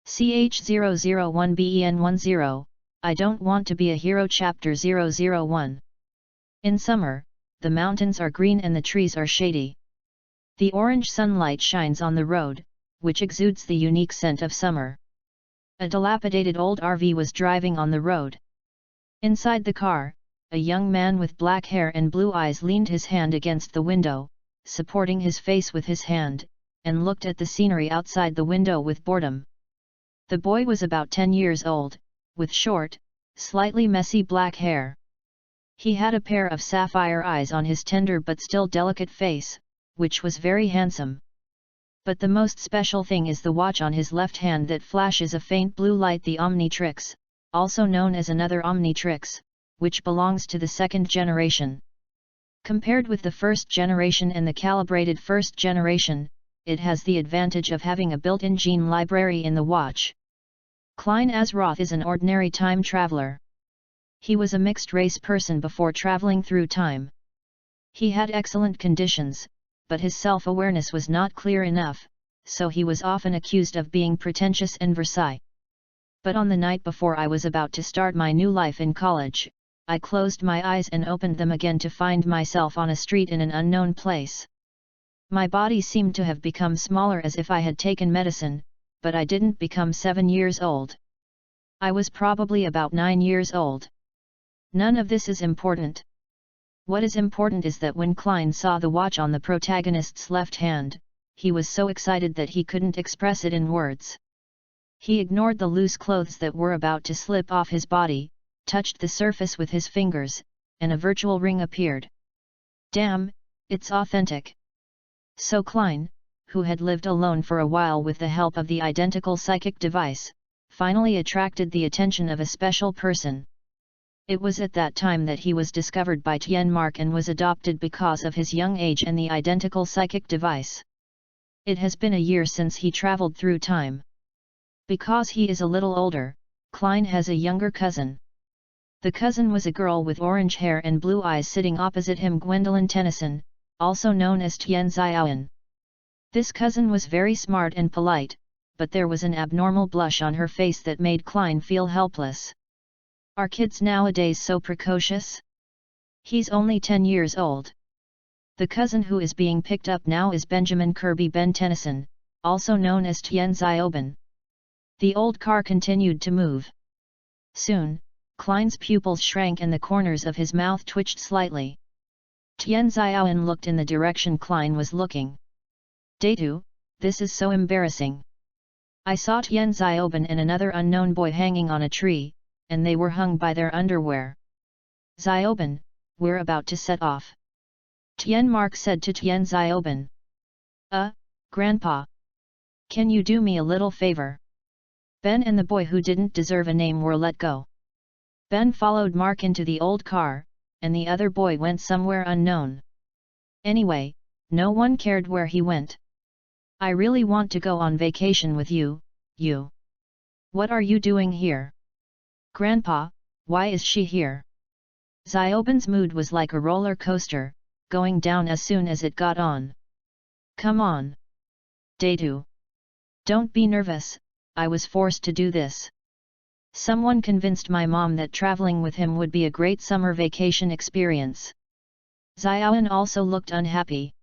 CH001BEN10, I don't want to be a hero. Chapter 001. In summer, the mountains are green and the trees are shady. The orange sunlight shines on the road, which exudes the unique scent of summer. A dilapidated old RV was driving on the road. Inside the car, a young man with black hair and blue eyes leaned his hand against the window, supporting his face with his hand, and looked at the scenery outside the window with boredom. The boy was about 10 years old, with short, slightly messy black hair. He had a pair of sapphire eyes on his tender but still delicate face, which was very handsome. But the most special thing is the watch on his left hand that flashes a faint blue light, the Omnitrix, also known as another Omnitrix, which belongs to the second generation. Compared with the first generation and the calibrated first generation, it has the advantage of having a built-in gene library in the watch. Klein Azroth is an ordinary time traveler. He was a mixed-race person before traveling through time. He had excellent conditions, but his self-awareness was not clear enough, so he was often accused of being pretentious and Versailles. But on the night before I was about to start my new life in college, I closed my eyes and opened them again to find myself on a street in an unknown place. My body seemed to have become smaller as if I had taken medicine, but I didn't become 7 years old. I was probably about 9 years old. None of this is important. What is important is that when Klein saw the watch on the protagonist's left hand, he was so excited that he couldn't express it in words. He ignored the loose clothes that were about to slip off his body, touched the surface with his fingers, and a virtual ring appeared. Damn, it's authentic. So Klein, who had lived alone for a while with the help of the identical psychic device, finally attracted the attention of a special person. It was at that time that he was discovered by Tien Mark and was adopted because of his young age and the identical psychic device. It has been a year since he traveled through time. Because he is a little older, Klein has a younger cousin. The cousin was a girl with orange hair and blue eyes sitting opposite him, Gwendolyn Tennyson, also known as Tien Xiaoan. This cousin was very smart and polite, but there was an abnormal blush on her face that made Klein feel helpless. Are kids nowadays so precocious? He's only 10 years old. The cousin who is being picked up now is Benjamin Kirby Ben Tennyson, also known as Tien Xiaoban. The old car continued to move. Soon, Klein's pupils shrank and the corners of his mouth twitched slightly. Tien Xiaoan looked in the direction Klein was looking. Datu, this is so embarrassing. I saw Tien Xiaoban and another unknown boy hanging on a tree, and they were hung by their underwear. Xiaoban, we're about to set off. Tien Mark said to Tien Xiaoban. Grandpa. Can you do me a little favor? Ben and the boy who didn't deserve a name were let go. Ben followed Mark into the old car, and the other boy went somewhere unknown. Anyway, no one cared where he went. I really want to go on vacation with you, you. What are you doing here? Grandpa, why is she here? Xiaoban's mood was like a roller coaster, going down as soon as it got on. Come on. Datu. Don't be nervous, I was forced to do this. Someone convinced my mom that traveling with him would be a great summer vacation experience. Xiaoan also looked unhappy.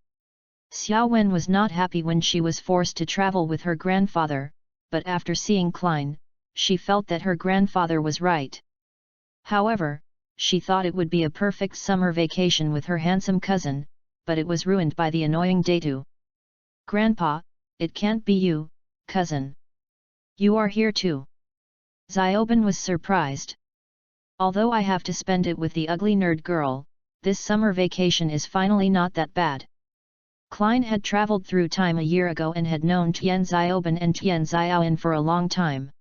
Xiaowen was not happy when she was forced to travel with her grandfather, but after seeing Klein, she felt that her grandfather was right. However, she thought it would be a perfect summer vacation with her handsome cousin, but it was ruined by the annoying Datu. Grandpa, it can't be you, cousin. You are here too. Xiaoban was surprised. Although I have to spend it with the ugly nerd girl, this summer vacation is finally not that bad. Klein had traveled through time a year ago and had known Tien Xiaoban and Tien Xiaoan for a long time.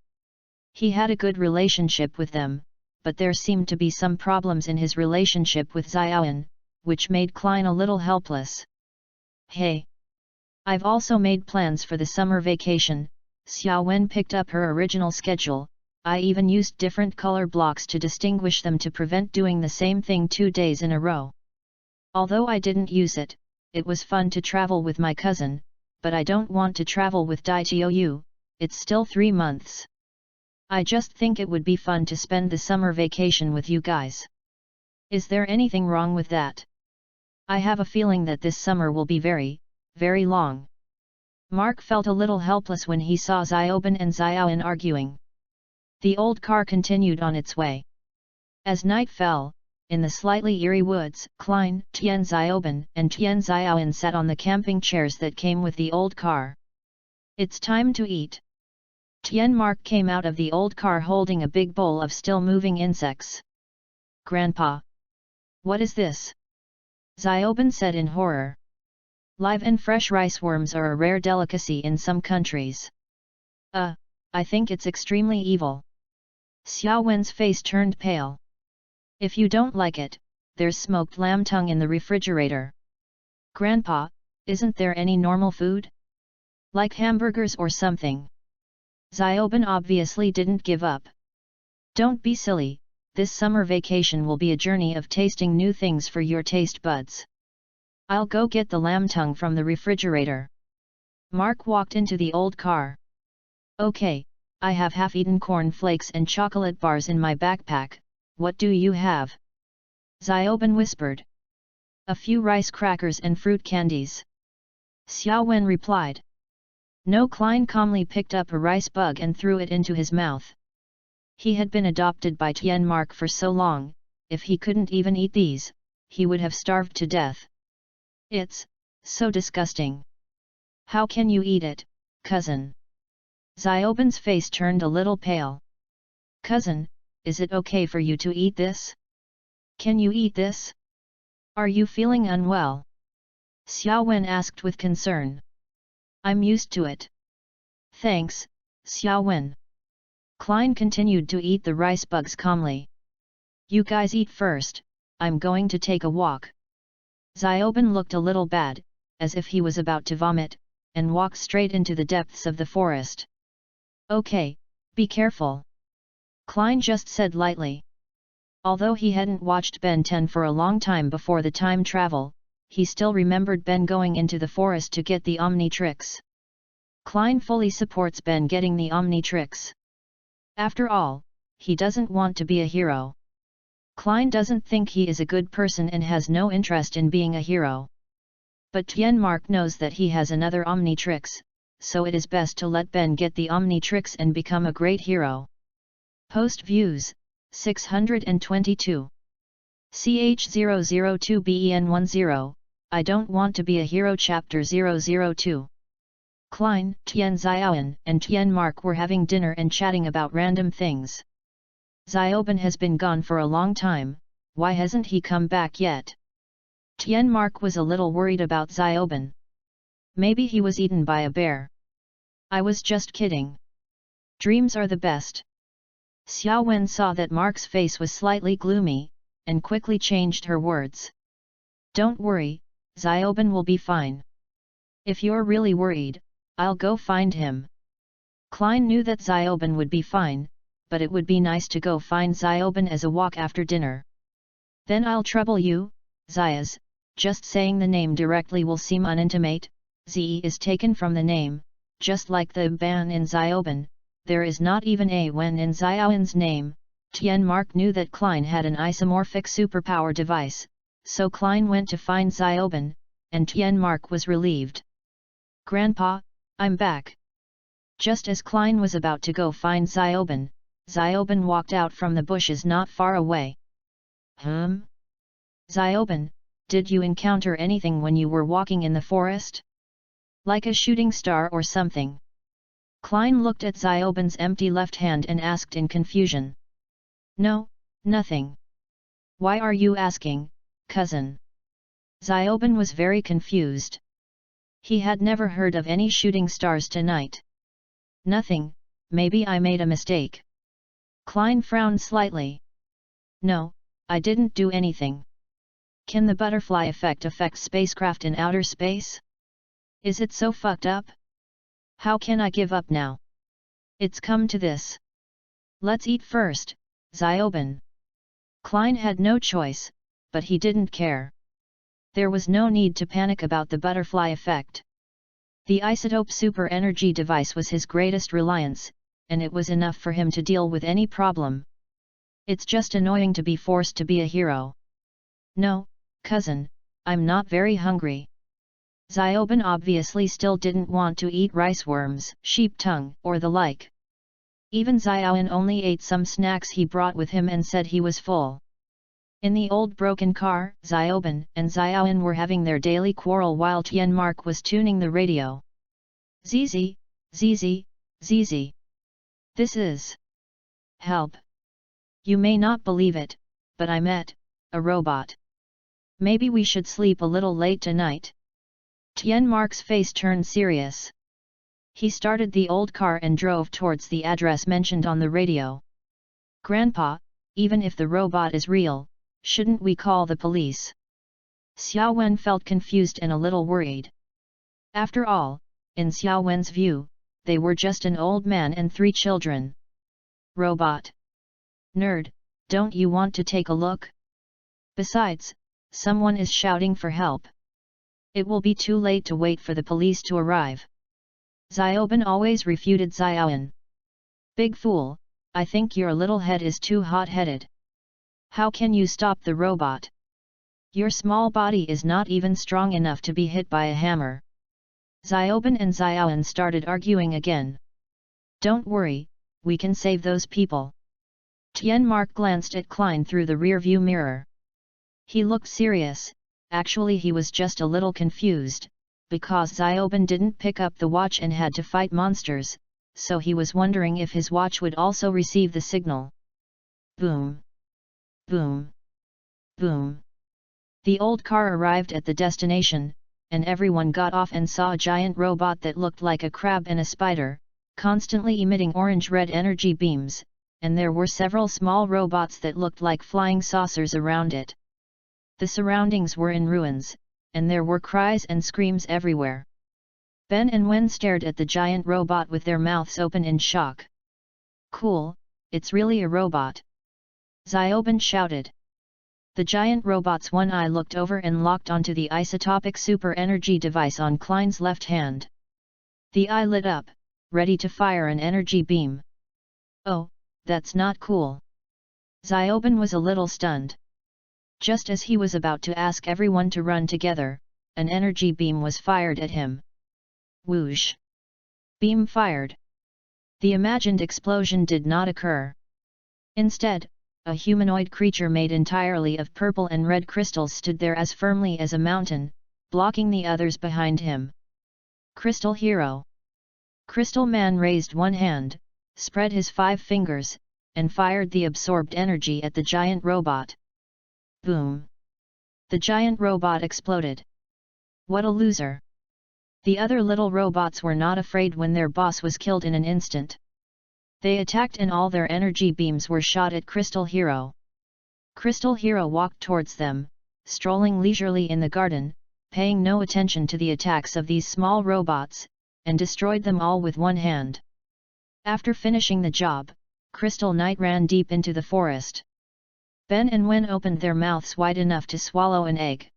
He had a good relationship with them, but there seemed to be some problems in his relationship with Xiaoan, which made Klein a little helpless. Hey! I've also made plans for the summer vacation. Xiaowen picked up her original schedule. I even used different color blocks to distinguish them to prevent doing the same thing 2 days in a row. Although I didn't use it, it was fun to travel with my cousin, but I don't want to travel with Dai Tou, it's still 3 months. I just think it would be fun to spend the summer vacation with you guys. Is there anything wrong with that? I have a feeling that this summer will be very, very long. Mark felt a little helpless when he saw Xiaoben and Xiaoan arguing. The old car continued on its way. As night fell, in the slightly eerie woods, Klein, Tian Xiaoben, and Tian Xiaoan sat on the camping chairs that came with the old car. It's time to eat. Tian Mark came out of the old car holding a big bowl of still-moving insects. Grandpa! What is this? Xiaoben said in horror. Live and fresh rice worms are a rare delicacy in some countries. I think it's extremely evil. Xiaowen's face turned pale. If you don't like it, there's smoked lamb tongue in the refrigerator. Grandpa, isn't there any normal food? Like hamburgers or something? Xiaoben obviously didn't give up. Don't be silly, this summer vacation will be a journey of tasting new things for your taste buds. I'll go get the lamb tongue from the refrigerator. Mark walked into the old car. Okay, I have half-eaten corn flakes and chocolate bars in my backpack, what do you have? Xiaoben whispered. A few rice crackers and fruit candies. Xiaowen replied. No. Klein calmly picked up a rice bug and threw it into his mouth. He had been adopted by Tian Mark for so long, if he couldn't even eat these, he would have starved to death. It's so disgusting. How can you eat it, cousin? Xiaoben's face turned a little pale. Cousin, is it okay for you to eat this? Can you eat this? Are you feeling unwell? Xiaowen asked with concern. I'm used to it. Thanks, Xiaowen. Klein continued to eat the rice bugs calmly. You guys eat first, I'm going to take a walk. Xiaoben looked a little bad, as if he was about to vomit, and walked straight into the depths of the forest. Okay, be careful. Klein just said lightly. Although he hadn't watched Ben10 for a long time before the time travel, he still remembered Ben going into the forest to get the Omnitrix. Klein fully supports Ben getting the Omnitrix. After all, he doesn't want to be a hero. Klein doesn't think he is a good person and has no interest in being a hero. But Tian Mark knows that he has another Omnitrix, so it is best to let Ben get the Omnitrix and become a great hero. Post views, 622. CH002BEN10, I don't want to be a hero chapter 002. Klein, Tian Xiaoan, and Tian Mark were having dinner and chatting about random things. Xiaoben has been gone for a long time, why hasn't he come back yet? Tian Mark was a little worried about Xiaoben. Maybe he was eaten by a bear. I was just kidding. Dreams are the best. Xiaowen saw that Mark's face was slightly gloomy, and quickly changed her words. Don't worry, Xiaoben will be fine. If you're really worried, I'll go find him. Klein knew that Xiaoben would be fine, but it would be nice to go find Xiaoben as a walk after dinner. Then I'll trouble you, Xiaz, just saying the name directly will seem unintimate, Z is taken from the name, just like the ban in Xiaoben, there is not even a when in Xiaowen's name. Tian Mark knew that Klein had an isomorphic superpower device, so Klein went to find Xiaoben, and Tian Mark was relieved. Grandpa, I'm back. Just as Klein was about to go find Xiaoben, Xiaoben walked out from the bushes not far away. Xiaoben, did you encounter anything when you were walking in the forest? Like a shooting star or something? Klein looked at Xiaoben's empty left hand and asked in confusion. No, nothing. Why are you asking, cousin? Xiaoben was very confused. He had never heard of any shooting stars tonight. Nothing, maybe I made a mistake. Klein frowned slightly. No, I didn't do anything. Can the butterfly effect affect spacecraft in outer space? Is it so fucked up? How can I give up now? It's come to this. Let's eat first, Xiaoben. Klein had no choice, but he didn't care. There was no need to panic about the butterfly effect. The isotope super energy device was his greatest reliance, and it was enough for him to deal with any problem. It's just annoying to be forced to be a hero. No, cousin, I'm not very hungry. Xiaoben obviously still didn't want to eat rice worms, sheep tongue, or the like. Even Xiaoan only ate some snacks he brought with him and said he was full. In the old broken car, Xiaoben and Xiaoan were having their daily quarrel while Tianmark was tuning the radio. Zizi, Zizi, Zizi. This is... Help. You may not believe it, but I met a robot. Maybe we should sleep a little late tonight. Tianmark's face turned serious. He started the old car and drove towards the address mentioned on the radio. Grandpa, even if the robot is real, shouldn't we call the police? Xiao Wen felt confused and a little worried. After all, in Xiao Wen's view, they were just an old man and 3 children. Robot. Nerd, don't you want to take a look? Besides, someone is shouting for help. It will be too late to wait for the police to arrive. Xiaoben always refuted Xiaoan. Big fool, I think your little head is too hot-headed. How can you stop the robot? Your small body is not even strong enough to be hit by a hammer. Xiaoben and Xiaoan started arguing again. Don't worry, we can save those people. Tianmark glanced at Klein through the rear-view mirror. He looked serious, actually he was just a little confused, because Xiaoben didn't pick up the watch and had to fight monsters, so he was wondering if his watch would also receive the signal. Boom! Boom! Boom! The old car arrived at the destination, and everyone got off and saw a giant robot that looked like a crab and a spider, constantly emitting orange-red energy beams, and there were several small robots that looked like flying saucers around it. The surroundings were in ruins, and there were cries and screams everywhere. Ben and Wen stared at the giant robot with their mouths open in shock. Cool, it's really a robot. Xiaoben shouted. The giant robot's one eye looked over and locked onto the isotopic super energy device on Klein's left hand. The eye lit up, ready to fire an energy beam. Oh, that's not cool. Xiaoben was a little stunned. Just as he was about to ask everyone to run together, an energy beam was fired at him. Whoosh! Beam fired. The imagined explosion did not occur. Instead, a humanoid creature made entirely of purple and red crystals stood there as firmly as a mountain, blocking the others behind him. Crystal Hero. Crystal Man raised one hand, spread his 5 fingers, and fired the absorbed energy at the giant robot. Boom! The giant robot exploded. What a loser! The other little robots were not afraid when their boss was killed in an instant. They attacked and all their energy beams were shot at Crystal Hero. Crystal Hero walked towards them, strolling leisurely in the garden, paying no attention to the attacks of these small robots, and destroyed them all with one hand. After finishing the job, Crystal Knight ran deep into the forest. Ben and Wen opened their mouths wide enough to swallow an egg.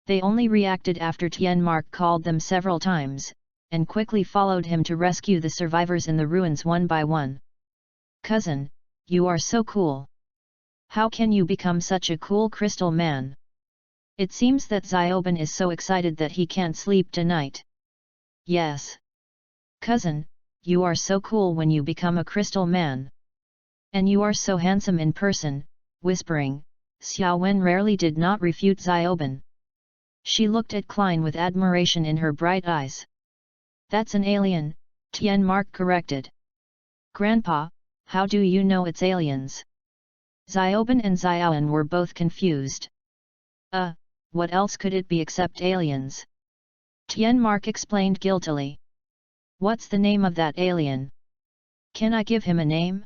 They only reacted after Tianmark called them several times, and quickly followed him to rescue the survivors in the ruins one by one. Cousin, you are so cool. How can you become such a cool crystal man? It seems that Xiaoben is so excited that he can't sleep tonight. Yes. Cousin, you are so cool when you become a crystal man. And you are so handsome in person. Whispering, Xiao Wen rarely did not refute Xiaoben. She looked at Klein with admiration in her bright eyes. That's an alien, Tianmark corrected. Grandpa, how do you know it's aliens? Xiaoben and Xiaoan were both confused. What else could it be except aliens? Tianmark explained guiltily. What's the name of that alien? Can I give him a name?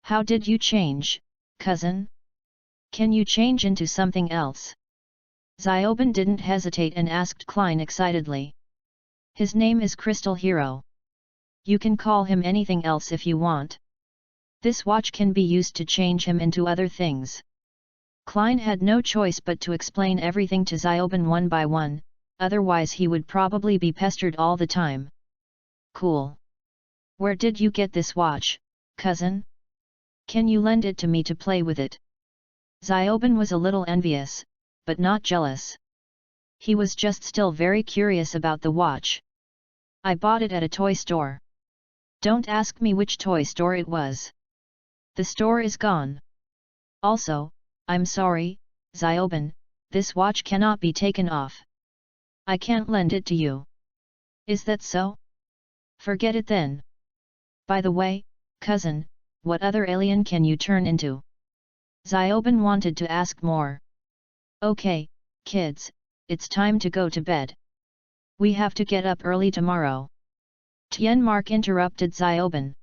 How did you change, cousin? Can you change into something else? Xiaoben didn't hesitate and asked Klein excitedly. His name is Crystal Hero. You can call him anything else if you want. This watch can be used to change him into other things. Klein had no choice but to explain everything to Xiaoben one by one, otherwise he would probably be pestered all the time. Cool. Where did you get this watch, cousin? Can you lend it to me to play with it? Xiaoben was a little envious, but not jealous. He was just still very curious about the watch. I bought it at a toy store. Don't ask me which toy store it was. The store is gone. Also, I'm sorry, Xiaoben, this watch cannot be taken off. I can't lend it to you. Is that so? Forget it then. By the way, cousin, what other alien can you turn into? Xiaoben wanted to ask more. Okay, kids, it's time to go to bed. We have to get up early tomorrow. Mark interrupted Xiaoben.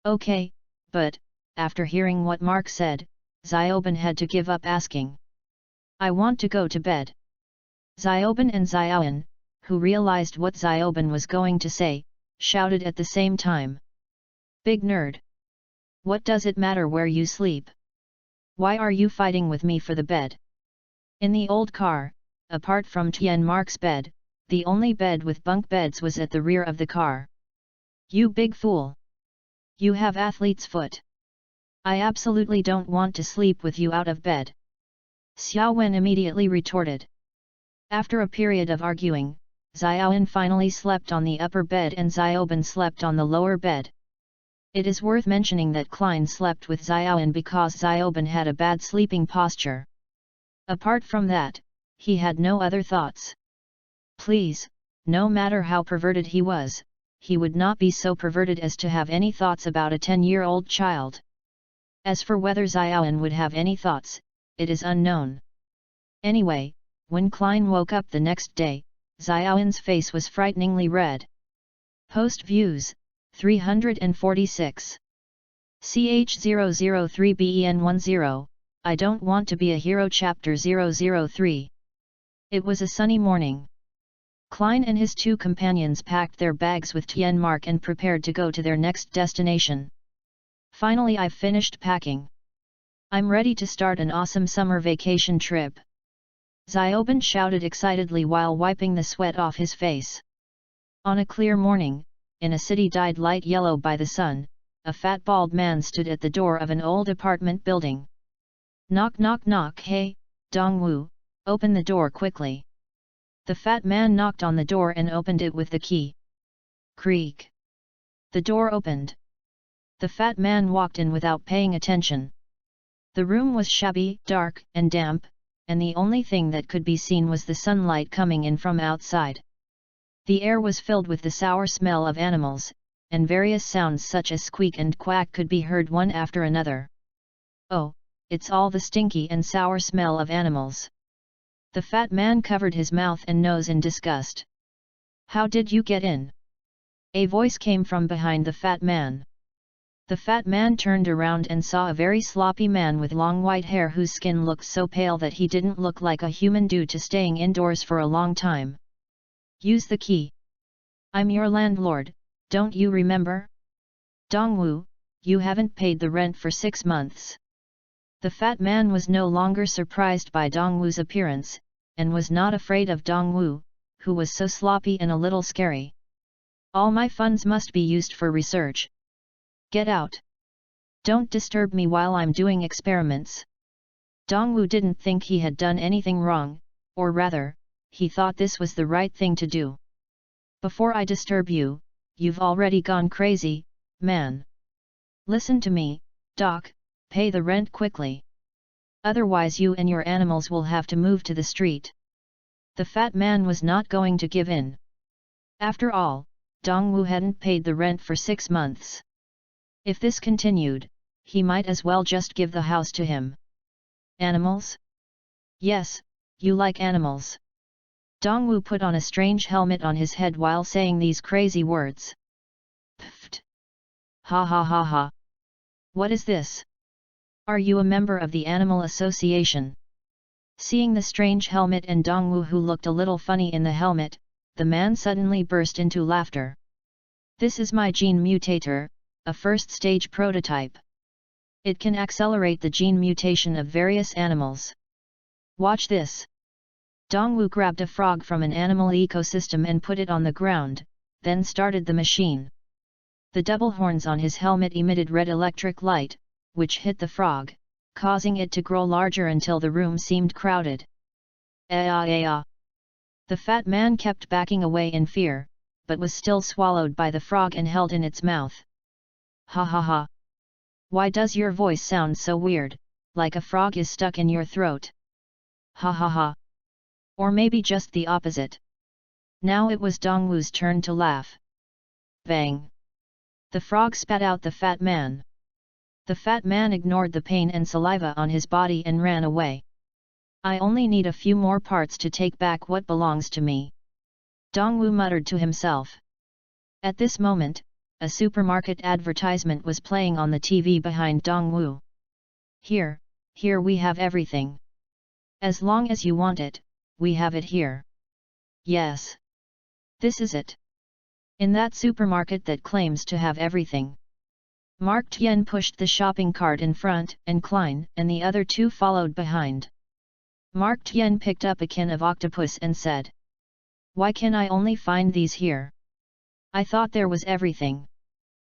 Okay, but, after hearing what Mark said, Xiaoben had to give up asking. I want to go to bed. Xiaoben and Xiaoan, who realized what Xiaoben was going to say, shouted at the same time. Big nerd! What does it matter where you sleep? Why are you fighting with me for the bed? In the old car, apart from Mark's bed, the only bed with bunk beds was at the rear of the car. You big fool! You have athlete's foot. I absolutely don't want to sleep with you out of bed. Xiao Wen immediately retorted. After a period of arguing, Xiaoan finally slept on the upper bed and Xiaoben slept on the lower bed. It is worth mentioning that Klein slept with Xiaoan because Xiaoben had a bad sleeping posture. Apart from that, he had no other thoughts. Please, no matter how perverted he was, he would not be so perverted as to have any thoughts about a 10-year-old child. As for whether Xiaoan would have any thoughts, it is unknown. Anyway, when Klein woke up the next day, Xiaoan's face was frighteningly red. Post views, 346. CH003BEN10, I don't want to be a hero chapter 003. It was a sunny morning. Klein and his two companions packed their bags with Mark and prepared to go to their next destination. Finally, I've finished packing. I'm ready to start an awesome summer vacation trip. Xiaoben shouted excitedly while wiping the sweat off his face. On a clear morning, in a city dyed light yellow by the sun, a fat bald man stood at the door of an old apartment building. Knock knock knock. Hey, Dongwu, open the door quickly. The fat man knocked on the door and opened it with the key. Creak. The door opened. The fat man walked in without paying attention. The room was shabby, dark, and damp, and the only thing that could be seen was the sunlight coming in from outside. The air was filled with the sour smell of animals, and various sounds such as squeak and quack could be heard one after another. Oh, it's all the stinky and sour smell of animals. The fat man covered his mouth and nose in disgust. How did you get in? A voice came from behind the fat man. The fat man turned around and saw a very sloppy man with long white hair whose skin looked so pale that he didn't look like a human due to staying indoors for a long time. Use the key. I'm your landlord, don't you remember? Dongwu, you haven't paid the rent for 6 months. The fat man was no longer surprised by Dongwu's appearance, and was not afraid of Dongwu, who was so sloppy and a little scary. All my funds must be used for research. Get out! Don't disturb me while I'm doing experiments. Dongwu didn't think he had done anything wrong, or rather, he thought this was the right thing to do. Before I disturb you, you've already gone crazy, man. Listen to me, Doc, pay the rent quickly. Otherwise you and your animals will have to move to the street. The fat man was not going to give in. After all, Dongwu hadn't paid the rent for 6 months. If this continued, he might as well just give the house to him. Animals? Yes, you like animals. Dongwu put on a strange helmet on his head while saying these crazy words. Pfft! Ha ha ha ha! What is this? Are you a member of the Animal Association? Seeing the strange helmet and Dongwu who looked a little funny in the helmet, the man suddenly burst into laughter. This is my gene mutator, a first-stage prototype. It can accelerate the gene mutation of various animals. Watch this. Dongwu grabbed a frog from an animal ecosystem and put it on the ground, then started the machine. The double horns on his helmet emitted red electric light, which hit the frog, causing it to grow larger until the room seemed crowded. The fat man kept backing away in fear, but was still swallowed by the frog and held in its mouth. Ha ha ha! Why does your voice sound so weird, like a frog is stuck in your throat? Ha ha ha! Or maybe just the opposite. Now it was Dongwu's turn to laugh. Bang! The frog spat out the fat man. The fat man ignored the pain and saliva on his body and ran away. I only need a few more parts to take back what belongs to me, Dongwu muttered to himself. At this moment, a supermarket advertisement was playing on the TV behind Dongwu. Here we have everything. As long as you want it, we have it here. Yes. This is it. In that supermarket that claims to have everything. Mark Tien pushed the shopping cart in front, and Klein and the other two followed behind. Mark Tien picked up a can of octopus and said, "Why can I only find these here? I thought there was everything."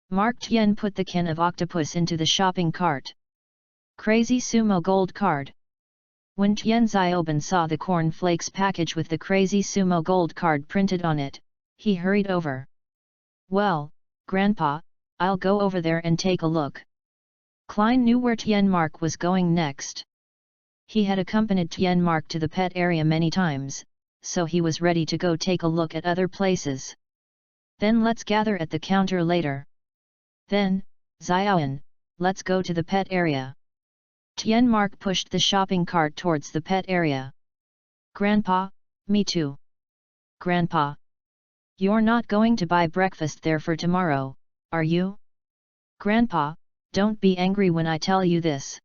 Mark Tien put the can of octopus into the shopping cart. Crazy Sumo Gold Card. When Tian Xiaoban saw the corn flakes package with the Crazy Sumo Gold Card printed on it, he hurried over. "Well, Grandpa, I'll go over there and take a look." Klein knew where Tian Mark was going next. He had accompanied Tian Mark to the pet area many times, so he was ready to go take a look at other places. "Then let's gather at the counter later." "Then, Xiaoan, let's go to the pet area." Tian Mark pushed the shopping cart towards the pet area. "Grandpa, me too." "Grandpa, you're not going to buy breakfast there for tomorrow, are you?" "Grandpa, don't be angry when I tell you this.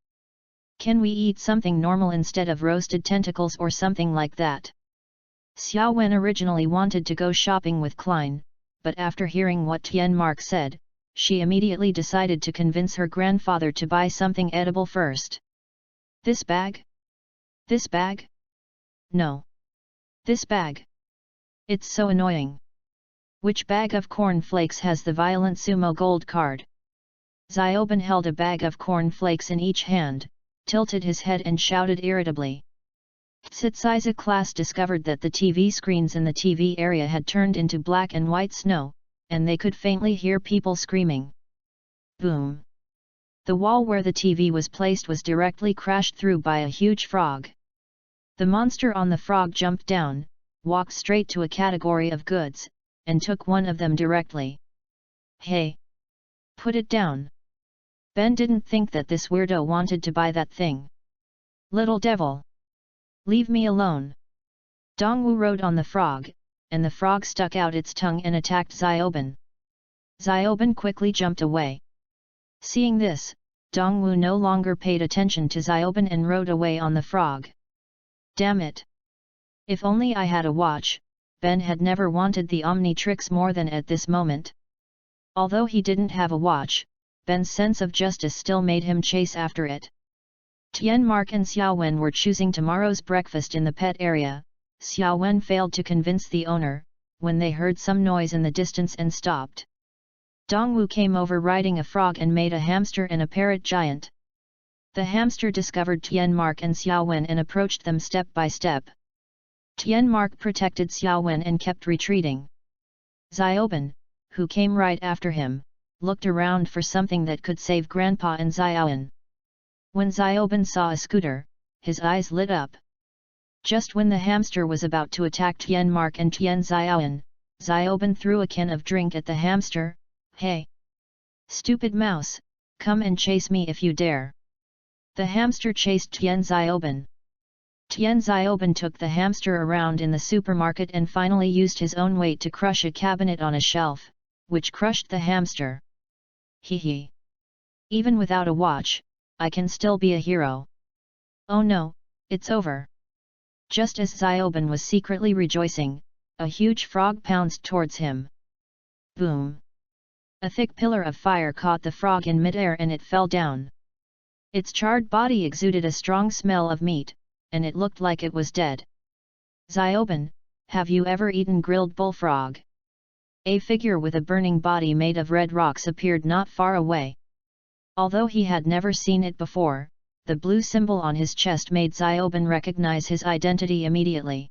Can we eat something normal instead of roasted tentacles or something like that?" Xiao Wen originally wanted to go shopping with Klein, but after hearing what Tian Mark said, she immediately decided to convince her grandfather to buy something edible first. "This bag? This bag? No. This bag. It's so annoying. Which bag of corn flakes has the Violent Sumo Gold Card?" Xiaoban held a bag of corn flakes in each hand, tilted his head and shouted irritably. Tsitsiza class discovered that the TV screens in the TV area had turned into black and white snow, and they could faintly hear people screaming. Boom! The wall where the TV was placed was directly crashed through by a huge frog. The monster on the frog jumped down, walked straight to a category of goods, and took one of them directly. "Hey! Put it down!" Ben didn't think that this weirdo wanted to buy that thing. "Little devil! Leave me alone!" Dongwu rode on the frog, and the frog stuck out its tongue and attacked Xiaoban. Xiaoban quickly jumped away. Seeing this, Dongwu no longer paid attention to Xiaoban and rode away on the frog. Damn it! If only I had a watch. Ben had never wanted the Omnitrix more than at this moment. Although he didn't have a watch, Ben's sense of justice still made him chase after it. Tian Mark and Xiaowen were choosing tomorrow's breakfast in the pet area. Xiaowen failed to convince the owner, when they heard some noise in the distance and stopped. Dongwu came over riding a frog and made a hamster and a parrot giant. The hamster discovered Tian Mark and Xiaowen and approached them step by step. Tian Mark protected Xiaowen and kept retreating. Xiaoban, who came right after him, looked around for something that could save Grandpa and Xiaowen. When Xiaoban saw a scooter, his eyes lit up. Just when the hamster was about to attack Tian Mark and Tian Xiaowen, Xiaoban threw a can of drink at the hamster. "Hey! Stupid mouse, come and chase me if you dare!" The hamster chased Tian Xiaoban. Tian Xiaoban took the hamster around in the supermarket and finally used his own weight to crush a cabinet on a shelf, which crushed the hamster. Hee. Even without a watch, I can still be a hero. Oh no, it's over. Just as Xiaoban was secretly rejoicing, a huge frog pounced towards him. Boom! A thick pillar of fire caught the frog in midair and it fell down. Its charred body exuded a strong smell of meat, and it looked like it was dead. Xiaoban, have you ever eaten grilled bullfrog? A figure with a burning body made of red rocks appeared not far away. Although he had never seen it before, the blue symbol on his chest made Xiaoban recognize his identity immediately.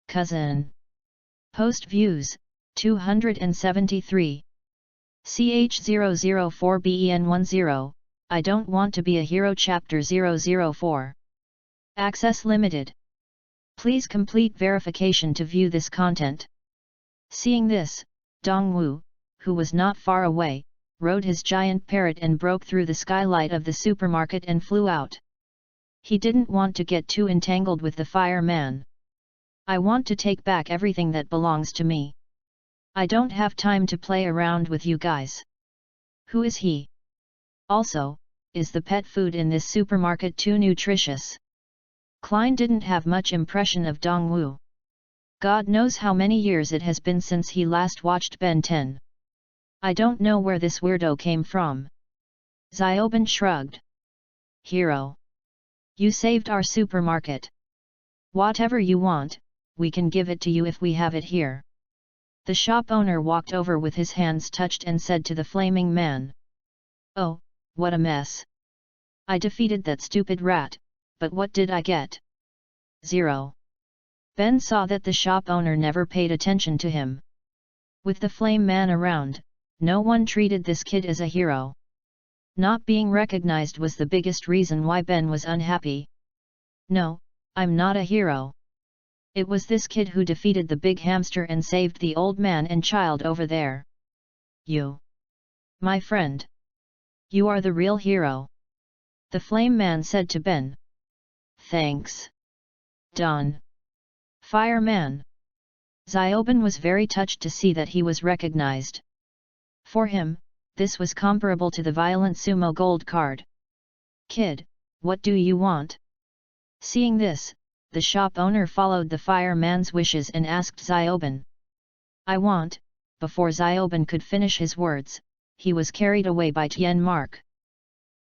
Cousin. Post views, 273. CH004BEN10, I don't want to be a hero chapter 004. Access limited. Please complete verification to view this content. Seeing this, Dongwu, who was not far away, rode his giant parrot and broke through the skylight of the supermarket and flew out. He didn't want to get too entangled with the fireman. I want to take back everything that belongs to me. I don't have time to play around with you guys. Who is he? Also, is the pet food in this supermarket too nutritious? Klein didn't have much impression of Dongwu. God knows how many years it has been since he last watched Ben10. I don't know where this weirdo came from. Xiaoban shrugged. Hero. You saved our supermarket. Whatever you want, we can give it to you if we have it here. The shop owner walked over with his hands touched and said to the flaming man. Oh, what a mess. I defeated that stupid rat, but what did I get? 0. Ben saw that the shop owner never paid attention to him. With the flame man around, no one treated this kid as a hero. Not being recognized was the biggest reason why Ben was unhappy. No, I'm not a hero. It was this kid who defeated the big hamster and saved the old man and child over there. You. My friend. You are the real hero. The flame man said to Ben. Thanks. Don. Fireman. Xiaoban was very touched to see that he was recognized. For him, this was comparable to the violent sumo gold card. Kid, what do you want? Seeing this, the shop owner followed the fireman's wishes and asked Xiaoban. I want. Before Xiaoban could finish his words, he was carried away by Tian Mark.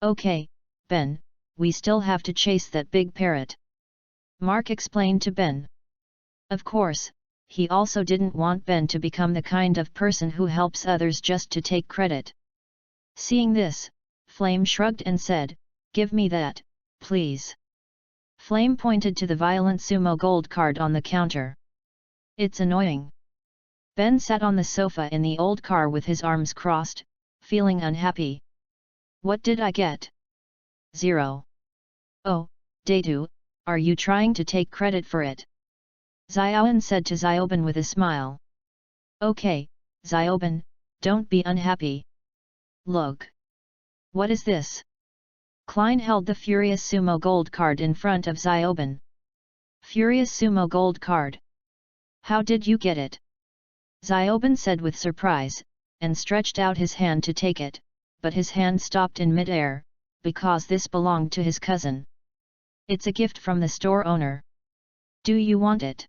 Okay, Ben, we still have to chase that big parrot. Mark explained to Ben. Of course, he also didn't want Ben to become the kind of person who helps others just to take credit. Seeing this, Flame shrugged and said, give me that, please. Flame pointed to the violent sumo gold card on the counter. It's annoying. Ben sat on the sofa in the old car with his arms crossed, feeling unhappy. What did I get? 0. Oh, Datu, are you trying to take credit for it? Xiaoban said to Xiaoban with a smile. Okay, Xiaoban, don't be unhappy. Look. What is this? Klein held the Furious Sumo Gold card in front of Xiaoban. Furious Sumo Gold card. How did you get it? Xiaoban said with surprise, and stretched out his hand to take it, but his hand stopped in mid-air, because this belonged to his cousin. It's a gift from the store owner. Do you want it?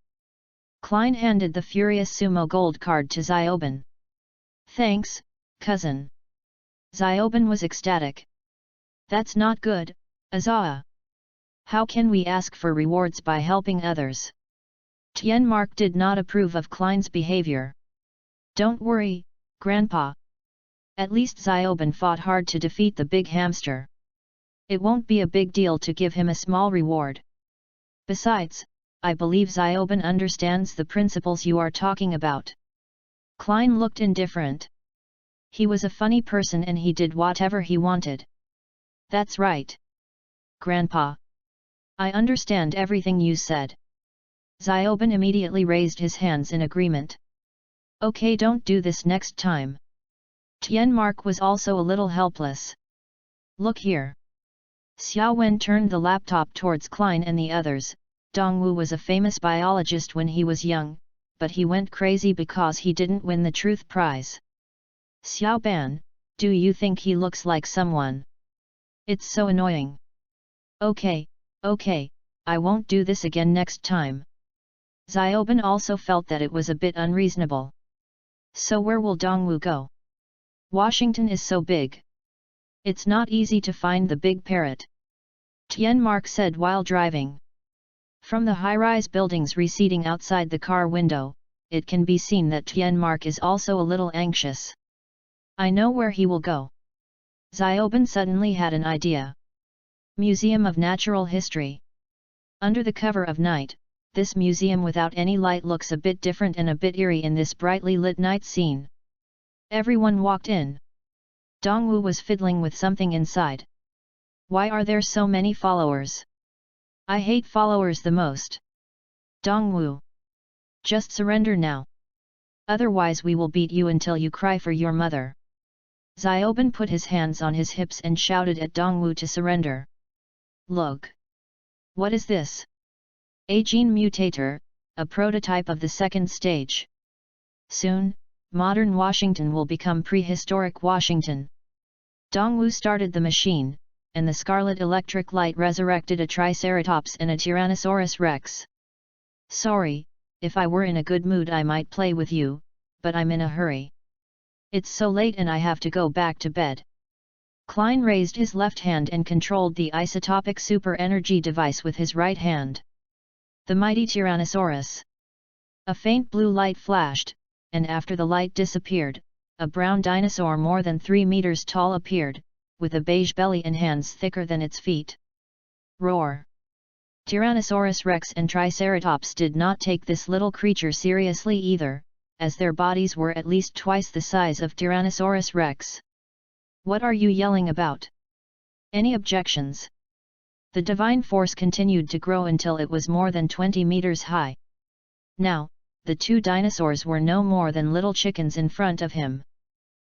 Klein handed the Furious Sumo Gold card to Xiaoban. Thanks, cousin. Xiaoban was ecstatic. That's not good, Azaa. How can we ask for rewards by helping others? Tian Mark did not approve of Klein's behavior. Don't worry, Grandpa. At least Xiaoban fought hard to defeat the big hamster. It won't be a big deal to give him a small reward. Besides, I believe Xiaoban understands the principles you are talking about. Klein looked indifferent. He was a funny person and he did whatever he wanted. That's right. Grandpa. I understand everything you said. Xiaoban immediately raised his hands in agreement. Okay, don't do this next time. Tian Mark was also a little helpless. Look here. Xiao Wen turned the laptop towards Klein and the others. Dongwu was a famous biologist when he was young, but he went crazy because he didn't win the truth prize. Xiao Ban, do you think he looks like someone? It's so annoying. Okay, I won't do this again next time. Xiaoban also felt that it was a bit unreasonable. So where will Dongwu go? Washington is so big. It's not easy to find the big parrot. Tian Mark said while driving. From the high-rise buildings receding outside the car window, it can be seen that Tianmark is also a little anxious. I know where he will go. Xiaoben suddenly had an idea. Museum of Natural History. Under the cover of night, this museum without any light looks a bit different and a bit eerie in this brightly lit night scene. Everyone walked in. Dongwu was fiddling with something inside. Why are there so many followers? I hate followers the most. Dongwu. Just surrender now. Otherwise we will beat you until you cry for your mother. Xiaoben put his hands on his hips and shouted at Dongwu to surrender. Look. What is this? A gene mutator, a prototype of the second stage. Soon, modern Washington will become prehistoric Washington. Dongwu started the machine, and the scarlet electric light resurrected a Triceratops and a Tyrannosaurus Rex. Sorry, if I were in a good mood I might play with you, but I'm in a hurry. It's so late and I have to go back to bed. Klein raised his left hand and controlled the isotopic super energy device with his right hand. The mighty Tyrannosaurus. A faint blue light flashed, and after the light disappeared, a brown dinosaur more than 3 meters tall appeared, with a beige belly and hands thicker than its feet. Roar! Tyrannosaurus Rex and Triceratops did not take this little creature seriously either, as their bodies were at least twice the size of Tyrannosaurus Rex. What are you yelling about? Any objections? The divine force continued to grow until it was more than 20 meters high. Now, the two dinosaurs were no more than little chickens in front of him.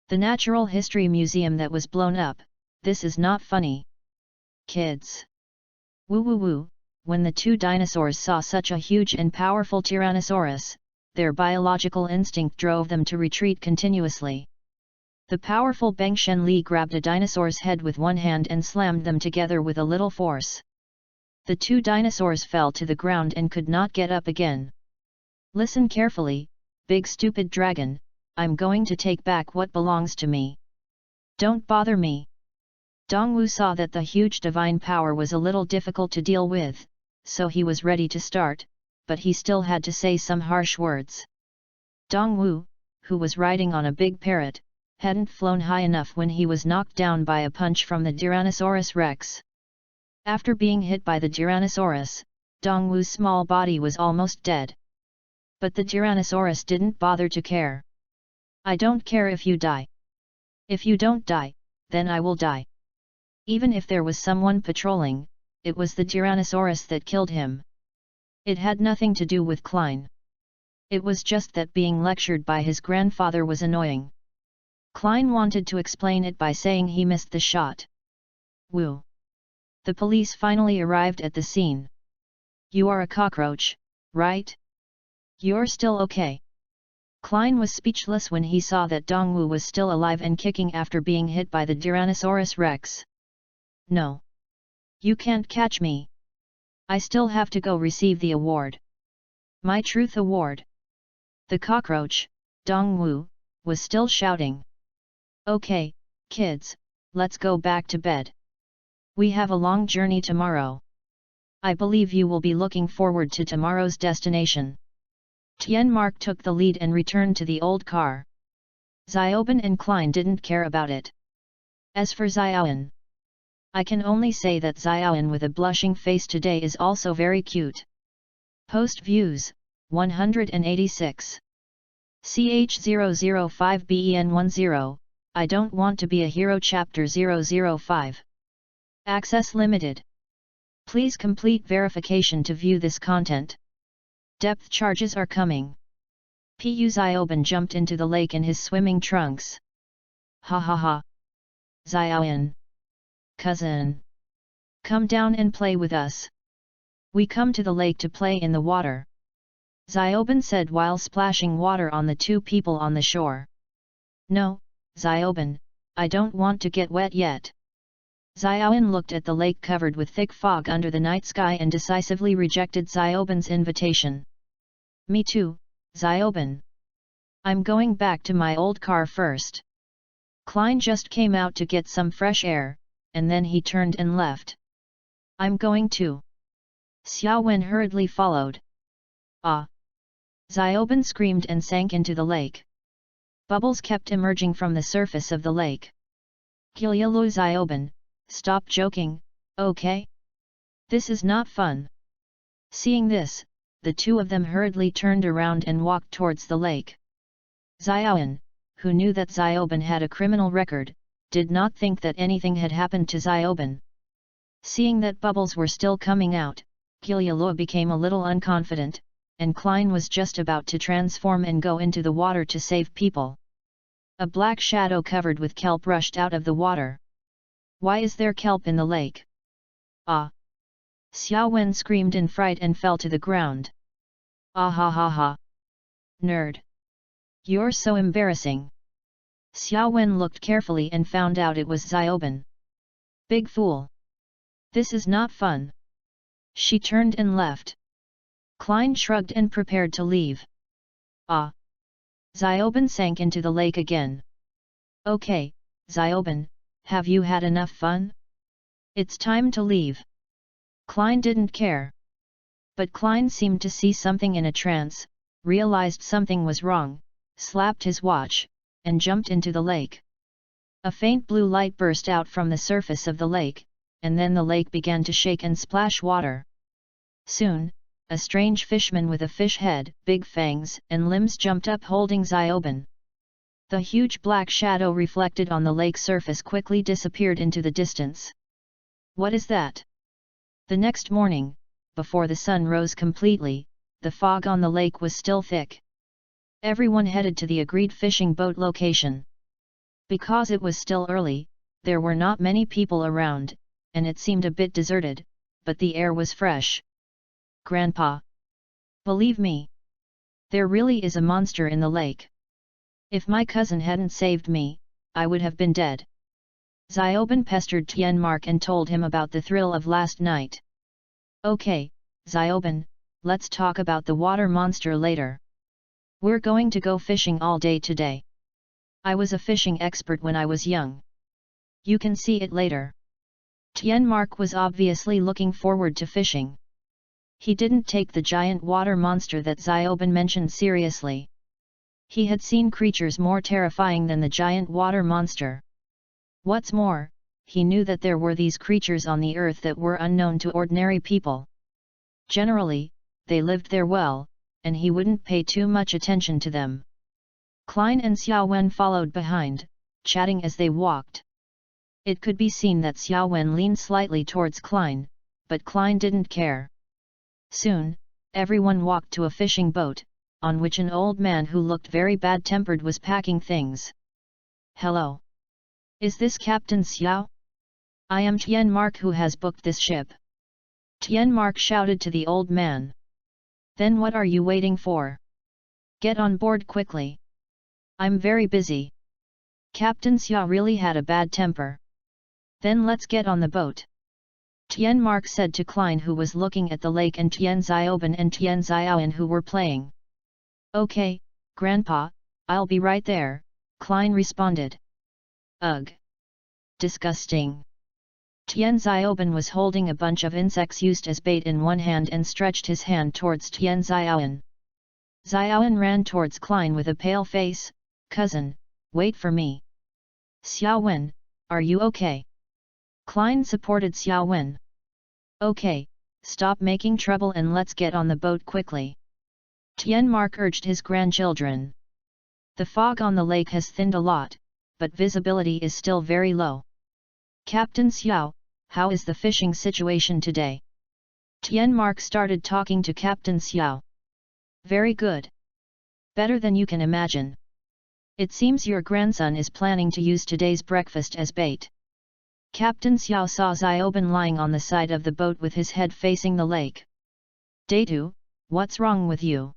The Natural History Museum that was blown up, this is not funny. Kids. Woo woo woo, when the two dinosaurs saw such a huge and powerful Tyrannosaurus, their biological instinct drove them to retreat continuously. The powerful Beng Shenli grabbed a dinosaur's head with one hand and slammed them together with a little force. The two dinosaurs fell to the ground and could not get up again. Listen carefully, big stupid dragon, I'm going to take back what belongs to me. Don't bother me. Dongwu saw that the huge divine power was a little difficult to deal with, so he was ready to start, but he still had to say some harsh words. Dongwu, who was riding on a big parrot, hadn't flown high enough when he was knocked down by a punch from the Tyrannosaurus Rex. After being hit by the Tyrannosaurus, Dongwu's small body was almost dead. But the Tyrannosaurus didn't bother to care. I don't care if you die. If you don't die, then I will die. Even if there was someone patrolling, it was the Tyrannosaurus that killed him. It had nothing to do with Klein. It was just that being lectured by his grandfather was annoying. Klein wanted to explain it by saying he missed the shot. Woo! The police finally arrived at the scene. You are a cockroach, right? You're still okay. Klein was speechless when he saw that Dongwu was still alive and kicking after being hit by the Tyrannosaurus Rex. No. You can't catch me. I still have to go receive the award. My Truth Award. The cockroach, Dongwu, was still shouting. Okay, kids, let's go back to bed. We have a long journey tomorrow. I believe you will be looking forward to tomorrow's destination. Tianmark took the lead and returned to the old car. Xiaoben and Klein didn't care about it. As for Xiaoan, I can only say that Xiaoan with a blushing face today is also very cute. Post views, 186. CH005BEN10, I don't want to be a hero chapter 005. Access limited. Please complete verification to view this content. Depth charges are coming. Pu Xiaoben jumped into the lake in his swimming trunks. Ha ha ha. Xiaoan. Cousin. Come down and play with us. We come to the lake to play in the water. Xiaoben said while splashing water on the two people on the shore. No, Xiaoben, I don't want to get wet yet. Xiaoan looked at the lake covered with thick fog under the night sky and decisively rejected Xiaoben's invitation. Me too, Xiaoben. I'm going back to my old car first. Klein just came out to get some fresh air, and then he turned and left. I'm going too. Xiao Wen hurriedly followed. Ah! Xiaoben screamed and sank into the lake. Bubbles kept emerging from the surface of the lake. Gilialu Xiaoben, stop joking, okay? This is not fun. Seeing this, the two of them hurriedly turned around and walked towards the lake. Xiaoan, who knew that Xiaoben had a criminal record, did not think that anything had happened to Xiaoben. Seeing that bubbles were still coming out, Gilialu became a little unconfident, and Klein was just about to transform and go into the water to save people. A black shadow covered with kelp rushed out of the water. Why is there kelp in the lake? Ah! Xiao Wen screamed in fright and fell to the ground. Ah ha ha ha! Nerd! You're so embarrassing! Xiao Wen looked carefully and found out it was Xiaoben. Big fool! This is not fun! She turned and left. Klein shrugged and prepared to leave. Ah! Xiaoben sank into the lake again. Okay, Xiaoben, have you had enough fun? It's time to leave. Klein didn't care. But Klein seemed to see something in a trance, realized something was wrong, slapped his watch, and jumped into the lake. A faint blue light burst out from the surface of the lake, and then the lake began to shake and splash water. Soon, a strange fishman with a fish head, big fangs, and limbs jumped up holding Xiaoben. The huge black shadow reflected on the lake surface quickly disappeared into the distance. What is that? The next morning, before the sun rose completely, the fog on the lake was still thick. Everyone headed to the agreed fishing boat location. Because it was still early, there were not many people around, and it seemed a bit deserted, but the air was fresh. Grandpa! Believe me! There really is a monster in the lake. If my cousin hadn't saved me, I would have been dead. Xiaoben pestered Tianmark and told him about the thrill of last night. Okay, Xiaoben, let's talk about the water monster later. We're going to go fishing all day today. I was a fishing expert when I was young. You can see it later. Tianmark was obviously looking forward to fishing. He didn't take the giant water monster that Xiaoben mentioned seriously. He had seen creatures more terrifying than the giant water monster. What's more, he knew that there were these creatures on the earth that were unknown to ordinary people. Generally, they lived there well, and he wouldn't pay too much attention to them. Klein and Xiao Wen followed behind, chatting as they walked. It could be seen that Xiao Wen leaned slightly towards Klein, but Klein didn't care. Soon, everyone walked to a fishing boat, on which an old man who looked very bad-tempered was packing things. Hello! Is this Captain Xiao? I am Tianmark who has booked this ship. Tianmark shouted to the old man. Then what are you waiting for? Get on board quickly. I'm very busy. Captain Xiao really had a bad temper. Then let's get on the boat. Tianmark said to Klein who was looking at the lake and Tian Xiaoben and Tian Xiaoan who were playing. Okay, Grandpa, I'll be right there, Klein responded. Ugh! Disgusting! Tian Xiaoben was holding a bunch of insects used as bait in one hand and stretched his hand towards Tian Xiaoan. Xiaoan ran towards Klein with a pale face. Cousin, wait for me. Xiao Wen, are you okay? Klein supported Xiao Wen. Okay, stop making trouble and let's get on the boat quickly. Tianmark urged his grandchildren. The fog on the lake has thinned a lot, but visibility is still very low. Captain Xiao, how is the fishing situation today? Tianmark started talking to Captain Xiao. Very good. Better than you can imagine. It seems your grandson is planning to use today's breakfast as bait. Captain Xiao saw Xiaoben lying on the side of the boat with his head facing the lake. Datu, what's wrong with you?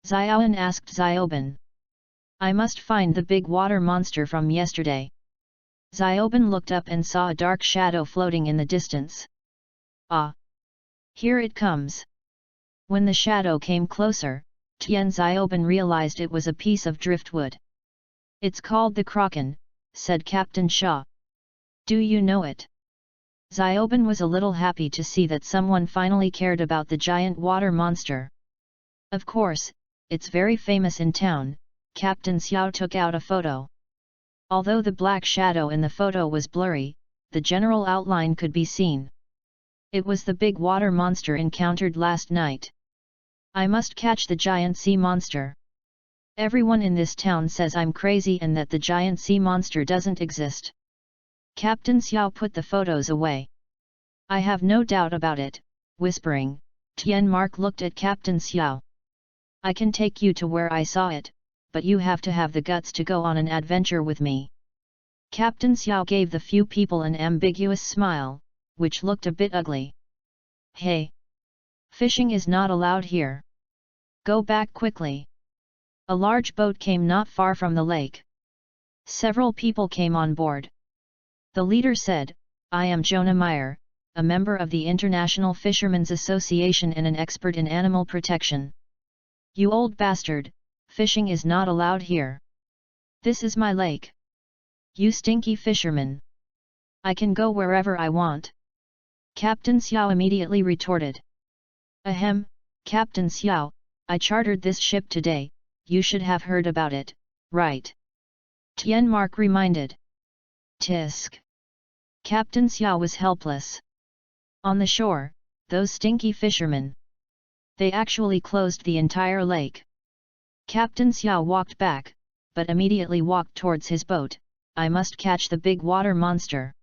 Xiaoan asked Xiaoben. I must find the big water monster from yesterday. Xiaoben looked up and saw a dark shadow floating in the distance. Ah! Here it comes! When the shadow came closer, Tian Xiaoben realized it was a piece of driftwood. It's called the Kraken, said Captain Shaw. Do you know it? Xiaoben was a little happy to see that someone finally cared about the giant water monster. Of course, it's very famous in town. Captain Xiao took out a photo. Although the black shadow in the photo was blurry, the general outline could be seen. It was the big water monster encountered last night. I must catch the giant sea monster. Everyone in this town says I'm crazy and that the giant sea monster doesn't exist. Captain Xiao put the photos away. I have no doubt about it, whispering. Tian Mark looked at Captain Xiao. I can take you to where I saw it, but you have to have the guts to go on an adventure with me. Captain Xiao gave the few people an ambiguous smile, which looked a bit ugly. Hey! Fishing is not allowed here. Go back quickly. A large boat came not far from the lake. Several people came on board. The leader said, I am Jonah Meyer, a member of the International Fishermen's Association and an expert in animal protection. You old bastard, fishing is not allowed here. This is my lake. You stinky fisherman. I can go wherever I want. Captain Xiao immediately retorted. Ahem, Captain Xiao, I chartered this ship today, you should have heard about it, right? Tian Mark reminded. Tisk. Captain Xiao was helpless. On the shore, those stinky fishermen. They actually closed the entire lake. Captain Xiao walked back, but immediately walked towards his boat. I must catch the big water monster.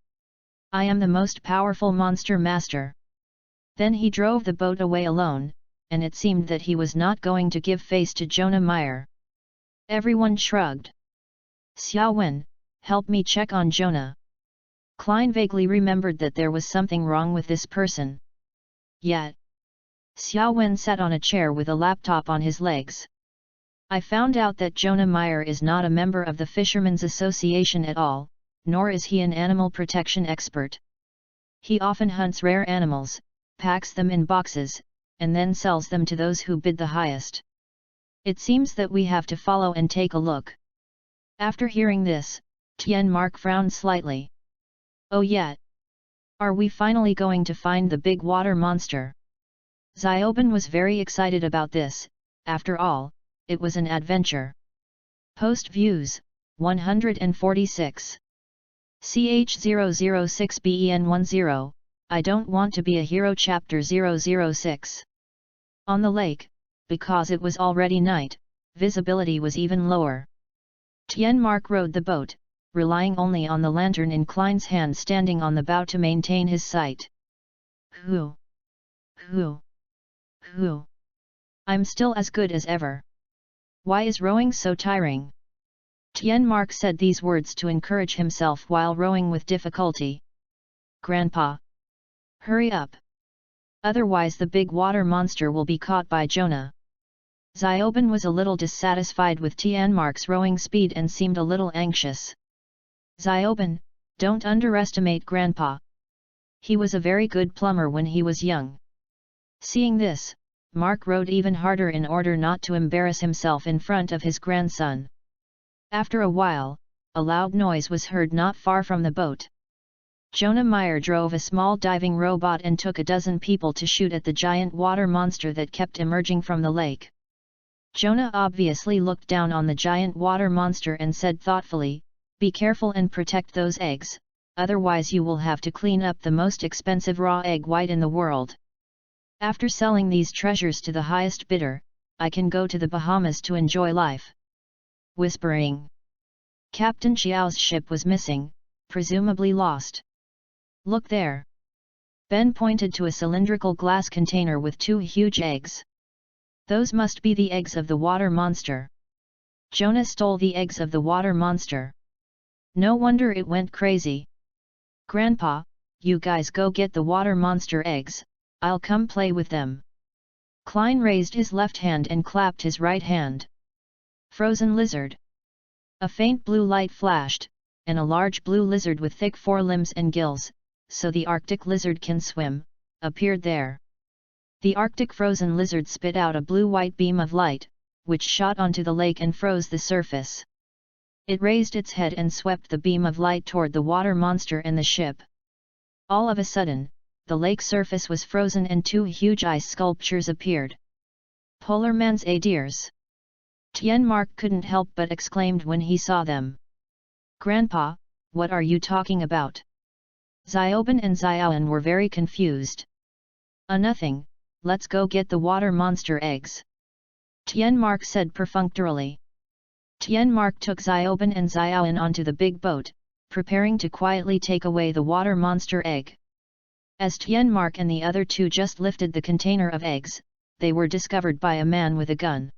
I am the most powerful monster master. Then he drove the boat away alone, and it seemed that he was not going to give face to Jonah Meyer. Everyone shrugged. Xiao Wen, help me check on Jonah. Klein vaguely remembered that there was something wrong with this person. Yet, Xiao Wen sat on a chair with a laptop on his legs. I found out that Jonah Meyer is not a member of the Fishermen's Association at all, nor is he an animal protection expert. He often hunts rare animals, packs them in boxes, and then sells them to those who bid the highest. It seems that we have to follow and take a look. After hearing this, Tian Mark frowned slightly. Oh yeah! Are we finally going to find the big water monster? Xiaoben was very excited about this. After all, it was an adventure. Post views, 146. CH006BEN10, I don't want to be a hero chapter 006. On the lake, because it was already night, visibility was even lower. Tian Mark rowed the boat, relying only on the lantern in Klein's hand standing on the bow to maintain his sight. Hoo! Hoo! Hoo! I'm still as good as ever. Why is rowing so tiring? Tian Mark said these words to encourage himself while rowing with difficulty. Grandpa! Hurry up! Otherwise the big water monster will be caught by Jonah. Xiaoben was a little dissatisfied with Tian Mark's rowing speed and seemed a little anxious. Xiaoben, don't underestimate Grandpa. He was a very good plumber when he was young. Seeing this, Mark rowed even harder in order not to embarrass himself in front of his grandson. After a while, a loud noise was heard not far from the boat. Jonah Meyer drove a small diving robot and took a dozen people to shoot at the giant water monster that kept emerging from the lake. Jonah obviously looked down on the giant water monster and said thoughtfully, "Be careful and protect those eggs, otherwise you will have to clean up the most expensive raw egg white in the world. After selling these treasures to the highest bidder, I can go to the Bahamas to enjoy life." Whispering. Captain Xiao's ship was missing, presumably lost. Look there. Ben pointed to a cylindrical glass container with 2 huge eggs. Those must be the eggs of the water monster. Jonah stole the eggs of the water monster. No wonder it went crazy. Grandpa, you guys go get the water monster eggs, I'll come play with them. Klein raised his left hand and clapped his right hand. Frozen lizard. A faint blue light flashed, and a large blue lizard with thick forelimbs and gills, so the Arctic lizard can swim, appeared there. The Arctic frozen lizard spit out a blue-white beam of light, which shot onto the lake and froze the surface. It raised its head and swept the beam of light toward the water monster and the ship. All of a sudden, the lake surface was frozen and two huge ice sculptures appeared. Polar man's deers! Tienmark couldn't help but exclaimed when he saw them. Grandpa, what are you talking about? Xiaoban and Xiaoan were very confused. Nothing, let's go get the water monster eggs. Tienmark said perfunctorily. Tienmark took Xiaoban and Xiaoan onto the big boat, preparing to quietly take away the water monster egg. As Tienmark and the other two just lifted the container of eggs, they were discovered by a man with a gun.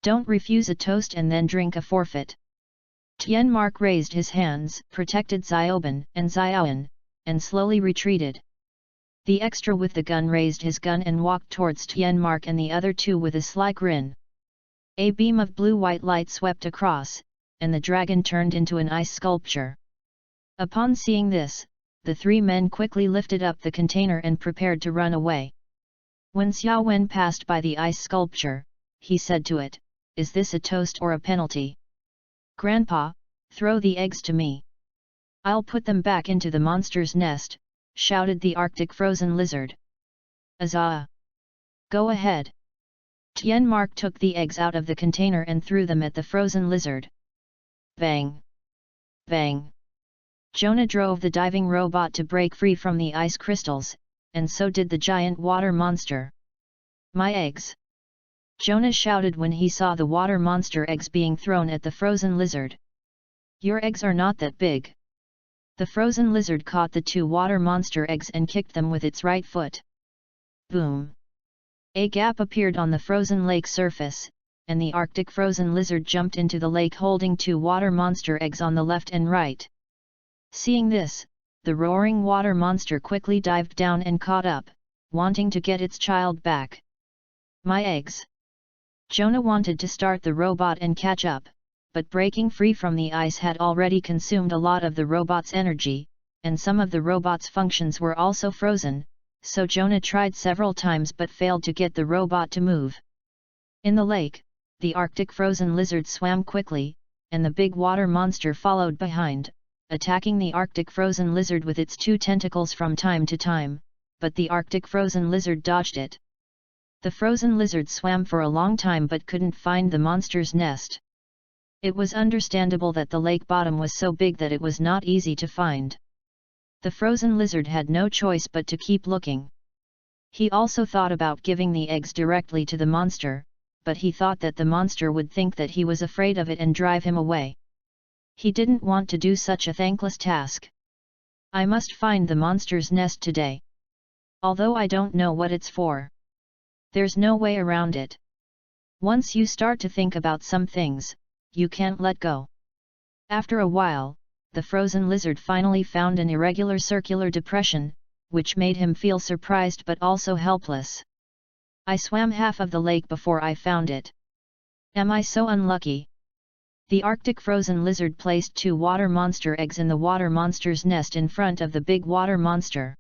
Don't refuse a toast and then drink a forfeit. Tienmark raised his hands, protected Xiaoban and Xiaoan, and slowly retreated. The extra with the gun raised his gun and walked towards Tienmark and the other two with a sly grin. A beam of blue-white light swept across, and the dragon turned into an ice sculpture. Upon seeing this, the three men quickly lifted up the container and prepared to run away. When Xiao Wen passed by the ice sculpture, he said to it, "Is this a toast or a penalty?" "Grandpa, throw the eggs to me. I'll put them back into the monster's nest," shouted the Arctic frozen lizard. "Azaa! Go ahead." Tienmark took the eggs out of the container and threw them at the frozen lizard. Bang! Bang! Jonah drove the diving robot to break free from the ice crystals, and so did the giant water monster. "My eggs!" Jonah shouted when he saw the water monster eggs being thrown at the frozen lizard. "Your eggs are not that big." The frozen lizard caught the two water monster eggs and kicked them with its right foot. Boom! A gap appeared on the frozen lake surface, and the Arctic frozen lizard jumped into the lake holding two water monster eggs on the left and right. Seeing this, the roaring water monster quickly dived down and caught up, wanting to get its child back. "My eggs!" Jonah wanted to start the robot and catch up, but breaking free from the ice had already consumed a lot of the robot's energy, and some of the robot's functions were also frozen, so Jonah tried several times but failed to get the robot to move. In the lake, the Arctic frozen lizard swam quickly, and the big water monster followed behind, attacking the Arctic frozen lizard with its two tentacles from time to time, but the Arctic frozen lizard dodged it. The frozen lizard swam for a long time but couldn't find the monster's nest. It was understandable that the lake bottom was so big that it was not easy to find. The frozen lizard had no choice but to keep looking. He also thought about giving the eggs directly to the monster, but he thought that the monster would think that he was afraid of it and drive him away. He didn't want to do such a thankless task. "I must find the monster's nest today. Although I don't know what it's for. There's no way around it. Once you start to think about some things, you can't let go." After a while, the frozen lizard finally found an irregular circular depression, which made him feel surprised but also helpless. "I swam half of the lake before I found it. Am I so unlucky?" The Arctic frozen lizard placed two water monster eggs in the water monster's nest in front of the big water monster.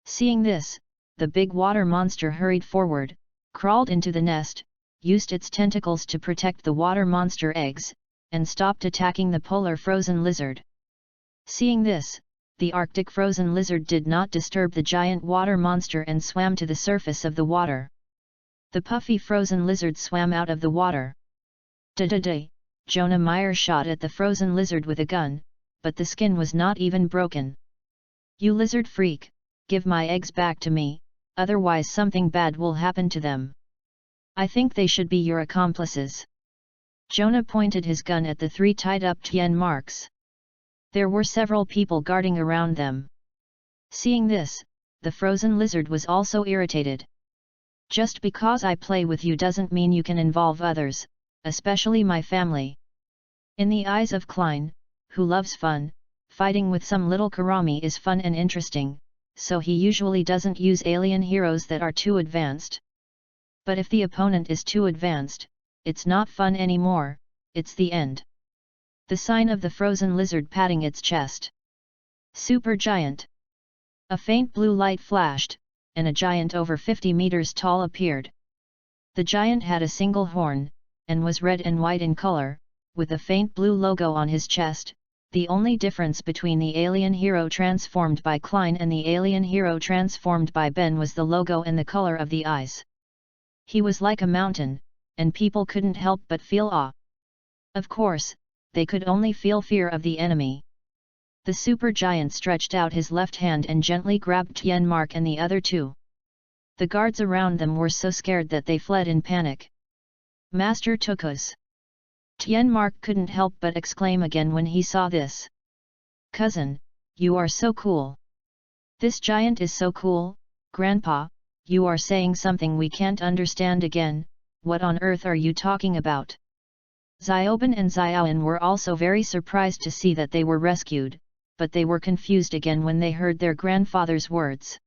Seeing this, the big water monster hurried forward, crawled into the nest, used its tentacles to protect the water monster eggs, and stopped attacking the polar frozen lizard. Seeing this, the Arctic frozen lizard did not disturb the giant water monster and swam to the surface of the water. The puffy frozen lizard swam out of the water. "Da-da-da!" Jonah Meyer shot at the frozen lizard with a gun, but the skin was not even broken. "You lizard freak, give my eggs back to me, otherwise something bad will happen to them. I think they should be your accomplices." Jonah pointed his gun at the three tied-up Tienmarks. There were several people guarding around them. Seeing this, the frozen lizard was also irritated. "Just because I play with you doesn't mean you can involve others, especially my family." In the eyes of Klein, who loves fun, fighting with some little Karami is fun and interesting, so he usually doesn't use alien heroes that are too advanced. But if the opponent is too advanced, it's not fun anymore, it's the end. The sign of the frozen lizard patting its chest. "Super giant!" A faint blue light flashed, and a giant over 50 meters tall appeared. The giant had a single horn, and was red and white in color, with a faint blue logo on his chest, the only difference between the alien hero transformed by Klein and the alien hero transformed by Ben was the logo and the color of the eyes. He was like a mountain, and people couldn't help but feel awe. Of course, they could only feel fear of the enemy. The supergiant stretched out his left hand and gently grabbed Tianmark and the other two. The guards around them were so scared that they fled in panic. Master took us. Tianmark couldn't help but exclaim again when he saw this. Cousin, you are so cool. This giant is so cool, Grandpa, you are saying something we can't understand again, what on earth are you talking about? Xiaoben and Xiaoan were also very surprised to see that they were rescued, but they were confused again when they heard their grandfather's words.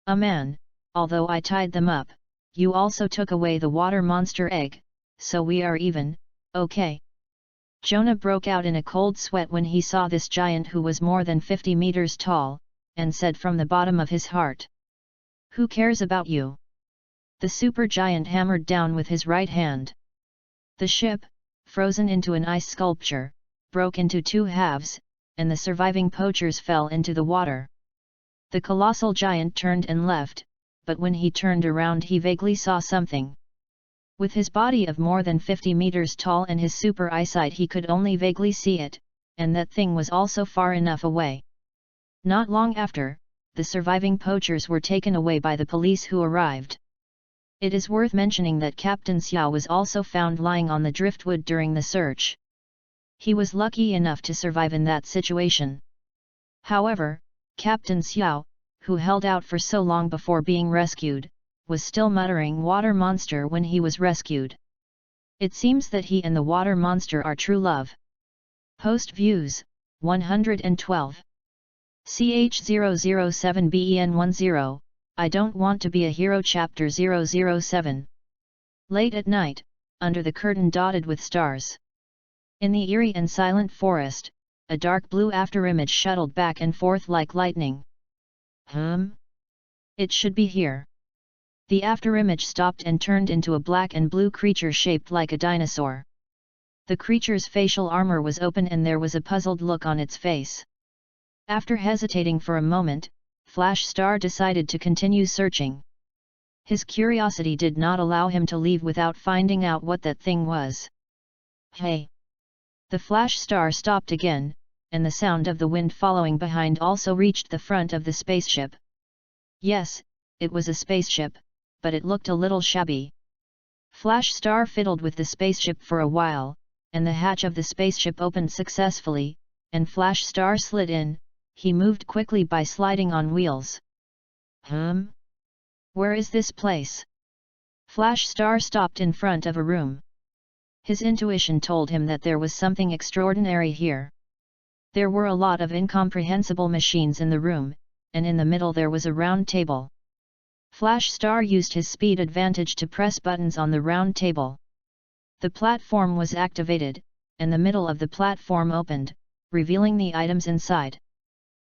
A man, although I tied them up, you also took away the water monster egg, so we are even, okay. Jonah broke out in a cold sweat when he saw this giant who was more than 50 meters tall, and said from the bottom of his heart. Who cares about you? The supergiant hammered down with his right hand. The ship, frozen into an ice sculpture, broke into two halves, and the surviving poachers fell into the water. The colossal giant turned and left, but when he turned around he vaguely saw something. With his body of more than 50 meters tall and his super eyesight he could only vaguely see it, and that thing was also far enough away. Not long after, the surviving poachers were taken away by the police who arrived. It is worth mentioning that Captain Xiao was also found lying on the driftwood during the search. He was lucky enough to survive in that situation. However, Captain Xiao, who held out for so long before being rescued, was still muttering water monster when he was rescued. It seems that he and the water monster are true love. Post views, 112. CH007BEN10, I don't want to be a hero chapter 007. Late at night, under the curtain dotted with stars. In the eerie and silent forest, a dark blue afterimage shuttled back and forth like lightning. It should be here. The afterimage stopped and turned into a black and blue creature shaped like a dinosaur. The creature's facial armor was open and there was a puzzled look on its face. After hesitating for a moment, Flash Star decided to continue searching. His curiosity did not allow him to leave without finding out what that thing was. Hey! The Flash Star stopped again, and the sound of the wind following behind also reached the front of the spaceship. Yes, it was a spaceship, but it looked a little shabby. Flash Star fiddled with the spaceship for a while, and the hatch of the spaceship opened successfully, and Flash Star slid in. He moved quickly by sliding on wheels. Where is this place? Flash Star stopped in front of a room. His intuition told him that there was something extraordinary here. There were a lot of incomprehensible machines in the room, and in the middle there was a round table. Flash Star used his speed advantage to press buttons on the round table. The platform was activated, and the middle of the platform opened, revealing the items inside.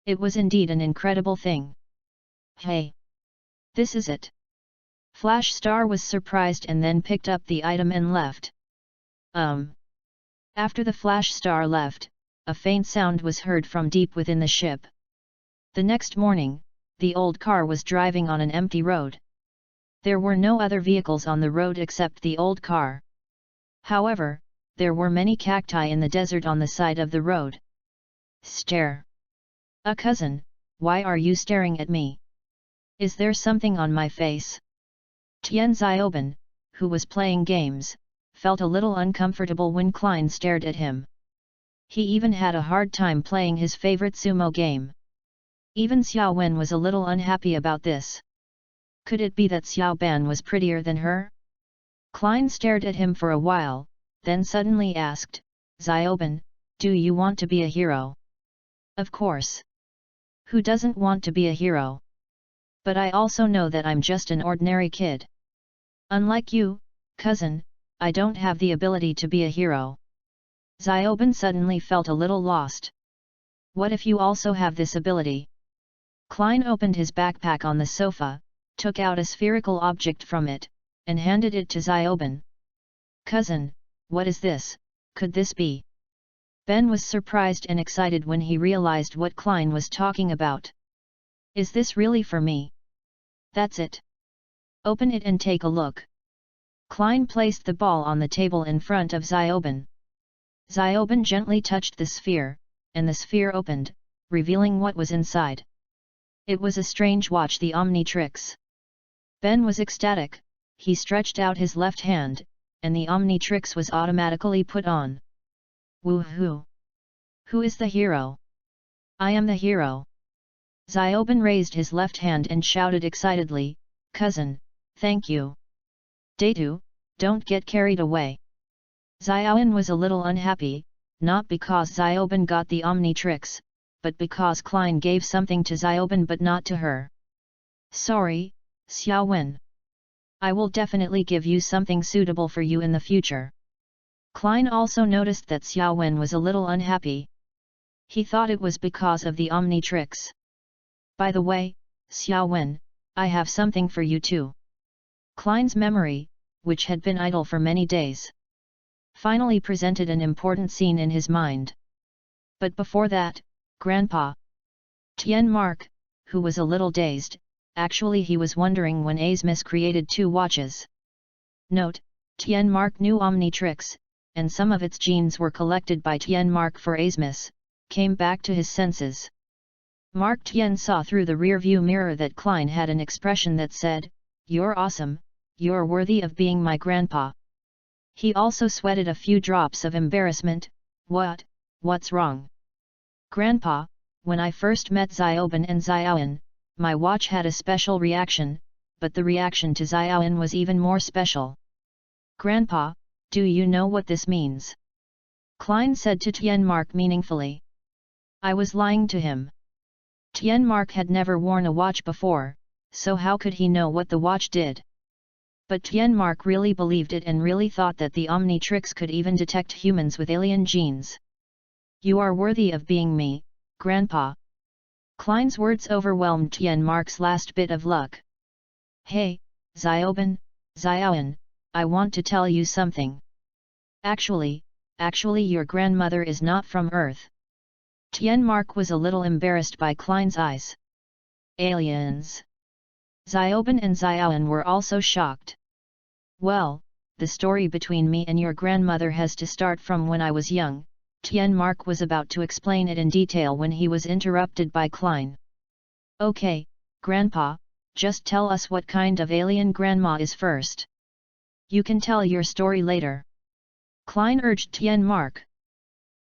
It was indeed an incredible thing. Hey! This is it! Flash Star was surprised and then picked up the item and left. After the Flash Star left, a faint sound was heard from deep within the ship. The next morning, the old car was driving on an empty road. There were no other vehicles on the road except the old car. However, there were many cacti in the desert on the side of the road. Stare! Cousin, why are you staring at me? Is there something on my face? Tian Xiaoben, who was playing games, felt a little uncomfortable when Klein stared at him. He even had a hard time playing his favorite sumo game. Even Xiao Wen was a little unhappy about this. Could it be that Xiao Ban was prettier than her? Klein stared at him for a while, then suddenly asked, Xiaoben, do you want to be a hero? Of course. Who doesn't want to be a hero? But I also know that I'm just an ordinary kid. Unlike you, cousin, I don't have the ability to be a hero. Xiaoben suddenly felt a little lost. What if you also have this ability? Klein opened his backpack on the sofa, took out a spherical object from it, and handed it to Xiaoben. Cousin, what is this, could this be? Ben was surprised and excited when he realized what Klein was talking about. Is this really for me? That's it. Open it and take a look. Klein placed the ball on the table in front of Zioben. Zioben gently touched the sphere, and the sphere opened, revealing what was inside. It was a strange watch, the Omnitrix. Ben was ecstatic. He stretched out his left hand, and the Omnitrix was automatically put on. Woohoo! Who is the hero? I am the hero. Zioben raised his left hand and shouted excitedly, Cousin, thank you. Datu, don't get carried away. Zioben was a little unhappy, not because Zioben got the Omnitrix, but because Klein gave something to Zioben but not to her. Sorry, Xiaowen. I will definitely give you something suitable for you in the future. Klein also noticed that Xiaowen was a little unhappy. He thought it was because of the Omnitrix. By the way, Xiaowen, I have something for you too. Klein's memory, which had been idle for many days, finally presented an important scene in his mind. But before that, Grandpa Tian Mark, who was a little dazed, actually he was wondering when Asmus created 2 watches. Note, Tian Mark knew Omnitrix, and some of its genes were collected by Tian Mark for Asmus, came back to his senses. Mark Tian saw through the rear-view mirror that Klein had an expression that said, You're awesome, you're worthy of being my grandpa. He also sweated a few drops of embarrassment. What's wrong? Grandpa, when I first met Zioben and Xiaowen, my watch had a special reaction, but the reaction to Xiaowen was even more special. Grandpa, do you know what this means? Klein said to Tian Mark meaningfully. I was lying to him. Tian Mark had never worn a watch before, so how could he know what the watch did? But Tian Mark really believed it and really thought that the Omnitrix could even detect humans with alien genes. You are worthy of being me, Grandpa. Klein's words overwhelmed Tian Mark's last bit of luck. Hey, Xiaoben, I want to tell you something. Actually, your grandmother is not from Earth. Tian Mark was a little embarrassed by Klein's eyes. Aliens. Xiaoben and Xiaowen were also shocked. Well, the story between me and your grandmother has to start from when I was young. Tian Mark was about to explain it in detail when he was interrupted by Klein. Okay, Grandpa, just tell us what kind of alien grandma is first. You can tell your story later. Klein urged Tian Mark.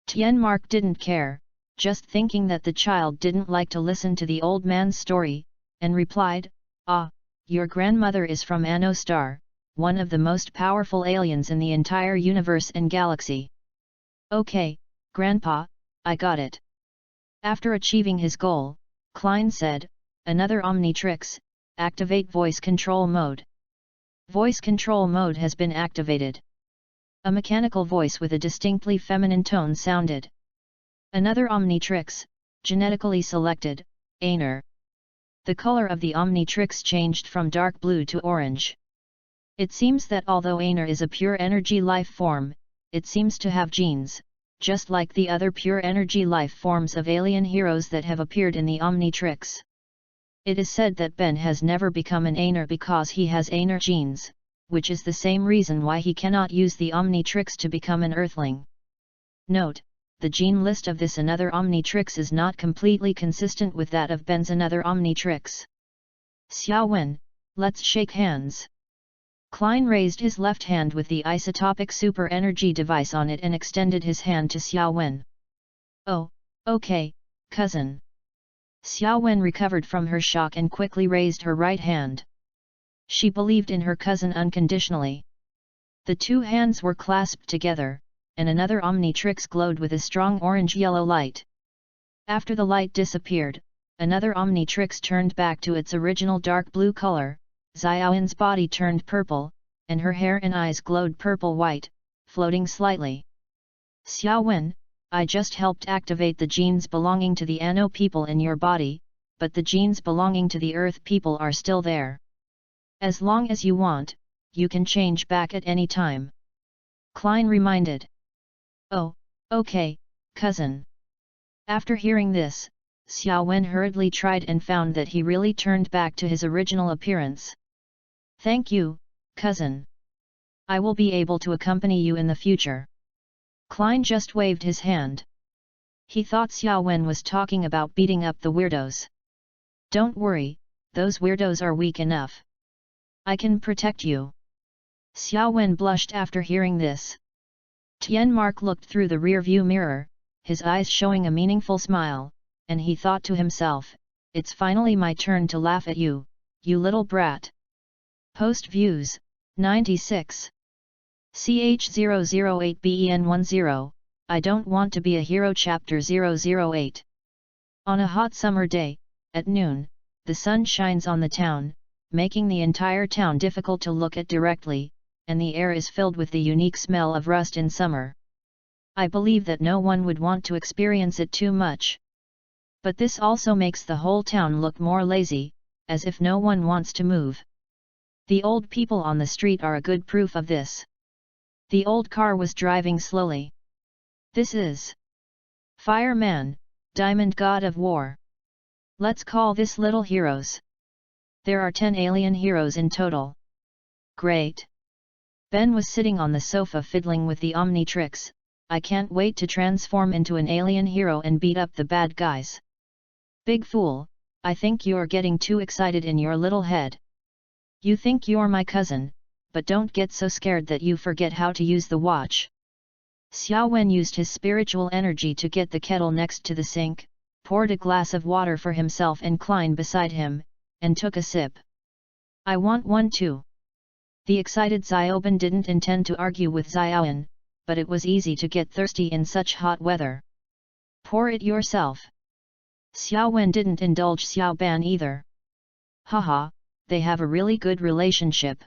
Tian Mark didn't care, just thinking that the child didn't like to listen to the old man's story, and replied, your grandmother is from Anno Star, one of the most powerful aliens in the entire universe and galaxy. Okay, Grandpa, I got it. After achieving his goal, Klein said, another Omnitrix, activate voice control mode. Voice control mode has been activated. A mechanical voice with a distinctly feminine tone sounded. Another Omnitrix, genetically selected, Aner. The color of the Omnitrix changed from dark blue to orange. It seems that although Aner is a pure energy life form, it seems to have genes, just like the other pure energy life forms of alien heroes that have appeared in the Omnitrix. It is said that Ben has never become an Aner because he has Aner genes, which is the same reason why he cannot use the Omnitrix to become an Earthling. Note, the gene list of this another Omnitrix is not completely consistent with that of Ben's another Omnitrix. Xiaowen, let's shake hands. Klein raised his left hand with the isotopic super energy device on it and extended his hand to Xiaowen. Oh, okay, cousin. Xiaowen recovered from her shock and quickly raised her right hand. She believed in her cousin unconditionally. The 2 hands were clasped together, and another Omnitrix glowed with a strong orange-yellow light. After the light disappeared, another Omnitrix turned back to its original dark blue color. Xiaowen's body turned purple, and her hair and eyes glowed purple-white, floating slightly. Xiaowen, I just helped activate the genes belonging to the Anno people in your body, but the genes belonging to the Earth people are still there. As long as you want, you can change back at any time. Klein reminded. Oh, okay, cousin. After hearing this, Xiao Wen hurriedly tried and found that he really turned back to his original appearance. Thank you, cousin. I will be able to accompany you in the future. Klein just waved his hand. He thought Xiao Wen was talking about beating up the weirdos. Don't worry, those weirdos are weak enough. I can protect you. Xiao Wen blushed after hearing this. Tian Mark looked through the rear-view mirror, his eyes showing a meaningful smile, and he thought to himself, it's finally my turn to laugh at you, you little brat. Post views, 96. CH008BEN10, I don't want to be a hero chapter 008. On a hot summer day, at noon, the sun shines on the town, making the entire town difficult to look at directly, and the air is filled with the unique smell of rust in summer. I believe that no one would want to experience it too much. But this also makes the whole town look more lazy, as if no one wants to move. The old people on the street are a good proof of this. The old car was driving slowly. This is Fireman, Diamond God of War. Let's call this little heroes. There are 10 alien heroes in total. Great! Ben was sitting on the sofa fiddling with the Omnitrix. I can't wait to transform into an alien hero and beat up the bad guys. Big fool, I think you're getting too excited in your little head. You think you're my cousin, but don't get so scared that you forget how to use the watch. Xiao Wen used his spiritual energy to get the kettle next to the sink, poured a glass of water for himself and Klein beside him, and took a sip. I want one too. The excited Xiaoben didn't intend to argue with Xiaoan, but it was easy to get thirsty in such hot weather. Pour it yourself. Xiao Wen didn't indulge Xiao Ban either. Haha, they have a really good relationship.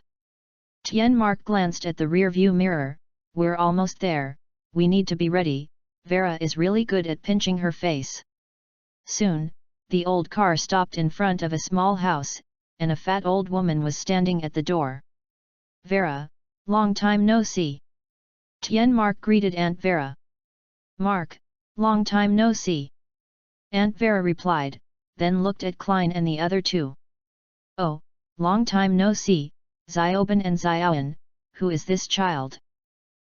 Tian Mark glanced at the rear-view mirror. We're almost there, we need to be ready. Vera is really good at pinching her face. Soon, the old car stopped in front of a small house, and a fat old woman was standing at the door. Vera, long time no see. Tian Mark greeted Aunt Vera. Mark, long time no see. Aunt Vera replied, then looked at Klein and the other two. Oh, long time no see, Xiaoben and Xiaoan, who is this child?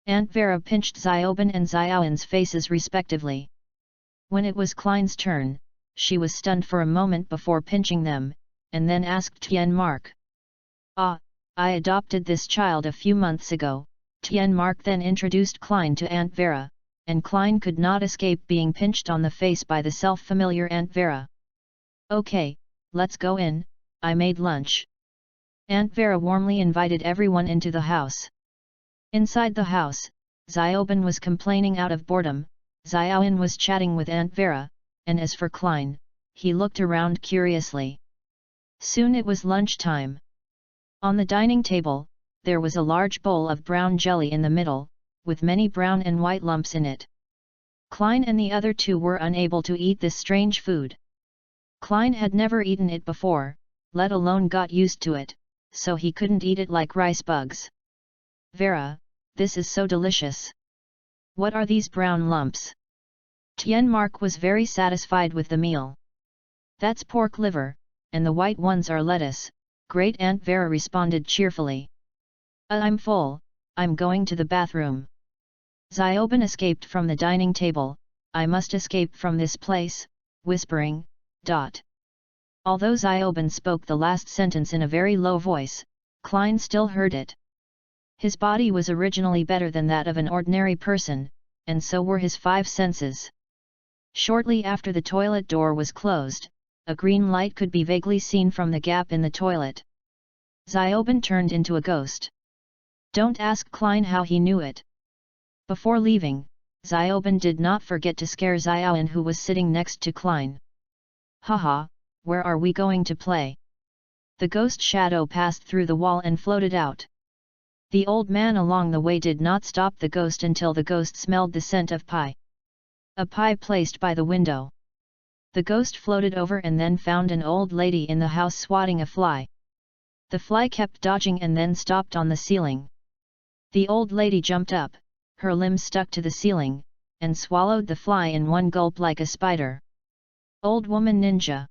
Aunt Vera pinched Xiaoben and Xiaoan's faces respectively. When it was Klein's turn, she was stunned for a moment before pinching them, and then asked Tian Mark. Ah, I adopted this child a few months ago. Tian Mark then introduced Klein to Aunt Vera, and Klein could not escape being pinched on the face by the self-familiar Aunt Vera. Okay, let's go in, I made lunch. Aunt Vera warmly invited everyone into the house. Inside the house, Xiaoben was complaining out of boredom, Xiaoan was chatting with Aunt Vera, and as for Klein, he looked around curiously. Soon it was lunchtime. On the dining table, there was a large bowl of brown jelly in the middle, with many brown and white lumps in it. Klein and the other two were unable to eat this strange food. Klein had never eaten it before, let alone got used to it, so he couldn't eat it like rice bugs. Vera, this is so delicious. What are these brown lumps? Tian Mark was very satisfied with the meal. That's pork liver, and the white ones are lettuce, Great Aunt Vera responded cheerfully. I'm full, I'm going to the bathroom. Xiaoben escaped from the dining table. I must escape from this place, whispering, Although Xiaoben spoke the last sentence in a very low voice, Klein still heard it. His body was originally better than that of an ordinary person, and so were his 5 senses. Shortly after the toilet door was closed, a green light could be vaguely seen from the gap in the toilet. Xiaoben turned into a ghost. Don't ask Klein how he knew it. Before leaving, Xiaoben did not forget to scare Xiaoan, who was sitting next to Klein. Haha, where are we going to play? The ghost shadow passed through the wall and floated out. The old man along the way did not stop the ghost until the ghost smelled the scent of pie. A pie placed by the window. The ghost floated over and then found an old lady in the house swatting a fly. The fly kept dodging and then stopped on the ceiling. The old lady jumped up, her limbs stuck to the ceiling, and swallowed the fly in one gulp like a spider. Old woman ninja.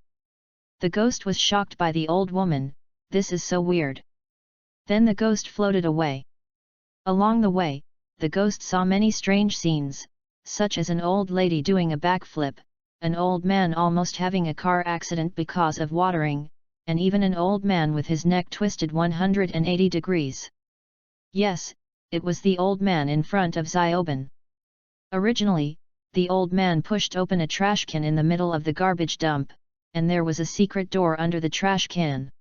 The ghost was shocked by the old woman. This is so weird. Then the ghost floated away. Along the way, the ghost saw many strange scenes, such as an old lady doing a backflip, an old man almost having a car accident because of watering, and even an old man with his neck twisted 180 degrees. Yes, it was the old man in front of Xiaoben. Originally, the old man pushed open a trash can in the middle of the garbage dump, and there was a secret door under the trash can.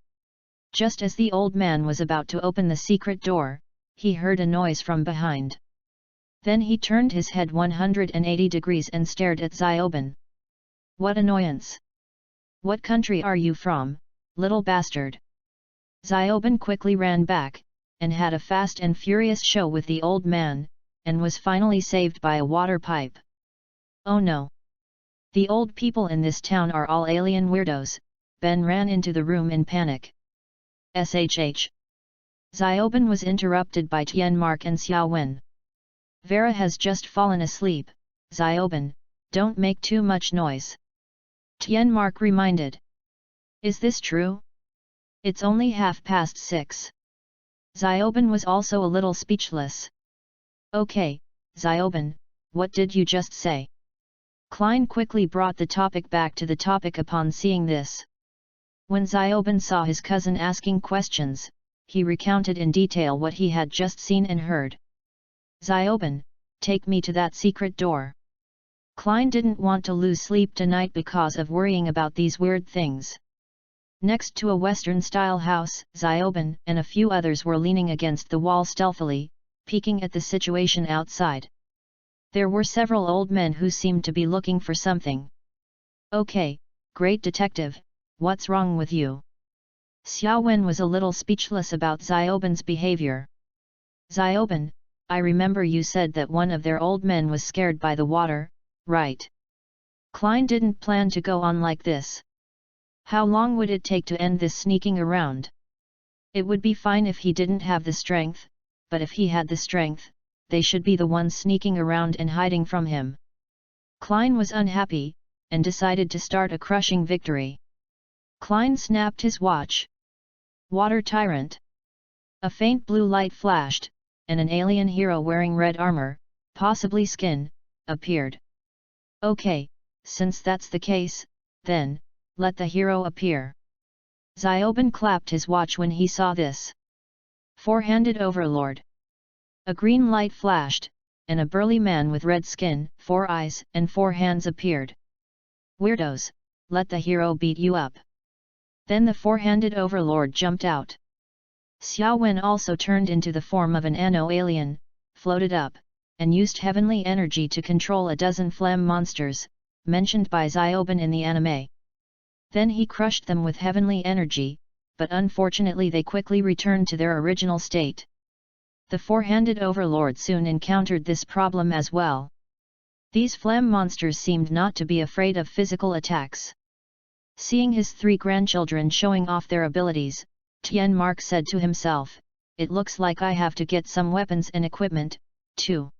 Just as the old man was about to open the secret door, he heard a noise from behind. Then he turned his head 180 degrees and stared at Xiaoben. What annoyance! What country are you from, little bastard? Xiaoben quickly ran back, and had a fast and furious show with the old man, and was finally saved by a water pipe. Oh no! The old people in this town are all alien weirdos. Ben ran into the room in panic. SHH. Xiaoben was interrupted by Tianmark and Xiaowen. Vera has just fallen asleep. Xiaoben, don't make too much noise. Tianmark reminded. Is this true? It's only 6:30. Xiaoben was also a little speechless. Okay, Xiaoben, what did you just say? Klein quickly brought the topic back to the topic upon seeing this. When Xiaoben saw his cousin asking questions, he recounted in detail what he had just seen and heard. Xiaoben, take me to that secret door. Klein didn't want to lose sleep tonight because of worrying about these weird things. Next to a Western-style house, Xiaoben and a few others were leaning against the wall stealthily, peeking at the situation outside. There were several old men who seemed to be looking for something. Okay, great detective, what's wrong with you? Xiaowen was a little speechless about Xiaoben's behavior. Xiaoben, I remember you said that one of their old men was scared by the water, right? Klein didn't plan to go on like this. How long would it take to end this sneaking around? It would be fine if he didn't have the strength, but if he had the strength, they should be the ones sneaking around and hiding from him. Klein was unhappy, and decided to start a crushing victory. Klein snapped his watch. Water Tyrant. A faint blue light flashed, and an alien hero wearing red armor, possibly skin, appeared. Okay, since that's the case, then, let the hero appear. Xiaoben clapped his watch when he saw this. Four-handed overlord. A green light flashed, and a burly man with red skin, 4 eyes and 4 hands appeared. Weirdos, let the hero beat you up. Then the four-handed overlord jumped out. Xiaowen also turned into the form of an Anno-alien, floated up, and used heavenly energy to control a dozen flame monsters, mentioned by Xiaoben in the anime. Then he crushed them with heavenly energy, but unfortunately they quickly returned to their original state. The four-handed overlord soon encountered this problem as well. These flame monsters seemed not to be afraid of physical attacks. Seeing his 3 grandchildren showing off their abilities, Tianmark said to himself, it looks like I have to get some weapons and equipment, too.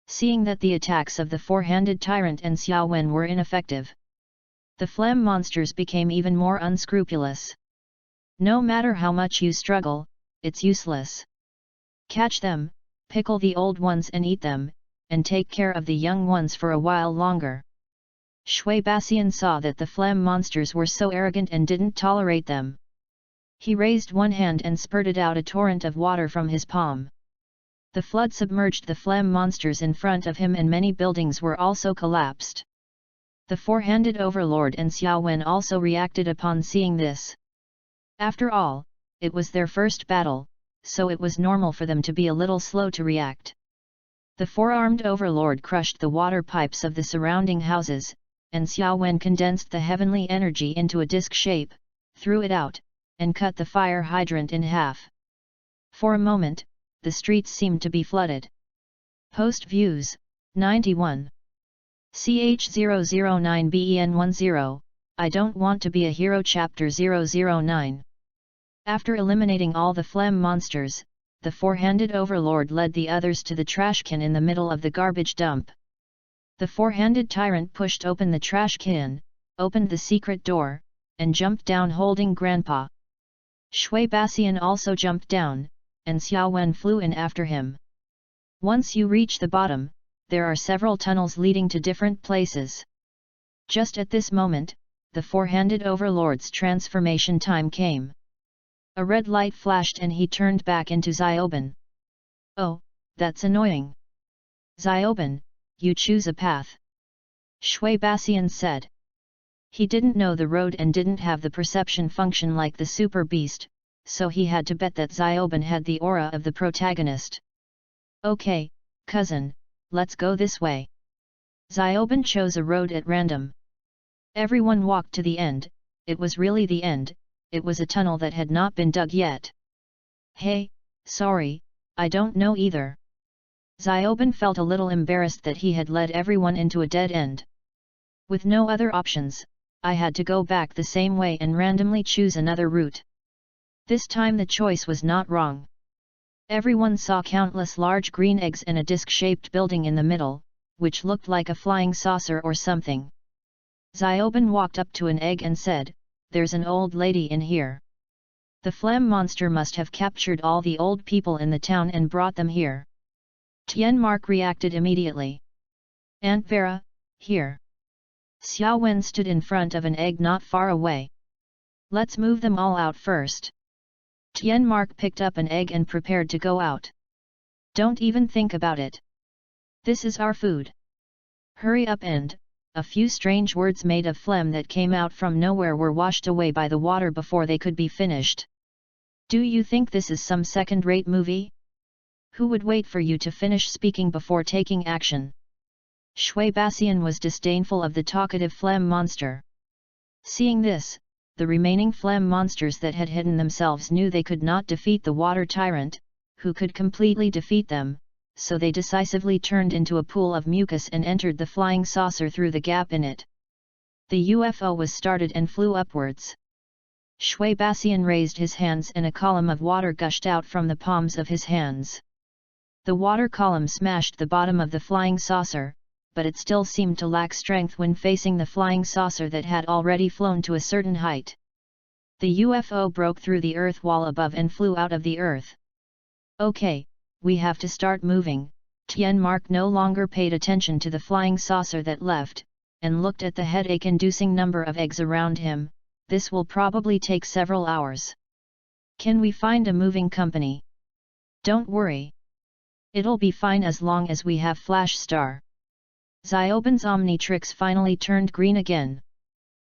Seeing that the attacks of the four-handed tyrant and Xiaowen were ineffective, the flame monsters became even more unscrupulous. No matter how much you struggle, it's useless. Catch them, pickle the old ones and eat them, and take care of the young ones for a while longer. Shui Bassian saw that the flame monsters were so arrogant and didn't tolerate them. He raised one hand and spurted out a torrent of water from his palm. The flood submerged the flame monsters in front of him and many buildings were also collapsed. The four-handed overlord and Xiaowen also reacted upon seeing this. After all, it was their first battle, so it was normal for them to be a little slow to react. The four-armed overlord crushed the water pipes of the surrounding houses, and Xiaowen condensed the heavenly energy into a disc shape, threw it out, and cut the fire hydrant in half. For a moment, the streets seemed to be flooded. Post views, 91. CH009BEN10, I don't want to be a hero chapter 009. After eliminating all the flame monsters, the four-handed overlord led the others to the trash can in the middle of the garbage dump. The four-handed tyrant pushed open the trash can, opened the secret door, and jumped down holding Grandpa. Shui Bassian also jumped down, and Xiao Wen flew in after him. Once you reach the bottom, there are several tunnels leading to different places. Just at this moment, the four-handed overlord's transformation time came. A red light flashed and he turned back into Xiaoben. Oh, that's annoying. Xiaoben, you choose a path. Shui Bassian said. He didn't know the road and didn't have the perception function like the super beast, so he had to bet that Xiaoben had the aura of the protagonist. Okay, cousin, let's go this way. Xiaoben chose a road at random. Everyone walked to the end. It was really the end, it was a tunnel that had not been dug yet. Hey, sorry, I don't know either. Xiaoben felt a little embarrassed that he had led everyone into a dead end. With no other options, I had to go back the same way and randomly choose another route. This time the choice was not wrong. Everyone saw countless large green eggs and a disc-shaped building in the middle, which looked like a flying saucer or something. Xiaoben walked up to an egg and said, "There's an old lady in here. The phlegm monster must have captured all the old people in the town and brought them here." Tianmark reacted immediately. "Aunt Vera, here." Xiao Wen stood in front of an egg not far away. "Let's move them all out first." Tianmark picked up an egg and prepared to go out. "Don't even think about it. This is our food. Hurry up!" And a few strange words made of phlegm that came out from nowhere were washed away by the water before they could be finished. "Do you think this is some second-rate movie? Who would wait for you to finish speaking before taking action?" Shui Bassian was disdainful of the talkative phlegm monster. Seeing this, the remaining phlegm monsters that had hidden themselves knew they could not defeat the water tyrant, who could completely defeat them, so they decisively turned into a pool of mucus and entered the flying saucer through the gap in it. The UFO was started and flew upwards. Shui Bassian raised his hands and a column of water gushed out from the palms of his hands. The water column smashed the bottom of the flying saucer, but it still seemed to lack strength when facing the flying saucer that had already flown to a certain height. The UFO broke through the earth wall above and flew out of the earth. "Okay, we have to start moving." Tianmark no longer paid attention to the flying saucer that left, and looked at the headache-inducing number of eggs around him. "This will probably take several hours. Can we find a moving company?" "Don't worry. It'll be fine as long as we have Flash Star." Xiaoben's Omnitrix finally turned green again.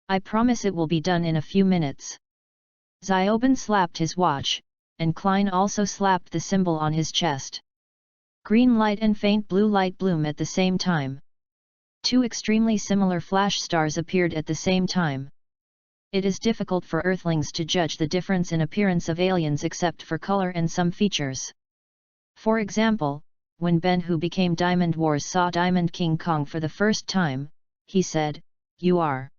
"I promise it will be done in a few minutes." Xiaoben slapped his watch, and Klein also slapped the symbol on his chest. Green light and faint blue light bloom at the same time. Two extremely similar flash stars appeared at the same time. It is difficult for Earthlings to judge the difference in appearance of aliens except for color and some features. For example, when Ben who became Diamond Wars saw Diamond King Kong for the first time, he said, "You are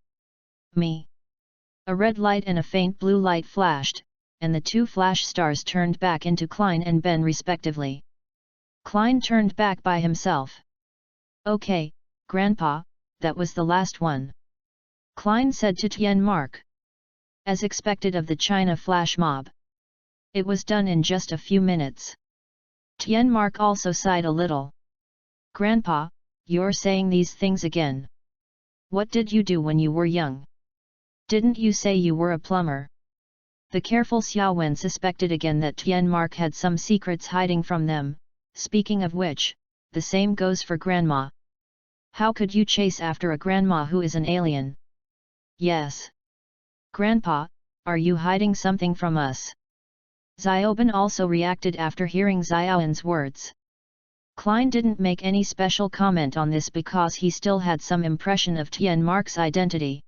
me." A red light and a faint blue light flashed, and the two flash stars turned back into Klein and Ben respectively. Klein turned back by himself. "Okay, Grandpa, that was the last one," Klein said to Tianmark. As expected of the China flash mob, it was done in just a few minutes. Tianmark also sighed a little. "Grandpa, you're saying these things again. What did you do when you were young? Didn't you say you were a plumber?" The careful Xiao Wen suspected again that Tianmark had some secrets hiding from them. Speaking of which, the same goes for Grandma. How could you chase after a grandma who is an alien? Yes. Grandpa, are you hiding something from us? Xiaoben also reacted after hearing Xiaowen's words. Klein didn't make any special comment on this because he still had some impression of Tianmark's identity.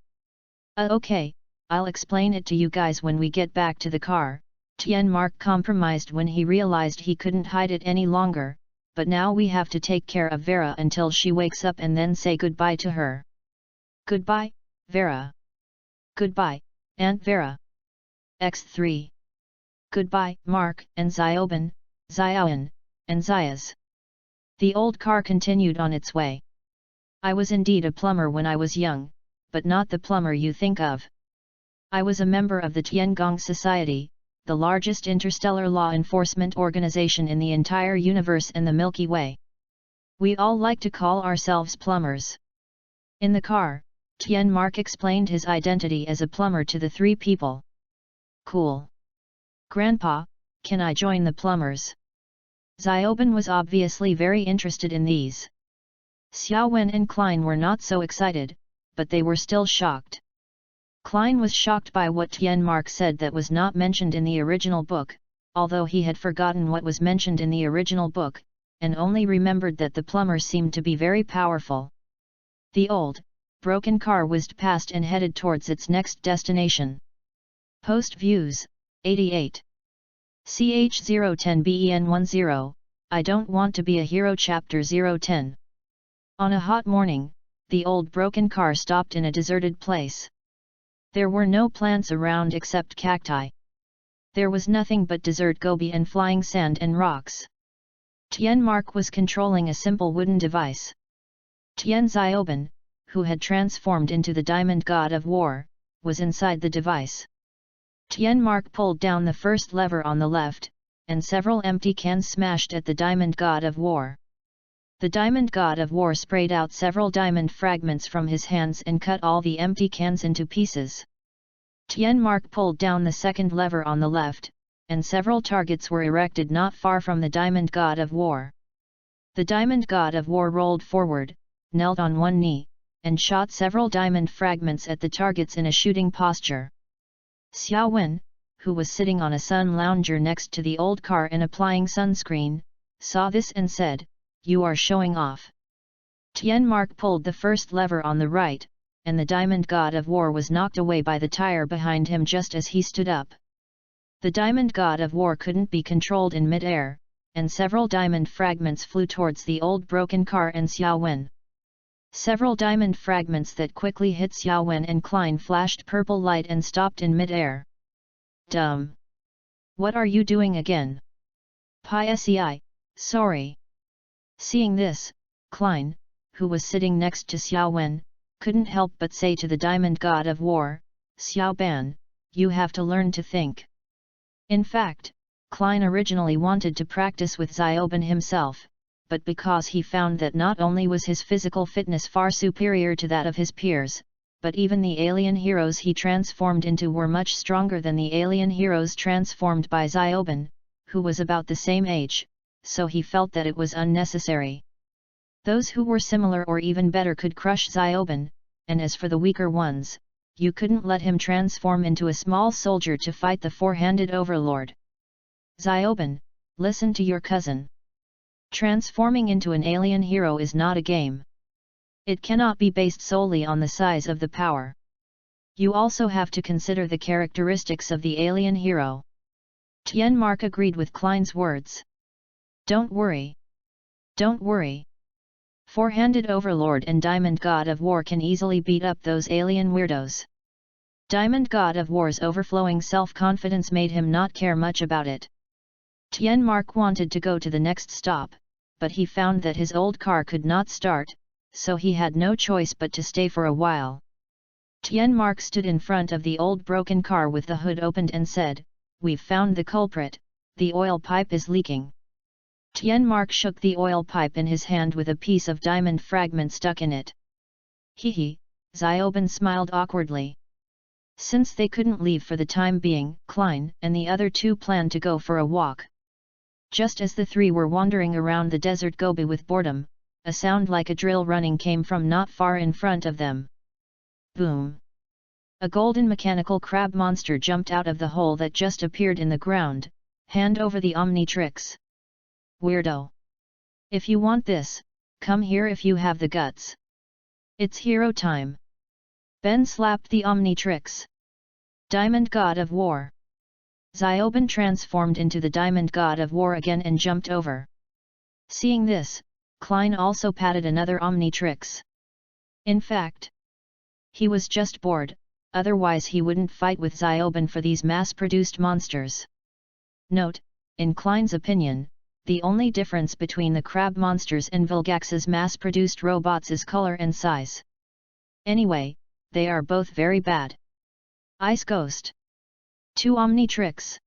Okay, I'll explain it to you guys when we get back to the car." Tianmark compromised when he realized he couldn't hide it any longer, "but now we have to take care of Vera until she wakes up and then say goodbye to her." "Goodbye, Vera." "Goodbye, Aunt Vera." X3. "Goodbye, Mark and Xiaoben, Xiaowen, and Xiaz." The old car continued on its way. I was indeed a plumber when I was young, but not the plumber you think of. I was a member of the Tiangong Society, the largest interstellar law enforcement organization in the entire universe and the Milky Way. We all like to call ourselves plumbers. In the car, Tian Mark explained his identity as a plumber to the three people. Cool. Grandpa, can I join the plumbers? Xiaoben was obviously very interested in these. Xiaowen and Klein were not so excited, but they were still shocked. Klein was shocked by what Tian Mark said that was not mentioned in the original book, although he had forgotten what was mentioned in the original book, and only remembered that the plumber seemed to be very powerful. The old, broken car whizzed past and headed towards its next destination. Post Views, 88. CH010BEN10, I don't want to be a hero. Chapter 010. On a hot morning, the old broken car stopped in a deserted place. There were no plants around except cacti. There was nothing but desert gobi and flying sand and rocks. Tian Mark was controlling a simple wooden device. Tian Xiaoben, who had transformed into the Diamond God of War, was inside the device. Tian Mark pulled down the first lever on the left, and several empty cans smashed at the Diamond God of War. The Diamond God of War sprayed out several diamond fragments from his hands and cut all the empty cans into pieces. Tian Mark pulled down the second lever on the left, and several targets were erected not far from the Diamond God of War. The Diamond God of War rolled forward, knelt on one knee, and shot several diamond fragments at the targets in a shooting posture. Xiao Wen, who was sitting on a sun lounger next to the old car and applying sunscreen, saw this and said, "You are showing off." Tian Mark pulled the first lever on the right, and the Diamond God of War was knocked away by the tire behind him just as he stood up. The Diamond God of War couldn't be controlled in mid-air, and several diamond fragments flew towards the old broken car and Xiao Wen. Several diamond fragments that quickly hit Xiao Wen and Klein flashed purple light and stopped in mid-air. Dumb! What are you doing again? Pi sorry. Seeing this, Klein, who was sitting next to Xiao Wen, couldn't help but say to the Diamond God of War, "Xiao Ban, you have to learn to think." In fact, Klein originally wanted to practice with Xiaoben himself, but because he found that not only was his physical fitness far superior to that of his peers, but even the alien heroes he transformed into were much stronger than the alien heroes transformed by Xiaoben, who was about the same age, so he felt that it was unnecessary. Those who were similar or even better could crush Xiaoben, and as for the weaker ones, you couldn't let him transform into a small soldier to fight the four-handed overlord. Xiaoben, listen to your cousin. Transforming into an alien hero is not a game. It cannot be based solely on the size of the power. You also have to consider the characteristics of the alien hero. Tian Mark agreed with Klein's words. Don't worry. Don't worry. Four-handed Overlord and Diamond God of War can easily beat up those alien weirdos. Diamond God of War's overflowing self-confidence made him not care much about it. Tian Mark wanted to go to the next stop, but he found that his old car could not start, so he had no choice but to stay for a while. Tian Mark stood in front of the old broken car with the hood opened and said, "We've found the culprit, the oil pipe is leaking." Tian Mark shook the oil pipe in his hand with a piece of diamond fragment stuck in it. Hee, Xiaoben smiled awkwardly. Since they couldn't leave for the time being, Klein and the other two planned to go for a walk. Just as the three were wandering around the desert Gobi with boredom, a sound like a drill running came from not far in front of them. Boom! A golden mechanical crab monster jumped out of the hole that just appeared in the ground, hand over the Omnitrix. Weirdo! If you want this, come here if you have the guts. It's hero time. Ben slapped the Omnitrix. Diamond God of War. Xiaoben transformed into the Diamond God of War again and jumped over. Seeing this, Klein also patted another Omnitrix. In fact, he was just bored, otherwise he wouldn't fight with Xiaoben for these mass-produced monsters. Note, in Klein's opinion, the only difference between the crab monsters and Vilgax's mass-produced robots is color and size. Anyway, they are both very bad. Ice Ghost. 2 Omnitrix.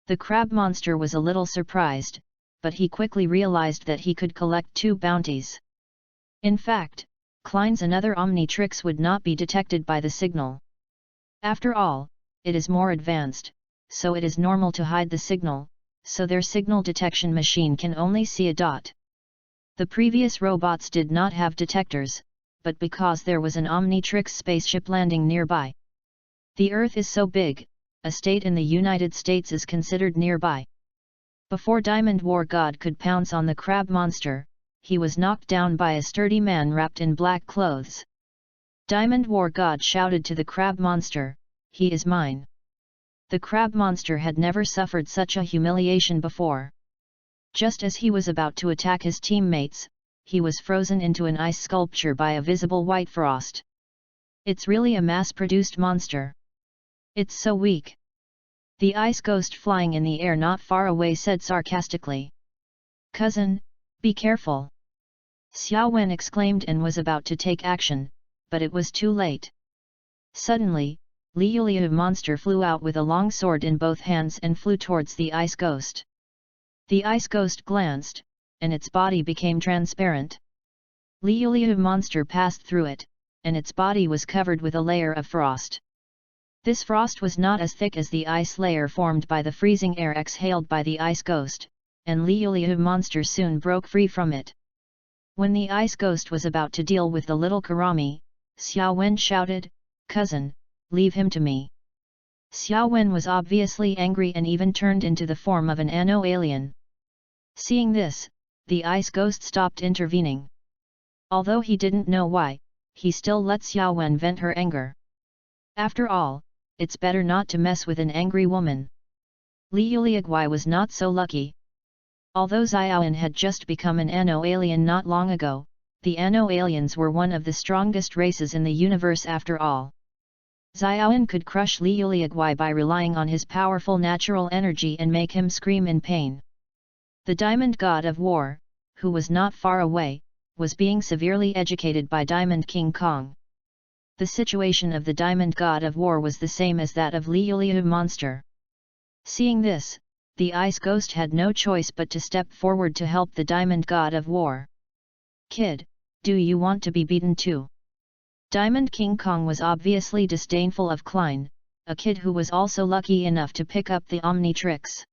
The crab monster was a little surprised, but he quickly realized that he could collect 2 bounties. In fact, Klein's another Omnitrix would not be detected by the signal. After all, it is more advanced, so it is normal to hide the signal, so their signal detection machine can only see a dot. The previous robots did not have detectors, but because there was an Omnitrix spaceship landing nearby. The Earth is so big, a state in the United States is considered nearby. Before Diamond War God could pounce on the crab monster, he was knocked down by a sturdy man wrapped in black clothes. Diamond War God shouted to the crab monster, "He is mine." The crab monster had never suffered such a humiliation before. Just as he was about to attack his teammates, he was frozen into an ice sculpture by a visible white frost. It's really a mass-produced monster. It's so weak. The ice ghost flying in the air not far away said sarcastically. "Cousin, be careful." Xiao Wen exclaimed and was about to take action, but it was too late. Suddenly, Liuliu monster flew out with a long sword in both hands and flew towards the ice ghost. The ice ghost glanced, and its body became transparent. Liuliu monster passed through it, and its body was covered with a layer of frost. This frost was not as thick as the ice layer formed by the freezing air exhaled by the ice ghost, and Liuliu monster soon broke free from it. When the ice ghost was about to deal with the little Karami, Xiao Wen shouted, "Cousin, leave him to me." Xiao Wen was obviously angry and even turned into the form of an Anno alien. Seeing this, the ice ghost stopped intervening. Although he didn't know why, he still let Xiao Wen vent her anger. After all, it's better not to mess with an angry woman. Liuliagui was not so lucky. Although Xiaoan had just become an Anno alien not long ago, the Anno aliens were one of the strongest races in the universe after all. Xiaoan could crush Liuliagui by relying on his powerful natural energy and make him scream in pain. The Diamond God of War, who was not far away, was being severely educated by Diamond King Kong. The situation of the Diamond God of War was the same as that of Liuliu monster. Seeing this, the ice ghost had no choice but to step forward to help the Diamond God of War. "Kid, do you want to be beaten too?" Diamond King Kong was obviously disdainful of Klein, a kid who was also lucky enough to pick up the Omnitrix.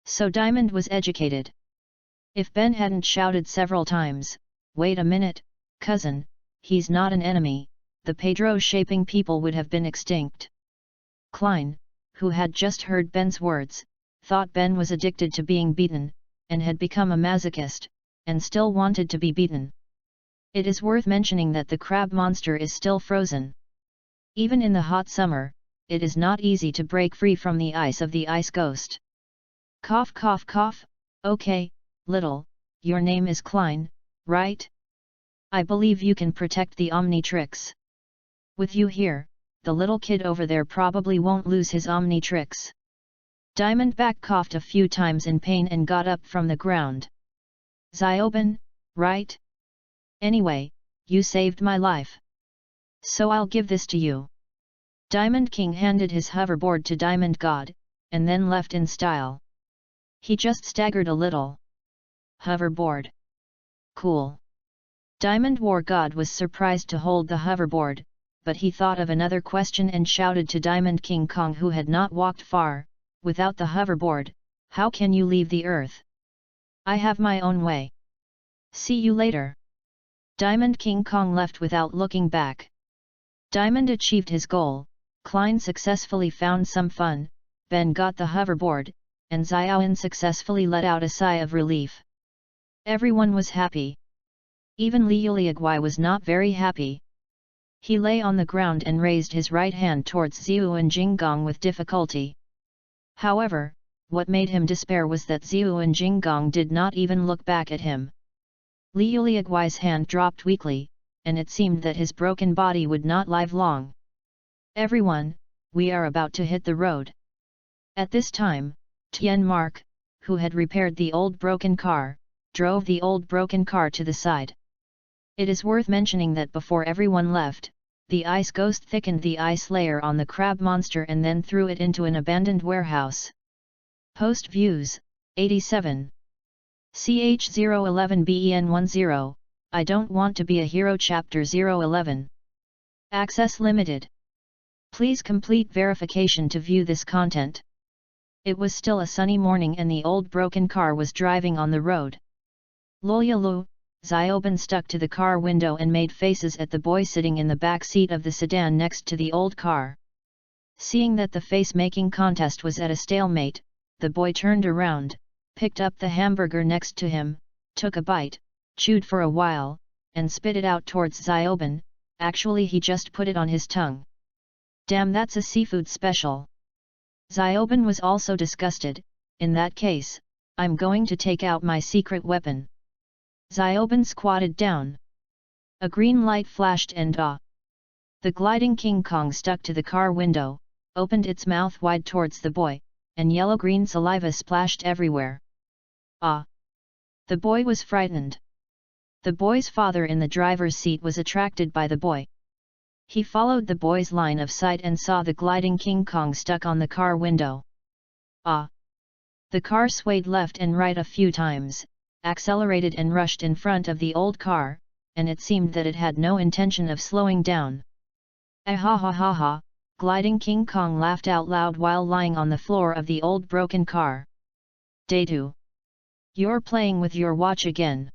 So Diamond was educated. If Ben hadn't shouted several times, "Wait a minute, cousin, he's not an enemy," the Pedro-shaping people would have been extinct. Klein, who had just heard Ben's words, thought Ben was addicted to being beaten, and had become a masochist, and still wanted to be beaten. It is worth mentioning that the crab monster is still frozen. Even in the hot summer, it is not easy to break free from the ice of the ice ghost. Cough cough cough, "Okay, little, your name is Klein, right? I believe you can protect the Omnitrix. With you here, the little kid over there probably won't lose his Omnitrix." Diamondback coughed a few times in pain and got up from the ground. "Xiaoban, right? Anyway, you saved my life. So I'll give this to you." Diamond King handed his hoverboard to Diamond God, and then left in style. He just staggered a little. Hoverboard. Cool. Diamond War God was surprised to hold the hoverboard, but he thought of another question and shouted to Diamond King Kong, who had not walked far, "Without the hoverboard, how can you leave the Earth? I have my own way. See you later." Diamond King Kong left without looking back. Diamond achieved his goal, Klein successfully found some fun, Ben got the hoverboard, and Xiaoan successfully let out a sigh of relief. Everyone was happy. Even Liuliagui was not very happy. He lay on the ground and raised his right hand towards Xiu and Jinggong with difficulty. However, what made him despair was that Xiu and Jinggong did not even look back at him. Liuliagui's hand dropped weakly, and it seemed that his broken body would not live long. "Everyone, we are about to hit the road." At this time, Tian Mark, who had repaired the old broken car, drove the old broken car to the side. It is worth mentioning that before everyone left, the ice ghost thickened the ice layer on the crab monster and then threw it into an abandoned warehouse. Post views, 87. CH011BEN10, I don't want to be a hero chapter 011. Access limited. Please complete verification to view this content. It was still a sunny morning and the old broken car was driving on the road. Lolyalu, Xiaoban stuck to the car window and made faces at the boy sitting in the back seat of the sedan next to the old car. Seeing that the face-making contest was at a stalemate, the boy turned around, picked up the hamburger next to him, took a bite, chewed for a while, and spit it out towards Xiaoban. Actually he just put it on his tongue. Damn, that's a seafood special. Xiaoban was also disgusted. In that case, I'm going to take out my secret weapon. Xiaoban squatted down. A green light flashed and the gliding King Kong stuck to the car window, opened its mouth wide towards the boy, and yellow-green saliva splashed everywhere. The boy was frightened. The boy's father in the driver's seat was attracted by the boy. He followed the boy's line of sight and saw the gliding King Kong stuck on the car window. The car swayed left and right a few times, accelerated and rushed in front of the old car, and it seemed that it had no intention of slowing down. Ha ha ha ha, gliding King Kong laughed out loud while lying on the floor of the old broken car. Datu. You're playing with your watch again.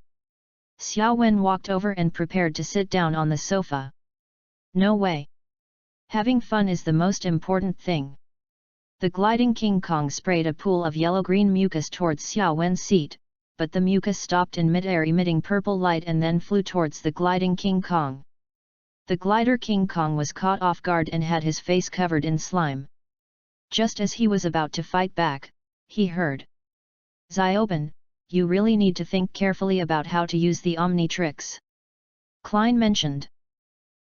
Xiao Wen walked over and prepared to sit down on the sofa. No way. Having fun is the most important thing. The gliding King Kong sprayed a pool of yellow-green mucus towards Xiao Wen's seat, but the mucus stopped in mid-air emitting purple light and then flew towards the gliding King Kong. The glider King Kong was caught off guard and had his face covered in slime. Just as he was about to fight back, he heard. Xiaoban, you really need to think carefully about how to use the Omnitrix. Klein mentioned.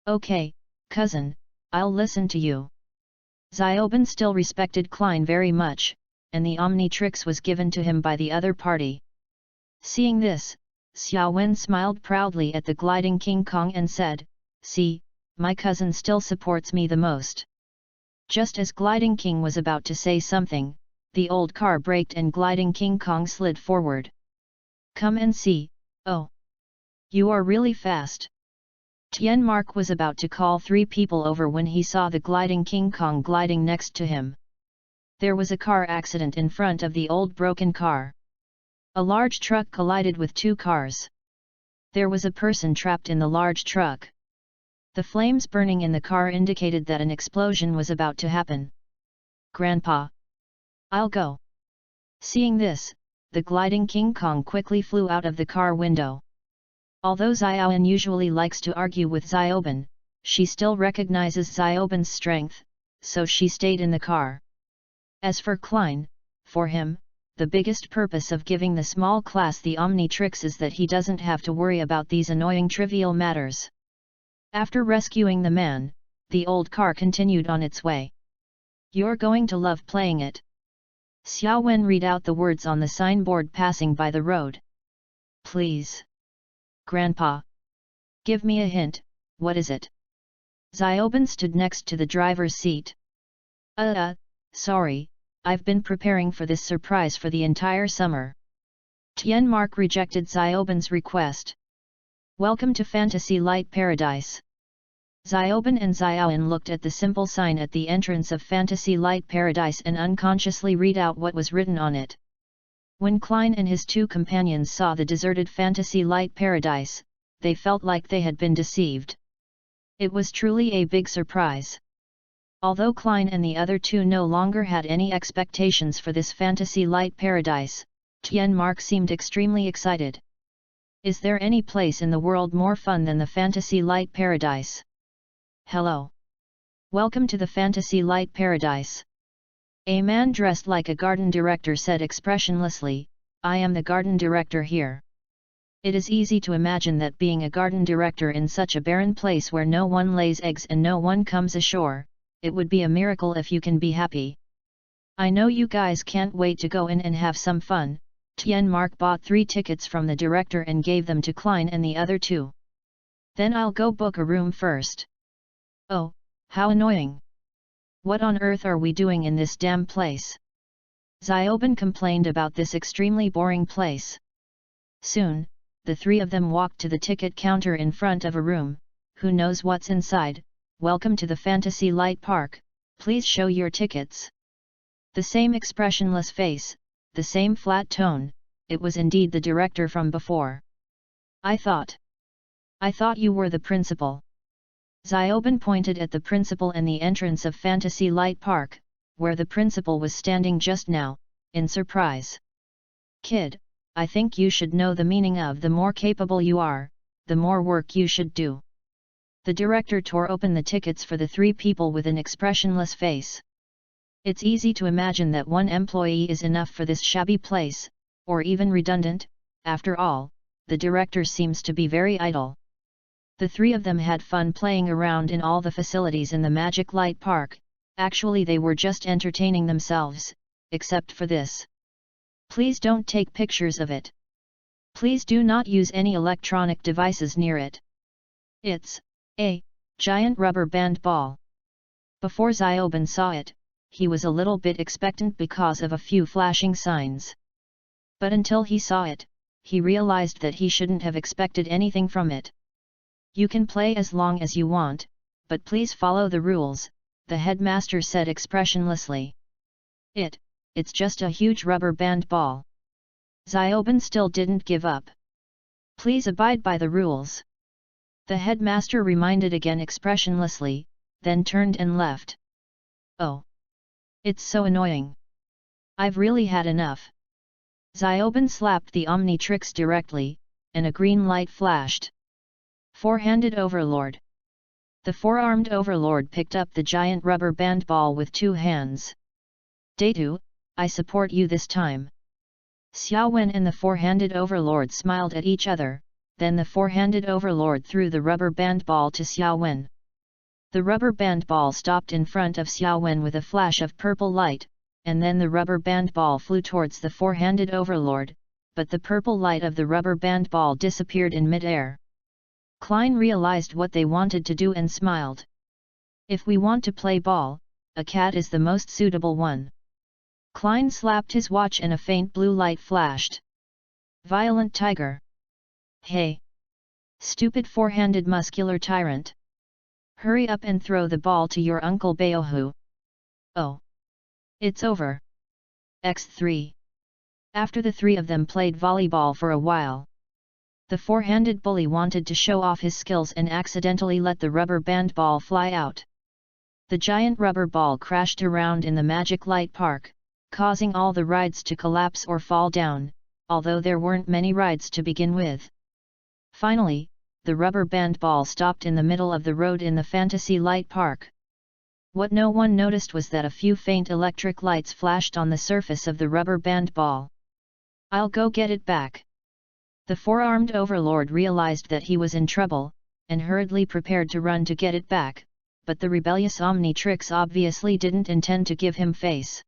Okay, cousin, I'll listen to you. Xiaoban still respected Klein very much, and the Omnitrix was given to him by the other party. Seeing this, Xiao Wen smiled proudly at the gliding King Kong and said, See, my cousin still supports me the most. Just as gliding King was about to say something, the old car braked and gliding King Kong slid forward. Come and see, oh. You are really fast. Tian Mark was about to call 3 people over when he saw the gliding King Kong gliding next to him. There was a car accident in front of the old broken car. A large truck collided with 2 cars. There was a person trapped in the large truck. The flames burning in the car indicated that an explosion was about to happen. Grandpa. I'll go. Seeing this, the gliding King Kong quickly flew out of the car window. Although Xiaoban usually likes to argue with Xiaoban, she still recognizes Xiaoban's strength, so she stayed in the car. As for Klein, for him, the biggest purpose of giving the small class the Omnitrix is that he doesn't have to worry about these annoying trivial matters. After rescuing the man, the old car continued on its way. You're going to love playing it. Xiao Wen read out the words on the signboard passing by the road. Please. Grandpa. Give me a hint, what is it? Xiaoban stood next to the driver's seat. Sorry, I've been preparing for this surprise for the entire summer. Tian Mark rejected Xiaoban's request. Welcome to Fantasy Light Paradise. Xiaoban and Xiaoan looked at the simple sign at the entrance of Fantasy Light Paradise and unconsciously read out what was written on it. When Klein and his 2 companions saw the deserted Fantasy Light Paradise, they felt like they had been deceived. It was truly a big surprise. Although Klein and the other 2 no longer had any expectations for this Fantasy Light Paradise, Tian Mark seemed extremely excited. Is there any place in the world more fun than the Fantasy Light Paradise? Hello. Welcome to the Fantasy Light Paradise. A man dressed like a garden director said expressionlessly, I am the garden director here. It is easy to imagine that being a garden director in such a barren place where no one lays eggs and no one comes ashore, it would be a miracle if you can be happy. I know you guys can't wait to go in and have some fun. Tien Mark bought 3 tickets from the director and gave them to Klein and the other 2. Then I'll go book a room first. Oh, how annoying. What on earth are we doing in this damn place? Xiaoben complained about this extremely boring place. Soon, the 3 of them walked to the ticket counter in front of a room. Who knows what's inside? Welcome to the Fantasy Light Park, please show your tickets. The same expressionless face, the same flat tone, it was indeed the director from before. I thought you were the principal. Xiaoben pointed at the principal and the entrance of Fantasy Light Park, where the principal was standing just now, in surprise. Kid, I think you should know the meaning of the more capable you are, the more work you should do. The director tore open the tickets for the 3 people with an expressionless face. It's easy to imagine that 1 employee is enough for this shabby place, or even redundant. After all, the director seems to be very idle. The 3 of them had fun playing around in all the facilities in the Magic Light Park. Actually, they were just entertaining themselves, except for this. Please don't take pictures of it. Please do not use any electronic devices near it. It's a giant rubber band ball. Before Xiaoben saw it, he was a little bit expectant because of a few flashing signs. But until he saw it, he realized that he shouldn't have expected anything from it. You can play as long as you want, but please follow the rules, the headmaster said expressionlessly. It's just a huge rubber band ball. Xiaoben still didn't give up. Please abide by the rules. The headmaster reminded again expressionlessly, then turned and left. Oh. It's so annoying. I've really had enough. Xiaoben slapped the Omnitrix directly, and a green light flashed. 4-handed overlord. The 4-armed overlord picked up the giant rubber band ball with 2 hands. Datu, I support you this time. Xiaowen and the 4-handed overlord smiled at each other, then the 4-handed overlord threw the rubber band ball to Xiaowen. The rubber band ball stopped in front of Xiaowen with a flash of purple light, and then the rubber band ball flew towards the 4-handed overlord, but the purple light of the rubber band ball disappeared in mid-air. Klein realized what they wanted to do and smiled. If we want to play ball, a cat is the most suitable one. Klein slapped his watch and a faint blue light flashed. Violent tiger. Hey! Stupid 4-handed muscular tyrant. Hurry up and throw the ball to your Uncle Baohu. Oh! It's over. X3. After the 3 of them played volleyball for a while. The 4-handed bully wanted to show off his skills and accidentally let the rubber band ball fly out. The giant rubber ball crashed around in the Magic Light Park, causing all the rides to collapse or fall down, although there weren't many rides to begin with. Finally, the rubber band ball stopped in the middle of the road in the Fantasy Light Park. What no one noticed was that a few faint electric lights flashed on the surface of the rubber band ball. I'll go get it back. The 4-armed overlord realized that he was in trouble, and hurriedly prepared to run to get it back, but the rebellious Omnitrix obviously didn't intend to give him face.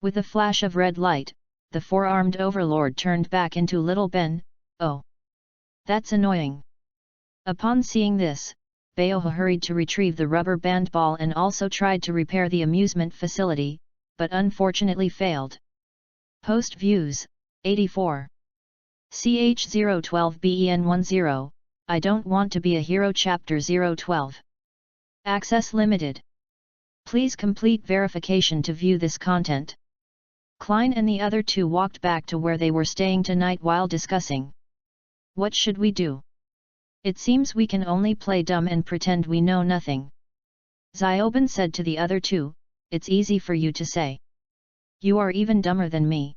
With a flash of red light, the 4-armed overlord turned back into Little Ben. Oh! That's annoying. Upon seeing this, Baohu hurried to retrieve the rubber band ball and also tried to repair the amusement facility, but unfortunately failed. Post Views, 84. CH012BEN10, I don't want to be a hero Chapter 012. Access limited. Please complete verification to view this content. Klein and the other 2 walked back to where they were staying tonight while discussing. What should we do? It seems we can only play dumb and pretend we know nothing. Xiaoben said to the other 2, it's easy for you to say. You are even dumber than me.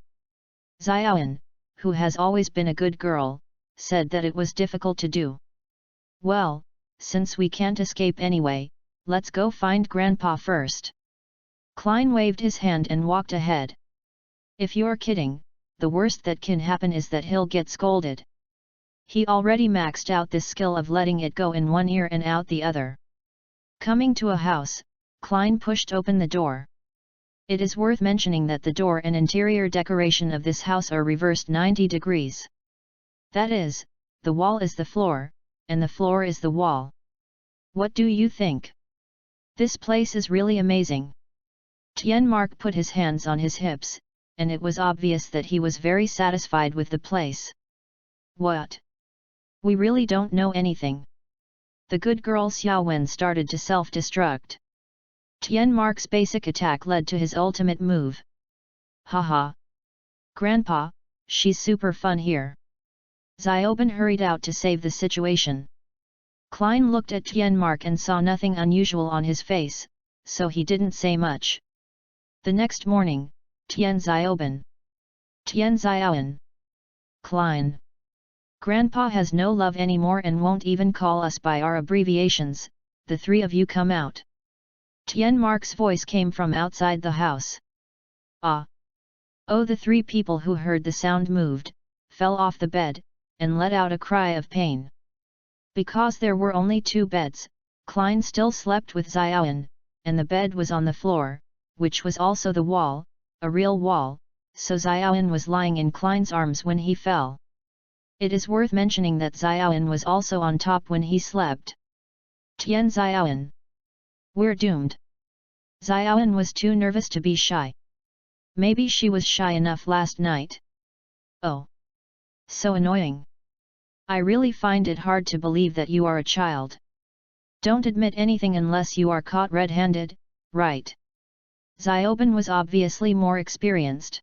Xiaowen, who has always been a good girl, said that it was difficult to do. Well, since we can't escape anyway, let's go find Grandpa first. Klein waved his hand and walked ahead. If you're kidding, the worst that can happen is that he'll get scolded. He already maxed out this skill of letting it go in one ear and out the other. Coming to a house, Klein pushed open the door. It is worth mentioning that the door and interior decoration of this house are reversed 90 degrees. That is, the wall is the floor, and the floor is the wall. What do you think? This place is really amazing. Tianmark put his hands on his hips, and it was obvious that he was very satisfied with the place. What? We really don't know anything. The good girl Xiaowen started to self-destruct. Tianmark's basic attack led to his ultimate move. Haha! Grandpa, she's super fun here. Xiaoben hurried out to save the situation. Klein looked at Tianmark and saw nothing unusual on his face, so he didn't say much. The next morning, Tian Xiaoben. Tian Xiaowen. Klein. Grandpa has no love anymore and won't even call us by our abbreviations, the three of you come out. Tianmark's voice came from outside the house. Ah! Oh, the three people who heard the sound moved, fell off the bed, and let out a cry of pain. Because there were only 2 beds, Klein still slept with Xiaowen, and the bed was on the floor, which was also the wall, a real wall, so Xiaowen was lying in Klein's arms when he fell. It is worth mentioning that Xiaowen was also on top when he slept. Tian Xiaowen. We're doomed. Xiaowen was too nervous to be shy. Maybe she was shy enough last night. Oh. So annoying. I really find it hard to believe that you are a child. Don't admit anything unless you are caught red-handed, right? Xiaoben was obviously more experienced.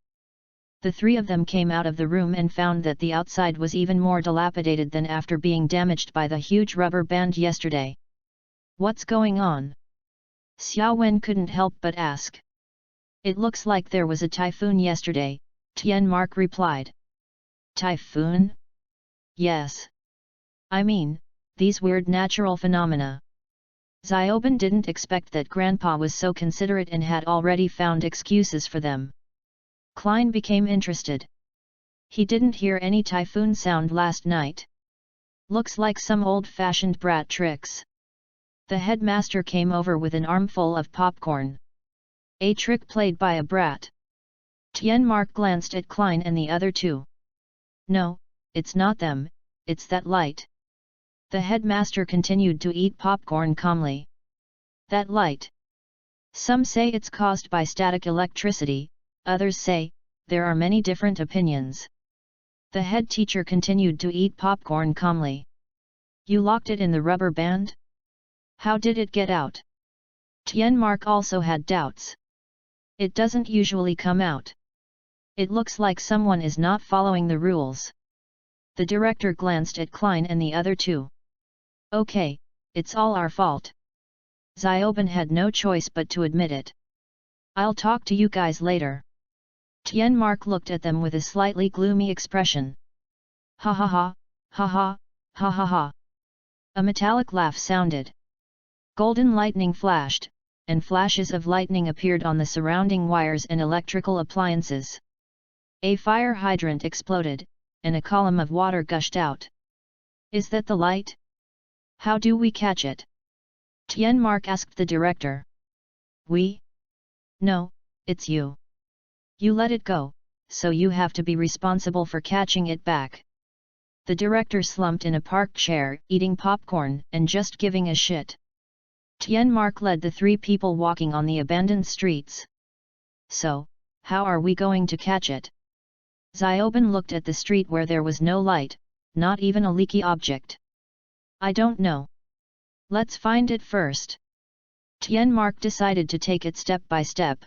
The three of them came out of the room and found that the outside was even more dilapidated than after being damaged by the huge rubber band yesterday. What's going on? Xiaowen couldn't help but ask. It looks like there was a typhoon yesterday, Tianmark replied. Typhoon? Yes. I mean, these weird natural phenomena. Xiaoben didn't expect that Grandpa was so considerate and had already found excuses for them. Klein became interested. He didn't hear any typhoon sound last night. Looks like some old-fashioned brat tricks. The headmaster came over with an armful of popcorn. A trick played by a brat. Tianmark glanced at Klein and the other two. No, it's not them, it's that light. The headmaster continued to eat popcorn calmly. That light. Some say it's caused by static electricity, others say, there are many different opinions. The head teacher continued to eat popcorn calmly. You locked it in the rubber band? How did it get out? Tianmark also had doubts. It doesn't usually come out. It looks like someone is not following the rules. The director glanced at Klein and the other two. Okay, it's all our fault. Xiaoben had no choice but to admit it. I'll talk to you guys later. Tianmark looked at them with a slightly gloomy expression. Ha ha ha, ha ha, ha ha ha. A metallic laugh sounded. Golden lightning flashed, and flashes of lightning appeared on the surrounding wires and electrical appliances. A fire hydrant exploded, and a column of water gushed out. Is that the light? How do we catch it? Tianmark asked the director. We? No, it's you. You let it go, so you have to be responsible for catching it back. The director slumped in a park chair, eating popcorn and just giving a shit. Tianmark led the three people walking on the abandoned streets. So, how are we going to catch it? Xiaoben looked at the street where there was no light, not even a leaky object. I don't know. Let's find it first. Tianmark decided to take it step by step.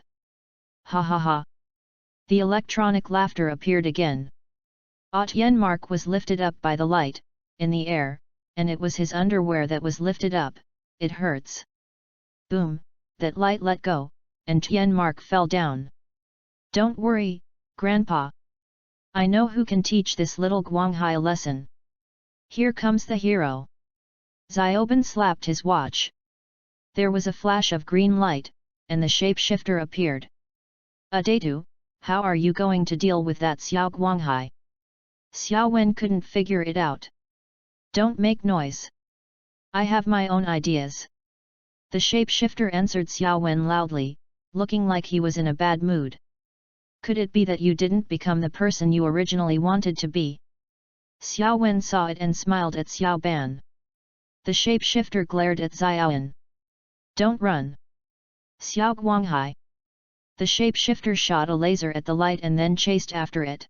Ha ha ha. The electronic laughter appeared again. Tianmark was lifted up by the light, in the air, and it was his underwear that was lifted up. It hurts. Boom, that light let go, and Tianmark fell down. Don't worry, Grandpa. I know who can teach this little Guanghai a lesson. Here comes the hero. Xiaoben slapped his watch. There was a flash of green light, and the shapeshifter appeared. Adatu, how are you going to deal with that Xiao Guanghai? Xiaowen couldn't figure it out. Don't make noise. I have my own ideas. The shapeshifter answered Xiaowen loudly, looking like he was in a bad mood. Could it be that you didn't become the person you originally wanted to be? Xiao Wen saw it and smiled at Xiao Ban. The shapeshifter glared at Xiaoan. Don't run. Xiao Guanghai. The shapeshifter shot a laser at the light and then chased after it.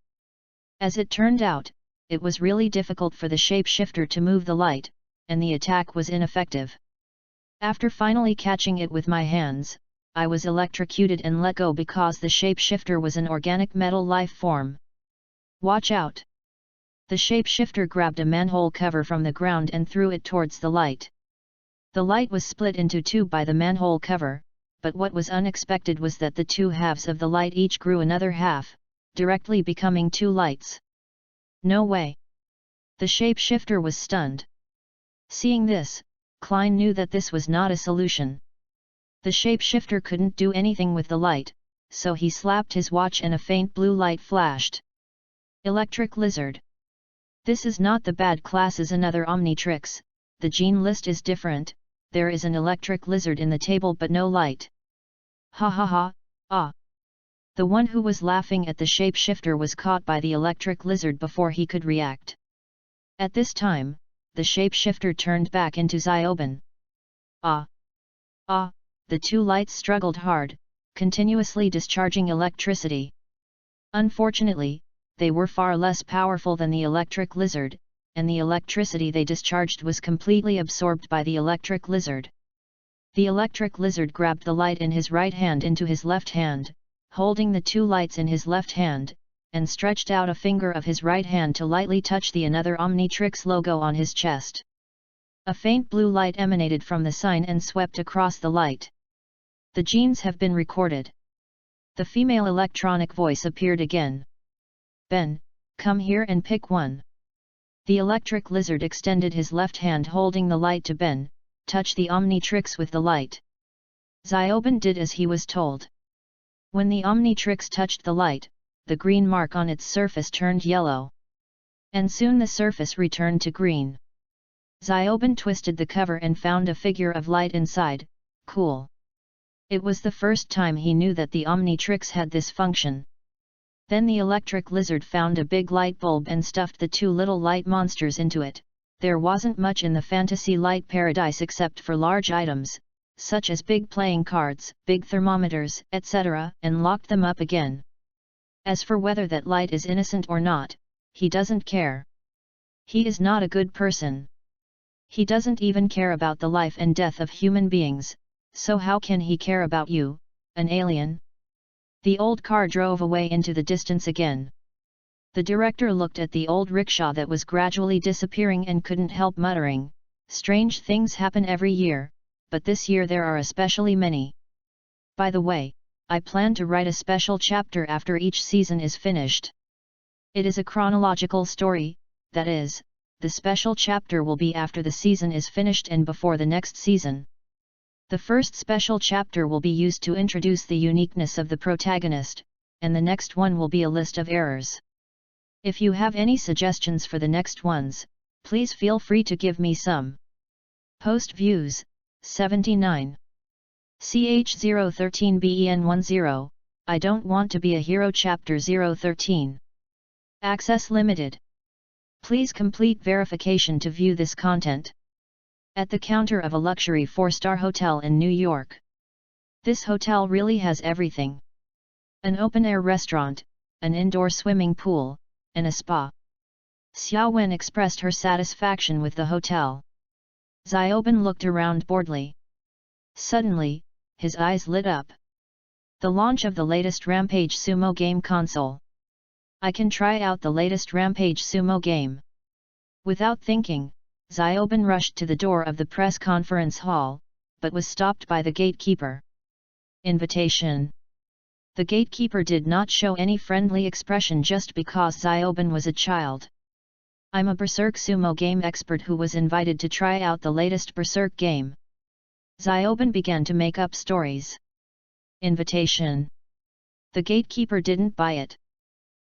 As it turned out, it was really difficult for the shapeshifter to move the light, and the attack was ineffective. After finally catching it with my hands, I was electrocuted and let go because the shapeshifter was an organic metal life form. Watch out! The shapeshifter grabbed a manhole cover from the ground and threw it towards the light. The light was split into two by the manhole cover, but what was unexpected was that the two halves of the light each grew another half, directly becoming two lights. No way! The shapeshifter was stunned. Seeing this, Klein knew that this was not a solution. The shapeshifter couldn't do anything with the light, so he slapped his watch and a faint blue light flashed. Electric Lizard. This is not the bad class as another Omnitrix, the gene list is different, there is an electric lizard in the table but no light. Ha ha ha, ah. The one who was laughing at the shapeshifter was caught by the electric lizard before he could react. At this time, the shapeshifter turned back into Xiaoban. Ah! Ah! The two lights struggled hard, continuously discharging electricity. Unfortunately, they were far less powerful than the electric lizard, and the electricity they discharged was completely absorbed by the electric lizard. The electric lizard grabbed the light in his right hand into his left hand, holding the two lights in his left hand, and stretched out a finger of his right hand to lightly touch the another Omnitrix logo on his chest. A faint blue light emanated from the sign and swept across the light. The genes have been recorded. The female electronic voice appeared again. Ben, come here and pick one. The electric lizard extended his left hand holding the light to Ben, touch the Omnitrix with the light. Xiaoban did as he was told. When the Omnitrix touched the light, the green mark on its surface turned yellow. And soon the surface returned to green. Xiaoban twisted the cover and found a figure of light inside. Cool. It was the first time he knew that the Omnitrix had this function. Then the electric lizard found a big light bulb and stuffed the two little light monsters into it. There wasn't much in the fantasy light paradise except for large items, such as big playing cards, big thermometers, etc., and locked them up again. As for whether that light is innocent or not, he doesn't care. He is not a good person. He doesn't even care about the life and death of human beings, so how can he care about you, an alien? The old car drove away into the distance again. The director looked at the old rickshaw that was gradually disappearing and couldn't help muttering, strange things happen every year, but this year there are especially many. By the way, I plan to write a special chapter after each season is finished. It is a chronological story, that is, the special chapter will be after the season is finished and before the next season. The first special chapter will be used to introduce the uniqueness of the protagonist, and the next one will be a list of errors. If you have any suggestions for the next ones, please feel free to give me some. Post views, 79. CH013BEN10, I don't want to be a hero chapter 013. Access limited. Please complete verification to view this content. At the counter of a luxury 4-star hotel in New York. This hotel really has everything. An open-air restaurant, an indoor swimming pool, and a spa. Xiao Wen expressed her satisfaction with the hotel. Xiaoban looked around boredly. Suddenly, his eyes lit up. The launch of the latest Rampage Sumo game console. I can try out the latest Rampage Sumo game. Without thinking, Xiaoban rushed to the door of the press conference hall, but was stopped by the gatekeeper. Invitation. The gatekeeper did not show any friendly expression just because Xiaoban was a child. I'm a Berserk Sumo game expert who was invited to try out the latest Berserk game. Xiaoban began to make up stories. Invitation. The gatekeeper didn't buy it.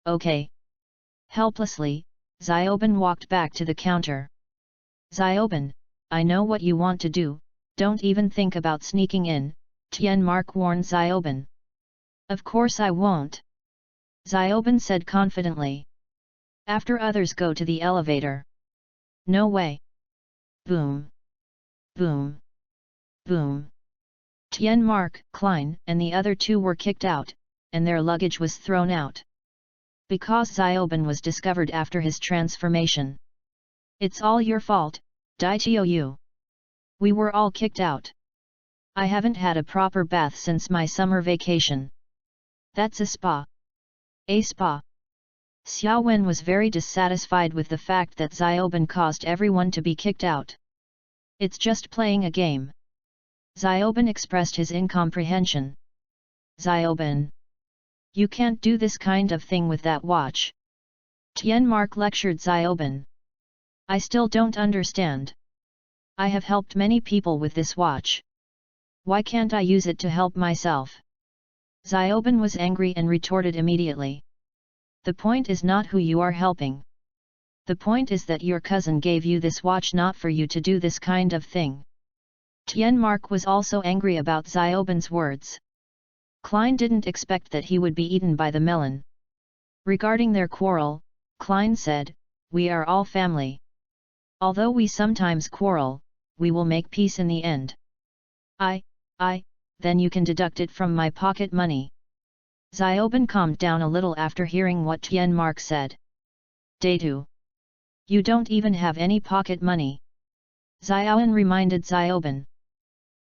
Okay. Helplessly, Xiaoban walked back to the counter. Xiaoban, I know what you want to do, don't even think about sneaking in, Tianmark warned Xiaoben. Of course I won't, Xiaoben said confidently. After others go to the elevator. No way. Boom. Boom. Boom. Tianmark, Klein, and the other two were kicked out, and their luggage was thrown out. Because Xiaoben was discovered after his transformation. It's all your fault, Dai Tou. We were all kicked out. I haven't had a proper bath since my summer vacation. That's a spa. A spa. Xiao Wen was very dissatisfied with the fact that Xiaoben caused everyone to be kicked out. It's just playing a game. Xiaoben expressed his incomprehension. Xiaoben. You can't do this kind of thing with that watch. Tianmark lectured Xiaoben. I still don't understand. I have helped many people with this watch. Why can't I use it to help myself? Xiaoben was angry and retorted immediately. The point is not who you are helping. The point is that your cousin gave you this watch not for you to do this kind of thing. Tianmark was also angry about Xiaoben's words. Klein didn't expect that he would be eaten by the melon. Regarding their quarrel, Klein said, "We are all family. Although we sometimes quarrel, we will make peace in the end. Then you can deduct it from my pocket money." Xiaoben calmed down a little after hearing what Tianmark said. Datu. You don't even have any pocket money. Xiaowen reminded Xiaoben.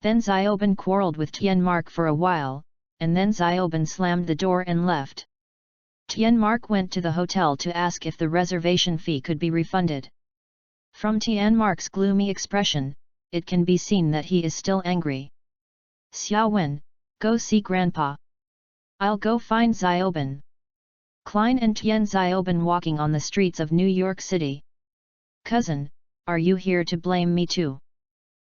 Then Xiaoben quarreled with Tianmark for a while, and then Xiaoben slammed the door and left. Tianmark went to the hotel to ask if the reservation fee could be refunded. From Tianmark's gloomy expression, it can be seen that he is still angry. Xiaowen, go see Grandpa. I'll go find Xiaoben. Klein and Tian Xiaoben walking on the streets of New York City. Cousin, are you here to blame me too?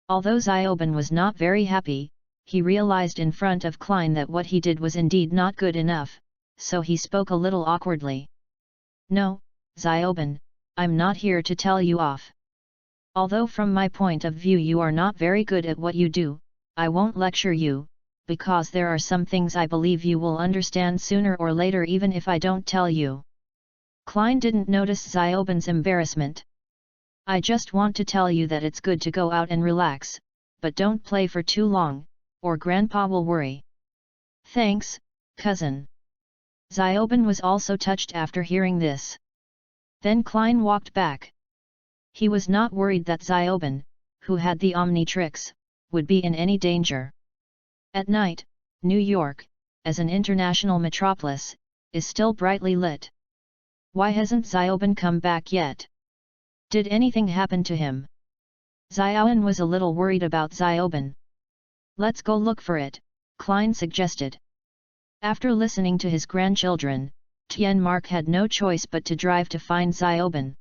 Although Xiaoben was not very happy, he realized in front of Klein that what he did was indeed not good enough, so he spoke a little awkwardly. No, Xiaoben, I'm not here to tell you off. Although from my point of view you are not very good at what you do, I won't lecture you, because there are some things I believe you will understand sooner or later even if I don't tell you. Klein didn't notice Xiaoben's embarrassment. I just want to tell you that it's good to go out and relax, but don't play for too long, or Grandpa will worry. Thanks, cousin. Xiaoben was also touched after hearing this. Then Klein walked back. He was not worried that Xiaoben, who had the Omnitrix, would be in any danger. At night, New York, as an international metropolis, is still brightly lit. Why hasn't Xiaoben come back yet? Did anything happen to him? Xiaowen was a little worried about Xiaoben. Let's go look for it, Klein suggested. After listening to his grandchildren, Tianmark had no choice but to drive to find Xiaoben.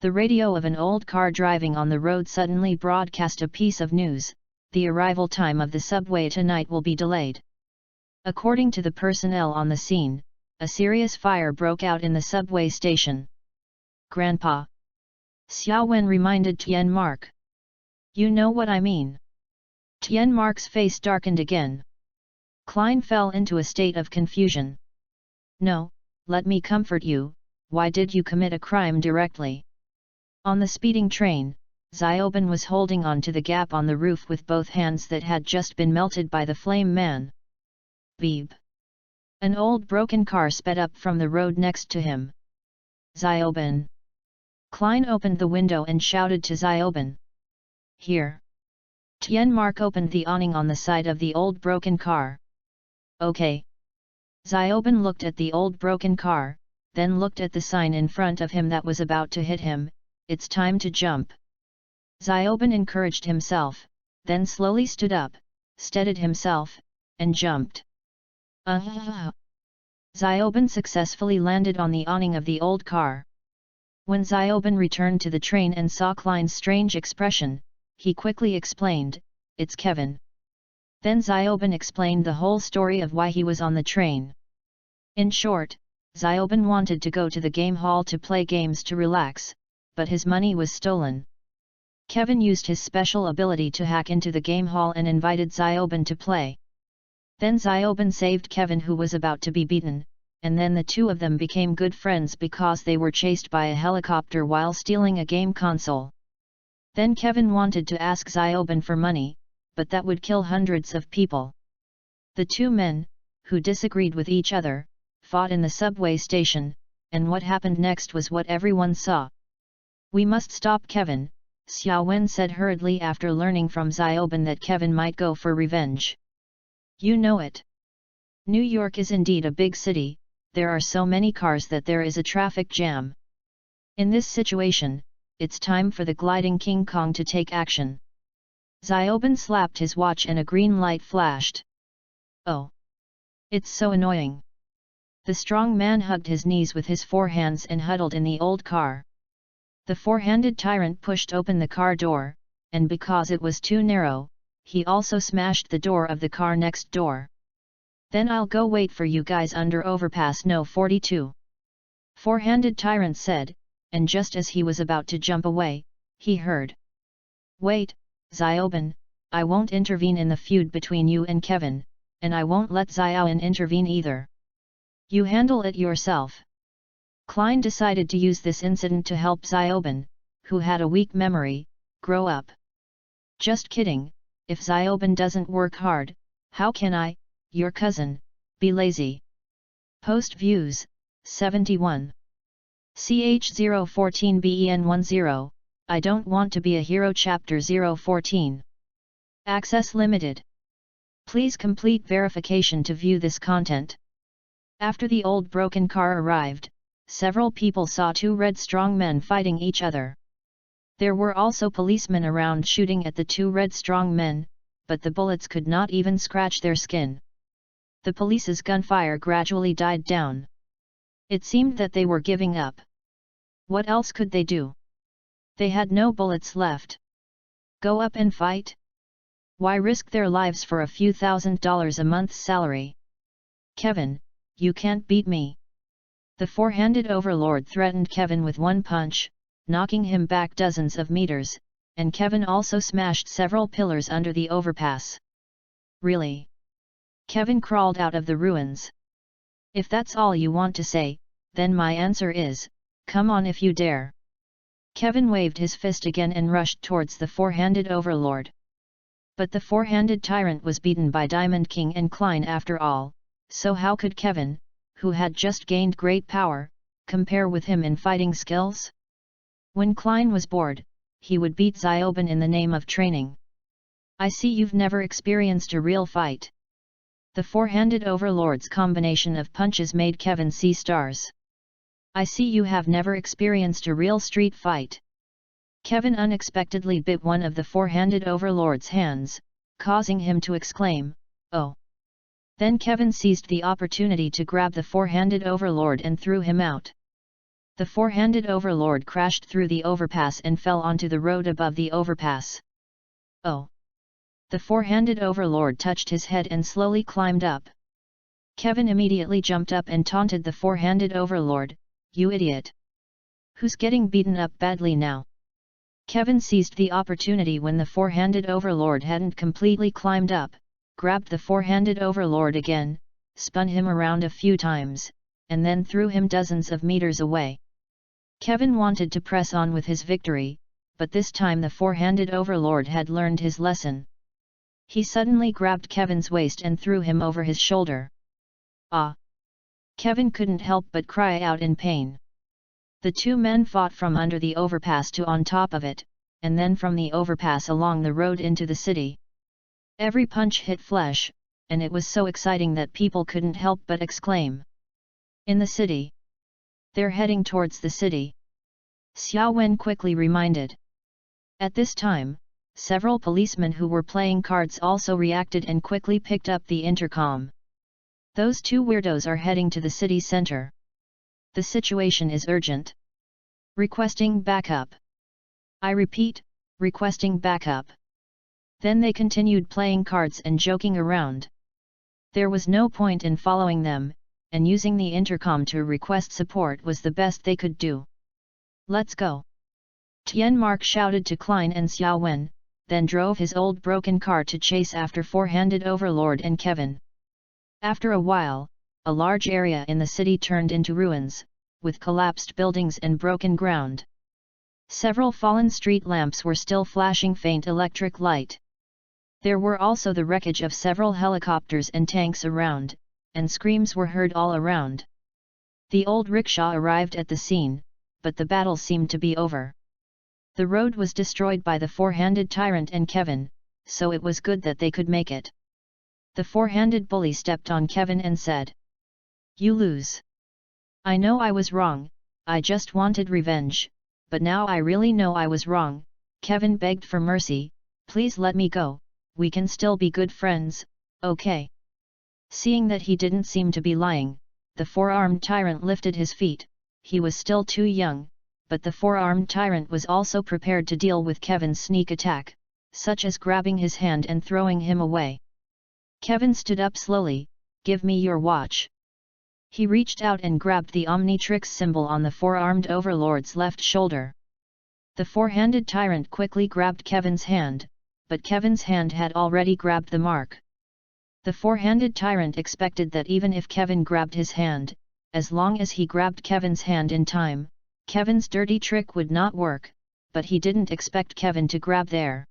The radio of an old car driving on the road suddenly broadcast a piece of news: the arrival time of the subway tonight will be delayed. According to the personnel on the scene, a serious fire broke out in the subway station. Grandpa. Xiaowen reminded Tianmark. You know what I mean. Tianmark's face darkened again. Klein fell into a state of confusion. No, let me comfort you, why did you commit a crime directly? On the speeding train, Xiaoben was holding on to the gap on the roof with both hands that had just been melted by the flame man. Beep. An old broken car sped up from the road next to him. Xiaoben. Klein opened the window and shouted to Xiaoben. Here. Tianmark opened the awning on the side of the old broken car. Okay. Xiaoben looked at the old broken car, then looked at the sign in front of him that was about to hit him. It's time to jump. Xiaoben encouraged himself, then slowly stood up, steadied himself, and jumped. Xiaoben successfully landed on the awning of the old car. When Xiaoben returned to the train and saw Klein's strange expression, he quickly explained, "It's Kevin." Then Xiaoben explained the whole story of why he was on the train. In short, Xiaoben wanted to go to the game hall to play games to relax, but his money was stolen. Kevin used his special ability to hack into the game hall and invited Xiaoben to play. Then Xiaoben saved Kevin, who was about to be beaten, and then the two of them became good friends because they were chased by a helicopter while stealing a game console. Then Kevin wanted to ask Xiaoben for money, but that would kill hundreds of people. The two men, who disagreed with each other, fought in the subway station, and what happened next was what everyone saw. "We must stop Kevin," Xiaowen said hurriedly after learning from Xiaoben that Kevin might go for revenge. "You know it. New York is indeed a big city, there are so many cars that there is a traffic jam. In this situation, it's time for the gliding King Kong to take action." Xiaoben slapped his watch and a green light flashed. "Oh! It's so annoying." The strong man hugged his knees with his forehands and huddled in the old car. The four-handed tyrant pushed open the car door, and because it was too narrow, he also smashed the door of the car next door. "Then I'll go wait for you guys under overpass No. 42. Four-handed tyrant said, and just as he was about to jump away, he heard. "Wait, Xiaoben, I won't intervene in the feud between you and Kevin, and I won't let Xiaowen intervene either. You handle it yourself." Klein decided to use this incident to help Xiaoben, who had a weak memory, grow up. "Just kidding, if Xiaoben doesn't work hard, how can I, your cousin, be lazy?" Post views, 71. CH014BEN10, I don't want to be a hero. Chapter 014. Access limited. Please complete verification to view this content. After the old broken car arrived, several people saw two red strong men fighting each other. There were also policemen around shooting at the two red strong men, but the bullets could not even scratch their skin. The police's gunfire gradually died down. It seemed that they were giving up. What else could they do? They had no bullets left. Go up and fight? Why risk their lives for a few $1,000s a month's salary? "Kevin, you can't beat me." The four-handed overlord threatened Kevin with one punch, knocking him back dozens of meters, and Kevin also smashed several pillars under the overpass. "Really?" Kevin crawled out of the ruins. "If that's all you want to say, then my answer is, come on if you dare." Kevin waved his fist again and rushed towards the four-handed overlord. But the four-handed tyrant was beaten by Diamond King and Klein after all, so how could Kevin, who had just gained great power, compare with him in fighting skills? When Klein was bored, he would beat Xiaoben in the name of training. "I see you've never experienced a real fight." The four-handed overlord's combination of punches made Kevin see stars. "I see you have never experienced a real street fight." Kevin unexpectedly bit one of the four-handed overlord's hands, causing him to exclaim, "Oh!" Then Kevin seized the opportunity to grab the four-handed overlord and threw him out. The four-handed overlord crashed through the overpass and fell onto the road above the overpass. "Oh!" The four-handed overlord touched his head and slowly climbed up. Kevin immediately jumped up and taunted the four-handed overlord, "You idiot! Who's getting beaten up badly now?" Kevin seized the opportunity when the four-handed overlord hadn't completely climbed up, grabbed the four-handed overlord again, spun him around a few times, and then threw him dozens of meters away. Kevin wanted to press on with his victory, but this time the four-handed overlord had learned his lesson. He suddenly grabbed Kevin's waist and threw him over his shoulder. "Ah!" Kevin couldn't help but cry out in pain. The two men fought from under the overpass to on top of it, and then from the overpass along the road into the city. Every punch hit flesh, and it was so exciting that people couldn't help but exclaim. "In the city! They're heading towards the city!" Xiaowen quickly reminded. At this time, several policemen who were playing cards also reacted and quickly picked up the intercom. "Those two weirdos are heading to the city center. The situation is urgent. Requesting backup. I repeat, requesting backup." Then they continued playing cards and joking around. There was no point in following them, and using the intercom to request support was the best they could do. "Let's go!" Tianmark shouted to Klein and Xiaowen, then drove his old broken car to chase after four-handed overlord and Kevin. After a while, a large area in the city turned into ruins, with collapsed buildings and broken ground. Several fallen street lamps were still flashing faint electric light. There were also the wreckage of several helicopters and tanks around, and screams were heard all around. The old rickshaw arrived at the scene, but the battle seemed to be over. The road was destroyed by the four-handed tyrant and Kevin, so it was good that they could make it. The four-handed bully stepped on Kevin and said, "You lose. I know I was wrong, I just wanted revenge, but now I really know I was wrong." Kevin begged for mercy, "Please let me go, we can still be good friends, okay?" Seeing that he didn't seem to be lying, the four-armed tyrant lifted his feet. He was still too young, but the four-armed tyrant was also prepared to deal with Kevin's sneak attack, such as grabbing his hand and throwing him away. Kevin stood up slowly, "Give me your watch." He reached out and grabbed the Omnitrix symbol on the four-armed overlord's left shoulder. The four-handed tyrant quickly grabbed Kevin's hand, but Kevin's hand had already grabbed the mark. The four-handed tyrant expected that even if Kevin grabbed his hand, as long as he grabbed Kevin's hand in time, Kevin's dirty trick would not work, but he didn't expect Kevin to grab there.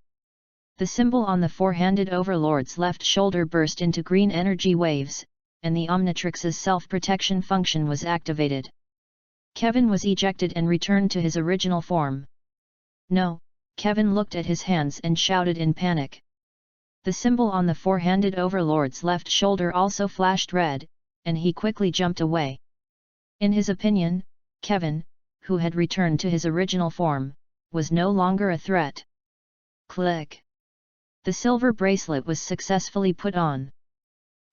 The symbol on the four-handed overlord's left shoulder burst into green energy waves, and the Omnitrix's self-protection function was activated. Kevin was ejected and returned to his original form. "No!" Kevin looked at his hands and shouted in panic. The symbol on the four-handed overlord's left shoulder also flashed red, and he quickly jumped away. In his opinion, Kevin, who had returned to his original form, was no longer a threat. Click! The silver bracelet was successfully put on.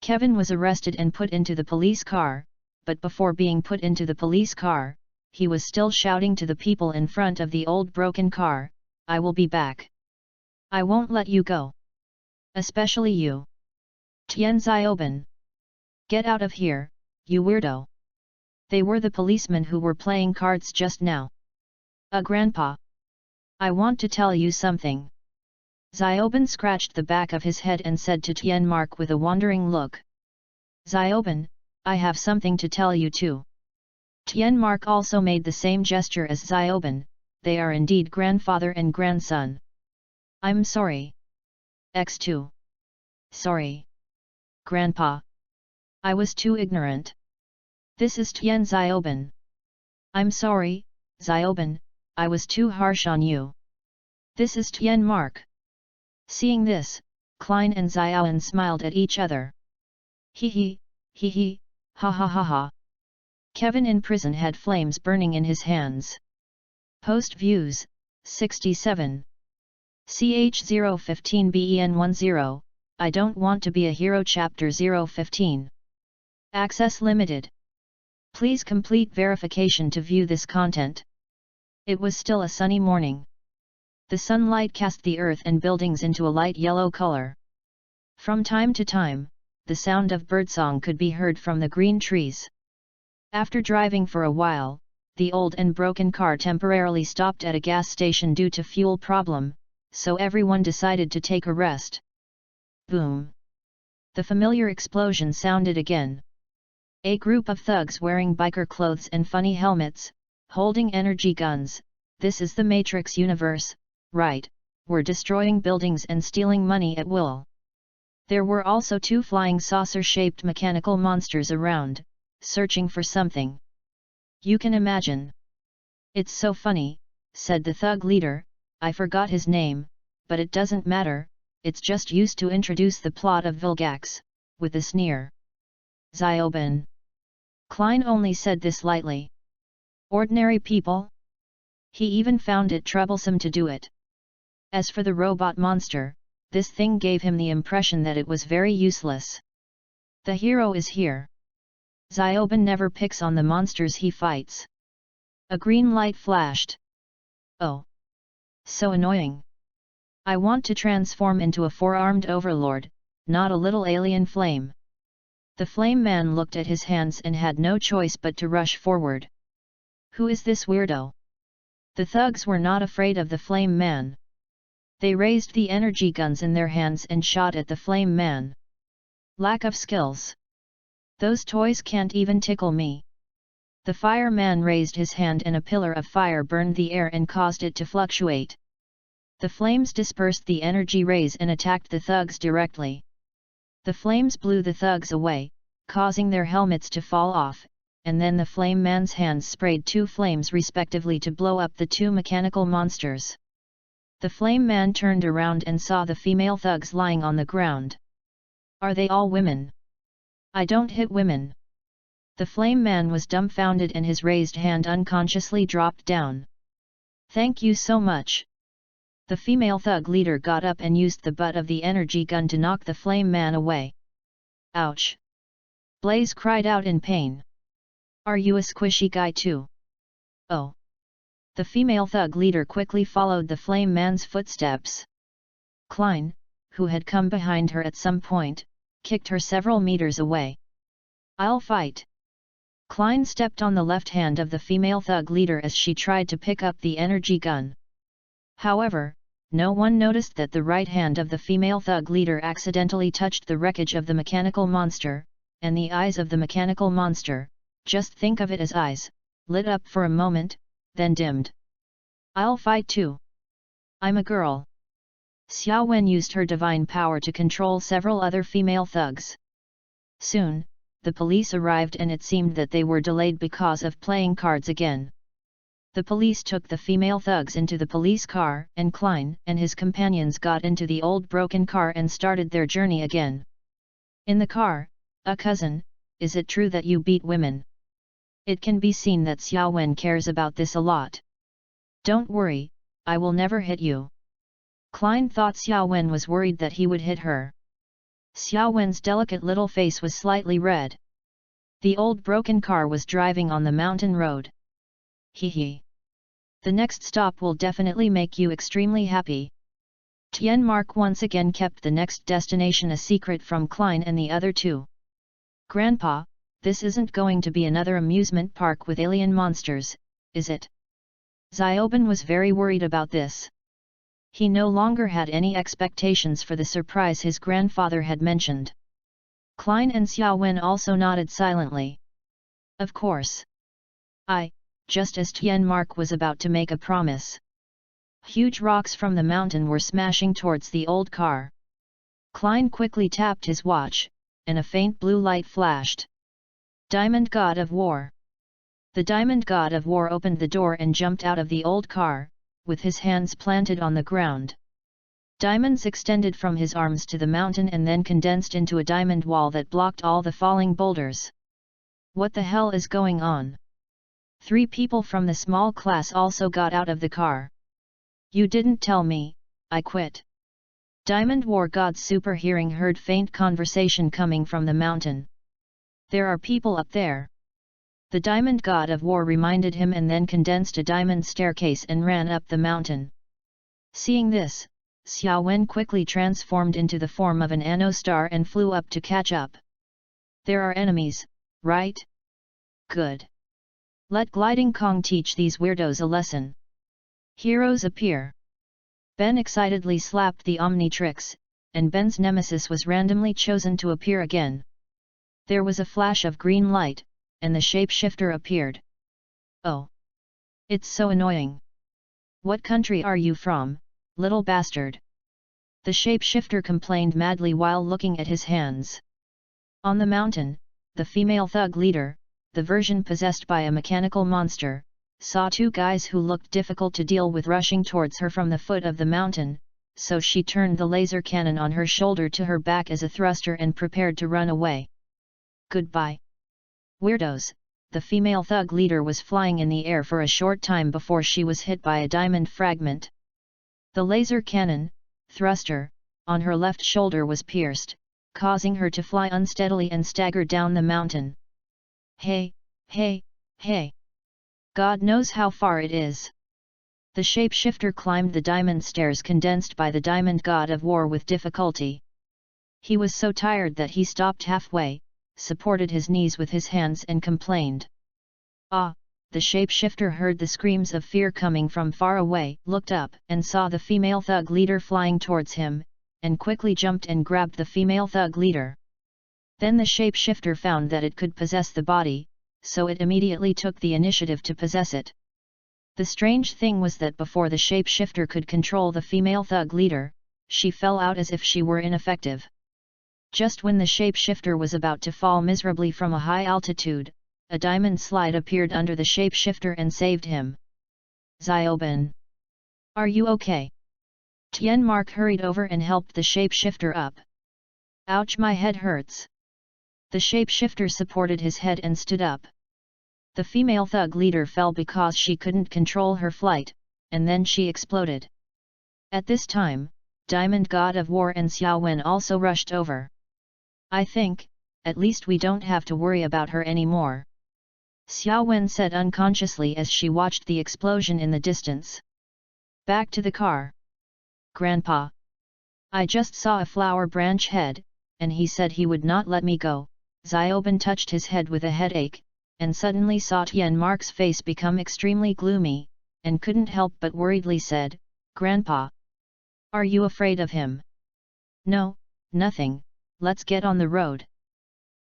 Kevin was arrested and put into the police car, but before being put into the police car, he was still shouting to the people in front of the old broken car, "I will be back. I won't let you go. Especially you. Tian Xiaoban. Get out of here, you weirdo." They were the policemen who were playing cards just now. Grandpa. I want to tell you something." Xiaoban scratched the back of his head and said to Tian Mark with a wandering look. "Xiaoban, I have something to tell you too." Tian Mark also made the same gesture as Xiaoban, they are indeed grandfather and grandson. "I'm sorry. X2. Sorry. Grandpa. I was too ignorant. This is Tian Xiaoban. I'm sorry, Xiaoban, I was too harsh on you. This is Tian Mark." Seeing this, Klein and Xiaoan smiled at each other. Hee, ha ha ha ha. Kevin in prison had flames burning in his hands. Post views, 67. CH015 BEN10, I don't want to be a hero chapter 015. Access limited. Please complete verification to view this content. It was still a sunny morning. The sunlight cast the earth and buildings into a light yellow color. From time to time, the sound of birdsong could be heard from the green trees. After driving for a while, the old and broken car temporarily stopped at a gas station due to fuel problem, so everyone decided to take a rest. Boom! The familiar explosion sounded again. A group of thugs wearing biker clothes and funny helmets, holding energy guns, this is the Matrix universe, right, were destroying buildings and stealing money at will. There were also two flying saucer-shaped mechanical monsters around, searching for something. You can imagine. "It's so funny," said the thug leader, "I forgot his name, but it doesn't matter, it's just used to introduce the plot of Vilgax," with a sneer. Xiaoban. Klein only said this lightly. Ordinary people? He even found it troublesome to do it. As for the robot monster, this thing gave him the impression that it was very useless. The hero is here. Xiaoban never picks on the monsters he fights. A green light flashed. Oh! So annoying. I want to transform into a four-armed overlord, not a little alien flame. The flame man looked at his hands and had no choice but to rush forward. Who is this weirdo? The thugs were not afraid of the flame man. They raised the energy guns in their hands and shot at the flame man. Lack of skills. Those toys can't even tickle me. The fireman raised his hand and a pillar of fire burned the air and caused it to fluctuate. The flames dispersed the energy rays and attacked the thugs directly. The flames blew the thugs away, causing their helmets to fall off, and then the flame man's hands sprayed 2 flames respectively to blow up the 2 mechanical monsters. The flame man turned around and saw the female thugs lying on the ground. Are they all women? I don't hit women. The flame man was dumbfounded and his raised hand unconsciously dropped down. Thank you so much. The female thug leader got up and used the butt of the energy gun to knock the flame man away. Ouch! Blaze cried out in pain. Are you a squishy guy too? Oh! The female thug leader quickly followed the flame man's footsteps. Klein, who had come behind her at some point, kicked her several meters away. I'll fight! Klein stepped on the left hand of the female thug leader as she tried to pick up the energy gun. However, no one noticed that the right hand of the female thug leader accidentally touched the wreckage of the mechanical monster, and the eyes of the mechanical monster, just think of it as eyes, lit up for a moment, then dimmed. I'll fight too. I'm a girl. Xiao Wen used her divine power to control several other female thugs. Soon, the police arrived and it seemed that they were delayed because of playing cards again. The police took the female thugs into the police car and Klein and his companions got into the old broken car and started their journey again. In the car, a cousin, is it true that you beat women? It can be seen that Xiao Wen cares about this a lot. Don't worry, I will never hit you. Klein thought Xiao Wen was worried that he would hit her. Xiao Wen's delicate little face was slightly red. The old broken car was driving on the mountain road. Hee. The next stop will definitely make you extremely happy. Tian Mark once again kept the next destination a secret from Klein and the other two. Grandpa, this isn't going to be another amusement park with alien monsters, is it? Xiaoben was very worried about this. He no longer had any expectations for the surprise his grandfather had mentioned. Klein and Xiao Wen also nodded silently. Of course. Just as Tian Mark was about to make a promise. Huge rocks from the mountain were smashing towards the old car. Klein quickly tapped his watch, and a faint blue light flashed. Diamond God of War. The Diamond God of War opened the door and jumped out of the old car, with his hands planted on the ground. Diamonds extended from his arms to the mountain and then condensed into a diamond wall that blocked all the falling boulders. What the hell is going on? 3 people from the small class also got out of the car. You didn't tell me, I quit. Diamond War God Super Hearing heard faint conversation coming from the mountain. There are people up there. The Diamond God of War reminded him and then condensed a diamond staircase and ran up the mountain. Seeing this, Xiao Wen quickly transformed into the form of an Anno star and flew up to catch up. There are enemies, right? Good. Let Gliding Kong teach these weirdos a lesson. Heroes appear. Ben excitedly slapped the Omnitrix, and Ben's nemesis was randomly chosen to appear again. There was a flash of green light, and the shapeshifter appeared. Oh! It's so annoying. What country are you from, little bastard? The shapeshifter complained madly while looking at his hands. On the mountain, the female thug leader, the version possessed by a mechanical monster, saw 2 guys who looked difficult to deal with rushing towards her from the foot of the mountain, so she turned the laser cannon on her shoulder to her back as a thruster and prepared to run away. Goodbye. Weirdos, the female thug leader was flying in the air for a short time before she was hit by a diamond fragment. The laser cannon, thruster, on her left shoulder was pierced, causing her to fly unsteadily and stagger down the mountain. Hey! God knows how far it is. The shapeshifter climbed the diamond stairs condensed by the Diamond God of War with difficulty. He was so tired that he stopped halfway, supported his knees with his hands and complained. Ah! The shapeshifter heard the screams of fear coming from far away, looked up and saw the female thug leader flying towards him, and quickly jumped and grabbed the female thug leader. Then the shapeshifter found that it could possess the body, so it immediately took the initiative to possess it. The strange thing was that before the shapeshifter could control the female thug leader, she fell out as if she were ineffective. Just when the shapeshifter was about to fall miserably from a high altitude, a diamond slide appeared under the shapeshifter and saved him. Xiaoben. Are you okay? Tian Mark hurried over and helped the shapeshifter up. Ouch, my head hurts. The shapeshifter supported his head and stood up. The female thug leader fell because she couldn't control her flight, and then she exploded. At this time, Diamond God of War and Xiao Wen also rushed over. I think, at least we don't have to worry about her anymore, Xiao Wen said unconsciously as she watched the explosion in the distance. Back to the car. Grandpa. I just saw a flower branch head, and he said he would not let me go. Xiaoben touched his head with a headache, and suddenly saw Tian Mark's face become extremely gloomy, and couldn't help but worriedly said, Grandpa. Are you afraid of him? No, nothing, let's get on the road.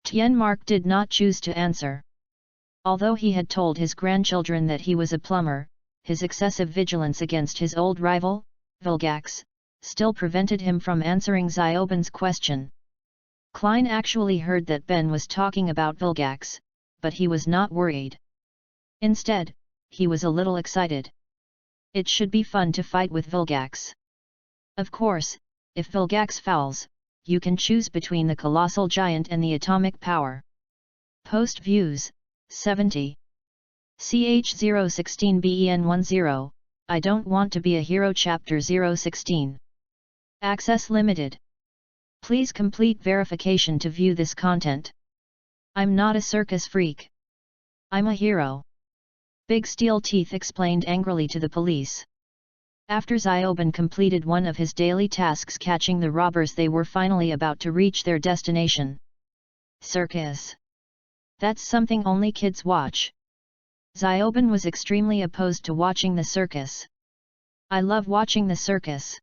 Tian Mark did not choose to answer. Although he had told his grandchildren that he was a plumber, his excessive vigilance against his old rival, Vilgax, still prevented him from answering Xiaoben's question. Klein actually heard that Ben was talking about Vilgax, but he was not worried. Instead, he was a little excited. It should be fun to fight with Vilgax. Of course, if Vilgax falls, you can choose between the colossal giant and the atomic power. Post views, 70. CH016 BEN10, I don't want to be a hero chapter 016. Access limited. Please complete verification to view this content. I'm not a circus freak. I'm a hero. Big Steel Teeth explained angrily to the police. After Xiaoben completed one of his daily tasks catching the robbers, they were finally about to reach their destination. Circus. That's something only kids watch. Xiaoben was extremely opposed to watching the circus. I love watching the circus.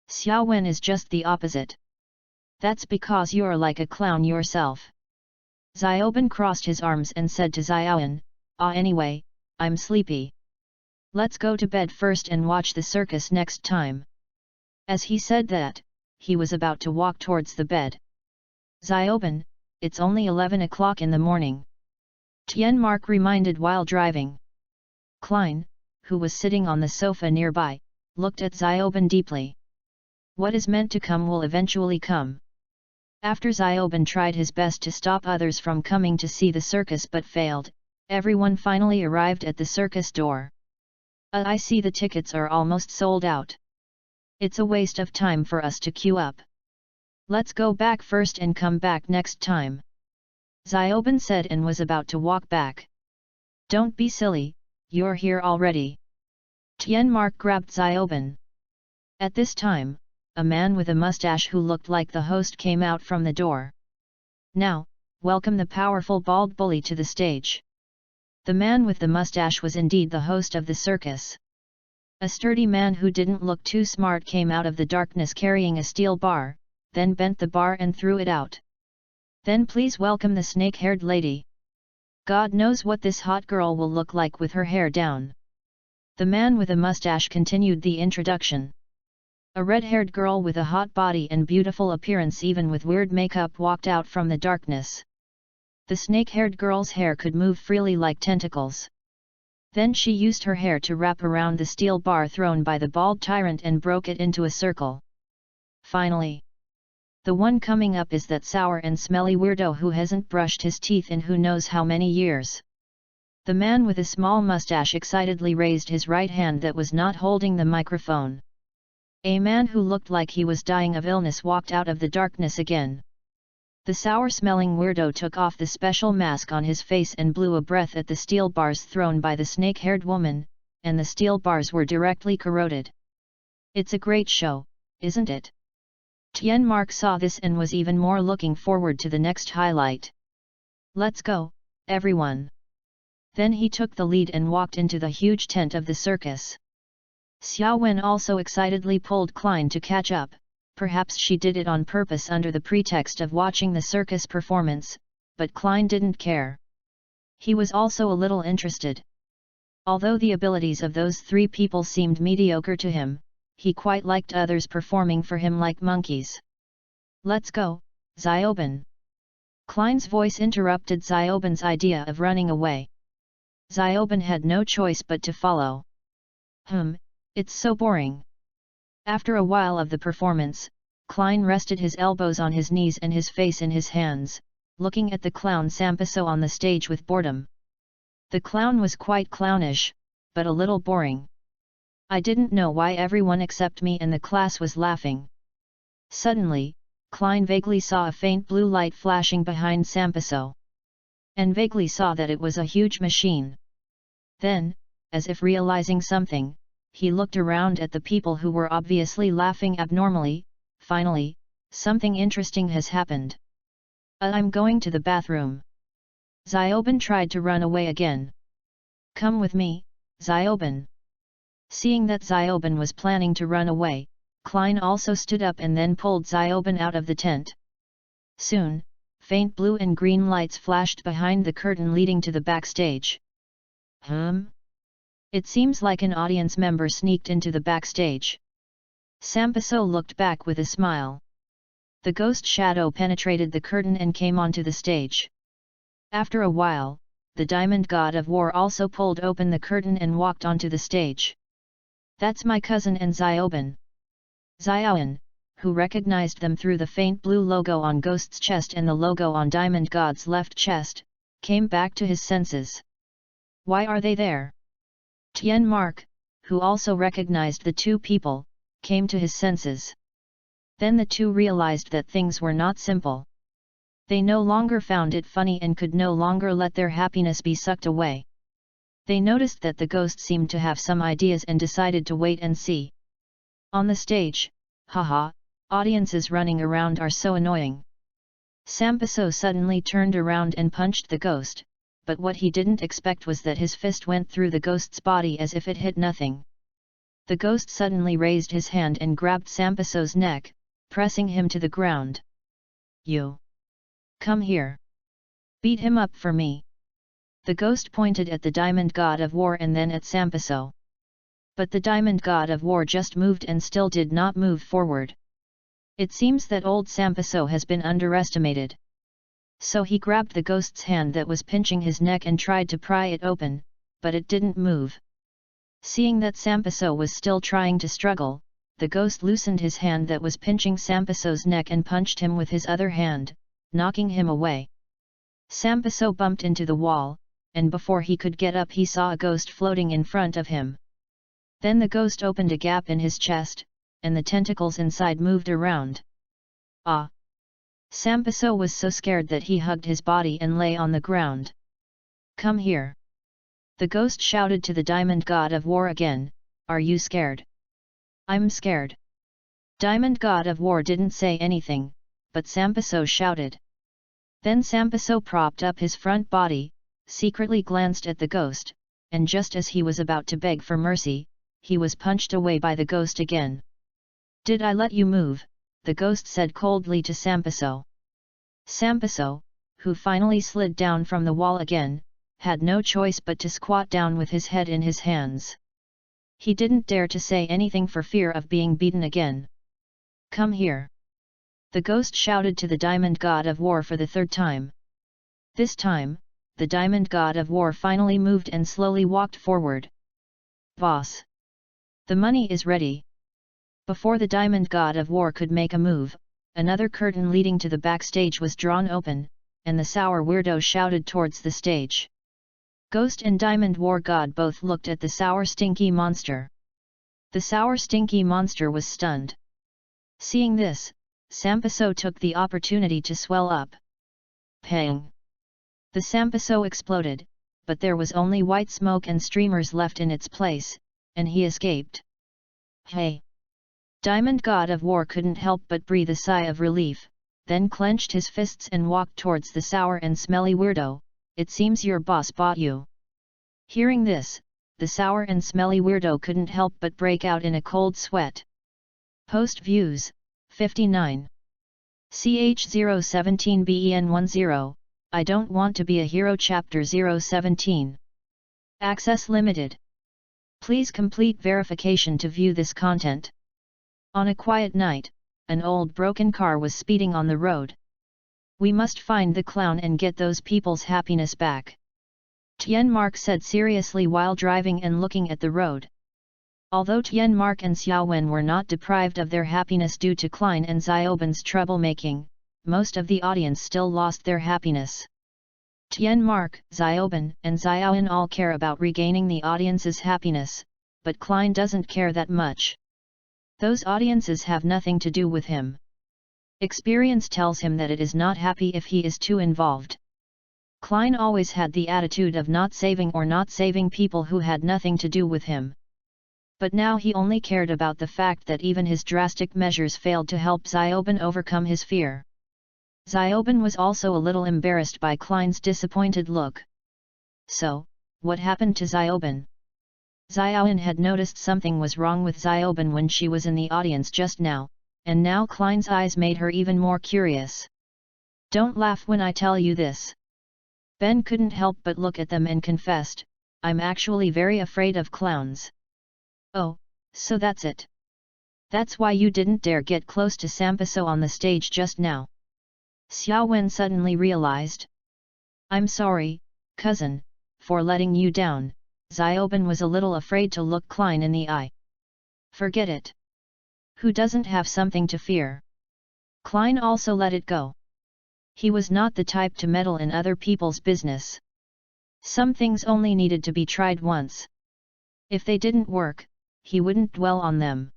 Xiao Wen is just the opposite. That's because you're like a clown yourself. Xiaoben crossed his arms and said to Xiaowen, anyway, I'm sleepy. Let's go to bed first and watch the circus next time. As he said that, he was about to walk towards the bed. Xiaoben, it's only 11 o'clock in the morning. Tian Mark reminded while driving. Klein, who was sitting on the sofa nearby, looked at Xiaoben deeply. What is meant to come will eventually come. After Xiaoben tried his best to stop others from coming to see the circus but failed, everyone finally arrived at the circus door. I see the tickets are almost sold out. It's a waste of time for us to queue up. Let's go back first and come back next time. Xiaoben said and was about to walk back. Don't be silly, you're here already. Tian Mark grabbed Xiaoben. At this time, a man with a mustache who looked like the host came out from the door. Now, welcome the powerful bald bully to the stage. The man with the mustache was indeed the host of the circus. A sturdy man who didn't look too smart came out of the darkness carrying a steel bar, then bent the bar and threw it out. Then please welcome the snake-haired lady. God knows what this hot girl will look like with her hair down. The man with a mustache continued the introduction. A red-haired girl with a hot body and beautiful appearance even with weird makeup walked out from the darkness. The snake-haired girl's hair could move freely like tentacles. Then she used her hair to wrap around the steel bar thrown by the bald tyrant and broke it into a circle. Finally, the one coming up is that sour and smelly weirdo who hasn't brushed his teeth in who knows how many years. The man with a small mustache excitedly raised his right hand that was not holding the microphone. A man who looked like he was dying of illness walked out of the darkness again. The sour-smelling weirdo took off the special mask on his face and blew a breath at the steel bars thrown by the snake-haired woman, and the steel bars were directly corroded. It's a great show, isn't it? Tian Mark saw this and was even more looking forward to the next highlight. Let's go, everyone. Then he took the lead and walked into the huge tent of the circus. Xiao Wen also excitedly pulled Klein to catch up, Perhaps she did it on purpose under the pretext of watching the circus performance, but Klein didn't care. He was also a little interested. Although the abilities of those three people seemed mediocre to him, he quite liked others performing for him like monkeys. "Let's go, Zioben." Klein's voice interrupted Zioben's idea of running away. Zioben had no choice but to follow. It's so boring." After a while of the performance, Klein rested his elbows on his knees and his face in his hands, looking at the clown Sampiso on the stage with boredom. The clown was quite clownish, but a little boring. I didn't know why everyone except me and the class was laughing. Suddenly, Klein vaguely saw a faint blue light flashing behind Sampiso. And vaguely saw that it was a huge machine. Then, as if realizing something, he looked around at the people who were obviously laughing abnormally. Finally, something interesting has happened. I'm going to the bathroom." Zioben tried to run away again. "Come with me, Zioben." Seeing that Zioben was planning to run away, Klein also stood up and then pulled Zioben out of the tent. Soon, faint blue and green lights flashed behind the curtain leading to the backstage. It seems like an audience member sneaked into the backstage. Sampiso looked back with a smile. The ghost shadow penetrated the curtain and came onto the stage. After a while, the Diamond God of War also pulled open the curtain and walked onto the stage. "That's my cousin and Zioben." Zioben, who recognized them through the faint blue logo on Ghost's chest and the logo on Diamond God's left chest, came back to his senses. "Why are they there?" Tien Mark, who also recognized the two people, came to his senses. Then the two realized that things were not simple. They no longer found it funny and could no longer let their happiness be sucked away. They noticed that the ghost seemed to have some ideas and decided to wait and see. On the stage, haha, audiences running around are so annoying. Sampiso suddenly turned around and punched the ghost, but what he didn't expect was that his fist went through the ghost's body as if it hit nothing. The ghost suddenly raised his hand and grabbed Sampiso's neck, pressing him to the ground. "You! Come here! Beat him up for me!" The ghost pointed at the Diamond God of War and then at Sampiso. But the Diamond God of War just moved and still did not move forward. It seems that old Sampiso has been underestimated. So he grabbed the ghost's hand that was pinching his neck and tried to pry it open, but it didn't move. Seeing that Sampiso was still trying to struggle, the ghost loosened his hand that was pinching Sampiso's neck and punched him with his other hand, knocking him away. Sampiso bumped into the wall, and before he could get up he saw a ghost floating in front of him. Then the ghost opened a gap in his chest, and the tentacles inside moved around. "Ah!" Sampiso was so scared that he hugged his body and lay on the ground. "Come here!" The ghost shouted to the Diamond God of War again, "Are you scared?" "I'm scared." Diamond God of War didn't say anything, but Sampiso shouted. Then Sampiso propped up his front body, secretly glanced at the ghost, and just as he was about to beg for mercy, he was punched away by the ghost again. "Did I let you move?" the ghost said coldly to Sampiso. Sampiso, who finally slid down from the wall again, had no choice but to squat down with his head in his hands. He didn't dare to say anything for fear of being beaten again. "Come here!" The ghost shouted to the Diamond God of War for the third time. This time, the Diamond God of War finally moved and slowly walked forward. "Boss! The money is ready!" Before the Diamond God of War could make a move, another curtain leading to the backstage was drawn open, and the sour weirdo shouted towards the stage. Ghost and Diamond War God both looked at the sour stinky monster. The sour stinky monster was stunned. Seeing this, Sampiso took the opportunity to swell up. Pang! The Sampiso exploded, but there was only white smoke and streamers left in its place, and he escaped. "Hey!" Diamond God of War couldn't help but breathe a sigh of relief, then clenched his fists and walked towards the sour and smelly weirdo. "It seems your boss bought you." Hearing this, the sour and smelly weirdo couldn't help but break out in a cold sweat. Post views, 59. CH017BEN10, I don't want to be a hero. Chapter 017. Access limited. Please complete verification to view this content. On a quiet night, an old broken car was speeding on the road. We must find the clown and get those people's happiness back, Tianmark said seriously while driving and looking at the road. Although Tianmark and Xiaowen were not deprived of their happiness due to Klein and Xiaoben's troublemaking, most of the audience still lost their happiness. Tianmark, Xiaoben, and Xiaowen all care about regaining the audience's happiness, but Klein doesn't care that much. Those audiences have nothing to do with him. Experience tells him that it is not happy if he is too involved. Klein always had the attitude of not saving people who had nothing to do with him. But now he only cared about the fact that even his drastic measures failed to help Xiaoben overcome his fear. Xiaoben was also a little embarrassed by Klein's disappointed look. So, what happened to Xiaoben? Xiaowen had noticed something was wrong with Xiaoben when she was in the audience just now, and now Klein's eyes made her even more curious. Don't laugh when I tell you this. Ben couldn't help but look at them and confessed, I'm actually very afraid of clowns. Oh, so that's it. That's why you didn't dare get close to Sampiso on the stage just now. Xiaowen suddenly realized. I'm sorry, cousin, for letting you down. Xiaoben was a little afraid to look Klein in the eye. Forget it. Who doesn't have something to fear? Klein also let it go. He was not the type to meddle in other people's business. Some things only needed to be tried once. If they didn't work, he wouldn't dwell on them.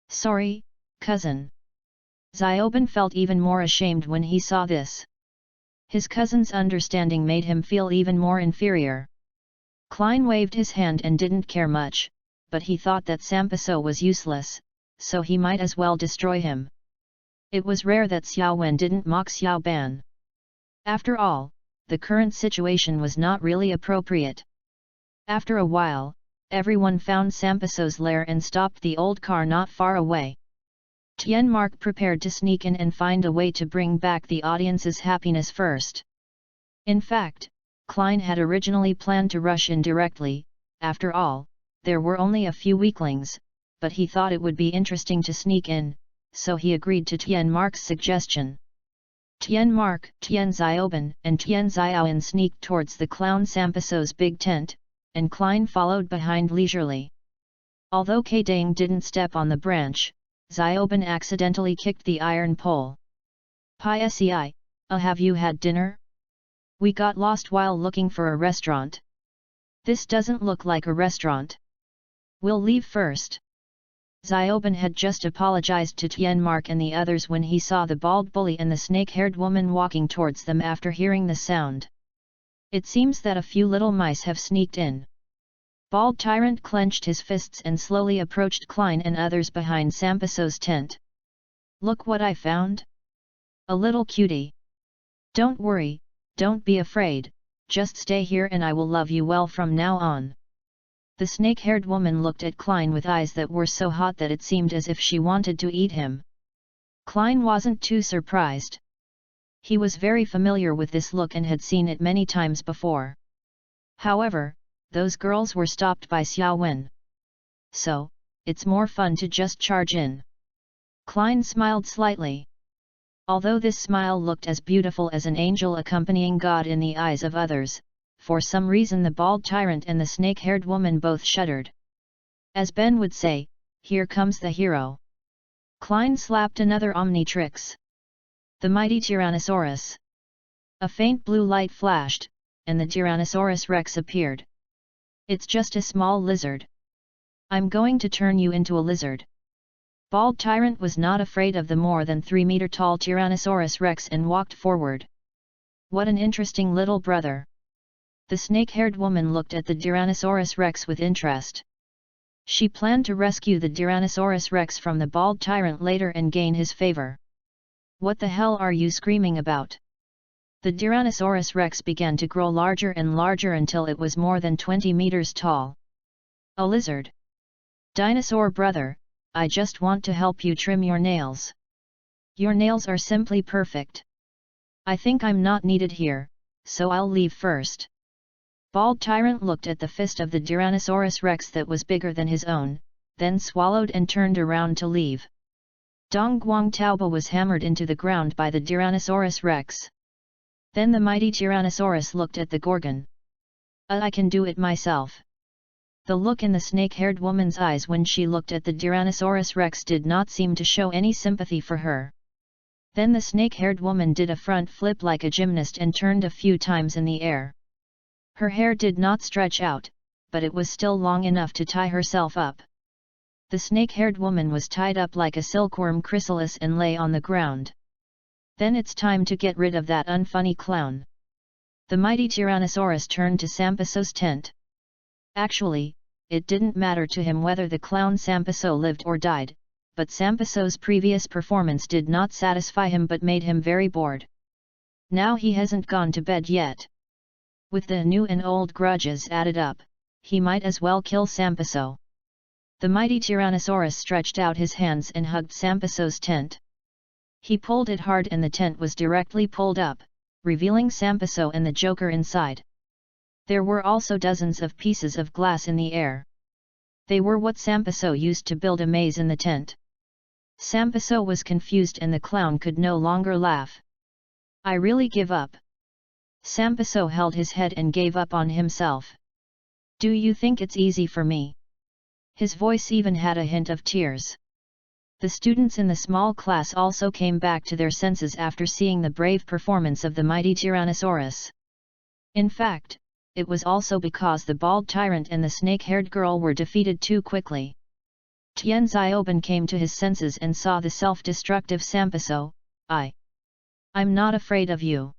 Sorry, cousin. Xiaoben felt even more ashamed when he saw this. His cousin's understanding made him feel even more inferior. Klein waved his hand and didn't care much, but he thought that Sampiso was useless, so he might as well destroy him. It was rare that Xiaowen didn't mock Xiaoban. After all, the current situation was not really appropriate. After a while, everyone found Sampiso's lair and stopped the old car not far away. Tianmark prepared to sneak in and find a way to bring back the audience's happiness first. In fact, Klein had originally planned to rush in directly. After all, there were only a few weaklings, but he thought it would be interesting to sneak in, so he agreed to Tianmark's suggestion. Tianmark, Tian Xiaoben, and Tian Xiaowen sneaked towards the clown Sampiso's big tent, and Klein followed behind leisurely. Although Dang didn't step on the branch, Xiaoben accidentally kicked the iron pole. Pi sei, have you had dinner? We got lost while looking for a restaurant. This doesn't look like a restaurant. We'll leave first. Xiaoben had just apologized to Tianmark and the others when he saw the bald bully and the snake-haired woman walking towards them after hearing the sound. It seems that a few little mice have sneaked in. Bald Tyrant clenched his fists and slowly approached Klein and others behind Sampiso's tent. Look what I found! A little cutie. Don't worry, don't be afraid, just stay here and I will love you well from now on. The snake-haired woman looked at Klein with eyes that were so hot that it seemed as if she wanted to eat him. Klein wasn't too surprised. He was very familiar with this look and had seen it many times before. However, those girls were stopped by Xiaowen. So, it's more fun to just charge in. Klein smiled slightly. Although this smile looked as beautiful as an angel accompanying God in the eyes of others, for some reason the bald tyrant and the snake-haired woman both shuddered. As Ben would say, here comes the hero. Klein slapped another Omnitrix. The mighty Tyrannosaurus. A faint blue light flashed, and the Tyrannosaurus Rex appeared. It's just a small lizard. I'm going to turn you into a lizard. Bald Tyrant was not afraid of the more than 3-meter-tall Tyrannosaurus Rex and walked forward. What an interesting little brother. The snake-haired woman looked at the Tyrannosaurus Rex with interest. She planned to rescue the Tyrannosaurus Rex from the bald tyrant later and gain his favor. What the hell are you screaming about? The Tyrannosaurus Rex began to grow larger and larger until it was more than 20 meters tall. A lizard. Dinosaur brother, I just want to help you trim your nails. Your nails are simply perfect. I think I'm not needed here, so I'll leave first. Bald Tyrant looked at the fist of the Tyrannosaurus Rex that was bigger than his own, then swallowed and turned around to leave. Dong Guang Taoba was hammered into the ground by the Tyrannosaurus Rex. Then the mighty Tyrannosaurus looked at the Gorgon. I can do it myself. The look in the snake-haired woman's eyes when she looked at the Tyrannosaurus Rex did not seem to show any sympathy for her. Then the snake-haired woman did a front flip like a gymnast and turned a few times in the air. Her hair did not stretch out, but it was still long enough to tie herself up. The snake-haired woman was tied up like a silkworm chrysalis and lay on the ground. Then it's time to get rid of that unfunny clown. The mighty Tyrannosaurus turned to Sampiso's tent. Actually, it didn't matter to him whether the clown Sampiso lived or died, but Sampiso's previous performance did not satisfy him but made him very bored. Now he hasn't gone to bed yet. With the new and old grudges added up, he might as well kill Sampiso. The mighty Tyrannosaurus stretched out his hands and hugged Sampiso's tent. He pulled it hard and the tent was directly pulled up, revealing Sampiso and the Joker inside. There were also dozens of pieces of glass in the air. They were what Sampiso used to build a maze in the tent. Sampiso was confused and the clown could no longer laugh. I really give up. Sampiso held his head and gave up on himself. Do you think it's easy for me? His voice even had a hint of tears. The students in the small class also came back to their senses after seeing the brave performance of the mighty Tyrannosaurus. In fact, it was also because the bald tyrant and the snake-haired girl were defeated too quickly. Tian Xiaoban came to his senses and saw the self-destructive Sampiso. I'm not afraid of you.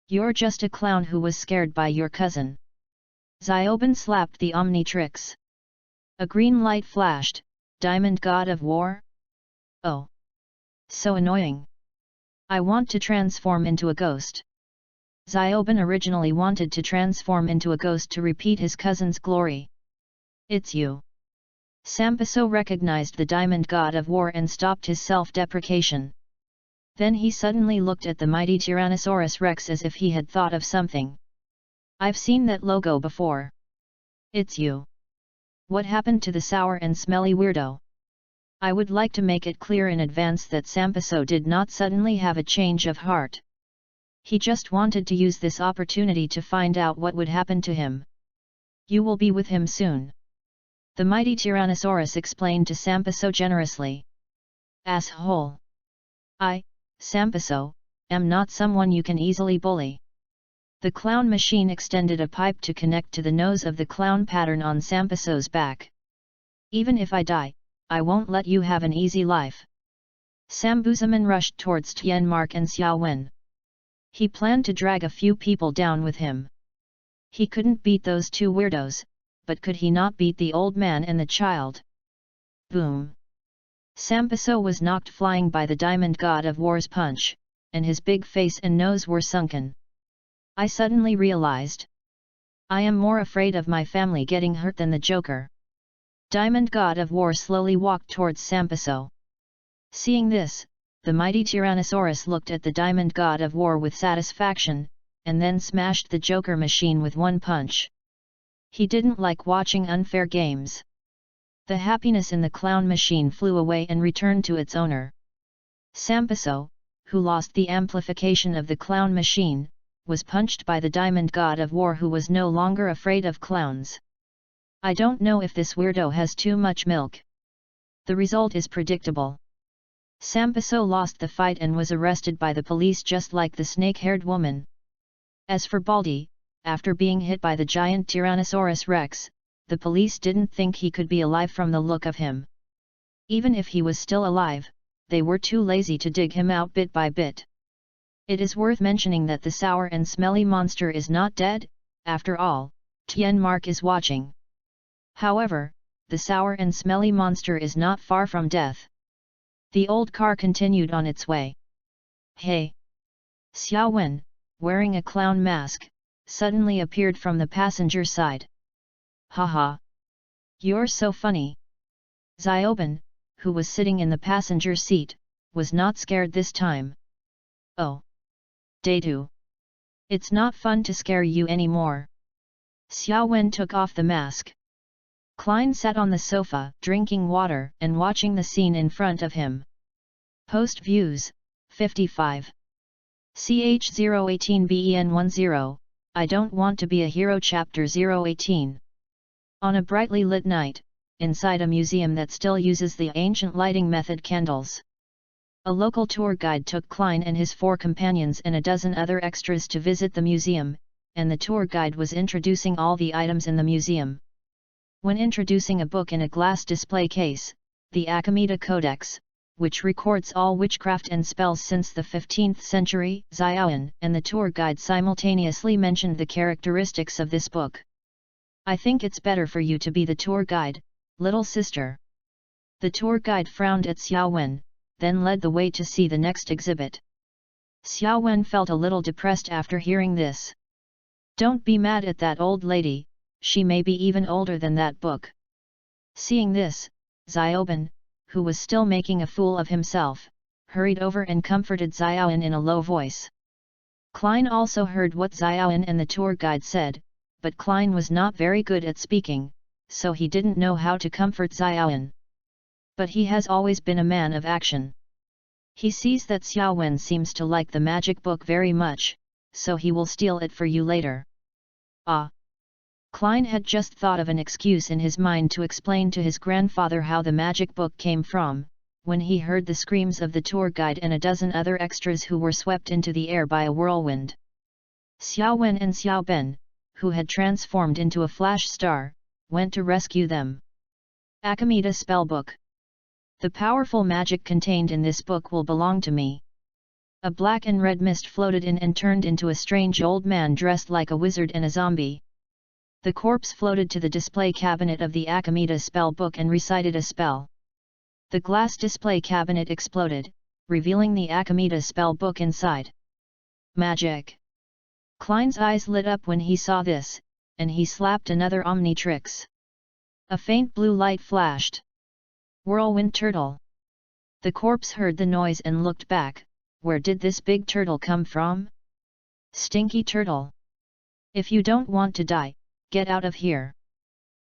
You're just a clown who was scared by your cousin. Xiaoban slapped the Omnitrix. A green light flashed. Diamond God of War? Oh! So annoying. I want to transform into a ghost. Xiaoban originally wanted to transform into a ghost to repeat his cousin's glory. It's you. Sampiso recognized the Diamond God of War and stopped his self-deprecation. Then he suddenly looked at the mighty Tyrannosaurus Rex as if he had thought of something. I've seen that logo before. It's you. What happened to the sour and smelly weirdo? I would like to make it clear in advance that Sampiso did not suddenly have a change of heart. He just wanted to use this opportunity to find out what would happen to him. You will be with him soon. The mighty Tyrannosaurus explained to Sampiso generously. Asshole! Sampiso, am not someone you can easily bully. The clown machine extended a pipe to connect to the nose of the clown pattern on Sampiso's back. Even if I die, I won't let you have an easy life. Sambuzaman rushed towards Tianmark and Xiao Wen. He planned to drag a few people down with him. He couldn't beat those two weirdos, but could he not beat the old man and the child? Boom! Sampiso was knocked flying by the Diamond God of War's punch, and his big face and nose were sunken. I suddenly realized. I am more afraid of my family getting hurt than the Joker. Diamond God of War slowly walked towards Sampiso. Seeing this, the mighty Tyrannosaurus looked at the Diamond God of War with satisfaction, and then smashed the Joker machine with one punch. He didn't like watching unfair games. The happiness in the clown machine flew away and returned to its owner. Sampiso, who lost the amplification of the clown machine, was punched by the Diamond God of War who was no longer afraid of clowns. I don't know if this weirdo has too much milk. The result is predictable. Sampiso lost the fight and was arrested by the police just like the snake-haired woman. As for Baldy, after being hit by the giant Tyrannosaurus Rex, the police didn't think he could be alive from the look of him. Even if he was still alive, they were too lazy to dig him out bit by bit. It is worth mentioning that the sour and smelly monster is not dead, after all, Tianmark is watching. However, the sour and smelly monster is not far from death. The old car continued on its way. Hey! Xiao Wen, wearing a clown mask, suddenly appeared from the passenger side. Haha! You're so funny! Xiaoban, who was sitting in the passenger seat, was not scared this time. Oh! Datu! It's not fun to scare you anymore. Xiao Wen took off the mask. Klein sat on the sofa, drinking water and watching the scene in front of him. Post views, 55. CH018 BEN10, I don't want to be a hero. Chapter 018. On a brightly lit night, inside a museum that still uses the ancient lighting method candles. A local tour guide took Klein and his 4 companions and a dozen other extras to visit the museum, and the tour guide was introducing all the items in the museum. When introducing a book in a glass display case, the Akamita Codex, which records all witchcraft and spells since the 15th century, Xiaoyan and the tour guide simultaneously mentioned the characteristics of this book. I think it's better for you to be the tour guide, little sister. The tour guide frowned at Xiao Wen, then led the way to see the next exhibit. Xiao Wen felt a little depressed after hearing this. Don't be mad at that old lady, she may be even older than that book. Seeing this, Xiaoban, who was still making a fool of himself, hurried over and comforted Xiaoyan in a low voice. Klein also heard what Xiaoyan and the tour guide said, but Klein was not very good at speaking, so he didn't know how to comfort Xiaoyan. But he has always been a man of action. He sees that Xiao Wen seems to like the magic book very much, so he will steal it for you later. Ah! Klein had just thought of an excuse in his mind to explain to his grandfather how the magic book came from, when he heard the screams of the tour guide and a dozen other extras who were swept into the air by a whirlwind. Xiao Wen and Xiao Ben, who had transformed into a flash star, went to rescue them. Akamita Spellbook. The powerful magic contained in this book will belong to me. A black and red mist floated in and turned into a strange old man dressed like a wizard and a zombie. The corpse floated to the display cabinet of the Akamita Spellbook and recited a spell. The glass display cabinet exploded, revealing the Akamita Spellbook inside. Magic! Klein's eyes lit up when he saw this, and he slapped another Omnitrix. A faint blue light flashed. Whirlwind turtle. The corpse heard the noise and looked back. Where did this big turtle come from? Stinky turtle. If you don't want to die, get out of here.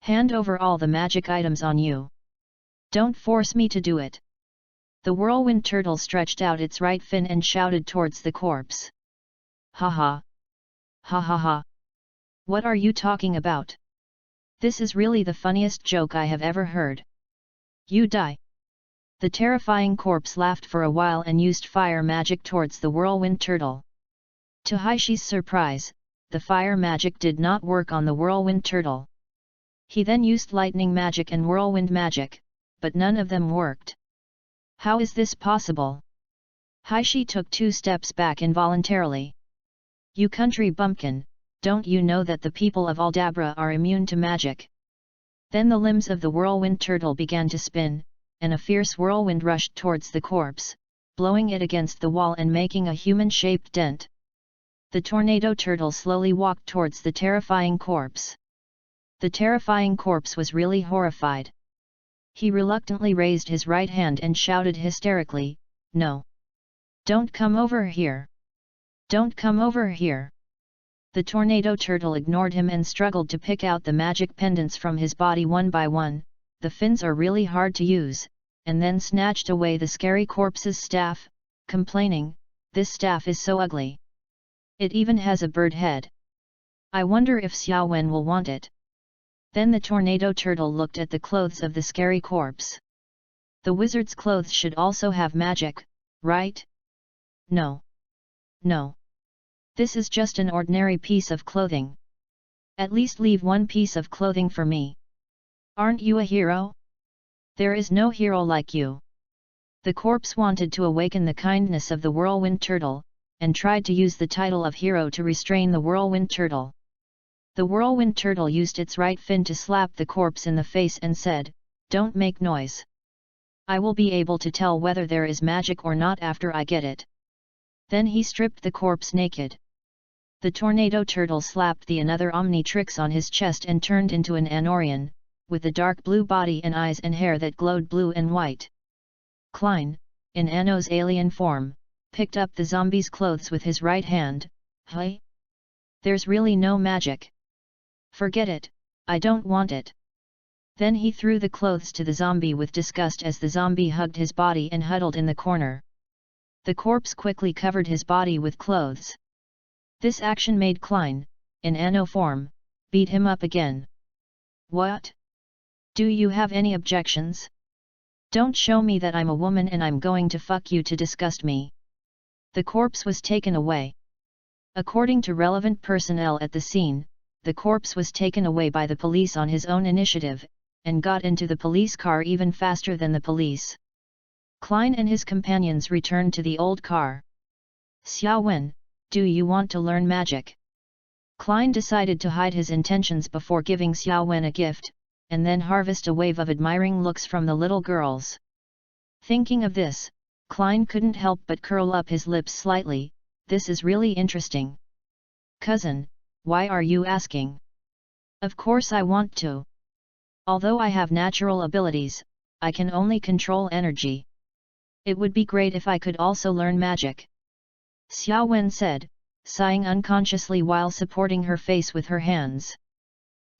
Hand over all the magic items on you. Don't force me to do it. The whirlwind turtle stretched out its right fin and shouted towards the corpse. Ha ha. Ha ha ha. What are you talking about? This is really the funniest joke I have ever heard. You die. The terrifying corpse laughed for a while and used fire magic towards the whirlwind turtle. To Haishi's surprise, the fire magic did not work on the whirlwind turtle. He then used lightning magic and whirlwind magic, but none of them worked. How is this possible? Haishi took 2 steps back involuntarily. You country bumpkin, don't you know that the people of Aldabra are immune to magic? Then the limbs of the whirlwind turtle began to spin, and a fierce whirlwind rushed towards the corpse, blowing it against the wall and making a human-shaped dent. The tornado turtle slowly walked towards the terrifying corpse. The terrifying corpse was really horrified. He reluctantly raised his right hand and shouted hysterically, "No! Don't come over here! Don't come over here!" The tornado turtle ignored him and struggled to pick out the magic pendants from his body one by one. The fins are really hard to use, and then snatched away the scary corpse's staff, complaining, "This staff is so ugly. It even has a bird head. I wonder if Xiao Wen will want it." Then the tornado turtle looked at the clothes of the scary corpse. The wizard's clothes should also have magic, right? No. No. This is just an ordinary piece of clothing. At least leave one piece of clothing for me. Aren't you a hero? There is no hero like you. The corpse wanted to awaken the kindness of the whirlwind turtle, and tried to use the title of hero to restrain the whirlwind turtle. The whirlwind turtle used its right fin to slap the corpse in the face and said, "Don't make noise. I will be able to tell whether there is magic or not after I get it." Then he stripped the corpse naked. The tornado turtle slapped the another Omnitrix on his chest and turned into an Anorian, with a dark blue body and eyes and hair that glowed blue and white. Klein, in Anno's alien form, picked up the zombie's clothes with his right hand. Hey? There's really no magic. Forget it, I don't want it. Then he threw the clothes to the zombie with disgust as the zombie hugged his body and huddled in the corner. The corpse quickly covered his body with clothes. This action made Klein, in Anno form, beat him up again. What? Do you have any objections? Don't show me that I'm a woman and I'm going to fuck you to disgust me. The corpse was taken away. According to relevant personnel at the scene, the corpse was taken away by the police on his own initiative, and got into the police car even faster than the police. Klein and his companions returned to the old car. Xiao Wen, do you want to learn magic? Klein decided to hide his intentions before giving Xiao Wen a gift, and then harvest a wave of admiring looks from the little girls. Thinking of this, Klein couldn't help but curl up his lips slightly. This is really interesting. Cousin, why are you asking? Of course I want to. Although I have natural abilities, I can only control energy. It would be great if I could also learn magic. Xiao Wen said, sighing unconsciously while supporting her face with her hands.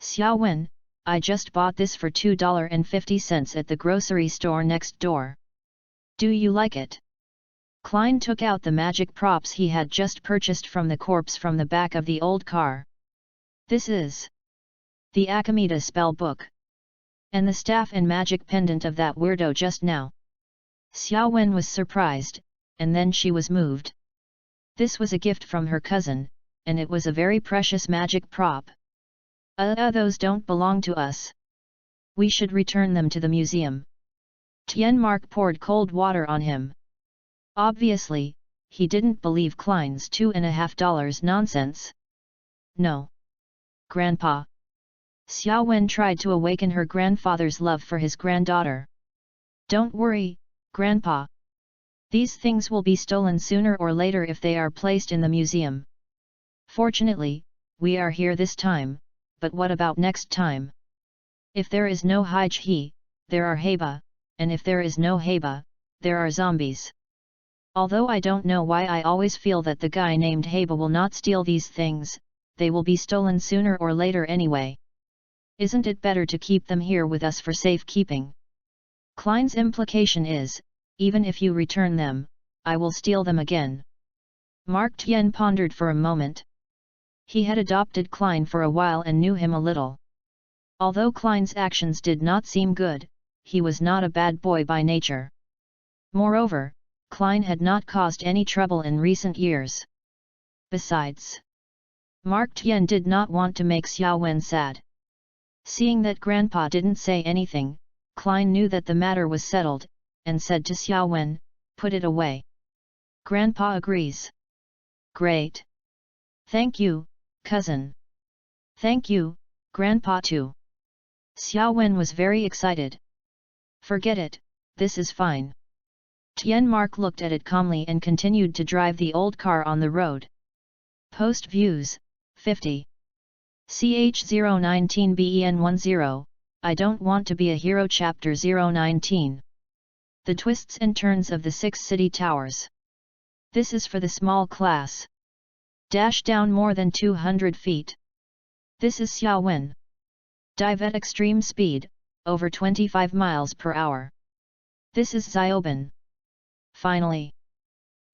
Xiao Wen, I just bought this for $2.50 at the grocery store next door. Do you like it? Klein took out the magic props he had just purchased from the corpse from the back of the old car. This is the Akamita spell book. And the staff and magic pendant of that weirdo just now. Xiao Wen was surprised, and then she was moved. This was a gift from her cousin, and it was a very precious magic prop. Those don't belong to us. We should return them to the museum. Tianmark poured cold water on him. Obviously, he didn't believe Klein's $2.50 nonsense. No. Grandpa. Xiao Wen tried to awaken her grandfather's love for his granddaughter. Don't worry, Grandpa. These things will be stolen sooner or later if they are placed in the museum. Fortunately, we are here this time, but what about next time? If there is no He, there are Heba, and if there is no Heba, there are zombies. Although I don't know why I always feel that the guy named Heba will not steal these things, they will be stolen sooner or later anyway. Isn't it better to keep them here with us for safekeeping? Klein's implication is, even if you return them, I will steal them again. Mark Tien pondered for a moment. He had adopted Klein for a while and knew him a little. Although Klein's actions did not seem good, he was not a bad boy by nature. Moreover, Klein had not caused any trouble in recent years. Besides, Mark Tien did not want to make Xiao Wen sad. Seeing that Grandpa didn't say anything, Klein knew that the matter was settled, and said to Xiao Wen, put it away. Grandpa agrees. Great. Thank you, cousin. Thank you, Grandpa too. Xiao Wen was very excited. Forget it, this is fine. Tianmark looked at it calmly and continued to drive the old car on the road. Post views, 50. CH019BEN10, I don't want to be a hero. Chapter 019. The twists and turns of the 6 city towers. This is for the small class. Dash down more than 200 feet. This is Xiao Wen. Dive at extreme speed, over 25 miles per hour. This is Xiaoben. Finally,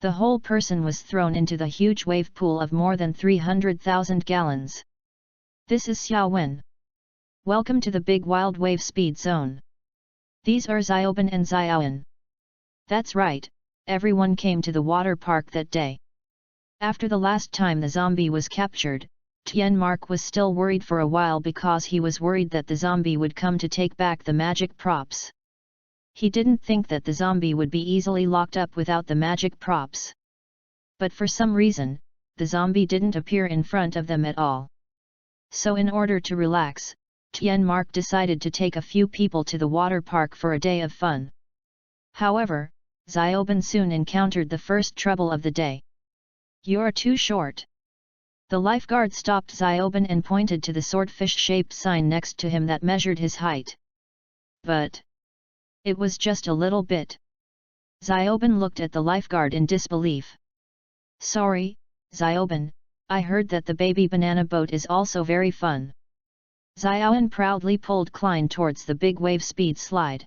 the whole person was thrown into the huge wave pool of more than 300,000 gallons. This is Xiao Wen. Welcome to the big wild wave speed zone. These are Xiaoben and Xiaoan. That's right, everyone came to the water park that day. After the last time the zombie was captured, Tianmark was still worried for a while because he was worried that the zombie would come to take back the magic props. He didn't think that the zombie would be easily locked up without the magic props. But for some reason, the zombie didn't appear in front of them at all. So in order to relax, Tianmark decided to take a few people to the water park for a day of fun. However, Xiaoben soon encountered the first trouble of the day. You're too short. The lifeguard stopped Xiaoben and pointed to the swordfish-shaped sign next to him that measured his height. But it was just a little bit. Xiaoben looked at the lifeguard in disbelief. Sorry, Xiaoben, I heard that the baby banana boat is also very fun. Xiaoben proudly pulled Klein towards the big wave speed slide.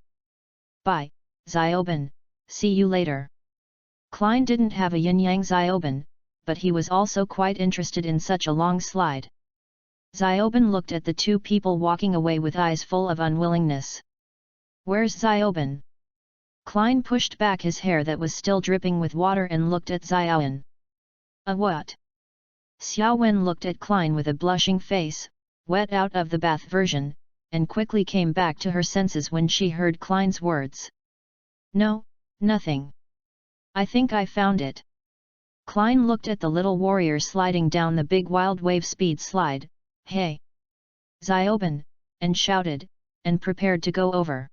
Bye, Xiaoben, see you later. Klein didn't have a yin-yang Xiaoben, but he was also quite interested in such a long slide. Xiaoben looked at the two people walking away with eyes full of unwillingness. Where's Xiaoben? Klein pushed back his hair that was still dripping with water and looked at Xiaoben. What? Xiaowen looked at Klein with a blushing face, wet out of the bath version, and quickly came back to her senses when she heard Klein's words. No, nothing. I think I found it. Klein looked at the little warrior sliding down the big wild wave speed slide. Hey! Xiaoben, and shouted, and prepared to go over.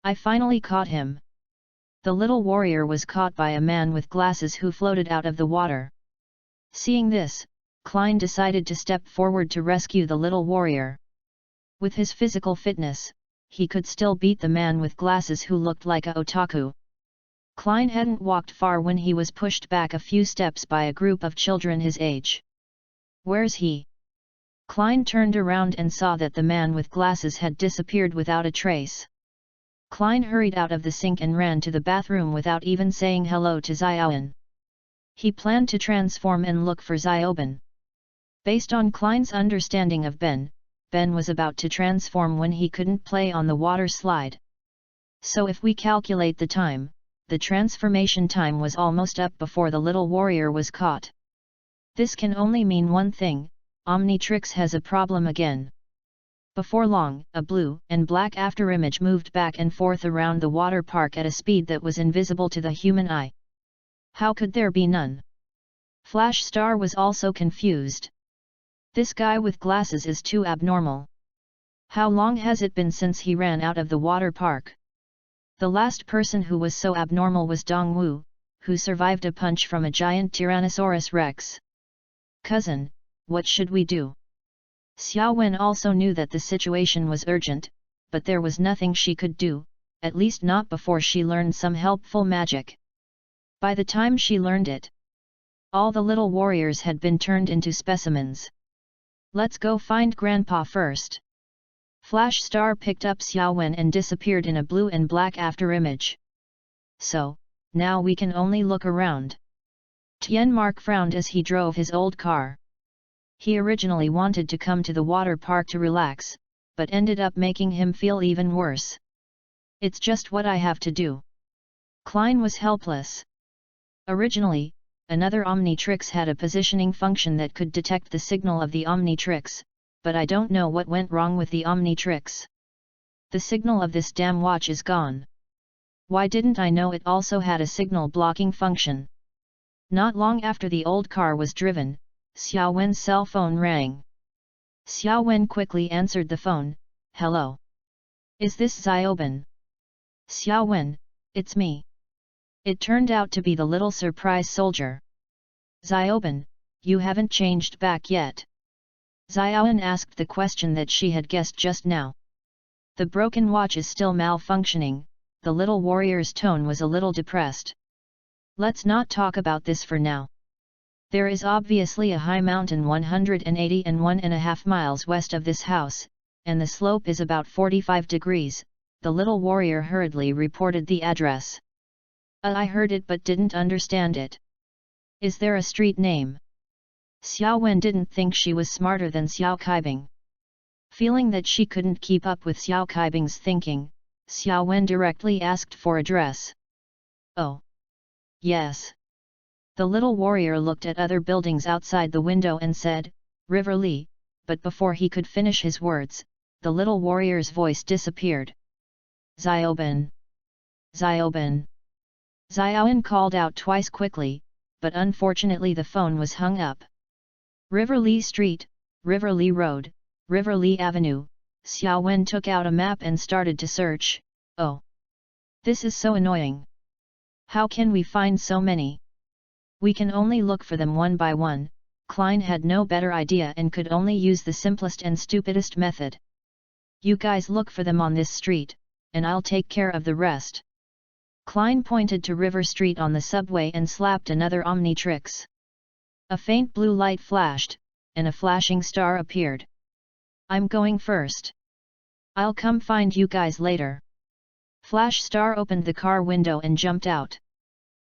I finally caught him. The little warrior was caught by a man with glasses who floated out of the water. Seeing this, Klein decided to step forward to rescue the little warrior. With his physical fitness, he could still beat the man with glasses who looked like a otaku. Klein hadn't walked far when he was pushed back a few steps by a group of children his age. Where's he? Klein turned around and saw that the man with glasses had disappeared without a trace. Klein hurried out of the sink and ran to the bathroom without even saying hello to Xiaoben. He planned to transform and look for Xiaoben. Based on Klein's understanding of Ben was about to transform when he couldn't play on the water slide. So if we calculate the time, the transformation time was almost up before the little warrior was caught. This can only mean one thing, Omnitrix has a problem again. Before long, a blue and black afterimage moved back and forth around the water park at a speed that was invisible to the human eye. How could there be none? Flash Star was also confused. This guy with glasses is too abnormal. How long has it been since he ran out of the water park? The last person who was so abnormal was Dongwu, who survived a punch from a giant Tyrannosaurus Rex. Cousin, what should we do? Xiaowen also knew that the situation was urgent, but there was nothing she could do, at least not before she learned some helpful magic. By the time she learned it, all the little warriors had been turned into specimens. Let's go find Grandpa first. Flash Star picked up Xiaowen and disappeared in a blue and black afterimage. So, now we can only look around. Tianmark frowned as he drove his old car. He originally wanted to come to the water park to relax, but ended up making him feel even worse. It's just what I have to do. Klein was helpless. Originally, another Omnitrix had a positioning function that could detect the signal of the Omnitrix, but I don't know what went wrong with the Omnitrix. The signal of this damn watch is gone. Why didn't I know it also had a signal blocking function? Not long after the old car was driven, Xiaowen's cell phone rang. Xiaowen quickly answered the phone. Hello. Is this Xiaoben? Xiaowen, it's me. It turned out to be the little surprise soldier. Xiaoben, you haven't changed back yet. Xiaowen asked the question that she had guessed just now. The broken watch is still malfunctioning. The little warrior's tone was a little depressed. Let's not talk about this for now. There is obviously a high mountain 181.5 miles west of this house, and the slope is about 45 degrees, the little warrior hurriedly reported the address. I heard it but didn't understand it. Is there a street name? Xiaowen didn't think she was smarter than Xiao Kaibing. Feeling that she couldn't keep up with Xiao Kaibing's thinking, Xiaowen directly asked for address. Oh. Yes. The little warrior looked at other buildings outside the window and said, River Lee, but before he could finish his words, the little warrior's voice disappeared. Xiaoben. Xiaoben. Xiaowen called out twice quickly, but unfortunately the phone was hung up. River Lee Street, River Lee Road, River Lee Avenue. Xiaowen took out a map and started to search. Oh. This is so annoying. How can we find so many? We can only look for them one by one. Klein had no better idea and could only use the simplest and stupidest method. You guys look for them on this street, and I'll take care of the rest. Klein pointed to River Street on the subway and slapped another Omnitrix. A faint blue light flashed, and a flashing star appeared. I'm going first. I'll come find you guys later. Flash Star opened the car window and jumped out.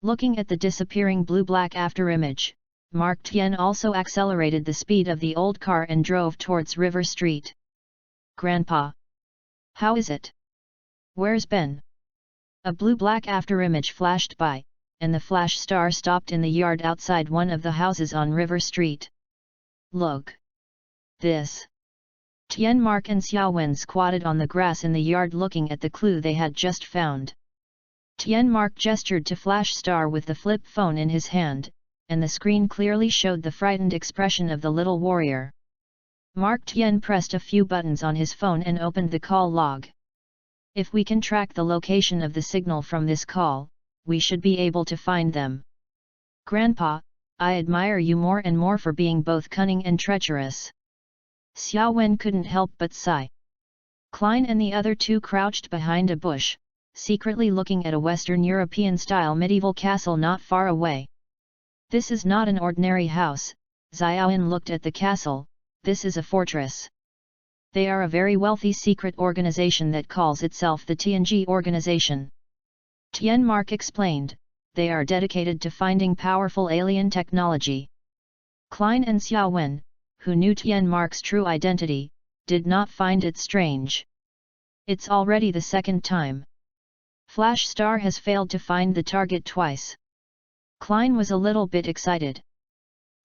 Looking at the disappearing blue-black afterimage, Mark Tien also accelerated the speed of the old car and drove towards River Street. Grandpa! How is it? Where's Ben? A blue-black afterimage flashed by, and the Flash Star stopped in the yard outside one of the houses on River Street. Look! This! Tien Mark and Xiaowen squatted on the grass in the yard looking at the clue they had just found. Tien Mark gestured to Flash Star with the flip phone in his hand, and the screen clearly showed the frightened expression of the little warrior. Mark Tien pressed a few buttons on his phone and opened the call log. If we can track the location of the signal from this call, we should be able to find them. Grandpa, I admire you more and more for being both cunning and treacherous. Xiaowen couldn't help but sigh. Klein and the other two crouched behind a bush, secretly looking at a Western European-style medieval castle not far away. This is not an ordinary house, Xiaowen looked at the castle, this is a fortress. They are a very wealthy secret organization that calls itself the TNG Organization. Tien Mark explained, they are dedicated to finding powerful alien technology. Klein and Xiaowen, who knew Tien Mark's true identity, did not find it strange. It's already the second time. Flash Star has failed to find the target twice. Klein was a little bit excited.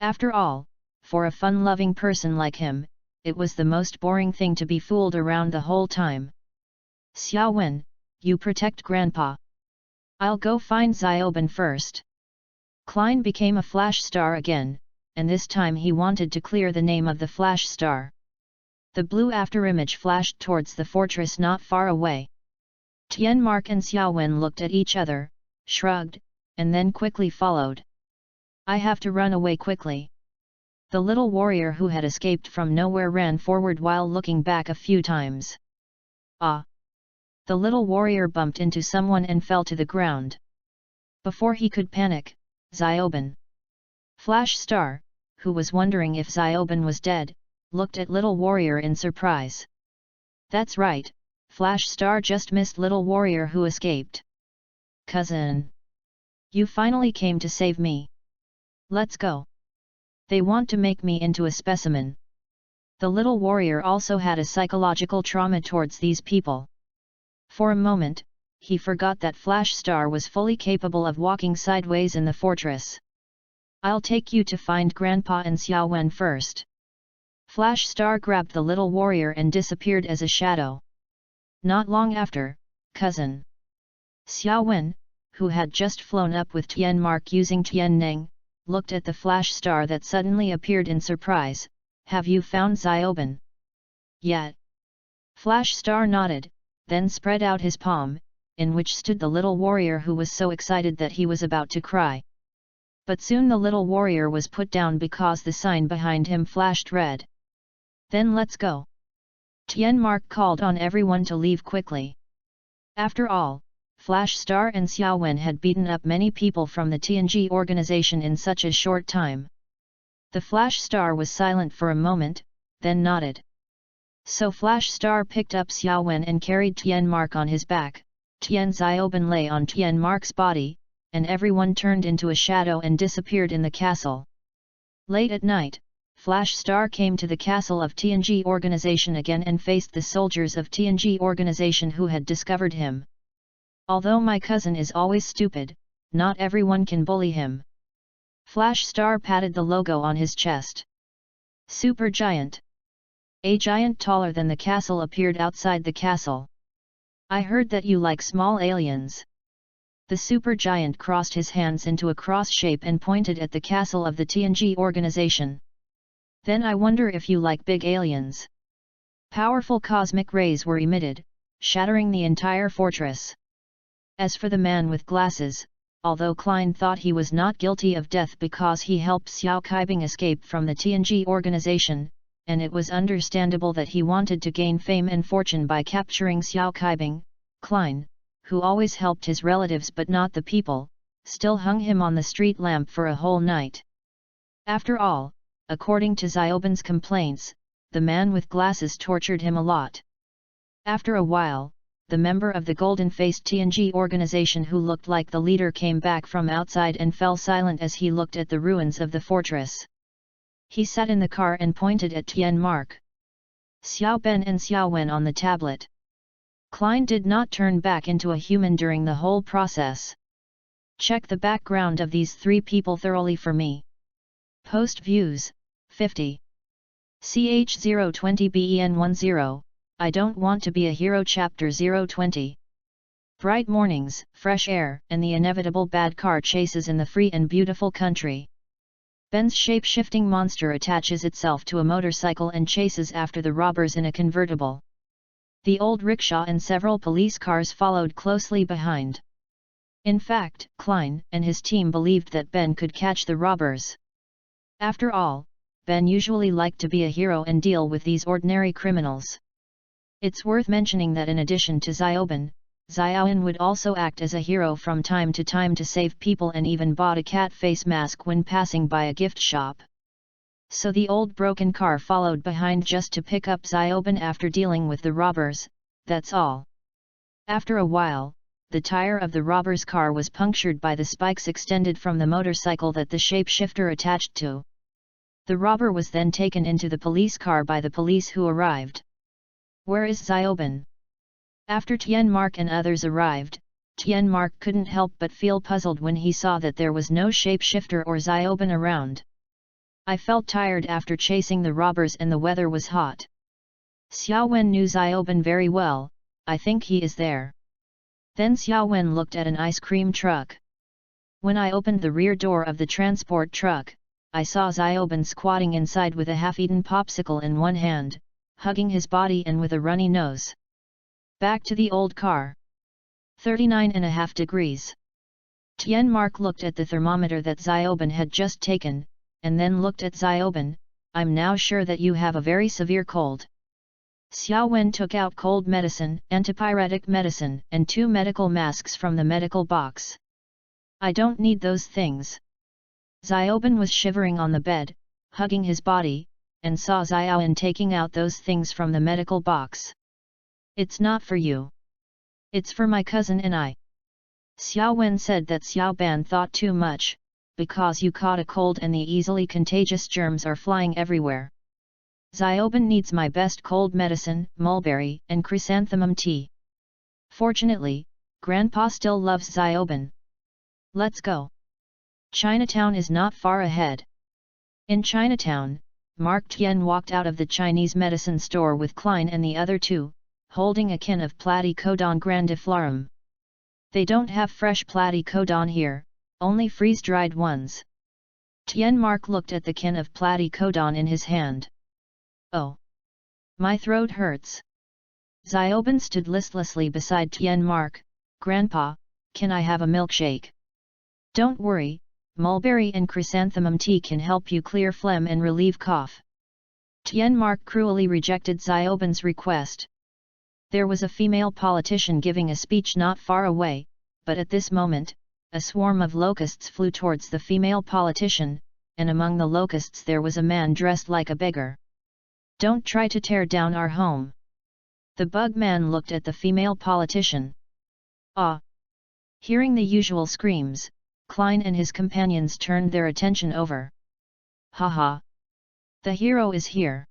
After all, for a fun-loving person like him, it was the most boring thing to be fooled around the whole time. Xiaowen, you protect Grandpa. I'll go find Xiaoben first. Klein became a Flash Star again, and this time he wanted to clear the name of the Flash Star. The blue afterimage flashed towards the fortress not far away. Tien Mark and Xiaowen looked at each other, shrugged, and then quickly followed. I have to run away quickly. The little warrior who had escaped from nowhere ran forward while looking back a few times. Ah! The little warrior bumped into someone and fell to the ground. Before he could panic, Xiaoben. Flash Star, who was wondering if Xiaoben was dead, looked at little warrior in surprise. That's right, Flash Star just missed little warrior who escaped. Cousin! You finally came to save me. Let's go. They want to make me into a specimen. The little warrior also had a psychological trauma towards these people. For a moment, he forgot that Flash Star was fully capable of walking sideways in the fortress. I'll take you to find Grandpa and Xiaowen first. Flash Star grabbed the little warrior and disappeared as a shadow. Not long after, cousin Xiaowen, who had just flown up with Tien Mark using Tien Neng, looked at the Flash Star that suddenly appeared in surprise. Have you found Xiaoben? Yet. Flash Star nodded, then spread out his palm, in which stood the little warrior who was so excited that he was about to cry. But soon the little warrior was put down because the sign behind him flashed red. Then let's go. Tien Mark called on everyone to leave quickly. After all, Flash Star and Xiaowen had beaten up many people from the TNG organization in such a short time. The Flash Star was silent for a moment, then nodded. So Flash Star picked up Xiaowen and carried Tien Mark on his back. Tien Xiaoben lay on Tien Mark's body, and everyone turned into a shadow and disappeared in the castle. Late at night, Flash Star came to the castle of TNG organization again and faced the soldiers of TNG organization who had discovered him. Although my cousin is always stupid, not everyone can bully him. Flash Star patted the logo on his chest. Super Giant. A giant taller than the castle appeared outside the castle. I heard that you like small aliens. The super giant crossed his hands into a cross shape and pointed at the castle of the TNG organization. Then I wonder if you like big aliens. Powerful cosmic rays were emitted, shattering the entire fortress. As for the man with glasses, although Klein thought he was not guilty of death because he helped Xiao Kaibing escape from the TNG organization, and it was understandable that he wanted to gain fame and fortune by capturing Xiao Kaibing, Klein, who always helped his relatives but not the people, still hung him on the street lamp for a whole night. After all, according to Xiaoben's complaints, the man with glasses tortured him a lot. After a while, the member of the golden-faced TNG organization who looked like the leader came back from outside and fell silent as he looked at the ruins of the fortress. He sat in the car and pointed at Tian Mark, Xiao Ben and Xiao Wen on the tablet. Klein did not turn back into a human during the whole process. Check the background of these three people thoroughly for me. Post views, 50. CH020 BEN10, I don't want to be a hero. Chapter 020. Bright mornings, fresh air, and the inevitable bad car chases in the free and beautiful country. Ben's shape-shifting monster attaches itself to a motorcycle and chases after the robbers in a convertible. The old rickshaw and several police cars followed closely behind. In fact, Klein and his team believed that Ben could catch the robbers. After all, Ben usually liked to be a hero and deal with these ordinary criminals. It's worth mentioning that in addition to Xiaoben, Xiaoan would also act as a hero from time to time to save people and even bought a cat face mask when passing by a gift shop. So the old broken car followed behind just to pick up Xiaoben after dealing with the robbers, that's all. After a while, the tire of the robber's car was punctured by the spikes extended from the motorcycle that the shapeshifter attached to. The robber was then taken into the police car by the police who arrived. Where is Xiaoben? After Tian Mark and others arrived, Tian Mark couldn't help but feel puzzled when he saw that there was no shapeshifter or Xiaoben around. I felt tired after chasing the robbers and the weather was hot. Xiao Wen knew Xiaoben very well, I think he is there. Then Xiao Wen looked at an ice cream truck. When I opened the rear door of the transport truck, I saw Xiaoben squatting inside with a half-eaten popsicle in one hand, hugging his body and with a runny nose. Back to the old car. 39.5 degrees. Tian Mark looked at the thermometer that Xiaoben had just taken, and then looked at Xiaoben, I'm now sure that you have a very severe cold. Xiao Wen took out cold medicine, antipyretic medicine, and 2 medical masks from the medical box. I don't need those things. Xiaoben was shivering on the bed, hugging his body, and saw Xiaowen taking out those things from the medical box. It's not for you. It's for my cousin and I. Xiao Wen said that Xiao Ban thought too much, because you caught a cold and the easily contagious germs are flying everywhere. Xiaoben needs my best cold medicine, mulberry and chrysanthemum tea. Fortunately, Grandpa still loves Xiaoben. Let's go. Chinatown is not far ahead. In Chinatown, Mark Tian walked out of the Chinese medicine store with Klein and the other two, holding a can of Platycodon grandiflorum. They don't have fresh Platycodon here, only freeze-dried ones. Tian Mark looked at the can of Platycodon in his hand. Oh! My throat hurts. Xiaoben stood listlessly beside Tian Mark. Grandpa, can I have a milkshake? Don't worry, mulberry and chrysanthemum tea can help you clear phlegm and relieve cough. Tian Mark cruelly rejected Xiaoben's request. There was a female politician giving a speech not far away, but at this moment, a swarm of locusts flew towards the female politician, and among the locusts there was a man dressed like a beggar. Don't try to tear down our home. The bug man looked at the female politician. Ah! Hearing the usual screams, Klein and his companions turned their attention over. Haha! The hero is here.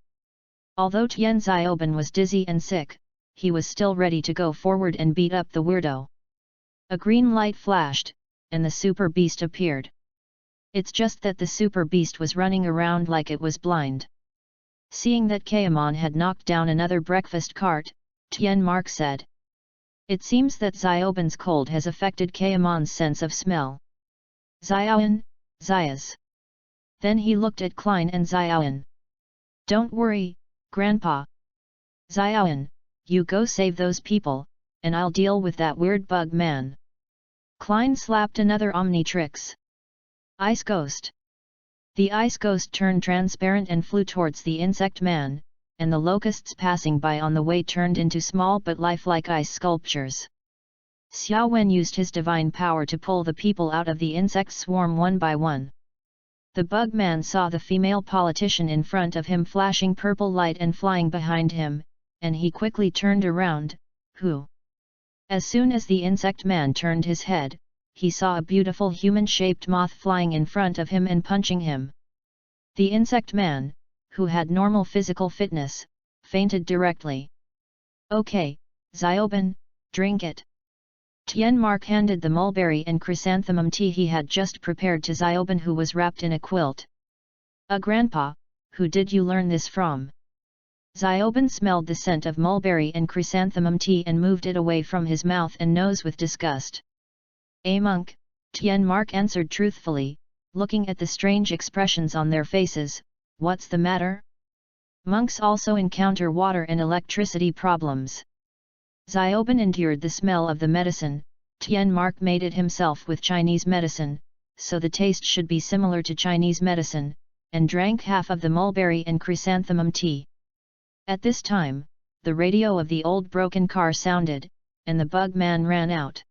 Although Tian Xiaoben was dizzy and sick, he was still ready to go forward and beat up the weirdo. A green light flashed, and the super beast appeared. It's just that the super beast was running around like it was blind. Seeing that Kayamon had knocked down another breakfast cart, Tian Mark said. It seems that Xiaoben's cold has affected Kayamon's sense of smell. Xiaoan, Xias. Then he looked at Klein and Xiaoan. Don't worry, Grandpa. Xiaoan, you go save those people, and I'll deal with that weird bug man. Klein slapped another Omnitrix. Ice Ghost. The ice ghost turned transparent and flew towards the insect man, and the locusts passing by on the way turned into small but lifelike ice sculptures. Xiao Wen used his divine power to pull the people out of the insect swarm one by one. The bug man saw the female politician in front of him flashing purple light and flying behind him, and he quickly turned around. Who? As soon as the insect man turned his head, he saw a beautiful human-shaped moth flying in front of him and punching him. The insect man, who had normal physical fitness, fainted directly. Okay, Xiaoben, drink it. Tian Mark handed the mulberry and chrysanthemum tea he had just prepared to Xiaoben, who was wrapped in a quilt. Grandpa, who did you learn this from? Xiaoben smelled the scent of mulberry and chrysanthemum tea and moved it away from his mouth and nose with disgust. A monk, Tian Mark answered truthfully, looking at the strange expressions on their faces. What's the matter? Monks also encounter water and electricity problems. Xiaoben endured the smell of the medicine. Tian Mark made it himself with Chinese medicine, so the taste should be similar to Chinese medicine, and drank half of the mulberry and chrysanthemum tea. At this time, the radio of the old broken car sounded, and the bug man ran out.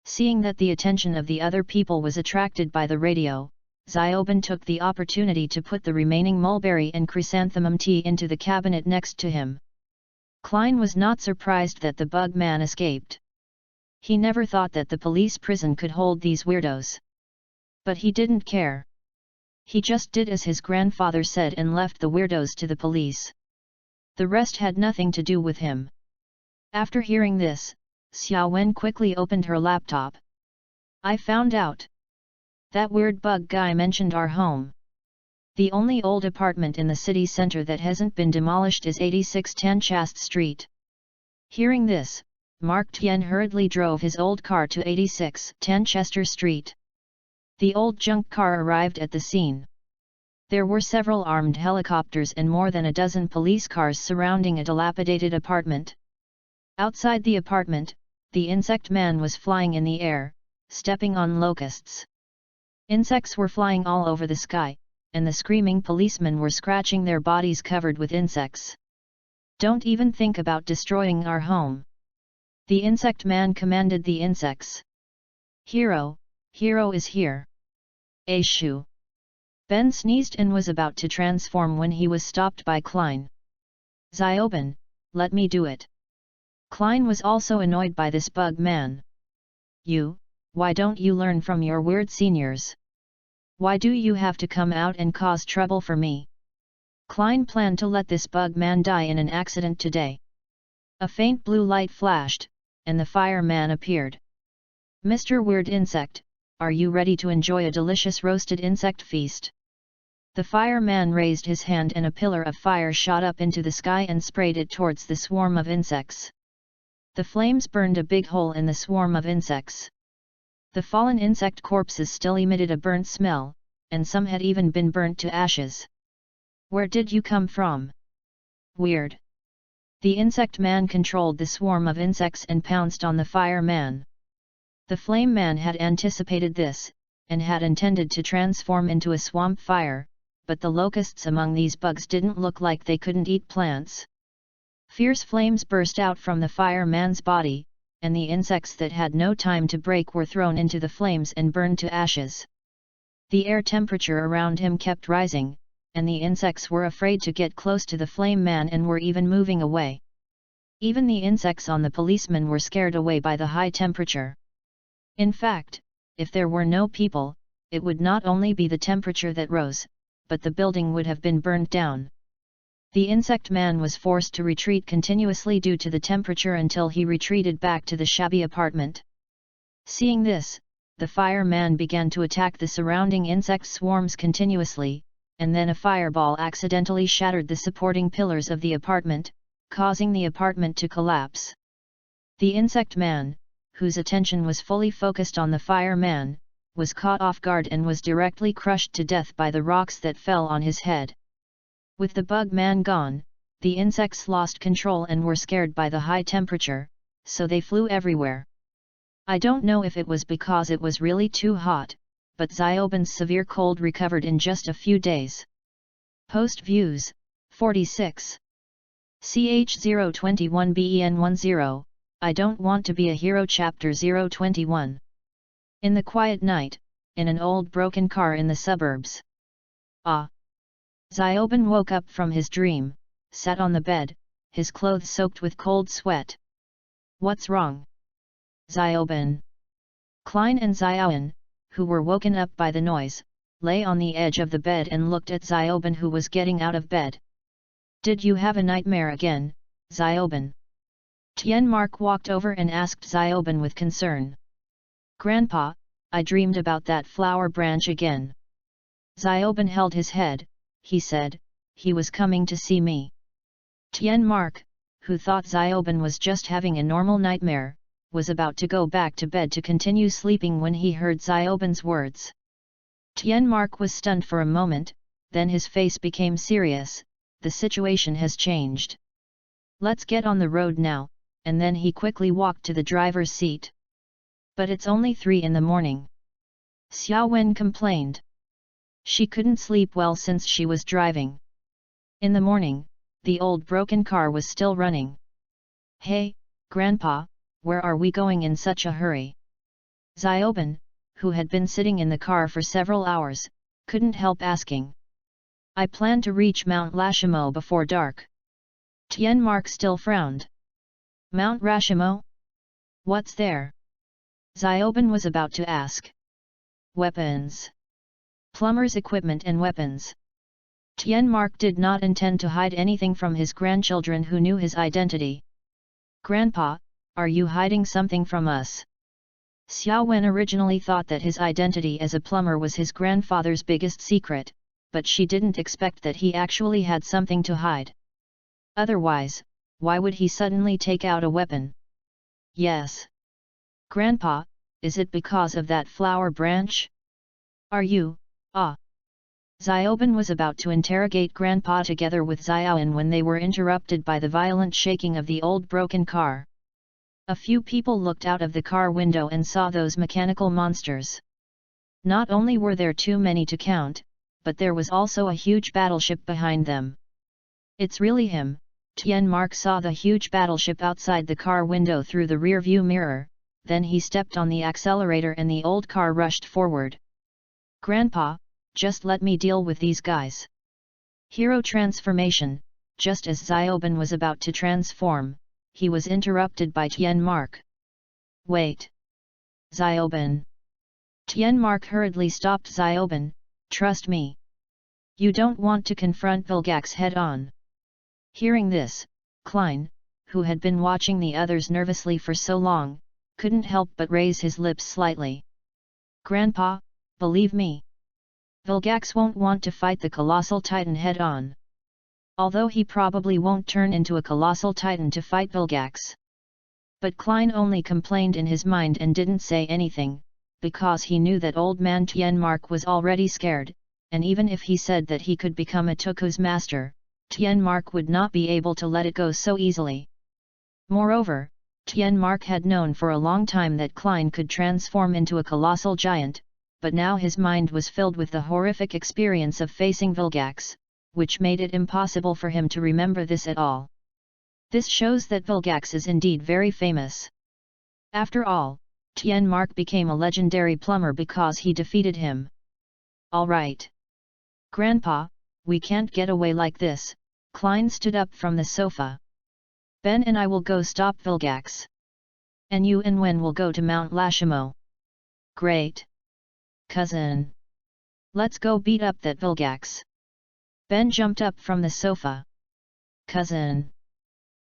Seeing that the attention of the other people was attracted by the radio, Xiaoben took the opportunity to put the remaining mulberry and chrysanthemum tea into the cabinet next to him. Klein was not surprised that the bug man escaped. He never thought that the police prison could hold these weirdos. But he didn't care. He just did as his grandfather said and left the weirdos to the police. The rest had nothing to do with him. After hearing this, Xiao Wen quickly opened her laptop. I found out. That weird bug guy mentioned our home. The only old apartment in the city center that hasn't been demolished is 8610 Chast Street. Hearing this, Mark Tian hurriedly drove his old car to 8610 Chester Street. The old junk car arrived at the scene. There were several armed helicopters and more than a dozen police cars surrounding a dilapidated apartment. Outside the apartment, the insect man was flying in the air, stepping on locusts. Insects were flying all over the sky, and the screaming policemen were scratching their bodies covered with insects. Don't even think about destroying our home. The insect man commanded the insects. Hero is here. Shoo. Ben sneezed and was about to transform when he was stopped by Klein. Xiaoben, let me do it. Klein was also annoyed by this bug man. Why don't you learn from your weird seniors? Why do you have to come out and cause trouble for me? Klein planned to let this bug man die in an accident today. A faint blue light flashed, and the fireman appeared. Mr. Weird Insect, are you ready to enjoy a delicious roasted insect feast? The fireman raised his hand and a pillar of fire shot up into the sky and sprayed it towards the swarm of insects. The flames burned a big hole in the swarm of insects. The fallen insect corpses still emitted a burnt smell, and some had even been burnt to ashes. Where did you come from? Weird. The insect man controlled the swarm of insects and pounced on the fireman. The flame man had anticipated this, and had intended to transform into a swamp fire, but the locusts among these bugs didn't look like they couldn't eat plants. Fierce flames burst out from the fireman's body, and the insects that had no time to break were thrown into the flames and burned to ashes. The air temperature around him kept rising, and the insects were afraid to get close to the flame man and were even moving away. Even the insects on the policemen were scared away by the high temperature. In fact, if there were no people, it would not only be the temperature that rose, but the building would have been burned down. The insect man was forced to retreat continuously due to the temperature until he retreated back to the shabby apartment. Seeing this, the fireman began to attack the surrounding insect swarms continuously, and then a fireball accidentally shattered the supporting pillars of the apartment, causing the apartment to collapse. The insect man, whose attention was fully focused on the fireman, was caught off guard and was directly crushed to death by the rocks that fell on his head. With the bug man gone, the insects lost control and were scared by the high temperature, so they flew everywhere. I don't know if it was because it was really too hot, but Xiaoben's severe cold recovered in just a few days. Post views, 46. CH021BEN10, I don't want to be a hero. Chapter 021. In the quiet night, in an old broken car in the suburbs. Ah! Xiaoben woke up from his dream, sat on the bed, his clothes soaked with cold sweat. What's wrong? Xiaoben. Klein and Xiaoan, who were woken up by the noise, lay on the edge of the bed and looked at Xiaoben, who was getting out of bed. Did you have a nightmare again, Xiaoben? Tianmark walked over and asked Xiaoben with concern. Grandpa, I dreamed about that flower branch again. Xiaoben held his head. He said, he was coming to see me. Tianmark, who thought Xiaoben was just having a normal nightmare, was about to go back to bed to continue sleeping when he heard Xiaoben's words. Tianmark was stunned for a moment, then his face became serious. The situation has changed. Let's get on the road now, and then he quickly walked to the driver's seat. But it's only 3 in the morning. Xiao Wen complained. She couldn't sleep well since she was driving. In the morning, the old broken car was still running. Hey, Grandpa, where are we going in such a hurry? Xiaoben, who had been sitting in the car for several hours, couldn't help asking. I plan to reach Mount Lashimo before dark. Tianmark still frowned. Mount Rashimo? What's there? Xiaoben was about to ask. Weapons. Plumber's equipment and weapons. Tianmark did not intend to hide anything from his grandchildren who knew his identity. Grandpa, are you hiding something from us? Xiao Wen originally thought that his identity as a plumber was his grandfather's biggest secret, but she didn't expect that he actually had something to hide. Otherwise, why would he suddenly take out a weapon? Yes. Grandpa, is it because of that flower branch? Are you, Xiaoben was about to interrogate Grandpa together with Xiaoan when they were interrupted by the violent shaking of the old broken car. A few people looked out of the car window and saw those mechanical monsters. Not only were there too many to count, but there was also a huge battleship behind them. It's really him. Tianmark saw the huge battleship outside the car window through the rear-view mirror, then he stepped on the accelerator and the old car rushed forward. Grandpa, just let me deal with these guys. Hero transformation. Just as Xiaoben was about to transform, he was interrupted by Tianmark. Wait! Xiaoben! Tianmark hurriedly stopped Xiaoben. Trust me. You don't want to confront Vilgax head-on. Hearing this, Klein, who had been watching the others nervously for so long, couldn't help but raise his lips slightly. Grandpa, believe me. Vilgax won't want to fight the colossal titan head-on. Although he probably won't turn into a colossal titan to fight Vilgax. But Klein only complained in his mind and didn't say anything, because he knew that old man Tianmark was already scared, and even if he said that he could become a Tuku's master, Tianmark would not be able to let it go so easily. Moreover, Tianmark had known for a long time that Klein could transform into a colossal giant, but now his mind was filled with the horrific experience of facing Vilgax, which made it impossible for him to remember this at all. This shows that Vilgax is indeed very famous. After all, Tianmark became a legendary plumber because he defeated him. All right. Grandpa, we can't get away like this. Klein stood up from the sofa. Ben and I will go stop Vilgax. And you and Wen will go to Mount Lashimo. Great. Cousin. Let's go beat up that Vilgax. Ben jumped up from the sofa. Cousin.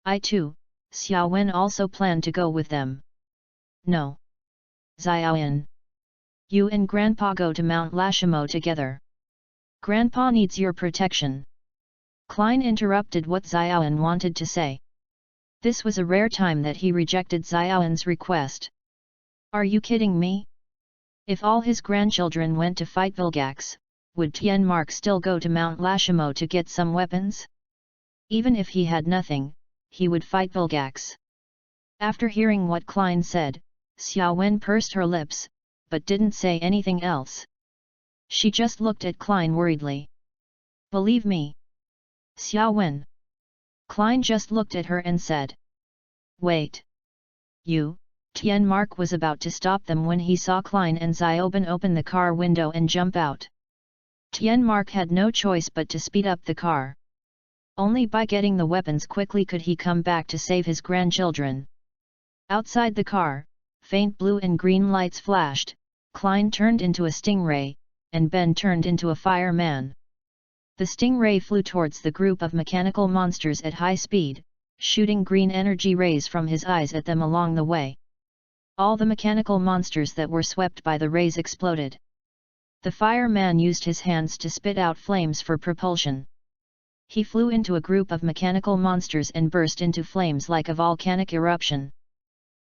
I too, Xiao Wen also planned to go with them. No. Xiaoan. You and Grandpa go to Mount Lashimo together. Grandpa needs your protection. Klein interrupted what Xiaoan wanted to say. This was a rare time that he rejected Xiaoan's request. Are you kidding me? If all his grandchildren went to fight Vilgax, would Tianmark still go to Mount Lashimo to get some weapons? Even if he had nothing, he would fight Vilgax. After hearing what Klein said, Xiao Wen pursed her lips, but didn't say anything else. She just looked at Klein worriedly. Believe me. Xiao Wen. Klein just looked at her and said. Wait. Tianmark was about to stop them when he saw Klein and Xiaoben open the car window and jump out. Tianmark had no choice but to speed up the car. Only by getting the weapons quickly could he come back to save his grandchildren. Outside the car, faint blue and green lights flashed, Klein turned into a stingray, and Ben turned into a fireman. The stingray flew towards the group of mechanical monsters at high speed, shooting green energy rays from his eyes at them along the way. All the mechanical monsters that were swept by the rays exploded. The fireman used his hands to spit out flames for propulsion. He flew into a group of mechanical monsters and burst into flames like a volcanic eruption.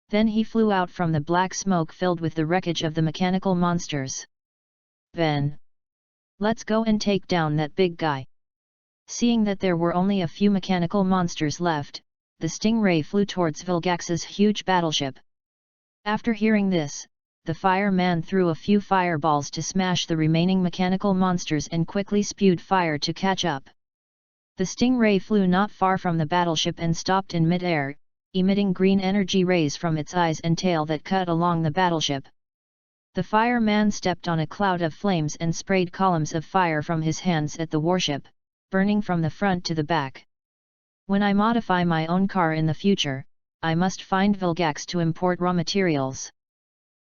Then he flew out from the black smoke filled with the wreckage of the mechanical monsters. Ben, let's go and take down that big guy. Seeing that there were only a few mechanical monsters left, the stingray flew towards Vilgax's huge battleship. After hearing this, the fireman threw a few fireballs to smash the remaining mechanical monsters and quickly spewed fire to catch up. The stingray flew not far from the battleship and stopped in mid-air, emitting green energy rays from its eyes and tail that cut along the battleship. The fireman stepped on a cloud of flames and sprayed columns of fire from his hands at the warship, burning from the front to the back. When I modify my own car in the future, I must find Vilgax to import raw materials.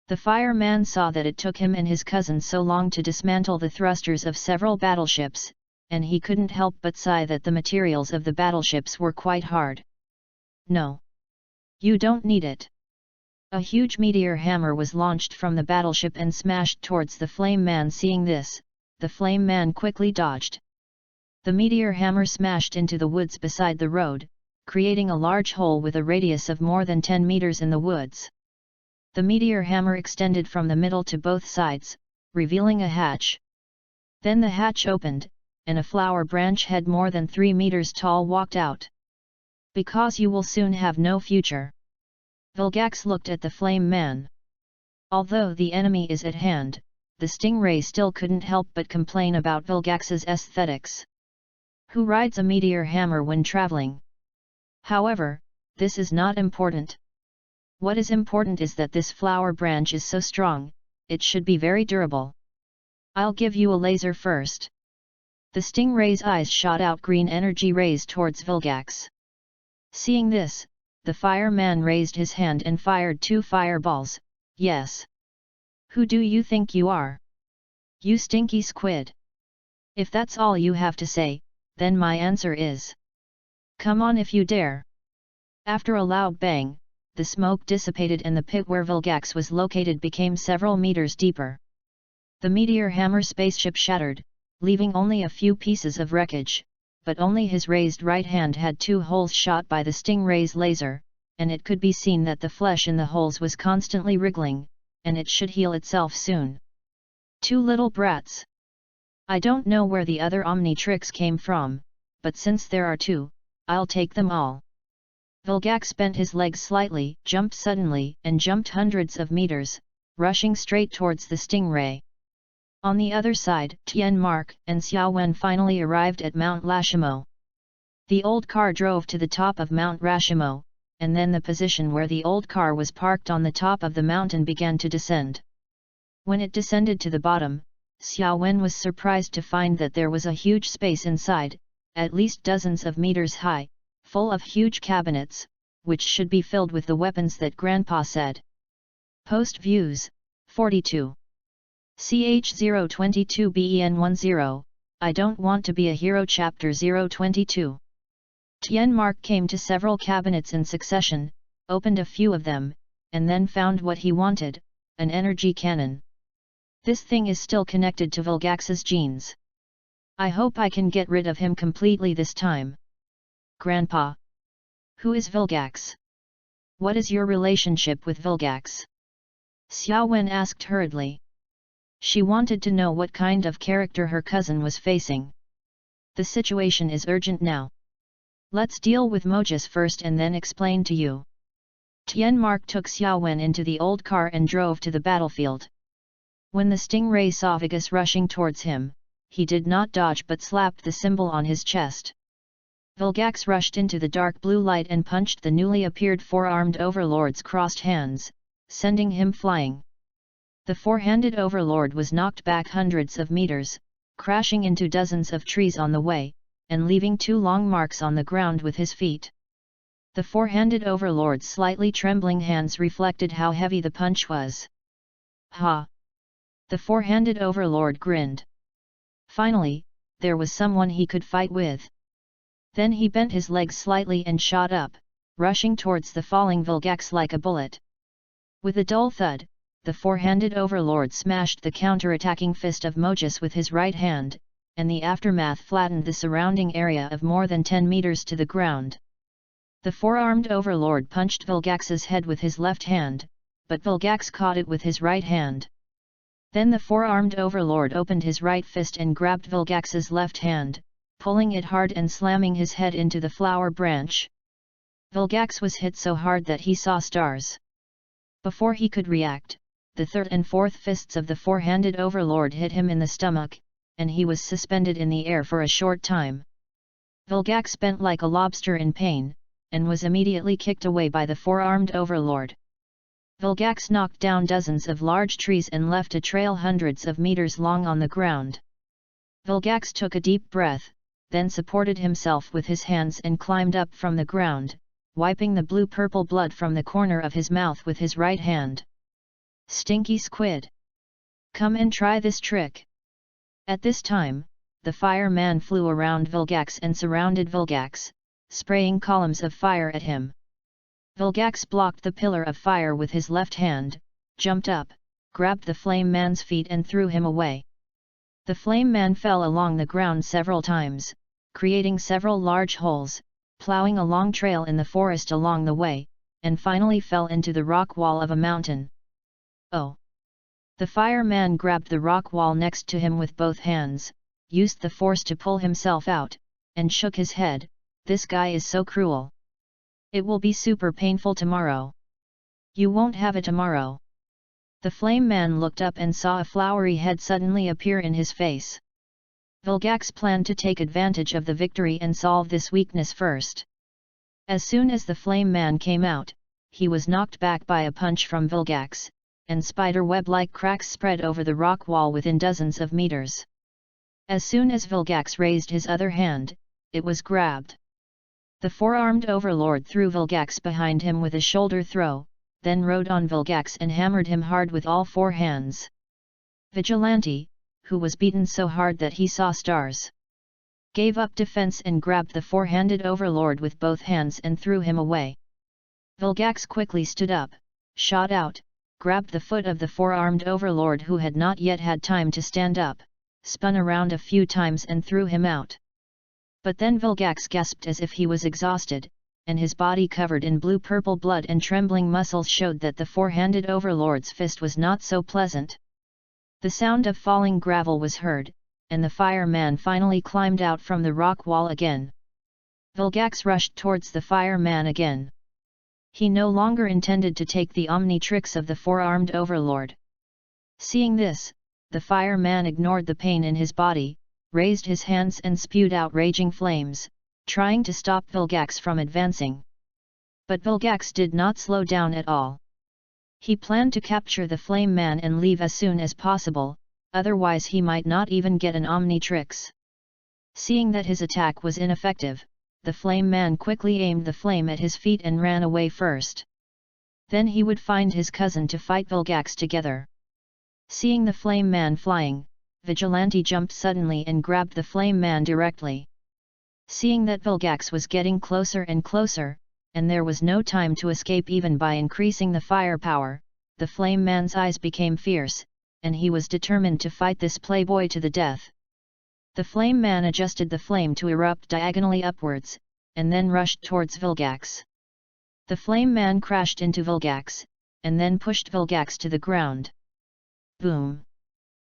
The fireman saw that it took him and his cousin so long to dismantle the thrusters of several battleships, and he couldn't help but sigh that the materials of the battleships were quite hard. No. You don't need it. A huge meteor hammer was launched from the battleship and smashed towards the Flame Man. Seeing this, the Flame Man quickly dodged. The meteor hammer smashed into the woods beside the road, creating a large hole with a radius of more than 10 meters in the woods. The meteor hammer extended from the middle to both sides, revealing a hatch. Then the hatch opened, and a flower branch head more than 3 meters tall walked out. Because you will soon have no future. Vilgax looked at the Flame Man. Although the enemy is at hand, the stingray still couldn't help but complain about Vilgax's aesthetics. Who rides a meteor hammer when traveling? However, this is not important. What is important is that this flower branch is so strong, it should be very durable. I'll give you a laser first. The stingray's eyes shot out green energy rays towards Vilgax. Seeing this, the fireman raised his hand and fired 2 fireballs. Yes. Who do you think you are? You stinky squid. If that's all you have to say, then my answer is. Come on if you dare. After a loud bang, the smoke dissipated and the pit where Vilgax was located became several meters deeper. The meteor hammer spaceship shattered, leaving only a few pieces of wreckage, but only his raised right hand had 2 holes shot by the stingray's laser, and it could be seen that the flesh in the holes was constantly wriggling, and it should heal itself soon. 2 little brats. I don't know where the other Omnitrix came from, but since there are 2, I'll take them all. Vilgax bent his legs slightly, jumped suddenly, and jumped hundreds of meters, rushing straight towards the stingray. On the other side, Tianmark and Xiaowen finally arrived at Mount Lashimo. The old car drove to the top of Mount Rashimo, and then the position where the old car was parked on the top of the mountain began to descend. When it descended to the bottom, Xiaowen was surprised to find that there was a huge space inside, at least dozens of meters high, full of huge cabinets, which should be filled with the weapons that Grandpa said. Post views, 42. CH022 BEN10, I don't want to be a hero. Chapter 022. Tianmark came to several cabinets in succession, opened a few of them, and then found what he wanted, an energy cannon. This thing is still connected to Vilgax's genes. I hope I can get rid of him completely this time. Grandpa. Who is Vilgax? What is your relationship with Vilgax? Xiaowen asked hurriedly. She wanted to know what kind of character her cousin was facing. The situation is urgent now. Let's deal with Mojas first and then explain to you. Tianmark took Xiaowen into the old car and drove to the battlefield. When the stingray saw Vilgax rushing towards him, he did not dodge but slapped the symbol on his chest. Vilgax rushed into the dark blue light and punched the newly appeared four-armed overlord's crossed hands, sending him flying. The four-handed overlord was knocked back hundreds of meters, crashing into dozens of trees on the way, and leaving 2 long marks on the ground with his feet. The four-handed overlord's slightly trembling hands reflected how heavy the punch was. Ha! The four-handed overlord grinned. Finally, there was someone he could fight with. Then he bent his legs slightly and shot up, rushing towards the falling Vilgax like a bullet. With a dull thud, the four-handed overlord smashed the counter-attacking fist of Mogus with his right hand, and the aftermath flattened the surrounding area of more than 10 meters to the ground. The four-armed overlord punched Vilgax's head with his left hand, but Vilgax caught it with his right hand. Then the four-armed overlord opened his right fist and grabbed Vilgax's left hand, pulling it hard and slamming his head into the flower branch. Vilgax was hit so hard that he saw stars. Before he could react, the third and fourth fists of the four-handed overlord hit him in the stomach, and he was suspended in the air for a short time. Vilgax bent like a lobster in pain, and was immediately kicked away by the four-armed overlord. Vilgax knocked down dozens of large trees and left a trail hundreds of meters long on the ground. Vilgax took a deep breath, then supported himself with his hands and climbed up from the ground, wiping the blue-purple blood from the corner of his mouth with his right hand. "Stinky squid! Come and try this trick!" At this time, the fireman flew around Vilgax and surrounded Vilgax, spraying columns of fire at him. Vilgax blocked the pillar of fire with his left hand, jumped up, grabbed the flame man's feet and threw him away. The flame man fell along the ground several times, creating several large holes, plowing a long trail in the forest along the way, and finally fell into the rock wall of a mountain. Oh! The fireman grabbed the rock wall next to him with both hands, used the force to pull himself out, and shook his head. "This guy is so cruel. It will be super painful tomorrow." "You won't have it tomorrow." The flame man looked up and saw a flowery head suddenly appear in his face. Vilgax planned to take advantage of the victory and solve this weakness first. As soon as the flame man came out, he was knocked back by a punch from Vilgax, and spider-web-like cracks spread over the rock wall within dozens of meters. As soon as Vilgax raised his other hand, it was grabbed. The four-armed overlord threw Vilgax behind him with a shoulder throw, then rode on Vilgax and hammered him hard with all four hands. Vigilante, who was beaten so hard that he saw stars, gave up defense and grabbed the four-handed overlord with both hands and threw him away. Vilgax quickly stood up, shot out, grabbed the foot of the four-armed overlord who had not yet had time to stand up, spun around a few times and threw him out. But then Vilgax gasped as if he was exhausted, and his body covered in blue-purple blood and trembling muscles showed that the four-handed overlord's fist was not so pleasant. The sound of falling gravel was heard, and the fireman finally climbed out from the rock wall again. Vilgax rushed towards the fireman again. He no longer intended to take the omni-tricks of the four-armed overlord. Seeing this, the fireman ignored the pain in his body, raised his hands and spewed out raging flames, trying to stop Vilgax from advancing. But Vilgax did not slow down at all. He planned to capture the flame man and leave as soon as possible, otherwise he might not even get an omni-trix. Seeing that his attack was ineffective, the flame man quickly aimed the flame at his feet and ran away first. Then he would find his cousin to fight Vilgax together. Seeing the flame man flying, Vigilante jumped suddenly and grabbed the flame man directly. Seeing that Vilgax was getting closer and closer, and there was no time to escape even by increasing the firepower, the flame man's eyes became fierce, and he was determined to fight this playboy to the death. The flame man adjusted the flame to erupt diagonally upwards, and then rushed towards Vilgax. The flame man crashed into Vilgax, and then pushed Vilgax to the ground. Boom!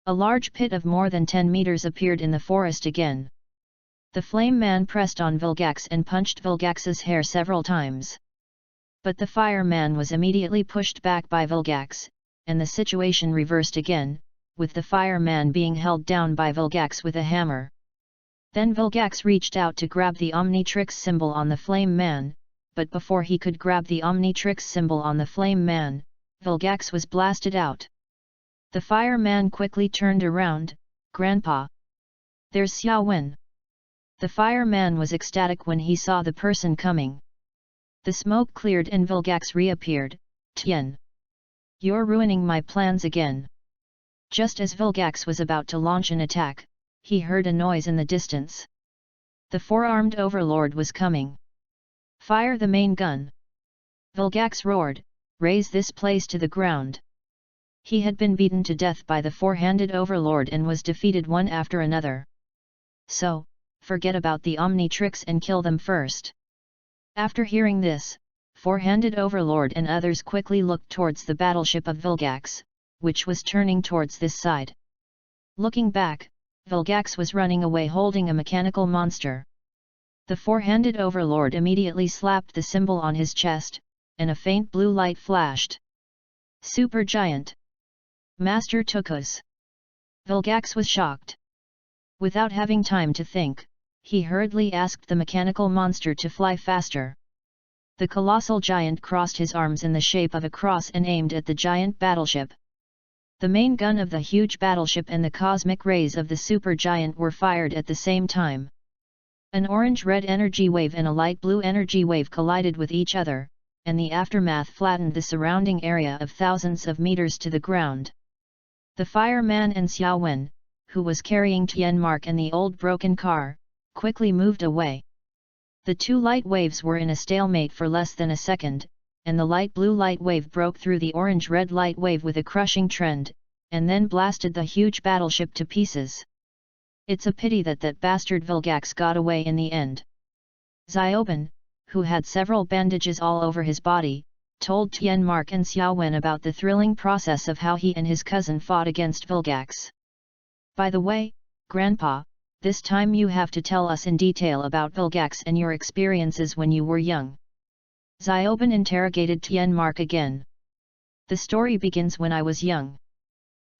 A large pit of more than 10 meters appeared in the forest again. The flame man pressed on Vilgax and punched Vilgax's hair several times. But the fireman was immediately pushed back by Vilgax, and the situation reversed again, with the fireman being held down by Vilgax with a hammer. Then Vilgax reached out to grab the Omnitrix symbol on the Flame Man, but before he could grab the Omnitrix symbol on the Flame Man, Vilgax was blasted out. The fireman quickly turned around. "Grandpa! There's Xiao Wen!" The fireman was ecstatic when he saw the person coming. The smoke cleared and Vilgax reappeared. "Tian! You're ruining my plans again." Just as Vilgax was about to launch an attack, he heard a noise in the distance. The four-armed overlord was coming. "Fire the main gun!" Vilgax roared, "Raise this place to the ground!" He had been beaten to death by the four-handed overlord and was defeated one after another. So, forget about the Omnitrix and kill them first. After hearing this, four-handed overlord and others quickly looked towards the battleship of Vilgax, which was turning towards this side. Looking back, Vilgax was running away holding a mechanical monster. The four-handed overlord immediately slapped the symbol on his chest, and a faint blue light flashed. "Super Giant! Master Tukus!" Vilgax was shocked. Without having time to think, he hurriedly asked the mechanical monster to fly faster. The colossal giant crossed his arms in the shape of a cross and aimed at the giant battleship. The main gun of the huge battleship and the cosmic rays of the supergiant were fired at the same time. An orange-red energy wave and a light blue energy wave collided with each other, and the aftermath flattened the surrounding area of thousands of meters to the ground. The fireman and Xiao Wen, who was carrying Tianmark and the old broken car, quickly moved away. The two light waves were in a stalemate for less than a second, and the light blue light wave broke through the orange-red light wave with a crushing trend, and then blasted the huge battleship to pieces. "It's a pity that bastard Vilgax got away in the end." Xiaoben, who had several bandages all over his body, told Tianmark and Xiao Wen about the thrilling process of how he and his cousin fought against Vilgax. "By the way, Grandpa, this time you have to tell us in detail about Vilgax and your experiences when you were young." Xiaoben interrogated Tianmark again. "The story begins when I was young.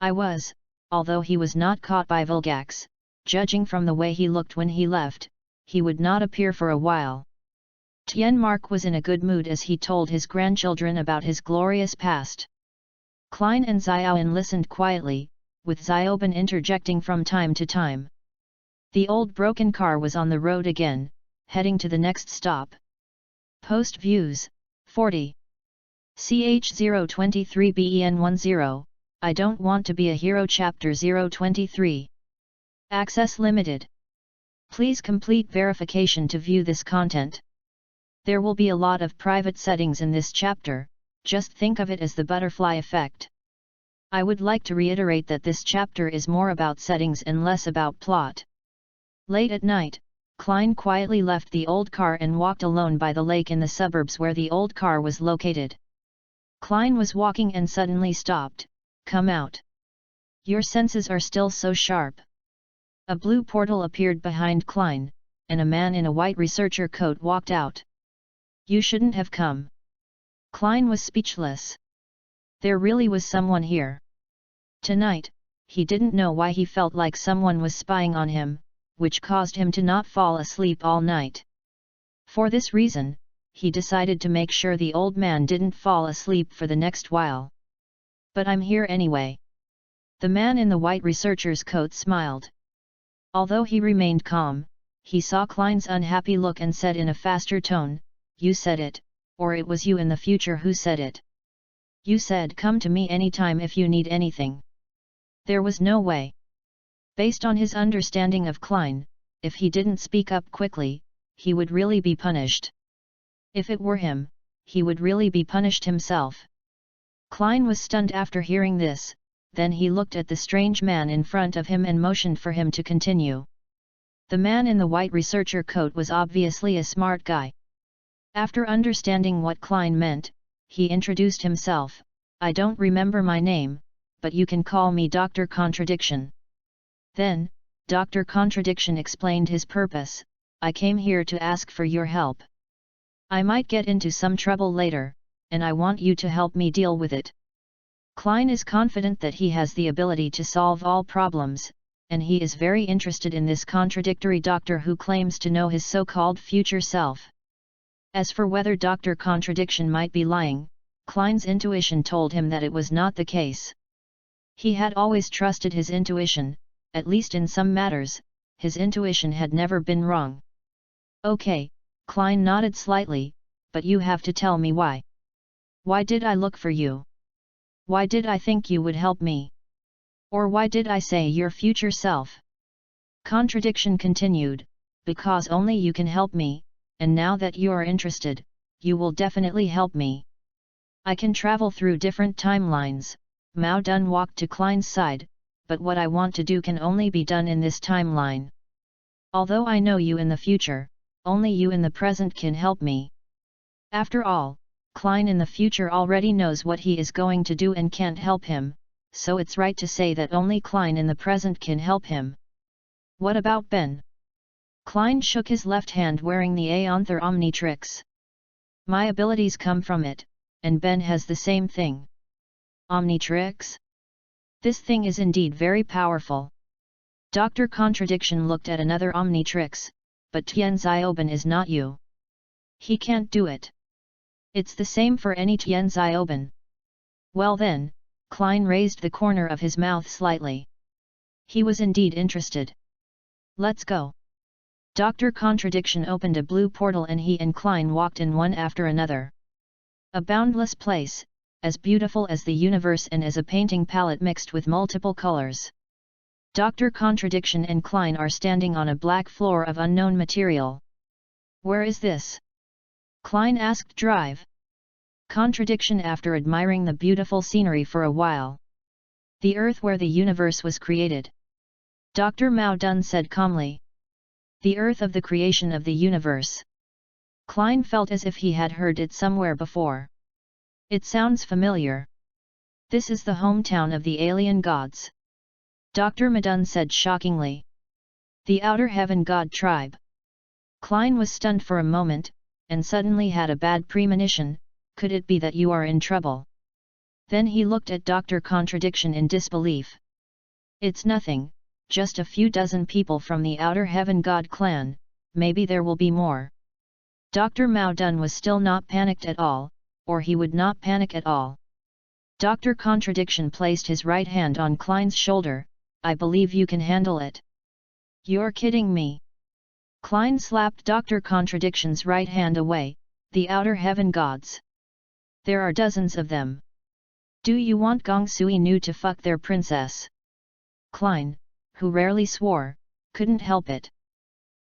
I was, although he was not caught by Vilgax, judging from the way he looked when he left, he would not appear for a while." Tianmark was in a good mood as he told his grandchildren about his glorious past. Klein and Xiaoan listened quietly, with Xiaoben interjecting from time to time. The old broken car was on the road again, heading to the next stop. Post Views, 40. CH023BEN10, I don't want to be a hero. Chapter 023. Access limited. Please complete verification to view this content. There will be a lot of private settings in this chapter, just think of it as the butterfly effect. I would like to reiterate that this chapter is more about settings and less about plot. Late at night, Klein quietly left the old car and walked alone by the lake in the suburbs where the old car was located. Klein was walking and suddenly stopped. "Come out. Your senses are still so sharp." A blue portal appeared behind Klein, and a man in a white researcher coat walked out. "You shouldn't have come." Klein was speechless. There really was someone here. Tonight, he didn't know why he felt like someone was spying on him, which caused him to not fall asleep all night. For this reason, he decided to make sure the old man didn't fall asleep for the next while. "But I'm here anyway." The man in the white researcher's coat smiled. Although he remained calm, he saw Klein's unhappy look and said in a faster tone, "You said it, or it was you in the future who said it. You said come to me anytime if you need anything." There was no way. Based on his understanding of Klein, if he didn't speak up quickly, he would really be punished. If it were him, he would really be punished himself. Klein was stunned after hearing this, then he looked at the strange man in front of him and motioned for him to continue. The man in the white researcher coat was obviously a smart guy. After understanding what Klein meant, he introduced himself. "I don't remember my name, but you can call me Dr. Contradiction." Then, Dr. Contradiction explained his purpose. "I came here to ask for your help. I might get into some trouble later, and I want you to help me deal with it." Klein is confident that he has the ability to solve all problems, and he is very interested in this contradictory doctor who claims to know his so-called future self. As for whether Dr. Contradiction might be lying, Klein's intuition told him that it was not the case. He had always trusted his intuition, at least in some matters, his intuition had never been wrong. Okay, Klein nodded slightly, but you have to tell me why. Why did I look for you? Why did I think you would help me? Or why did I say your future self? Contradiction continued, because only you can help me, and now that you are interested, you will definitely help me. I can travel through different timelines. Mao Dun walked to Klein's side, but what I want to do can only be done in this timeline. Although I know you in the future, only you in the present can help me. After all, Klein in the future already knows what he is going to do and can't help him, so it's right to say that only Klein in the present can help him. What about Ben? Klein shook his left hand wearing the Aeonther Omnitrix. My abilities come from it, and Ben has the same thing. Omnitrix? This thing is indeed very powerful. Dr. Contradiction looked at another Omnitrix, but Tian Zioben is not you. He can't do it. It's the same for any Tian Zioben. Well then, Klein raised the corner of his mouth slightly. He was indeed interested. Let's go. Dr. Contradiction opened a blue portal and he and Klein walked in one after another. A boundless place, as beautiful as the universe and as a painting palette mixed with multiple colors. Dr. Contradiction and Klein are standing on a black floor of unknown material. Where is this? Klein asked Drive. Contradiction after admiring the beautiful scenery for a while. The earth where the universe was created. Dr. Mao Dun said calmly. The earth of the creation of the universe. Klein felt as if he had heard it somewhere before. It sounds familiar. This is the hometown of the alien gods. Dr. Madun said shockingly. The Outer Heaven God tribe. Klein was stunned for a moment, and suddenly had a bad premonition. Could it be that you are in trouble? Then he looked at Dr. Contradiction in disbelief. It's nothing, just a few dozen people from the Outer Heaven God clan, maybe there will be more. Dr. Mao Dun was still not panicked at all, or he would not panic at all. Dr. Contradiction placed his right hand on Klein's shoulder. I believe you can handle it. You're kidding me. Klein slapped Dr. Contradiction's right hand away. The Outer Heaven Gods. There are dozens of them. Do you want Gong Sui Nu to fuck their princess? Klein, who rarely swore, couldn't help it.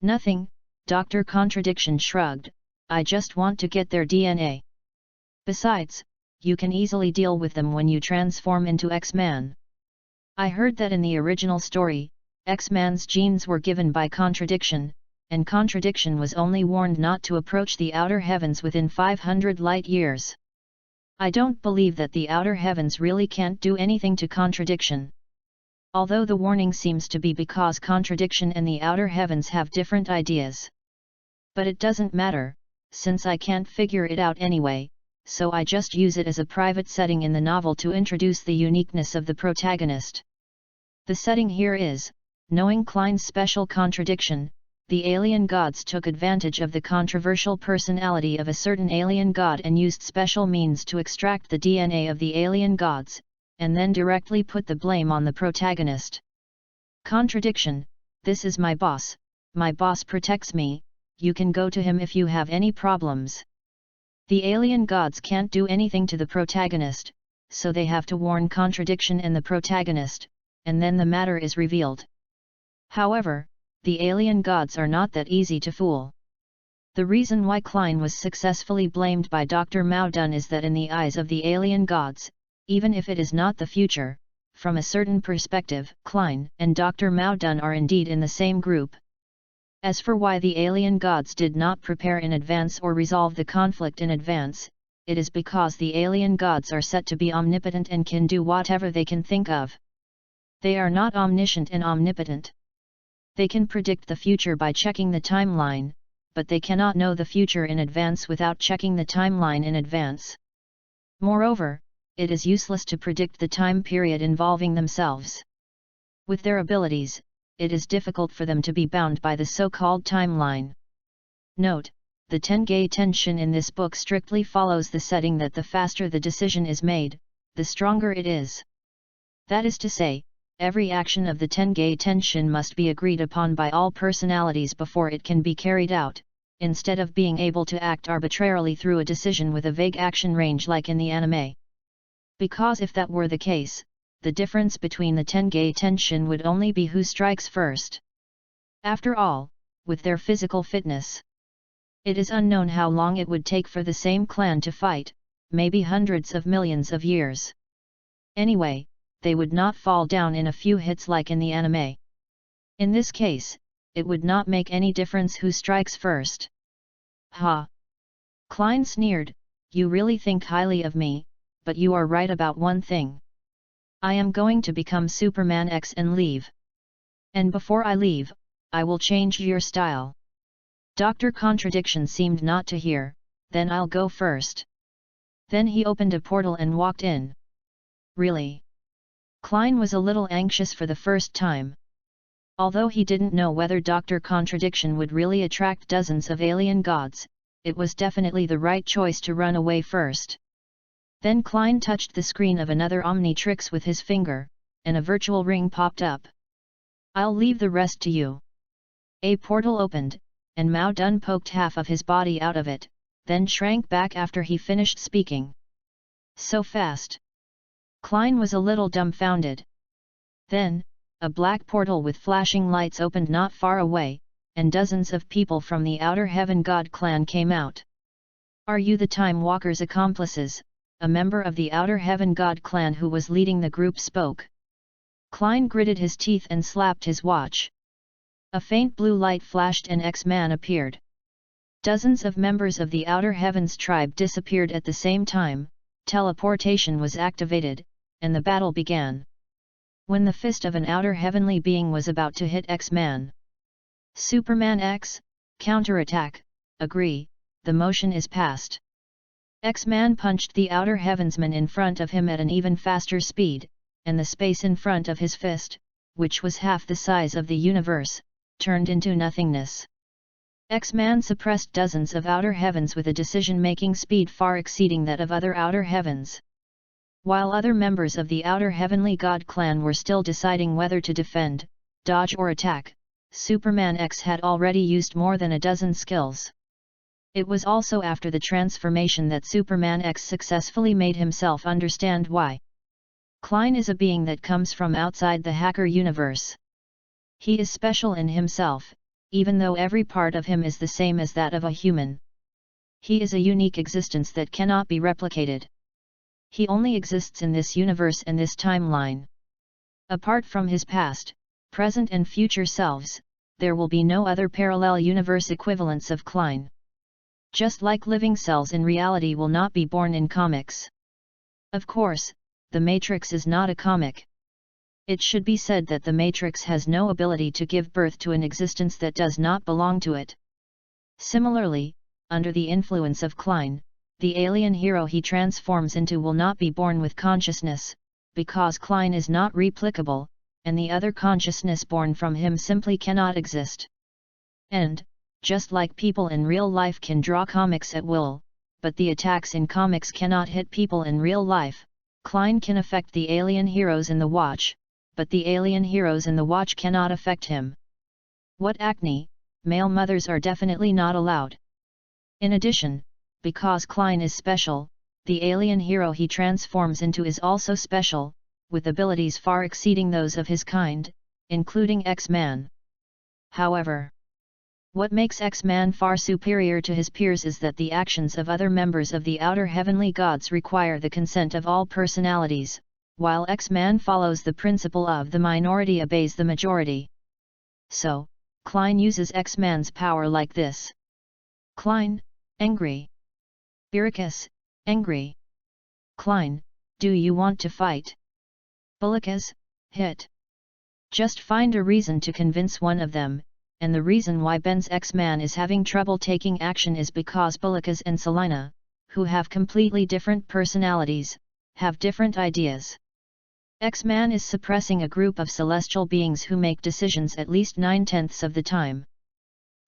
Nothing, Dr. Contradiction shrugged, I just want to get their DNA. Besides, you can easily deal with them when you transform into X-Man. I heard that in the original story, X-Man's genes were given by Contradiction, and Contradiction was only warned not to approach the outer heavens within 500 light years. I don't believe that the outer heavens really can't do anything to Contradiction. Although the warning seems to be because Contradiction and the outer heavens have different ideas. But it doesn't matter, since I can't figure it out anyway, so I just use it as a private setting in the novel to introduce the uniqueness of the protagonist. The setting here is, knowing Klein's special contradiction, the alien gods took advantage of the controversial personality of a certain alien god and used special means to extract the DNA of the alien gods, and then directly put the blame on the protagonist. Contradiction, this is my boss protects me, you can go to him if you have any problems. The alien gods can't do anything to the protagonist, so they have to warn Contradiction and the protagonist, and then the matter is revealed. However, the alien gods are not that easy to fool. The reason why Klein was successfully blamed by Dr. Mao Dun is that in the eyes of the alien gods, even if it is not the future, from a certain perspective, Klein and Dr. Mao Dun are indeed in the same group. As for why the alien gods did not prepare in advance or resolve the conflict in advance, it is because the alien gods are set to be omnipotent and can do whatever they can think of. They are not omniscient and omnipotent. They can predict the future by checking the timeline, but they cannot know the future in advance without checking the timeline in advance. Moreover, it is useless to predict the time period involving themselves. With their abilities, it is difficult for them to be bound by the so-called timeline. Note, the Tenge tension in this book strictly follows the setting that the faster the decision is made, the stronger it is. That is to say, every action of the Tenge tension must be agreed upon by all personalities before it can be carried out, instead of being able to act arbitrarily through a decision with a vague action range like in the anime. Because if that were the case, the difference between the Tenge tension would only be who strikes first. After all, with their physical fitness, it is unknown how long it would take for the same clan to fight, maybe hundreds of millions of years. Anyway, they would not fall down in a few hits like in the anime. In this case, it would not make any difference who strikes first. Ha! Klein sneered, you really think highly of me, but you are right about one thing. I am going to become Superman X and leave. And before I leave, I will change your style. Dr. Contradiction seemed not to hear, then I'll go first. Then he opened a portal and walked in. Really? Klein was a little anxious for the first time. Although he didn't know whether Dr. Contradiction would really attract dozens of alien gods, it was definitely the right choice to run away first. Then Klein touched the screen of another Omnitrix with his finger, and a virtual ring popped up. I'll leave the rest to you. A portal opened, and Mao Dun poked half of his body out of it, then shrank back after he finished speaking. So fast. Klein was a little dumbfounded. Then, a black portal with flashing lights opened not far away, and dozens of people from the Outer Heaven God clan came out. Are you the Time Walker's accomplices? A member of the Outer Heaven God clan who was leading the group spoke. Klein gritted his teeth and slapped his watch. A faint blue light flashed and X-Man appeared. Dozens of members of the Outer Heavens tribe disappeared at the same time, teleportation was activated, and the battle began. When the fist of an outer heavenly being was about to hit X-Man. Superman X, counterattack, agree, the motion is passed. X-Man punched the outer heavensman in front of him at an even faster speed, and the space in front of his fist, which was half the size of the universe, turned into nothingness. X-Man suppressed dozens of outer heavens with a decision-making speed far exceeding that of other outer heavens. While other members of the Outer Heavenly God clan were still deciding whether to defend, dodge or attack, Superman X had already used more than a dozen skills. It was also after the transformation that Superman X successfully made himself understand why. Klein is a being that comes from outside the hacker universe. He is special in himself, even though every part of him is the same as that of a human. He is a unique existence that cannot be replicated. He only exists in this universe and this timeline. Apart from his past, present and future selves, there will be no other parallel universe equivalents of Klein. Just like living cells in reality will not be born in comics. Of course, the Matrix is not a comic. It should be said that the Matrix has no ability to give birth to an existence that does not belong to it. Similarly, under the influence of Klein, the alien hero he transforms into will not be born with consciousness, because Klein is not replicable, and the other consciousness born from him simply cannot exist. And, just like people in real life can draw comics at will, but the attacks in comics cannot hit people in real life, Klein can affect the alien heroes in the Watch, but the alien heroes in the Watch cannot affect him. What acne, male mothers are definitely not allowed. In addition, because Klein is special, the alien hero he transforms into is also special, with abilities far exceeding those of his kind, including X-Man. However, what makes X-Man far superior to his peers is that the actions of other members of the Outer Heavenly Gods require the consent of all personalities, while X-Man follows the principle of the minority obeys the majority. So, Klein uses X-Man's power like this. Klein, angry. Biricus, angry. Klein, do you want to fight? Bullicus, hit. Just find a reason to convince one of them, and the reason why Ben's X-Man is having trouble taking action is because Bullicus and Selina, who have completely different personalities, have different ideas. X-Man is suppressing a group of celestial beings who make decisions at least 9/10 of the time.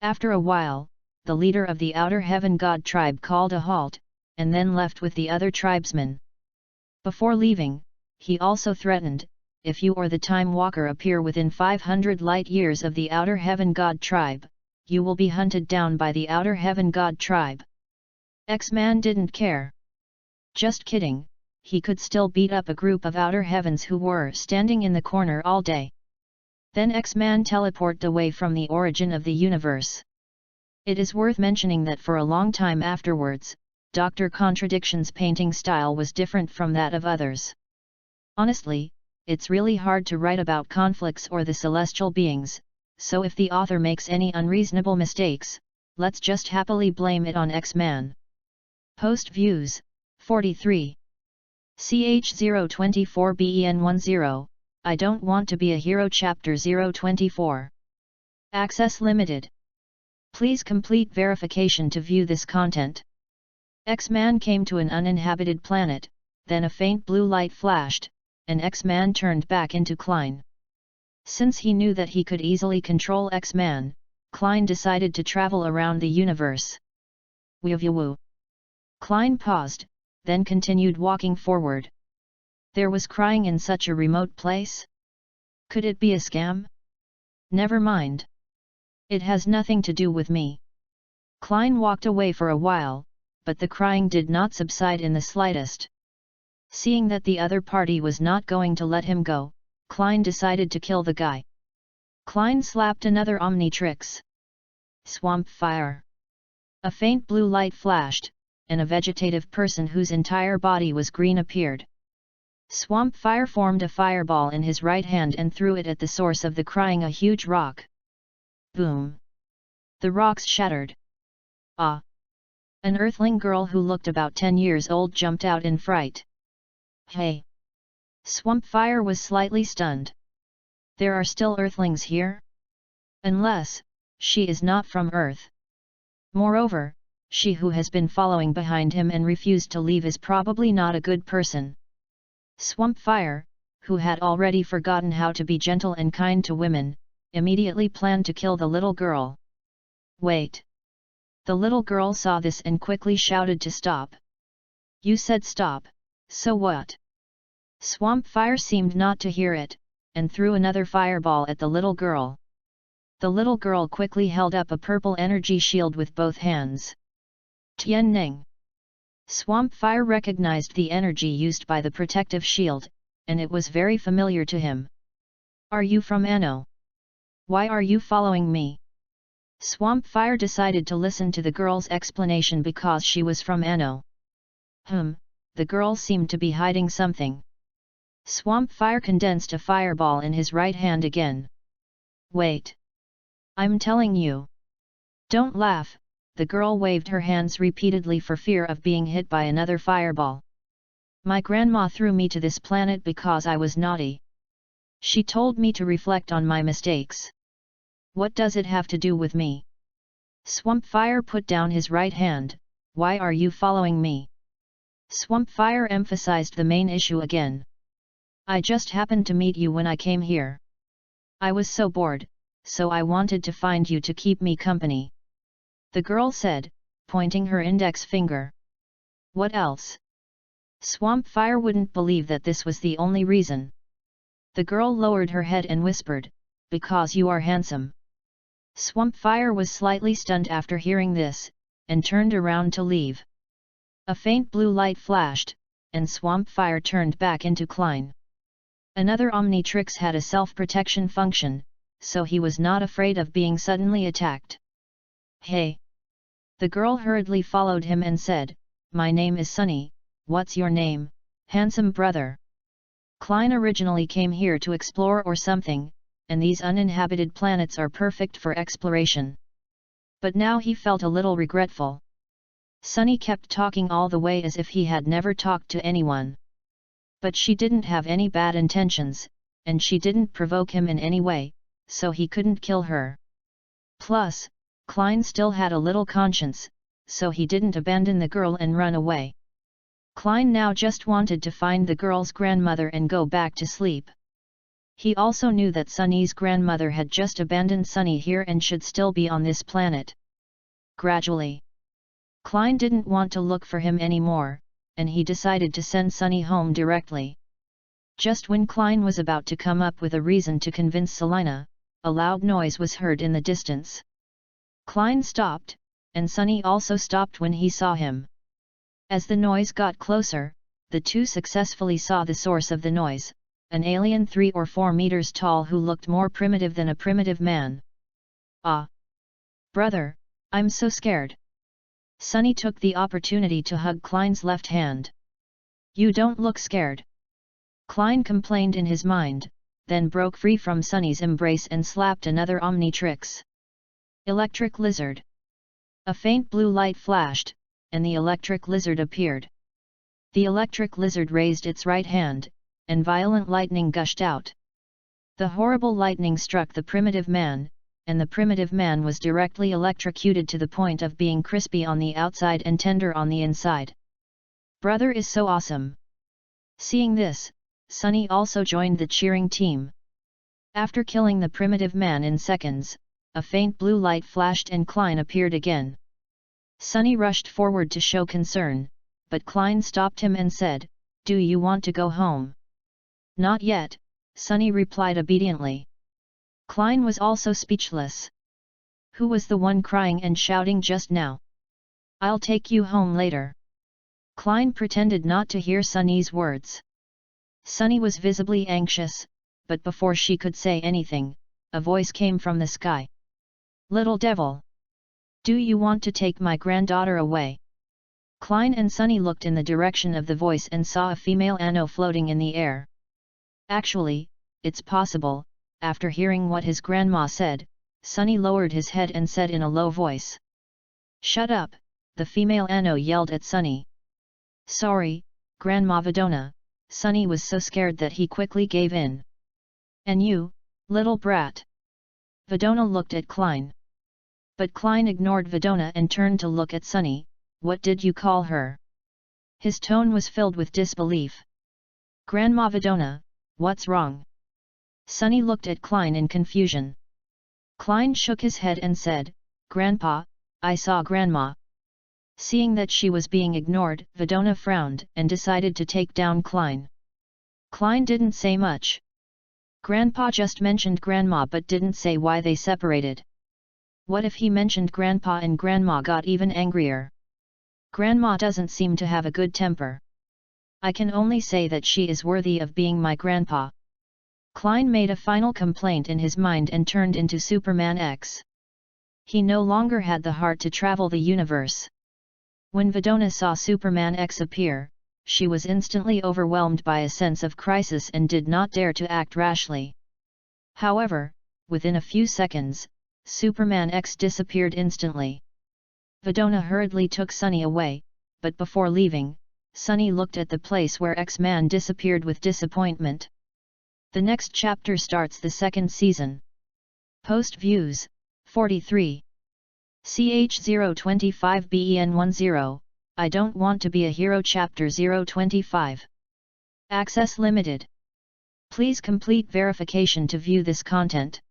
After a while, the leader of the Outer Heaven God tribe called a halt, and then left with the other tribesmen. Before leaving, he also threatened, if you or the Time Walker appear within 500 light years of the Outer Heaven God tribe, you will be hunted down by the Outer Heaven God tribe. X-Man didn't care. Just kidding, he could still beat up a group of Outer Heavens who were standing in the corner all day. Then X-Man teleported away from the origin of the universe. It is worth mentioning that for a long time afterwards, Dr. Contradiction's painting style was different from that of others. Honestly, it's really hard to write about conflicts or the celestial beings, so if the author makes any unreasonable mistakes, let's just happily blame it on X-Man. Post views, 43. CH024BEN10, I don't want to be a hero chapter 024. Access limited. Please complete verification to view this content. X-Man came to an uninhabited planet, then a faint blue light flashed, and X-Man turned back into Klein. Since he knew that he could easily control X-Man, Klein decided to travel around the universe. Woo. Klein paused, then continued walking forward. There was crying in such a remote place? Could it be a scam? Never mind. It has nothing to do with me. Klein walked away for a while, but the crying did not subside in the slightest. Seeing that the other party was not going to let him go, Klein decided to kill the guy. Klein slapped another Omnitrix. Swamp fire. A faint blue light flashed, and a vegetative person whose entire body was green appeared. Swamp fire formed a fireball in his right hand and threw it at the source of the crying, a huge rock. Boom! The rocks shattered. Ah! An earthling girl who looked about 10 years old jumped out in fright. Hey! Swampfire was slightly stunned. There are still earthlings here? Unless, she is not from Earth. Moreover, she who has been following behind him and refused to leave is probably not a good person. Swampfire, who had already forgotten how to be gentle and kind to women, immediately planned to kill the little girl. Wait! The little girl saw this and quickly shouted to stop. You said stop, so what? Swampfire seemed not to hear it, and threw another fireball at the little girl. The little girl quickly held up a purple energy shield with both hands. Tian Ning. Swampfire recognized the energy used by the protective shield, and it was very familiar to him. Are you from Anno? Why are you following me? Swampfire decided to listen to the girl's explanation because she was from Anno. The girl seemed to be hiding something. Swampfire condensed a fireball in his right hand again. Wait! I'm telling you! Don't laugh, the girl waved her hands repeatedly for fear of being hit by another fireball. My grandma threw me to this planet because I was naughty. She told me to reflect on my mistakes. What does it have to do with me? Swampfire put down his right hand. Why are you following me? Swampfire emphasized the main issue again. I just happened to meet you when I came here. I was so bored, so I wanted to find you to keep me company. The girl said, pointing her index finger. What else? Swampfire wouldn't believe that this was the only reason. The girl lowered her head and whispered, because you are handsome. Swampfire was slightly stunned after hearing this, and turned around to leave. A faint blue light flashed, and Swampfire turned back into Klein. Another Omnitrix had a self-protection function, so he was not afraid of being suddenly attacked. Hey! The girl hurriedly followed him and said, My name is Sunny, what's your name, handsome brother? Klein originally came here to explore or something, and these uninhabited planets are perfect for exploration. But now he felt a little regretful. Sunny kept talking all the way as if he had never talked to anyone. But she didn't have any bad intentions, and she didn't provoke him in any way, so he couldn't kill her. Plus, Klein still had a little conscience, so he didn't abandon the girl and run away. Klein now just wanted to find the girl's grandmother and go back to sleep. He also knew that Sunny's grandmother had just abandoned Sunny here and should still be on this planet. Gradually, Klein didn't want to look for him anymore, and he decided to send Sunny home directly. Just when Klein was about to come up with a reason to convince Selina, a loud noise was heard in the distance. Klein stopped, and Sunny also stopped when he saw him. As the noise got closer, the two successfully saw the source of the noise, an alien 3 or 4 meters tall who looked more primitive than a primitive man. Ah! Brother, I'm so scared. Sunny took the opportunity to hug Klein's left hand. You don't look scared. Klein complained in his mind, then broke free from Sunny's embrace and slapped another Omnitrix. Electric Lizard. A faint blue light flashed, and the electric lizard appeared. The electric lizard raised its right hand, and violent lightning gushed out. The horrible lightning struck the primitive man, and the primitive man was directly electrocuted to the point of being crispy on the outside and tender on the inside. Brother is so awesome. Seeing this, Sunny also joined the cheering team. After killing the primitive man in seconds, a faint blue light flashed and Klein appeared again. Sunny rushed forward to show concern, but Klein stopped him and said, "Do you want to go home?" "Not yet," Sunny replied obediently. Klein was also speechless. Who was the one crying and shouting just now? "I'll take you home later." Klein pretended not to hear Sunny's words. Sunny was visibly anxious, but before she could say anything, a voice came from the sky. "Little devil! Do you want to take my granddaughter away?" Klein and Sunny looked in the direction of the voice and saw a female Anno floating in the air. Actually, it's possible. After hearing what his grandma said, Sunny lowered his head and said in a low voice. "Shut up," the female Anno yelled at Sunny. "Sorry, Grandma Vidona." Sunny was so scared that he quickly gave in. "And you, little brat?" Vidona looked at Klein. But Klein ignored Vidona and turned to look at Sunny. "What did you call her?" His tone was filled with disbelief. "Grandma Vidona, what's wrong?" Sunny looked at Klein in confusion. Klein shook his head and said, "Grandpa, I saw Grandma." Seeing that she was being ignored, Vidona frowned and decided to take down Klein. Klein didn't say much. Grandpa just mentioned Grandma but didn't say why they separated. What if he mentioned Grandpa and Grandma got even angrier? Grandma doesn't seem to have a good temper. I can only say that she is worthy of being my grandpa. Klein made a final complaint in his mind and turned into Superman X. He no longer had the heart to travel the universe. When Vidona saw Superman X appear, she was instantly overwhelmed by a sense of crisis and did not dare to act rashly. However, within a few seconds, Superman X disappeared instantly. Vidona hurriedly took Sunny away, but before leaving, Sunny looked at the place where X-Man disappeared with disappointment. The next chapter starts the second season. Post views, 43. CH025BEN10, I don't want to be a hero chapter 025. Access limited. Please complete verification to view this content.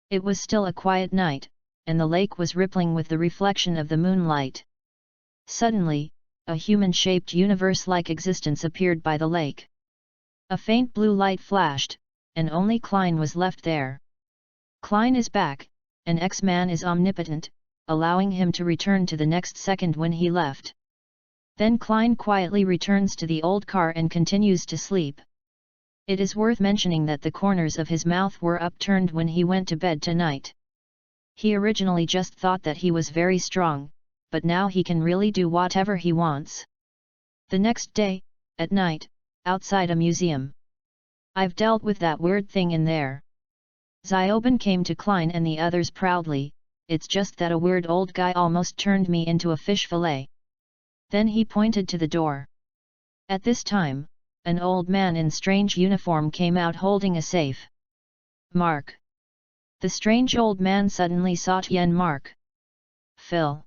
It was still a quiet night, and the lake was rippling with the reflection of the moonlight. Suddenly, a human-shaped universe-like existence appeared by the lake. A faint blue light flashed, and only Klein was left there. Klein is back, and X-Man is omnipotent, allowing him to return to the next second when he left. Then Klein quietly returns to the old car and continues to sleep. It is worth mentioning that the corners of his mouth were upturned when he went to bed tonight. He originally just thought that he was very strong, but now he can really do whatever he wants. The next day, at night, outside a museum. I've dealt with that weird thing in there. Zioben came to Klein and the others proudly, it's just that a weird old guy almost turned me into a fish fillet. Then he pointed to the door. At this time, an old man in strange uniform came out holding a safe. Mark. The strange old man suddenly saw Tien Mark. Phil.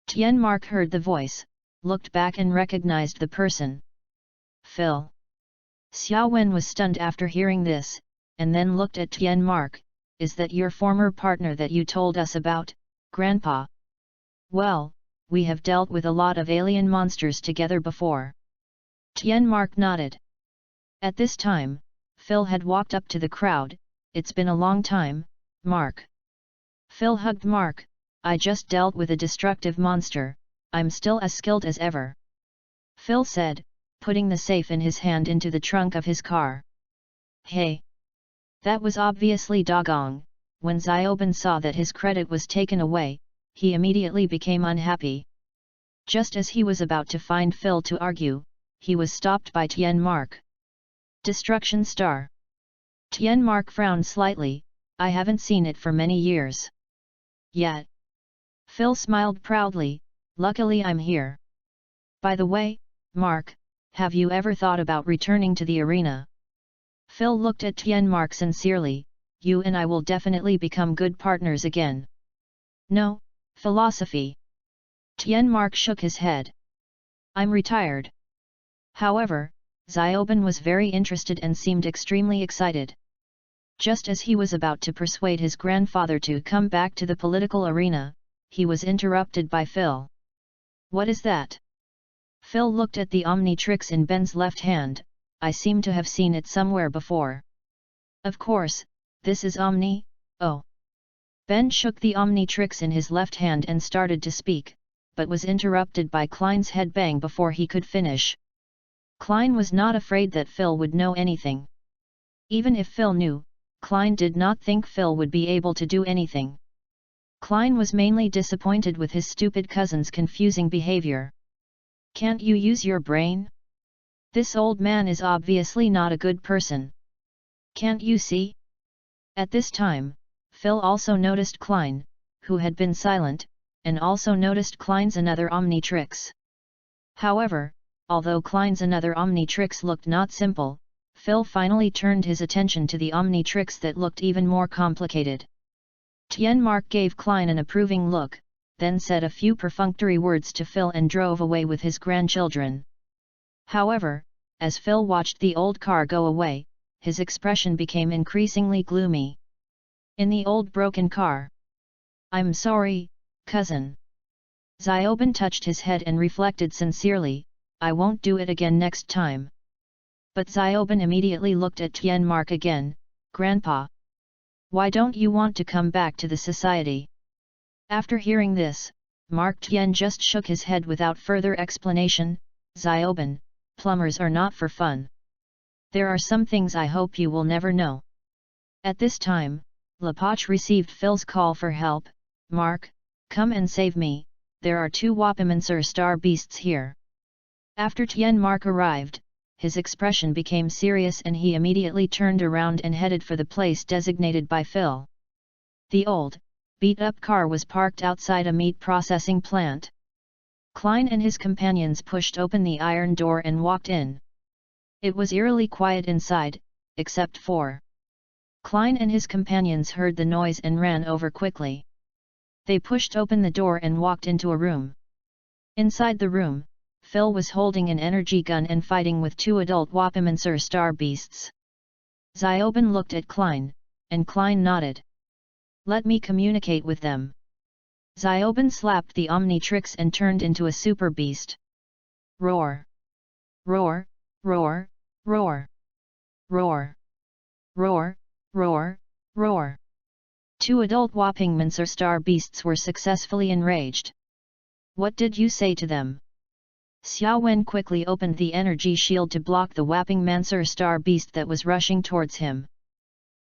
Tien Mark heard the voice, looked back and recognized the person. Phil. Xiao Wen was stunned after hearing this, and then looked at Tian Mark. Is that your former partner that you told us about, Grandpa? Well, we have dealt with a lot of alien monsters together before. Tian Mark nodded. At this time, Phil had walked up to the crowd. It's been a long time, Mark. Phil hugged Mark. I just dealt with a destructive monster, I'm still as skilled as ever. Phil said, putting the safe in his hand into the trunk of his car. Hey! That was obviously Dogong. When Xiaoben saw that his credit was taken away, he immediately became unhappy. Just as he was about to find Phil to argue, he was stopped by Tian Mark. Destruction Star. Tian Mark frowned slightly, I haven't seen it for many years. Yet. Phil smiled proudly, luckily I'm here. By the way, Mark, have you ever thought about returning to the arena? Phil looked at Tian Mark sincerely, you and I will definitely become good partners again. No, philosophy. Tian Mark shook his head. I'm retired. However, Xiaoben was very interested and seemed extremely excited. Just as he was about to persuade his grandfather to come back to the political arena, he was interrupted by Phil. What is that? Phil looked at the Omnitrix in Ben's left hand. I seem to have seen it somewhere before. Of course, this is Omni, oh. Ben shook the Omnitrix in his left hand and started to speak, but was interrupted by Klein's head bang before he could finish. Klein was not afraid that Phil would know anything. Even if Phil knew, Klein did not think Phil would be able to do anything. Klein was mainly disappointed with his stupid cousin's confusing behavior. Can't you use your brain? This old man is obviously not a good person. Can't you see? At this time, Phil also noticed Klein, who had been silent, and also noticed Klein's another Omnitrix. However, although Klein's another Omnitrix looked not simple, Phil finally turned his attention to the Omnitrix that looked even more complicated. Tian Mark gave Klein an approving look, then said a few perfunctory words to Phil and drove away with his grandchildren. However, as Phil watched the old car go away, his expression became increasingly gloomy. In the old broken car. I'm sorry, cousin. Xiaoben touched his head and reflected sincerely, I won't do it again next time. But Xiaoben immediately looked at Tian Mark again, Grandpa. Why don't you want to come back to the society? After hearing this, Mark Tian just shook his head without further explanation, Xiaoben, plumbers are not for fun. There are some things I hope you will never know. At this time, Lapoche received Phil's call for help, Mark, come and save me, there are 2 Wapimancer star beasts here. After Tian Mark arrived, his expression became serious and he immediately turned around and headed for the place designated by Phil. The old, beat-up car was parked outside a meat processing plant. Klein and his companions pushed open the iron door and walked in. It was eerily quiet inside, except for Klein and his companions heard the noise and ran over quickly. They pushed open the door and walked into a room. Inside the room, Phil was holding an energy gun and fighting with 2 adult Wapimancer star beasts. Xiaoben looked at Klein, and Klein nodded. Let me communicate with them. Xiaoben slapped the Omnitrix and turned into a super beast. Roar! Roar! Roar! Roar! Roar! Roar! Roar! Roar! 2 adult Wapimancer star beasts were successfully enraged. What did you say to them? Xiao Wen quickly opened the energy shield to block the Wapimancer star beast that was rushing towards him.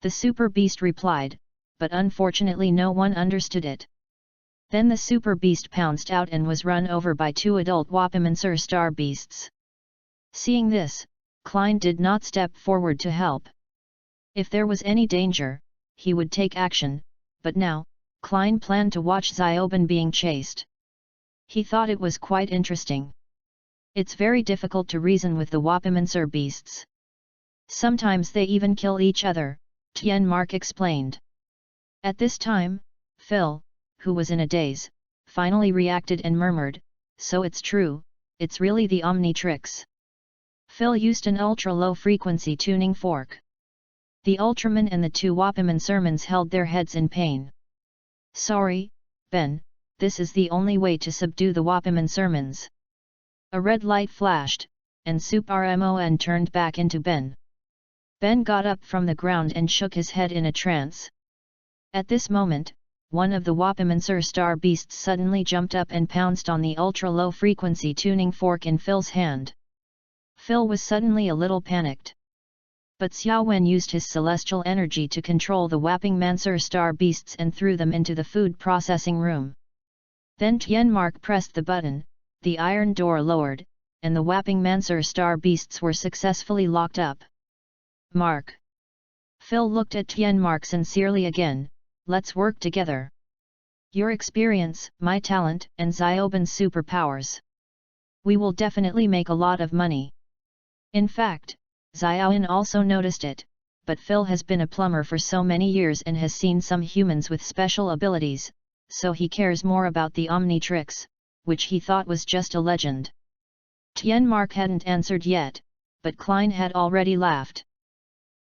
The super beast replied, but unfortunately no one understood it. Then the super beast pounced out and was run over by 2 adult Wapimancer star beasts. Seeing this, Klein did not step forward to help. If there was any danger, he would take action, but now, Klein planned to watch Xiaoben being chased. He thought it was quite interesting. It's very difficult to reason with the Wapimancer beasts. Sometimes they even kill each other, Tian Mark explained. At this time, Phil, who was in a daze, finally reacted and murmured, so it's true, it's really the Omnitrix. Phil used an ultra-low frequency tuning fork. The Ultraman and the two Wapiman sermons held their heads in pain. Sorry, Ben, this is the only way to subdue the Wapiman sermons. A red light flashed, and Supermon turned back into Ben. Ben got up from the ground and shook his head in a trance. At this moment, one of the Wapimancer star beasts suddenly jumped up and pounced on the ultra-low frequency tuning fork in Phil's hand. Phil was suddenly a little panicked. But Xiao Wen used his celestial energy to control the Wapping-Mancer star beasts and threw them into the food processing room. Then Tianmark pressed the button, the iron door lowered, and the Wapping-Mancer star beasts were successfully locked up. Mark. Phil looked at Tianmark sincerely again. Let's work together. Your experience, my talent, and Xiaoban's superpowers. We will definitely make a lot of money. In fact, Xiaoban also noticed it, but Phil has been a plumber for so many years and has seen some humans with special abilities, so he cares more about the Omnitrix, which he thought was just a legend. Tianmark hadn't answered yet, but Klein had already laughed.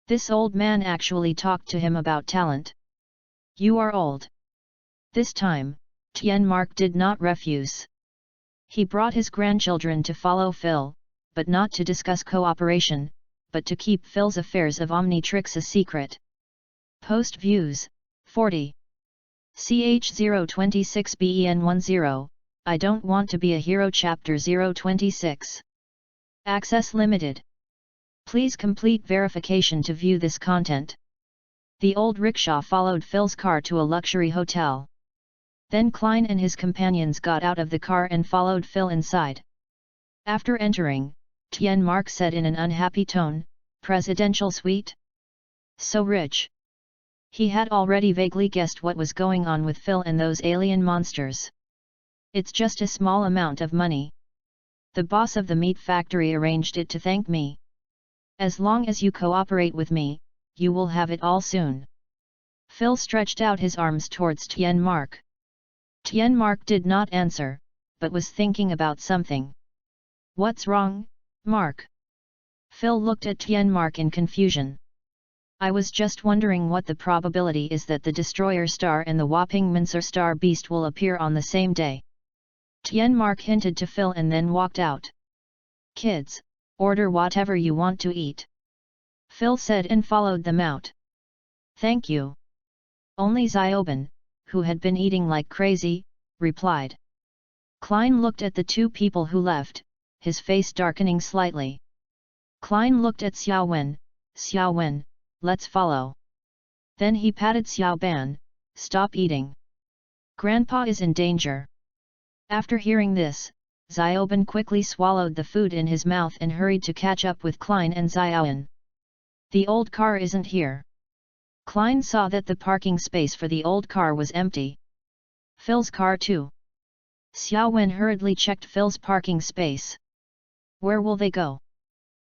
This old man actually talked to him about talent. You are old. This time, Tianmark did not refuse. He brought his grandchildren to follow Phil, but not to discuss cooperation, but to keep Phil's affairs of Omnitrix a secret. Post views, 40. CH026BEN10, I don't want to be a hero chapter 026. Access limited. Please complete verification to view this content. The old rickshaw followed Phil's car to a luxury hotel. Then Klein and his companions got out of the car and followed Phil inside. After entering, Tianmark said in an unhappy tone, "Presidential suite? So rich." He had already vaguely guessed what was going on with Phil and those alien monsters. It's just a small amount of money. The boss of the meat factory arranged it to thank me. As long as you cooperate with me, you will have it all soon. Phil stretched out his arms towards Tianmark. Tianmark did not answer, but was thinking about something. What's wrong, Mark? Phil looked at Tianmark in confusion. I was just wondering what the probability is that the Destroyer Star and the Wapping-Mancer Star Beast will appear on the same day. Tianmark hinted to Phil and then walked out. Kids, order whatever you want to eat. Phil said and followed them out. Thank you. Only Xiaoban, who had been eating like crazy, replied. Klein looked at the two people who left, his face darkening slightly. Klein looked at Xiao Wen, let's follow. Then he patted Xiaoban, stop eating. Grandpa is in danger. After hearing this, Xiaoban quickly swallowed the food in his mouth and hurried to catch up with Klein and Xiaoban. The old car isn't here. Klein saw that the parking space for the old car was empty. Phil's car too. Xiaoban hurriedly checked Phil's parking space. Where will they go?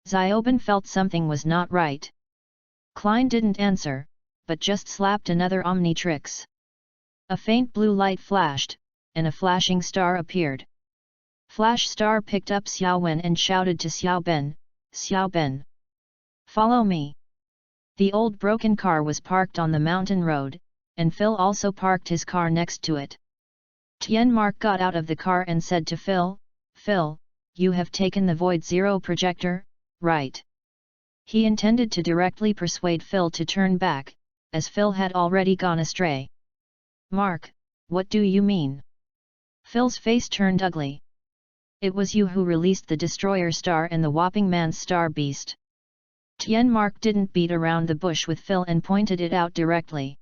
Xiaoban felt something was not right. Klein didn't answer, but just slapped another Omnitrix. A faint blue light flashed, and a flashing star appeared. Flash Star picked up Xiaoban and shouted to Xiaoban, Xiaoban, follow me. The old broken car was parked on the mountain road, and Phil also parked his car next to it. Tianmark got out of the car and said to Phil, Phil, you have taken the Void Zero projector, right? He intended to directly persuade Phil to turn back, as Phil had already gone astray. Mark, what do you mean? Phil's face turned ugly. It was you who released the Destroyer Star and the Wapping-Mancer Star Beast. Tianmark didn't beat around the bush with Phil and pointed it out directly.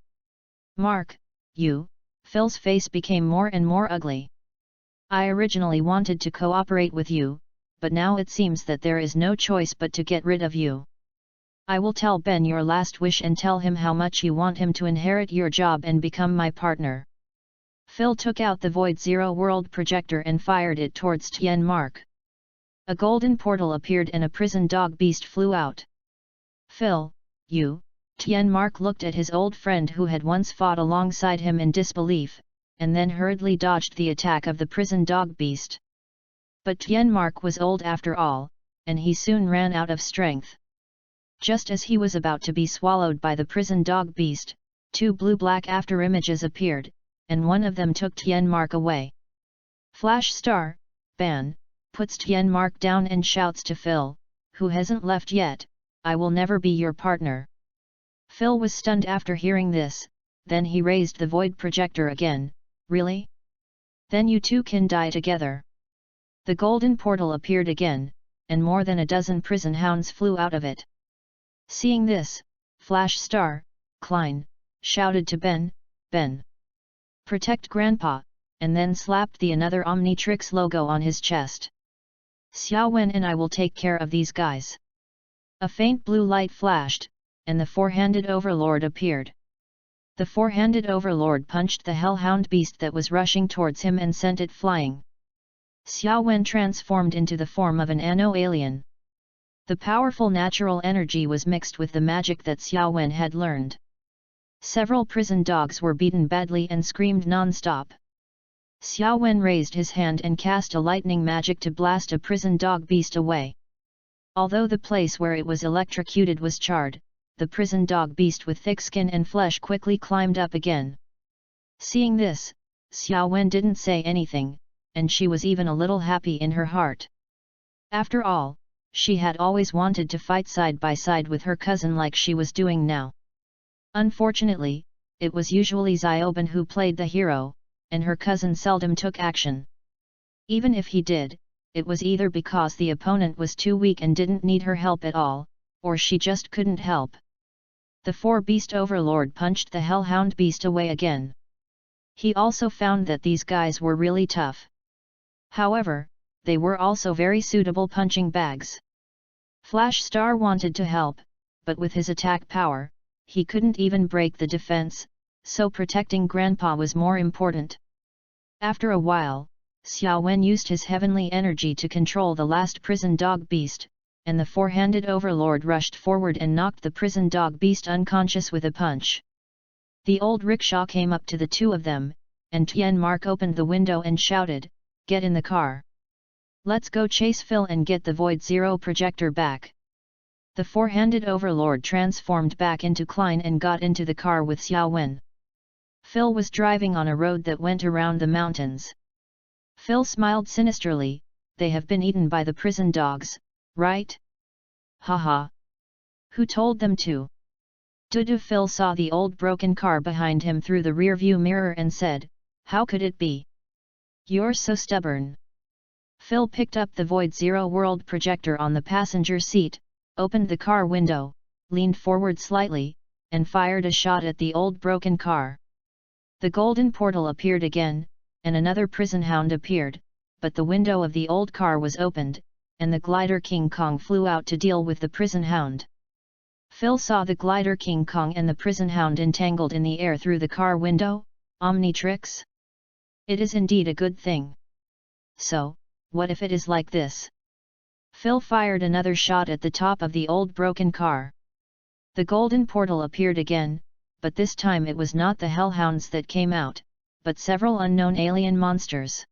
Mark, you, Phil's face became more and more ugly. I originally wanted to cooperate with you, but now it seems that there is no choice but to get rid of you. I will tell Ben your last wish and tell him how much you want him to inherit your job and become my partner. Phil took out the Void Zero World projector and fired it towards Tianmark. A golden portal appeared and a prison dog beast flew out. Phil, you, Tianmark looked at his old friend who had once fought alongside him in disbelief, and then hurriedly dodged the attack of the prison dog beast. But Tienmark was old after all, and he soon ran out of strength. Just as he was about to be swallowed by the prison dog beast, two blue-black afterimages appeared, and one of them took Tienmark away. Flash Star, Ben, puts Tienmark down and shouts to Phil, who hasn't left yet, "I will never be your partner." Phil was stunned after hearing this, then he raised the void projector again. "Really? Then you two can die together." The golden portal appeared again, and more than a dozen prison hounds flew out of it. Seeing this, Flash Star, Klein, shouted to Ben, "Ben! Protect Grandpa," and then slapped the another Omnitrix logo on his chest. "Xiao Wen and I will take care of these guys." A faint blue light flashed, and the four-handed overlord appeared. The four-handed overlord punched the hellhound beast that was rushing towards him and sent it flying. Xiao Wen transformed into the form of an Anno-alien. The powerful natural energy was mixed with the magic that Xiao Wen had learned. Several prison dogs were beaten badly and screamed non-stop. Xiao Wen raised his hand and cast a lightning magic to blast a prison dog beast away. Although the place where it was electrocuted was charred, the prison dog beast with thick skin and flesh quickly climbed up again. Seeing this, Xiao Wen didn't say anything, and she was even a little happy in her heart. After all, she had always wanted to fight side by side with her cousin like she was doing now. Unfortunately, it was usually Xiaoben who played the hero, and her cousin seldom took action. Even if he did, it was either because the opponent was too weak and didn't need her help at all, or she just couldn't help. The four-beast overlord punched the hellhound beast away again. He also found that these guys were really tough. However, they were also very suitable punching bags. Flash Star wanted to help, but with his attack power, he couldn't even break the defense, so protecting Grandpa was more important. After a while, Xiao Wen used his heavenly energy to control the last prison dog beast, and the four-handed overlord rushed forward and knocked the prison dog beast unconscious with a punch. The old rickshaw came up to the two of them, and Tienmark opened the window and shouted, "Get in the car. Let's go chase Phil and get the Void Zero projector back." The four-handed overlord transformed back into Klein and got into the car with Xiao Wen. Phil was driving on a road that went around the mountains. Phil smiled sinisterly, "They have been eaten by the prison dogs, right? Haha. Who told them to?" Dudu Phil saw the old broken car behind him through the rear-view mirror and said, "How could it be? You're so stubborn." Phil picked up the Void Zero World projector on the passenger seat, opened the car window, leaned forward slightly, and fired a shot at the old broken car. The golden portal appeared again, and another prison hound appeared, but the window of the old car was opened, and the glider King Kong flew out to deal with the prison hound. Phil saw the glider King Kong and the prison hound entangled in the air through the car window. Omnitrix? It is indeed a good thing. So, what if it is like this? Phil fired another shot at the top of the old broken car. The golden portal appeared again, but this time it was not the hellhounds that came out, but several unknown alien monsters.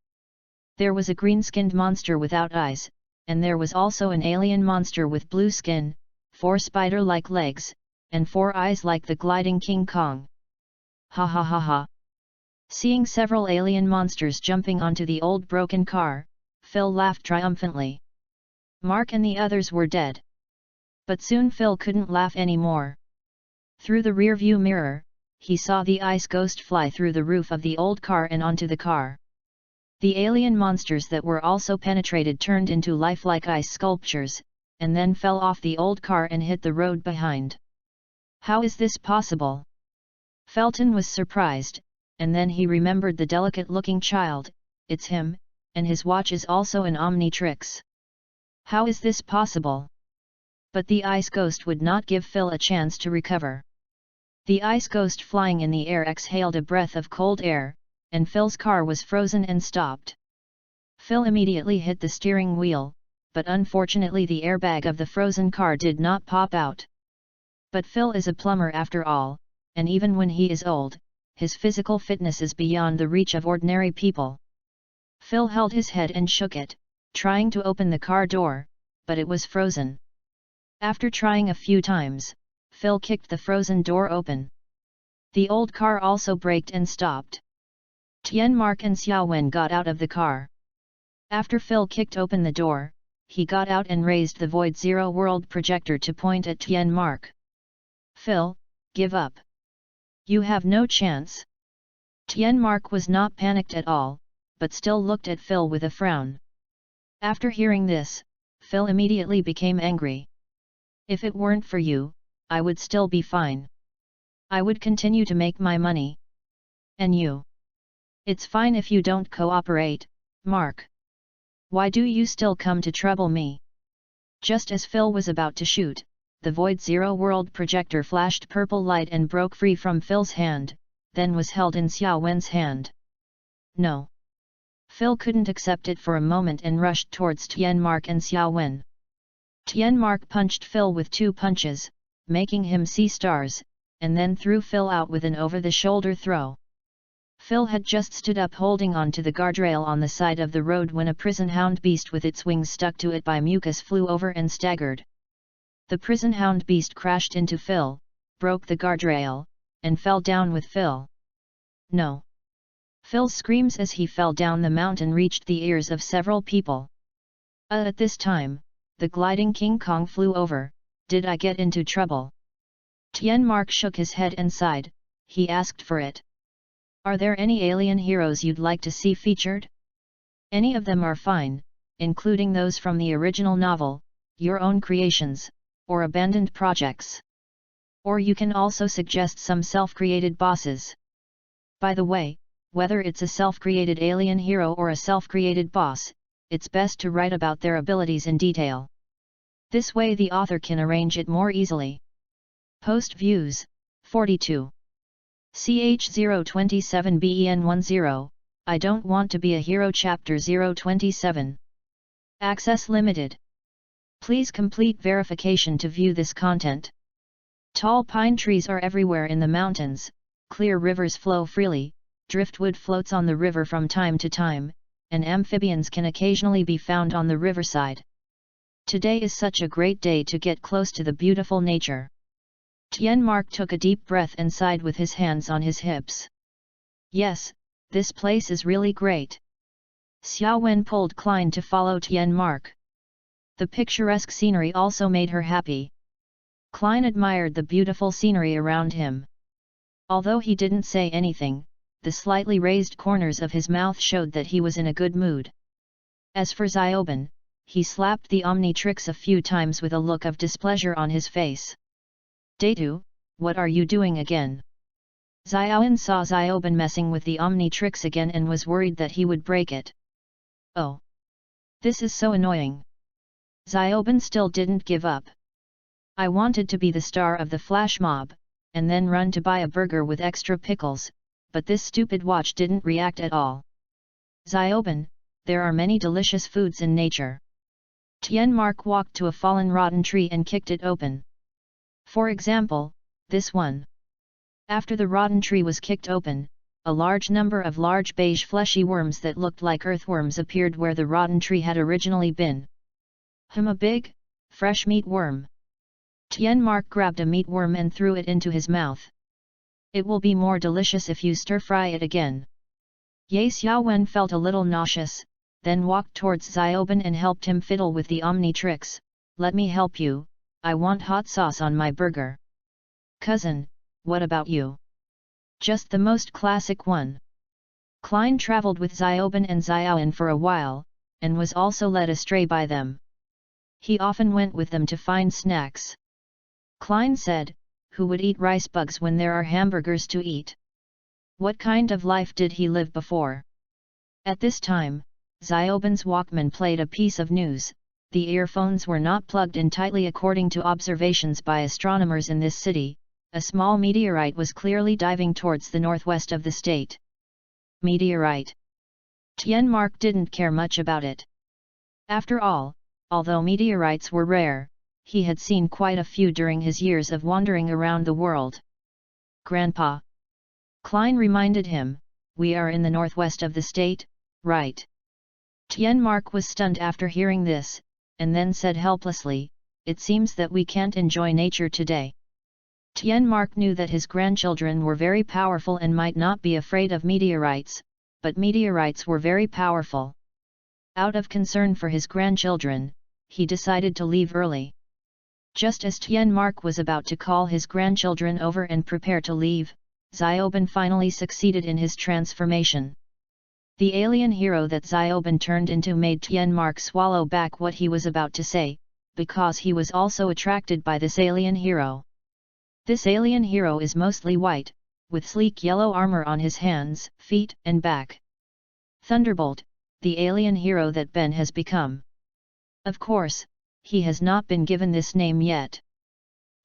There was a green-skinned monster without eyes, and there was also an alien monster with blue skin, 4 spider-like legs, and 4 eyes like the gliding King Kong. Ha ha ha ha! Seeing several alien monsters jumping onto the old broken car, Phil laughed triumphantly. Mark and the others were dead. But soon Phil couldn't laugh anymore. Through the rear-view mirror, he saw the ice ghost fly through the roof of the old car and onto the car. The alien monsters that were also penetrated turned into lifelike ice sculptures, and then fell off the old car and hit the road behind. How is this possible? Felton was surprised, and then he remembered the delicate-looking child. It's him, and his watch is also an Omnitrix. How is this possible? But the ice ghost would not give Phil a chance to recover. The ice ghost flying in the air exhaled a breath of cold air, and Phil's car was frozen and stopped. Phil immediately hit the steering wheel, but unfortunately the airbag of the frozen car did not pop out. But Phil is a plumber after all, and even when he is old, his physical fitness is beyond the reach of ordinary people. Phil held his head and shook it, trying to open the car door, but it was frozen. After trying a few times, Phil kicked the frozen door open. The old car also braked and stopped. Tianmark and Xiaowen got out of the car. After Phil kicked open the door, he got out and raised the Void Zero World projector to point at Tianmark. Phil, give up. You have no chance. Tianmark was not panicked at all, but still looked at Phil with a frown. After hearing this, Phil immediately became angry. If it weren't for you, I would still be fine. I would continue to make my money. And you? It's fine if you don't cooperate, Mark. Why do you still come to trouble me? Just as Phil was about to shoot, the Void Zero World projector flashed purple light and broke free from Phil's hand, then was held in Xiaowen's hand. No. Phil couldn't accept it for a moment and rushed towards Tianmark and Xiaowen. Tianmark punched Phil with 2 punches, making him see stars, and then threw Phil out with an over-the-shoulder throw. Phil had just stood up holding on to the guardrail on the side of the road when a prison hound beast with its wings stuck to it by mucus flew over and staggered. The prison hound beast crashed into Phil, broke the guardrail, and fell down with Phil. No! Phil's screams as he fell down the mountain reached the ears of several people. At this time, the gliding King Kong flew over. Did I get into trouble? Tianmark shook his head and sighed. He asked for it. Are there any alien heroes you'd like to see featured? Any of them are fine, including those from the original novel, your own creations, or abandoned projects. Or you can also suggest some self-created bosses. By the way, whether it's a self-created alien hero or a self-created boss, it's best to write about their abilities in detail. This way the author can arrange it more easily. Post views, 42. CH027BEN10, I don't want to be a hero chapter 027. Access limited. Please complete verification to view this content. Tall pine trees are everywhere in the mountains, clear rivers flow freely, driftwood floats on the river from time to time, and amphibians can occasionally be found on the riverside. Today is such a great day to get close to the beautiful nature. Tianmark took a deep breath and sighed with his hands on his hips. Yes, this place is really great. Xiaowen pulled Klein to follow Tianmark. The picturesque scenery also made her happy. Klein admired the beautiful scenery around him. Although he didn't say anything, the slightly raised corners of his mouth showed that he was in a good mood. As for Xiaoben, he slapped the Omnitrix a few times with a look of displeasure on his face. Datu, what are you doing again? Xiaowen saw Xiaoben messing with the Omnitrix again and was worried that he would break it. Oh! This is so annoying. Xiaoben still didn't give up. I wanted to be the star of the flash mob, and then run to buy a burger with extra pickles, but this stupid watch didn't react at all. Xiaoben, there are many delicious foods in nature. Tianmark walked to a fallen rotten tree and kicked it open. For example, this one. After the rotten tree was kicked open, a large number of large beige fleshy worms that looked like earthworms appeared where the rotten tree had originally been. A big, fresh meat worm. Tianmark grabbed a meat worm and threw it into his mouth. It will be more delicious if you stir-fry it again. Ye Xiaowen felt a little nauseous, then walked towards Xiaoben and helped him fiddle with the Omnitrix. Let me help you, I want hot sauce on my burger. Cousin, what about you? Just the most classic one. Klein traveled with Xiaoben and Xiaowen for a while, and was also led astray by them. He often went with them to find snacks. Klein said, who would eat rice bugs when there are hamburgers to eat? What kind of life did he live before? At this time, Xiaoben's Walkman played a piece of news. The earphones were not plugged in tightly according to observations by astronomers in this city. A small meteorite was clearly diving towards the northwest of the state. Meteorite. Tianmark didn't care much about it. After all, although meteorites were rare, he had seen quite a few during his years of wandering around the world. Grandpa. Klein reminded him, we are in the northwest of the state, right? Tianmark was stunned after hearing this, and then said helplessly, "It seems that we can't enjoy nature today." Tianmark knew that his grandchildren were very powerful and might not be afraid of meteorites, but meteorites were very powerful. Out of concern for his grandchildren, he decided to leave early. Just as Tianmark was about to call his grandchildren over and prepare to leave, Xiaoben finally succeeded in his transformation. The alien hero that Xiaoben turned into made Tianmark swallow back what he was about to say, because he was also attracted by this alien hero. This alien hero is mostly white, with sleek yellow armor on his hands, feet, and back. Thunderbolt, the alien hero that Ben has become. Of course, he has not been given this name yet.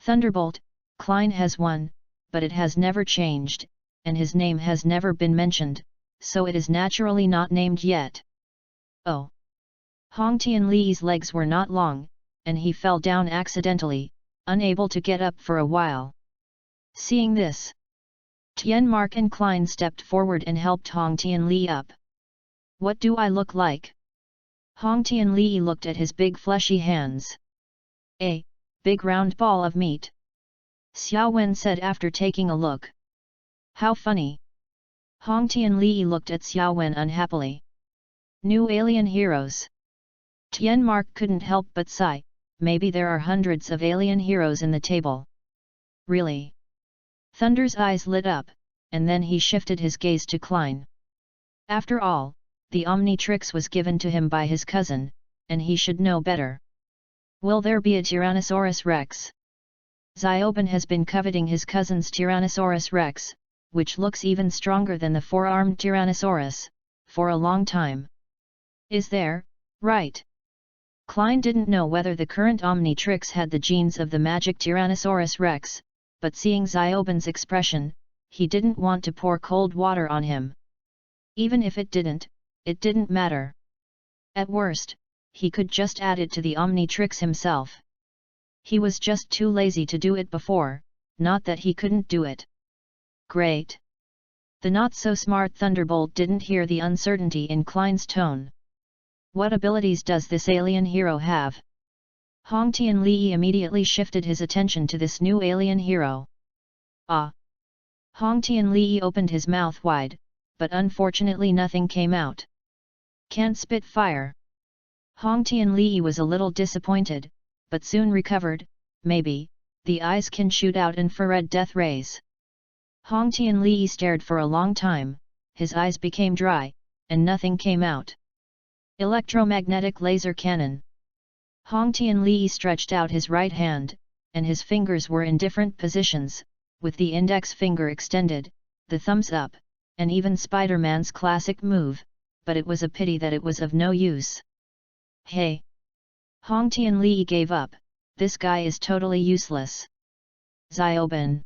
Thunderbolt, Klein has one, but it has never changed, and his name has never been mentioned, so it is naturally not named yet. Oh! Hong Tianli's legs were not long, and he fell down accidentally, unable to get up for a while. Seeing this, Tianmark and Klein stepped forward and helped Hong Tianli up. "What do I look like?" Hong Tianli looked at his big fleshy hands. "A big round ball of meat," Xiao Wen said after taking a look. "How funny." Hong Tianli looked at Xiao Wen unhappily. New alien heroes. Tianmark couldn't help but sigh, maybe there are hundreds of alien heroes in the table. Really? Thunder's eyes lit up, and then he shifted his gaze to Klein. After all, the Omnitrix was given to him by his cousin, and he should know better. Will there be a Tyrannosaurus Rex? Xiaoben has been coveting his cousin's Tyrannosaurus Rex, which looks even stronger than the four-armed Tyrannosaurus, for a long time. Is there, right? Klein didn't know whether the current Omnitrix had the genes of the magic Tyrannosaurus Rex, but seeing Xiaoben's expression, he didn't want to pour cold water on him. Even if it didn't matter. At worst, he could just add it to the Omnitrix himself. He was just too lazy to do it before, not that he couldn't do it. Great! The not-so-smart Thunderbolt didn't hear the uncertainty in Klein's tone. What abilities does this alien hero have? Hong Tianli immediately shifted his attention to this new alien hero. Ah! Hong Tianli opened his mouth wide, but unfortunately nothing came out. Can't spit fire. Hong Tianli was a little disappointed, but soon recovered. Maybe, the eyes can shoot out infrared death rays. Hong Tianli stared for a long time, his eyes became dry, and nothing came out. Electromagnetic laser cannon. Hong Tianli stretched out his right hand, and his fingers were in different positions, with the index finger extended, the thumbs up, and even Spider-Man's classic move, but it was a pity that it was of no use. Hey! Hong Tianli gave up, this guy is totally useless. Xiaoben.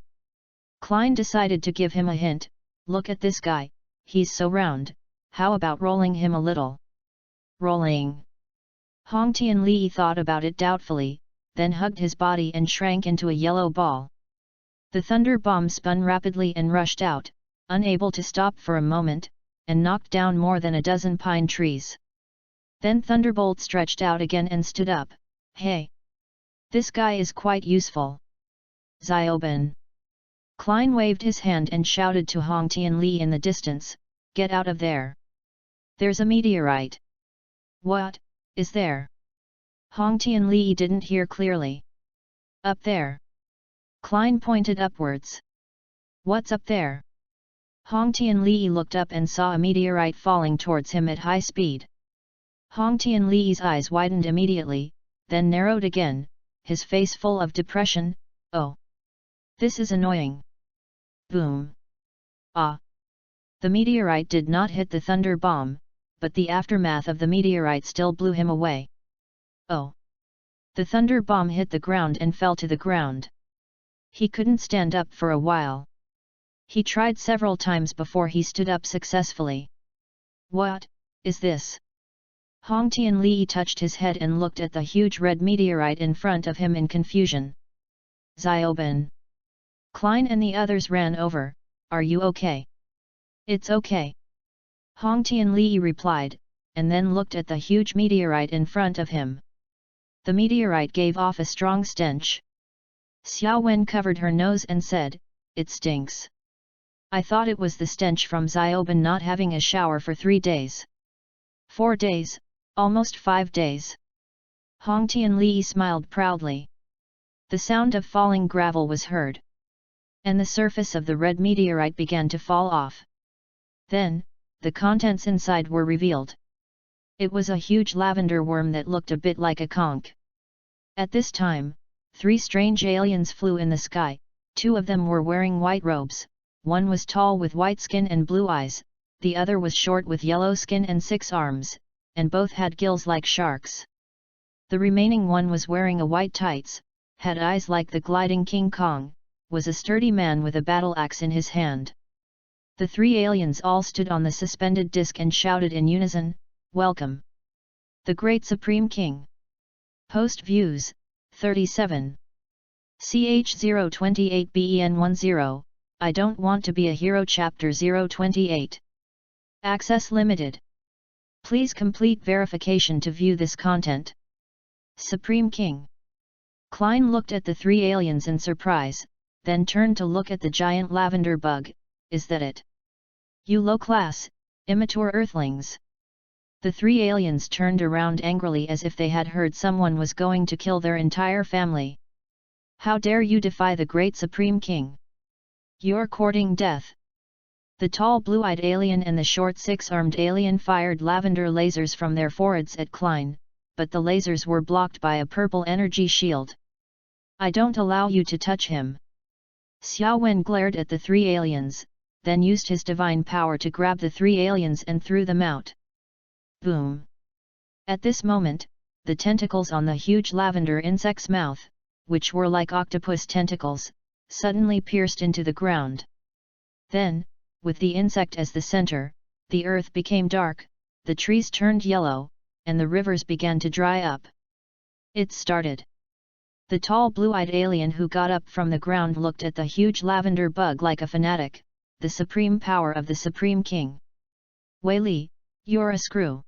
Klein decided to give him a hint, look at this guy, he's so round, how about rolling him a little? Rolling. Hong Tianli thought about it doubtfully, then hugged his body and shrank into a yellow ball. The thunder bomb spun rapidly and rushed out, unable to stop for a moment, and knocked down more than a dozen pine trees. Then Thunderbolt stretched out again and stood up. Hey! This guy is quite useful. Xiaoben. Klein waved his hand and shouted to Hong Tianli in the distance, get out of there. There's a meteorite. What, is there? Hong Tianli didn't hear clearly. Up there. Klein pointed upwards. What's up there? Hong Tianli looked up and saw a meteorite falling towards him at high speed. Hong Tianli's eyes widened immediately, then narrowed again, his face full of depression. Oh! This is annoying. Boom! Ah! The meteorite did not hit the thunder bomb, but the aftermath of the meteorite still blew him away. Oh! The thunder bomb hit the ground and fell to the ground. He couldn't stand up for a while. He tried several times before he stood up successfully. What is this? Hong Tianli touched his head and looked at the huge red meteorite in front of him in confusion. Xiaoben. Klein and the others ran over. Are you okay? It's okay. Hong Tianli replied, and then looked at the huge meteorite in front of him. The meteorite gave off a strong stench. Xiao Wen covered her nose and said, "It stinks. I thought it was the stench from Xiaoban not having a shower for 3 days. 4 days, almost 5 days. Hong Tianli smiled proudly. The sound of falling gravel was heard. And the surface of the red meteorite began to fall off. Then, the contents inside were revealed. It was a huge lavender worm that looked a bit like a conch. At this time, 3 strange aliens flew in the sky. 2 of them were wearing white robes, one was tall with white skin and blue eyes, the other was short with yellow skin and 6 arms, and both had gills like sharks. The remaining one was wearing a white tights, had eyes like the gliding King Kong, was a sturdy man with a battle axe in his hand. The 3 aliens all stood on the suspended disc and shouted in unison, "Welcome! The Great Supreme King!" Post Views, 37. CH028 BEN10, I don't want to be a hero Chapter 028. Access limited. Please complete verification to view this content. Supreme King. Klein looked at the 3 aliens in surprise, then turned to look at the giant lavender bug. Is that it? You low-class, immature earthlings! The 3 aliens turned around angrily as if they had heard someone was going to kill their entire family. How dare you defy the great Supreme King? You're courting death! The tall blue-eyed alien and the short 6-armed alien fired lavender lasers from their foreheads at Klein, but the lasers were blocked by a purple energy shield. I don't allow you to touch him! Xiao Wen glared at the 3 aliens, then used his divine power to grab the 3 aliens and threw them out. Boom! At this moment, the tentacles on the huge lavender insect's mouth, which were like octopus tentacles, suddenly pierced into the ground. Then, with the insect as the center, the earth became dark, the trees turned yellow, and the rivers began to dry up. It started. The tall blue-eyed alien who got up from the ground looked at the huge lavender bug like a fanatic, the supreme power of the Supreme King. Wei Li, you're a screw.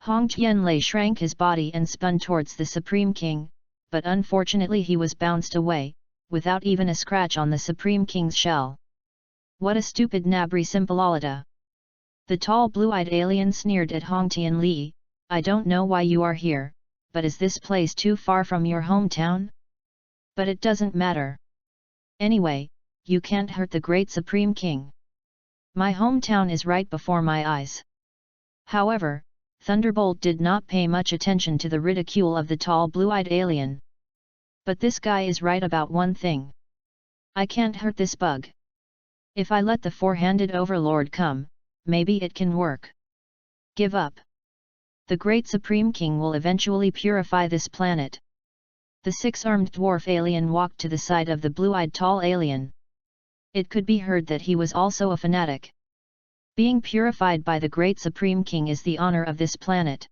Hong Tianlei shrank his body and spun towards the Supreme King, but unfortunately he was bounced away, without even a scratch on the Supreme King's shell. What a stupid Nabri Simpalolita! The tall blue-eyed alien sneered at Hong Tianli, I don't know why you are here, but is this place too far from your hometown? But it doesn't matter. Anyway, you can't hurt the great Supreme King. My hometown is right before my eyes. However, Thunderbolt did not pay much attention to the ridicule of the tall blue-eyed alien. But this guy is right about one thing. I can't hurt this bug. If I let the 4-handed overlord come, maybe it can work. Give up. The great Supreme King will eventually purify this planet. The 6-armed dwarf alien walked to the side of the blue-eyed tall alien. It could be heard that he was also a fanatic. Being purified by the great Supreme King is the honor of this planet.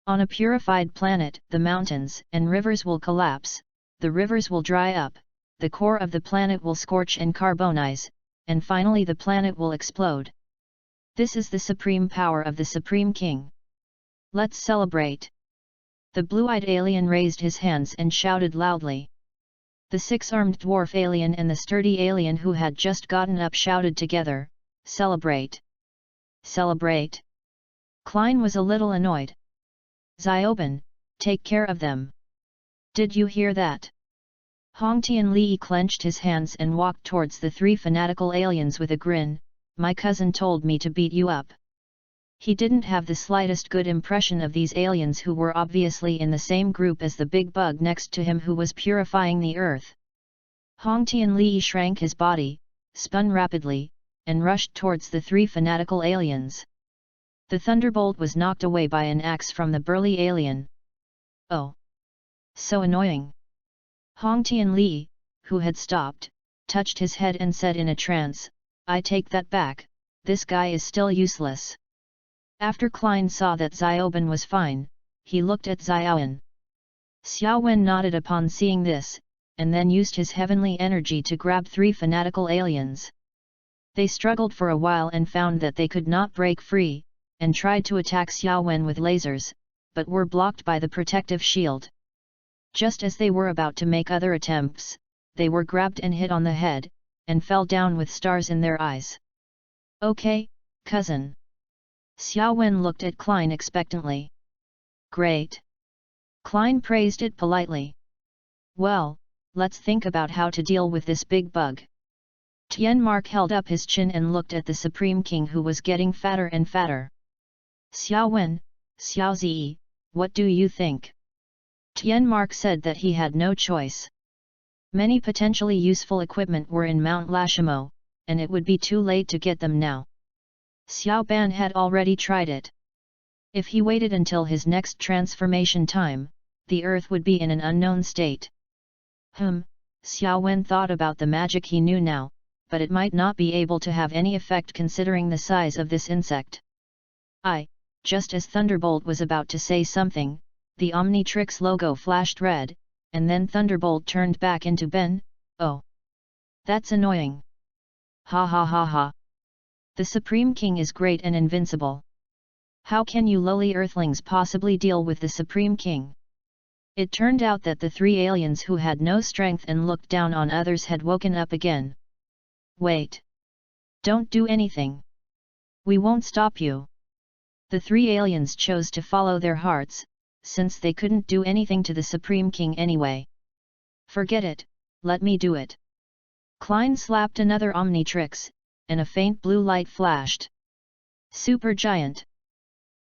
On a purified planet, the mountains and rivers will collapse, the rivers will dry up, the core of the planet will scorch and carbonize, and finally the planet will explode. This is the supreme power of the Supreme King. Let's celebrate! The blue-eyed alien raised his hands and shouted loudly. The 6-armed dwarf alien and the sturdy alien who had just gotten up shouted together, Celebrate! Celebrate! Klein was a little annoyed. Xiaoban, take care of them. Did you hear that? Hong Tianli clenched his hands and walked towards the 3 fanatical aliens with a grin, my cousin told me to beat you up. He didn't have the slightest good impression of these aliens who were obviously in the same group as the big bug next to him who was purifying the earth. Hong Tianli shrank his body, spun rapidly, and rushed towards the 3 fanatical aliens. The thunderbolt was knocked away by an axe from the burly alien. Oh! So annoying! Hong Tianli, who had stopped, touched his head and said in a trance, I take that back, this guy is still useless. After Klein saw that Xiaoban was fine, he looked at Xiaowen. Xiao Wen nodded upon seeing this, and then used his heavenly energy to grab 3 fanatical aliens. They struggled for a while and found that they could not break free, and tried to attack Xiao Wen with lasers, but were blocked by the protective shield. Just as they were about to make other attempts, they were grabbed and hit on the head, and fell down with stars in their eyes. "Okay, cousin." Xiao Wen looked at Klein expectantly. "Great." Klein praised it politely. "Well, let's think about how to deal with this big bug." Tianmark held up his chin and looked at the Supreme King, who was getting fatter and fatter. "Xiao Wen, Xiao Zi, what do you think?" Tianmark said that he had no choice. Many potentially useful equipment were in Mount Lashimo, and it would be too late to get them now. Xiao Ban had already tried it. If he waited until his next transformation time, the earth would be in an unknown state. Xiao Wen thought about the magic he knew now, but it might not be able to have any effect considering the size of this insect. Just as Thunderbolt was about to say something, the Omnitrix logo flashed red, and then Thunderbolt turned back into Ben. "Oh! That's annoying. Ha ha ha ha. The Supreme King is great and invincible. How can you lowly earthlings possibly deal with the Supreme King?" It turned out that the three aliens who had no strength and looked down on others had woken up again. "Wait! Don't do anything. We won't stop you." The three aliens chose to follow their hearts, since they couldn't do anything to the Supreme King anyway. "Forget it, let me do it." Klein slapped another Omnitrix, and a faint blue light flashed. Super Giant.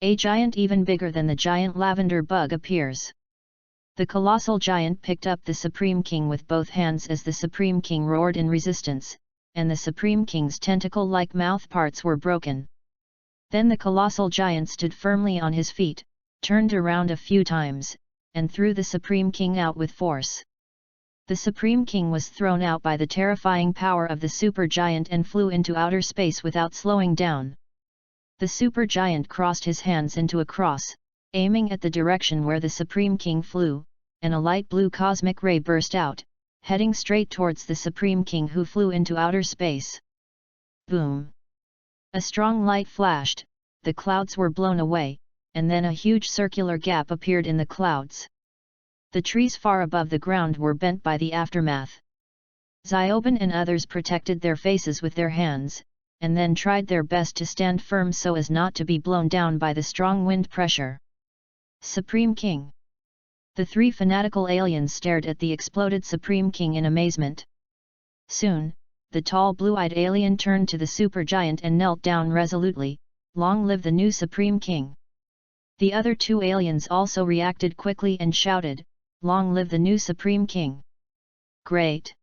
A giant even bigger than the giant lavender bug appears. The colossal giant picked up the Supreme King with both hands as the Supreme King roared in resistance, and the Supreme King's tentacle-like mouth parts were broken. Then the colossal giant stood firmly on his feet, turned around a few times, and threw the Supreme King out with force. The Supreme King was thrown out by the terrifying power of the super giant and flew into outer space without slowing down. The super giant crossed his hands into a cross, aiming at the direction where the Supreme King flew, and a light blue cosmic ray burst out, heading straight towards the Supreme King, who flew into outer space. Boom! A strong light flashed, the clouds were blown away, and then a huge circular gap appeared in the clouds. The trees far above the ground were bent by the aftermath. Xiaoban and others protected their faces with their hands, and then tried their best to stand firm so as not to be blown down by the strong wind pressure. Supreme King! The three fanatical aliens stared at the exploded Supreme King in amazement. Soon, the tall blue-eyed alien turned to the supergiant and knelt down resolutely. "Long live the new Supreme King!" The other two aliens also reacted quickly and shouted, "Long live the new Supreme King!" Great!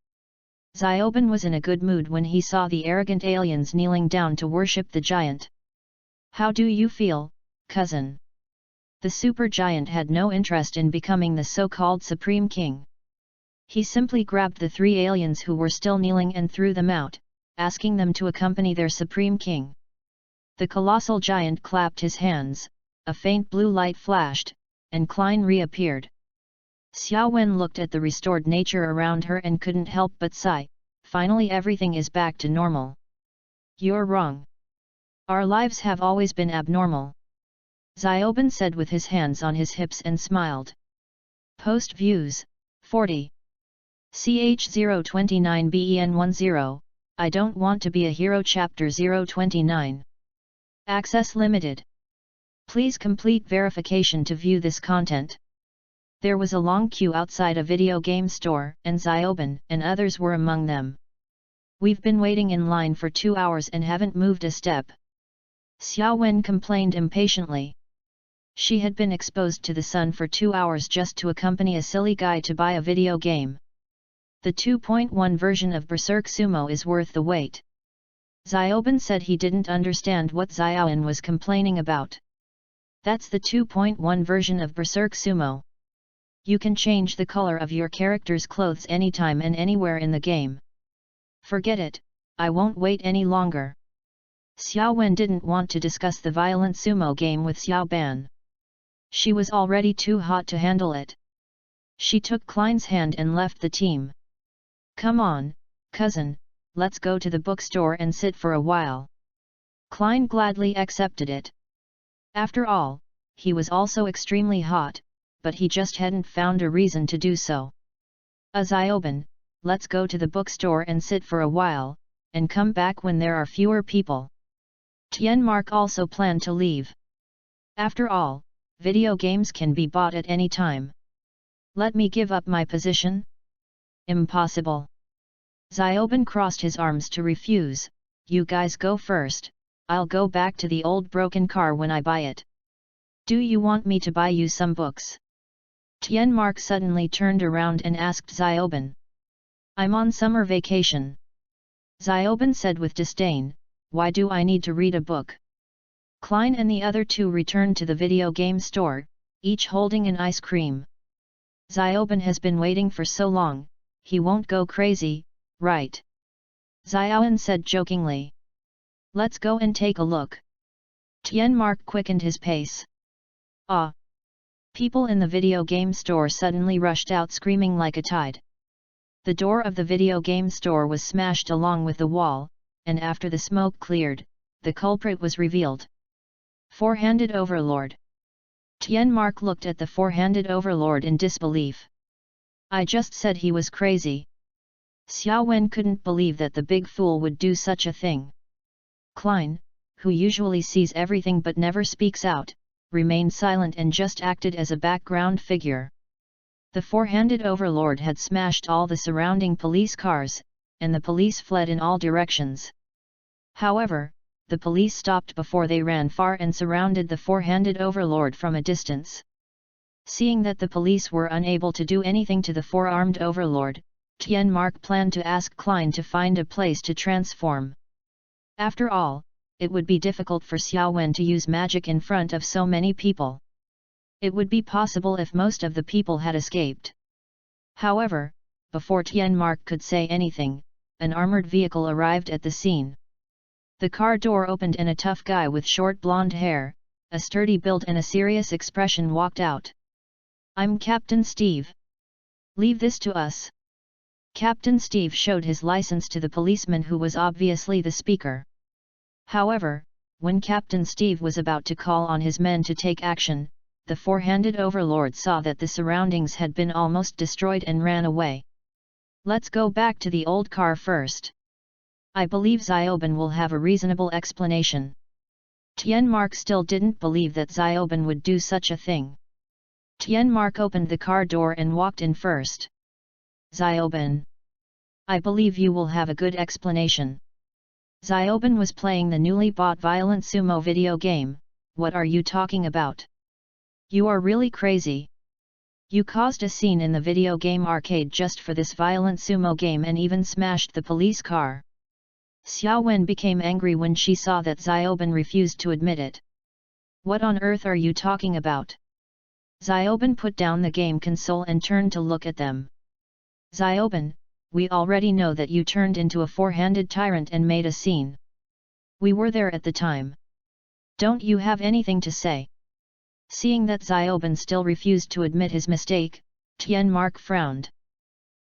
Xiaoban was in a good mood when he saw the arrogant aliens kneeling down to worship the giant. "How do you feel, cousin?" The supergiant had no interest in becoming the so-called Supreme King. He simply grabbed the three aliens who were still kneeling and threw them out, asking them to accompany their Supreme King. The colossal giant clapped his hands, a faint blue light flashed, and Klein reappeared. Xiao Wen looked at the restored nature around her and couldn't help but sigh. Finally everything is back to normal. "You're wrong. Our lives have always been abnormal," Xiaoban said with his hands on his hips and smiled. Post views, 40. CH029BEN10, I don't want to be a hero. Chapter 029. Access limited. Please complete verification to view this content. There was a long queue outside a video game store, and Xiaoban and others were among them. "We've been waiting in line for 2 hours and haven't moved a step." Xiao Wen complained impatiently. She had been exposed to the sun for 2 hours just to accompany a silly guy to buy a video game. The 2.1 version of Berserk Sumo is worth the wait. Xiaoban said he didn't understand what Xiaoan was complaining about. That's the 2.1 version of Berserk Sumo. You can change the color of your character's clothes anytime and anywhere in the game. Forget it, I won't wait any longer. Xiao Wen didn't want to discuss the violent sumo game with Xiao Ban. She was already too hot to handle it. She took Klein's hand and left the team. "Come on, cousin, let's go to the bookstore and sit for a while." Klein gladly accepted it. After all, he was also extremely hot, but he just hadn't found a reason to do so. Zioben, let's go to the bookstore and sit for a while, and come back when there are fewer people. Tienmark also planned to leave. After all, video games can be bought at any time. Let me give up my position? Impossible. Zioben crossed his arms to refuse. You guys go first, I'll go back to the old broken car when I buy it. Do you want me to buy you some books? Tienmark suddenly turned around and asked Zioben. I'm on summer vacation. Zioben said with disdain, why do I need to read a book? Klein and the other two returned to the video game store, each holding an ice cream. Zioben has been waiting for so long, he won't go crazy, right? Zioben said jokingly. Let's go and take a look. Tienmark quickened his pace. Ah! People in the video game store suddenly rushed out screaming like a tide. The door of the video game store was smashed along with the wall, and after the smoke cleared, the culprit was revealed. Four-handed overlord. Tienmark looked at the four-handed overlord in disbelief. I just said he was crazy. Xiao Wen couldn't believe that the big fool would do such a thing. Klein, who usually sees everything but never speaks out, remained silent and just acted as a background figure. The four-handed overlord had smashed all the surrounding police cars, and the police fled in all directions. However, the police stopped before they ran far and surrounded the four-handed overlord from a distance. Seeing that the police were unable to do anything to the four-armed overlord, Tienmark planned to ask Klein to find a place to transform. After all, it would be difficult for Xiao Wen to use magic in front of so many people. It would be possible if most of the people had escaped. However, before Tienmark could say anything, an armored vehicle arrived at the scene. The car door opened and a tough guy with short blonde hair, a sturdy build and a serious expression walked out. I'm Captain Steve. Leave this to us. Captain Steve showed his license to the policeman who was obviously the speaker. However, when Captain Steve was about to call on his men to take action, the four-handed overlord saw that the surroundings had been almost destroyed and ran away. Let's go back to the old car first. I believe Zioben will have a reasonable explanation. Tienmark still didn't believe that Zioben would do such a thing. Tienmark opened the car door and walked in first. Zioben. I believe you will have a good explanation. Zioben was playing the newly bought Violent Sumo video game. What are you talking about? You are really crazy. You caused a scene in the video game arcade just for this Violent Sumo game and even smashed the police car. Xiao Wen became angry when she saw that Zioben refused to admit it. What on earth are you talking about? Zioben put down the game console and turned to look at them. Zioben, we already know that you turned into a four-handed tyrant and made a scene. We were there at the time. Don't you have anything to say? Seeing that Zioben still refused to admit his mistake, Tienmark frowned.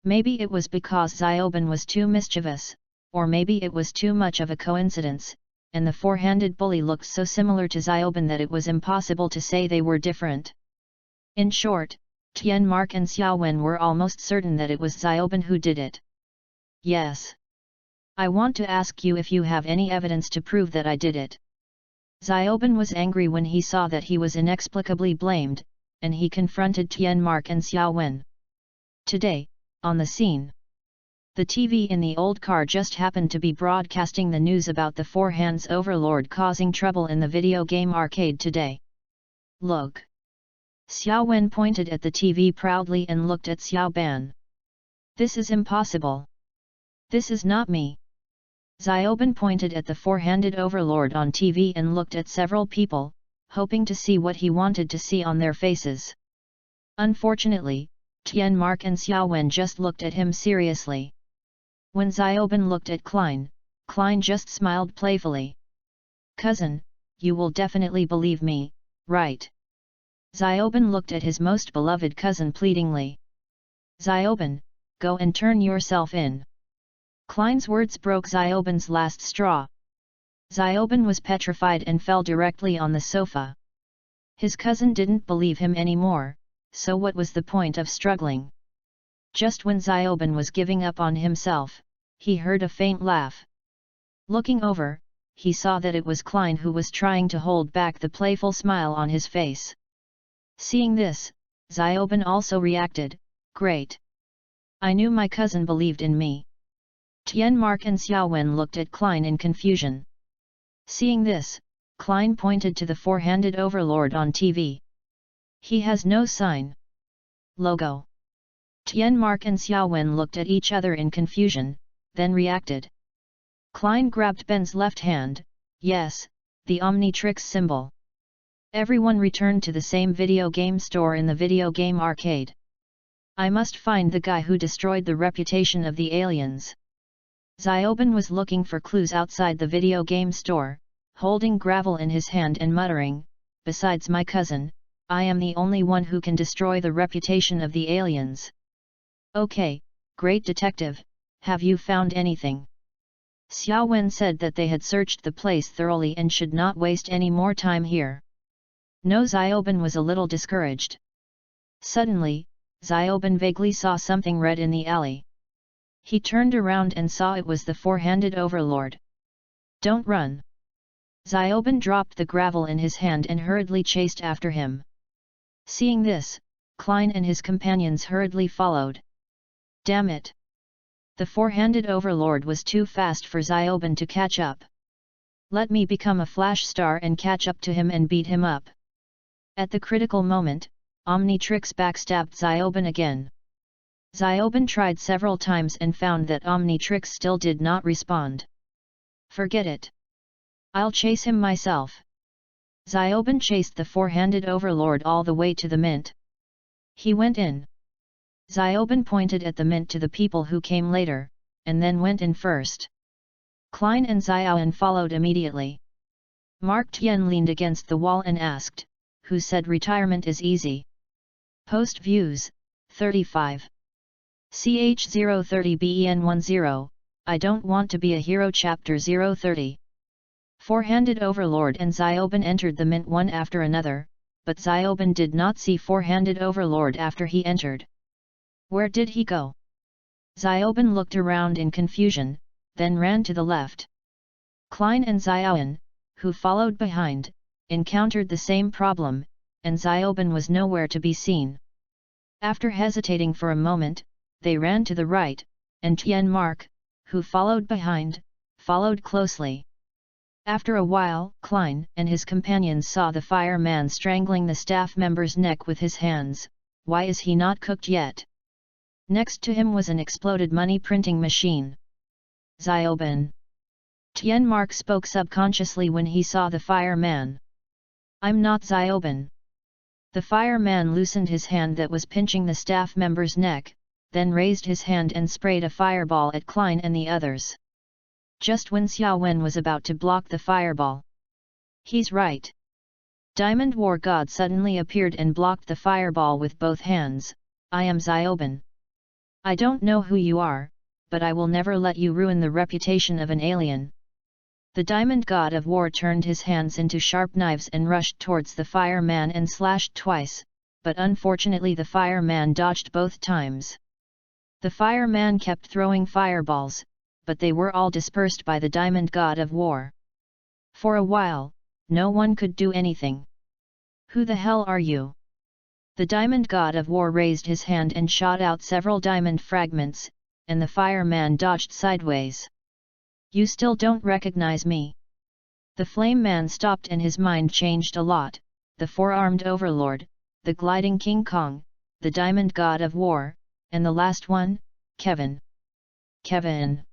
Maybe it was because Zioben was too mischievous, or maybe it was too much of a coincidence, and the four-handed bully looked so similar to Zioben that it was impossible to say they were different. In short, Tienmark and Xiao Wen were almost certain that it was Zioben who did it. Yes. I want to ask you if you have any evidence to prove that I did it. Zioben was angry when he saw that he was inexplicably blamed, and he confronted Tienmark and Xiao Wen. Today, on the scene. The TV in the old car just happened to be broadcasting the news about the Four Hands Overlord causing trouble in the video game arcade today. Look. Xiao Wen pointed at the TV proudly and looked at Xiao Ban. This is impossible. This is not me. Zioben pointed at the four-handed overlord on TV and looked at several people, hoping to see what he wanted to see on their faces. Unfortunately, Tienmark and Xiao Wen just looked at him seriously. When Zioben looked at Klein, Klein just smiled playfully. Cousin, you will definitely believe me, right? Zioben looked at his most beloved cousin pleadingly. Zioben, go and turn yourself in. Klein's words broke Zioben's last straw. Zioben was petrified and fell directly on the sofa. His cousin didn't believe him anymore, so what was the point of struggling? Just when Xiaoben was giving up on himself, he heard a faint laugh. Looking over, he saw that it was Klein who was trying to hold back the playful smile on his face. Seeing this, Xiaoben also reacted, "Great! I knew my cousin believed in me." Tianmark and Xiaowen looked at Klein in confusion. Seeing this, Klein pointed to the four-handed overlord on TV. "He has no sign. Logo." Tianmark and Xiaowen looked at each other in confusion, then reacted. Klein grabbed Ben's left hand, "Yes, the Omnitrix symbol." Everyone returned to the same video game store in the video game arcade. "I must find the guy who destroyed the reputation of the aliens." Xiaoben was looking for clues outside the video game store, holding gravel in his hand and muttering, "Besides my cousin, I am the only one who can destroy the reputation of the aliens." "Okay, great detective, have you found anything?" Xiaowen said that they had searched the place thoroughly and should not waste any more time here. No, Xiaoben was a little discouraged. Suddenly, Xiaoben vaguely saw something red in the alley. He turned around and saw it was the four-handed overlord. "Don't run!" Xiaoben dropped the gravel in his hand and hurriedly chased after him. Seeing this, Klein and his companions hurriedly followed. Damn it! The four-handed overlord was too fast for Xiaoben to catch up. "Let me become a flash star and catch up to him and beat him up." At the critical moment, Omnitrix backstabbed Xiaoben again. Xiaoben tried several times and found that Omnitrix still did not respond. "Forget it. I'll chase him myself." Xiaoben chased the four-handed overlord all the way to the mint. He went in. Xiaoben pointed at the mint to the people who came later, and then went in first. Klein and Xiaowen followed immediately. Mark Tian leaned against the wall and asked, "Who said retirement is easy?" Post views, 35. CH030BEN10, I don't want to be a hero. Chapter 030. Four-handed overlord and Xiaoben entered the mint one after another, but Xiaoben did not see four-handed overlord after he entered. Where did he go? Xiaoben looked around in confusion, then ran to the left. Klein and Xiaowen, who followed behind, encountered the same problem, and Xiaoben was nowhere to be seen. After hesitating for a moment, they ran to the right, and Tianmark, who followed behind, followed closely. After a while, Klein and his companions saw the fireman strangling the staff member's neck with his hands. "Why is he not cooked yet?" Next to him was an exploded money printing machine. "Xiaoben." Tianmark spoke subconsciously when he saw the fireman. "I'm not Xiaoben." The fireman loosened his hand that was pinching the staff member's neck, then raised his hand and sprayed a fireball at Klein and the others. Just when Xiaowen was about to block the fireball. "He's right." Diamond War God suddenly appeared and blocked the fireball with both hands. "I am Xiaoben. I don't know who you are, but I will never let you ruin the reputation of an alien." The Diamond God of War turned his hands into sharp knives and rushed towards the fireman and slashed twice, but unfortunately the fireman dodged both times. The fireman kept throwing fireballs, but they were all dispersed by the Diamond God of War. For a while, no one could do anything. "Who the hell are you?" The Diamond God of War raised his hand and shot out several diamond fragments, and the fireman dodged sideways. "You still don't recognize me?" The Flame Man stopped and his mind changed a lot. The four-armed overlord, the gliding King Kong, the Diamond God of War, and the last one, Kevin. "Kevin."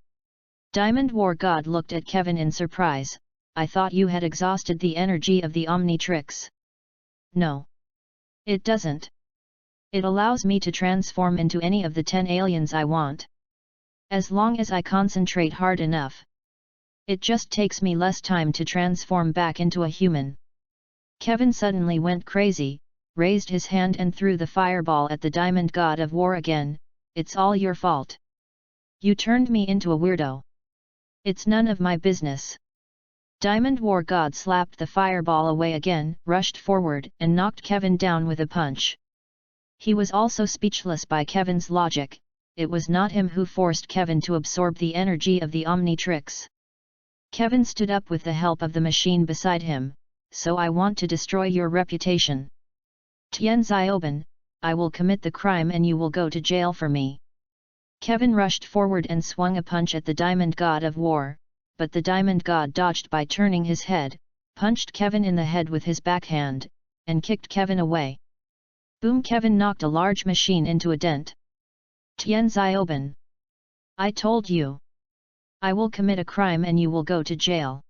Diamond War God looked at Kevin in surprise. "I thought you had exhausted the energy of the Omnitrix." "No. It doesn't. It allows me to transform into any of the 10 aliens I want. As long as I concentrate hard enough. It just takes me less time to transform back into a human." Kevin suddenly went crazy, raised his hand and threw the fireball at the Diamond God of War again. "It's all your fault. You turned me into a weirdo. It's none of my business." Diamond War God slapped the fireball away again, rushed forward and knocked Kevin down with a punch. He was also speechless by Kevin's logic. It was not him who forced Kevin to absorb the energy of the Omnitrix. Kevin stood up with the help of the machine beside him. So I want to destroy your reputation. Tian Xiaoban, I will commit the crime and you will go to jail for me. Kevin rushed forward and swung a punch at the Diamond God of War, but the Diamond God dodged by turning his head, punched Kevin in the head with his backhand, and kicked Kevin away. Boom! Kevin knocked a large machine into a dent. Tian Xiaoban. I told you. I will commit a crime and you will go to jail.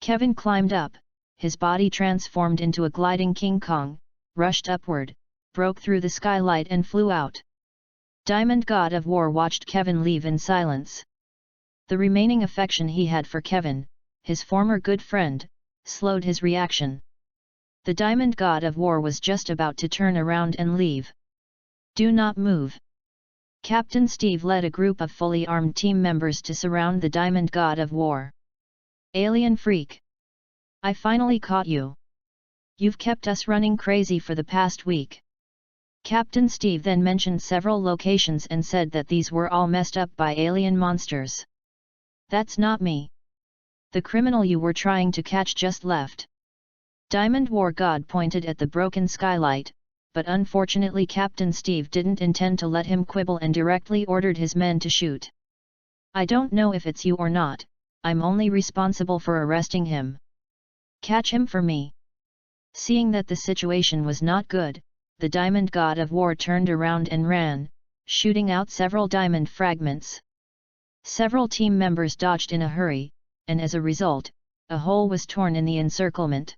Kevin climbed up, his body transformed into a gliding King Kong, rushed upward, broke through the skylight and flew out. Diamond God of War watched Kevin leave in silence. The remaining affection he had for Kevin, his former good friend, slowed his reaction. The Diamond God of War was just about to turn around and leave. Do not move. Captain Steve led a group of fully armed team members to surround the Diamond God of War. Alien freak! I finally caught you. You've kept us running crazy for the past week. Captain Steve then mentioned several locations and said that these were all messed up by alien monsters. That's not me. The criminal you were trying to catch just left. Diamond War God pointed at the broken skylight, but unfortunately Captain Steve didn't intend to let him quibble and directly ordered his men to shoot. I don't know if it's you or not, I'm only responsible for arresting him. Catch him for me. Seeing that the situation was not good, the Diamond God of War turned around and ran, shooting out several diamond fragments. Several team members dodged in a hurry, and as a result, a hole was torn in the encirclement.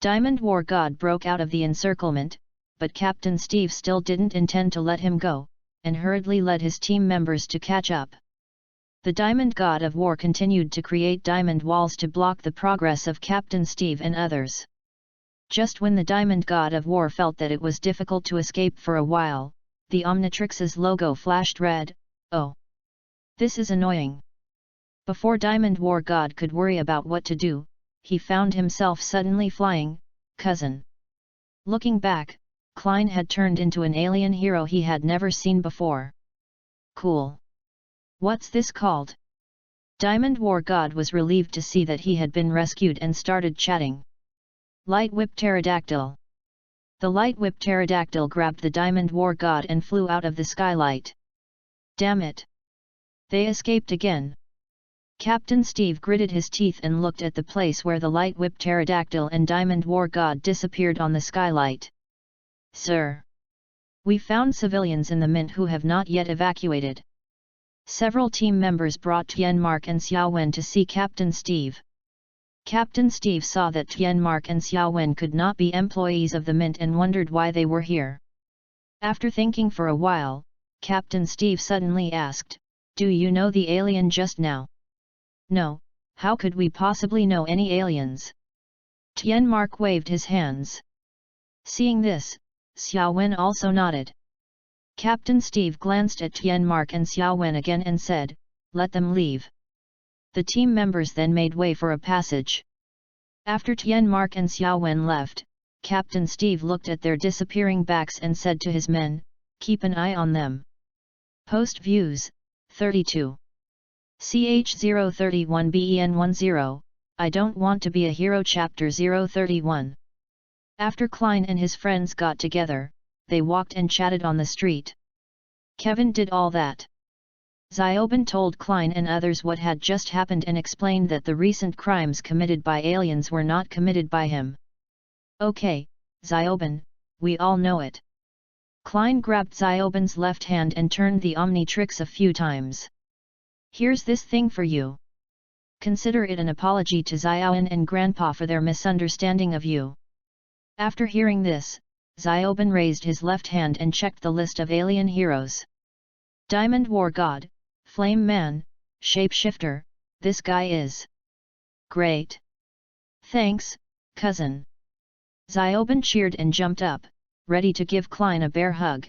Diamond War God broke out of the encirclement, but Captain Steve still didn't intend to let him go, and hurriedly led his team members to catch up. The Diamond God of War continued to create diamond walls to block the progress of Captain Steve and others. Just when the Diamond God of War felt that it was difficult to escape for a while, the Omnitrix's logo flashed red. Oh! This is annoying. Before Diamond War God could worry about what to do, he found himself suddenly flying. Cousin. Looking back, Klein had turned into an alien hero he had never seen before. Cool. What's this called? Diamond War God was relieved to see that he had been rescued and started chatting. Light Whip Pterodactyl. The Light Whip Pterodactyl grabbed the Diamond War God and flew out of the skylight. Damn it! They escaped again. Captain Steve gritted his teeth and looked at the place where the Light Whip Pterodactyl and Diamond War God disappeared on the skylight. Sir! We found civilians in the Mint who have not yet evacuated. Several team members brought Tianmark and Xiaowen to see Captain Steve. Captain Steve saw that Tianmark and Xiaowen could not be employees of the Mint and wondered why they were here. After thinking for a while, Captain Steve suddenly asked, "Do you know the alien just now?" "No, how could we possibly know any aliens?" Tianmark waved his hands. Seeing this, Xiaowen also nodded. Captain Steve glanced at Tianmark and Xiaowen again and said, "Let them leave." The team members then made way for a passage. After Tianmark and Xiaowen left, Captain Steve looked at their disappearing backs and said to his men, "Keep an eye on them." Post views, 32. CH031BEN10, I don't want to be a hero. Chapter 031. After Klein and his friends got together, they walked and chatted on the street. Kevin did all that. Xiaoban told Klein and others what had just happened and explained that the recent crimes committed by aliens were not committed by him. Okay, Xiaoban, we all know it. Klein grabbed Xiaoban's left hand and turned the Omnitrix a few times. Here's this thing for you. Consider it an apology to Xiaoban and Grandpa for their misunderstanding of you. After hearing this, Xiaoban raised his left hand and checked the list of alien heroes. Diamond War God, Flame Man, Shapeshifter, this guy is great. Thanks, cousin. Xiaoban cheered and jumped up, ready to give Klein a bear hug.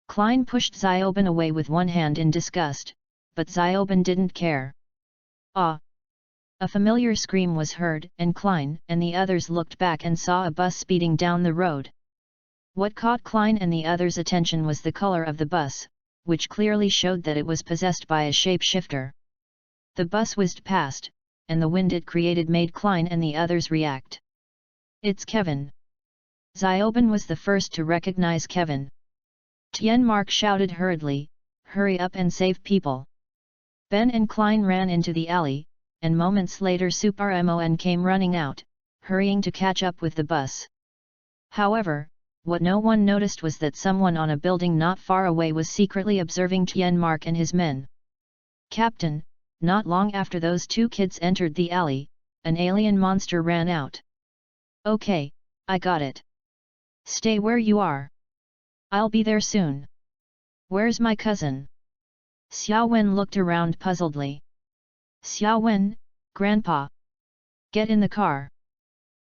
Klein pushed Xiaoban away with one hand in disgust, but Xiaoban didn't care. Ah! A familiar scream was heard, and Klein and the others looked back and saw a bus speeding down the road. What caught Klein and the others' attention was the color of the bus, which clearly showed that it was possessed by a shapeshifter. The bus whizzed past, and the wind it created made Klein and the others react. "It's Kevin!" Xiaoben was the first to recognize Kevin. Tianmark shouted hurriedly, "Hurry up and save people!" Ben and Klein ran into the alley, and moments later Supermon came running out, hurrying to catch up with the bus. However, what no one noticed was that someone on a building not far away was secretly observing Tianmark and his men. "Captain," not long after those two kids entered the alley, an alien monster ran out. "Okay, I got it. Stay where you are. I'll be there soon. Where's my cousin?" Xiaowen looked around puzzledly. "Xiaowen, Grandpa. Get in the car."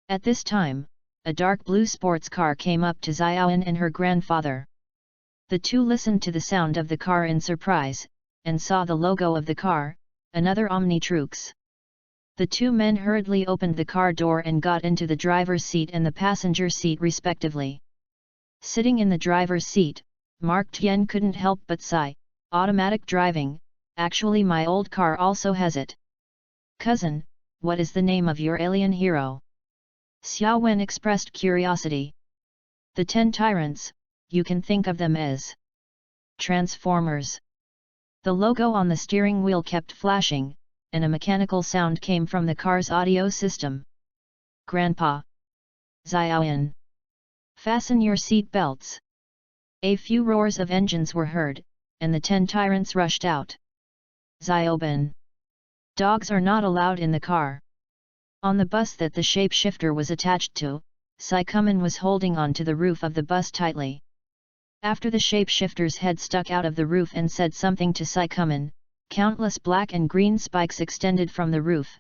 At this time, a dark blue sports car came up to Xiaowen and her grandfather. The two listened to the sound of the car in surprise, and saw the logo of the car, another Omnitrux. The two men hurriedly opened the car door and got into the driver's seat and the passenger seat respectively. Sitting in the driver's seat, Mark Tian couldn't help but sigh, "Automatic driving, actually my old car also has it." "Cousin, what is the name of your alien hero?" Xiaowen expressed curiosity. "The 10 Tyrants, you can think of them as Transformers." The logo on the steering wheel kept flashing, and a mechanical sound came from the car's audio system. "Grandpa. Xiaowen. Fasten your seat belts." A few roars of engines were heard, and the 10 Tyrants rushed out. "Xiaoben. Dogs are not allowed in the car." On the bus that the shapeshifter was attached to, Saikuman was holding on to the roof of the bus tightly. After the shapeshifter's head stuck out of the roof and said something to Saikuman, countless black and green spikes extended from the roof.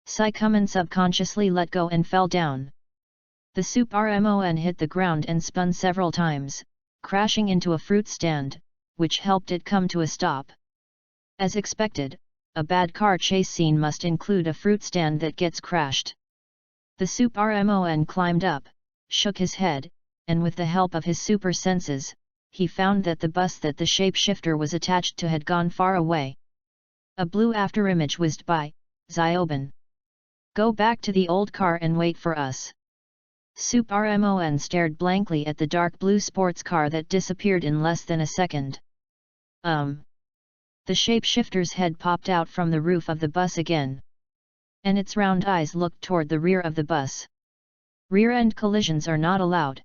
Saikuman subconsciously let go and fell down. The Supermon hit the ground and spun several times, crashing into a fruit stand, which helped it come to a stop. As expected, a bad car chase scene must include a fruit stand that gets crashed. The Supermon climbed up, shook his head, and with the help of his super senses, he found that the bus that the shapeshifter was attached to had gone far away. A blue afterimage whizzed by. "Xiaoben. Go back to the old car and wait for us." Supermon stared blankly at the dark blue sports car that disappeared in less than a second. The shapeshifter's head popped out from the roof of the bus again. And its round eyes looked toward the rear of the bus. "Rear-end collisions are not allowed.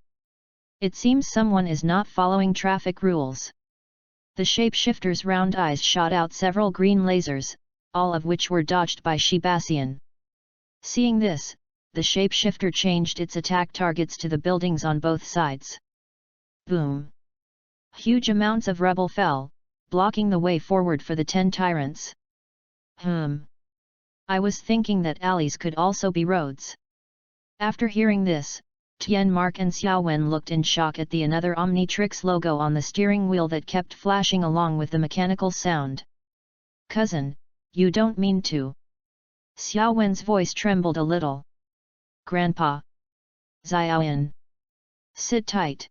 It seems someone is not following traffic rules." The shapeshifter's round eyes shot out several green lasers, all of which were dodged by Shibassian. Seeing this, the shapeshifter changed its attack targets to the buildings on both sides. Boom! Huge amounts of rubble fell, blocking the way forward for the 10 Tyrants. I was thinking that alleys could also be roads." After hearing this, Tianmark and Xiaowen looked in shock at the another Omnitrix logo on the steering wheel that kept flashing along with the mechanical sound. "Cousin, you don't mean to?" Xiaowen's voice trembled a little. "Grandpa. Xiaowen. Sit tight."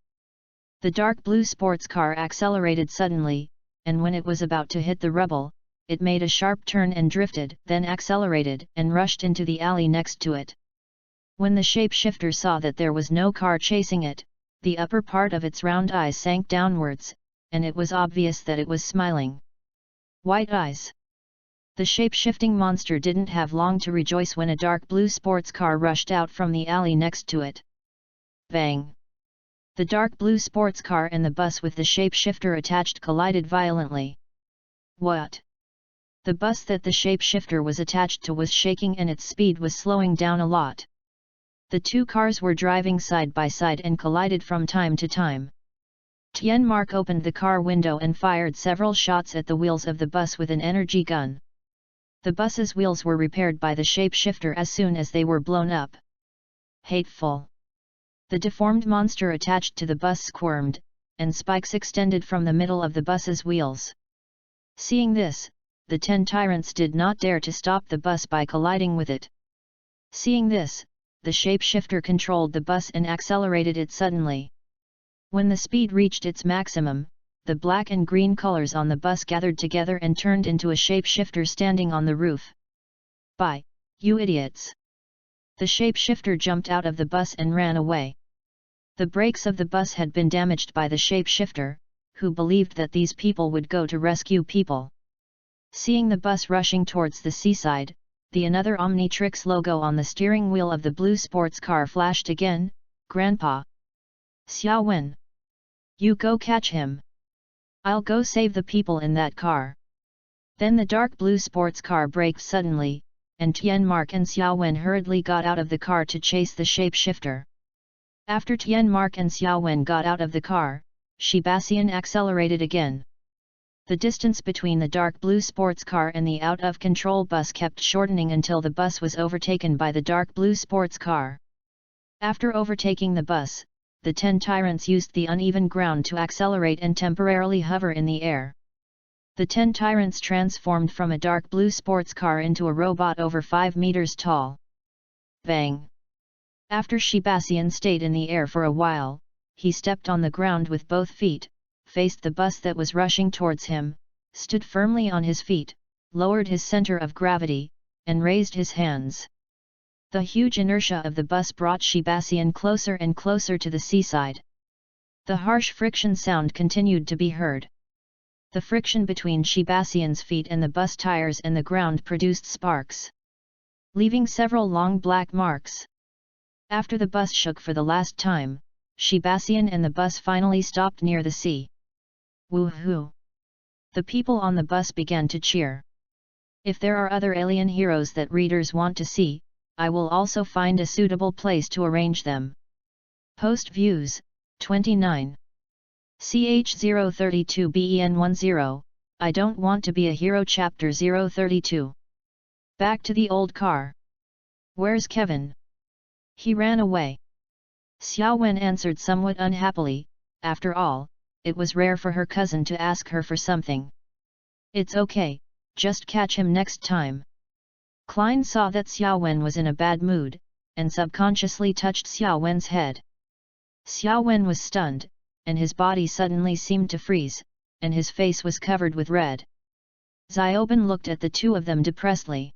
The dark blue sports car accelerated suddenly, and when it was about to hit the rubble, it made a sharp turn and drifted, then accelerated and rushed into the alley next to it. When the shapeshifter saw that there was no car chasing it, the upper part of its round eyes sank downwards, and it was obvious that it was smiling. White eyes. The shape-shifting monster didn't have long to rejoice when a dark blue sports car rushed out from the alley next to it. Bang! The dark blue sports car and the bus with the shapeshifter attached collided violently. What? The bus that the shapeshifter was attached to was shaking and its speed was slowing down a lot. The two cars were driving side by side and collided from time to time. Tianmark opened the car window and fired several shots at the wheels of the bus with an energy gun. The bus's wheels were repaired by the shapeshifter as soon as they were blown up. Hateful! The deformed monster attached to the bus squirmed, and spikes extended from the middle of the bus's wheels. Seeing this, the 10 tyrants did not dare to stop the bus by colliding with it. Seeing this, the shapeshifter controlled the bus and accelerated it suddenly. When the speed reached its maximum, the black and green colors on the bus gathered together and turned into a shapeshifter standing on the roof. "Bye, you idiots!" The shapeshifter jumped out of the bus and ran away. The brakes of the bus had been damaged by the shapeshifter, who believed that these people would go to rescue people. Seeing the bus rushing towards the seaside, the another Omnitrix logo on the steering wheel of the blue sports car flashed again. "Grandpa! Xiao Wen! You go catch him! I'll go save the people in that car." Then the dark blue sports car braked suddenly, and Tianmark and Xiao Wen hurriedly got out of the car to chase the shapeshifter. After Tianmark and Xiao Wen got out of the car, Shibassian accelerated again. The distance between the dark blue sports car and the out-of-control bus kept shortening until the bus was overtaken by the dark blue sports car. After overtaking the bus, the 10 tyrants used the uneven ground to accelerate and temporarily hover in the air. The 10 tyrants transformed from a dark blue sports car into a robot over 5 meters tall. Bang! After Shibassian stayed in the air for a while, he stepped on the ground with both feet, faced the bus that was rushing towards him, stood firmly on his feet, lowered his center of gravity, and raised his hands. The huge inertia of the bus brought Shibassian closer and closer to the seaside. The harsh friction sound continued to be heard. The friction between Shibassian's feet and the bus tires and the ground produced sparks, leaving several long black marks. After the bus shook for the last time, Shibassian and the bus finally stopped near the sea. Woohoo! The people on the bus began to cheer. If there are other alien heroes that readers want to see, I will also find a suitable place to arrange them. Post views, 29. CH032BEN10, I don't want to be a hero. Chapter 032. Back to the old car. Where's Kevin? He ran away. Xiao Wen answered somewhat unhappily. After all, it was rare for her cousin to ask her for something. It's okay, just catch him next time. Klein saw that Xiao Wen was in a bad mood, and subconsciously touched Xiao Wen's head. Xiao Wen was stunned, and his body suddenly seemed to freeze, and his face was covered with red. Xiaoben looked at the two of them depressedly.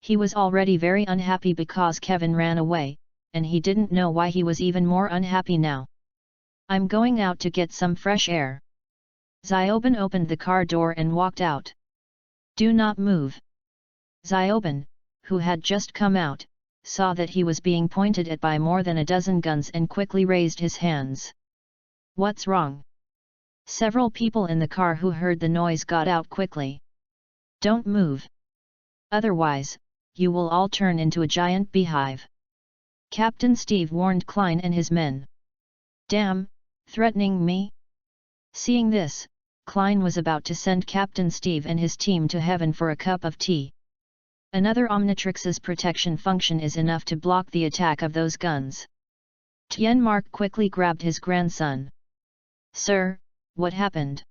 He was already very unhappy because Kevin ran away, and he didn't know why he was even more unhappy now. I'm going out to get some fresh air. Xiaoben opened the car door and walked out. Do not move. Xiaoben, who had just come out, saw that he was being pointed at by more than a dozen guns and quickly raised his hands. What's wrong? Several people in the car who heard the noise got out quickly. Don't move. Otherwise, you will all turn into a giant beehive. Captain Steve warned Klein and his men. Damn, threatening me? Seeing this, Klein was about to send Captain Steve and his team to heaven for a cup of tea. Another Omnitrix's protection function is enough to block the attack of those guns. Tianmark quickly grabbed his grandson. Sir, what happened?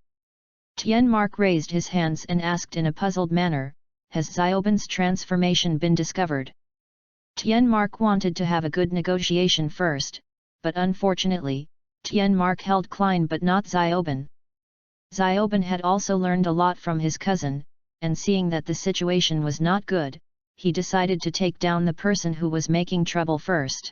Tianmark raised his hands and asked in a puzzled manner, has Xiaoben's transformation been discovered? Tianmark wanted to have a good negotiation first, but unfortunately, Tianmark held Klein but not Xiaoben. Xiaoben had also learned a lot from his cousin, and seeing that the situation was not good, he decided to take down the person who was making trouble first.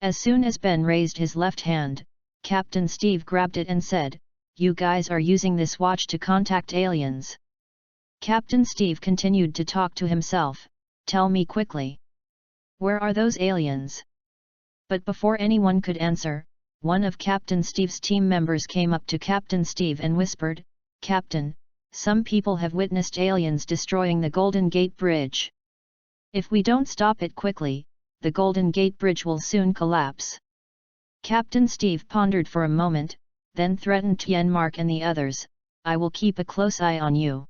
As soon as Ben raised his left hand, Captain Steve grabbed it and said, "You guys are using this watch to contact aliens." Captain Steve continued to talk to himself, "Tell me quickly. Where are those aliens?" But before anyone could answer, one of Captain Steve's team members came up to Captain Steve and whispered, "Captain, some people have witnessed aliens destroying the Golden Gate Bridge. If we don't stop it quickly, the Golden Gate Bridge will soon collapse." Captain Steve pondered for a moment, then threatened Tianmark and the others, "I will keep a close eye on you."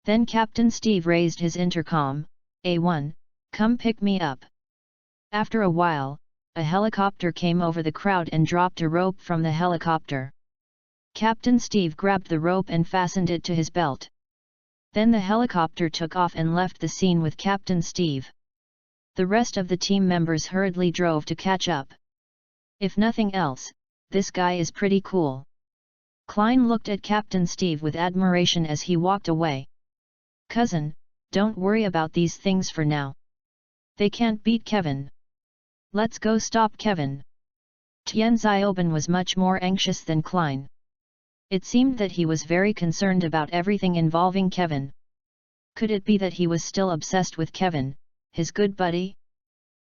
Then Captain Steve raised his intercom, "A1, come pick me up." After a while, a helicopter came over the crowd and dropped a rope from the helicopter. Captain Steve grabbed the rope and fastened it to his belt. Then the helicopter took off and left the scene with Captain Steve. The rest of the team members hurriedly drove to catch up. If nothing else, this guy is pretty cool. Klein looked at Captain Steve with admiration as he walked away. Cousin, don't worry about these things for now. They can't beat Kevin. Let's go stop Kevin. Tian Xiaoban was much more anxious than Klein. It seemed that he was very concerned about everything involving Kevin. Could it be that he was still obsessed with Kevin, his good buddy?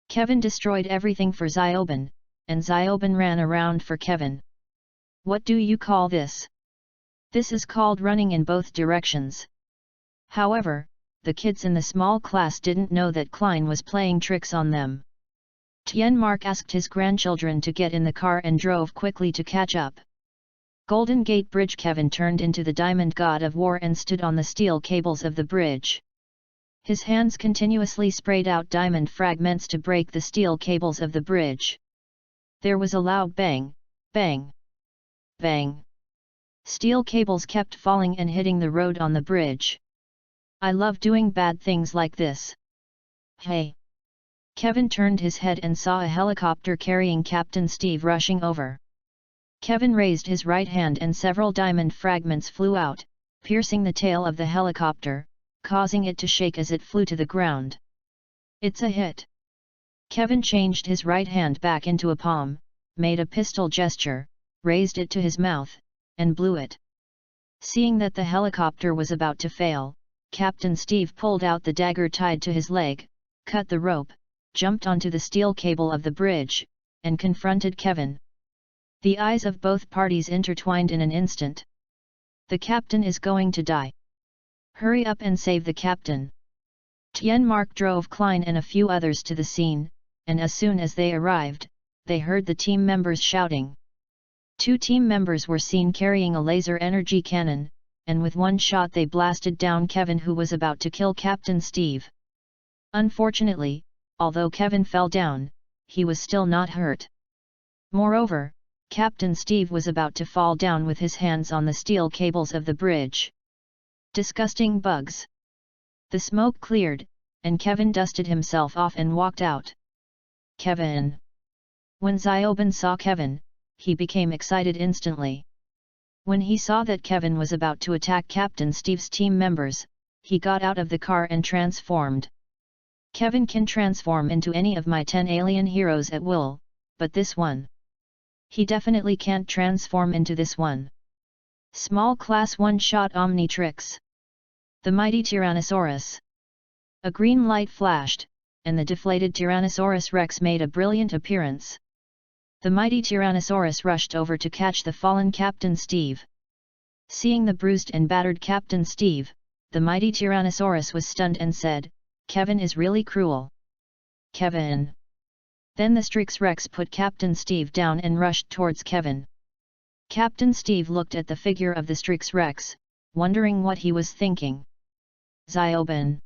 Kevin destroyed everything for Xiaoban, and Xiaoban ran around for Kevin. What do you call this? This is called running in both directions. However, the kids in the small class didn't know that Klein was playing tricks on them. Tian Mark asked his grandchildren to get in the car and drove quickly to catch up. Golden Gate Bridge. Kevin turned into the Diamond God of War and stood on the steel cables of the bridge. His hands continuously sprayed out diamond fragments to break the steel cables of the bridge. There was a loud bang, bang, bang. Steel cables kept falling and hitting the road on the bridge. I love doing bad things like this. Hey! Kevin turned his head and saw a helicopter carrying Captain Steve rushing over. Kevin raised his right hand and several diamond fragments flew out, piercing the tail of the helicopter, causing it to shake as it flew to the ground. It's a hit. Kevin changed his right hand back into a palm, made a pistol gesture, raised it to his mouth, and blew it. Seeing that the helicopter was about to fail, Captain Steve pulled out the dagger tied to his leg, cut the rope, jumped onto the steel cable of the bridge, and confronted Kevin. The eyes of both parties intertwined in an instant. The captain is going to die. Hurry up and save the captain. Tian Mark drove Klein and a few others to the scene, and as soon as they arrived, they heard the team members shouting. 2 team members were seen carrying a laser energy cannon, and with one shot they blasted down Kevin, who was about to kill Captain Steve. Unfortunately, although Kevin fell down, he was still not hurt. Moreover, Captain Steve was about to fall down with his hands on the steel cables of the bridge. Disgusting bugs. The smoke cleared, and Kevin dusted himself off and walked out. Kevin. When Xiaoban saw Kevin, he became excited instantly. When he saw that Kevin was about to attack Captain Steve's team members, he got out of the car and transformed. Kevin can transform into any of my 10 alien heroes at will, but this one. He definitely can't transform into this one. Small class one-shot Omnitrix. The mighty Tyrannosaurus. A green light flashed, and the deflated Tyrannosaurus Rex made a brilliant appearance. The mighty Tyrannosaurus rushed over to catch the fallen Captain Steve. Seeing the bruised and battered Captain Steve, the mighty Tyrannosaurus was stunned and said, "Kevin is really cruel." Kevin. Then the Strix Rex put Captain Steve down and rushed towards Kevin. Captain Steve looked at the figure of the Strix Rex, wondering what he was thinking. Xiaoban.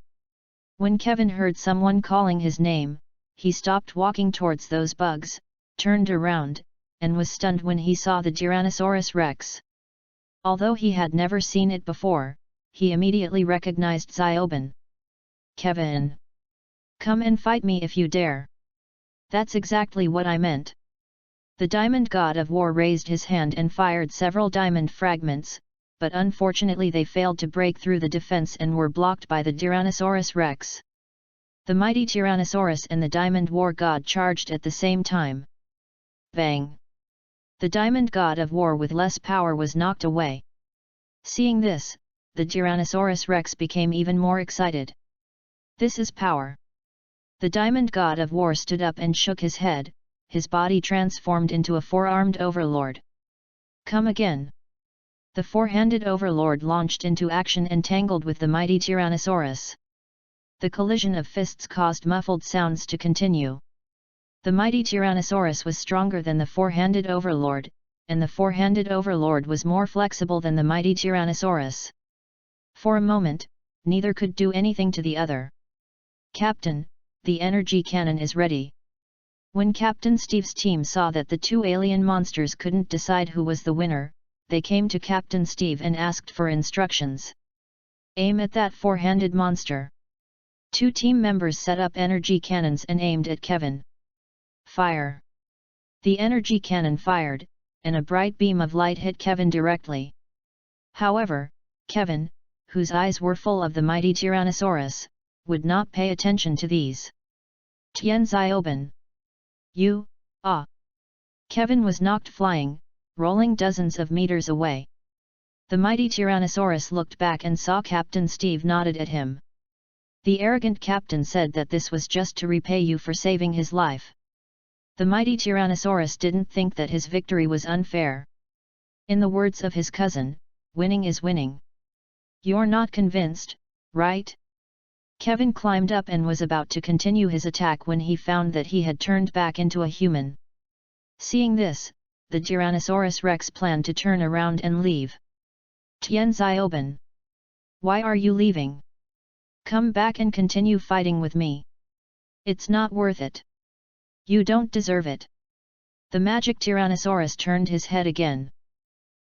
When Kevin heard someone calling his name, he stopped walking towards those bugs, turned around, and was stunned when he saw the Tyrannosaurus Rex. Although he had never seen it before, he immediately recognized Xiaoban. Kevin. Come and fight me if you dare. That's exactly what I meant. The Diamond God of War raised his hand and fired several diamond fragments, but unfortunately they failed to break through the defense and were blocked by the Tyrannosaurus Rex. The mighty Tyrannosaurus and the Diamond War God charged at the same time. Bang! The Diamond God of War with less power was knocked away. Seeing this, the Tyrannosaurus Rex became even more excited. This is power. The Diamond God of War stood up and shook his head, his body transformed into a four-armed overlord. Come again! The four-handed overlord launched into action and tangled with the mighty Tyrannosaurus. The collision of fists caused muffled sounds to continue. The mighty Tyrannosaurus was stronger than the four-handed overlord, and the four-handed overlord was more flexible than the mighty Tyrannosaurus. For a moment, neither could do anything to the other. Captain, the energy cannon is ready. When Captain Steve's team saw that the 2 alien monsters couldn't decide who was the winner, they came to Captain Steve and asked for instructions. Aim at that four-handed monster. 2 team members set up energy cannons and aimed at Kevin. Fire! The energy cannon fired, and a bright beam of light hit Kevin directly. However, Kevin, whose eyes were full of the mighty Tyrannosaurus, would not pay attention to these. Tianzioben! You, ah! Kevin was knocked flying, rolling dozens of meters away. The mighty Tyrannosaurus looked back and saw Captain Steve nodded at him. The arrogant captain said that this was just to repay you for saving his life. The mighty Tyrannosaurus didn't think that his victory was unfair. In the words of his cousin, winning is winning. You're not convinced, right? Kevin climbed up and was about to continue his attack when he found that he had turned back into a human. Seeing this, the Tyrannosaurus Rex planned to turn around and leave. Tianzioben! Why are you leaving? Come back and continue fighting with me. It's not worth it. You don't deserve it. The magic Tyrannosaurus turned his head again.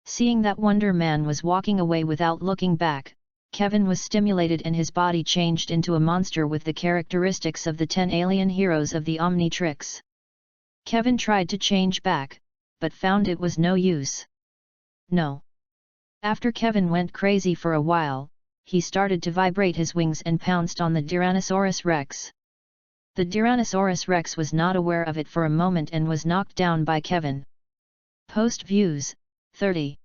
Seeing that Wonder Man was walking away without looking back, Kevin was stimulated and his body changed into a monster with the characteristics of the 10 alien heroes of the Omnitrix. Kevin tried to change back, but found it was no use. No. After Kevin went crazy for a while, he started to vibrate his wings and pounced on the Tyrannosaurus Rex. The Tyrannosaurus Rex was not aware of it for a moment and was knocked down by Kevin. Post views, 30.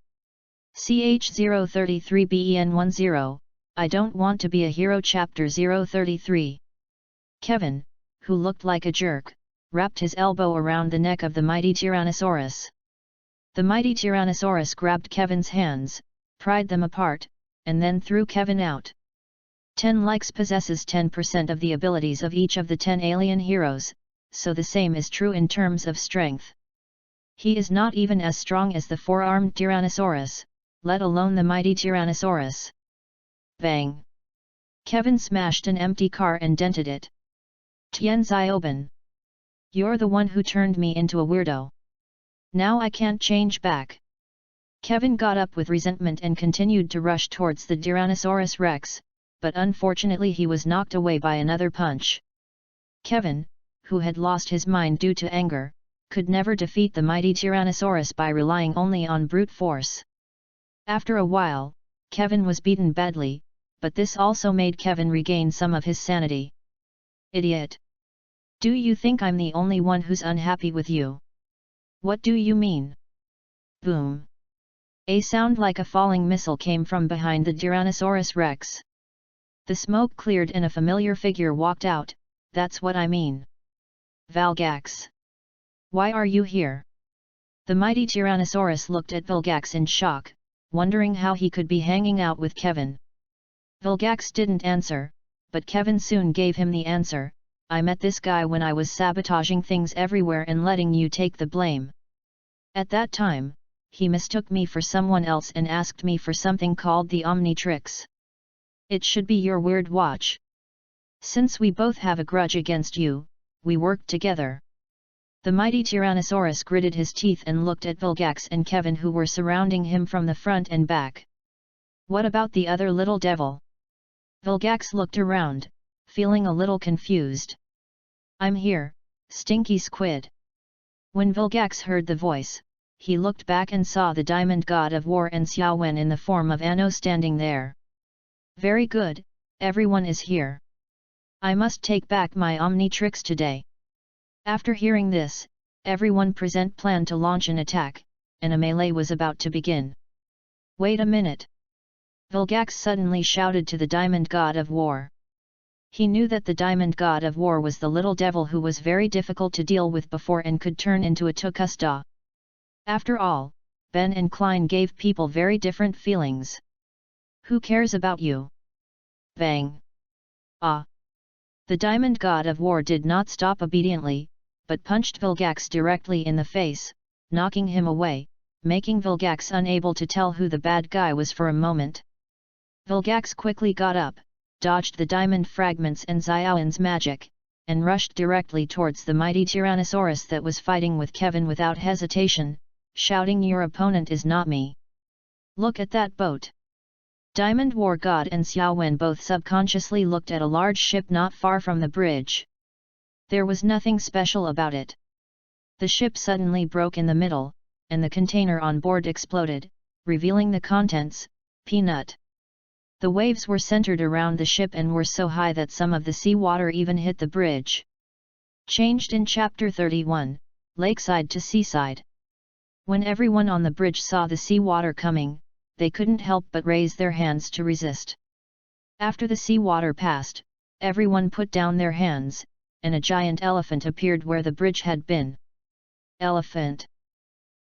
CH033BEN10, I don't want to be a hero chapter 033. Kevin, who looked like a jerk, wrapped his elbow around the neck of the mighty Tyrannosaurus. The mighty Tyrannosaurus grabbed Kevin's hands, pried them apart, and then threw Kevin out. 10 likes possesses 10% of the abilities of each of the 10 alien heroes, so the same is true in terms of strength. He is not even as strong as the 4-armed Tyrannosaurus, let alone the mighty Tyrannosaurus. Bang! Kevin smashed an empty car and dented it. Tianzioben! You're the one who turned me into a weirdo. Now I can't change back. Kevin got up with resentment and continued to rush towards the Tyrannosaurus Rex, but unfortunately he was knocked away by another punch. Kevin, who had lost his mind due to anger, could never defeat the mighty Tyrannosaurus by relying only on brute force. After a while, Kevin was beaten badly, but this also made Kevin regain some of his sanity. Idiot! Do you think I'm the only one who's unhappy with you? What do you mean? Boom! A sound like a falling missile came from behind the Tyrannosaurus Rex. The smoke cleared and a familiar figure walked out. That's what I mean. Vilgax! Why are you here? The mighty Tyrannosaurus looked at Vilgax in shock, wondering how he could be hanging out with Kevin. Vilgax didn't answer, but Kevin soon gave him the answer. I met this guy when I was sabotaging things everywhere and letting you take the blame. At that time, he mistook me for someone else and asked me for something called the Omnitrix. It should be your weird watch. Since we both have a grudge against you, we worked together. The mighty Tyrannosaurus gritted his teeth and looked at Vilgax and Kevin who were surrounding him from the front and back. What about the other little devil? Vilgax looked around, feeling a little confused. I'm here, Stinky Squid. When Vilgax heard the voice, he looked back and saw the Diamond God of War and Xiaowen in the form of Anno standing there. Very good, everyone is here. I must take back my Omnitrix today. After hearing this, everyone present planned to launch an attack, and a melee was about to begin. Wait a minute! Vilgax suddenly shouted to the Diamond God of War. He knew that the Diamond God of War was the little devil who was very difficult to deal with before and could turn into a Tukusta. After all, Ben and Klein gave people very different feelings. Who cares about you? Bang! Ah! The Diamond God of War did not stop obediently, but punched Vilgax directly in the face, knocking him away, making Vilgax unable to tell who the bad guy was for a moment. Vilgax quickly got up, dodged the diamond fragments and Xiaowen's magic, and rushed directly towards the mighty Tyrannosaurus that was fighting with Kevin without hesitation, shouting, "Your opponent is not me! Look at that boat! Diamond War God and Xiao Wen both subconsciously looked at a large ship not far from the bridge. There was nothing special about it. The ship suddenly broke in the middle, and the container on board exploded, revealing the contents, peanut. The waves were centered around the ship and were so high that some of the seawater even hit the bridge. Changed in Chapter 31, Lakeside to Seaside. When everyone on the bridge saw the seawater coming, they couldn't help but raise their hands to resist. After the seawater passed, everyone put down their hands, and a giant elephant appeared where the bridge had been. Elephant.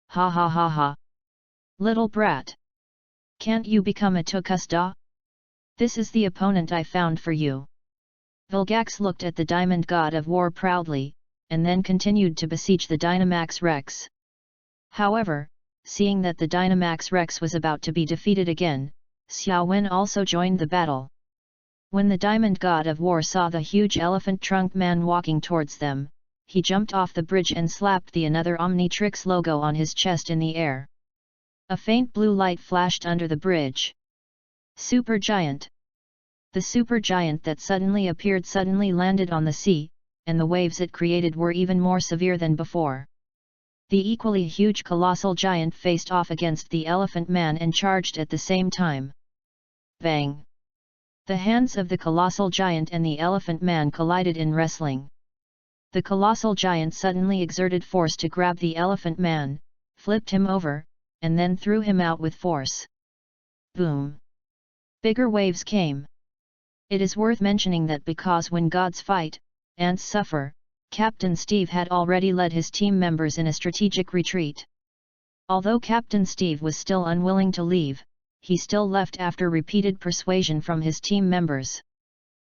Ha ha ha ha. Little brat. Can't you become a Tokusda? This is the opponent I found for you. Vilgax looked at the Diamond God of War proudly, and then continued to besiege the Dynamax Rex. However, seeing that the Dynamax Rex was about to be defeated again, Xiao Wen also joined the battle. When the Diamond God of War saw the huge elephant trunk man walking towards them, he jumped off the bridge and slapped the another Omnitrix logo on his chest in the air. A faint blue light flashed under the bridge. Super Giant. The super giant that suddenly appeared suddenly landed on the sea, and the waves it created were even more severe than before. The equally huge colossal giant faced off against the elephant man and charged at the same time. Bang! The hands of the colossal giant and the elephant man collided in wrestling. The colossal giant suddenly exerted force to grab the elephant man, flipped him over, and then threw him out with force. Boom! Bigger waves came. It is worth mentioning that because when gods fight, ants suffer, Captain Steve had already led his team members in a strategic retreat. Although Captain Steve was still unwilling to leave, he still left after repeated persuasion from his team members.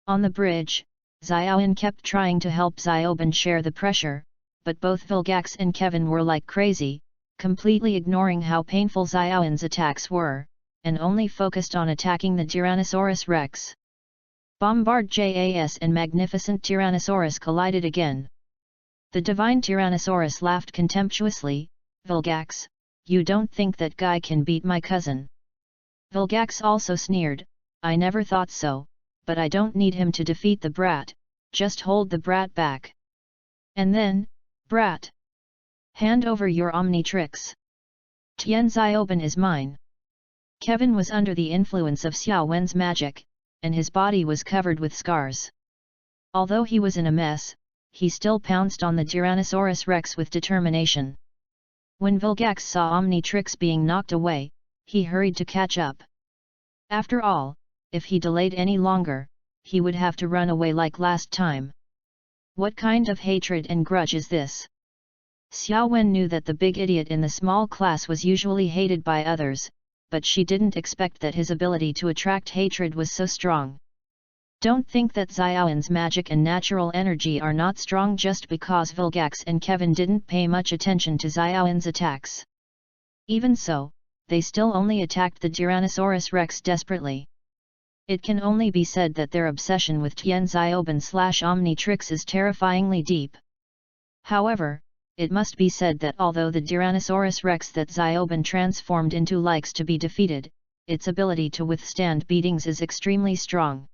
On the bridge, Xiaoyan kept trying to help Xiaoben share the pressure, but both Vilgax and Kevin were like crazy, completely ignoring how painful Xiaoyan's attacks were, and only focused on attacking the Tyrannosaurus Rex. Bombard JAS and Magnificent Tyrannosaurus collided again. The Divine Tyrannosaurus laughed contemptuously. Vilgax, you don't think that guy can beat my cousin? Vilgax also sneered, I never thought so, but I don't need him to defeat the brat, just hold the brat back. And then, brat! Hand over your Omnitrix. Tian Xiaoben is mine. Kevin was under the influence of Xiao Wen's magic, and his body was covered with scars. Although he was in a mess, he still pounced on the Tyrannosaurus Rex with determination. When Vilgax saw Omnitrix being knocked away, he hurried to catch up. After all, if he delayed any longer, he would have to run away like last time. What kind of hatred and grudge is this? Xiao Wen knew that the big idiot in the small class was usually hated by others, but she didn't expect that his ability to attract hatred was so strong. Don't think that Xiaoyan's magic and natural energy are not strong just because Vilgax and Kevin didn't pay much attention to Xiaoyan's attacks. Even so, they still only attacked the Tyrannosaurus Rex desperately. It can only be said that their obsession with Tian Xiaoben/Omnitrix is terrifyingly deep. However, it must be said that although the Tyrannosaurus Rex that Xiaoben transformed into likes to be defeated, its ability to withstand beatings is extremely strong.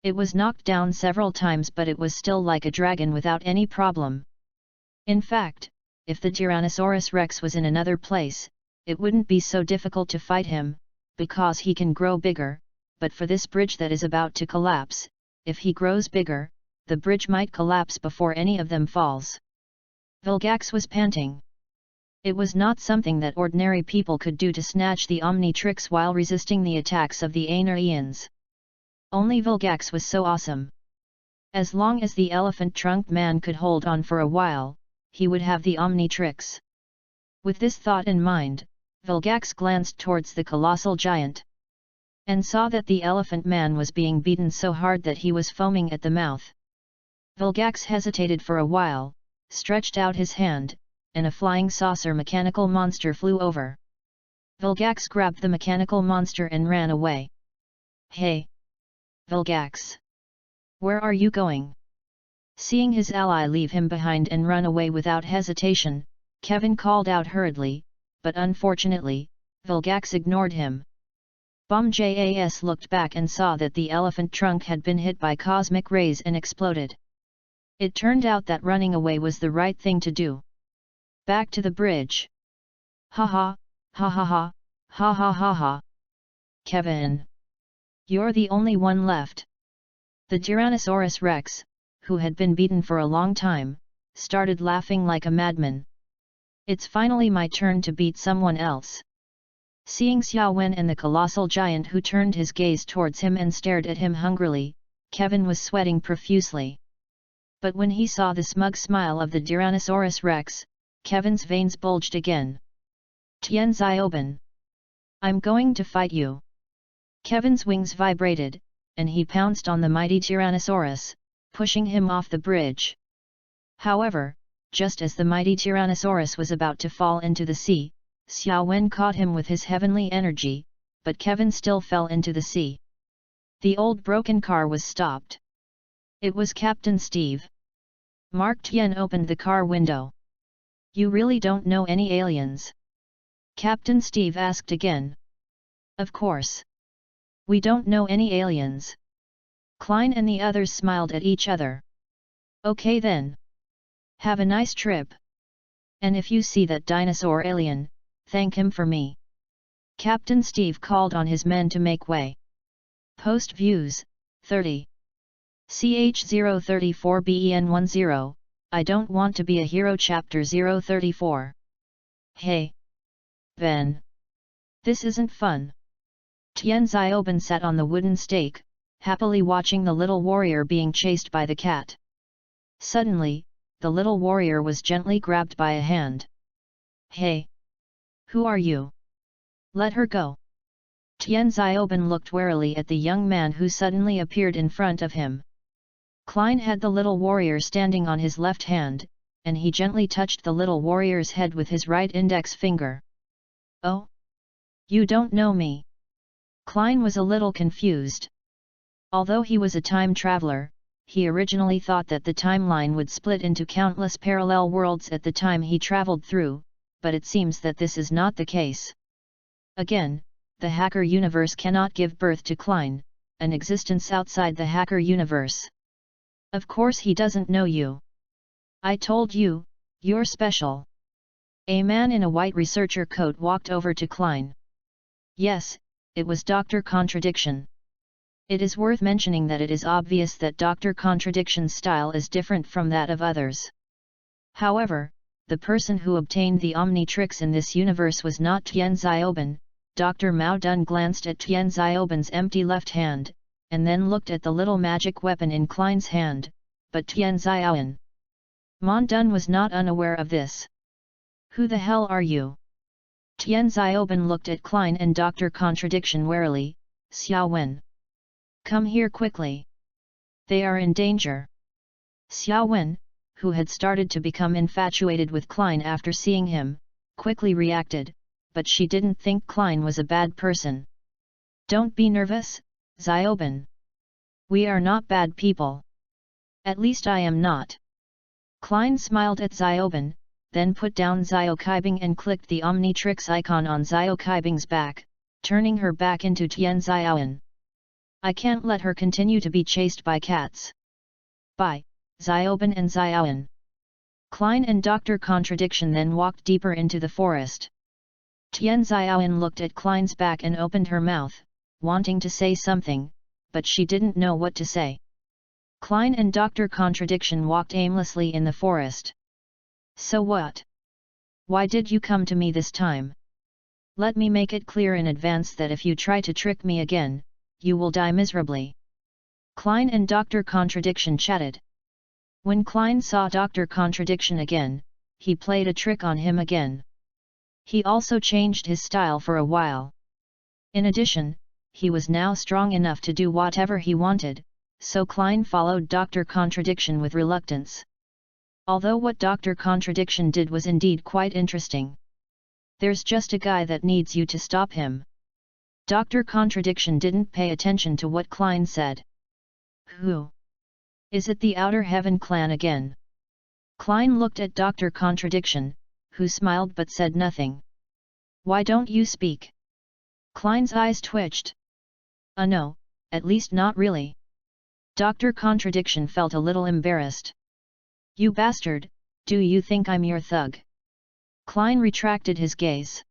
It was knocked down several times, but it was still like a dragon without any problem. In fact, if the Tyrannosaurus Rex was in another place, it wouldn't be so difficult to fight him, because he can grow bigger, but for this bridge that is about to collapse, if he grows bigger, the bridge might collapse before any of them falls. Vilgax was panting. It was not something that ordinary people could do to snatch the Omnitrix while resisting the attacks of the Ainarians. Only Vilgax was so awesome. As long as the elephant trunk man could hold on for a while, he would have the Omnitrix. With this thought in mind, Vilgax glanced towards the colossal giant, and saw that the elephant man was being beaten so hard that he was foaming at the mouth. Vilgax hesitated for a while, stretched out his hand, and a flying saucer mechanical monster flew over. Vilgax grabbed the mechanical monster and ran away. Hey! Vilgax! Where are you going? Seeing his ally leave him behind and run away without hesitation, Kevin called out hurriedly, but unfortunately, Vilgax ignored him. BOMJAS looked back and saw that the elephant trunk had been hit by cosmic rays and exploded. It turned out that running away was the right thing to do. Back to the bridge. Ha ha, ha ha ha, ha ha ha ha. Kevin. You're the only one left. The Tyrannosaurus Rex, who had been beaten for a long time, started laughing like a madman. It's finally my turn to beat someone else. Seeing Xiao Wen and the colossal giant who turned his gaze towards him and stared at him hungrily, Kevin was sweating profusely. But when he saw the smug smile of the Tyrannosaurus Rex, Kevin's veins bulged again. Tian Xiaoben. I'm going to fight you. Kevin's wings vibrated, and he pounced on the mighty Tyrannosaurus, pushing him off the bridge. However, just as the mighty Tyrannosaurus was about to fall into the sea, Xiao Wen caught him with his heavenly energy, but Kevin still fell into the sea. The old broken car was stopped. It was Captain Steve. Mark Tian opened the car window. You really don't know any aliens? Captain Steve asked again. Of course. We don't know any aliens. Klein and the others smiled at each other. Okay then. Have a nice trip. And if you see that dinosaur alien, thank him for me. Captain Steve called on his men to make way. Post views, 30. CH034BEN10, I don't want to be a hero chapter 034. Hey! Ben! This isn't fun. Tian Xiaoben sat on the wooden stake, happily watching the little warrior being chased by the cat. Suddenly, the little warrior was gently grabbed by a hand. Hey! Who are you? Let her go. Tian Xiaoben looked warily at the young man who suddenly appeared in front of him. Klein had the little warrior standing on his left hand, and he gently touched the little warrior's head with his right index finger. Oh? You don't know me? Klein was a little confused. Although he was a time traveler, he originally thought that the timeline would split into countless parallel worlds at the time he traveled through, but it seems that this is not the case. Again, the hacker universe cannot give birth to Klein, an existence outside the hacker universe. Of course he doesn't know you. I told you, you're special. A man in a white researcher coat walked over to Klein. Yes, it was Dr. Contradiction. It is worth mentioning that it is obvious that Dr. Contradiction's style is different from that of others. However, the person who obtained the Omnitrix in this universe was not Tian Xiaoben. Dr. Mao Dun glanced at Tian Xiaoben's empty left hand, and then looked at the little magic weapon in Klein's hand, but Tian Xiaoben. Mao Dun was not unaware of this. Who the hell are you? Tian Xiaoben looked at Klein and Dr. Contradiction warily. Xiao Wen. Come here quickly. They are in danger. Xiao Wen, who had started to become infatuated with Klein after seeing him, quickly reacted, but she didn't think Klein was a bad person. Don't be nervous, Xiaoben. We are not bad people. At least I am not. Klein smiled at Xiaoben, then put down Xiaoqibing and clicked the Omnitrix icon on Xiaoqibing's back, turning her back into Tian Xiaoben. I can't let her continue to be chased by cats. Bye, Xiaoben and Xiaoben. Klein and Dr. Contradiction then walked deeper into the forest. Tian Xiaoben looked at Klein's back and opened her mouth, wanting to say something, but she didn't know what to say. Klein and Dr. Contradiction walked aimlessly in the forest. So what? Why did you come to me this time? Let me make it clear in advance that if you try to trick me again, you will die miserably. Klein and Dr. Contradiction chatted. When Klein saw Dr. Contradiction again, he played a trick on him again. He also changed his style for a while. In addition, he was now strong enough to do whatever he wanted, so Klein followed Dr. Contradiction with reluctance. Although what Dr. Contradiction did was indeed quite interesting. There's just a guy that needs you to stop him. Dr. Contradiction didn't pay attention to what Klein said. Who? Is it the Outer Heaven clan again? Klein looked at Dr. Contradiction, who smiled but said nothing. Why don't you speak? Klein's eyes twitched. No, at least not really. Dr. Contradiction felt a little embarrassed. You bastard, do you think I'm your thug? Klein retracted his gaze.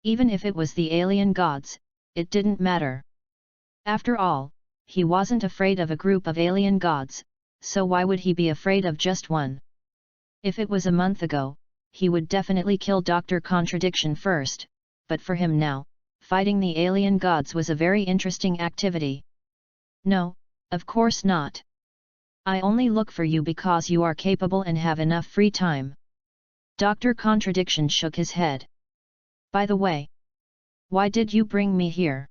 Even if it was the alien gods, it didn't matter. After all, he wasn't afraid of a group of alien gods, so why would he be afraid of just one? If it was a month ago, he would definitely kill Dr. Contradiction first, but for him now, fighting the alien gods was a very interesting activity. No, of course not. I only look for you because you are capable and have enough free time. Dr. Contradiction shook his head. By the way, why did you bring me here?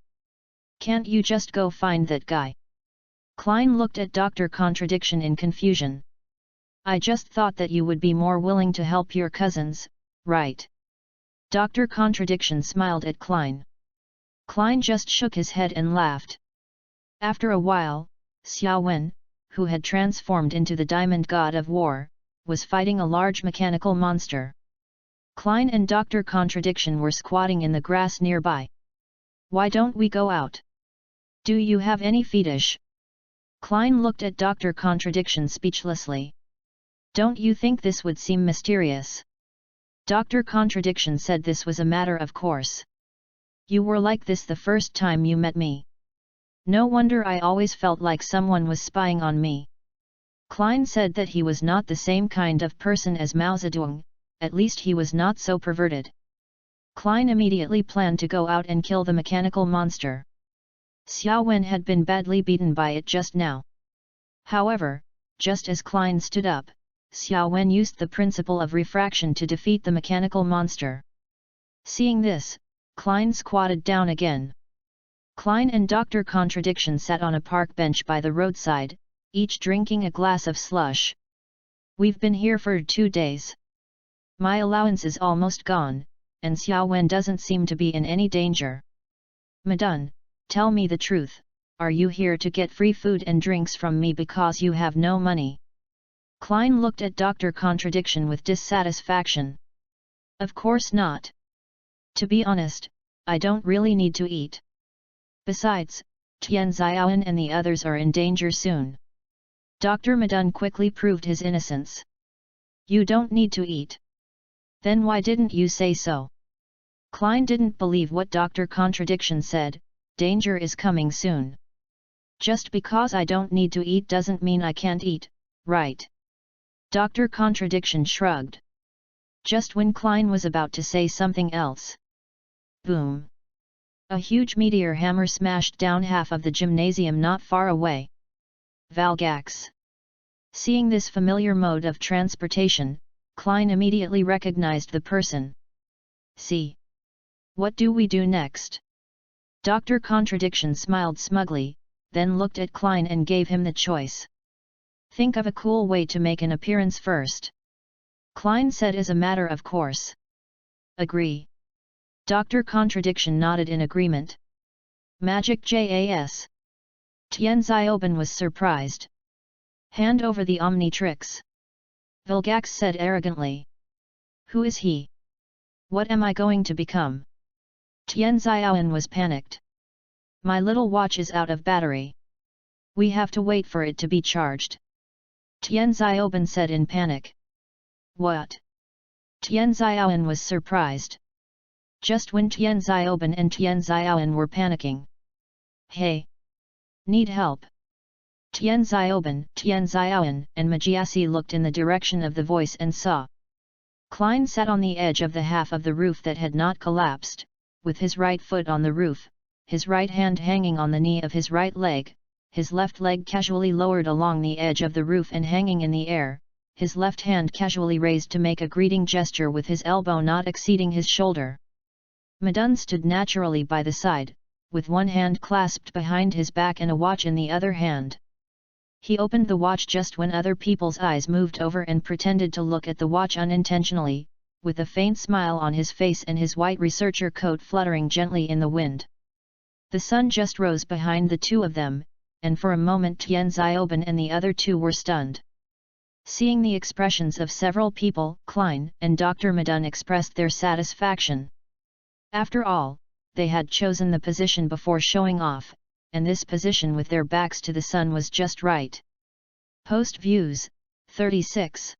Can't you just go find that guy? Klein looked at Dr. Contradiction in confusion. I just thought that you would be more willing to help your cousins, right? Dr. Contradiction smiled at Klein. Klein just shook his head and laughed. After a while, Xiao Wen, who had transformed into the Diamond God of War, was fighting a large mechanical monster. Klein and Dr. Contradiction were squatting in the grass nearby. Why don't we go out? Do you have any fetish? Klein looked at Dr. Contradiction speechlessly. Don't you think this would seem mysterious? Dr. Contradiction said this was a matter of course. You were like this the first time you met me. No wonder I always felt like someone was spying on me. Klein said that he was not the same kind of person as Mao Zedong, at least he was not so perverted. Klein immediately planned to go out and kill the mechanical monster. Xiao Wen had been badly beaten by it just now. However, just as Klein stood up, Xiao Wen used the principle of refraction to defeat the mechanical monster. Seeing this, Klein squatted down again. Klein and Dr. Contradiction sat on a park bench by the roadside, each drinking a glass of slush. We've been here for 2 days. My allowance is almost gone, and Xiao Wen doesn't seem to be in any danger. Madun, tell me the truth, are you here to get free food and drinks from me because you have no money? Klein looked at Dr. Contradiction with dissatisfaction. Of course not. To be honest, I don't really need to eat. Besides, Tian Xiaoan and the others are in danger soon. Dr. Madun quickly proved his innocence. You don't need to eat. Then why didn't you say so? Klein didn't believe what Dr. Contradiction said, danger is coming soon. Just because I don't need to eat doesn't mean I can't eat, right? Dr. Contradiction shrugged. Just when Klein was about to say something else. Boom! A huge meteor hammer smashed down half of the gymnasium not far away. Valgax. Seeing this familiar mode of transportation, Klein immediately recognized the person. See. What do we do next? Dr. Contradiction smiled smugly, then looked at Klein and gave him the choice. Think of a cool way to make an appearance first. Klein said as a matter of course. Agree. Dr. Contradiction nodded in agreement. Magic JAS. Tian Xiaoban was surprised. Hand over the Omnitrix. Vilgax said arrogantly. Who is he? What am I going to become? Tian Xiaoan was panicked. My little watch is out of battery. We have to wait for it to be charged. Tian Xiaoban said in panic. What? Tian Xiaoan was surprised. Just when Tian Xiaoban and Tian Xiaoan were panicking. Hey! Need help! Tian Xiaoan, and Magiasi looked in the direction of the voice and saw. Klein sat on the edge of the half of the roof that had not collapsed, with his right foot on the roof, his right hand hanging on the knee of his right leg, his left leg casually lowered along the edge of the roof and hanging in the air, his left hand casually raised to make a greeting gesture with his elbow not exceeding his shoulder. Madun stood naturally by the side, with one hand clasped behind his back and a watch in the other hand. He opened the watch just when other people's eyes moved over and pretended to look at the watch unintentionally, with a faint smile on his face and his white researcher coat fluttering gently in the wind. The sun just rose behind the two of them, and for a moment Tian Xiaoban and the other two were stunned. Seeing the expressions of several people, Klein and Dr. Madun expressed their satisfaction. After all, they had chosen the position before showing off, and this position with their backs to the sun was just right. Post views, 36.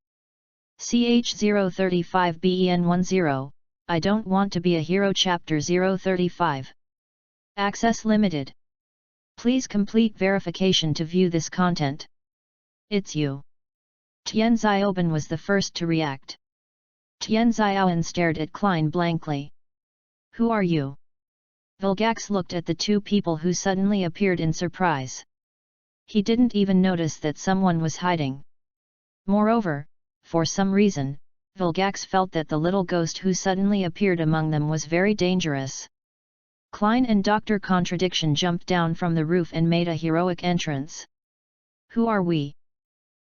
CH035BEN10, I don't want to be a hero chapter 035. Access limited. Please complete verification to view this content. It's you. Tian Xiaoban was the first to react. Tian Xiaoban stared at Klein blankly. Who are you? Vilgax looked at the two people who suddenly appeared in surprise. He didn't even notice that someone was hiding. Moreover, for some reason, Vilgax felt that the little ghost who suddenly appeared among them was very dangerous. Klein and Dr. Contradiction jumped down from the roof and made a heroic entrance. Who are we?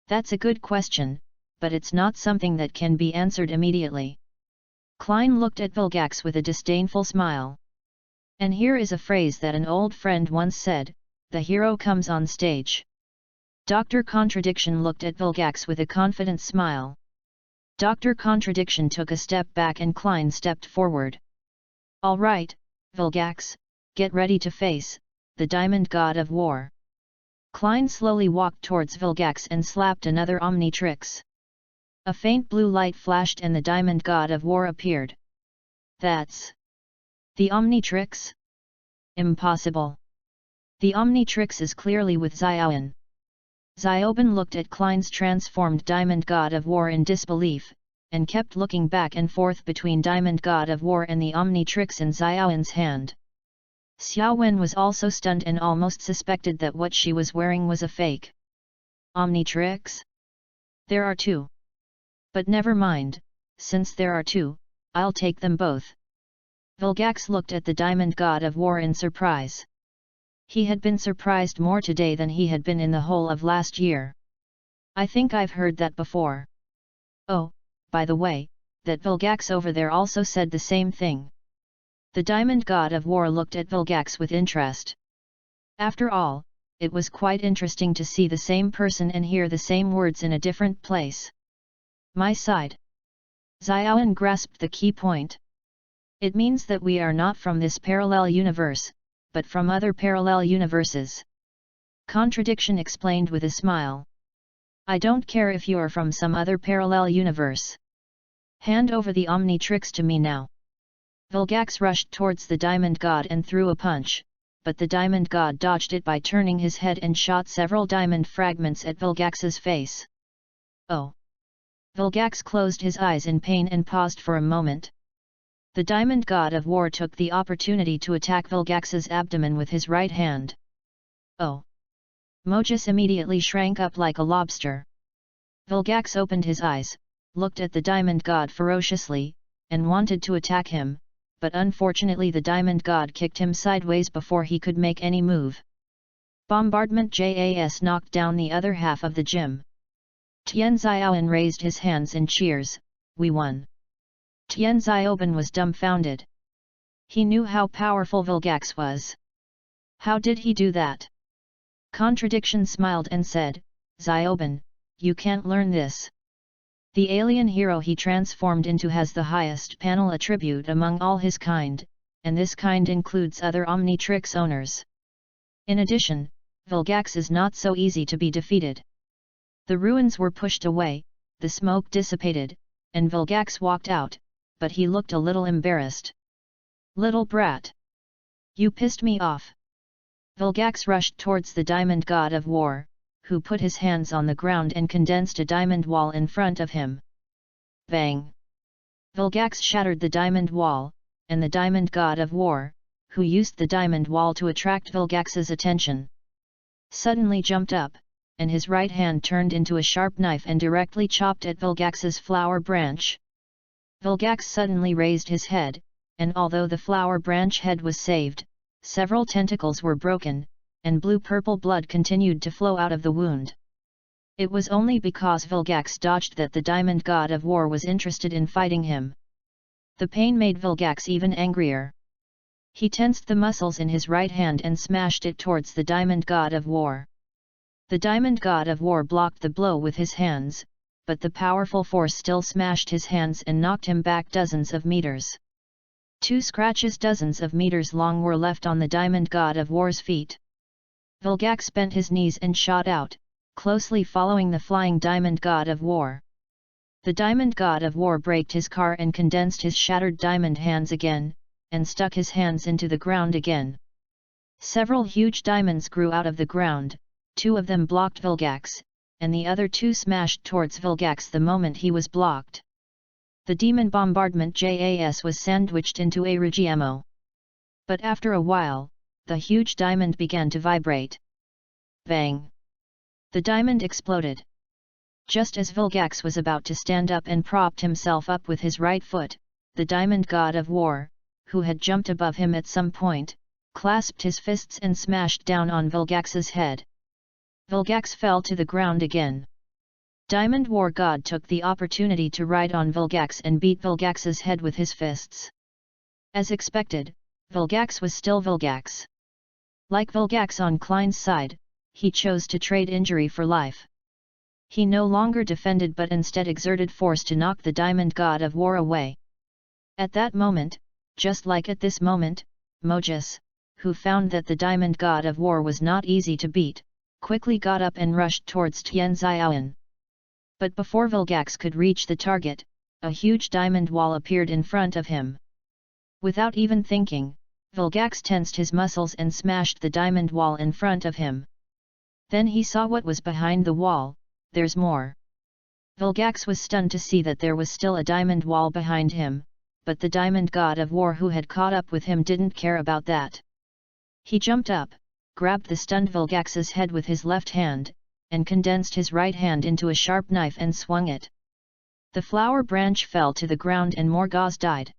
That's a good question, but it's not something that can be answered immediately. Klein looked at Vilgax with a disdainful smile. And here is a phrase that an old friend once said, the hero comes on stage. Dr. Contradiction looked at Vilgax with a confident smile. Dr. Contradiction took a step back and Klein stepped forward. All right, Vilgax, get ready to face the Diamond God of War. Klein slowly walked towards Vilgax and slapped another Omnitrix. A faint blue light flashed and the Diamond God of War appeared. That's the Omnitrix? Impossible. The Omnitrix is clearly with Xiaoban. Xiaoban looked at Klein's transformed Diamond God of War in disbelief, and kept looking back and forth between Diamond God of War and the Omnitrix in Xiaoban's hand. Xiaowen was also stunned and almost suspected that what she was wearing was a fake Omnitrix. There are two. But never mind, since there are two, I'll take them both. Vilgax looked at the Diamond God of War in surprise. He had been surprised more today than he had been in the whole of last year. I think I've heard that before. Oh, by the way, that Vilgax over there also said the same thing. The Diamond God of War looked at Vilgax with interest. After all, it was quite interesting to see the same person and hear the same words in a different place. My side. Xiaoan grasped the key point. It means that we are not from this parallel universe, but from other parallel universes. Contradiction explained with a smile. I don't care if you are from some other parallel universe. Hand over the Omnitrix to me now. Vilgax rushed towards the Diamond God and threw a punch, but the Diamond God dodged it by turning his head and shot several diamond fragments at Vilgax's face. Oh! Vilgax closed his eyes in pain and paused for a moment. The Diamond God of War took the opportunity to attack Vilgax's abdomen with his right hand. Oh! Mojus immediately shrank up like a lobster. Vilgax opened his eyes, looked at the Diamond God ferociously, and wanted to attack him, but unfortunately the Diamond God kicked him sideways before he could make any move. Bombardment JAS knocked down the other half of the gym. Tian Xiaoban raised his hands in cheers, we won. Tian Xiaoban was dumbfounded. He knew how powerful Vilgax was. How did he do that? Contradiction smiled and said, Xiaoban, you can't learn this. The alien hero he transformed into has the highest panel attribute among all his kind, and this kind includes other Omnitrix owners. In addition, Vilgax is not so easy to be defeated. The ruins were pushed away, the smoke dissipated, and Vilgax walked out, but he looked a little embarrassed. Little brat! You pissed me off. Vilgax rushed towards the Diamond God of War, who put his hands on the ground and condensed a diamond wall in front of him. Bang! Vilgax shattered the diamond wall, and the Diamond God of War, who used the diamond wall to attract Vilgax's attention, suddenly jumped up, and his right hand turned into a sharp knife and directly chopped at Vilgax's flower branch. Vilgax suddenly raised his head, and although the flower branch head was saved, several tentacles were broken, and blue-purple blood continued to flow out of the wound. It was only because Vilgax dodged that the Diamond God of War was interested in fighting him. The pain made Vilgax even angrier. He tensed the muscles in his right hand and smashed it towards the Diamond God of War. The Diamond God of War blocked the blow with his hands, but the powerful force still smashed his hands and knocked him back dozens of meters. 2 scratches dozens of meters long were left on the Diamond God of War's feet. Vilgax bent his knees and shot out, closely following the flying Diamond God of War. The Diamond God of War braked his car and condensed his shattered diamond hands again, and stuck his hands into the ground again. Several huge diamonds grew out of the ground, 2 of them blocked Vilgax, and the other 2 smashed towards Vilgax the moment he was blocked. The demon bombardment JAS was sandwiched into a Regiemo. But after a while, the huge diamond began to vibrate. Bang! The diamond exploded. Just as Vilgax was about to stand up and propped himself up with his right foot, the Diamond God of War, who had jumped above him at some point, clasped his fists and smashed down on Vilgax's head. Vilgax fell to the ground again. Diamond War God took the opportunity to ride on Vilgax and beat Vilgax's head with his fists. As expected, Vilgax was still Vilgax. Like Vilgax on Klein's side, he chose to trade injury for life. He no longer defended but instead exerted force to knock the Diamond God of War away. At that moment, just like at this moment, Mojus, who found that the Diamond God of War was not easy to beat, quickly got up and rushed towards Tian Xiaoan. But before Vilgax could reach the target, a huge diamond wall appeared in front of him. Without even thinking, Vilgax tensed his muscles and smashed the diamond wall in front of him. Then he saw what was behind the wall. There's more. Vilgax was stunned to see that there was still a diamond wall behind him, but the Diamond God of War who had caught up with him didn't care about that. He jumped up, grabbed the stunned Vilgax's head with his left hand, and condensed his right hand into a sharp knife and swung it. The flower branch fell to the ground and Morgause died.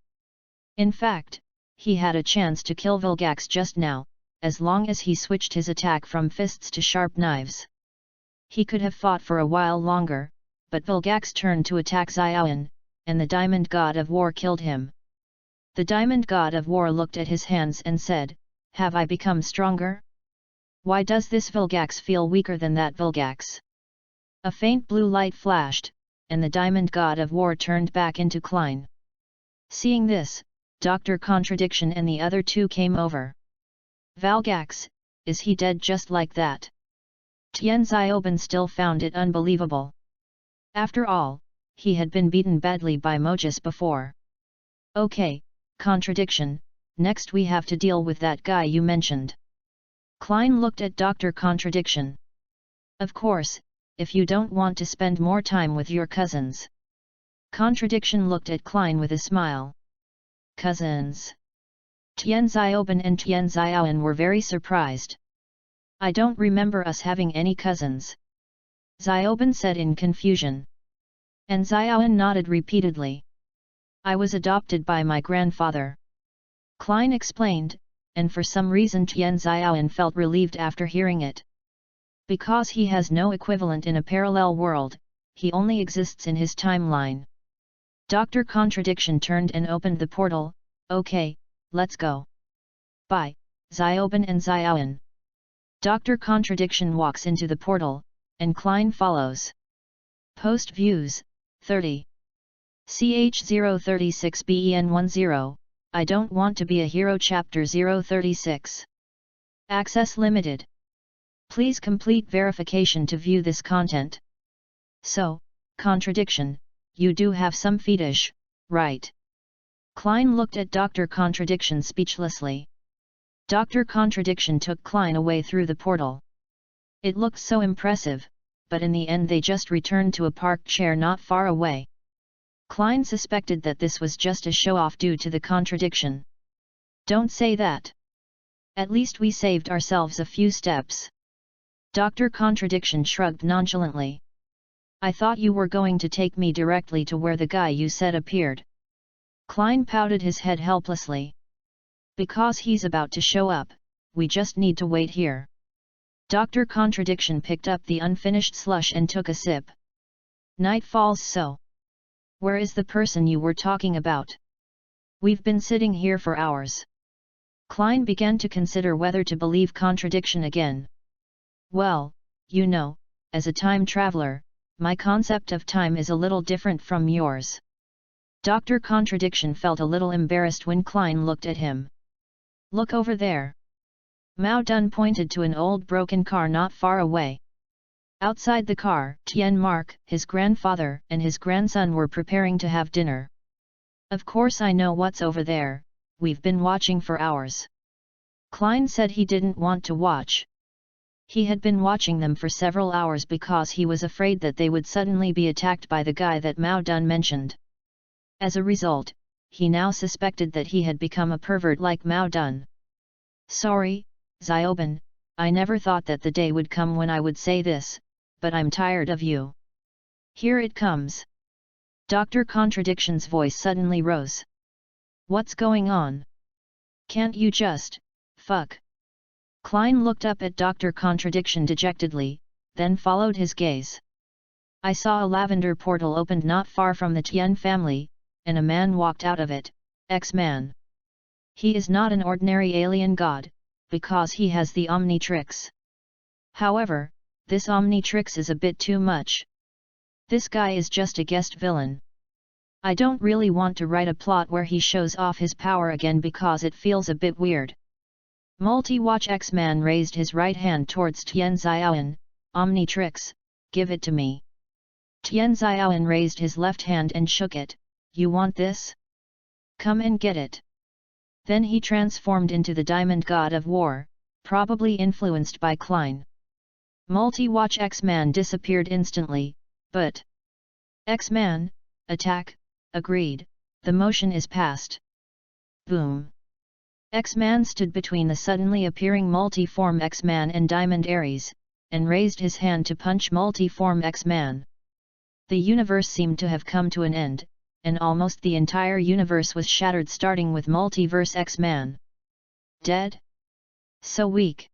In fact, he had a chance to kill Vilgax just now, as long as he switched his attack from fists to sharp knives. He could have fought for a while longer, but Vilgax turned to attack Xiaoan, and the Diamond God of War killed him. The Diamond God of War looked at his hands and said, "Have I become stronger? Why does this Vilgax feel weaker than that Vilgax?" A faint blue light flashed, and the Diamond God of War turned back into Klein. Seeing this, Dr. Contradiction and the other 2 came over. "Vilgax, is he dead just like that?" Tian Xiaoban still found it unbelievable. After all, he had been beaten badly by Mojus before. "Okay, Contradiction, next we have to deal with that guy you mentioned." Klein looked at Dr. Contradiction. "Of course, if you don't want to spend more time with your cousins." Contradiction looked at Klein with a smile. "Cousins?" Tian Xiaoban and Tian Xiaoan were very surprised. "I don't remember us having any cousins," Xiaoban said in confusion. And Xiaoan nodded repeatedly. "I was adopted by my grandfather," Klein explained, and for some reason Tian Xiaoan felt relieved after hearing it. Because he has no equivalent in a parallel world, he only exists in his timeline. Dr. Contradiction turned and opened the portal. "Okay, let's go." Bye, Xiaoban and Xiaoan. Dr. Contradiction walks into the portal, and Klein follows. Post views, 30. CH036BEN10, I don't want to be a hero chapter 036. Access limited. Please complete verification to view this content. So, Contradiction, you do have some fetish, right? Klein looked at Dr. Contradiction speechlessly. Dr. Contradiction took Klein away through the portal. It looked so impressive, but in the end they just returned to a parked chair not far away. Klein suspected that this was just a show-off due to the contradiction. "Don't say that. At least we saved ourselves a few steps." Dr. Contradiction shrugged nonchalantly. "I thought you were going to take me directly to where the guy you said appeared." Klein pouted his head helplessly. "Because he's about to show up, we just need to wait here." Dr. Contradiction picked up the unfinished slush and took a sip. "Night falls so. Where is the person you were talking about? We've been sitting here for hours." Klein began to consider whether to believe Contradiction again. "Well, you know, as a time traveler, my concept of time is a little different from yours. Dr. Contradiction felt a little embarrassed when Klein looked at him. Look over there. Mao Dun pointed to an old broken car not far away. Outside the car, Tian Mark, his grandfather, and his grandson were preparing to have dinner. Of course I know what's over there, we've been watching for hours. Klein said he didn't want to watch. He had been watching them for several hours because he was afraid that they would suddenly be attacked by the guy that Mao Dun mentioned. As a result, he now suspected that he had become a pervert like Mao Dun. Sorry, Xiaoben, I never thought that the day would come when I would say this, but I'm tired of you. Here it comes. Dr. Contradiction's voice suddenly rose. What's going on? Can't you just, fuck? Klein looked up at Dr. Contradiction dejectedly, then followed his gaze. I saw a lavender portal opened not far from the Tian family, and a man walked out of it, X-Man. He is not an ordinary alien god, because he has the Omnitrix. However, this Omnitrix is a bit too much. This guy is just a guest villain. I don't really want to write a plot where he shows off his power again because it feels a bit weird. Multi-Watch X-Man raised his right hand towards Tian Xiaoan, Omnitrix, give it to me. Tian Xiaoan raised his left hand and shook it, you want this? Come and get it. Then he transformed into the Diamond God of War, probably influenced by Klein. Multi-Watch X-Man disappeared instantly, but... X-Man, attack, agreed, the motion is passed. Boom. X-Man stood between the suddenly appearing multi-form X-Man and Diamond Ares, and raised his hand to punch multi-form X-Man. The universe seemed to have come to an end, and almost the entire universe was shattered starting with Multiverse X-Man. Dead? So weak.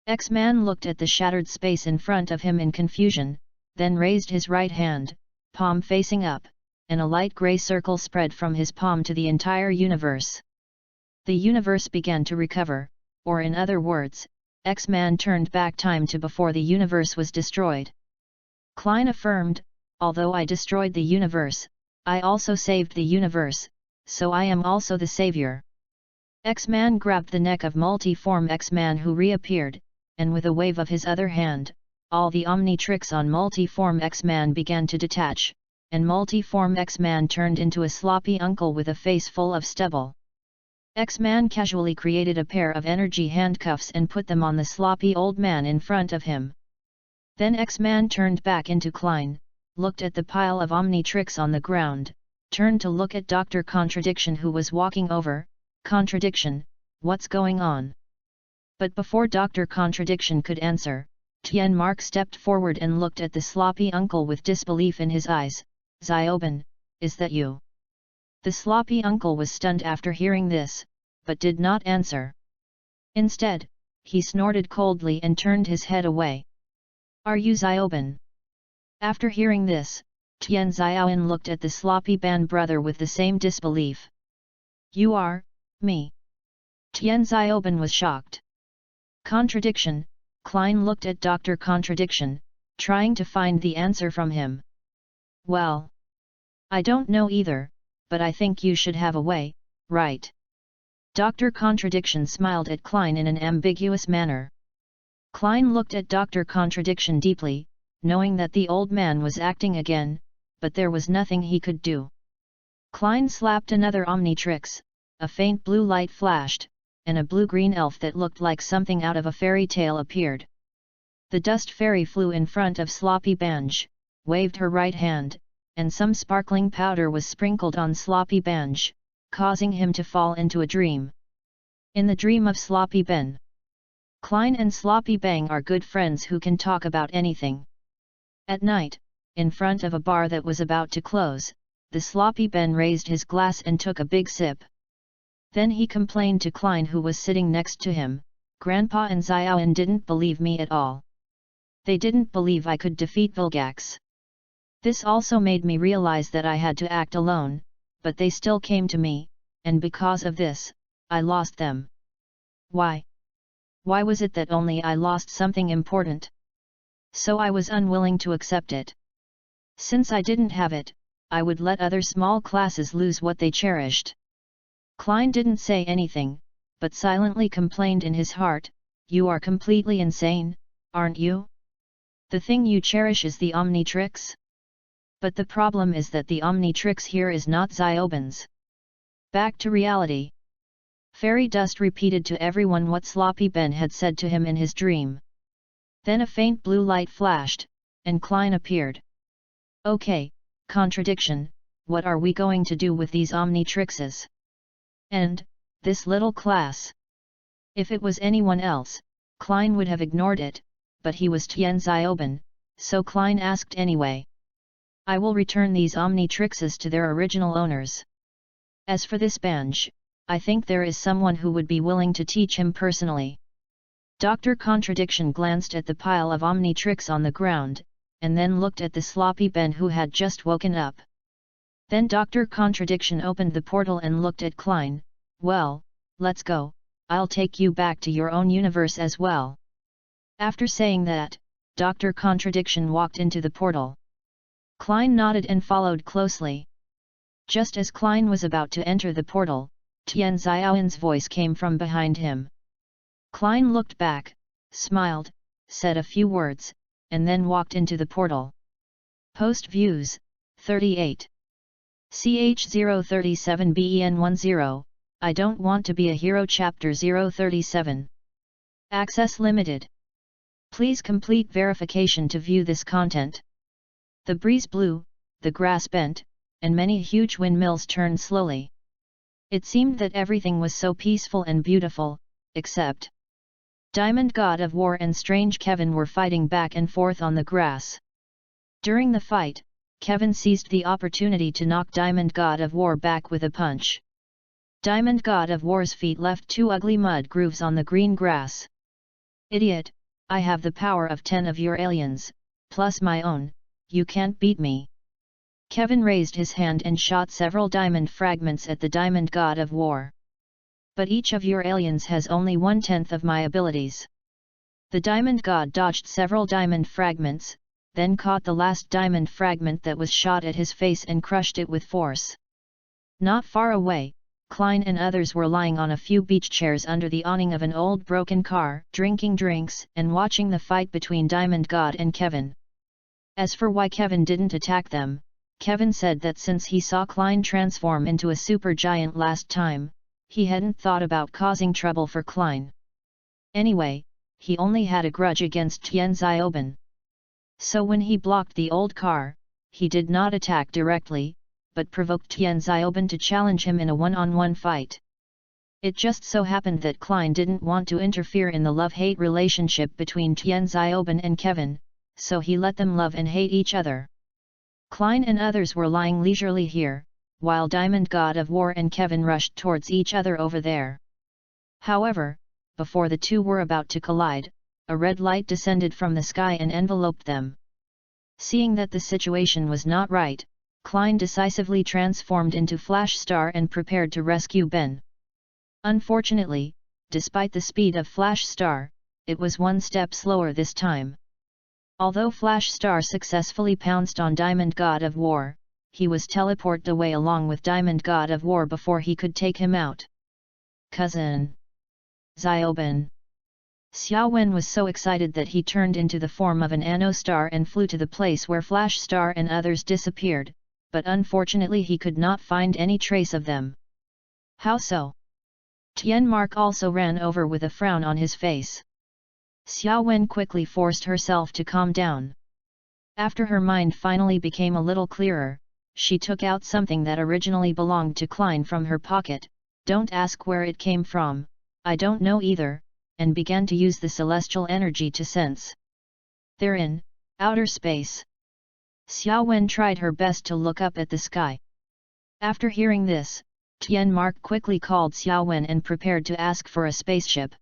X-Man looked at the shattered space in front of him in confusion, then raised his right hand, palm facing up, and a light grey circle spread from his palm to the entire universe. The universe began to recover, or in other words, X-Man turned back time to before the universe was destroyed. Klein affirmed, although I destroyed the universe, I also saved the universe, so I am also the savior. X-Man grabbed the neck of multi-form X-Man who reappeared, and with a wave of his other hand, all the Omnitrix on multi-form X-Man began to detach, and multi-form X-Man turned into a sloppy uncle with a face full of stubble. X-Man casually created a pair of energy handcuffs and put them on the sloppy old man in front of him. Then X-Man turned back into Klein, looked at the pile of Omnitrix on the ground, turned to look at Dr. Contradiction who was walking over. Contradiction, what's going on? But before Dr. Contradiction could answer, Tian Mark stepped forward and looked at the sloppy uncle with disbelief in his eyes. Xiaoben, is that you? The sloppy uncle was stunned after hearing this, but did not answer. Instead, he snorted coldly and turned his head away. Are you Xiaoben? After hearing this, Tian Xiaoan looked at the sloppy Ban brother with the same disbelief. You are, me. Tian Xiaoben was shocked. Contradiction, Klein looked at Dr. Contradiction, trying to find the answer from him. Well, I don't know either, but I think you should have a way, right? Dr. Contradiction smiled at Klein in an ambiguous manner. Klein looked at Dr. Contradiction deeply, knowing that the old man was acting again, but there was nothing he could do. Klein slapped another Omnitrix, a faint blue light flashed, and a blue-green elf that looked like something out of a fairy tale appeared. The dust fairy flew in front of Sloppy Banj, waved her right hand, and some sparkling powder was sprinkled on Sloppy Banj, causing him to fall into a dream. In the dream of Sloppy Ben. Klein and Sloppy Bang are good friends who can talk about anything. At night, in front of a bar that was about to close, the Sloppy Ben raised his glass and took a big sip. Then he complained to Klein who was sitting next to him, Grandpa and Xiaoan didn't believe me at all. They didn't believe I could defeat Vilgax. This also made me realize that I had to act alone, but they still came to me, and because of this, I lost them. Why? Why was it that only I lost something important? So I was unwilling to accept it. Since I didn't have it, I would let other small classes lose what they cherished. Klein didn't say anything, but silently complained in his heart, "You are completely insane, aren't you? The thing you cherish is the Omnitrix? But the problem is that the Omnitrix here is not Zioban's." Back to reality. Fairy Dust repeated to everyone what Sloppy Ben had said to him in his dream. Then a faint blue light flashed, and Klein appeared. "Okay, Contradiction, what are we going to do with these Omnitrixes? And, this little class?" If it was anyone else, Klein would have ignored it, but he was Tian Zioban, so Klein asked anyway. "I will return these Omnitrixes to their original owners. As for this Banj, I think there is someone who would be willing to teach him personally." Dr. Contradiction glanced at the pile of Omnitrix on the ground, and then looked at the Sloppy Ben who had just woken up. Then Dr. Contradiction opened the portal and looked at Klein. "Well, let's go, I'll take you back to your own universe as well." After saying that, Dr. Contradiction walked into the portal. Klein nodded and followed closely. Just as Klein was about to enter the portal, Tian Xiaoyan's voice came from behind him. Klein looked back, smiled, said a few words, and then walked into the portal. Post Views, 38. CH037BEN10, I don't want to be a hero. Chapter 037. Access limited. Please complete verification to view this content. The breeze blew, the grass bent, and many huge windmills turned slowly. It seemed that everything was so peaceful and beautiful, except Diamond God of War and Strange Kevin were fighting back and forth on the grass. During the fight, Kevin seized the opportunity to knock Diamond God of War back with a punch. Diamond God of War's feet left 2 ugly mud grooves on the green grass. "Idiot, I have the power of 10 of your aliens, plus my own, you can't beat me." Kevin raised his hand and shot several diamond fragments at the Diamond God of War. "But each of your aliens has only 1/10 of my abilities." The Diamond God dodged several diamond fragments, then caught the last diamond fragment that was shot at his face and crushed it with force. Not far away, Klein and others were lying on a few beach chairs under the awning of an old broken car, drinking drinks and watching the fight between Diamond God and Kevin. As for why Kevin didn't attack them, Kevin said that since he saw Klein transform into a supergiant last time, he hadn't thought about causing trouble for Klein. Anyway, he only had a grudge against Tian Zioban. So when he blocked the old car, he did not attack directly, but provoked Tian Zioban to challenge him in a one-on-one fight. It just so happened that Klein didn't want to interfere in the love-hate relationship between Tian Zioban and Kevin, so he let them love and hate each other. Klein and others were lying leisurely here, while Diamond God of War and Kevin rushed towards each other over there. However, before the two were about to collide, a red light descended from the sky and enveloped them. Seeing that the situation was not right, Klein decisively transformed into Flash Star and prepared to rescue Ben. Unfortunately, despite the speed of Flash Star, it was one step slower this time. Although Flash Star successfully pounced on Diamond God of War, he was teleported away along with Diamond God of War before he could take him out. "Cousin Zioban." Xiao Wen was so excited that he turned into the form of an Anno Star and flew to the place where Flash Star and others disappeared, but unfortunately he could not find any trace of them. "How so?" Tian Mark also ran over with a frown on his face. Xiao Wen quickly forced herself to calm down. After her mind finally became a little clearer, she took out something that originally belonged to Klein from her pocket. "Don't ask where it came from, I don't know either," and began to use the celestial energy to sense. "They're in outer space." Xiao Wen tried her best to look up at the sky. After hearing this, Tian Mark quickly called Xiao Wen and prepared to ask for a spaceship.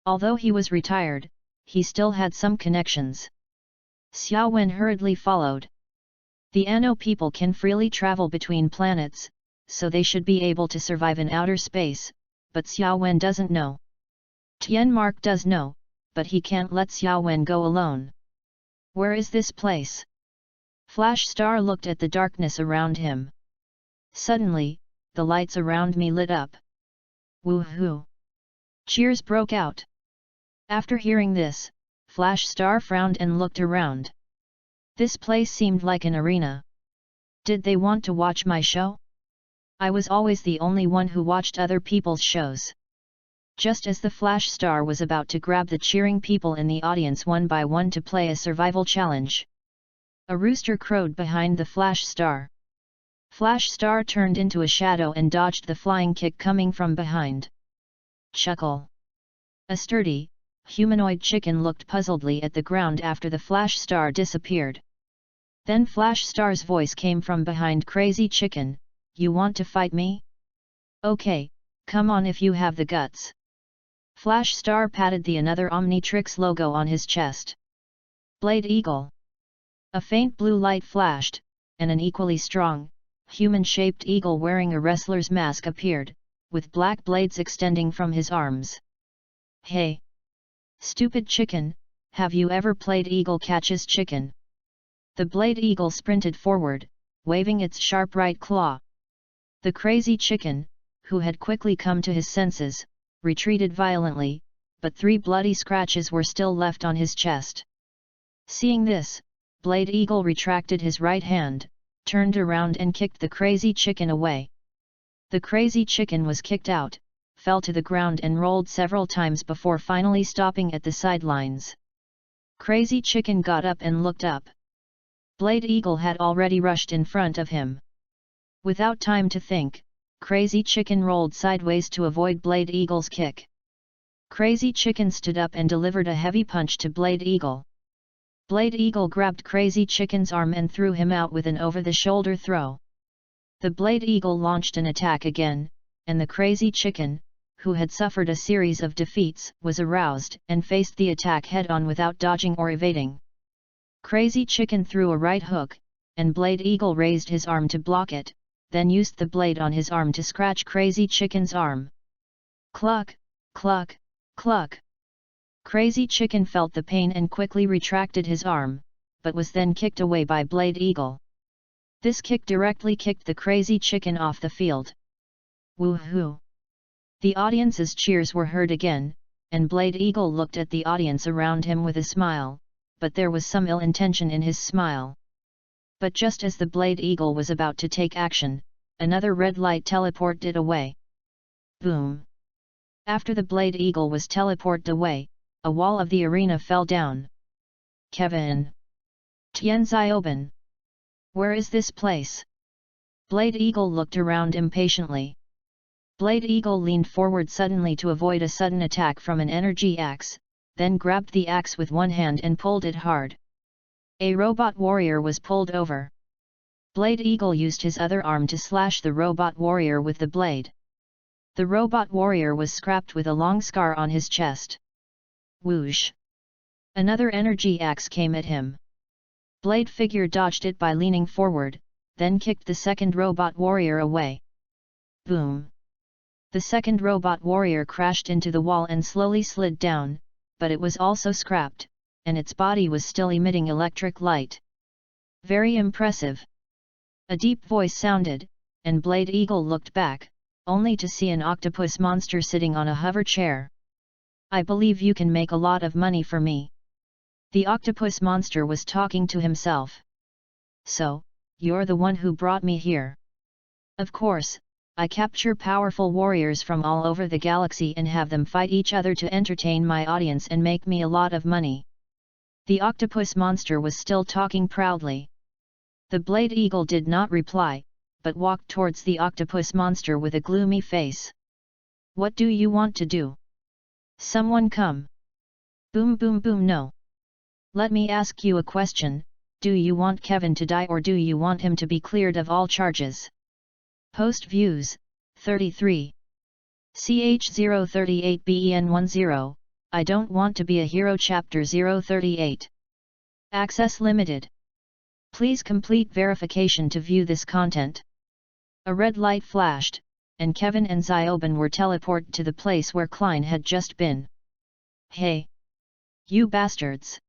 Although he was retired, he still had some connections. Xiao Wen hurriedly followed. The Anno people can freely travel between planets, so they should be able to survive in outer space, but Xiao Wen doesn't know. Tian Mark does know, but he can't let Xiao Wen go alone. "Where is this place?" Flash Star looked at the darkness around him. Suddenly, the lights around me lit up. Woohoo! Cheers broke out. After hearing this, Flash Star frowned and looked around. This place seemed like an arena. Did they want to watch my show? I was always the only one who watched other people's shows. Just as the Flash Star was about to grab the cheering people in the audience one by one to play a survival challenge, a rooster crowed behind the Flash Star. Flash Star turned into a shadow and dodged the flying kick coming from behind. Chuckle. A sturdy, humanoid chicken looked puzzledly at the ground after the Flash Star disappeared. Then Flash Star's voice came from behind Crazy Chicken, "You want to fight me? Okay, come on if you have the guts." Flash Star patted the another Omnitrix logo on his chest. Blade Eagle. A faint blue light flashed, and an equally strong, human-shaped eagle wearing a wrestler's mask appeared, with black blades extending from his arms. Hey! Stupid chicken, have you ever played Eagle Catches Chicken? The Blade Eagle sprinted forward, waving its sharp right claw. The Crazy Chicken, who had quickly come to his senses, retreated violently, but 3 bloody scratches were still left on his chest. Seeing this, Blade Eagle retracted his right hand, turned around and kicked the Crazy Chicken away. The Crazy Chicken was kicked out, fell to the ground and rolled several times before finally stopping at the sidelines. Crazy Chicken got up and looked up. Blade Eagle had already rushed in front of him. Without time to think, Crazy Chicken rolled sideways to avoid Blade Eagle's kick. Crazy Chicken stood up and delivered a heavy punch to Blade Eagle. Blade Eagle grabbed Crazy Chicken's arm and threw him out with an over-the-shoulder throw. The Blade Eagle launched an attack again, and the Crazy Chicken, who had suffered a series of defeats, was aroused and faced the attack head-on without dodging or evading. Crazy Chicken threw a right hook, and Blade Eagle raised his arm to block it, then used the blade on his arm to scratch Crazy Chicken's arm. Cluck, cluck, cluck. Crazy Chicken felt the pain and quickly retracted his arm, but was then kicked away by Blade Eagle. This kick directly kicked the Crazy Chicken off the field. Woohoo! The audience's cheers were heard again, and Blade Eagle looked at the audience around him with a smile, but there was some ill intention in his smile. But just as the Blade Eagle was about to take action, another red light teleported away. Boom! After the Blade Eagle was teleported away, a wall of the arena fell down. Kevin! Tianzioben! Where is this place? Blade Eagle looked around impatiently. Blade Eagle leaned forward suddenly to avoid a sudden attack from an energy axe, then grabbed the axe with one hand and pulled it hard. A robot warrior was pulled over. Blade Eagle used his other arm to slash the robot warrior with the blade. The robot warrior was scrapped with a long scar on his chest. Whoosh! Another energy axe came at him. Blade figure dodged it by leaning forward, then kicked the second robot warrior away. Boom! The second robot warrior crashed into the wall and slowly slid down, but it was also scrapped, and its body was still emitting electric light. Very impressive! A deep voice sounded, and Blade Eagle looked back, only to see an octopus monster sitting on a hover chair. "I believe you can make a lot of money for me." The octopus monster was talking to himself. "So, you're the one who brought me here." "Of course, I capture powerful warriors from all over the galaxy and have them fight each other to entertain my audience and make me a lot of money." The octopus monster was still talking proudly. The Blade Eagle did not reply, but walked towards the octopus monster with a gloomy face. "What do you want to do? Someone come." Boom boom boom. "No. Let me ask you a question, do you want Kevin to die or do you want him to be cleared of all charges?" Post views, 33. CH038BEN10, I don't want to be a hero. Chapter 038. Access limited. Please complete verification to view this content. A red light flashed, and Kevin and Zioben were teleported to the place where Klein had just been. "Hey! You bastards!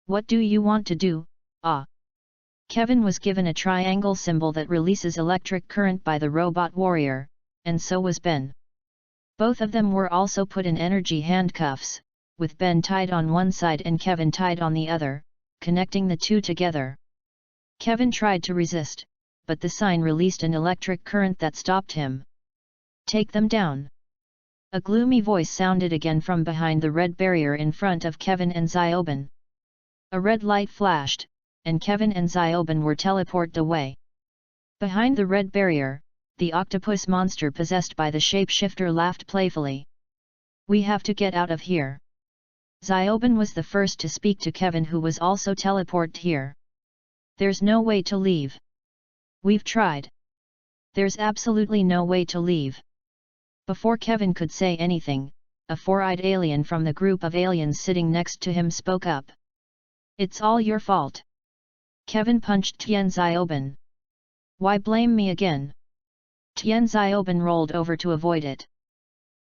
What do you want to do, ah?" Kevin was given a triangle symbol that releases electric current by the robot warrior, and so was Ben. Both of them were also put in energy handcuffs, with Ben tied on one side and Kevin tied on the other, connecting the two together. Kevin tried to resist, but the sign released an electric current that stopped him. "Take them down." A gloomy voice sounded again from behind the red barrier in front of Kevin and Zioben. A red light flashed, and Kevin and Zioben were teleported away. Behind the red barrier, the octopus monster possessed by the shapeshifter laughed playfully. "We have to get out of here." Zioben was the first to speak to Kevin, who was also teleported here. "There's no way to leave. We've tried. There's absolutely no way to leave." Before Kevin could say anything, a four-eyed alien from the group of aliens sitting next to him spoke up. "It's all your fault." Kevin punched Tian Zioben. "Why blame me again?" Tian Zioben rolled over to avoid it.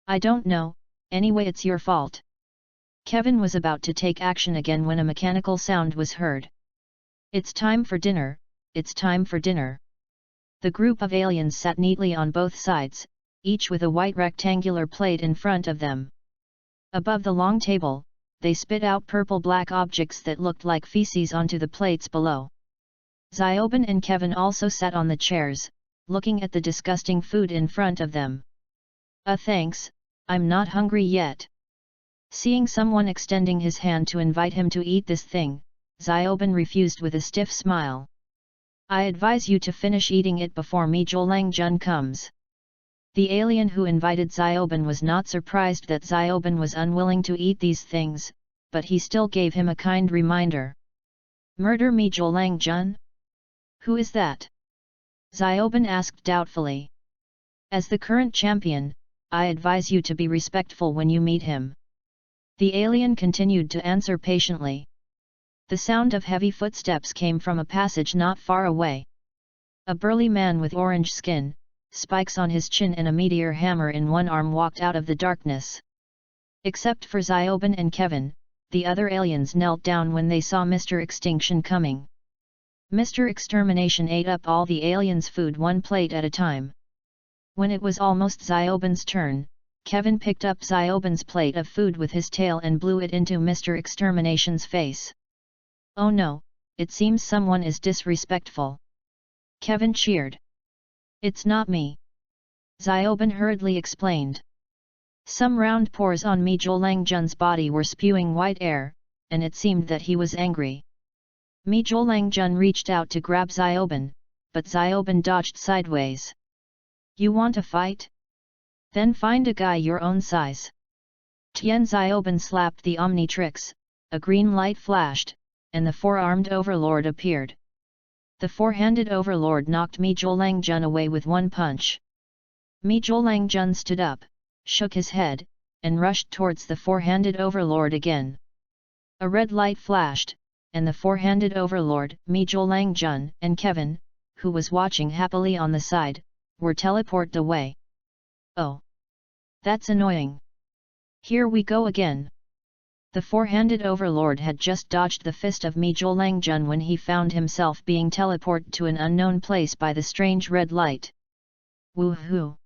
"I don't know, anyway it's your fault." Kevin was about to take action again when a mechanical sound was heard. "It's time for dinner, it's time for dinner." The group of aliens sat neatly on both sides, each with a white rectangular plate in front of them. Above the long table, they spit out purple-black objects that looked like feces onto the plates below. Zioben and Kevin also sat on the chairs, looking at the disgusting food in front of them. Thanks, I'm not hungry yet." Seeing someone extending his hand to invite him to eat this thing, Zioben refused with a stiff smile. "I advise you to finish eating it before Mi Zhoulangjun comes." The alien who invited Zioben was not surprised that Zioben was unwilling to eat these things, but he still gave him a kind reminder. "Murder Mi Zhoulangjun? Who is that?" Zioben asked doubtfully. "As the current champion, I advise you to be respectful when you meet him." The alien continued to answer patiently. The sound of heavy footsteps came from a passage not far away. A burly man with orange skin, spikes on his chin and a meteor hammer in one arm walked out of the darkness. Except for Zioben and Kevin, the other aliens knelt down when they saw Mr. Extinction coming. Mr. Extermination ate up all the aliens' food one plate at a time. When it was almost Zioben's turn, Kevin picked up Zioben's plate of food with his tail and blew it into Mr. Extermination's face. "Oh no, it seems someone is disrespectful." Kevin cheered. "It's not me," Zioben hurriedly explained. Some round pores on Mi Zhoulangjun's body were spewing white air, and it seemed that he was angry. Mi Zhoulangjun reached out to grab Zioben, but Zioben dodged sideways. "You want a fight? Then find a guy your own size." Tian Zioben slapped the Omnitrix, a green light flashed, and the four-armed overlord appeared. The four-handed overlord knocked Mi Zhoulangjun away with one punch. Mi Zhoulangjun stood up, shook his head, and rushed towards the four-handed overlord again. A red light flashed, and the four-handed overlord, Mi Zhoulangjun, and Kevin, who was watching happily on the side, were teleported away. "Oh! That's annoying. Here we go again." The four-handed overlord had just dodged the fist of Mi Zhoulangjun when he found himself being teleported to an unknown place by the strange red light. "Woohoo!"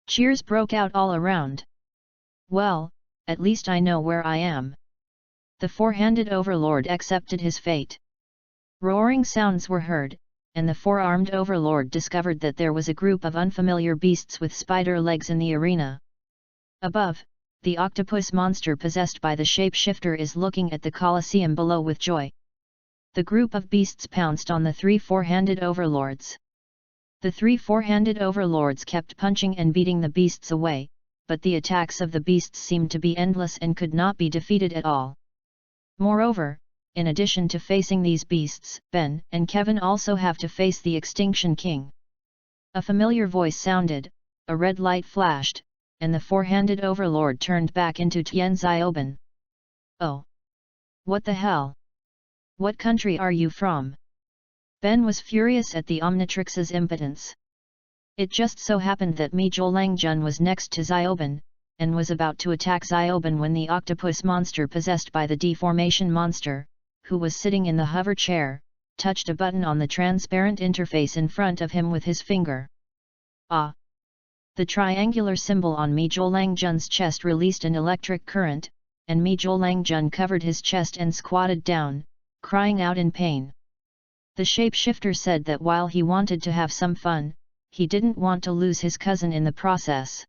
Cheers broke out all around. "Well, at least I know where I am." The four-handed overlord accepted his fate. Roaring sounds were heard, and the four-armed overlord discovered that there was a group of unfamiliar beasts with spider legs in the arena. Above, the octopus monster possessed by the shapeshifter is looking at the Colosseum below with joy. The group of beasts pounced on the three four-handed overlords. The three four-handed overlords kept punching and beating the beasts away, but the attacks of the beasts seemed to be endless and could not be defeated at all. Moreover, in addition to facing these beasts, Ben and Kevin also have to face the Extinction King. A familiar voice sounded, a red light flashed, and the four-handed overlord turned back into Tian Zioben. "Oh! What the hell? What country are you from?" Ben was furious at the Omnitrix's impotence. It just so happened that Mi Zhoulangjun was next to Zioben, and was about to attack Zioben when the octopus monster possessed by the deformation monster, who was sitting in the hover chair, touched a button on the transparent interface in front of him with his finger. Ah! The triangular symbol on Mi Zhuolangjun's chest released an electric current, and Mi Zhuolangjun covered his chest and squatted down, crying out in pain. The shapeshifter said that while he wanted to have some fun, he didn't want to lose his cousin in the process.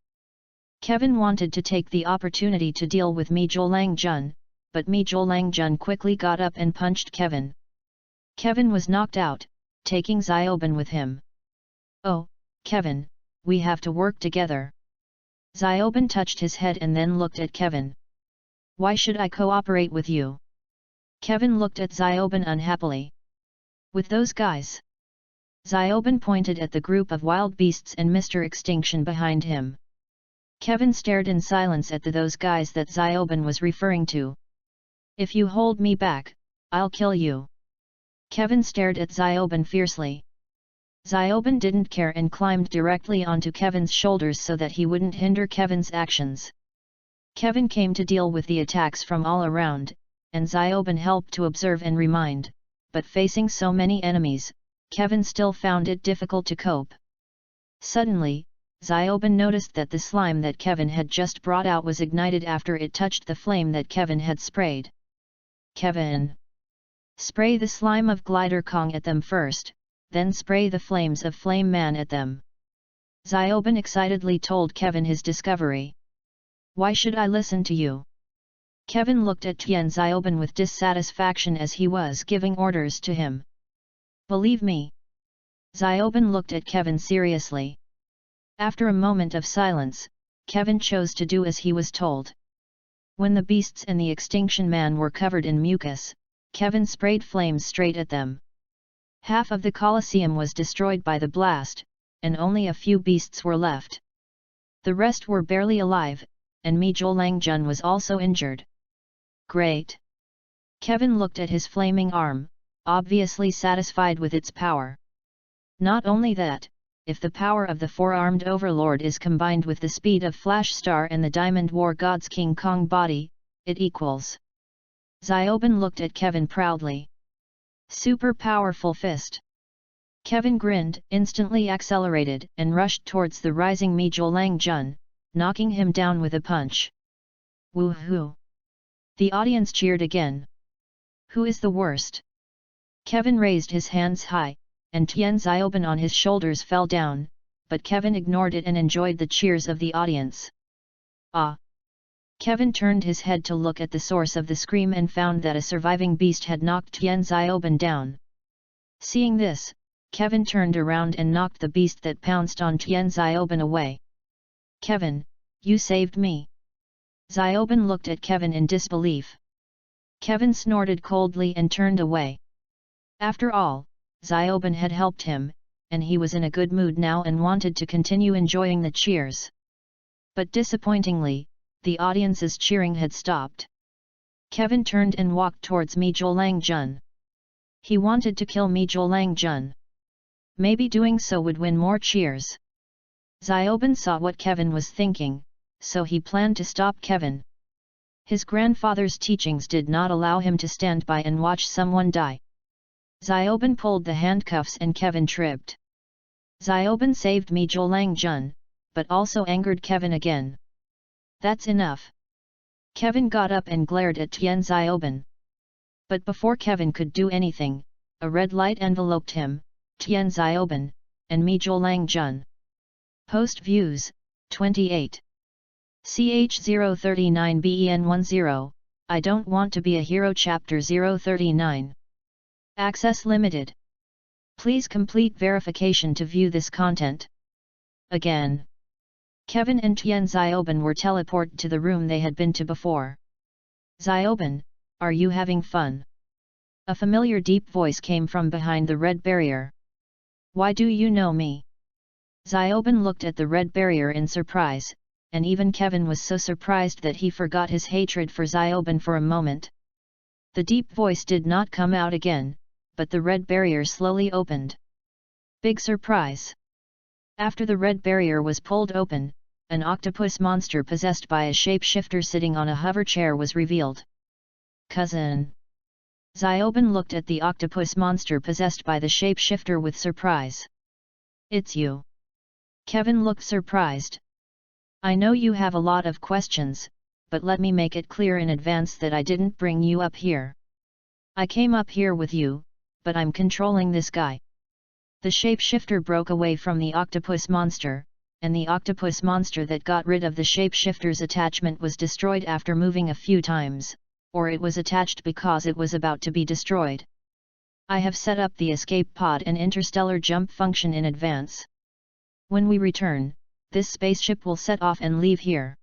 Kevin wanted to take the opportunity to deal with Mi Zhuolangjun, but Mi Zhuolangjun quickly got up and punched Kevin. Kevin was knocked out, taking Xiaoben with him. "Oh, Kevin, we have to work together." Xiaoben touched his head and then looked at Kevin. "Why should I cooperate with you?" Kevin looked at Xiaoben unhappily. "With those guys?" Xiaoben pointed at the group of wild beasts and Mr. Extinction behind him. Kevin stared in silence at those guys that Xiaoben was referring to. "If you hold me back, I'll kill you." Kevin stared at Xiaoben fiercely. Xiaoben didn't care and climbed directly onto Kevin's shoulders so that he wouldn't hinder Kevin's actions. Kevin came to deal with the attacks from all around, and Xiaoben helped to observe and remind, but facing so many enemies, Kevin still found it difficult to cope. Suddenly, Xiaoben noticed that the slime that Kevin had just brought out was ignited after it touched the flame that Kevin had sprayed. "Kevin! Spray the slime of Glider Kong at them first, then spray the flames of Flame Man at them." Xiaoben excitedly told Kevin his discovery. "Why should I listen to you?" Kevin looked at Tian Xiaoben with dissatisfaction as he was giving orders to him. "Believe me." Xiaoben looked at Kevin seriously. After a moment of silence, Kevin chose to do as he was told. When the beasts and the Extinction Man were covered in mucus, Kevin sprayed flames straight at them. Half of the Colosseum was destroyed by the blast, and only a few beasts were left. The rest were barely alive, and Mi Zhuolangjun was also injured. "Great!" Kevin looked at his flaming arm, obviously satisfied with its power. Not only that, if the power of the four-armed overlord is combined with the speed of Flash Star and the Diamond War God's King Kong body, it equals. Xiaoben looked at Kevin proudly. "Super powerful fist." Kevin grinned, instantly accelerated, and rushed towards the rising Mi Zhuolangjun, knocking him down with a punch. "Woohoo!" The audience cheered again. "Who is the worst?" Kevin raised his hands high, and Tian Xiaoben on his shoulders fell down, but Kevin ignored it and enjoyed the cheers of the audience. "Ah!" Kevin turned his head to look at the source of the scream and found that a surviving beast had knocked Tian Xiaoben down. Seeing this, Kevin turned around and knocked the beast that pounced on Tian Xiaoben away. "Kevin, you saved me." Xiaoben looked at Kevin in disbelief. Kevin snorted coldly and turned away. After all, Xiaoben had helped him, and he was in a good mood now and wanted to continue enjoying the cheers. But disappointingly, the audience's cheering had stopped. Kevin turned and walked towards Mi Zhuolangjun. He wanted to kill Mi Zhuolangjun. Maybe doing so would win more cheers. Xiaoben saw what Kevin was thinking, so he planned to stop Kevin. His grandfather's teachings did not allow him to stand by and watch someone die. Xiaoben pulled the handcuffs and Kevin tripped. Xiaoben saved Mi Zhuolangjun, but also angered Kevin again. "That's enough." Kevin got up and glared at Tian Xiaoben. But before Kevin could do anything, a red light enveloped him, Tian Xiaoben, and Mi Zhuolangjun. Post Views, 28. CH039BEN10, I don't want to be a hero. Chapter 039. Access limited. Please complete verification to view this content. Again. Kevin and Tian Xiaoben were teleported to the room they had been to before. "Xiaoben, are you having fun?" A familiar deep voice came from behind the red barrier. "Why do you know me?" Xiaoben looked at the red barrier in surprise, and even Kevin was so surprised that he forgot his hatred for Xiaoben for a moment. The deep voice did not come out again, but the red barrier slowly opened. Big surprise! After the red barrier was pulled open, an octopus monster possessed by a shapeshifter sitting on a hover chair was revealed. "Cousin!" Zioben looked at the octopus monster possessed by the shapeshifter with surprise. "It's you." Kevin looked surprised. "I know you have a lot of questions, but let me make it clear in advance that I didn't bring you up here. I came up here with you, but I'm controlling this guy." The shapeshifter broke away from the octopus monster, and the octopus monster that got rid of the shapeshifter's attachment was destroyed after moving a few times, or it was attached because it was about to be destroyed. I have set up the escape pod and interstellar jump function in advance. When we return, this spaceship will set off and leave here.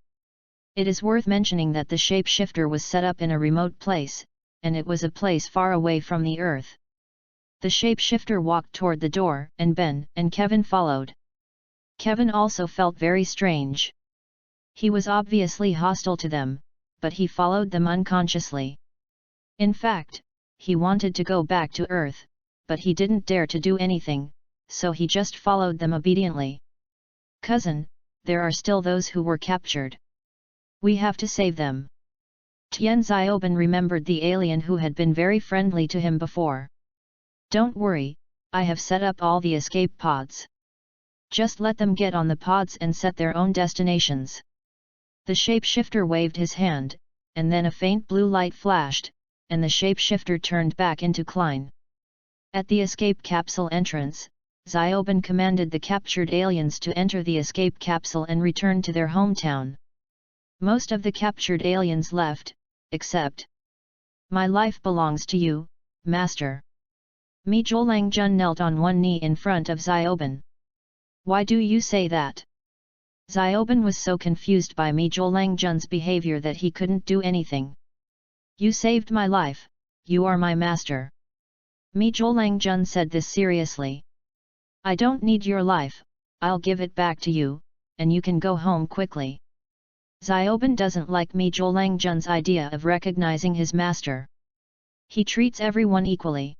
It is worth mentioning that the shapeshifter was set up in a remote place, and it was a place far away from the Earth. The shapeshifter walked toward the door, and Ben and Kevin followed. Kevin also felt very strange. He was obviously hostile to them, but he followed them unconsciously. In fact, he wanted to go back to Earth, but he didn't dare to do anything, so he just followed them obediently. "Cousin, there are still those who were captured. We have to save them." Tian Zioben remembered the alien who had been very friendly to him before. "Don't worry, I have set up all the escape pods. Just let them get on the pods and set their own destinations." The shapeshifter waved his hand, and then a faint blue light flashed, and the shapeshifter turned back into Klein. At the escape capsule entrance, Zioben commanded the captured aliens to enter the escape capsule and return to their hometown. Most of the captured aliens left, except "My life belongs to you, Master." Mi Zhuolangjun knelt on one knee in front of Zioben. "Why do you say that?" Zioben was so confused by Mi Zhuolangjun's behavior that he couldn't do anything. "You saved my life, you are my master." Mi Zhuolangjun said this seriously. "I don't need your life, I'll give it back to you, and you can go home quickly." Zioben doesn't like Mi Zhuolangjun's idea of recognizing his master. He treats everyone equally.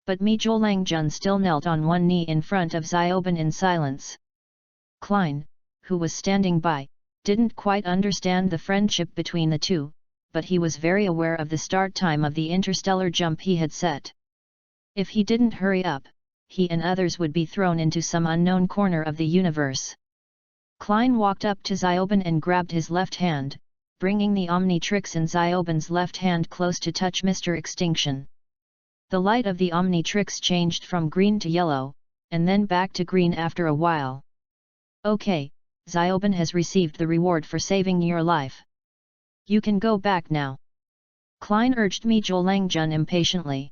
But Mi Zhuolangjun still knelt on one knee in front of Zioben in silence. Klein, who was standing by, didn't quite understand the friendship between the two, but he was very aware of the start time of the interstellar jump he had set. If he didn't hurry up, he and others would be thrown into some unknown corner of the universe. Klein walked up to Zioben and grabbed his left hand, bringing the Omnitrix in Zioben's left hand close to touch Mr. Extinction. The light of the Omnitrix changed from green to yellow, and then back to green after a while. "Okay, Zioben has received the reward for saving your life. You can go back now," Klein urged Mi Zhuolangjun impatiently.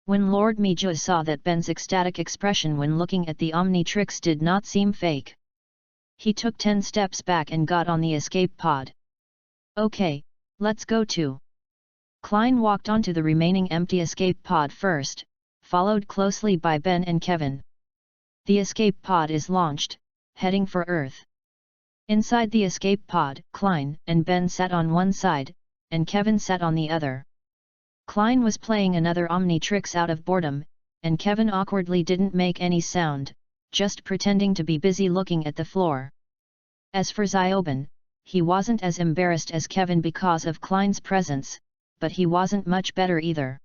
When Lord Mijia saw that Ben's ecstatic expression when looking at the Omnitrix did not seem fake, he took 10 steps back and got on the escape pod. "Okay, let's go too." Klein walked onto the remaining empty escape pod first, followed closely by Ben and Kevin. The escape pod is launched, heading for Earth. Inside the escape pod, Klein and Ben sat on one side, and Kevin sat on the other. Klein was playing another Omnitrix out of boredom, and Kevin awkwardly didn't make any sound, just pretending to be busy looking at the floor. As for Zioben, he wasn't as embarrassed as Kevin because of Klein's presence, but he wasn't much better either.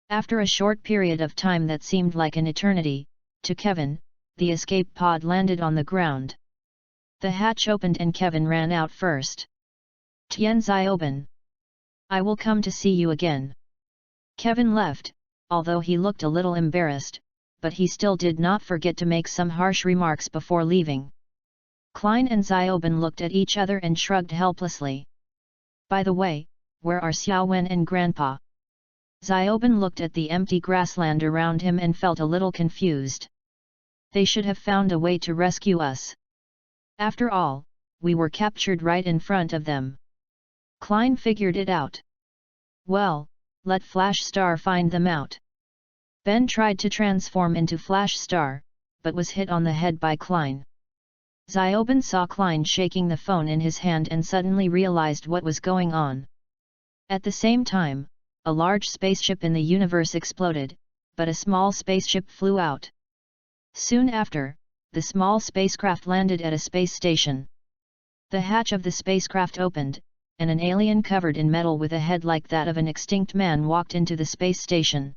After a short period of time that seemed like an eternity, to Kevin, the escape pod landed on the ground. The hatch opened and Kevin ran out first. "Tian Zioben. I will come to see you again." Kevin left, although he looked a little embarrassed, but he still did not forget to make some harsh remarks before leaving. Klein and Zioben looked at each other and shrugged helplessly. "By the way, where are Xiaowen and Grandpa?" Zioben looked at the empty grassland around him and felt a little confused. "They should have found a way to rescue us. After all, we were captured right in front of them." Klein figured it out. "Well, let Flash Star find them out." Ben tried to transform into Flash Star, but was hit on the head by Klein. Zioben saw Klein shaking the phone in his hand and suddenly realized what was going on. At the same time, a large spaceship in the universe exploded, but a small spaceship flew out. Soon after, the small spacecraft landed at a space station. The hatch of the spacecraft opened, and an alien covered in metal with a head like that of an extinct man walked into the space station.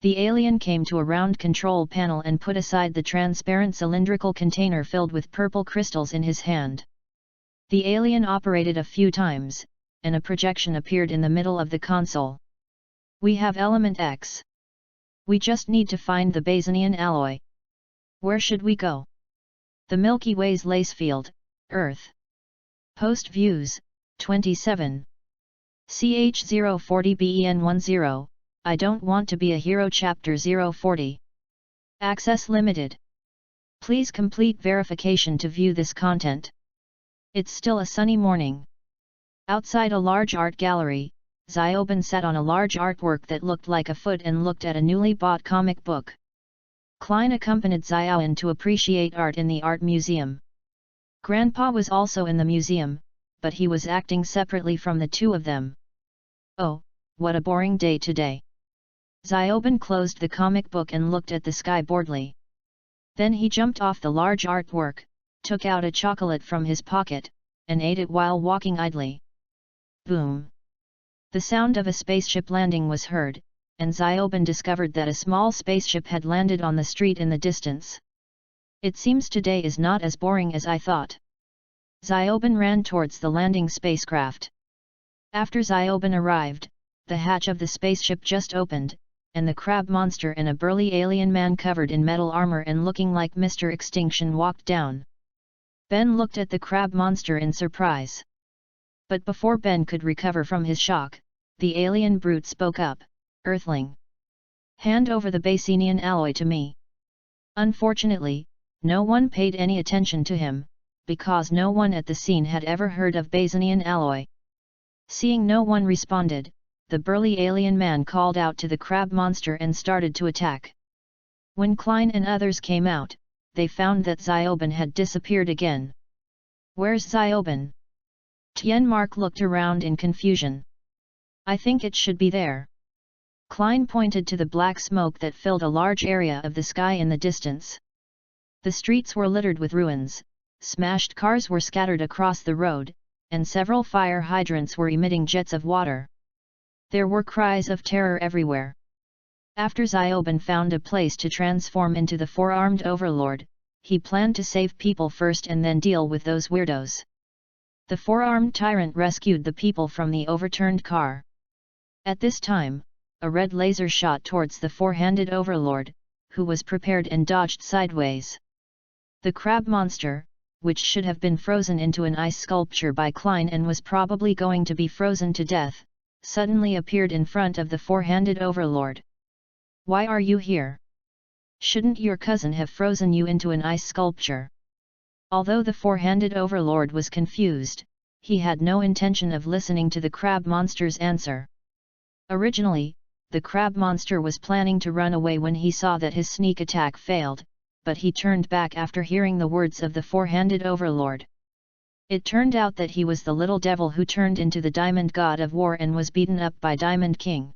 The alien came to a round control panel and put aside the transparent cylindrical container filled with purple crystals in his hand. The alien operated a few times, and a projection appeared in the middle of the console. "We have element X. We just need to find the Basinian alloy. Where should we go?" "The Milky Way's lace field, Earth." Post Views, 27. CH040 BEN10, I don't want to be a hero. Chapter 040. Access limited. Please complete verification to view this content. It's still a sunny morning. Outside a large art gallery, Zyobin sat on a large artwork that looked like a foot and looked at a newly bought comic book. Klein accompanied Zyobin to appreciate art in the art museum. Grandpa was also in the museum, but he was acting separately from the two of them. "Oh, what a boring day today." Zyobin closed the comic book and looked at the sky boredly. Then he jumped off the large artwork, took out a chocolate from his pocket, and ate it while walking idly. Boom! The sound of a spaceship landing was heard, and Zyobin discovered that a small spaceship had landed on the street in the distance. "It seems today is not as boring as I thought." Zyobin ran towards the landing spacecraft. After Zyobin arrived, the hatch of the spaceship just opened, and the crab monster and a burly alien man covered in metal armor and looking like Mr. Extinction walked down. Ben looked at the crab monster in surprise. But before Ben could recover from his shock, the alien brute spoke up, "Earthling. Hand over the Basinian alloy to me." Unfortunately, no one paid any attention to him, because no one at the scene had ever heard of Basinian alloy. Seeing no one responded, the burly alien man called out to the crab monster and started to attack. When Klein and others came out, they found that Zyobin had disappeared again. "Where's Zyobin?" Tienmark looked around in confusion. "I think it should be there." Klein pointed to the black smoke that filled a large area of the sky in the distance. The streets were littered with ruins, smashed cars were scattered across the road, and several fire hydrants were emitting jets of water. There were cries of terror everywhere. After Zyobin found a place to transform into the four-armed overlord, he planned to save people first and then deal with those weirdos. The four-armed tyrant rescued the people from the overturned car. At this time, a red laser shot towards the four-handed overlord, who was prepared and dodged sideways. The crab monster, which should have been frozen into an ice sculpture by Klein and was probably going to be frozen to death, suddenly appeared in front of the four-handed overlord. "Why are you here? Shouldn't your cousin have frozen you into an ice sculpture?" Although the four-handed overlord was confused, he had no intention of listening to the crab monster's answer. Originally, the crab monster was planning to run away when he saw that his sneak attack failed, but he turned back after hearing the words of the four-handed overlord. It turned out that he was the little devil who turned into the Diamond God of War and was beaten up by Diamond King.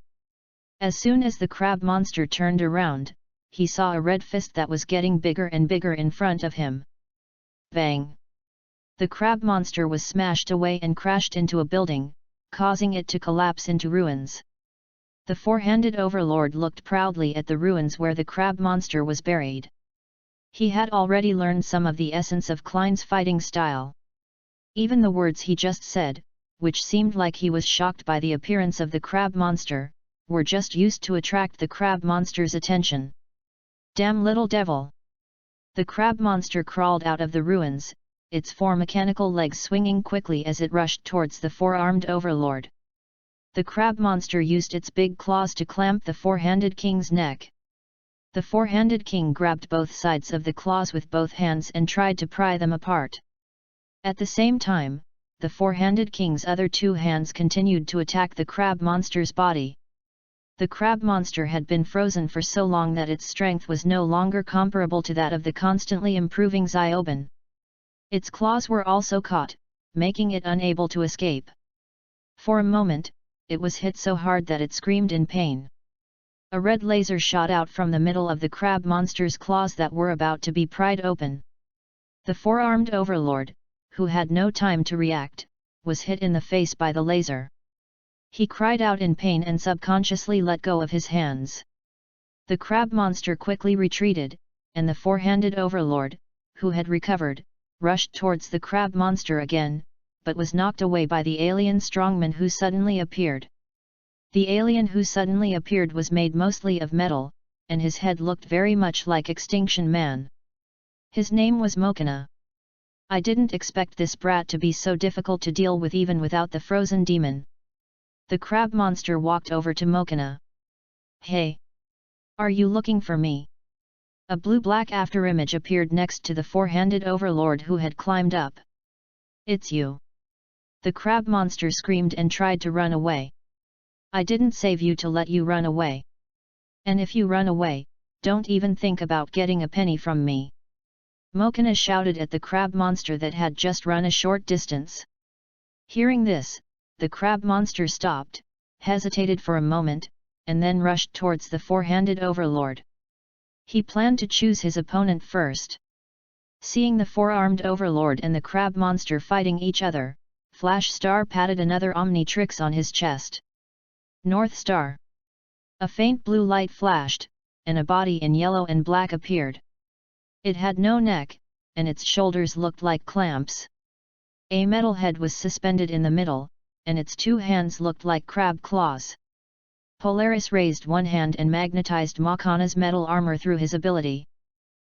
As soon as the crab monster turned around, he saw a red fist that was getting bigger and bigger in front of him. Bang! The crab monster was smashed away and crashed into a building, causing it to collapse into ruins. The four-handed overlord looked proudly at the ruins where the crab monster was buried. He had already learned some of the essence of Klein's fighting style. Even the words he just said, which seemed like he was shocked by the appearance of the crab monster, were just used to attract the crab monster's attention. "Damn little devil!" The crab monster crawled out of the ruins, its four mechanical legs swinging quickly as it rushed towards the four-armed overlord. The crab monster used its big claws to clamp the four-handed king's neck. The four-handed king grabbed both sides of the claws with both hands and tried to pry them apart. At the same time, the four-handed king's other two hands continued to attack the crab monster's body. The crab monster had been frozen for so long that its strength was no longer comparable to that of the constantly improving Zyobin. Its claws were also caught, making it unable to escape. For a moment, it was hit so hard that it screamed in pain. A red laser shot out from the middle of the crab monster's claws that were about to be pried open. The four-armed overlord, who had no time to react, was hit in the face by the laser. He cried out in pain and subconsciously let go of his hands. The crab monster quickly retreated, and the four-handed overlord, who had recovered, rushed towards the crab monster again, but was knocked away by the alien strongman who suddenly appeared. The alien who suddenly appeared was made mostly of metal, and his head looked very much like Extinction Man. His name was Mokana. I didn't expect this brat to be so difficult to deal with even without the frozen demon. The crab monster walked over to Mokana. Hey! Are you looking for me? A blue-black afterimage appeared next to the four-handed overlord who had climbed up. It's you! The crab monster screamed and tried to run away. I didn't save you to let you run away. And if you run away, don't even think about getting a penny from me. Mokana shouted at the crab monster that had just run a short distance. Hearing this, the crab monster stopped, hesitated for a moment, and then rushed towards the four-handed overlord. He planned to choose his opponent first. Seeing the four-armed overlord and the crab monster fighting each other, Flash Star patted another Omnitrix on his chest. North Star. A faint blue light flashed, and a body in yellow and black appeared. It had no neck, and its shoulders looked like clamps. A metal head was suspended in the middle, and its two hands looked like crab claws. Polaris raised one hand and magnetized Mokana's metal armor through his ability.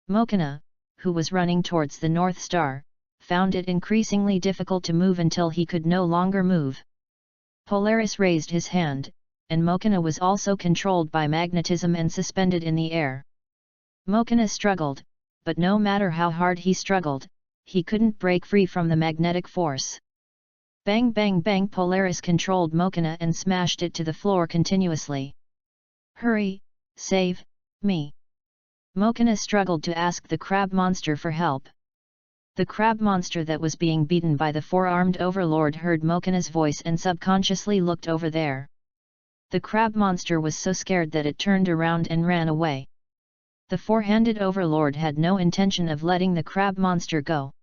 Mokana, who was running towards the North Star, found it increasingly difficult to move until he could no longer move. Polaris raised his hand, and Mokana was also controlled by magnetism and suspended in the air. Mokana struggled, but no matter how hard he struggled, he couldn't break free from the magnetic force. Bang bang bang! Polaris controlled Mokana and smashed it to the floor continuously. Hurry, save me! Mokana struggled to ask the crab monster for help. The crab monster that was being beaten by the four-armed overlord heard Mokana's voice and subconsciously looked over there. The crab monster was so scared that it turned around and ran away. The four-handed overlord had no intention of letting the crab monster go.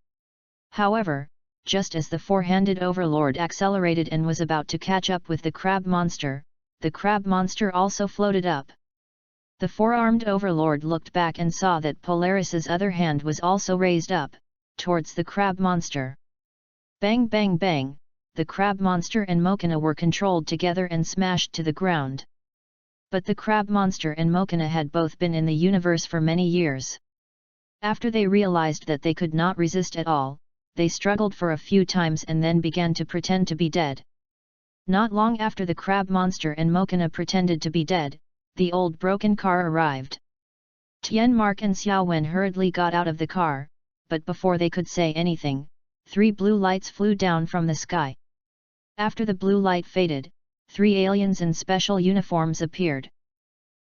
However, just as the four-handed overlord accelerated and was about to catch up with the crab monster also floated up. The four-armed overlord looked back and saw that Polaris's other hand was also raised up, towards the crab monster. Bang bang bang, the crab monster and Mokana were controlled together and smashed to the ground. But the crab monster and Mokana had both been in the universe for many years. After they realized that they could not resist at all, they struggled for a few times and then began to pretend to be dead. Not long after the crab monster and Mokana pretended to be dead, the old broken car arrived. Tianmark and Xiaowen hurriedly got out of the car, but before they could say anything, 3 blue lights flew down from the sky. After the blue light faded, 3 aliens in special uniforms appeared.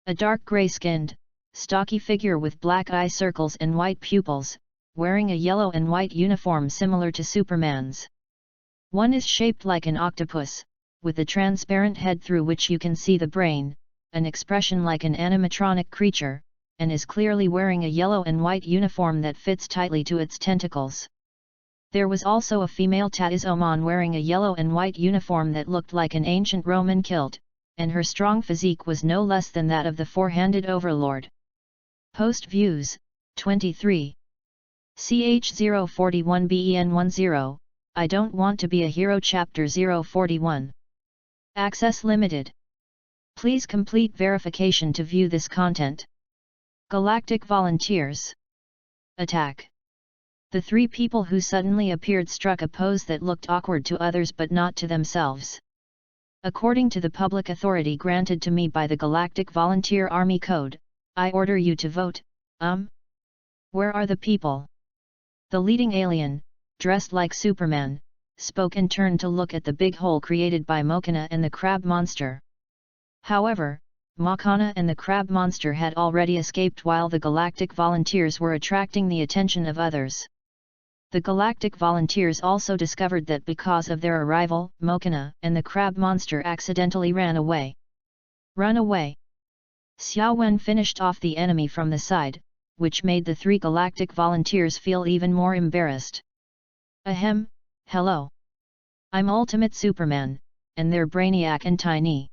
A dark gray-skinned, stocky figure with black eye circles and white pupils, wearing a yellow and white uniform similar to Superman's. One is shaped like an octopus, with a transparent head through which you can see the brain, an expression like an animatronic creature, and is clearly wearing a yellow and white uniform that fits tightly to its tentacles. There was also a female Taizomon wearing a yellow and white uniform that looked like an ancient Roman kilt, and her strong physique was no less than that of the four-handed overlord. Post Views, 23. CH041 BEN10, I don't want to be a hero. Chapter 041. Access limited. Please complete verification to view this content. Galactic Volunteers. Attack. The 3 people who suddenly appeared struck a pose that looked awkward to others but not to themselves. According to the public authority granted to me by the Galactic Volunteer Army Code, I order you to vote. Where are the people? The leading alien, dressed like Superman, spoke and turned to look at the big hole created by Mokana and the crab monster. However, Mokana and the crab monster had already escaped while the Galactic Volunteers were attracting the attention of others. The Galactic Volunteers also discovered that because of their arrival, Mokana and the crab monster accidentally ran away. Run away! Xiaowen finished off the enemy from the side, which made the 3 Galactic Volunteers feel even more embarrassed. Ahem, hello. I'm Ultimate Superman, and they're Brainiac and Tiny.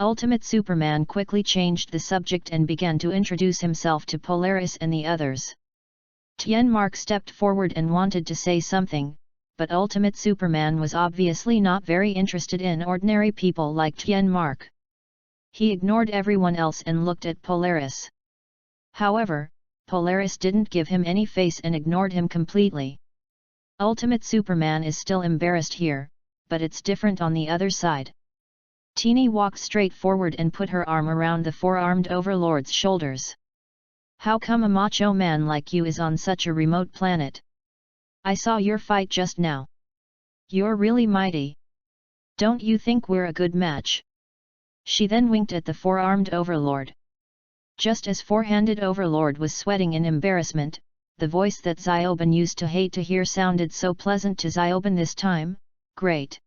Ultimate Superman quickly changed the subject and began to introduce himself to Polaris and the others. Tien Mark stepped forward and wanted to say something, but Ultimate Superman was obviously not very interested in ordinary people like Tien Mark. He ignored everyone else and looked at Polaris. However, Polaris didn't give him any face and ignored him completely. Ultimate Superman is still embarrassed here, but it's different on the other side. Teeny walked straight forward and put her arm around the four-armed overlord's shoulders. How come a macho man like you is on such a remote planet? I saw your fight just now. You're really mighty. Don't you think we're a good match? She then winked at the four-armed overlord. Just as four-handed overlord was sweating in embarrassment, the voice that Xiaoban used to hate to hear sounded so pleasant to Xiaoban this time. Great!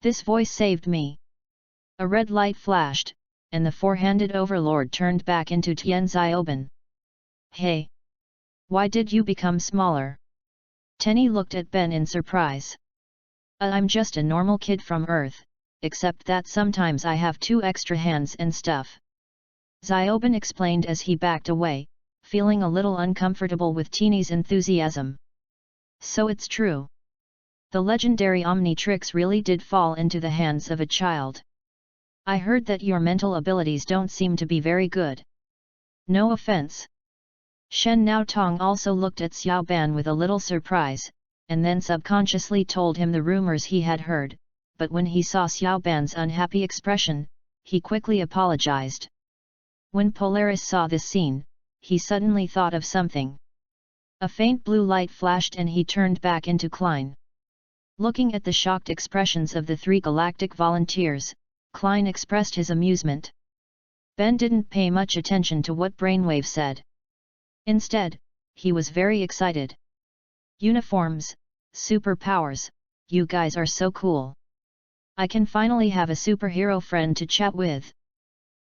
This voice saved me. A red light flashed, and the four-handed overlord turned back into Tien Xiaoban. Hey! Why did you become smaller? Tenny looked at Ben in surprise. I'm just a normal kid from Earth, except that sometimes I have 2 extra hands and stuff. Xiaoban explained as he backed away, feeling a little uncomfortable with Teeny's enthusiasm. So it's true. The legendary Omnitrix really did fall into the hands of a child. I heard that your mental abilities don't seem to be very good. No offense. Shen Nao Tong also looked at Xiaoban with a little surprise, and then subconsciously told him the rumors he had heard, but when he saw Xiaoban's unhappy expression, he quickly apologized. When Polaris saw this scene, he suddenly thought of something. A faint blue light flashed and he turned back into Klein. Looking at the shocked expressions of the 3 galactic volunteers, Klein expressed his amusement. Ben didn't pay much attention to what Brainwave said. Instead, he was very excited. Uniforms, superpowers, you guys are so cool. I can finally have a superhero friend to chat with.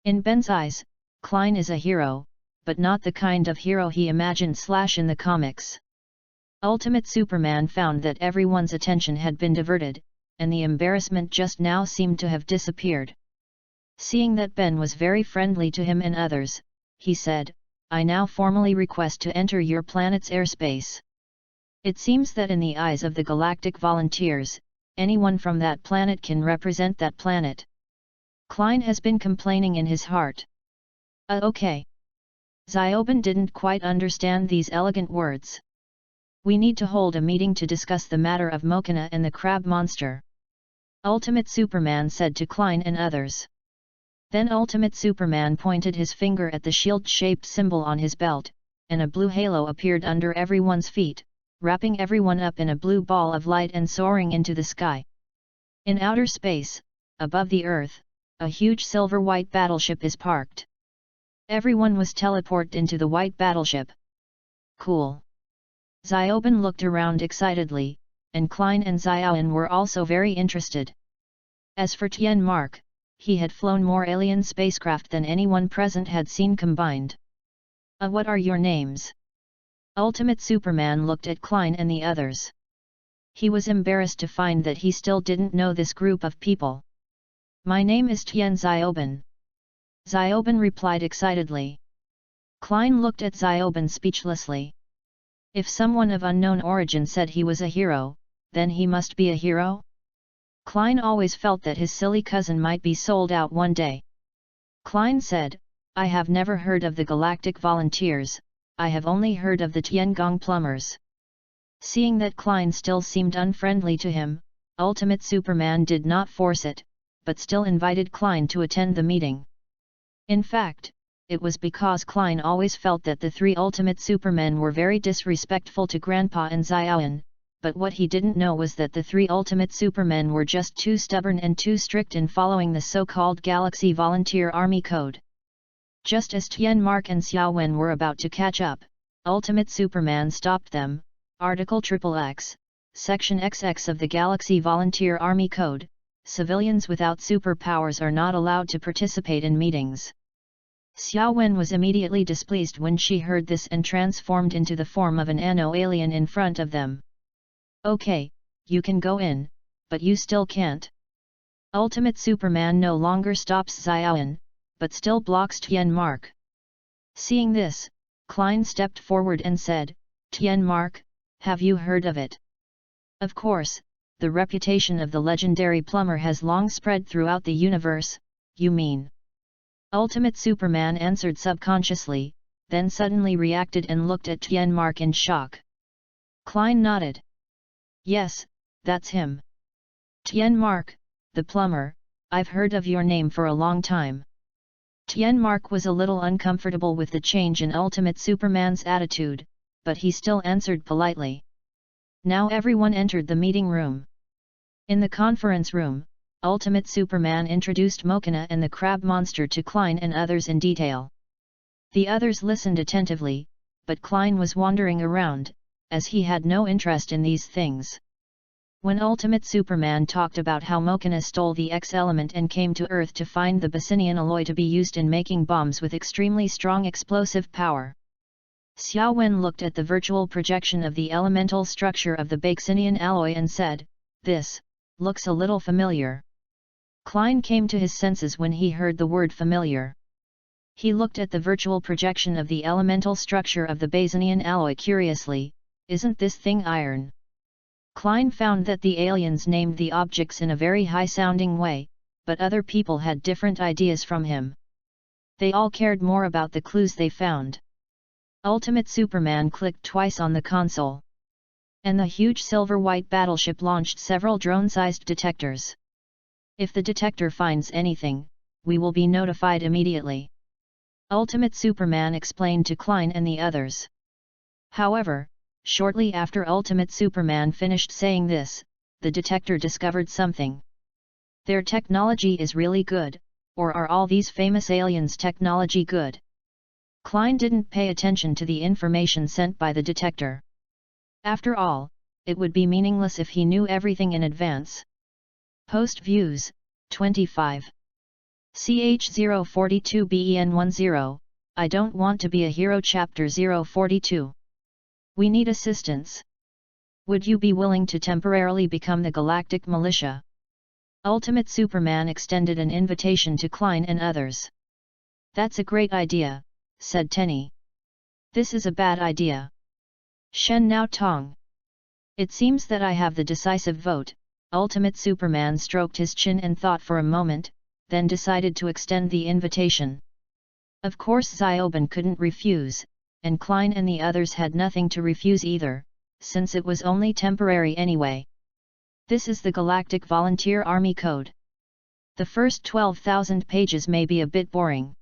In Ben's eyes, Klein is a hero, but not the kind of hero he imagined in the comics. Ultimate Superman found that everyone's attention had been diverted, and the embarrassment just now seemed to have disappeared. Seeing that Ben was very friendly to him and others, he said, I now formally request to enter your planet's airspace. It seems that in the eyes of the galactic volunteers, anyone from that planet can represent that planet. Klein has been complaining in his heart. Okay. Xiaoban didn't quite understand these elegant words. We need to hold a meeting to discuss the matter of Mokina and the crab monster. Ultimate Superman said to Klein and others. Then Ultimate Superman pointed his finger at the shield-shaped symbol on his belt, and a blue halo appeared under everyone's feet, wrapping everyone up in a blue ball of light and soaring into the sky. In outer space, above the Earth, a huge silver-white battleship is parked. Everyone was teleported into the white battleship. Cool. Xiaoban looked around excitedly, and Klein and Xiaoan were also very interested. As for Tien Mark, he had flown more alien spacecraft than anyone present had seen combined. What are your names? Ultimate Superman looked at Klein and the others. He was embarrassed to find that he still didn't know this group of people. My name is Tien Xiaoban. Xiaoban replied excitedly. Klein looked at Xiaoban speechlessly. If someone of unknown origin said he was a hero, then he must be a hero? Klein always felt that his silly cousin might be sold out one day. Klein said, I have never heard of the Galactic Volunteers, I have only heard of the Tiangong Plumbers. Seeing that Klein still seemed unfriendly to him, Ultimate Superman did not force it, but still invited Klein to attend the meeting. In fact, it was because Klein always felt that the 3 Ultimate Supermen were very disrespectful to Grandpa and Xiaoan, but what he didn't know was that the 3 Ultimate Supermen were just too stubborn and too strict in following the so-called Galaxy Volunteer Army Code. Just as Tien Mark and Xiaowen were about to catch up, Ultimate Superman stopped them. Article XXX, Section XX of the Galaxy Volunteer Army Code, civilians without superpowers are not allowed to participate in meetings. Xiaowen was immediately displeased when she heard this and transformed into the form of an Anno alien in front of them. Okay, you can go in, but you still can't. Ultimate Superman no longer stops Xiaoyan, but still blocks Tian Mark. Seeing this, Klein stepped forward and said, Tian Mark, have you heard of it? Of course, the reputation of the legendary plumber has long spread throughout the universe, you mean? Ultimate Superman answered subconsciously, then suddenly reacted and looked at Tian Mark in shock. Klein nodded. Yes, that's him. Tian Mark, the plumber, I've heard of your name for a long time. Tian Mark was a little uncomfortable with the change in Ultimate Superman's attitude, but he still answered politely. Now everyone entered the meeting room. In the conference room, Ultimate Superman introduced Mokina and the crab monster to Klein and others in detail. The others listened attentively, but Klein was wandering around, as he had no interest in these things. When Ultimate Superman talked about how Mokina stole the X-element and came to Earth to find the Basinian alloy to be used in making bombs with extremely strong explosive power, Xiao Wen looked at the virtual projection of the elemental structure of the Basinian alloy and said, "This looks a little familiar." Klein came to his senses when he heard the word familiar. He looked at the virtual projection of the elemental structure of the Basinian alloy curiously. Isn't this thing iron? Klein found that the aliens named the objects in a very high-sounding way, but other people had different ideas from him. They all cared more about the clues they found. Ultimate Superman clicked twice on the console. And the huge silver-white battleship launched several drone-sized detectors. If the detector finds anything, we will be notified immediately. Ultimate Superman explained to Klein and the others. However, shortly after Ultimate Superman finished saying this, the detector discovered something. Their technology is really good, or are all these famous aliens' technology good? Klein didn't pay attention to the information sent by the detector. After all, it would be meaningless if he knew everything in advance. Post views, 25. CH042BEN10, I don't want to be a hero. Chapter 042. We need assistance. Would you be willing to temporarily become the Galactic Militia? Ultimate Superman extended an invitation to Klein and others. That's a great idea, said Tenny. This is a bad idea. Shen Nao Tong. It seems that I have the decisive vote. Ultimate Superman stroked his chin and thought for a moment, then decided to extend the invitation. Of course Xiaoban couldn't refuse, and Klein and the others had nothing to refuse either, since it was only temporary anyway. This is the Galactic Volunteer Army Code. The first 12,000 pages may be a bit boring.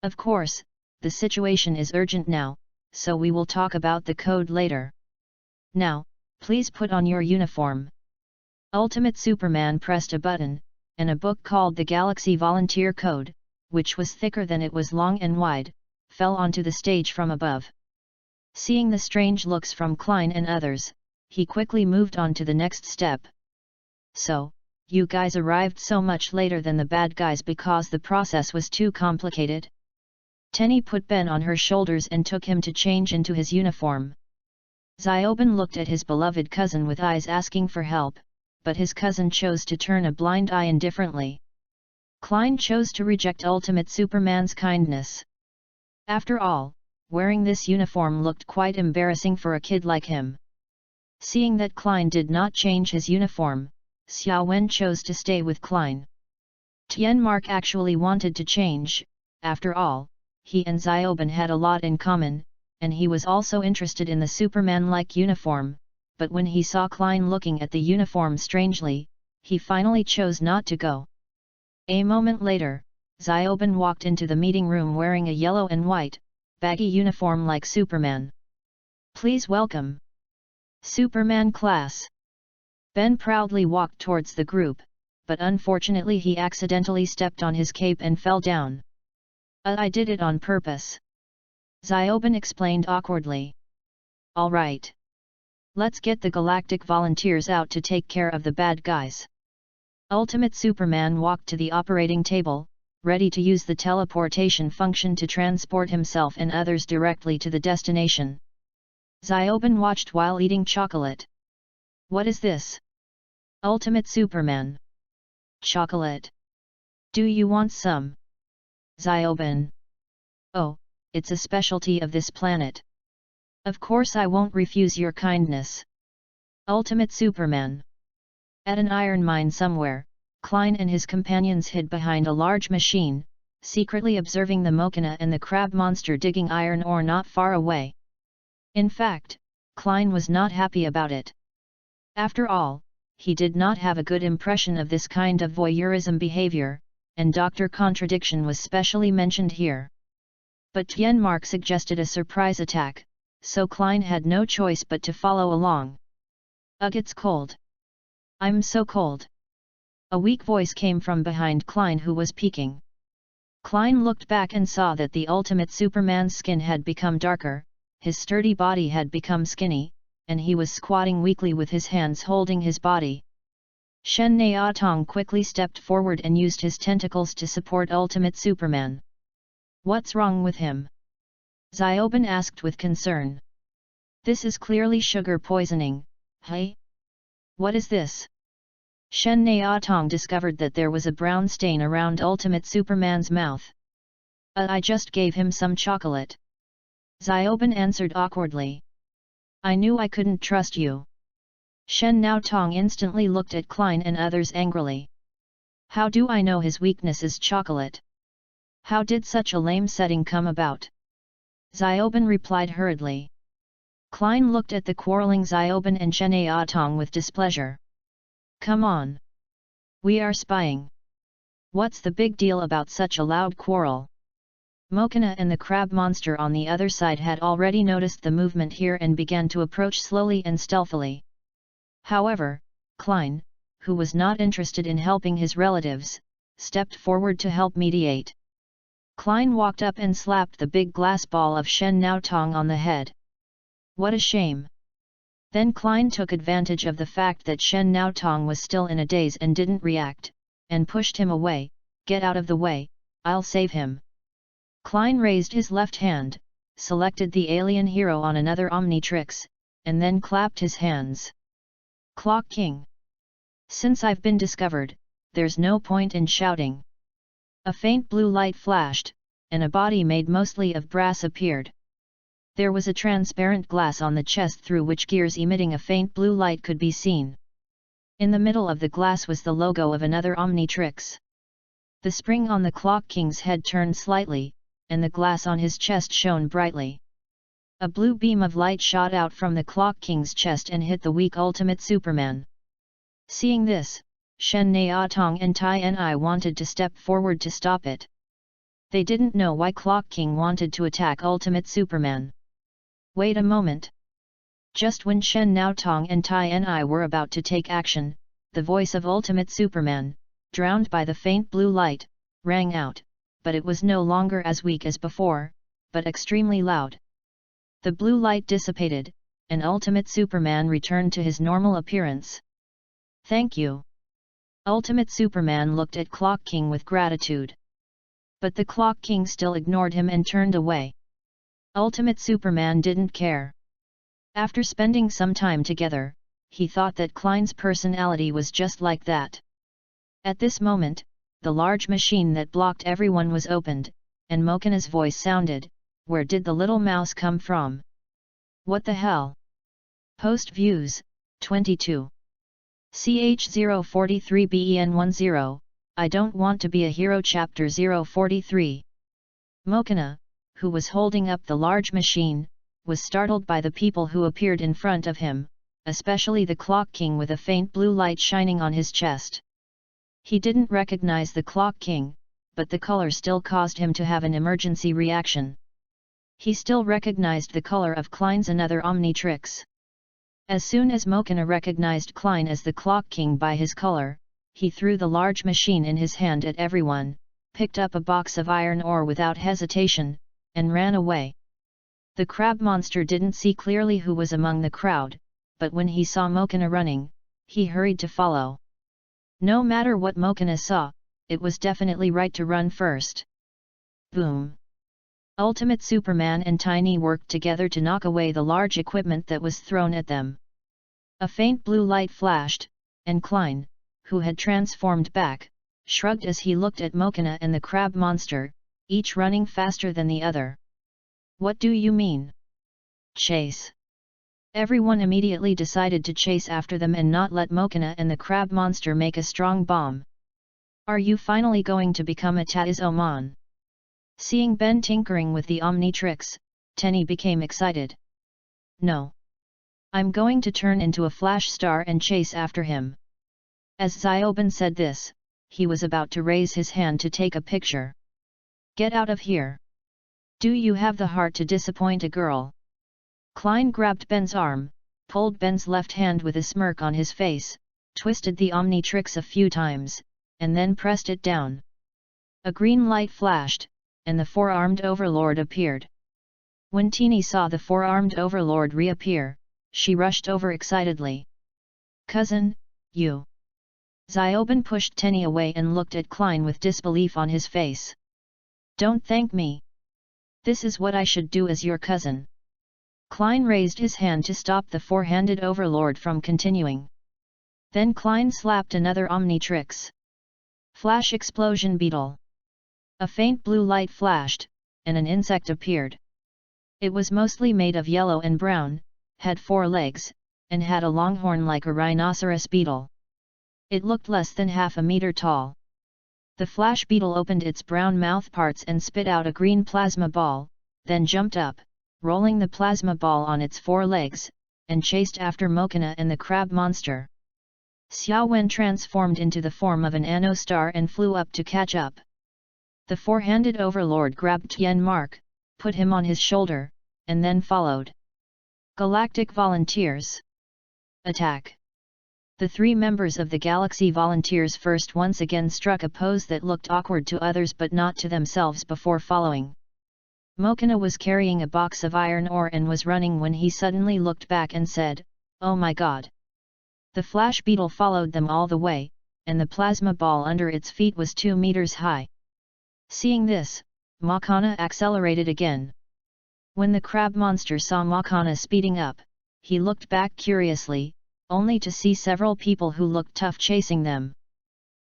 Of course, the situation is urgent now, so we will talk about the code later. Now, please put on your uniform. Ultimate Superman pressed a button, and a book called the Galaxy Volunteer Code, which was thicker than it was long and wide, fell onto the stage from above. Seeing the strange looks from Klein and others, he quickly moved on to the next step. So, you guys arrived so much later than the bad guys because the process was too complicated? Tenny put Ben on her shoulders and took him to change into his uniform. Xiaoban looked at his beloved cousin with eyes asking for help, but his cousin chose to turn a blind eye indifferently. Klein chose to reject Ultimate Superman's kindness. After all, wearing this uniform looked quite embarrassing for a kid like him. Seeing that Klein did not change his uniform, Xiao Wen chose to stay with Klein. Tian Mark actually wanted to change. After all, he and Xiaoban had a lot in common, and he was also interested in the Superman-like uniform, but when he saw Klein looking at the uniform strangely, he finally chose not to go. A moment later, Xiaoban walked into the meeting room wearing a yellow and white, baggy uniform like Superman. Please welcome Superman class. Ben proudly walked towards the group, but unfortunately he accidentally stepped on his cape and fell down. I did it on purpose. Xiaoban explained awkwardly. All right. Let's get the Galactic Volunteers out to take care of the bad guys. Ultimate Superman walked to the operating table, ready to use the teleportation function to transport himself and others directly to the destination. Xiaoban watched while eating chocolate. What is this? Ultimate Superman. Chocolate. Do you want some? Zioben. Oh, it's a specialty of this planet. Of course I won't refuse your kindness. Ultimate Superman. At an iron mine somewhere, Klein and his companions hid behind a large machine, secretly observing the Mokina and the crab monster digging iron ore not far away. In fact, Klein was not happy about it. After all, he did not have a good impression of this kind of voyeurism behavior, and Dr. Contradiction was specially mentioned here. But Tienmark suggested a surprise attack, so Klein had no choice but to follow along. Ugh, it's cold. I'm so cold. A weak voice came from behind Klein, who was peeking. Klein looked back and saw that the Ultimate Superman's skin had become darker, his sturdy body had become skinny, and he was squatting weakly with his hands holding his body. Shen Naotong quickly stepped forward and used his tentacles to support Ultimate Superman. What's wrong with him? Zioben asked with concern. This is clearly sugar poisoning, hey? What is this? Shen Naotong discovered that there was a brown stain around Ultimate Superman's mouth. I just gave him some chocolate. Zioben answered awkwardly. I knew I couldn't trust you. Shen Naotong instantly looked at Klein and others angrily. How do I know his weakness is chocolate? How did such a lame setting come about? Zioben replied hurriedly. Klein looked at the quarreling Zioben and Shen Naotong with displeasure. Come on. We are spying. What's the big deal about such a loud quarrel? Mokina and the crab monster on the other side had already noticed the movement here and began to approach slowly and stealthily. However, Klein, who was not interested in helping his relatives, stepped forward to help mediate. Klein walked up and slapped the big glass ball of Shen Naotong on the head. What a shame! Then Klein took advantage of the fact that Shen Naotong was still in a daze and didn't react, and pushed him away. Get out of the way, I'll save him. Klein raised his left hand, selected the alien hero on another Omnitrix, and then clapped his hands. Clock King! Since I've been discovered, there's no point in shouting. A faint blue light flashed, and a body made mostly of brass appeared. There was a transparent glass on the chest through which gears emitting a faint blue light could be seen. In the middle of the glass was the logo of another Omnitrix. The spring on the Clock King's head turned slightly, and the glass on his chest shone brightly. A blue beam of light shot out from the Clock King's chest and hit the weak Ultimate Superman. Seeing this, Shen Naotong and Tai-Ni wanted to step forward to stop it. They didn't know why Clock King wanted to attack Ultimate Superman. Wait a moment. Just when Shen Naotong and Tai-Ni were about to take action, the voice of Ultimate Superman, drowned by the faint blue light, rang out, but it was no longer as weak as before, but extremely loud. The blue light dissipated, and Ultimate Superman returned to his normal appearance. Thank you. Ultimate Superman looked at Clock King with gratitude. But the Clock King still ignored him and turned away. Ultimate Superman didn't care. After spending some time together, he thought that Klein's personality was just like that. At this moment, the large machine that blocked everyone was opened, and Mokina's voice sounded, "Where did the little mouse come from? What the hell?" Post Views, 22. CH043BEN10, I don't want to be a hero. Chapter 043. Mokina, who was holding up the large machine, was startled by the people who appeared in front of him, especially the Clock King with a faint blue light shining on his chest. He didn't recognize the Clock King, but the color still caused him to have an emergency reaction. He still recognized the color of Klein's another Omnitrix. As soon as Mokina recognized Klein as the Clock King by his color, he threw the large machine in his hand at everyone, picked up a box of iron ore without hesitation, and ran away. The crab monster didn't see clearly who was among the crowd, but when he saw Mokina running, he hurried to follow. No matter what Mokina saw, it was definitely right to run first. Boom! Ultimate Superman and Tiny worked together to knock away the large equipment that was thrown at them. A faint blue light flashed, and Klein, who had transformed back, shrugged as he looked at Mokina and the crab monster, each running faster than the other. What do you mean? Chase! Everyone immediately decided to chase after them and not let Mokina and the crab monster make a strong bomb. Are you finally going to become a Taizoman? Seeing Ben tinkering with the Omnitrix, Tenny became excited. No. I'm going to turn into a flash star and chase after him. As Zioban said this, he was about to raise his hand to take a picture. Get out of here! Do you have the heart to disappoint a girl? Klein grabbed Ben's arm, pulled Ben's left hand with a smirk on his face, twisted the Omnitrix a few times, and then pressed it down. A green light flashed, and the four-armed overlord appeared. When Teeny saw the four-armed overlord reappear, she rushed over excitedly. Cousin, you! Zioban pushed Tenny away and looked at Klein with disbelief on his face. Don't thank me. This is what I should do as your cousin. Klein raised his hand to stop the four-handed overlord from continuing. Then Klein slapped another Omnitrix. Flash explosion beetle. A faint blue light flashed, and an insect appeared. It was mostly made of yellow and brown, had 4 legs, and had a long horn like a rhinoceros beetle. It looked less than half a meter tall. The flash beetle opened its brown mouthparts and spit out a green plasma ball, then jumped up, rolling the plasma ball on its 4 legs, and chased after Mokina and the crab monster. Xiao Wen transformed into the form of an Anno star and flew up to catch up. The four-handed overlord grabbed Tian Mark, put him on his shoulder, and then followed. Galactic Volunteers! Attack! The 3 members of the Galaxy Volunteers first once again struck a pose that looked awkward to others but not to themselves before following. Mokina was carrying a box of iron ore and was running when he suddenly looked back and said, "Oh my god!" The flash beetle followed them all the way, and the plasma ball under its feet was 2 meters high. Seeing this, Mokina accelerated again. When the crab monster saw Mokina speeding up, he looked back curiously, only to see several people who looked tough chasing them.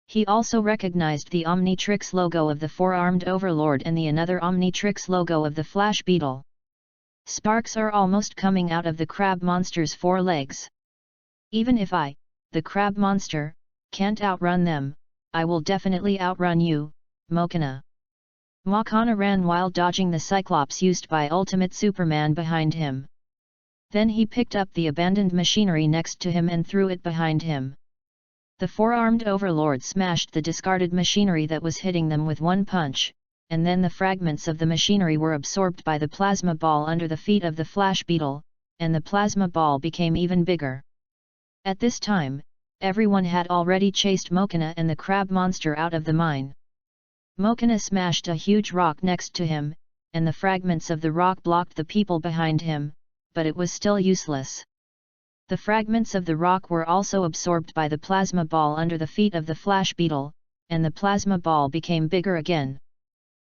He also recognized the Omnitrix logo of the four-armed overlord and the another Omnitrix logo of the flash beetle. Sparks are almost coming out of the crab monster's 4 legs. Even if I, the crab monster, can't outrun them, I will definitely outrun you, Mokina. Mokina ran while dodging the Cyclops used by Ultimate Superman behind him. Then he picked up the abandoned machinery next to him and threw it behind him. The four-armed overlord smashed the discarded machinery that was hitting them with 1 punch, and then the fragments of the machinery were absorbed by the plasma ball under the feet of the flash beetle, and the plasma ball became even bigger. At this time, everyone had already chased Mokina and the crab monster out of the mine. Mokina smashed a huge rock next to him, and the fragments of the rock blocked the people behind him, but it was still useless. The fragments of the rock were also absorbed by the plasma ball under the feet of the flash beetle, and the plasma ball became bigger again.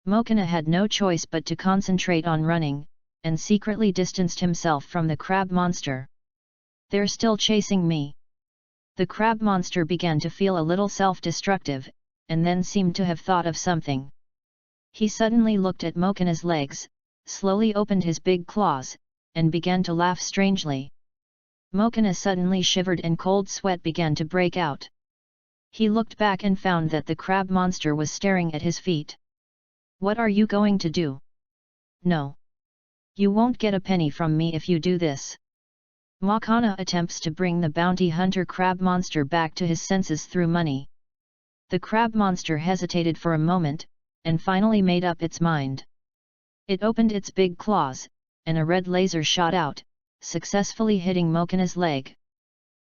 Mokina had no choice but to concentrate on running, and secretly distanced himself from the crab monster. They're still chasing me. The crab monster began to feel a little self-destructive, and then seemed to have thought of something. He suddenly looked at Mokina's legs, slowly opened his big claws, and began to laugh strangely. Mokina suddenly shivered and cold sweat began to break out. He looked back and found that the crab monster was staring at his feet. What are you going to do? No. You won't get a penny from me if you do this. Mokina attempts to bring the bounty hunter crab monster back to his senses through money. The crab monster hesitated for a moment, and finally made up its mind. It opened its big claws, and a red laser shot out, successfully hitting Mokina's leg.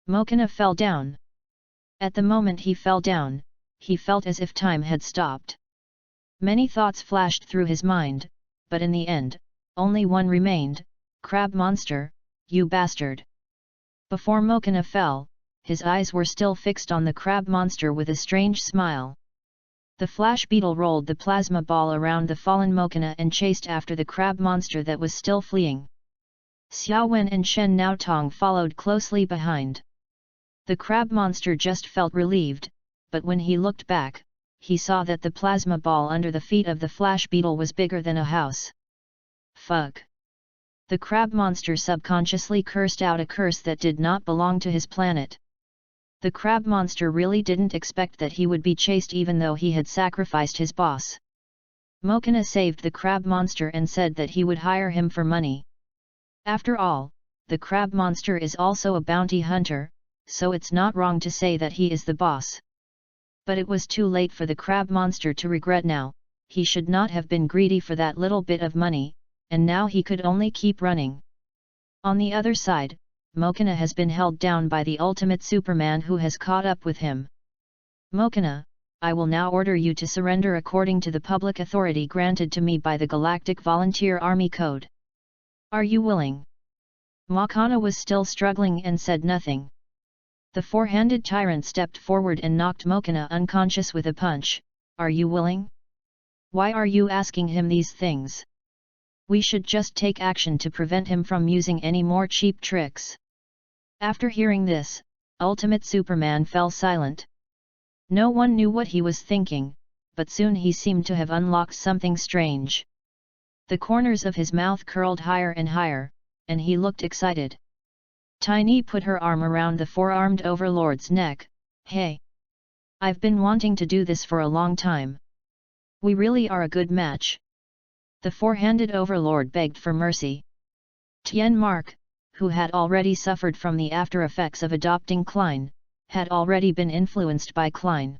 Mokina fell down. At the moment he fell down, he felt as if time had stopped. Many thoughts flashed through his mind, but in the end, only one remained: "Crab monster, you bastard!" Before Mokina fell, his eyes were still fixed on the crab monster with a strange smile. The flash beetle rolled the plasma ball around the fallen Mokina and chased after the crab monster that was still fleeing. Xiao Wen and Shen Naotong followed closely behind. The crab monster just felt relieved, but when he looked back, he saw that the plasma ball under the feet of the flash beetle was bigger than a house. Fuck! The crab monster subconsciously cursed out a curse that did not belong to his planet. The crab monster really didn't expect that he would be chased even though he had sacrificed his boss. Mokina saved the crab monster and said that he would hire him for money. After all, the crab monster is also a bounty hunter, so it's not wrong to say that he is the boss. But it was too late for the crab monster to regret now. He should not have been greedy for that little bit of money, and now he could only keep running. On the other side, Mokina has been held down by the ultimate Superman who has caught up with him. Mokina, I will now order you to surrender according to the public authority granted to me by the Galactic Volunteer Army Code. Are you willing? Mokina was still struggling and said nothing. The four-handed tyrant stepped forward and knocked Mokina unconscious with a punch. Are you willing? Why are you asking him these things? We should just take action to prevent him from using any more cheap tricks. After hearing this, Ultimate Superman fell silent. No one knew what he was thinking, but soon he seemed to have unlocked something strange. The corners of his mouth curled higher and higher, and he looked excited. Tiny put her arm around the four-armed overlord's neck. Hey! I've been wanting to do this for a long time. We really are a good match. The four-handed overlord begged for mercy. Tien Mark, who had already suffered from the after-effects of adopting Klein, had already been influenced by Klein.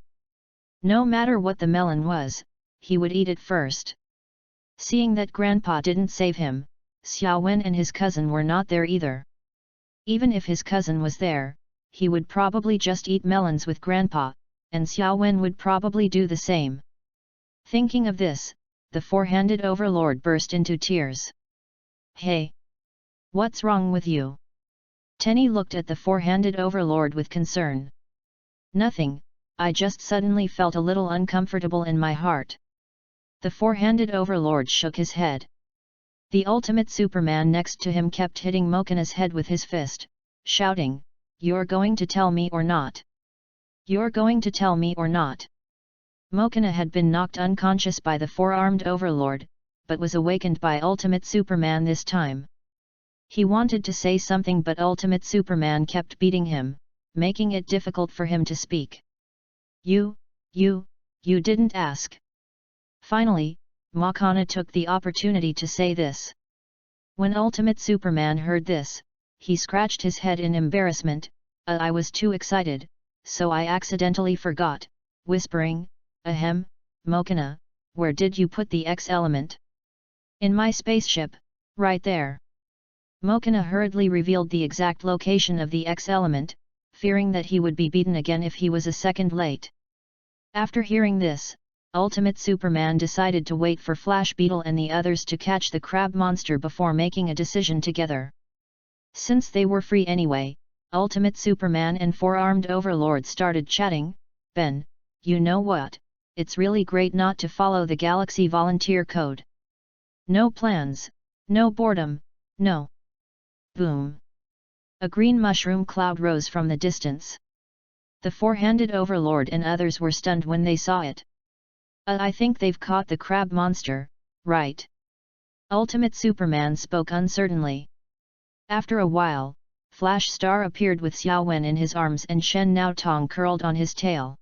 No matter what the melon was, he would eat it first. Seeing that Grandpa didn't save him, Xiao Wen and his cousin were not there either. Even if his cousin was there, he would probably just eat melons with Grandpa, and Xiao Wen would probably do the same. Thinking of this, the four-handed overlord burst into tears. Hey! What's wrong with you? Tenny looked at the four-handed overlord with concern. Nothing, I just suddenly felt a little uncomfortable in my heart. The four-handed overlord shook his head. The ultimate Superman next to him kept hitting Mokina's head with his fist, shouting, You're going to tell me or not? You're going to tell me or not? Mokina had been knocked unconscious by the four-armed overlord, but was awakened by Ultimate Superman this time. He wanted to say something but Ultimate Superman kept beating him, making it difficult for him to speak. You didn't ask. Finally, Mokina took the opportunity to say this. When Ultimate Superman heard this, he scratched his head in embarrassment. I was too excited, so I accidentally forgot, whispering, Ahem, Mokina, where did you put the X element? In my spaceship, right there. Mokina hurriedly revealed the exact location of the X element, fearing that he would be beaten again if he was a second late. After hearing this, Ultimate Superman decided to wait for Flash Beetle and the others to catch the crab monster before making a decision together. Since they were free anyway, Ultimate Superman and four-armed overlord started chatting. Ben, you know what? It's really great not to follow the Galaxy Volunteer Code. No plans, no boredom, no. Boom. A green mushroom cloud rose from the distance. The four-handed overlord and others were stunned when they saw it. I think they've caught the crab monster, right? Ultimate Superman spoke uncertainly. After a while, Flash Star appeared with Xiao Wen in his arms and Shen Nao Tong curled on his tail.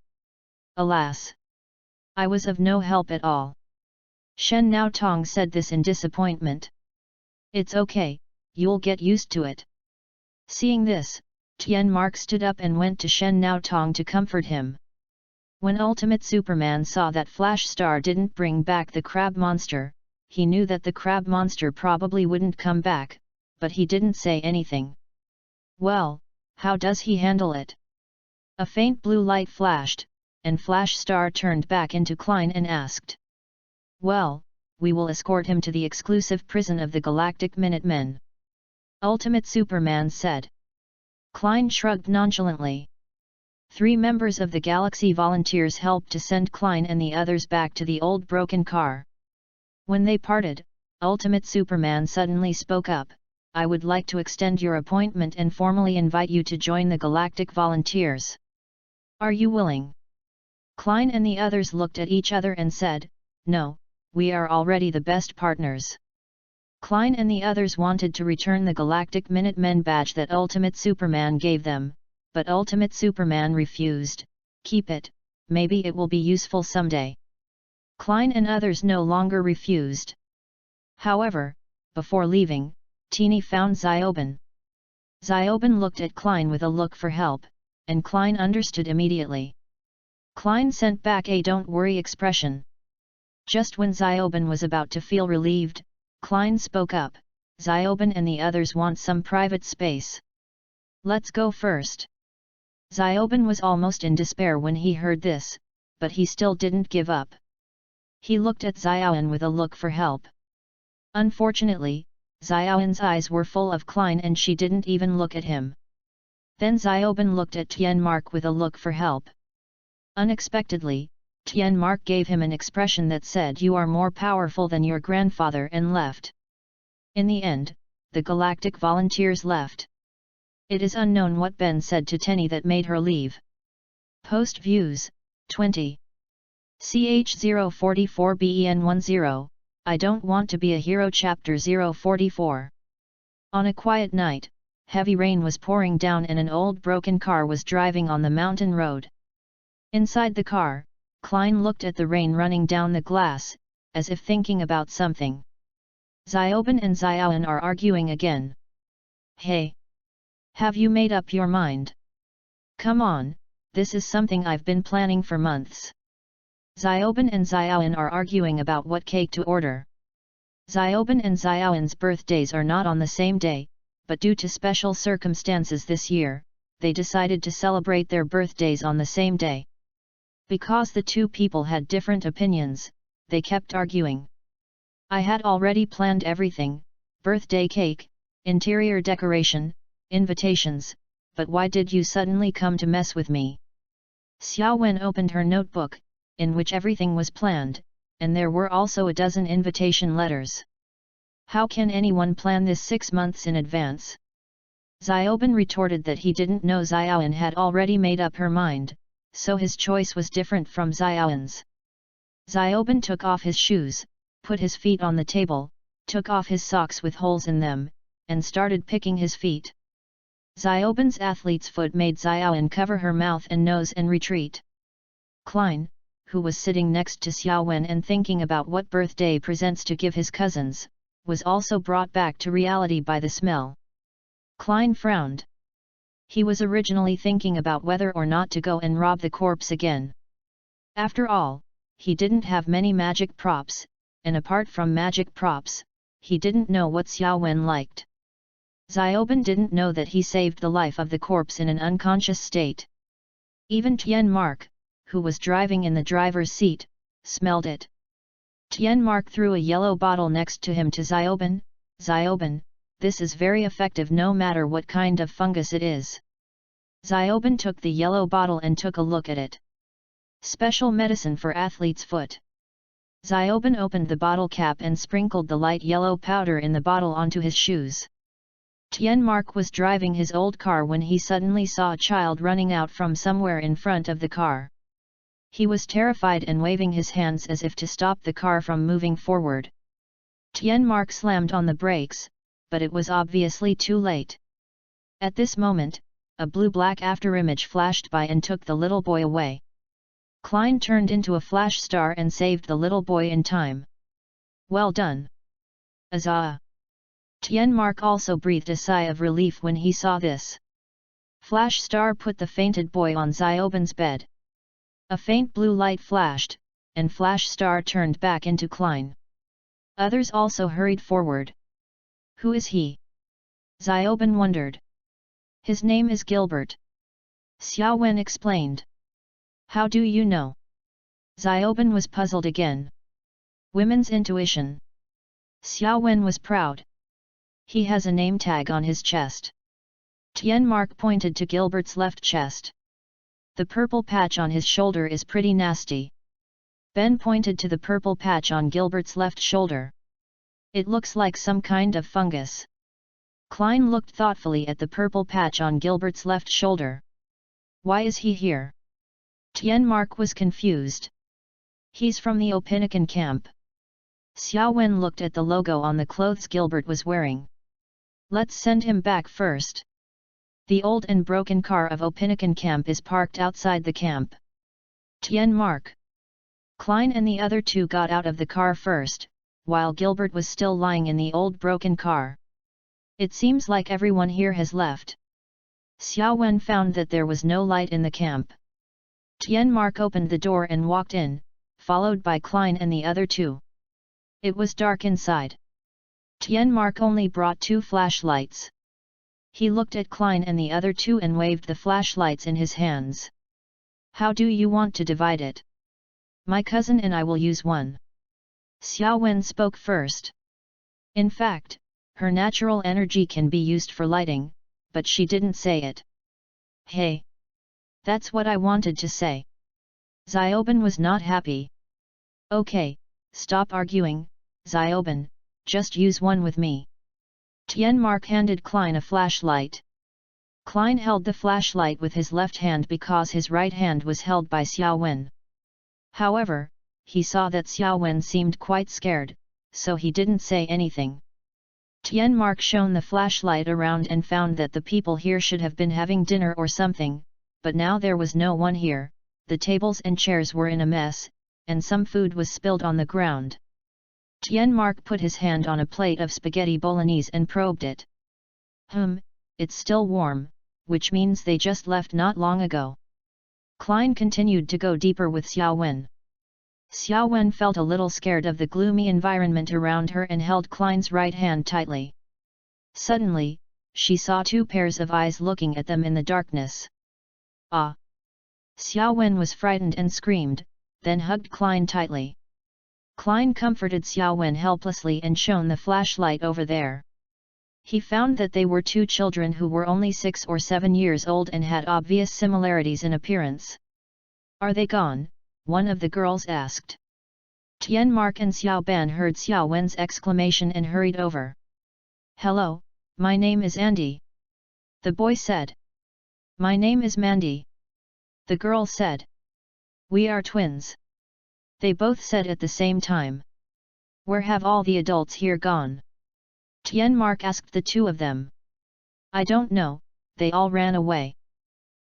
Alas! I was of no help at all. Shen Nao Tong said this in disappointment. It's okay, you'll get used to it. Seeing this, Tien Mark stood up and went to Shen Nao Tong to comfort him. When Ultimate Superman saw that Flash Star didn't bring back the crab monster, he knew that the crab monster probably wouldn't come back, but he didn't say anything. Well, how does he handle it? A faint blue light flashed, and Flash Star turned back into Klein and asked. Well, we will escort him to the exclusive prison of the Galactic Minutemen. Ultimate Superman said. Klein shrugged nonchalantly. 3 members of the Galaxy Volunteers helped to send Klein and the others back to the old broken car. When they parted, Ultimate Superman suddenly spoke up. I would like to extend your appointment and formally invite you to join the Galactic Volunteers. Are you willing? Klein and the others looked at each other and said, no, we are already the best partners. Klein and the others wanted to return the Galactic Minutemen badge that Ultimate Superman gave them, but Ultimate Superman refused. Keep it, maybe it will be useful someday. Klein and others no longer refused. However, before leaving, Teeny found Zioben. Zioben looked at Klein with a look for help, and Klein understood immediately. Klein sent back a don't worry expression. Just when Zioben was about to feel relieved, Klein spoke up, Zioben and the others want some private space. Let's go first. Zioben was almost in despair when he heard this, but he still didn't give up. He looked at Zioben with a look for help. Unfortunately, Zioben's eyes were full of Klein and she didn't even look at him. Then Zioben looked at Tienmark with a look for help. Unexpectedly, Tienmark gave him an expression that said you are more powerful than your grandfather and left. In the end, the Galactic Volunteers left. It is unknown what Ben said to Tenny that made her leave. Post views, 20. CH044BEN10, I don't want to be a hero. Chapter 044. On a quiet night, heavy rain was pouring down and an old broken car was driving on the mountain road. Inside the car, Klein looked at the rain running down the glass, as if thinking about something. Zioben and Zioben are arguing again. Hey! Have you made up your mind? Come on, this is something I've been planning for months. Zioben and Zioben are arguing about what cake to order. Zioben and Zioben's birthdays are not on the same day, but due to special circumstances this year, they decided to celebrate their birthdays on the same day. Because the two people had different opinions, they kept arguing. I had already planned everything, birthday cake, interior decoration, invitations, but why did you suddenly come to mess with me? Xiao Wen opened her notebook, in which everything was planned, and there were also a dozen invitation letters. How can anyone plan this 6 months in advance? Zioben retorted that he didn't know Zioben had already made up her mind, so his choice was different from Zioben's. Zioben took off his shoes, put his feet on the table, took off his socks with holes in them, and started picking his feet. Zioben's athlete's foot made Zioben cover her mouth and nose and retreat. Klein, who was sitting next to Xiao Wen and thinking about what birthday presents to give his cousins, was also brought back to reality by the smell. Klein frowned. He was originally thinking about whether or not to go and rob the corpse again. After all, he didn't have many magic props, and apart from magic props, he didn't know what Xiao Wen liked. Zioben didn't know that he saved the life of the corpse in an unconscious state. Even Tienmark, who was driving in the driver's seat, smelled it. Tienmark threw a yellow bottle next to him to Zioben. Zioben, this is very effective no matter what kind of fungus it is. Zioben took the yellow bottle and took a look at it. Special medicine for athlete's foot. Zioben opened the bottle cap and sprinkled the light yellow powder in the bottle onto his shoes. Tienmark was driving his old car when he suddenly saw a child running out from somewhere in front of the car. He was terrified and waving his hands as if to stop the car from moving forward. Tienmark slammed on the brakes, but it was obviously too late. At this moment, a blue-black afterimage flashed by and took the little boy away. Klein turned into a flash star and saved the little boy in time. Well done! Azah! Tienmark also breathed a sigh of relief when he saw this. Flash Star put the fainted boy on Zioben's bed. A faint blue light flashed, and Flash Star turned back into Klein. Others also hurried forward. Who is he? Zioben wondered. His name is Gilbert. Xiao Wen explained. How do you know? Zioben was puzzled again. Women's intuition. Xiao Wen was proud. He has a name tag on his chest. Tienmark pointed to Gilbert's left chest. The purple patch on his shoulder is pretty nasty. Ben pointed to the purple patch on Gilbert's left shoulder. It looks like some kind of fungus. Klein looked thoughtfully at the purple patch on Gilbert's left shoulder. Why is he here? Tienmark was confused. He's from the Opinican camp. Xiao Wen looked at the logo on the clothes Gilbert was wearing. Let's send him back first. The old and broken car of Opinican camp is parked outside the camp. Tienmark. Klein and the other two got out of the car first, while Gilbert was still lying in the old broken car. It seems like everyone here has left. Xiao Wen found that there was no light in the camp. Tienmark opened the door and walked in, followed by Klein and the other two. It was dark inside. Tienmark only brought 2 flashlights. He looked at Klein and the other two and waved the flashlights in his hands. How do you want to divide it? My cousin and I will use one. Xiao Wen spoke first. In fact, her natural energy can be used for lighting, but she didn't say it. Hey! That's what I wanted to say. Xiaoben was not happy. Okay, stop arguing, Xiaoben, just use one with me. Tienmark handed Klein a flashlight. Klein held the flashlight with his left hand because his right hand was held by Xiao Wen. However, he saw that Xiao Wen seemed quite scared, so he didn't say anything. Tienmark shone the flashlight around and found that the people here should have been having dinner or something, but now there was no one here, the tables and chairs were in a mess, and some food was spilled on the ground. Tienmark put his hand on a plate of spaghetti bolognese and probed it. It's still warm, which means they just left not long ago. Klein continued to go deeper with Xiao Wen. Xiao Wen felt a little scared of the gloomy environment around her and held Klein's right hand tightly. Suddenly, she saw 2 pairs of eyes looking at them in the darkness. Ah! Xiao Wen was frightened and screamed, then hugged Klein tightly. Klein comforted Xiao Wen helplessly and shone the flashlight over there. He found that they were 2 children who were only 6 or 7 years old and had obvious similarities in appearance. Are they gone? One of the girls asked. Tienmark and Xiao Ban heard Xiao Wen's exclamation and hurried over. Hello, my name is Andy. The boy said. My name is Mandy. The girl said. We are twins. They both said at the same time. Where have all the adults here gone? Tienmark asked the 2 of them. I don't know, they all ran away.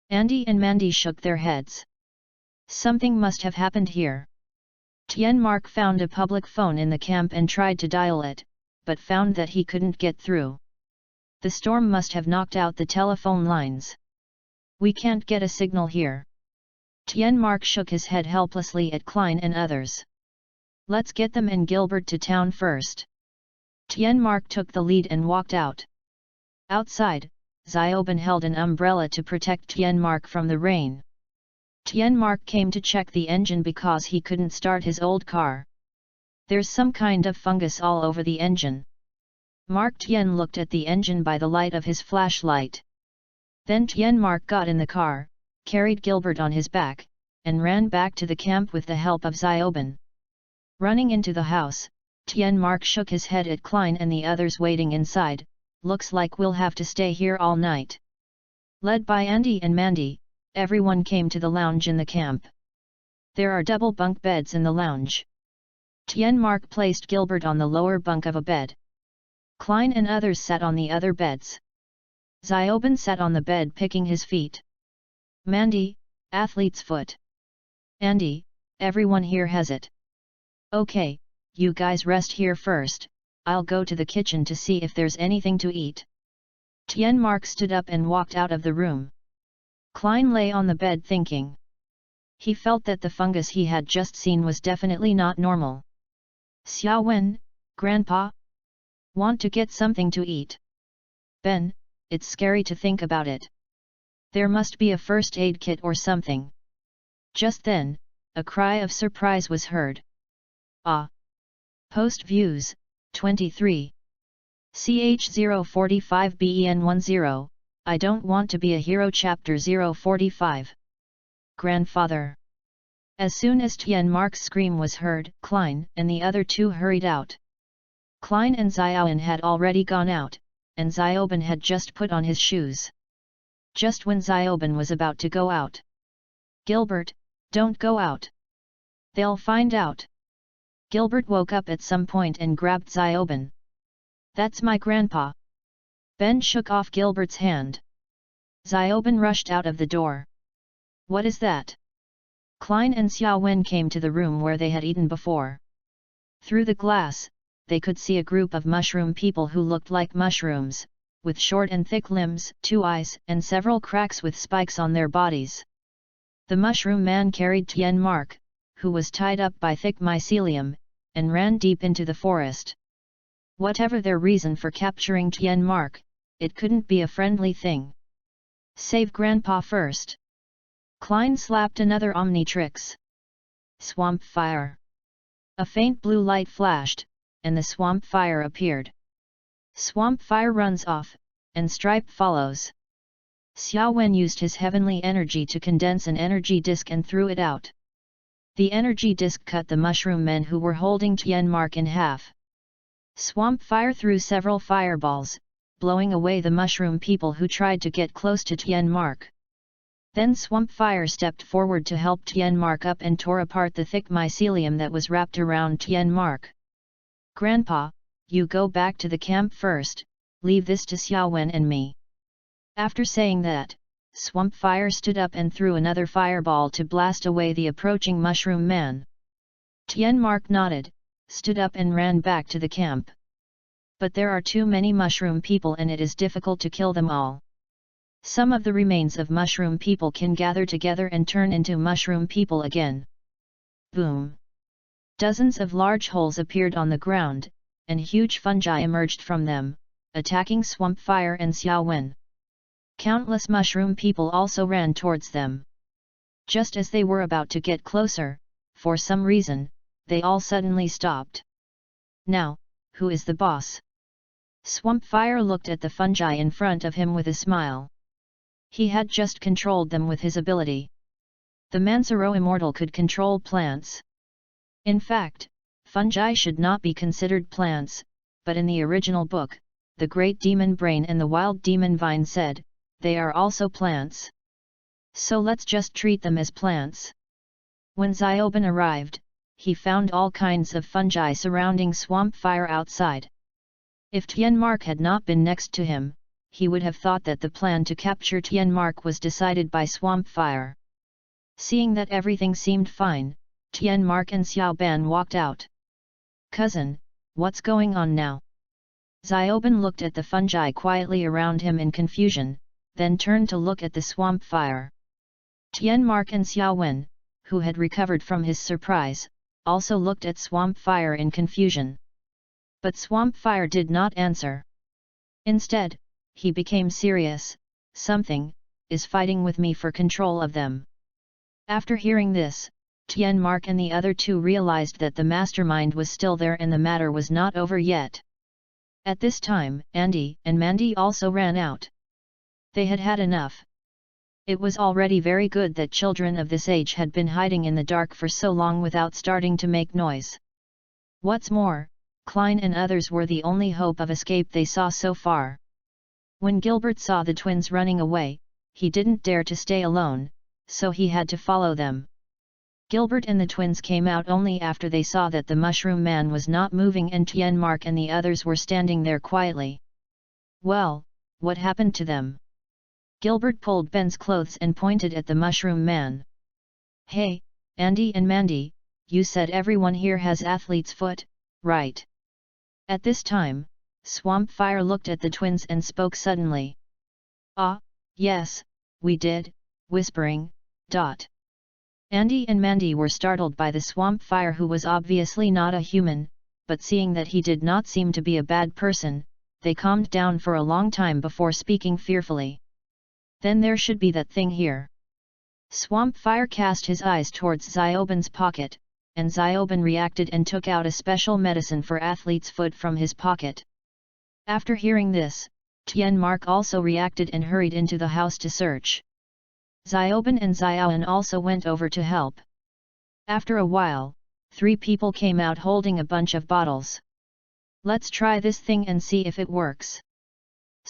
Andy and Mandy shook their heads. Something must have happened here. Tienmark found a public phone in the camp and tried to dial it, but found that he couldn't get through. The storm must have knocked out the telephone lines. We can't get a signal here. Tienmark shook his head helplessly at Klein and others. Let's get them and Gilbert to town first. Tienmark took the lead and walked out. Outside, Xiaoben held an umbrella to protect Tienmark from the rain. Tienmark came to check the engine because he couldn't start his old car. There's some kind of fungus all over the engine. Mark Tien looked at the engine by the light of his flashlight. Then Tienmark got in the car, carried Gilbert on his back, and ran back to the camp with the help of Xiaoben. Running into the house, Tienmark shook his head at Klein and the others waiting inside. Looks like we'll have to stay here all night. Led by Andy and Mandy, everyone came to the lounge in the camp. There are double bunk beds in the lounge. Tienmark placed Gilbert on the lower bunk of a bed. Klein and others sat on the other beds. Xiaoben sat on the bed picking his feet. Mandy, athlete's foot. Andy, everyone here has it. Okay, you guys rest here first, I'll go to the kitchen to see if there's anything to eat. Tienmark stood up and walked out of the room. Klein lay on the bed thinking. He felt that the fungus he had just seen was definitely not normal. Xiao Wen, Grandpa? Want to get something to eat? Ben, it's scary to think about it. There must be a first aid kit or something. Just then, a cry of surprise was heard. Ah! Post views, 23. CH045 BEN10, I don't want to be a hero chapter 045. Grandfather. As soon as Tienmark's scream was heard, Klein and the other 2 hurried out. Klein and Xiaoben had already gone out, and Zioben had just put on his shoes. Just when Zioben was about to go out. "Gilbert, don't go out. They'll find out." Gilbert woke up at some point and grabbed Zioben. "That's my grandpa." Ben shook off Gilbert's hand. Zioben rushed out of the door. "What is that?" Klein and Xiao Wen came to the room where they had eaten before. Through the glass, they could see a group of mushroom people who looked like mushrooms, with short and thick limbs, 2 eyes, and several cracks with spikes on their bodies. The mushroom man carried Tian Mark, who was tied up by thick mycelium, and ran deep into the forest. Whatever their reason for capturing Tian Mark, it couldn't be a friendly thing. "Save Grandpa first." Klein slapped another Omnitrix. Swamp fire. A faint blue light flashed, and the swamp fire appeared. Swamp fire runs off, and Stripe follows. Xiao Wen used his heavenly energy to condense an energy disc and threw it out. The energy disc cut the mushroom men who were holding Tian Mark in half. Swamp fire threw several fireballs, blowing away the mushroom people who tried to get close to Tian Mark. Then Swamp Fire stepped forward to help Tian Mark up and tore apart the thick mycelium that was wrapped around Tian Mark. "Grandpa, you go back to the camp first, leave this to Xiao Wen and me." After saying that, Swamp Fire stood up and threw another fireball to blast away the approaching mushroom man. Tian Mark nodded, stood up and ran back to the camp. But there are too many mushroom people and it is difficult to kill them all. Some of the remains of mushroom people can gather together and turn into mushroom people again. Boom! Dozens of large holes appeared on the ground, and huge fungi emerged from them, attacking Swamp Fire and Xiao Wen. Countless mushroom people also ran towards them. Just as they were about to get closer, for some reason, they all suddenly stopped. "Now, who is the boss?" Swamp Fire looked at the fungi in front of him with a smile. He had just controlled them with his ability. The Mansuro Immortal could control plants. In fact, fungi should not be considered plants, but in the original book, the Great Demon Brain and the Wild Demon Vine said, they are also plants. So let's just treat them as plants. When Zioben arrived, he found all kinds of fungi surrounding Swamp Fire outside. If Tian Mark had not been next to him, he would have thought that the plan to capture Tian Mark was decided by Swamp Fire. Seeing that everything seemed fine, Tian Mark and Xiao Ban walked out. "Cousin, what's going on now?" Zioben looked at the fungi quietly around him in confusion, then turned to look at the Swamp Fire. Tian Mark and Xiao Wen, who had recovered from his surprise, also looked at Swamp Fire in confusion. But Swamp Fire did not answer. Instead, he became serious. "Something is fighting with me for control of them." After hearing this, Tian Mark and the other two realized that the mastermind was still there and the matter was not over yet. At this time, Andy and Mandy also ran out. They had had enough. It was already very good that children of this age had been hiding in the dark for so long without starting to make noise. What's more, Klein and others were the only hope of escape they saw so far. When Gilbert saw the twins running away, he didn't dare to stay alone, so he had to follow them. Gilbert and the twins came out only after they saw that the mushroom man was not moving and Tian Mark and the others were standing there quietly. "Well, what happened to them?" Gilbert pulled Ben's clothes and pointed at the mushroom man. "Hey, Andy and Mandy, you said everyone here has athlete's foot, right?" At this time, Swamp Fire looked at the twins and spoke suddenly. "Ah, yes, we did," whispering, "Dot." Andy and Mandy were startled by the Swamp Fire who was obviously not a human, but seeing that he did not seem to be a bad person, they calmed down for a long time before speaking fearfully. "Then there should be that thing here." Swamp Fire cast his eyes towards Zioben's pocket, and Zioben reacted and took out a special medicine for athlete's foot from his pocket. After hearing this, Tian Mark also reacted and hurried into the house to search. Zioben and Xiaoan also went over to help. After a while, 3 people came out holding a bunch of bottles. "Let's try this thing and see if it works."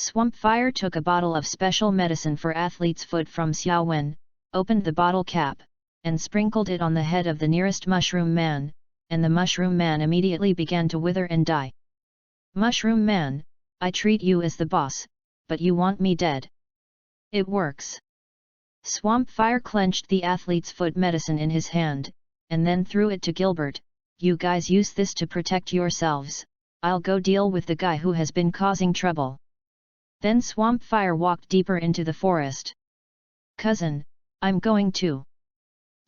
Swamp Fire took a bottle of special medicine for athlete's foot from Xiao Wen, opened the bottle cap, and sprinkled it on the head of the nearest mushroom man, and the mushroom man immediately began to wither and die. Mushroom man, I treat you as the boss, but you want me dead. It works. Swamp Fire clenched the athlete's foot medicine in his hand, and then threw it to Gilbert. You guys use this to protect yourselves, I'll go deal with the guy who has been causing trouble. Then Swamp Fire walked deeper into the forest. Cousin, I'm going too.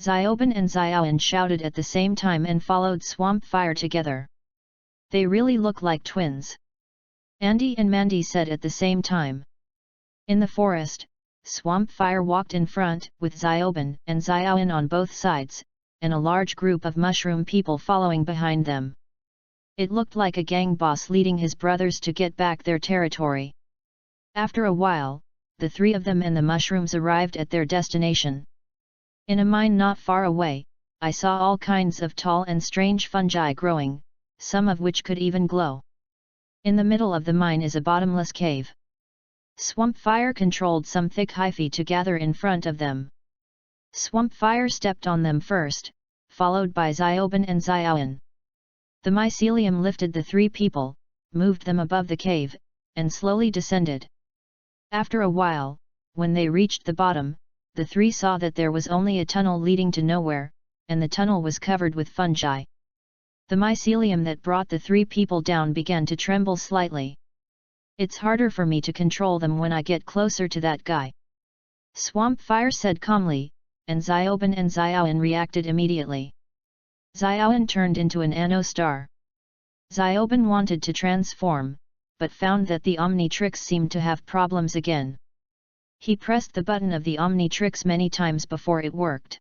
Xiaoben and Xiaoan shouted at the same time and followed Swamp Fire together. They really look like twins. Andy and Mandy said at the same time. In the forest, Swamp Fire walked in front with Xiaoben and Xiaoan on both sides, and a large group of mushroom people following behind them. It looked like a gang boss leading his brothers to get back their territory. After a while, the three of them and the mushrooms arrived at their destination. In a mine not far away, I saw all kinds of tall and strange fungi growing, some of which could even glow. In the middle of the mine is a bottomless cave. Swamp Fire controlled some thick hyphae to gather in front of them. Swamp Fire stepped on them first, followed by Xiaoben and Xiaoan. The mycelium lifted the three people, moved them above the cave, and slowly descended. After a while, when they reached the bottom, the three saw that there was only a tunnel leading to nowhere, and the tunnel was covered with fungi. The mycelium that brought the three people down began to tremble slightly. It's harder for me to control them when I get closer to that guy. Swamp Fire said calmly, and Xiaoben and Xiaoan reacted immediately. Xiaoan turned into an Anno star. Xiaoben wanted to transform, but found that the Omnitrix seemed to have problems again. He pressed the button of the Omnitrix many times before it worked.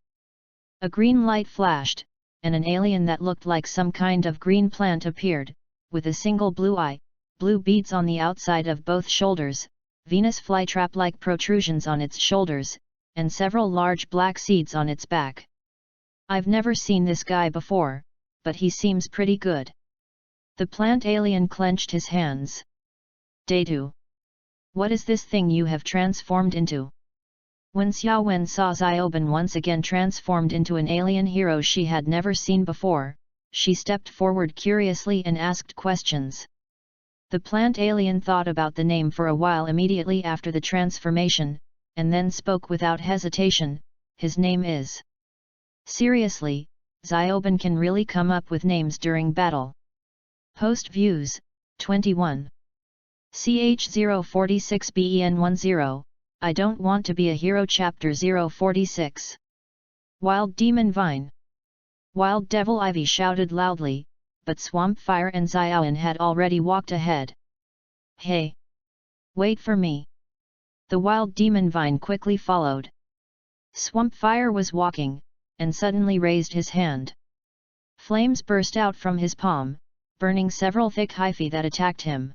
A green light flashed, and an alien that looked like some kind of green plant appeared, with a single blue eye, blue beads on the outside of both shoulders, Venus flytrap-like protrusions on its shoulders, and several large black seeds on its back. I've never seen this guy before, but he seems pretty good. The plant alien clenched his hands. Dadu. What is this thing you have transformed into? When Xiao Wen saw Xiaoben once again transformed into an alien hero she had never seen before, she stepped forward curiously and asked questions. The plant alien thought about the name for a while immediately after the transformation, and then spoke without hesitation, his name is. Seriously, Xiaoben can really come up with names during battle. Post views, 21. CH046BEN10, I don't want to be a hero. Chapter 046. Wild Demon Vine. Wild Devil Ivy shouted loudly, but Swamp Fire and Xiaoan had already walked ahead. Hey! Wait for me! The Wild Demon Vine quickly followed. Swamp Fire was walking, and suddenly raised his hand. Flames burst out from his palm, burning several thick hyphae that attacked him.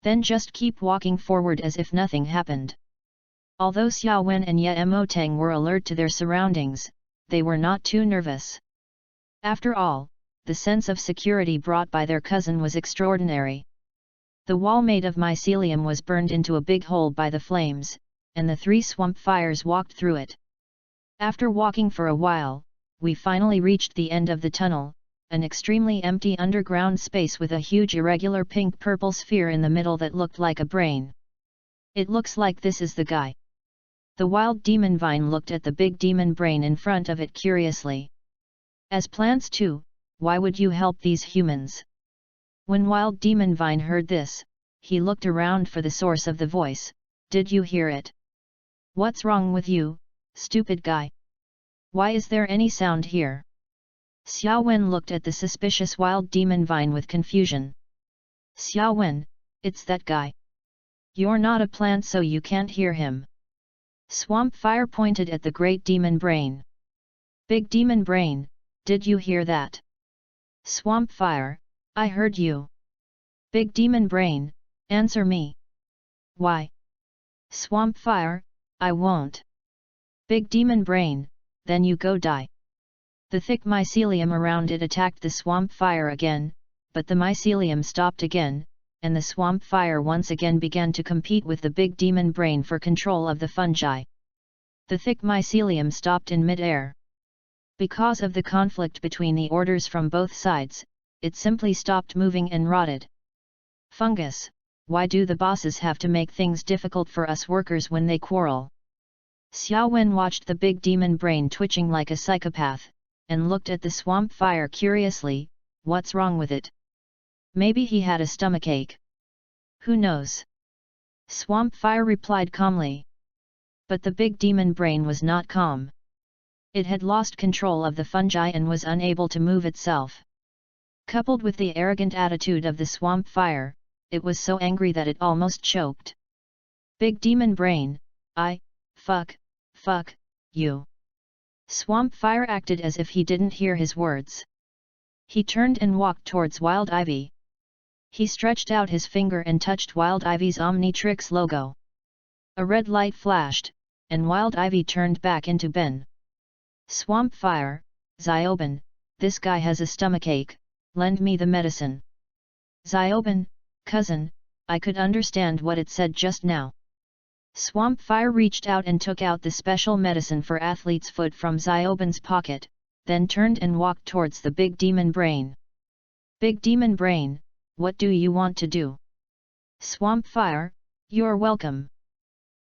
Then just keep walking forward as if nothing happened. Although Xiao Wen and Ye Emoteng were alert to their surroundings, they were not too nervous. After all, the sense of security brought by their cousin was extraordinary. The wall made of mycelium was burned into a big hole by the flames, and the three Swamp Fires walked through it. After walking for a while, we finally reached the end of the tunnel, an extremely empty underground space with a huge irregular pink-purple sphere in the middle that looked like a brain. It looks like this is the guy. The Wild Demon Vine looked at the big demon brain in front of it curiously. As plants too, why would you help these humans? When Wild Demon Vine heard this, he looked around for the source of the voice. Did you hear it? What's wrong with you, stupid guy? Why is there any sound here? Xiao Wen looked at the suspicious Wild Demon Vine with confusion. Xiao Wen, it's that guy. You're not a plant so you can't hear him. Swamp Fire pointed at the Great Demon Brain. Big Demon Brain, did you hear that? Swamp Fire, I heard you. Big Demon Brain, answer me. Why? Swamp Fire, I won't. Big Demon Brain, then you go die. The thick mycelium around it attacked the Swamp Fire again, but the mycelium stopped again, and the swamp fire once again began to compete with the big demon brain for control of the fungi. The thick mycelium stopped in mid-air. Because of the conflict between the orders from both sides, it simply stopped moving and rotted. Fungus, why do the bosses have to make things difficult for us workers when they quarrel? Xiao Wen watched the big demon brain twitching like a psychopath, and looked at the swamp fire curiously. What's wrong with it? Maybe he had a stomachache. Who knows? Swamp fire replied calmly. But the big demon brain was not calm. It had lost control of the fungi and was unable to move itself. Coupled with the arrogant attitude of the swamp fire, it was so angry that it almost choked. Big demon brain, fuck you. Swamp fire acted as if he didn't hear his words. He turned and walked towards Wild Ivy. He stretched out his finger and touched Wild Ivy's Omnitrix logo. A red light flashed, and Wild Ivy turned back into Ben. Swamp fire, Xiaoben, this guy has a stomachache, lend me the medicine. Xiaoben, cousin, I could understand what it said just now. Swamp fire reached out and took out the special medicine for athlete's foot from Xiaoben's pocket, then turned and walked towards the big demon brain. Big demon brain, what do you want to do? Swamp fire, you're welcome.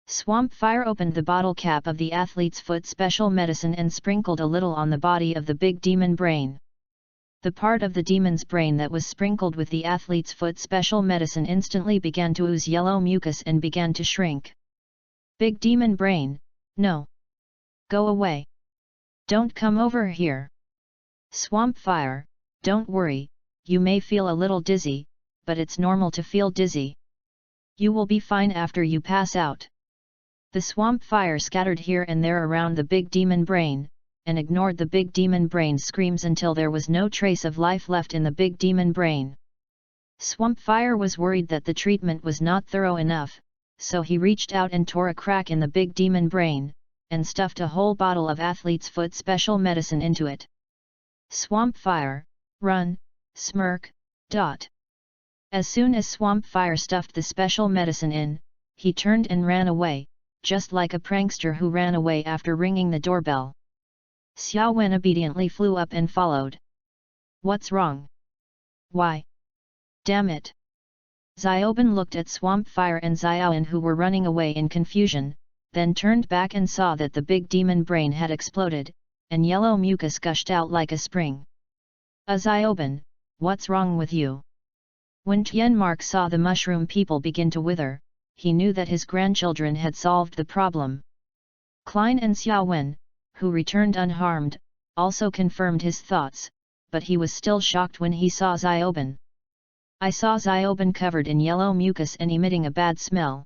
Swamp fire opened the bottle cap of the athlete's foot special medicine and sprinkled a little on the body of the big demon brain. The part of the demon's brain that was sprinkled with the athlete's foot special medicine instantly began to ooze yellow mucus and began to shrink. Big demon brain, no. Go away. Don't come over here. Swamp fire, don't worry, you may feel a little dizzy, but it's normal to feel dizzy. You will be fine after you pass out. The swamp fire scattered here and there around the big demon brain, and ignored the big demon brain's screams until there was no trace of life left in the big demon brain. Swamp fire was worried that the treatment was not thorough enough, so he reached out and tore a crack in the big demon brain, and stuffed a whole bottle of athlete's foot special medicine into it. Swamp fire, run, smirk, dot. As soon as swamp fire stuffed the special medicine in, he turned and ran away, just like a prankster who ran away after ringing the doorbell. Xiao Wen obediently flew up and followed. What's wrong? Why? Damn it! Xiaoben looked at swamp fire and Xiaoan who were running away in confusion, then turned back and saw that the big demon brain had exploded, and yellow mucus gushed out like a spring. Xiaoben, what's wrong with you? When Tianmark saw the mushroom people begin to wither, he knew that his grandchildren had solved the problem. Klein and Xiaowen, who returned unharmed, also confirmed his thoughts, but he was still shocked when he saw Xiaoben. I saw Xiaoben covered in yellow mucus and emitting a bad smell.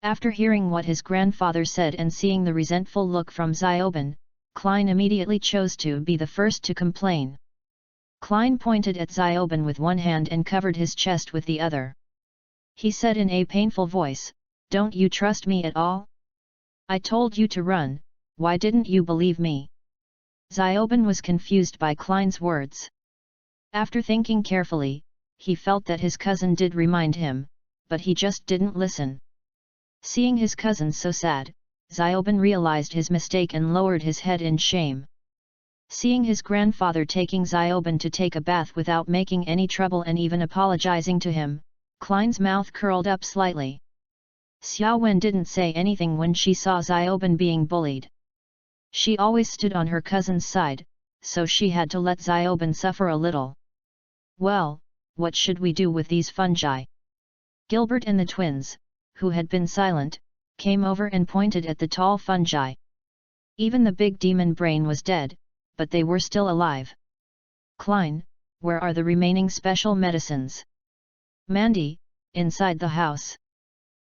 After hearing what his grandfather said and seeing the resentful look from Xiaoben, Klein immediately chose to be the first to complain. Klein pointed at Xiaoben with one hand and covered his chest with the other. He said in a painful voice, "Don't you trust me at all? I told you to run, why didn't you believe me?" Xiaoben was confused by Klein's words. After thinking carefully, he felt that his cousin did remind him, but he just didn't listen. Seeing his cousin so sad, Xiaoben realized his mistake and lowered his head in shame. Seeing his grandfather taking Xiaoben to take a bath without making any trouble and even apologizing to him, Klein's mouth curled up slightly. Xiaowen didn't say anything when she saw Xiaoben being bullied. She always stood on her cousin's side, so she had to let Xiaoben suffer a little. Well, what should we do with these fungi? Gilbert and the twins, who had been silent, came over and pointed at the tall fungi. Even the big demon brain was dead, but they were still alive. Klein, where are the remaining special medicines? Mandy, inside the house.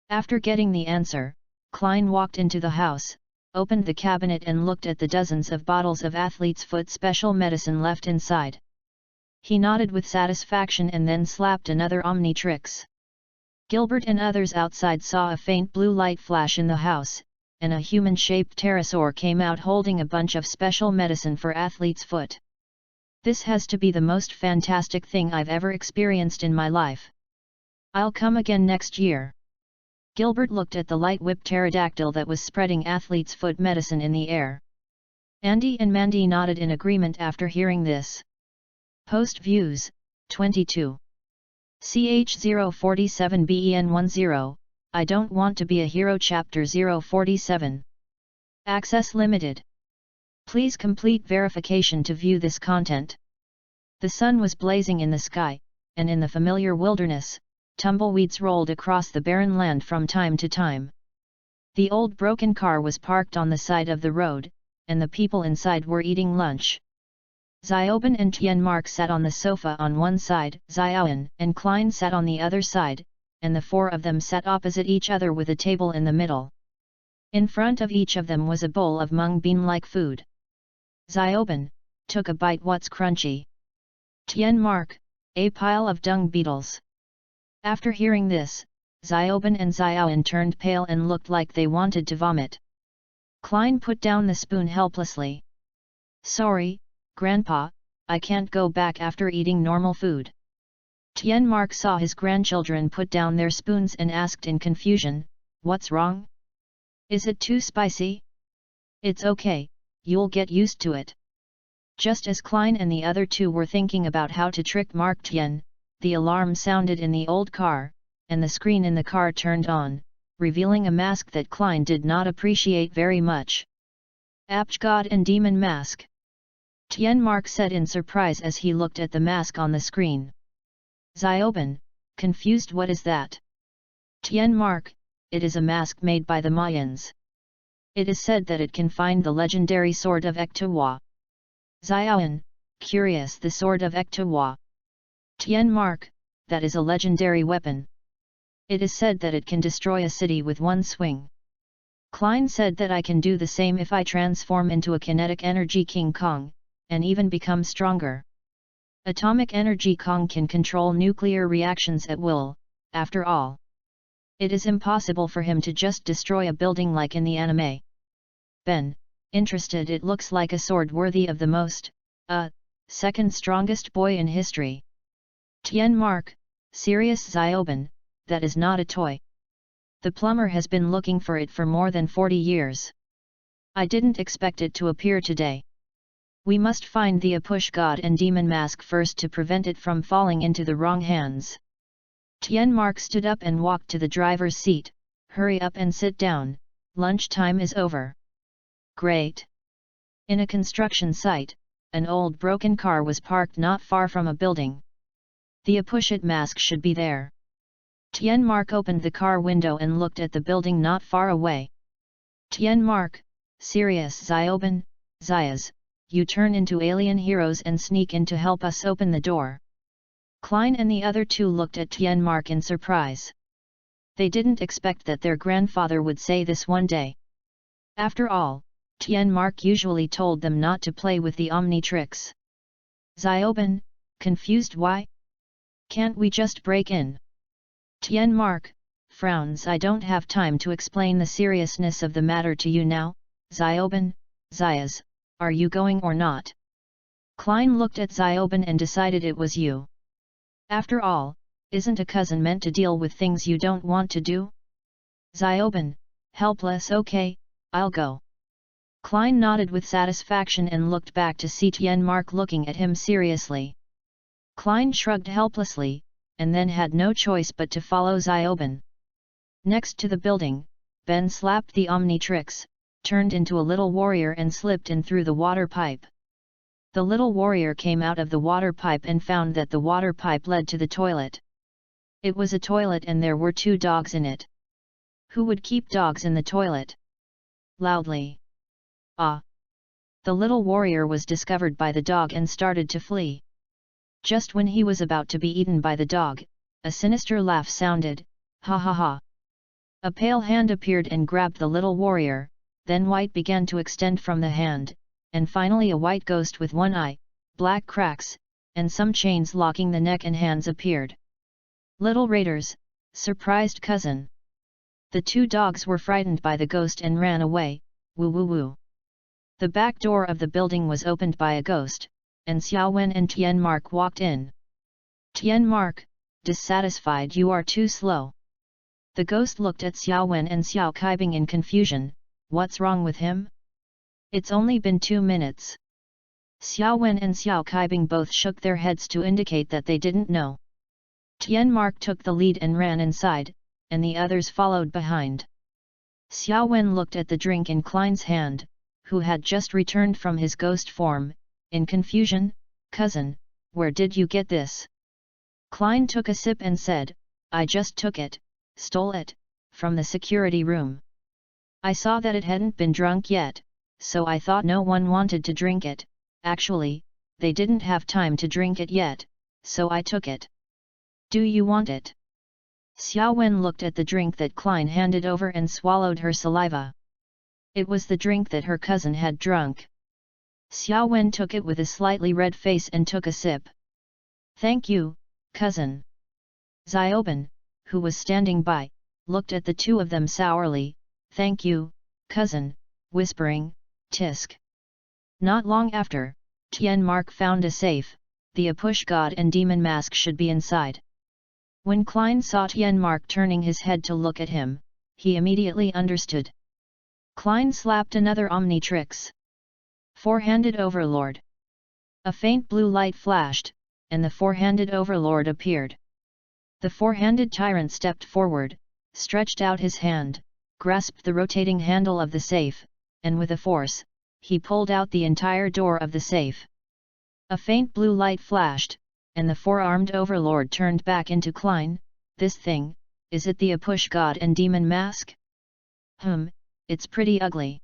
After getting the answer, Klein walked into the house, opened the cabinet and looked at the dozens of bottles of athlete's foot special medicine left inside. He nodded with satisfaction and then slapped another Omnitrix. Gilbert and others outside saw a faint blue light flash in the house, and a human-shaped pterosaur came out holding a bunch of special medicine for athlete's foot. This has to be the most fantastic thing I've ever experienced in my life. I'll come again next year. Gilbert looked at the light-whipped pterodactyl that was spreading athlete's foot medicine in the air. Andy and Mandy nodded in agreement after hearing this. Post views, 22. CH047BEN10, I don't want to be a hero chapter 047. Access limited. Please complete verification to view this content. The sun was blazing in the sky, and in the familiar wilderness, tumbleweeds rolled across the barren land from time to time. The old broken car was parked on the side of the road, and the people inside were eating lunch. Xiaoben and Tianmark sat on the sofa on one side, Xiaoan and Klein sat on the other side, and the four of them sat opposite each other with a table in the middle. In front of each of them was a bowl of mung bean-like food. Xiaoben took a bite. What's crunchy? Tianmark, a pile of dung beetles. After hearing this, Xiaoben and Xiaoan turned pale and looked like they wanted to vomit. Klein put down the spoon helplessly. Sorry, Grandpa, I can't go back after eating normal food. Tianmark saw his grandchildren put down their spoons and asked in confusion, what's wrong? Is it too spicy? It's okay, you'll get used to it. Just as Klein and the other two were thinking about how to trick Mark Tian, the alarm sounded in the old car, and the screen in the car turned on, revealing a mask that Klein did not appreciate very much. Apch God and Demon Mask. Tianmark said in surprise as he looked at the mask on the screen. Xiaoben, confused, what is that? Tianmark, it is a mask made by the Mayans. It is said that it can find the legendary sword of Ektawa. Xiaoan, curious, the sword of Ektawa. Tianmark, that is a legendary weapon. It is said that it can destroy a city with one swing. Klein said that I can do the same if I transform into a kinetic energy King Kong, and even become stronger. Atomic energy Kong can control nuclear reactions at will, after all. It is impossible for him to just destroy a building like in the anime. Ben, interested, it looks like a sword worthy of the most, second strongest boy in history. Tianmark, serious, Xiaoben, that is not a toy. The plumber has been looking for it for more than 40 years. I didn't expect it to appear today. We must find the Apush God and Demon Mask first to prevent it from falling into the wrong hands. Tianmark stood up and walked to the driver's seat. Hurry up and sit down, lunchtime is over. Great. In a construction site, an old broken car was parked not far from a building. The Apushit mask should be there. Tianmark opened the car window and looked at the building not far away. Tianmark, serious, Xiaoben, Xias, you turn into alien heroes and sneak in to help us open the door. Klein and the other two looked at Tianmark in surprise. They didn't expect that their grandfather would say this one day. After all, Tianmark usually told them not to play with the Omnitrix. Xiaoben, confused, why? Can't we just break in? Tianmark, frowns, I don't have time to explain the seriousness of the matter to you now. Xiaoben, Xias, are you going or not? Klein looked at Xiaoben and decided it was you. After all, isn't a cousin meant to deal with things you don't want to do? Xiaoben, helpless, okay, I'll go. Klein nodded with satisfaction and looked back to see Tianmark looking at him seriously. Klein shrugged helplessly, and then had no choice but to follow Xiaoben. Next to the building, Ben slapped the Omnitrix, turned into a little warrior and slipped in through the water pipe. The little warrior came out of the water pipe and found that the water pipe led to the toilet. It was a toilet and there were 2 dogs in it. Who would keep dogs in the toilet? Loudly. Ah! The little warrior was discovered by the dog and started to flee. Just when he was about to be eaten by the dog, a sinister laugh sounded, ha ha ha. A pale hand appeared and grabbed the little warrior, then white began to extend from the hand, and finally a white ghost with 1 eye, black cracks, and some chains locking the neck and hands appeared. Little raiders, surprised cousin. The 2 dogs were frightened by the ghost and ran away, woo woo woo. The back door of the building was opened by a ghost, and Xiaowen and Tianmark walked in. Tianmark, dissatisfied. You are too slow. The ghost looked at Xiao Wen and Xiao Kaibing in confusion. What's wrong with him? It's only been 2 minutes. Xiao Wen and Xiao Kaibing both shook their heads to indicate that they didn't know. Tian Mark took the lead and ran inside, and the others followed behind. Xiao Wen looked at the drink in Klein's hand, who had just returned from his ghost form, in confusion. Cousin, where did you get this? Klein took a sip and said, I just took it, stole it, from the security room. I saw that it hadn't been drunk yet, so I thought no one wanted to drink it. Actually, they didn't have time to drink it yet, so I took it. Do you want it? Xiao Wen looked at the drink that Klein handed over and swallowed her saliva. It was the drink that her cousin had drunk. Xiao Wen took it with a slightly red face and took a sip. Thank you, cousin. Xiaoben, who was standing by, looked at the two of them sourly. Thank you, cousin, whispering, tisk. Not long after, Tian Mark found a safe. The Apush God and Demon mask should be inside. When Klein saw Tian Mark turning his head to look at him, he immediately understood. Klein slapped another Omnitrix. Four-handed Overlord. A faint blue light flashed, and the four-handed Overlord appeared. The four-handed tyrant stepped forward, stretched out his hand, grasped the rotating handle of the safe, and with a force, he pulled out the entire door of the safe. A faint blue light flashed, and the four-armed Overlord turned back into Klein. This thing, is it the Apush God and Demon mask? It's pretty ugly.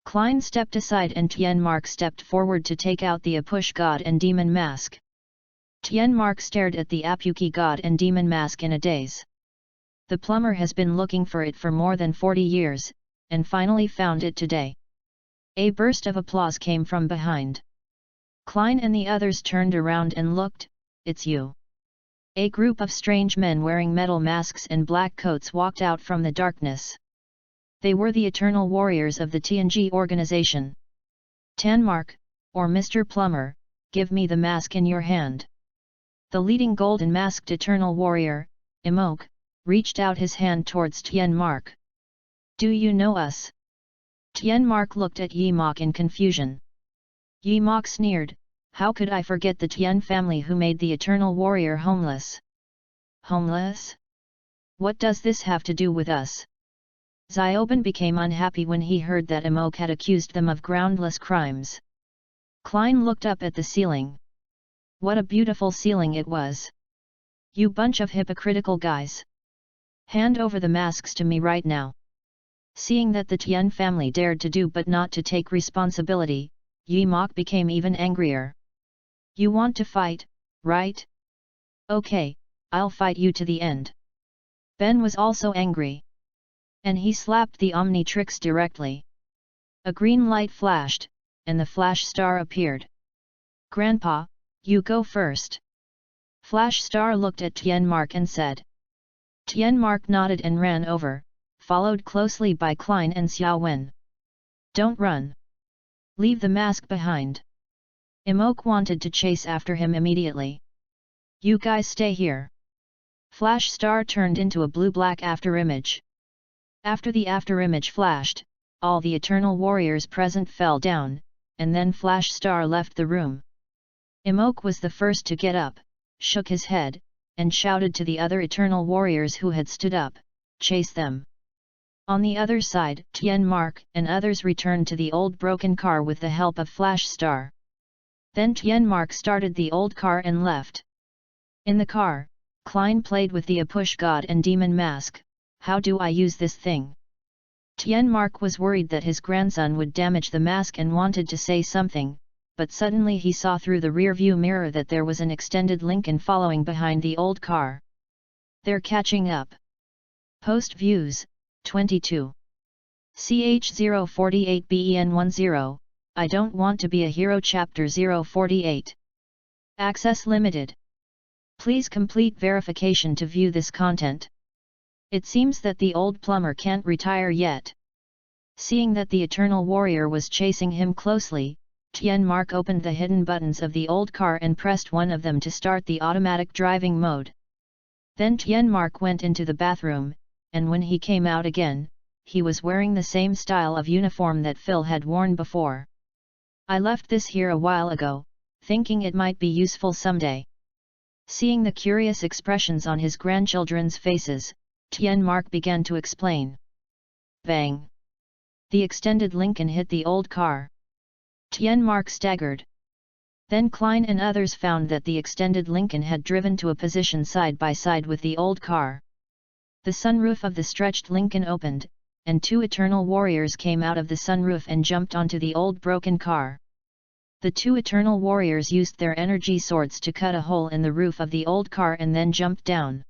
Klein stepped aside and Tian Mark stepped forward to take out the Apush God and Demon mask. Tian Mark stared at the Apuki God and Demon mask in a daze. The plumber has been looking for it for more than 40 years, and finally found it today. A burst of applause came from behind. Klein and the others turned around and looked. It's you. A group of strange men wearing metal masks and black coats walked out from the darkness. They were the Eternal Warriors of the TNG organization. Tian Mark, or Mr. Plumber, give me the mask in your hand. The leading golden masked Eternal Warrior, Imok, reached out his hand towards Tian Mark. Do you know us? Tian Mark looked at Yimok in confusion. Yimok sneered, how could I forget the Tian family who made the Eternal Warrior homeless? Homeless? What does this have to do with us? Xiaoben became unhappy when he heard that Imok had accused them of groundless crimes. Klein looked up at the ceiling. What a beautiful ceiling it was. You bunch of hypocritical guys. Hand over the masks to me right now. Seeing that the Tian family dared to do but not to take responsibility, Yimok became even angrier. You want to fight, right? Okay, I'll fight you to the end. Ben was also angry. And he slapped the Omnitrix directly. A green light flashed, and the Flash Star appeared. Grandpa, you go first. Flash Star looked at Tian Mark and said. Tian Mark nodded and ran over, followed closely by Klein and Xiao Wen. Don't run. Leave the mask behind. Imok wanted to chase after him immediately. You guys stay here. Flash Star turned into a blue-black afterimage. After the afterimage flashed, all the Eternal Warriors present fell down, and then Flash Star left the room. Imok was the first to get up, shook his head, and shouted to the other Eternal Warriors who had stood up, chase them. On the other side, Tian Mark and others returned to the old broken car with the help of Flash Star. Then Tian Mark started the old car and left. In the car, Klein played with the Apush God and Demon mask. How do I use this thing? Tian Mark was worried that his grandson would damage the mask and wanted to say something, but suddenly he saw through the rear-view mirror that there was an extended Lincoln following behind the old car. They're catching up. Post views, 22. CH048BEN10, I don't want to be a hero chapter 048. Access limited. Please complete verification to view this content. It seems that the old plumber can't retire yet. Seeing that the Eternal Warrior was chasing him closely, Tian Mark opened the hidden buttons of the old car and pressed one of them to start the automatic driving mode. Then Tianmark went into the bathroom, and when he came out again, he was wearing the same style of uniform that Phil had worn before. I left this here a while ago, thinking it might be useful someday. Seeing the curious expressions on his grandchildren's faces, Tianmark began to explain. Bang! The extended Lincoln hit the old car. Tianmark staggered. Then Klein and others found that the extended Lincoln had driven to a position side by side with the old car. The sunroof of the stretched Lincoln opened, and two eternal warriors came out of the sunroof and jumped onto the old broken car. The two eternal warriors used their energy swords to cut a hole in the roof of the old car and then jumped down.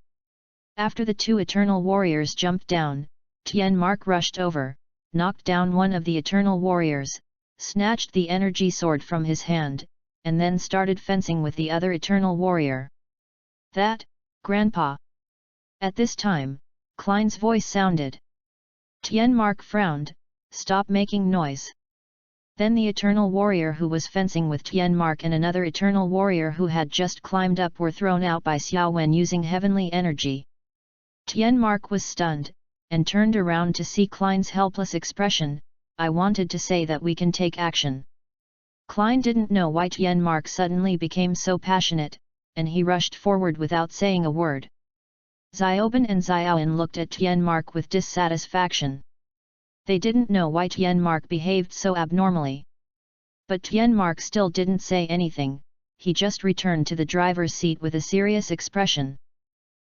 After the two eternal warriors jumped down, Tianmark rushed over, knocked down one of the eternal warriors, snatched the energy sword from his hand, and then started fencing with the other eternal warrior. That, Grandpa! At this time, Klein's voice sounded. Tianmark frowned, "Stop making noise." Then the eternal warrior who was fencing with Tianmark and another eternal warrior who had just climbed up were thrown out by Xiao Wen using heavenly energy. Tianmark was stunned, and turned around to see Klein's helpless expression. "I wanted to say that we can take action." Klein didn't know why Tianmark suddenly became so passionate, and he rushed forward without saying a word. Xiaoben and Xiaoan looked at Tianmark with dissatisfaction. They didn't know why Tianmark behaved so abnormally. But Tianmark still didn't say anything, he just returned to the driver's seat with a serious expression.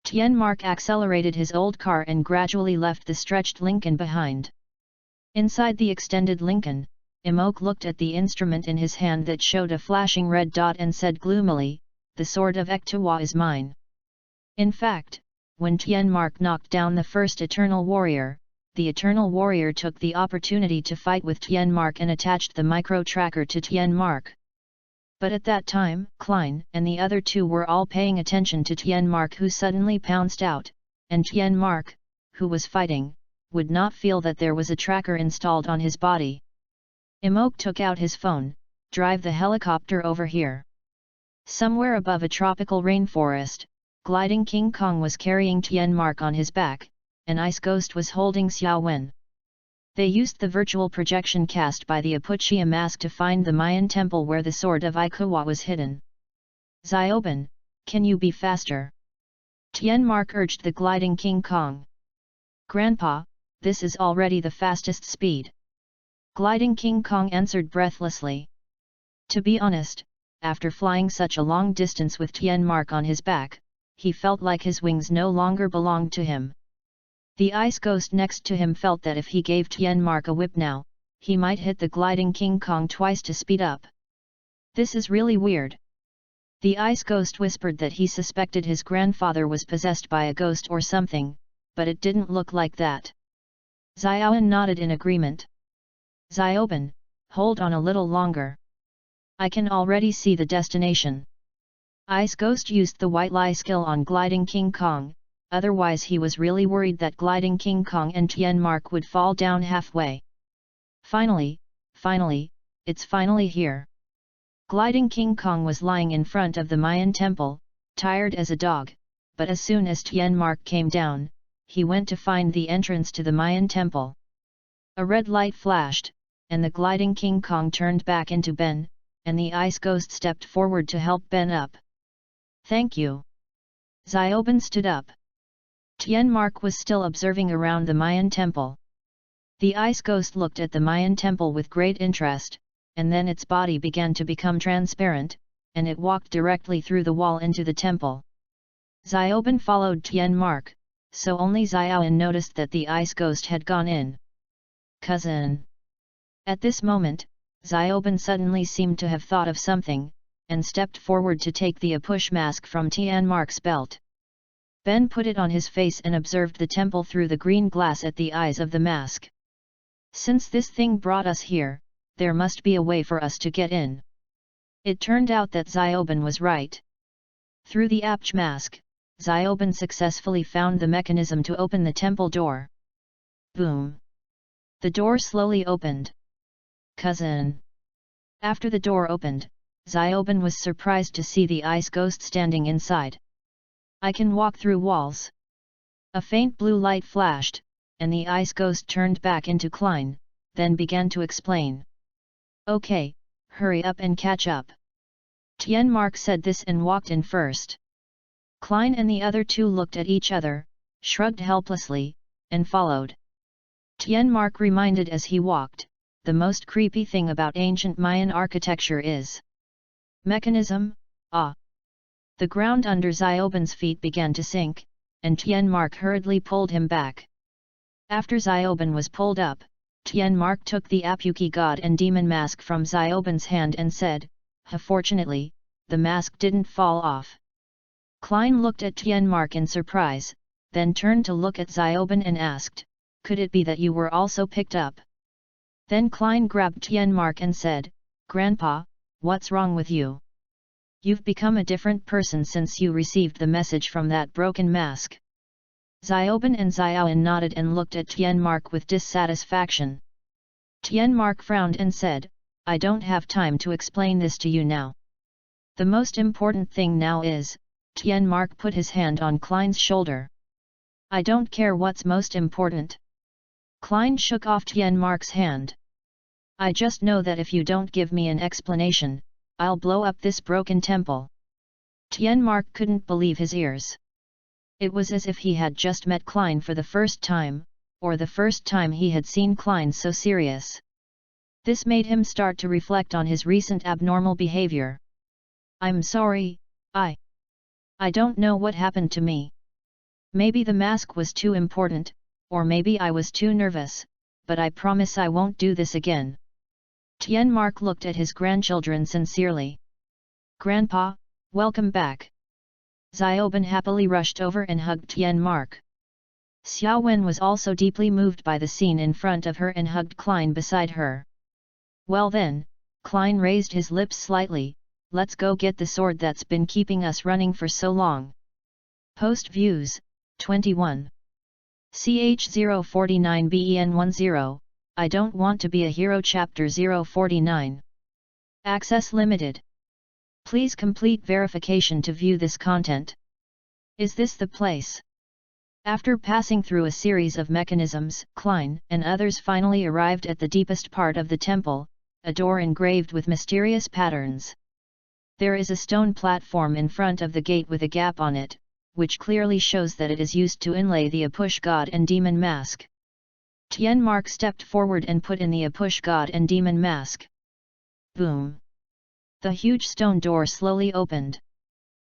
Tianmark accelerated his old car and gradually left the stretched Lincoln behind. Inside the extended Lincoln, Imok looked at the instrument in his hand that showed a flashing red dot and said gloomily, "The sword of Ektawa is mine." In fact, when Tianmark knocked down the first Eternal Warrior, the Eternal Warrior took the opportunity to fight with Tianmark and attached the micro-tracker to Tianmark. But at that time, Klein and the other two were all paying attention to Tianmark, who suddenly pounced out, and Tianmark, who was fighting, would not feel that there was a tracker installed on his body. Imok took out his phone, "Drive the helicopter over here." Somewhere above a tropical rainforest, gliding King Kong was carrying Tianmark on his back, and Ice Ghost was holding Xiao Wen. They used the virtual projection cast by the Apuchia mask to find the Mayan temple where the sword of Ikawa was hidden. "Xiaoben, can you be faster?" Tianmark urged the gliding King Kong. "Grandpa, this is already the fastest speed." Gliding King Kong answered breathlessly. To be honest, after flying such a long distance with Tianmark on his back, he felt like his wings no longer belonged to him. The Ice Ghost next to him felt that if he gave Tianmark a whip now, he might hit the gliding King Kong twice to speed up. "This is really weird." The Ice Ghost whispered that he suspected his grandfather was possessed by a ghost or something, but it didn't look like that. Xiaoan nodded in agreement. "Xiaoben, hold on a little longer. I can already see the destination." Ice Ghost used the white lie skill on gliding King Kong, otherwise he was really worried that gliding King Kong and Tianmark would fall down halfway. Finally, it's finally here." Gliding King Kong was lying in front of the Mayan temple, tired as a dog, but as soon as Tianmark came down, he went to find the entrance to the Mayan temple. A red light flashed, and the gliding King Kong turned back into Ben, and the Ice Ghost stepped forward to help Ben up. "Thank you." Xiaoben stood up. Tianmark was still observing around the Mayan temple. The Ice Ghost looked at the Mayan temple with great interest, and then its body began to become transparent, and it walked directly through the wall into the temple. Xiaoben followed Tianmark, so only Xiaoan noticed that the Ice Ghost had gone in. "Cousin." At this moment, Xiaoben suddenly seemed to have thought of something, and stepped forward to take the Apush mask from Tianmark's belt. Ben put it on his face and observed the temple through the green glass at the eyes of the mask. "Since this thing brought us here, there must be a way for us to get in." It turned out that Xiaoben was right. Through the Apch mask, Xiaoben successfully found the mechanism to open the temple door. Boom! The door slowly opened. "Cousin." After the door opened, Xiaoben was surprised to see the Ice Ghost standing inside. I can walk through walls. A faint blue light flashed, and the ice ghost turned back into Klein, then began to explain. Okay, hurry up and catch up. Tienmark said this and walked in first. Klein and the other two looked at each other, shrugged helplessly, and followed. Tienmark reminded as he walked, the most creepy thing about ancient Mayan architecture is mechanism. The ground under Zioban's feet began to sink, and Tienmark hurriedly pulled him back. After Zioban was pulled up, Tienmark took the Apuki god and demon mask from Zioban's hand and said, Fortunately, the mask didn't fall off. Klein looked at Tienmark in surprise, then turned to look at Zioban and asked, Could it be that you were also picked up? Then Klein grabbed Tienmark and said, Grandpa, what's wrong with you? You've become a different person since you received the message from that broken mask. Zioban and Xiaoan nodded and looked at Tienmark with dissatisfaction. Tienmark frowned and said, I don't have time to explain this to you now. The most important thing now is, Tienmark put his hand on Klein's shoulder. I don't care what's most important. Klein shook off Tienmark's hand. I just know that if you don't give me an explanation, I'll blow up this broken temple. Tienmark couldn't believe his ears. It was as if he had just met Klein for the first time, or the first time he had seen Klein so serious. This made him start to reflect on his recent abnormal behavior. I'm sorry, I don't know what happened to me. Maybe the mask was too important, or maybe I was too nervous, but I promise I won't do this again. Tienmark looked at his grandchildren sincerely. Grandpa, welcome back. Zioban happily rushed over and hugged Tienmark. Xiaowen was also deeply moved by the scene in front of her and hugged Klein beside her. Well then, Klein raised his lips slightly, let's go get the sword that's been keeping us running for so long. Post views, 21. CH049BEN10, I don't want to be a hero chapter 049. Access limited. Please complete verification to view this content. Is this the place? After passing through a series of mechanisms, Klein and others finally arrived at the deepest part of the temple, a door engraved with mysterious patterns. There is a stone platform in front of the gate with a gap on it, which clearly shows that it is used to inlay the Apush god and demon mask. Tienmark stepped forward and put in the Apush god and demon mask. Boom! The huge stone door slowly opened.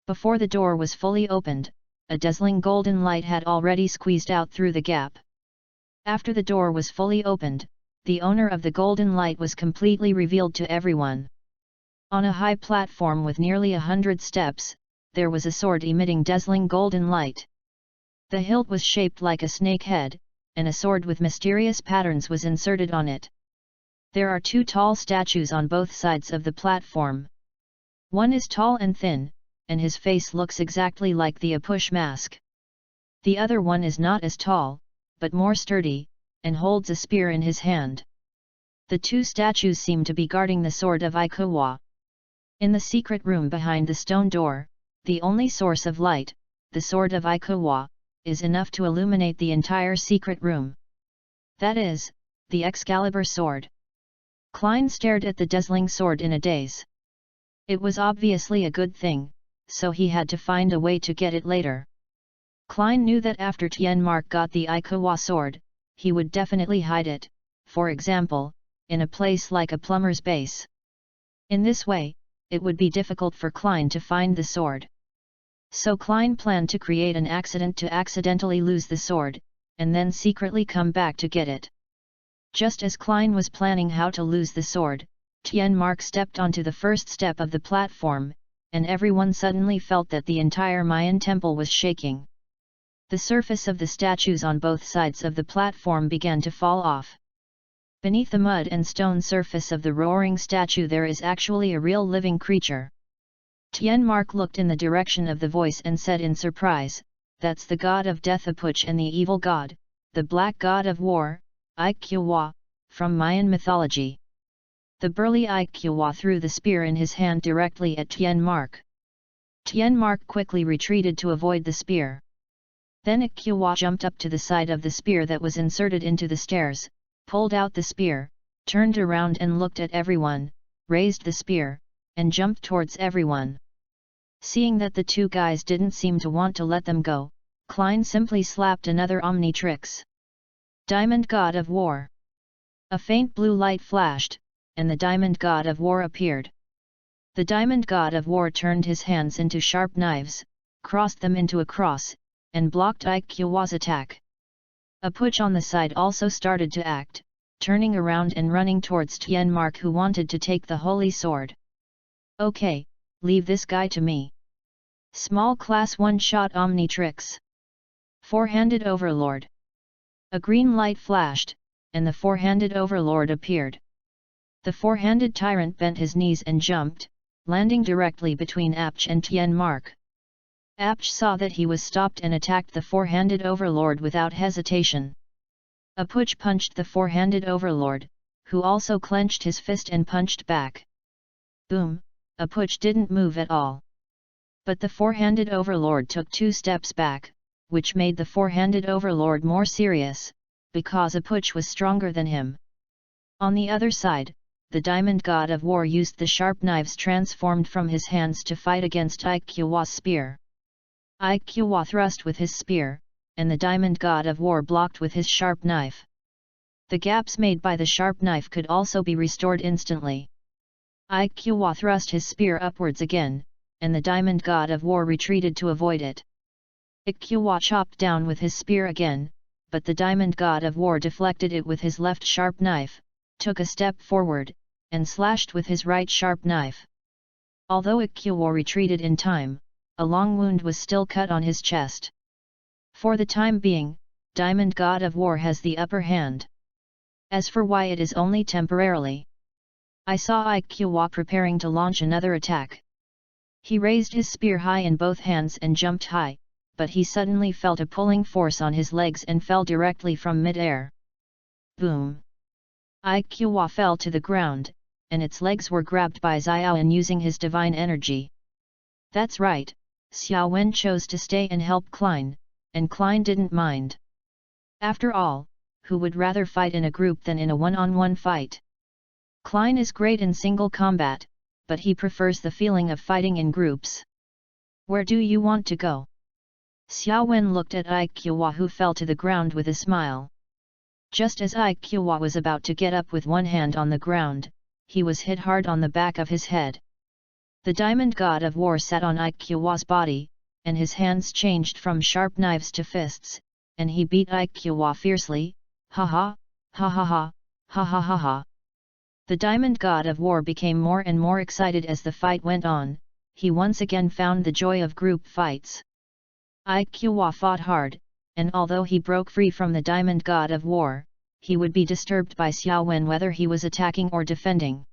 Before the door was fully opened, a dazzling golden light had already squeezed out through the gap. After the door was fully opened, the owner of the golden light was completely revealed to everyone. On a high platform with nearly 100 steps, there was a sword emitting dazzling golden light. The hilt was shaped like a snake head, and a sword with mysterious patterns was inserted on it. There are two tall statues on both sides of the platform. One is tall and thin, and his face looks exactly like the Apush mask. The other one is not as tall, but more sturdy, and holds a spear in his hand. The two statues seem to be guarding the sword of Ikuwa. In the secret room behind the stone door, the only source of light, the sword of Ikuwa, is enough to illuminate the entire secret room. That is, the Excalibur sword. Klein stared at the dazzling sword in a daze. It was obviously a good thing, so he had to find a way to get it later. Klein knew that after Tienmark got the Ikuwa sword, he would definitely hide it, for example, in a place like a plumber's base. In this way, it would be difficult for Klein to find the sword. So Klein planned to create an accident to accidentally lose the sword, and then secretly come back to get it. Just as Klein was planning how to lose the sword, Tienmark stepped onto the first step of the platform, and everyone suddenly felt that the entire Mayan temple was shaking. The surface of the statues on both sides of the platform began to fall off. Beneath the mud and stone surface of the roaring statue there is actually a real living creature. Tienmark looked in the direction of the voice and said in surprise, "That's the god of death Apuch and the evil god, the black god of war, Ikuwa, from Mayan mythology." The burly Ikuwa threw the spear in his hand directly at Tienmark. Tianmark quickly retreated to avoid the spear. Then Iqua jumped up to the side of the spear that was inserted into the stairs, pulled out the spear, turned around and looked at everyone, raised the spear, and jumped towards everyone. Seeing that the two guys didn't seem to want to let them go, Klein simply slapped another Omnitrix. Diamond God of War. A faint blue light flashed, and the Diamond God of War appeared. The Diamond God of War turned his hands into sharp knives, crossed them into a cross, and blocked Iqua's attack. A Puch on the side also started to act, turning around and running towards Tianmark, who wanted to take the holy sword. Okay, leave this guy to me. Small class one-shot Omnitrix. Four-handed Overlord. A green light flashed, and the four-handed Overlord appeared. The four-handed tyrant bent his knees and jumped, landing directly between Apch and Tianmark. Apch saw that he was stopped and attacked the four-handed Overlord without hesitation. A Puch punched the four-handed Overlord, who also clenched his fist and punched back. Boom! A Puch didn't move at all. But the four-handed Overlord took 2 steps back, which made the four-handed Overlord more serious, because a Puch was stronger than him. On the other side, the Diamond God of War used the sharp knives transformed from his hands to fight against Iqua's spear. Iqua thrust with his spear, and the Diamond God of War blocked with his sharp knife. The gaps made by the sharp knife could also be restored instantly. Iqua thrust his spear upwards again, and the Diamond God of War retreated to avoid it. Iqua chopped down with his spear again, but the Diamond God of War deflected it with his left sharp knife, took a step forward, and slashed with his right sharp knife. Although Iqua retreated in time, a long wound was still cut on his chest. For the time being, Diamond God of War has the upper hand. As for why, it is only temporarily. I saw Iqua preparing to launch another attack. He raised his spear high in both hands and jumped high, but he suddenly felt a pulling force on his legs and fell directly from mid-air. Boom! Iqua fell to the ground, and its legs were grabbed by Xiaowen using his divine energy. That's right, Xiaowen chose to stay and help Klein, and Klein didn't mind. After all, who would rather fight in a group than in a one-on-one fight? Klein is great in single combat, but he prefers the feeling of fighting in groups. Where do you want to go? Xiaowen looked at Iqua, who fell to the ground with a smile. Just as Iqua was about to get up with one hand on the ground, he was hit hard on the back of his head. The Diamond God of War sat on Iqua's body, and his hands changed from sharp knives to fists, and he beat Iqua fiercely. Ha ha, ha ha ha, ha ha ha ha. The Diamond God of War became more and more excited as the fight went on. He once again found the joy of group fights. Iqua fought hard, and although he broke free from the Diamond God of War, he would be disturbed by Xiaowen whether he was attacking or defending.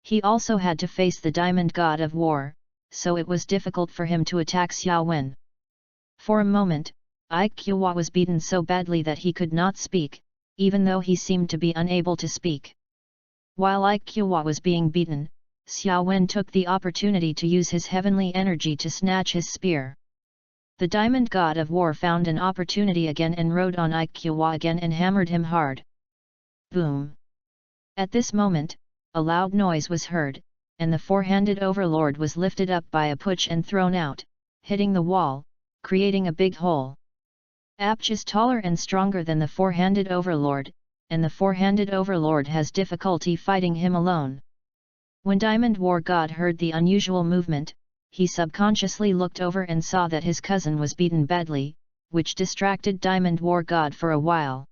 He also had to face the Diamond God of War, so it was difficult for him to attack Xiaowen. For a moment, Iqua was beaten so badly that he could not speak, even though he seemed to be unable to speak. While Iqua was being beaten, Xiaowen took the opportunity to use his heavenly energy to snatch his spear. The Diamond God of War found an opportunity again and rode on Iqua again and hammered him hard. Boom! At this moment, a loud noise was heard, and the four-handed Overlord was lifted up by a Puch and thrown out, hitting the wall, creating a big hole. Apch is taller and stronger than the four-handed Overlord, and the four-handed Overlord has difficulty fighting him alone. When Diamond War God heard the unusual movement, he subconsciously looked over and saw that his cousin was beaten badly, which distracted Diamond War God for a while.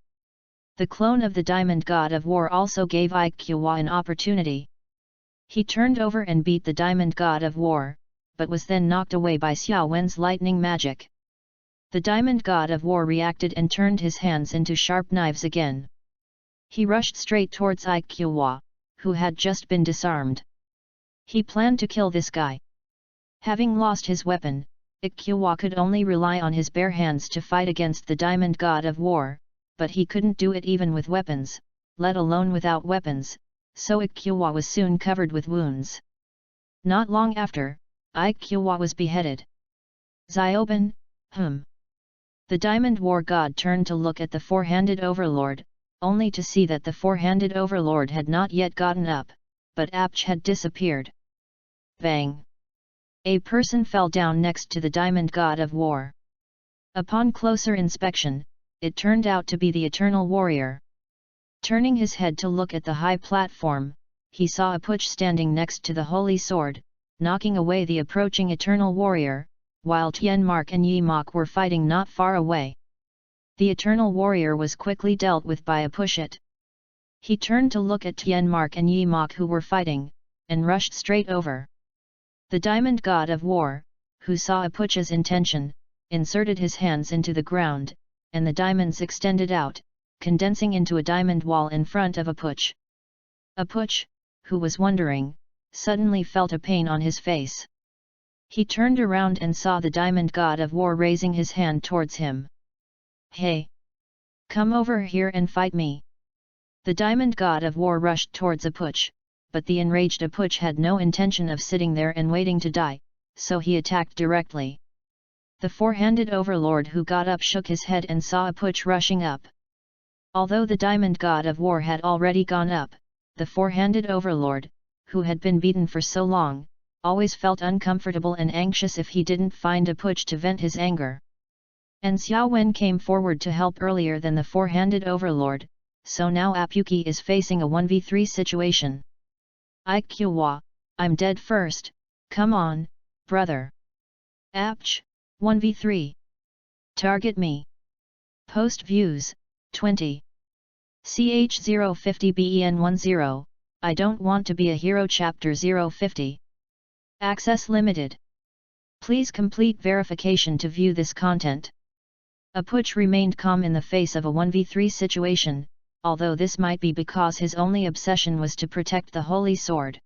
The clone of the Diamond God of War also gave Iqua an opportunity. He turned over and beat the Diamond God of War, but was then knocked away by Xiaowen's lightning magic. The Diamond God of War reacted and turned his hands into sharp knives again. He rushed straight towards Iqua, who had just been disarmed. He planned to kill this guy. Having lost his weapon, Iqua could only rely on his bare hands to fight against the Diamond God of War, but he couldn't do it even with weapons, let alone without weapons, so Iqua was soon covered with wounds. Not long after, Iqwa was beheaded. Zioben, The Diamond War God turned to look at the four-handed overlord, only to see that the four-handed overlord had not yet gotten up, but Apch had disappeared. Bang! A person fell down next to the Diamond God of War. Upon closer inspection, it turned out to be the Eternal Warrior. Turning his head to look at the high platform, he saw Apuch standing next to the Holy Sword, knocking away the approaching Eternal Warrior, while Tianmark and Yimok were fighting not far away. The Eternal Warrior was quickly dealt with by Apuchit. He turned to look at Tianmark and Yimok who were fighting, and rushed straight over. The Diamond God of War, who saw Apuch's intention, inserted his hands into the ground, and the diamonds extended out, condensing into a diamond wall in front of Apuch. Apuch, who was wondering, suddenly felt a pain on his face. He turned around and saw the Diamond God of War raising his hand towards him. "Hey! Come over here and fight me!" The Diamond God of War rushed towards Apuch, but the enraged Apuch had no intention of sitting there and waiting to die, so he attacked directly. The four-handed overlord who got up shook his head and saw Apuch rushing up. Although the Diamond God of War had already gone up, the four-handed overlord, who had been beaten for so long, always felt uncomfortable and anxious if he didn't find Apuch to vent his anger. And Xiao Wen came forward to help earlier than the four-handed overlord, so now Apuki is facing a 1v3 situation. Iqwa, I'm dead first, come on, brother. Apch, 1v3. Target me. Post views, 20. CH050BEN10, I don't want to be a hero chapter 050. Access limited. Please complete verification to view this content. Apuch remained calm in the face of a 1v3 situation, although this might be because his only obsession was to protect the Holy Sword.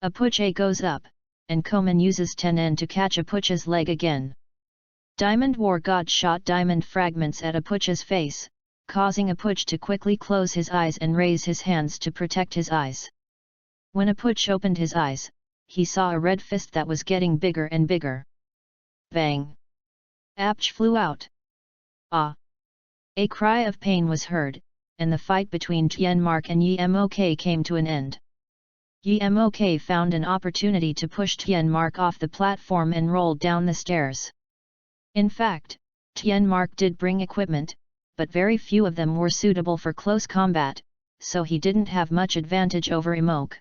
Apuch A goes up, and Komen uses 10N to catch Apuch's leg again. Diamond War God shot diamond fragments at Apuch's face, causing Apuch to quickly close his eyes and raise his hands to protect his eyes. When Apuch opened his eyes, he saw a red fist that was getting bigger and bigger. Bang! Apch flew out. Ah! A cry of pain was heard, and the fight between Tianmark and Yimok came to an end. Yimok found an opportunity to push Tianmark off the platform and rolled down the stairs. In fact, Tianmark did bring equipment, but very few of them were suitable for close combat, so he didn't have much advantage over Yimok.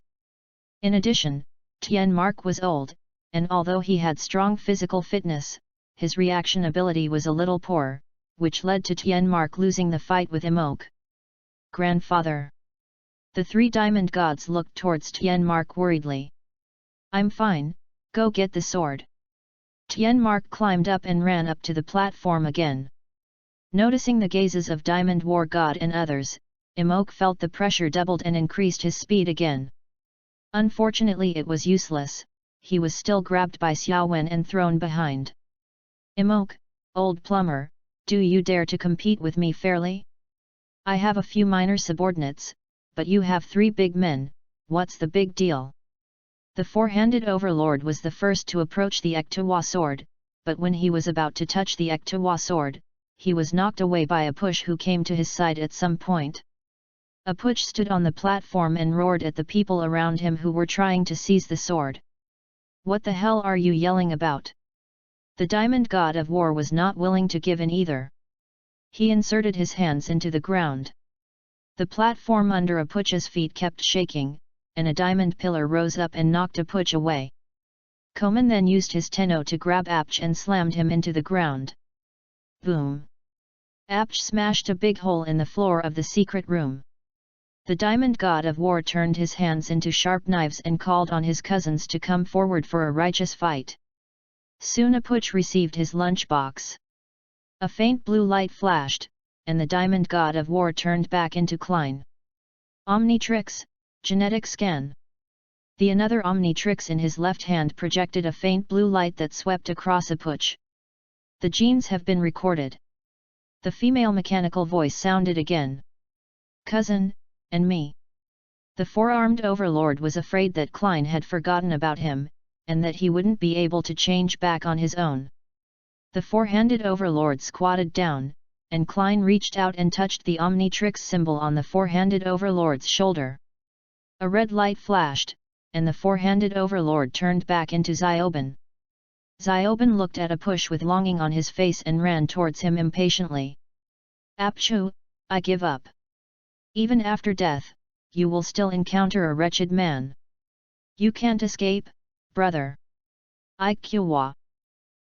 In addition, Tianmark was old, and although he had strong physical fitness, his reaction ability was a little poor, which led to Tianmark losing the fight with Yimok. Grandfather. The three diamond gods looked towards Tianmark worriedly. I'm fine, go get the sword. Tianmark climbed up and ran up to the platform again. Noticing the gazes of Diamond War God and others, Yimok felt the pressure doubled and increased his speed again. Unfortunately it was useless, he was still grabbed by Xiao Wen and thrown behind. Yimok, old plumber, do you dare to compete with me fairly? I have a few minor subordinates, but you have three big men, what's the big deal? The four-handed overlord was the first to approach the Ektawa sword, but when he was about to touch the Ektawa sword, he was knocked away by Apuch who came to his side at some point. Apuch stood on the platform and roared at the people around him who were trying to seize the sword. What the hell are you yelling about? The Diamond God of War was not willing to give in either. He inserted his hands into the ground. The platform under Apuch's feet kept shaking, and a diamond pillar rose up and knocked Apuch away. Komen then used his Tenno to grab Apch and slammed him into the ground. Boom! Apch smashed a big hole in the floor of the secret room. The Diamond God of War turned his hands into sharp knives and called on his cousins to come forward for a righteous fight. Soon Apuch received his lunchbox. A faint blue light flashed, and the Diamond God of War turned back into Klein. Omnitrix, genetic scan. The another Omnitrix in his left hand projected a faint blue light that swept across Apuch. The genes have been recorded. The female mechanical voice sounded again. Cousin, and me. The four-armed overlord was afraid that Klein had forgotten about him, and that he wouldn't be able to change back on his own. The four-handed overlord squatted down, and Klein reached out and touched the Omnitrix symbol on the four-handed overlord's shoulder. A red light flashed, and the four-handed overlord turned back into Zioben. Zioben looked at Apush with longing on his face and ran towards him impatiently. Apchu, I give up. Even after death, you will still encounter a wretched man. You can't escape, brother. Iqwa.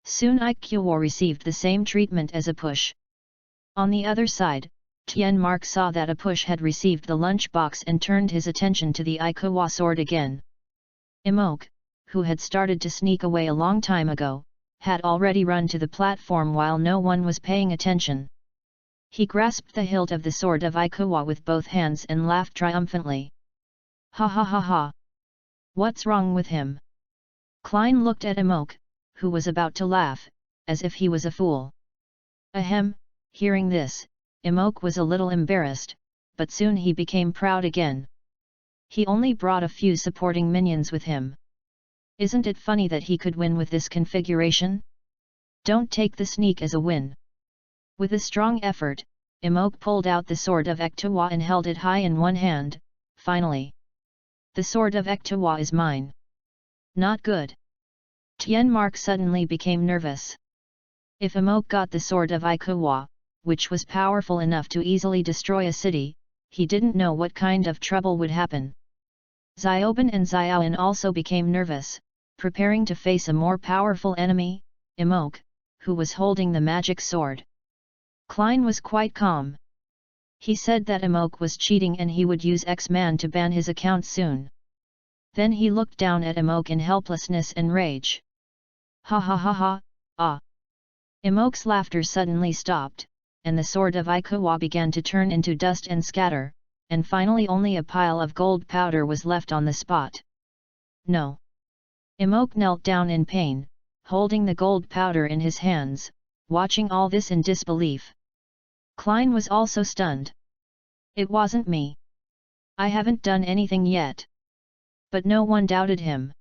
Soon Iqwa received the same treatment as Apush. On the other side, Tien Mark saw that Apush had received the lunchbox and turned his attention to the Iqwa sword again. Imok, who had started to sneak away a long time ago, had already run to the platform while no one was paying attention. He grasped the hilt of the sword of Iqwa with both hands and laughed triumphantly. Ha ha ha ha! What's wrong with him? Klein looked at Imok, who was about to laugh, as if he was a fool. Ahem, hearing this, Imok was a little embarrassed, but soon he became proud again. He only brought a few supporting minions with him. Isn't it funny that he could win with this configuration? Don't take the sneak as a win. With a strong effort, Imok pulled out the sword of Ektawa and held it high in one hand. Finally, the sword of Ektawa is mine. Not good. Tien Mark suddenly became nervous. If Imok got the sword of Iqwa, which was powerful enough to easily destroy a city, he didn't know what kind of trouble would happen. Zioben and Xiaoan also became nervous, preparing to face a more powerful enemy, Imok, who was holding the magic sword. Klein was quite calm. He said that Imok was cheating and he would use X-Man to ban his account soon. Then he looked down at Imok in helplessness and rage. Ha ha ha ha, ah! Imok's laughter suddenly stopped, and the sword of Iqwa began to turn into dust and scatter, and finally only a pile of gold powder was left on the spot. No! Imok knelt down in pain, holding the gold powder in his hands, watching all this in disbelief. Klein was also stunned. It wasn't me. I haven't done anything yet. But no one doubted him.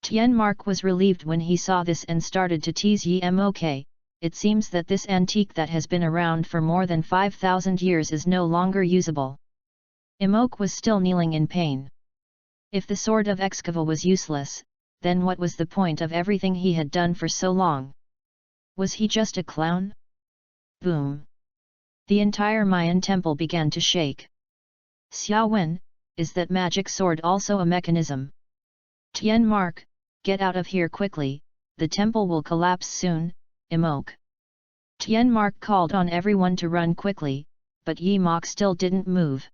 Tien Mark was relieved when he saw this and started to tease Yimok. It seems that this antique that has been around for more than 5,000 years is no longer usable. Imok was still kneeling in pain. If the sword of Excava was useless, then what was the point of everything he had done for so long? Was he just a clown? Boom! The entire Mayan temple began to shake. Xiaowen, is that magic sword also a mechanism? Tien Mark, get out of here quickly, the temple will collapse soon, Imok. Tien Mark called on everyone to run quickly, but Yimok still didn't move.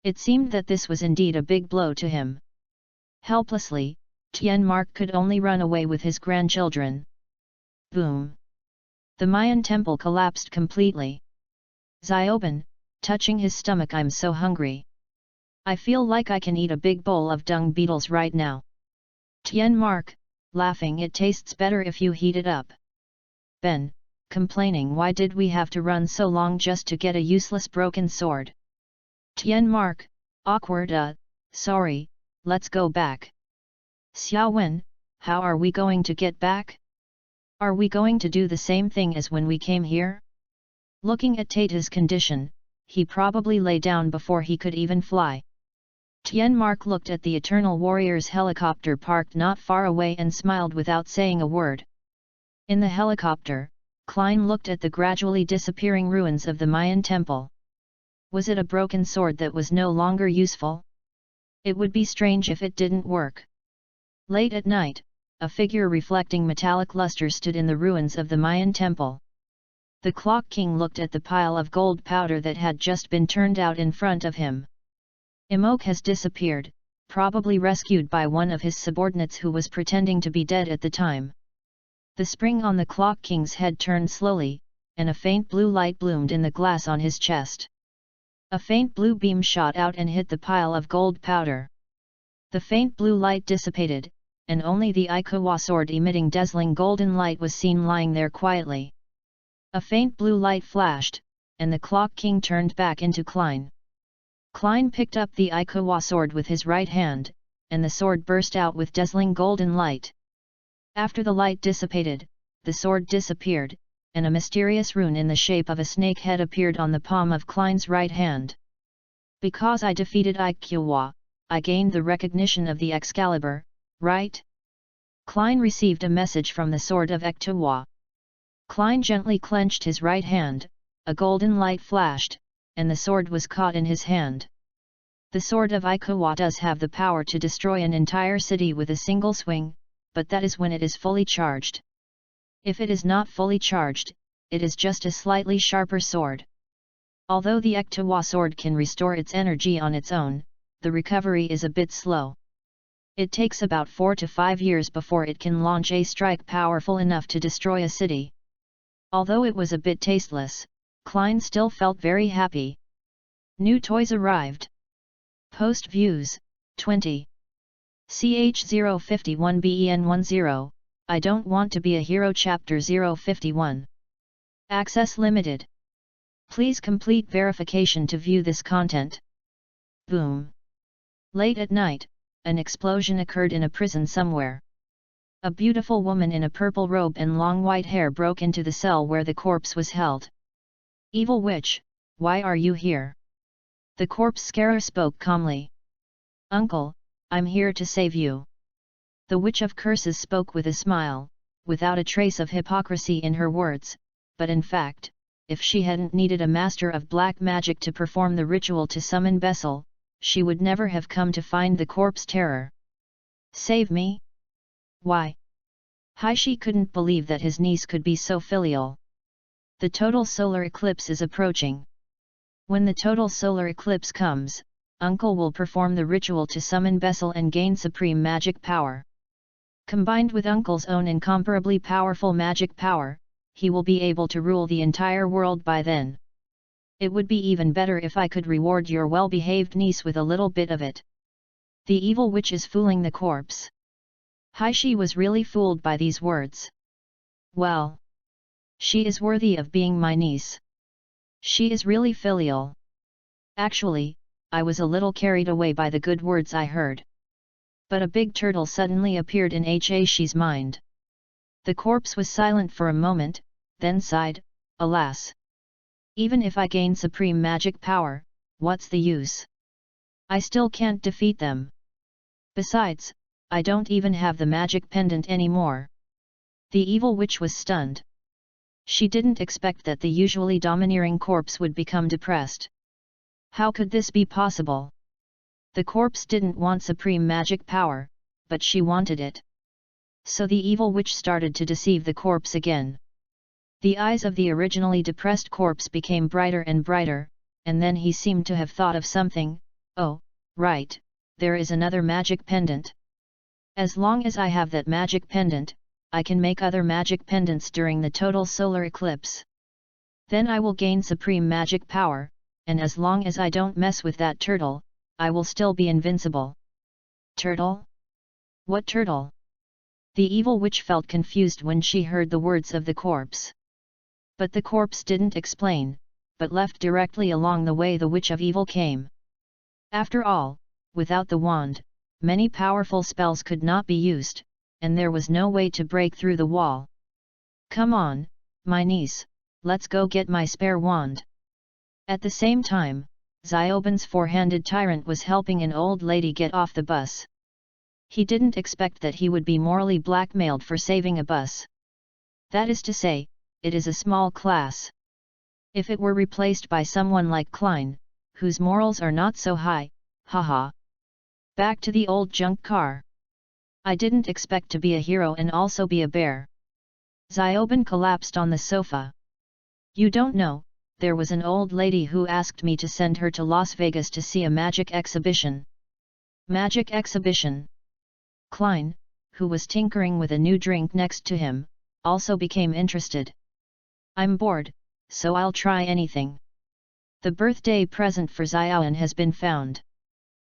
It seemed that this was indeed a big blow to him. Helplessly, Tien Mark could only run away with his grandchildren. Boom! The Mayan temple collapsed completely. Zioben, touching his stomach, I'm so hungry. I feel like I can eat a big bowl of dung beetles right now. Tien Mark, laughing, it tastes better if you heat it up. Ben, complaining, why did we have to run so long just to get a useless broken sword? Tien Mark, awkward, sorry, let's go back. Xiaowen, how are we going to get back? Are we going to do the same thing as when we came here? Looking at Tata's condition, he probably lay down before he could even fly. Tien Mark looked at the Eternal Warrior's helicopter parked not far away and smiled without saying a word. In the helicopter, Klein looked at the gradually disappearing ruins of the Mayan temple. Was it a broken sword that was no longer useful? It would be strange if it didn't work. Late at night, a figure reflecting metallic luster stood in the ruins of the Mayan temple. The Clock King looked at the pile of gold powder that had just been turned out in front of him. Imok has disappeared, probably rescued by one of his subordinates who was pretending to be dead at the time. The spring on the Clock King's head turned slowly, and a faint blue light bloomed in the glass on his chest. A faint blue beam shot out and hit the pile of gold powder. The faint blue light dissipated, and only the Iqwa sword emitting dazzling golden light was seen lying there quietly. A faint blue light flashed, and the Clock King turned back into Klein. Klein picked up the Iqwa sword with his right hand, and the sword burst out with dazzling golden light. After the light dissipated, the sword disappeared, and a mysterious rune in the shape of a snake head appeared on the palm of Klein's right hand. Because I defeated Ikuwa, I gained the recognition of the Excalibur, right? Klein received a message from the sword of Ikuwa. Klein gently clenched his right hand, a golden light flashed, and the sword was caught in his hand. The sword of Ikuwa does have the power to destroy an entire city with a single swing, but that is when it is fully charged. If it is not fully charged, it is just a slightly sharper sword. Although the Ikuwa sword can restore its energy on its own, the recovery is a bit slow. It takes about 4 to 5 years before it can launch a strike powerful enough to destroy a city. Although it was a bit tasteless, Klein still felt very happy. New toys arrived. Post views, 20. CH051BEN10, I don't want to be a hero chapter 051. Access limited. Please complete verification to view this content. Boom. Late at night, an explosion occurred in a prison somewhere. A beautiful woman in a purple robe and long white hair broke into the cell where the corpse was held. Evil witch, why are you here? The corpse scarer spoke calmly. Uncle, I'm here to save you. The Witch of Curses spoke with a smile, without a trace of hypocrisy in her words, but in fact, if she hadn't needed a master of black magic to perform the ritual to summon Bessel, she would never have come to find the corpse terror. Save me? Why? Haishi couldn't believe that his niece could be so filial. The total solar eclipse is approaching. When the total solar eclipse comes, Uncle will perform the ritual to summon Bessel and gain supreme magic power. Combined with Uncle's own incomparably powerful magic power, he will be able to rule the entire world by then. It would be even better if I could reward your well-behaved niece with a little bit of it. The evil witch is fooling the corpse. Haishi was really fooled by these words. Well, she is worthy of being my niece. She is really filial. Actually, I was a little carried away by the good words I heard. But a big turtle suddenly appeared in Haishi's mind. The corpse was silent for a moment, then sighed, alas. Even if I gain supreme magic power, what's the use? I still can't defeat them. Besides, I don't even have the magic pendant anymore. The evil witch was stunned. She didn't expect that the usually domineering corpse would become depressed. How could this be possible? The corpse didn't want supreme magic power, but she wanted it. So the evil witch started to deceive the corpse again. The eyes of the originally depressed corpse became brighter and brighter, and then he seemed to have thought of something. Oh, right, there is another magic pendant. As long as I have that magic pendant, I can make other magic pendants during the total solar eclipse. Then I will gain supreme magic power, and as long as I don't mess with that turtle, I will still be invincible. Turtle? What turtle? The evil witch felt confused when she heard the words of the corpse. But the corpse didn't explain, but left directly along the way the witch of evil came. After all, without the wand, many powerful spells could not be used, and there was no way to break through the wall. Come on, my niece, let's go get my spare wand. At the same time, Zioban's four-handed tyrant was helping an old lady get off the bus. He didn't expect that he would be morally blackmailed for saving a bus. That is to say, it is a small class. If it were replaced by someone like Klein, whose morals are not so high, haha. Back to the old junk car. I didn't expect to be a hero and also be a bear. Zioban collapsed on the sofa. You don't know, there was an old lady who asked me to send her to Las Vegas to see a magic exhibition. Magic exhibition? Klein, who was tinkering with a new drink next to him, also became interested. I'm bored, so I'll try anything. The birthday present for Xiaoan has been found.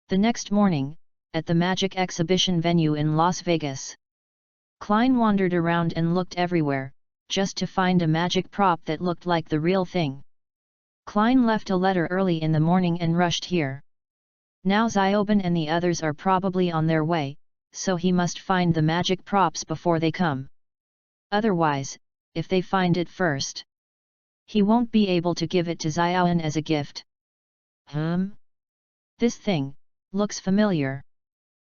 The next morning, at the magic exhibition venue in Las Vegas, Klein wandered around and looked everywhere, just to find a magic prop that looked like the real thing. Klein left a letter early in the morning and rushed here. Now Xiaoban and the others are probably on their way, so he must find the magic props before they come. Otherwise, if they find it first, he won't be able to give it to Xiaoan as a gift. This thing looks familiar.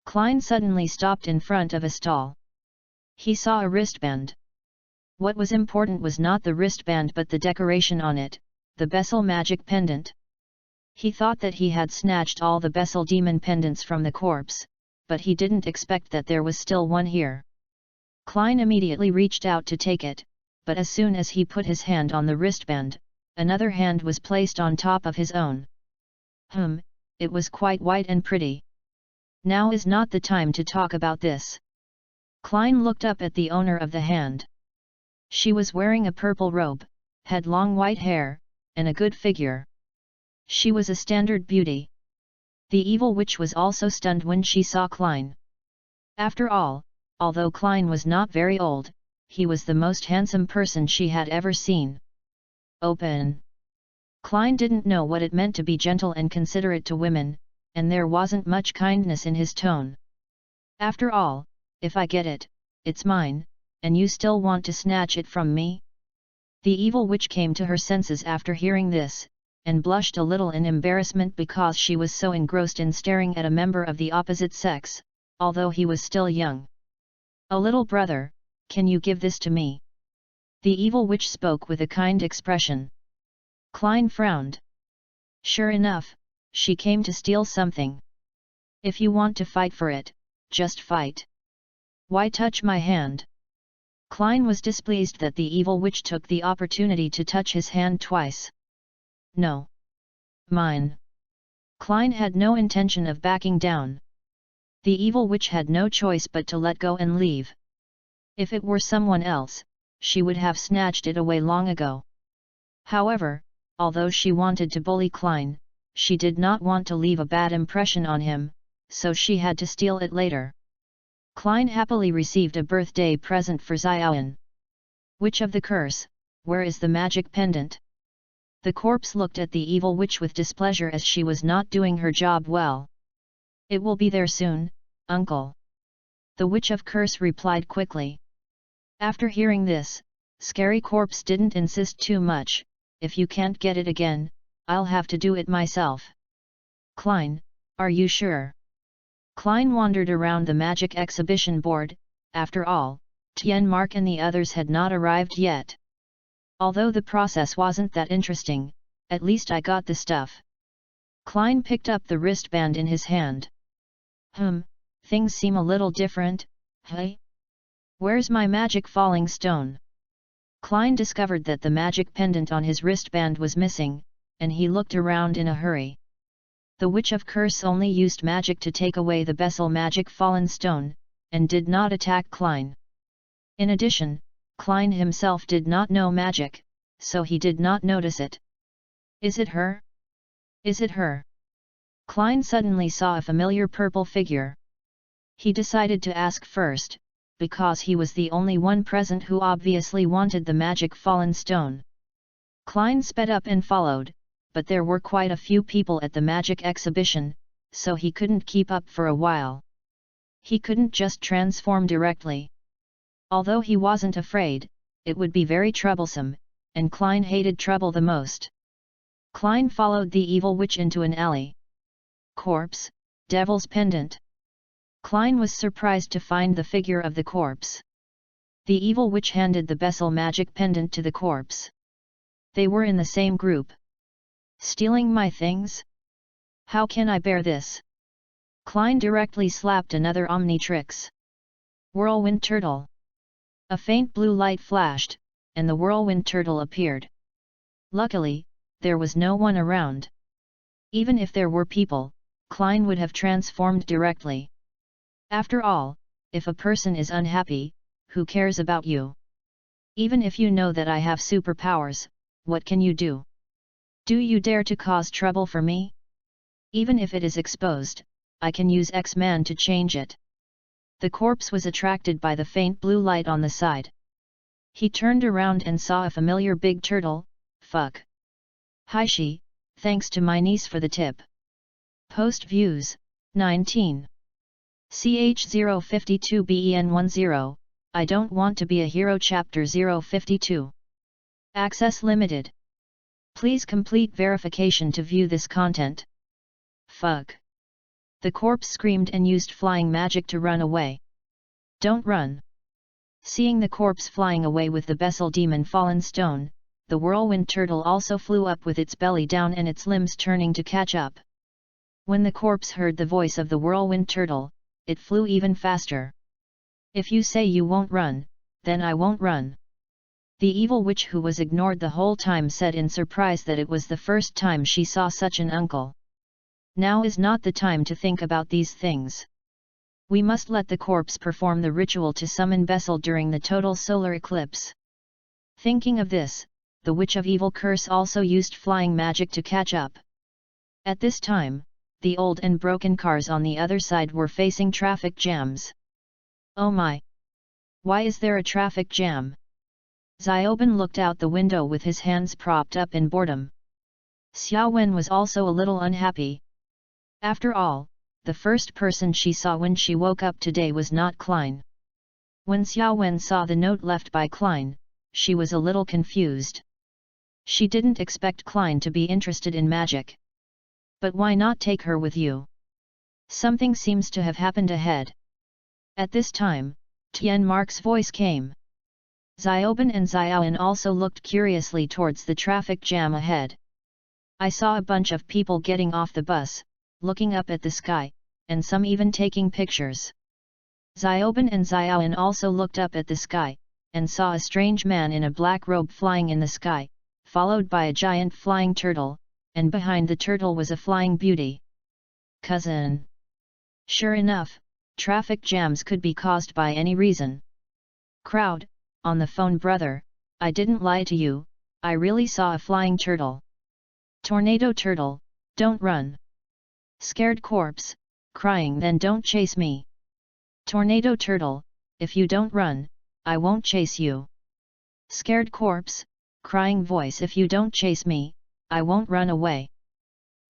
Klein suddenly stopped in front of a stall. He saw a wristband. What was important was not the wristband but the decoration on it, the Bessel magic pendant. He thought that he had snatched all the Bessel demon pendants from the corpse, but he didn't expect that there was still one here. Klein immediately reached out to take it, but as soon as he put his hand on the wristband, another hand was placed on top of his own. It was quite white and pretty. Now is not the time to talk about this. Klein looked up at the owner of the hand. She was wearing a purple robe, had long white hair, and a good figure. She was a standard beauty. The evil witch was also stunned when she saw Klein. After all, although Klein was not very old, he was the most handsome person she had ever seen. Open. Klein didn't know what it meant to be gentle and considerate to women, and there wasn't much kindness in his tone. After all, if I get it, it's mine, and you still want to snatch it from me? The evil witch came to her senses after hearing this, and blushed a little in embarrassment because she was so engrossed in staring at a member of the opposite sex, although he was still young. "A little brother, can you give this to me?" The evil witch spoke with a kind expression. Klein frowned. Sure enough, she came to steal something. If you want to fight for it, just fight. Why touch my hand? Klein was displeased that the evil witch took the opportunity to touch his hand twice. No. Mine. Klein had no intention of backing down. The evil witch had no choice but to let go and leave. If it were someone else, she would have snatched it away long ago. However, although she wanted to bully Klein, she did not want to leave a bad impression on him, so she had to steal it later. Klein happily received a birthday present for Xiaoan. Witch of the curse, where is the magic pendant? The corpse looked at the evil witch with displeasure as she was not doing her job well. It will be there soon, uncle. The witch of curse replied quickly. After hearing this, Scary Corpse didn't insist too much. If you can't get it again, I'll have to do it myself. Klein, are you sure? Klein wandered around the magic exhibition board. After all, Tianmark and the others had not arrived yet. Although the process wasn't that interesting, at least I got the stuff. Klein picked up the wristband in his hand. Things seem a little different, hey? Where's my magic falling stone? Klein discovered that the magic pendant on his wristband was missing, and he looked around in a hurry. The Witch of Curse only used magic to take away the Bessel magic fallen stone, and did not attack Klein. In addition, Klein himself did not know magic, so he did not notice it. Is it her? Is it her? Klein suddenly saw a familiar purple figure. He decided to ask first, because he was the only one present who obviously wanted the magic fallen stone. Klein sped up and followed, but there were quite a few people at the magic exhibition, so he couldn't keep up for a while. He couldn't just transform directly. Although he wasn't afraid, it would be very troublesome, and Klein hated trouble the most. Klein followed the evil witch into an alley. Corpse, Devil's Pendant. Klein was surprised to find the figure of the corpse. The evil witch handed the Bessel magic pendant to the corpse. They were in the same group. Stealing my things? How can I bear this? Klein directly slapped another Omnitrix. Whirlwind Turtle. A faint blue light flashed, and the Whirlwind Turtle appeared. Luckily, there was no one around. Even if there were people, Klein would have transformed directly. After all, if a person is unhappy, who cares about you? Even if you know that I have superpowers, what can you do? Do you dare to cause trouble for me? Even if it is exposed, I can use X-Man to change it. The corpse was attracted by the faint blue light on the side. He turned around and saw a familiar big turtle. Fuck. Hi she, thanks to my niece for the tip. Post views, 19. CH052BEN10, I don't want to be a hero chapter 052. Access limited. Please complete verification to view this content. Fuck. The corpse screamed and used flying magic to run away. Don't run. Seeing the corpse flying away with the Bessel demon fallen stone, the whirlwind turtle also flew up with its belly down and its limbs turning to catch up. When the corpse heard the voice of the whirlwind turtle, it flew even faster. If you say you won't run, then I won't run. The evil witch who was ignored the whole time said in surprise that it was the first time she saw such an uncle. Now is not the time to think about these things. We must let the corpse perform the ritual to summon Bessel during the total solar eclipse. Thinking of this, the Witch of Evil Curse also used flying magic to catch up. At this time, the old and broken cars on the other side were facing traffic jams. Oh my! Why is there a traffic jam? Xiaoben looked out the window with his hands propped up in boredom. Xiaowen was also a little unhappy. After all, the first person she saw when she woke up today was not Klein. When Xiaowen saw the note left by Klein, she was a little confused. She didn't expect Klein to be interested in magic. But why not take her with you? Something seems to have happened ahead. At this time, Tian Mark's voice came. Xiaoben and Xiaoan also looked curiously towards the traffic jam ahead. I saw a bunch of people getting off the bus, looking up at the sky, and some even taking pictures. Xiaoben and Xiaoan also looked up at the sky, and saw a strange man in a black robe flying in the sky, followed by a giant flying turtle, and behind the turtle was a flying beauty. Cousin. Sure enough, traffic jams could be caused by any reason. Crowd, on the phone brother, I didn't lie to you, I really saw a flying turtle. Tornado turtle, don't run. Scared corpse, crying then don't chase me. Tornado turtle, if you don't run, I won't chase you. Scared corpse, crying voice if you don't chase me, I won't run away.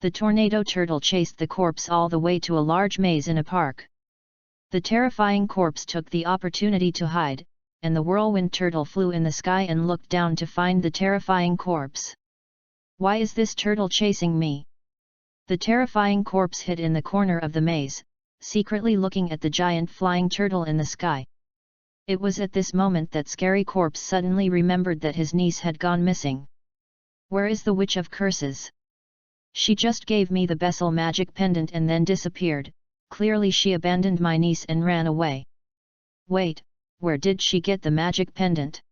The tornado turtle chased the corpse all the way to a large maze in a park. The terrifying corpse took the opportunity to hide, and the whirlwind turtle flew in the sky and looked down to find the terrifying corpse. Why is this turtle chasing me? The terrifying corpse hid in the corner of the maze, secretly looking at the giant flying turtle in the sky. It was at this moment that Scary Corpse suddenly remembered that his niece had gone missing. Where is the Witch of Curses? She just gave me the Bessel magic pendant and then disappeared, clearly she abandoned my niece and ran away. Wait, where did she get the magic pendant?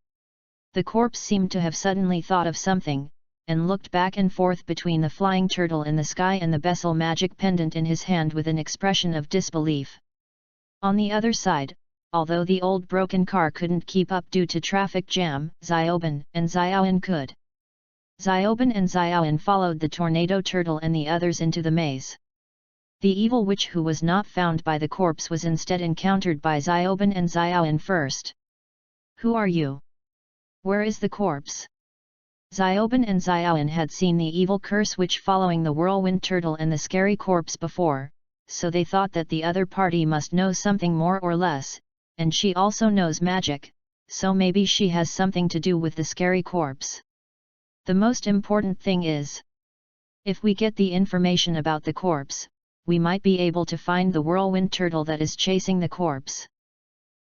The corpse seemed to have suddenly thought of something, and looked back and forth between the flying turtle in the sky and the Bessel magic pendant in his hand with an expression of disbelief. On the other side, although the old broken car couldn't keep up due to traffic jam, Xiaoben and Xiaoan could. Xiaoben and Xiaoan followed the tornado turtle and the others into the maze. The evil witch who was not found by the corpse was instead encountered by Xiaoben and Xiaoan first. Who are you? Where is the corpse? Xiaoben and Xiaoan had seen the evil curse witch following the whirlwind turtle and the scary corpse before, so they thought that the other party must know something more or less, and she also knows magic, so maybe she has something to do with the scary corpse. The most important thing is, if we get the information about the corpse, we might be able to find the whirlwind turtle that is chasing the corpse.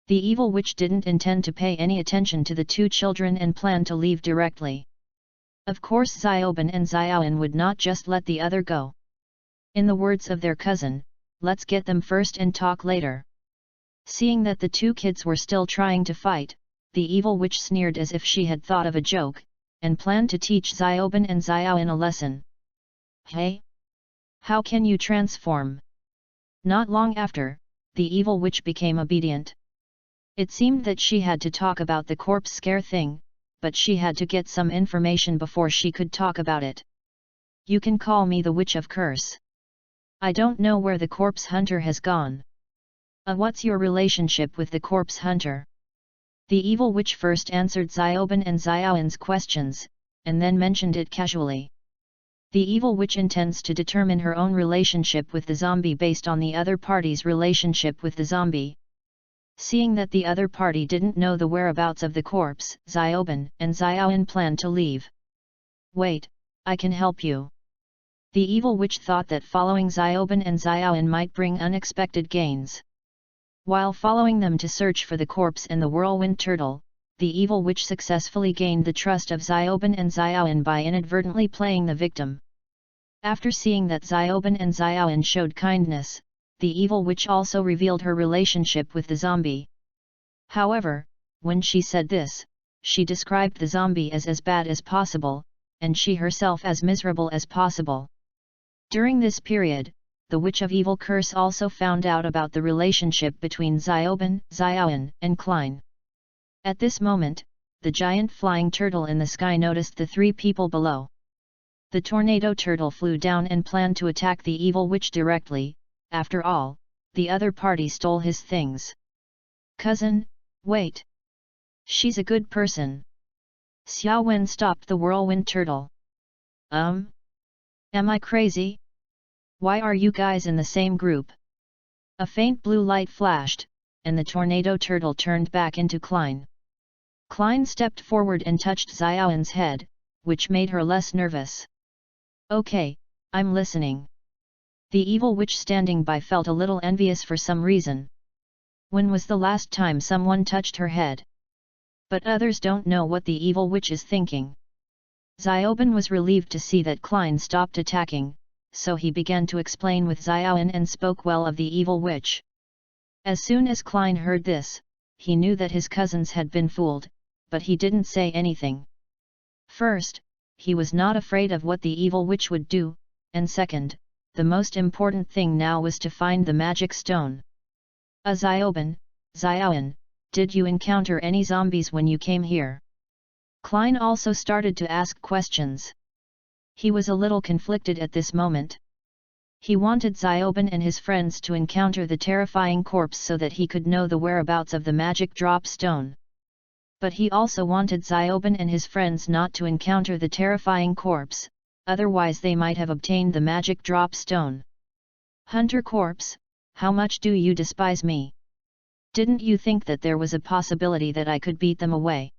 The evil witch didn't intend to pay any attention to the two children and planned to leave directly. Of course Xiaoben and Xiaoan would not just let the other go. In the words of their cousin, let's get them first and talk later. Seeing that the two kids were still trying to fight, the evil witch sneered as if she had thought of a joke, and planned to teach Xiaoben and Xiaoan a lesson. Hey! How can you transform? Not long after, the evil witch became obedient. It seemed that she had to talk about the corpse scare thing, but she had to get some information before she could talk about it. You can call me the Witch of Curse. I don't know where the corpse hunter has gone. What's your relationship with the corpse hunter? The evil witch first answered Xiaoben and Xiaoan's questions, and then mentioned it casually. The evil witch intends to determine her own relationship with the zombie based on the other party's relationship with the zombie. Seeing that the other party didn't know the whereabouts of the corpse, Xiaoben and Xiaoan planned to leave. Wait, I can help you. The evil witch thought that following Xiaoben and Xiaoan might bring unexpected gains. While following them to search for the corpse and the whirlwind turtle, the evil witch successfully gained the trust of Xiaoben and Xiaoan by inadvertently playing the victim. After seeing that Xiaoben and Xiaoan showed kindness, the evil witch also revealed her relationship with the zombie. However, when she said this, she described the zombie as bad as possible, and she herself as miserable as possible. During this period, the Witch of Evil Curse also found out about the relationship between Xiaoben, Xiaoan, and Klein. At this moment, the giant flying turtle in the sky noticed the three people below. The tornado turtle flew down and planned to attack the evil witch directly. After all, the other party stole his things. Cousin, wait. She's a good person. Xiao Wen stopped the whirlwind turtle. Am I crazy? Why are you guys in the same group? A faint blue light flashed, and the tornado turtle turned back into Klein. Klein stepped forward and touched Xiaoan's head, which made her less nervous. Okay, I'm listening. The evil witch standing by felt a little envious for some reason. When was the last time someone touched her head? But others don't know what the evil witch is thinking. Xiaoben was relieved to see that Klein stopped attacking, so he began to explain with Xiaoan and spoke well of the evil witch. As soon as Klein heard this, he knew that his cousins had been fooled, but he didn't say anything. First, he was not afraid of what the evil witch would do, and second, the most important thing now was to find the magic stone. Xiaoben, Xiaoan, did you encounter any zombies when you came here? Klein also started to ask questions. He was a little conflicted at this moment. He wanted Xiaoben and his friends to encounter the terrifying corpse so that he could know the whereabouts of the magic drop stone. But he also wanted Xiaoben and his friends not to encounter the terrifying corpse, otherwise they might have obtained the magic drop stone. Hunter Corpse, how much do you despise me? Didn't you think that there was a possibility that I could beat them away?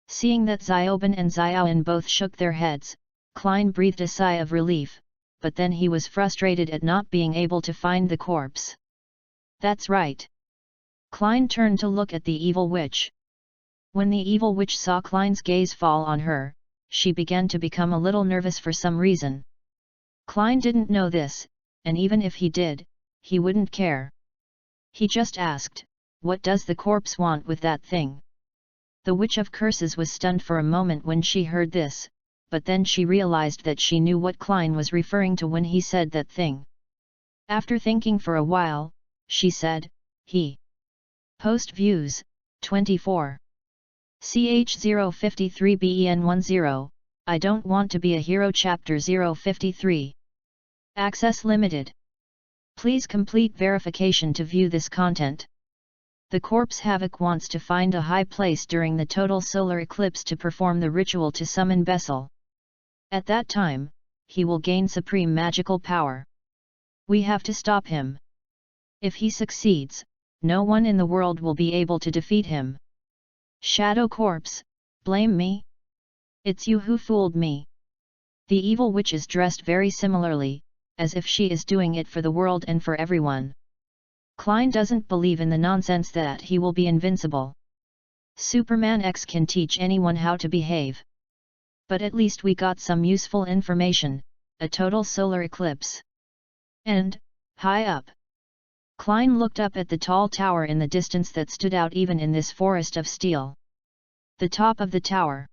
Seeing that Xiaoben and Xiaoan both shook their heads, Klein breathed a sigh of relief, but then he was frustrated at not being able to find the corpse. That's right. Klein turned to look at the evil witch. When the evil witch saw Klein's gaze fall on her, she began to become a little nervous for some reason. Klein didn't know this, and even if he did, he wouldn't care. He just asked, "What does the corpse want with that thing?" The Witch of Curses was stunned for a moment when she heard this, but then she realized that she knew what Klein was referring to when he said that thing. After thinking for a while, she said, "He." Post views, 24. CH053BEN10, I don't want to be a hero chapter 053. Access limited. Please complete verification to view this content. The Corpse Havoc wants to find a high place during the total solar eclipse to perform the ritual to summon Bessel. At that time, he will gain supreme magical power. We have to stop him. If he succeeds, no one in the world will be able to defeat him. Shadow Corpse, blame me? It's you who fooled me. The evil witch is dressed very similarly, as if she is doing it for the world and for everyone. Klein doesn't believe in the nonsense that he will be invincible. Superman X can teach anyone how to behave. But at least we got some useful information, a total solar eclipse. And, high up. Klein looked up at the tall tower in the distance that stood out even in this forest of steel. The top of the tower.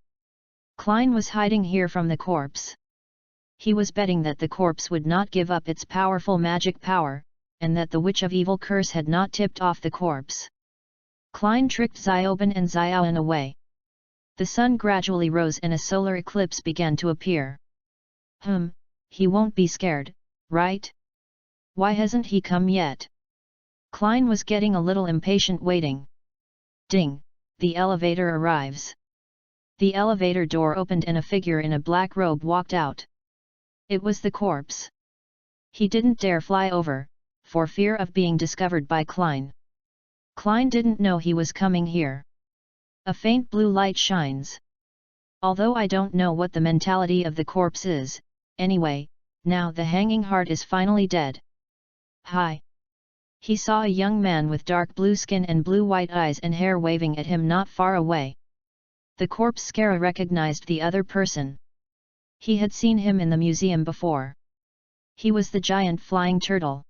Klein was hiding here from the corpse. He was betting that the corpse would not give up its powerful magic power, and that the Witch of Evil Curse had not tipped off the corpse. Klein tricked Xiaoben and Xiaoan away. The sun gradually rose and a solar eclipse began to appear. He won't be scared, right? Why hasn't he come yet? Klein was getting a little impatient waiting. Ding! The elevator arrives. The elevator door opened and a figure in a black robe walked out. It was the corpse. He didn't dare fly over, for fear of being discovered by Klein. Klein didn't know he was coming here. A faint blue light shines. Although I don't know what the mentality of the corpse is, anyway, now the hanging heart is finally dead. Hi! He saw a young man with dark blue skin and blue-white eyes and hair waving at him not far away. The corpse scarer recognized the other person. He had seen him in the museum before. He was the giant flying turtle.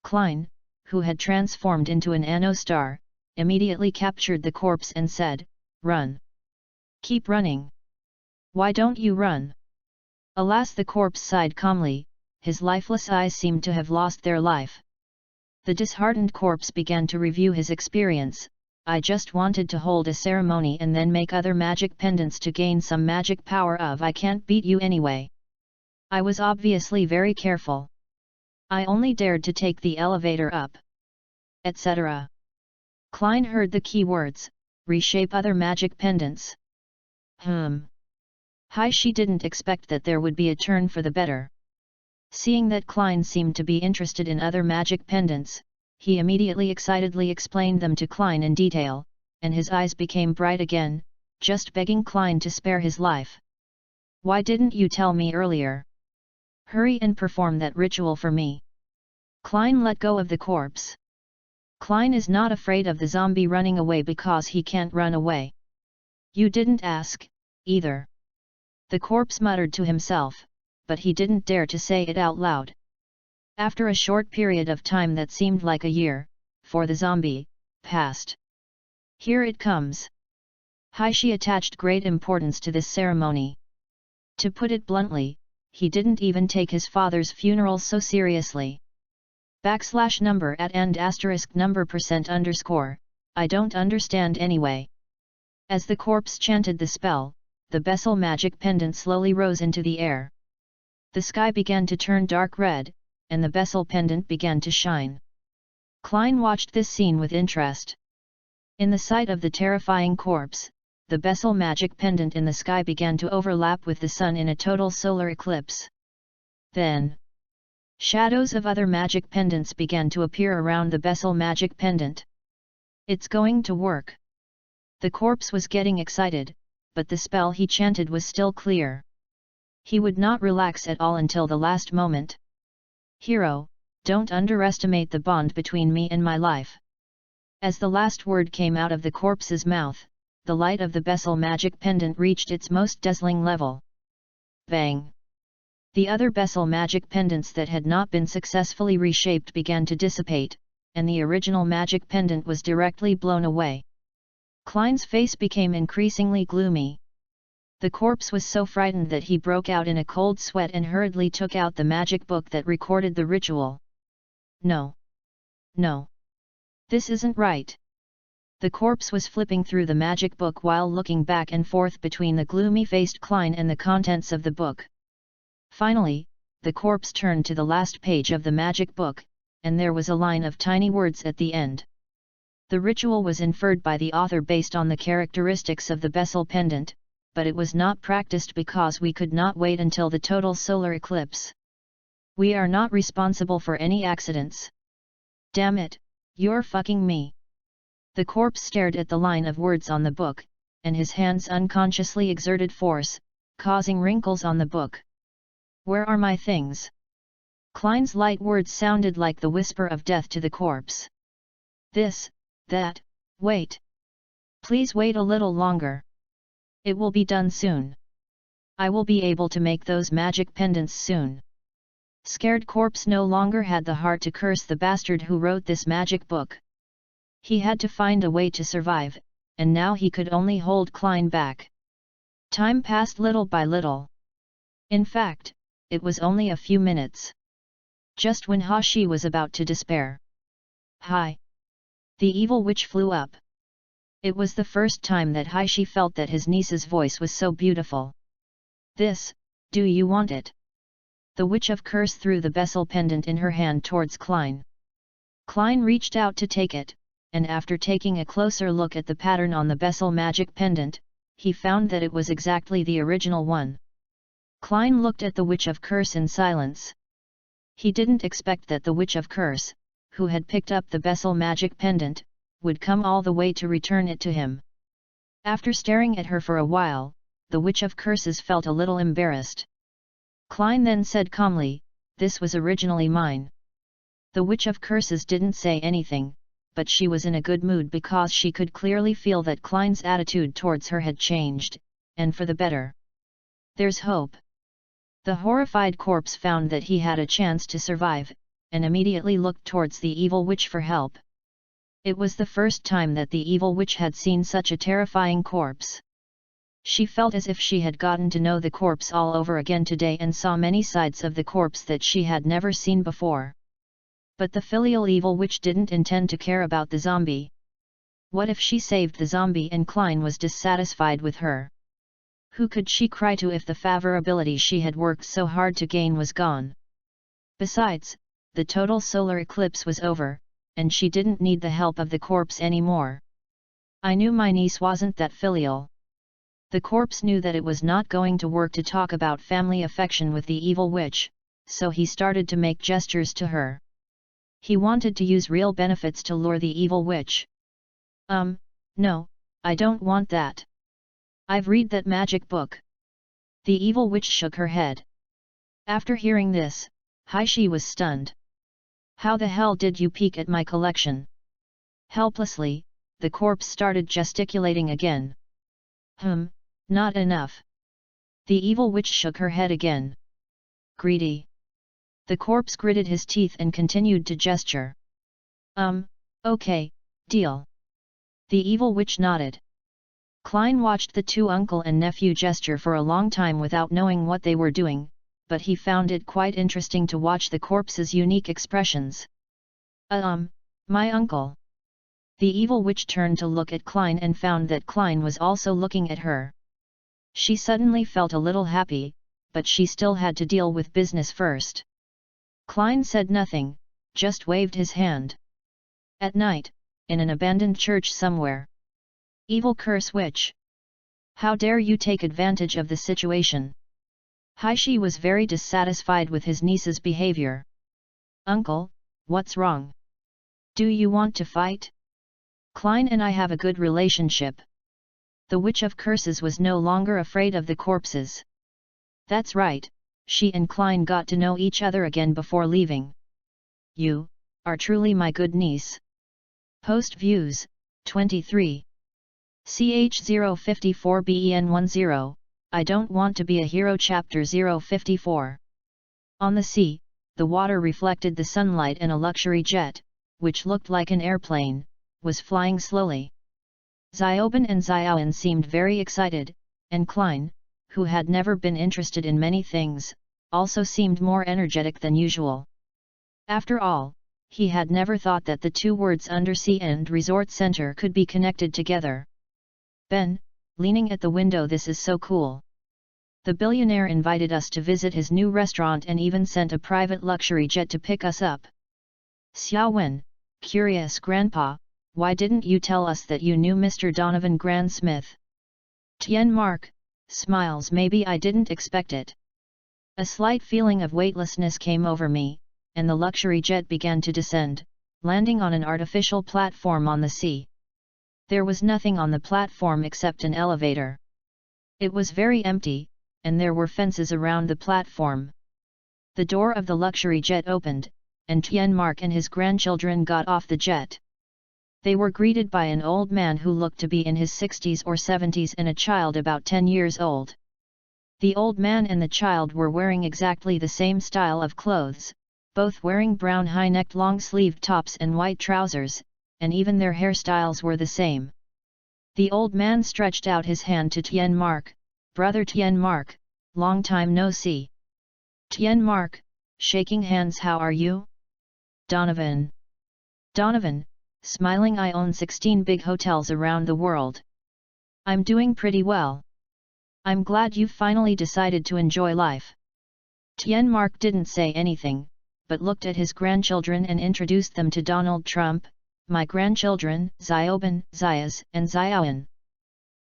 Klein, who had transformed into an Anno star, immediately captured the corpse and said, "Run! Keep running! Why don't you run?" Alas, the corpse sighed calmly, his lifeless eyes seemed to have lost their life. The disheartened corpse began to review his experience. "I just wanted to hold a ceremony and then make other magic pendants to gain some magic power of I can't beat you anyway. I was obviously very careful. I only dared to take the elevator up," etc. Klein heard the key words, reshape other magic pendants. Hi, she didn't expect that there would be a turn for the better. Seeing that Klein seemed to be interested in other magic pendants, he immediately excitedly explained them to Klein in detail, and his eyes became bright again, just begging Klein to spare his life. "Why didn't you tell me earlier? Hurry and perform that ritual for me." Klein let go of the corpse. Klein is not afraid of the zombie running away because he can't run away. "You didn't ask, either." The corpse muttered to himself, but he didn't dare to say it out loud. After a short period of time that seemed like a year, for the zombie, passed. "Here it comes." She attached great importance to this ceremony. To put it bluntly, he didn't even take his father's funeral so seriously. \number at and *number %_, I don't understand anyway. As the corpse chanted the spell, the Bessel magic pendant slowly rose into the air. The sky began to turn dark red, and the Bessel pendant began to shine. Klein watched this scene with interest. In the sight of the terrifying corpse, the Bessel magic pendant in the sky began to overlap with the sun in a total solar eclipse. Then, shadows of other magic pendants began to appear around the Bessel magic pendant. "It's going to work." The corpse was getting excited, but the spell he chanted was still clear. He would not relax at all until the last moment. "Hero, don't underestimate the bond between me and my life." As the last word came out of the corpse's mouth, the light of the Bessel magic pendant reached its most dazzling level. Bang! The other Bessel magic pendants that had not been successfully reshaped began to dissipate, and the original magic pendant was directly blown away. Klein's face became increasingly gloomy. The corpse was so frightened that he broke out in a cold sweat and hurriedly took out the magic book that recorded the ritual. "No! No! This isn't right!" The corpse was flipping through the magic book while looking back and forth between the gloomy-faced Klein and the contents of the book. Finally, the corpse turned to the last page of the magic book, and there was a line of tiny words at the end. The ritual was inferred by the author based on the characteristics of the Bessel pendant, but it was not practiced because we could not wait until the total solar eclipse. "We are not responsible for any accidents." "Damn it, you're fucking me." The corpse stared at the line of words on the book, and his hands unconsciously exerted force, causing wrinkles on the book. "Where are my things?" Klein's light words sounded like the whisper of death to the corpse. "This, that, wait. Please wait a little longer. It will be done soon. I will be able to make those magic pendants soon." Scared corpse no longer had the heart to curse the bastard who wrote this magic book. He had to find a way to survive, and now he could only hold Klein back. Time passed little by little. In fact, it was only a few minutes. Just when Hashi was about to despair. "Hi!" The evil witch flew up. It was the first time that Hashi felt that his niece's voice was so beautiful. "This, do you want it?" The Witch of Curse threw the Bessel pendant in her hand towards Klein. Klein reached out to take it, and after taking a closer look at the pattern on the Bessel magic pendant, he found that it was exactly the original one. Klein looked at the Witch of Curse in silence. He didn't expect that the Witch of Curse, who had picked up the Bessel magic pendant, would come all the way to return it to him. After staring at her for a while, the Witch of Curses felt a little embarrassed. Klein then said calmly, "This was originally mine." The Witch of Curses didn't say anything, but she was in a good mood because she could clearly feel that Klein's attitude towards her had changed, and for the better. "There's hope." The horrified corpse found that he had a chance to survive, and immediately looked towards the evil witch for help. It was the first time that the evil witch had seen such a terrifying corpse. She felt as if she had gotten to know the corpse all over again today and saw many sides of the corpse that she had never seen before. But the filial evil witch didn't intend to care about the zombie. What if she saved the zombie and Klein was dissatisfied with her? Who could she cry to if the favor ability she had worked so hard to gain was gone? Besides, the total solar eclipse was over, and she didn't need the help of the corpse anymore. "I knew my niece wasn't that filial." The corpse knew that it was not going to work to talk about family affection with the evil witch, so he started to make gestures to her. He wanted to use real benefits to lure the evil witch. No, I don't want that. I've read that magic book." The evil witch shook her head. After hearing this, Haishi was stunned. "How the hell did you peek at my collection?" Helplessly, the corpse started gesticulating again. Not enough." The evil witch shook her head again. "Greedy." The corpse gritted his teeth and continued to gesture. Okay, deal." The evil witch nodded. Klein watched the two uncle and nephew gesture for a long time without knowing what they were doing, but he found it quite interesting to watch the corpse's unique expressions. My uncle." The evil witch turned to look at Klein and found that Klein was also looking at her. She suddenly felt a little happy, but she still had to deal with business first. Klein said nothing, just waved his hand. At night, in an abandoned church somewhere. "Evil curse witch! How dare you take advantage of the situation?" Haishi was very dissatisfied with his niece's behavior. "Uncle, what's wrong? Do you want to fight? Klein and I have a good relationship." The Witch of Curses was no longer afraid of the corpses. "That's right, she and Klein got to know each other again before leaving. You are truly my good niece." Post views, 23. CH054BEN10, I don't want to be a hero. Chapter 054. On the sea, the water reflected the sunlight and a luxury jet, which looked like an airplane, was flying slowly. Xiaoben and Xiaoan seemed very excited, and Klein, who had never been interested in many things, also seemed more energetic than usual. After all, he had never thought that the two words undersea and resort center could be connected together. "Ben, leaning at the window, this is so cool. The billionaire invited us to visit his new restaurant and even sent a private luxury jet to pick us up." Xiaowen, curious, "Grandpa, why didn't you tell us that you knew Mr. Donovan Grandsmith?" Tian Mark, smiles, "Maybe I didn't expect it." A slight feeling of weightlessness came over me, and the luxury jet began to descend, landing on an artificial platform on the sea. There was nothing on the platform except an elevator. It was very empty, and there were fences around the platform. The door of the luxury jet opened, and Tian Mark and his grandchildren got off the jet. They were greeted by an old man who looked to be in his 60s or 70s and a child about 10 years old. The old man and the child were wearing exactly the same style of clothes, both wearing brown high-necked long-sleeved tops and white trousers, and even their hairstyles were the same. The old man stretched out his hand to Tian Mark. "Brother Tian Mark, long time no see." Tian Mark, shaking hands, "How are you?" "Donovan." "Donovan, smiling, I own 16 big hotels around the world. I'm doing pretty well. I'm glad you've finally decided to enjoy life." Tian Mark didn't say anything, but looked at his grandchildren and introduced them to Donald Trump. "My grandchildren, Xiaoben, Xiaz, and Xiaoan."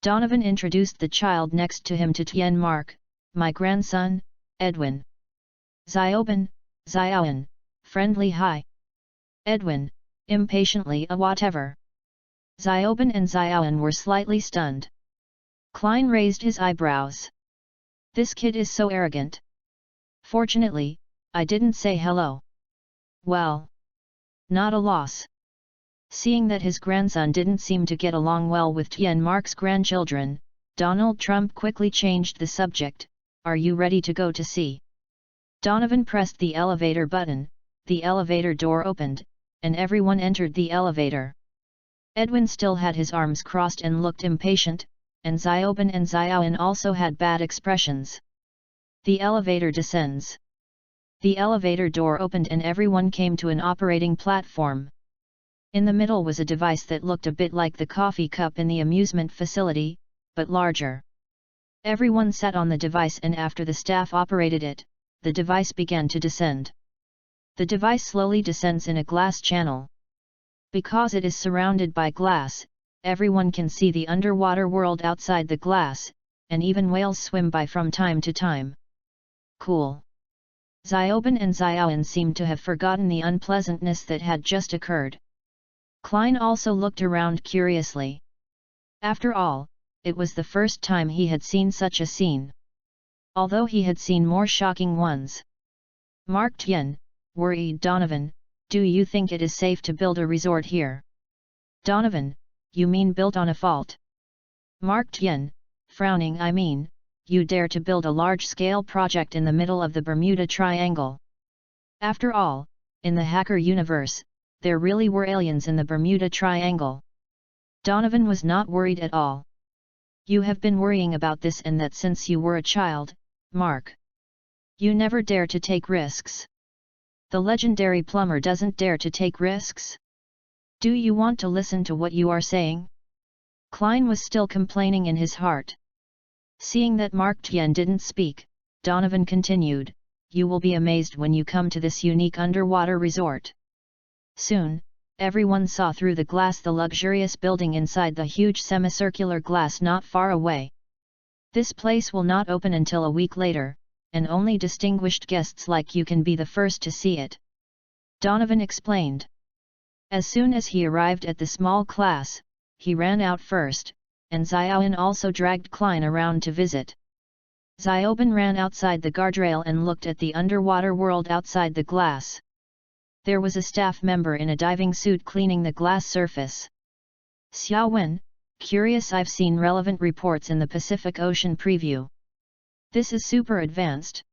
Donovan introduced the child next to him to Tian Mark. "My grandson, Edwin. Zioben, Zioan, friendly hi. Edwin, impatiently whatever. Zioben and Zioan were slightly stunned. Klein raised his eyebrows. This kid is so arrogant. Fortunately, I didn't say hello. Well. Not a loss. Seeing that his grandson didn't seem to get along well with Tien Mark's grandchildren, Donald Trump quickly changed the subject. Are you ready to go to see? Donovan pressed the elevator button, the elevator door opened, and everyone entered the elevator. Edwin still had his arms crossed and looked impatient, and Zioben and Zioan also had bad expressions. The elevator descends. The elevator door opened and everyone came to an operating platform. In the middle was a device that looked a bit like the coffee cup in the amusement facility, but larger. Everyone sat on the device and after the staff operated it, the device began to descend. The device slowly descends in a glass channel. Because it is surrounded by glass, everyone can see the underwater world outside the glass, and even whales swim by from time to time. Cool. Zioben and Zioan seemed to have forgotten the unpleasantness that had just occurred. Klein also looked around curiously. After all, it was the first time he had seen such a scene. Although he had seen more shocking ones. Mark Tien, worried Donovan, do you think it is safe to build a resort here? Donovan, you mean built on a fault? Mark Tien, frowning, I mean, you dare to build a large-scale project in the middle of the Bermuda Triangle. After all, in the hacker universe, there really were aliens in the Bermuda Triangle. Donovan was not worried at all. You have been worrying about this and that since you were a child, Mark. You never dare to take risks. The legendary plumber doesn't dare to take risks? Do you want to listen to what you are saying? Klein was still complaining in his heart. Seeing that Mark Tien didn't speak, Donovan continued, you will be amazed when you come to this unique underwater resort. Soon, everyone saw through the glass the luxurious building inside the huge semicircular glass not far away. This place will not open until a week later, and only distinguished guests like you can be the first to see it. Donovan explained. As soon as he arrived at the small class, he ran out first, and Zioan also dragged Klein around to visit. Zioben ran outside the guardrail and looked at the underwater world outside the glass. There was a staff member in a diving suit cleaning the glass surface. Xiaowen, curious, I've seen relevant reports in the Pacific Ocean preview. This is super advanced.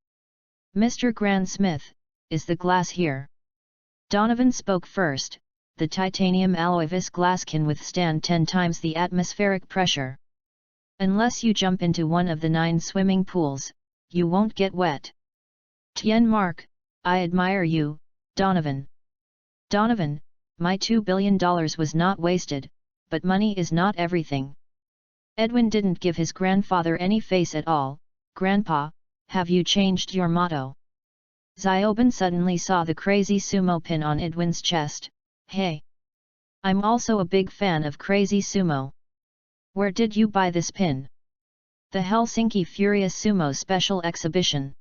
Mr. Grand-Smith, is the glass here? Donovan spoke first. The titanium alloy vis glass can withstand 10 times the atmospheric pressure. Unless you jump into one of the 9 swimming pools, you won't get wet. Tien Mark, I admire you, Donovan. Donovan, my $2 billion was not wasted, but money is not everything. Edwin didn't give his grandfather any face at all. Grandpa, have you changed your motto? Zioben suddenly saw the crazy sumo pin on Edwin's chest. Hey! I'm also a big fan of crazy sumo. Where did you buy this pin? The Helsinki Furious Sumo Special Exhibition.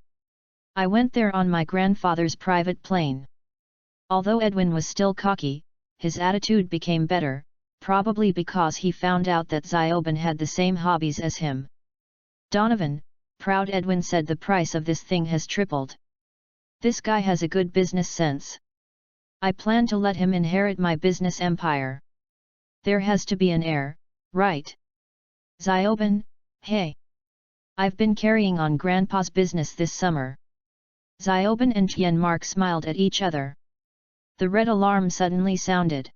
I went there on my grandfather's private plane. Although Edwin was still cocky, his attitude became better, probably because he found out that Zioben had the same hobbies as him. Donovan, proud Edwin said, the price of this thing has tripled. This guy has a good business sense. I plan to let him inherit my business empire. There has to be an heir, right? Zioben, hey! I've been carrying on Grandpa's business this summer. Zioben and Tien Mark smiled at each other. The red alarm suddenly sounded.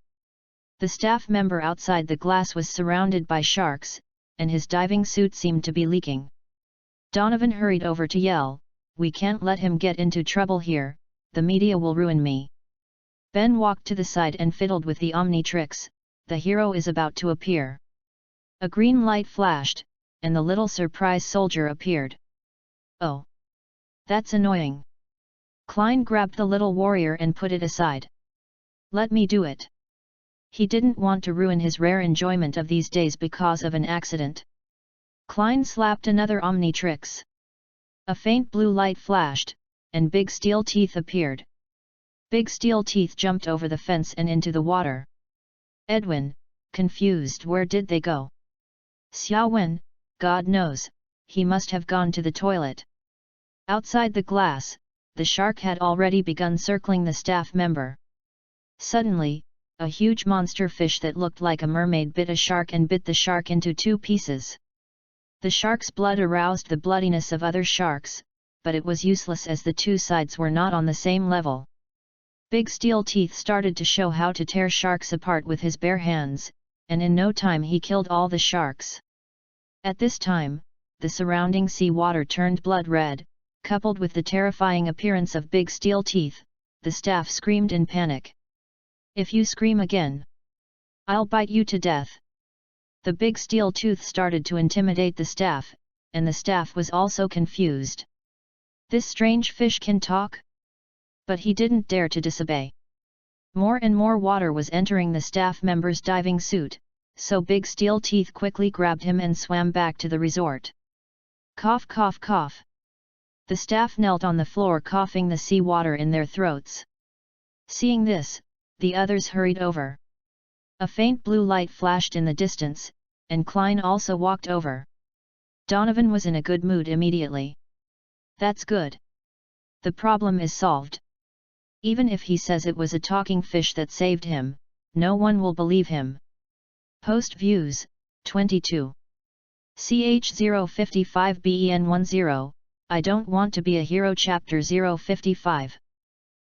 The staff member outside the glass was surrounded by sharks, and his diving suit seemed to be leaking. Donovan hurried over to yell, we can't let him get into trouble here, the media will ruin me. Ben walked to the side and fiddled with the Omnitrix, the hero is about to appear. A green light flashed, and the little surprise soldier appeared. Oh! That's annoying. Klein grabbed the little warrior and put it aside. Let me do it. He didn't want to ruin his rare enjoyment of these days because of an accident. Klein slapped another Omnitrix. A faint blue light flashed, and big steel teeth appeared. Big steel teeth jumped over the fence and into the water. Edwin, confused, where did they go? Xiao Wen, God knows, he must have gone to the toilet. Outside the glass, the shark had already begun circling the staff member. Suddenly, a huge monster fish that looked like a mermaid bit a shark and bit the shark into 2 pieces. The shark's blood aroused the bloodiness of other sharks, but it was useless as the 2 sides were not on the same level. Big steel teeth started to show how to tear sharks apart with his bare hands, and in no time he killed all the sharks. At this time, the surrounding sea water turned blood red, coupled with the terrifying appearance of big steel teeth, the staff screamed in panic. If you scream again, I'll bite you to death. The big steel tooth started to intimidate the staff, and the staff was also confused. This strange fish can talk? But he didn't dare to disobey. More and more water was entering the staff member's diving suit, so big steel teeth quickly grabbed him and swam back to the resort. Cough cough cough. The staff knelt on the floor coughing the sea water in their throats. Seeing this, the others hurried over. A faint blue light flashed in the distance, and Klein also walked over. Donovan was in a good mood immediately. That's good. The problem is solved. Even if he says it was a talking fish that saved him, no one will believe him. Post views, 22. CH055BEN10, I don't want to be a hero. Chapter 055.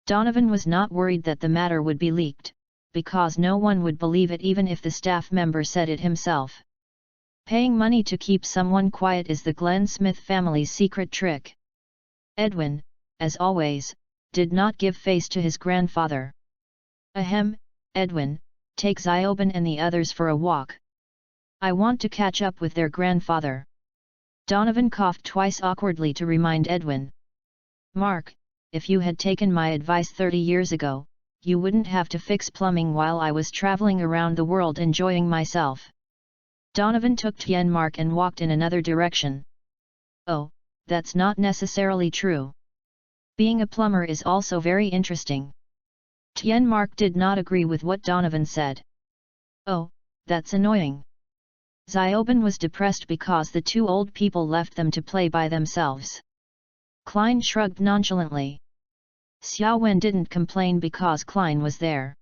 Donovan was not worried that the matter would be leaked, because no one would believe it even if the staff member said it himself. Paying money to keep someone quiet is the Glenn Smith family's secret trick. Edwin, as always, did not give face to his grandfather. Ahem, Edwin, take Xiaoben and the others for a walk. I want to catch up with their grandfather. Donovan coughed twice awkwardly to remind Edwin. Mark, if you had taken my advice 30 years ago, you wouldn't have to fix plumbing while I was traveling around the world enjoying myself. Donovan took Tien Mark and walked in another direction. Oh, that's not necessarily true. Being a plumber is also very interesting. Tien Mark did not agree with what Donovan said. Oh, that's annoying. Xiaoben was depressed because the 2 old people left them to play by themselves. Klein shrugged nonchalantly. Xiao Wen didn't complain because Klein was there.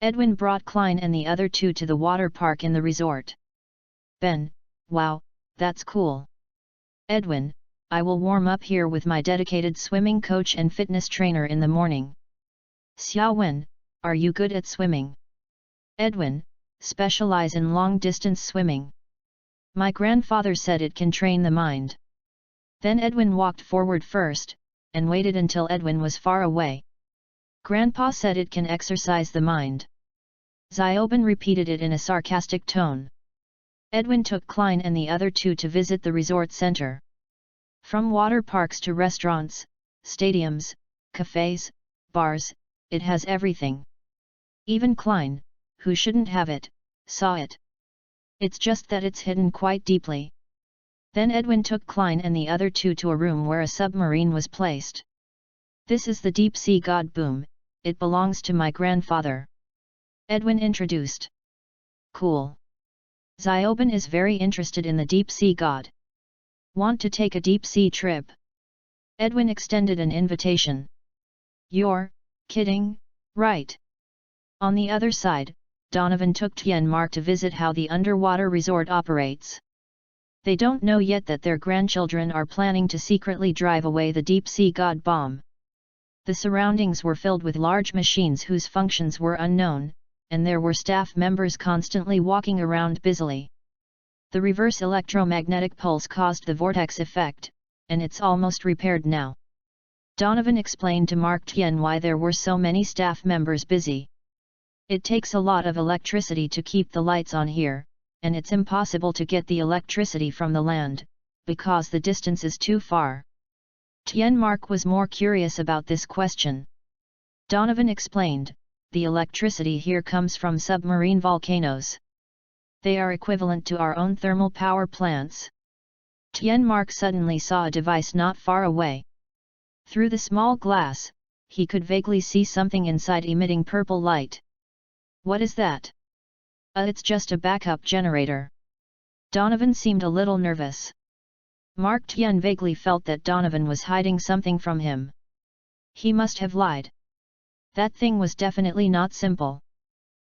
Edwin brought Klein and the other 2 to the water park in the resort. Ben, wow, that's cool. Edwin, I will warm up here with my dedicated swimming coach and fitness trainer in the morning. Xiao Wen, are you good at swimming? Edwin, specialize in long-distance swimming. My grandfather said it can train the mind. Then Edwin walked forward first, and waited until Edwin was far away. Grandpa said it can exercise the mind. Xiaoben repeated it in a sarcastic tone. Edwin took Klein and the other 2 to visit the resort center. From water parks to restaurants, stadiums, cafes, bars, it has everything. Even Klein, who shouldn't have it, saw it. It's just that it's hidden quite deeply. Then Edwin took Klein and the other 2 to a room where a submarine was placed. This is the deep-sea god Boom, it belongs to my grandfather. Edwin introduced. Cool. Xiaoben is very interested in the deep-sea god. Want to take a deep-sea trip? Edwin extended an invitation. You're kidding, right? On the other side, Donovan took Tien Mark to visit how the underwater resort operates. They don't know yet that their grandchildren are planning to secretly drive away the deep-sea god bomb. The surroundings were filled with large machines whose functions were unknown, and there were staff members constantly walking around busily. The reverse electromagnetic pulse caused the vortex effect, and it's almost repaired now. Donovan explained to Mark Tien why there were so many staff members busy. It takes a lot of electricity to keep the lights on here, and it's impossible to get the electricity from the land, because the distance is too far. Tien Mark was more curious about this question. Donovan explained, the electricity here comes from submarine volcanoes. They are equivalent to our own thermal power plants. Tianmark suddenly saw a device not far away. Through the small glass, he could vaguely see something inside emitting purple light. What is that? It's just a backup generator. Donovan seemed a little nervous. Mark Tian vaguely felt that Donovan was hiding something from him. He must have lied. That thing was definitely not simple.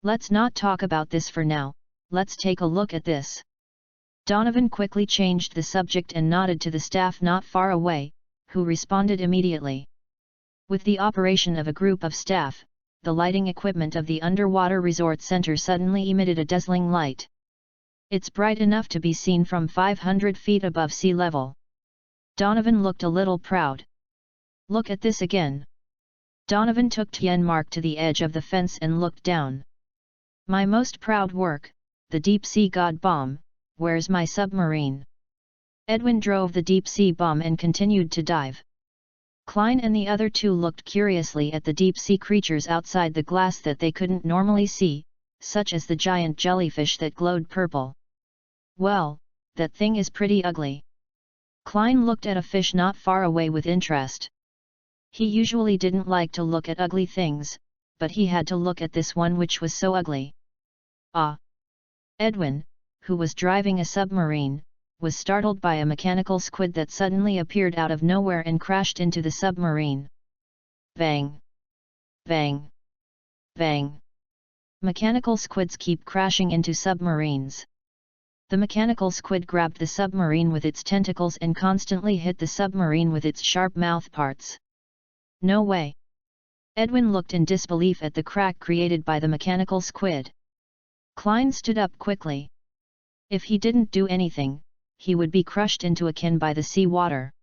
Let's not talk about this for now, let's take a look at this. Donovan quickly changed the subject and nodded to the staff not far away, who responded immediately. With the operation of a group of staff, the lighting equipment of the underwater resort center suddenly emitted a dazzling light. It's bright enough to be seen from 500 feet above sea level. Donovan looked a little proud. Look at this again. Donovan took Tianmark to the edge of the fence and looked down. My most proud work, the deep-sea god bomb, where's my submarine? Edwin drove the deep-sea bomb and continued to dive. Klein and the other two looked curiously at the deep-sea creatures outside the glass that they couldn't normally see, such as the giant jellyfish that glowed purple. Well, that thing is pretty ugly. Klein looked at a fish not far away with interest. He usually didn't like to look at ugly things, but he had to look at this one which was so ugly. Ah! Edwin, who was driving a submarine, was startled by a mechanical squid that suddenly appeared out of nowhere and crashed into the submarine. Bang! Bang! Bang! Mechanical squids keep crashing into submarines. The mechanical squid grabbed the submarine with its tentacles and constantly hit the submarine with its sharp mouth parts. No way! Edwin looked in disbelief at the crack created by the mechanical squid. Klein stood up quickly. If he didn't do anything, he would be crushed into a can by the sea water.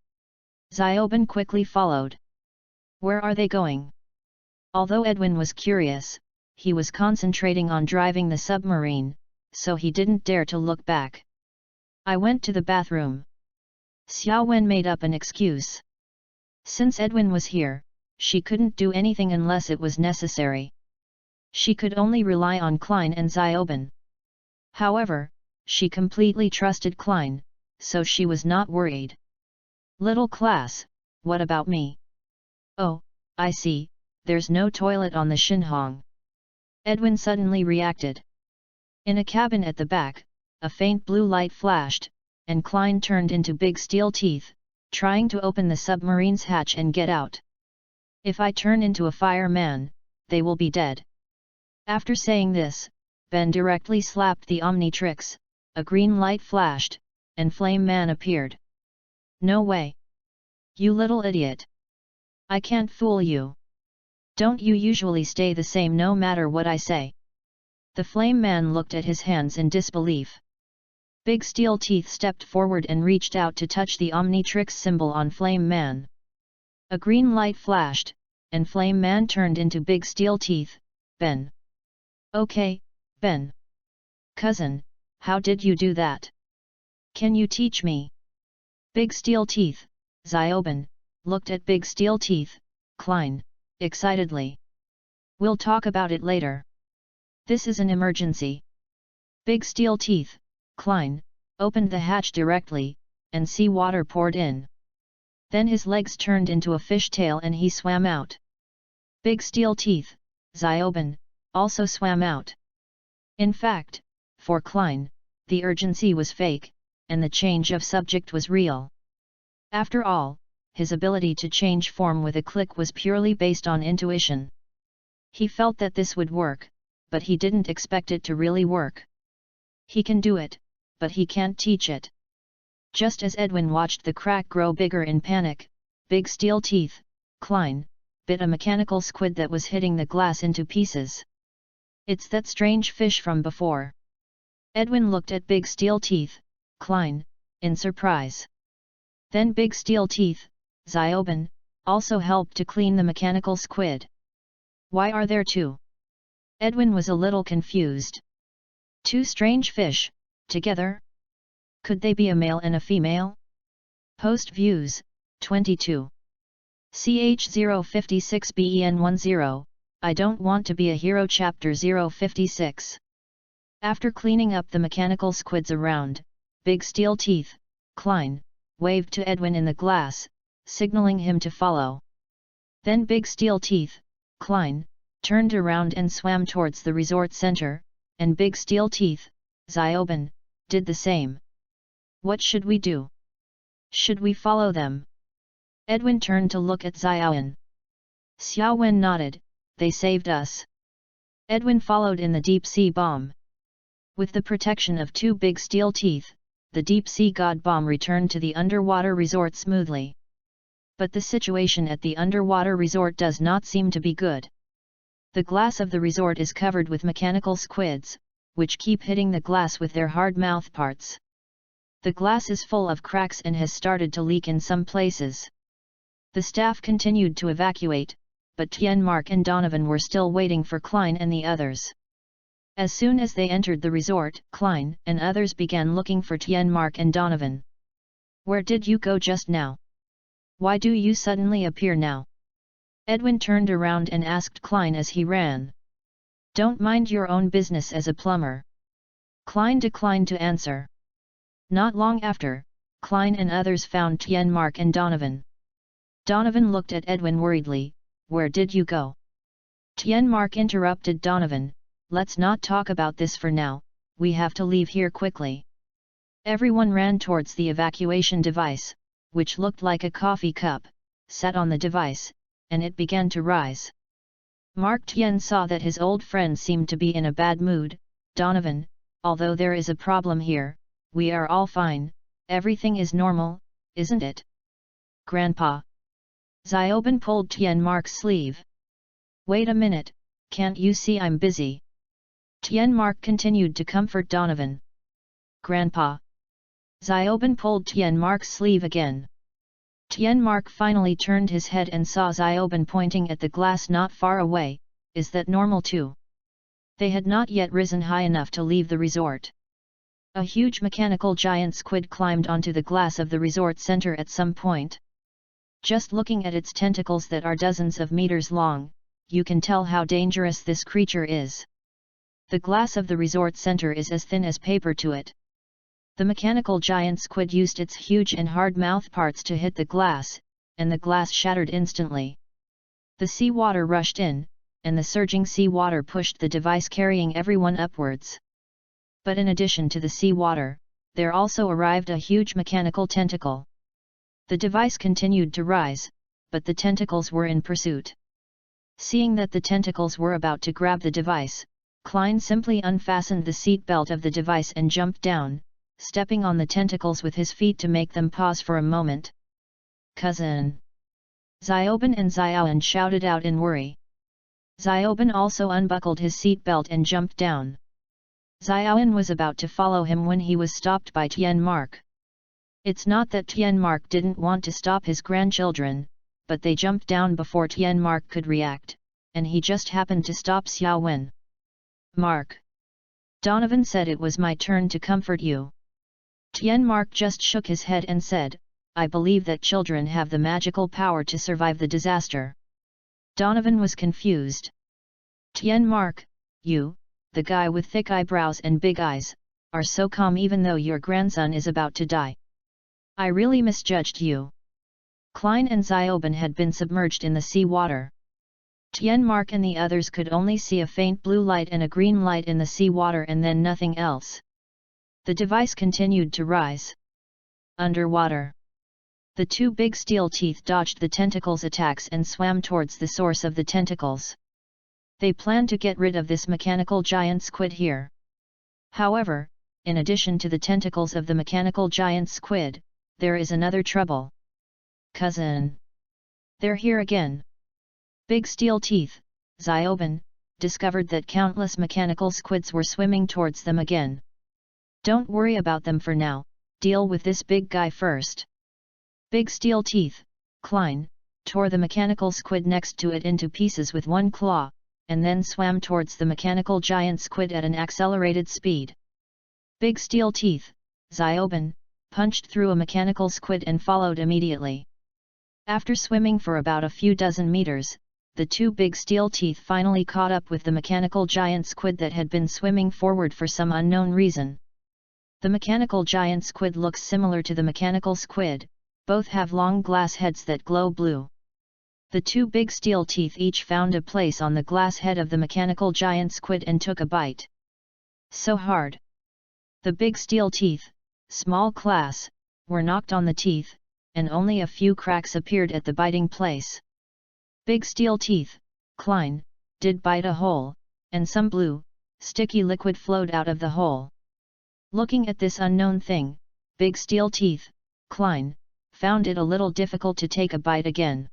Xiaoben quickly followed. Where are they going? Although Edwin was curious, he was concentrating on driving the submarine, so he didn't dare to look back. I went to the bathroom. Xiaowen made up an excuse. Since Edwin was here, she couldn't do anything unless it was necessary. She could only rely on Klein and Xiaoben. However, she completely trusted Klein, so she was not worried. Little class, what about me? Oh, I see, there's no toilet on the Shinhong. Edwin suddenly reacted. In a cabin at the back, a faint blue light flashed, and Klein turned into big steel teeth, trying to open the submarine's hatch and get out. If I turn into a fireman, they will be dead. After saying this, Ben directly slapped the Omnitrix, a green light flashed, and Flame Man appeared. No way! You little idiot! I can't fool you! Don't you usually stay the same no matter what I say? The Flame Man looked at his hands in disbelief. Big Steel Teeth stepped forward and reached out to touch the Omnitrix symbol on Flame Man. A green light flashed, and Flame Man turned into Big Steel Teeth. Ben. Okay, Ben. Cousin, how did you do that? Can you teach me? Big Steel Teeth, Xiaoben, looked at Big Steel Teeth, Klein, excitedly. We'll talk about it later. This is an emergency. Big Steel Teeth, Klein, opened the hatch directly, and sea water poured in. Then his legs turned into a fishtail and he swam out. Big Steel Teeth, Xiaoben, also swam out. In fact, for Klein, the urgency was fake, and the change of subject was real. After all, his ability to change form with a click was purely based on intuition. He felt that this would work, but he didn't expect it to really work. He can do it, but he can't teach it. Just as Edwin watched the crack grow bigger in panic, Big Steel Teeth, Klein, bit a mechanical squid that was hitting the glass into pieces. It's that strange fish from before. Edwin looked at Big Steel Teeth, Klein, in surprise. Then Big Steel Teeth, Xiaoben, also helped to clean the mechanical squid. Why are there two? Edwin was a little confused. Two strange fish, together? Could they be a male and a female? Post views, 22. CH056BEN10, I don't want to be a hero chapter 056. After cleaning up the mechanical squids around, Big Steel Teeth, Klein, waved to Edwin in the glass, signaling him to follow. Then Big Steel Teeth, Klein, turned around and swam towards the resort center, and Big Steel Teeth, Xiaoben, did the same. What should we do? Should we follow them? Edwin turned to look at Xiaowen. Xiaowen nodded, they saved us. Edwin followed in the deep-sea bomb. With the protection of 2 big steel teeth, the deep-sea god bomb returned to the underwater resort smoothly. But the situation at the underwater resort does not seem to be good. The glass of the resort is covered with mechanical squids, which keep hitting the glass with their hard mouth parts. The glass is full of cracks and has started to leak in some places. The staff continued to evacuate, but Tienmark and Donovan were still waiting for Klein and the others. As soon as they entered the resort, Klein and others began looking for Tienmark and Donovan. Where did you go just now? Why do you suddenly appear now? Edwin turned around and asked Klein as he ran. Don't mind your own business as a plumber. Klein declined to answer. Not long after, Klein and others found Tienmark and Donovan. Donovan looked at Edwin worriedly. Where did you go? Tienmark interrupted Donovan. Let's not talk about this for now, we have to leave here quickly. Everyone ran towards the evacuation device, which looked like a coffee cup, sat on the device, and it began to rise. Mark Tien saw that his old friend seemed to be in a bad mood. Donovan, although there is a problem here, we are all fine, everything is normal, isn't it? Grandpa. Xiaoben pulled Tienmark's sleeve. Wait a minute, can't you see I'm busy? Tienmark continued to comfort Donovan. Grandpa. Xiaoben pulled Tienmark's sleeve again. Tienmark finally turned his head and saw Xiaoben pointing at the glass not far away. Is that normal too? They had not yet risen high enough to leave the resort. A huge mechanical giant squid climbed onto the glass of the resort center at some point. Just looking at its tentacles that are dozens of meters long, you can tell how dangerous this creature is. The glass of the resort center is as thin as paper to it. The mechanical giant squid used its huge and hard mouth parts to hit the glass, and the glass shattered instantly. The sea water rushed in, and the surging sea water pushed the device carrying everyone upwards. But in addition to the sea water, there also arrived a huge mechanical tentacle. The device continued to rise, but the tentacles were in pursuit. Seeing that the tentacles were about to grab the device, Klein simply unfastened the seat belt of the device and jumped down, stepping on the tentacles with his feet to make them pause for a moment. Cousin! Xiaoben and Xiaoan shouted out in worry. Xiaoben also unbuckled his seat belt and jumped down. Xiaoan was about to follow him when he was stopped by Tienmark. It's not that Tienmark didn't want to stop his grandchildren, but they jumped down before Tienmark could react, and he just happened to stop Xiaowen. Mark. Donovan said it was my turn to comfort you. Tienmark just shook his head and said, I believe that children have the magical power to survive the disaster. Donovan was confused. Tienmark, you, the guy with thick eyebrows and big eyes, are so calm even though your grandson is about to die. I really misjudged you. Klein and Xiaoben had been submerged in the sea water. Tienmark and the others could only see a faint blue light and a green light in the sea water and then nothing else. The device continued to rise. Underwater. The 2 big steel teeth dodged the tentacles' attacks and swam towards the source of the tentacles. They planned to get rid of this mechanical giant squid here. However, in addition to the tentacles of the mechanical giant squid, there is another trouble. Cousin. They're here again. Big Steel Teeth, Xiaoben, discovered that countless mechanical squids were swimming towards them again. Don't worry about them for now, deal with this big guy first. Big Steel Teeth, Klein, tore the mechanical squid next to it into pieces with one claw, and then swam towards the mechanical giant squid at an accelerated speed. Big Steel Teeth, Xiaoben, punched through a mechanical squid and followed immediately. After swimming for about a few dozen meters, the 2 big steel teeth finally caught up with the mechanical giant squid that had been swimming forward for some unknown reason. The mechanical giant squid looks similar to the mechanical squid, both have long glass heads that glow blue. The two big steel teeth each found a place on the glass head of the mechanical giant squid and took a bite. So hard! The big steel teeth, small class, were knocked on the teeth, and only a few cracks appeared at the biting place. Big steel teeth, Klein, did bite a hole, and some blue, sticky liquid flowed out of the hole. Looking at this unknown thing, Big steel teeth, Klein, found it a little difficult to take a bite again.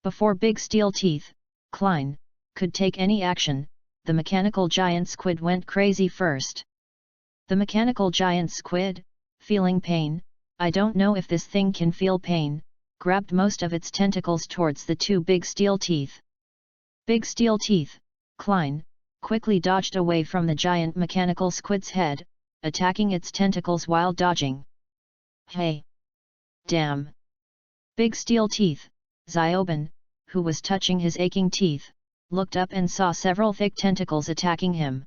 Before Big steel teeth, Klein, could take any action, the mechanical giant squid went crazy first. The mechanical giant squid, feeling pain, I don't know if this thing can feel pain, grabbed most of its tentacles towards the two big steel teeth. Big steel teeth, Klein, quickly dodged away from the giant mechanical squid's head, attacking its tentacles while dodging. Hey! Damn! Big steel teeth, Zioben, who was touching his aching teeth, looked up and saw several thick tentacles attacking him.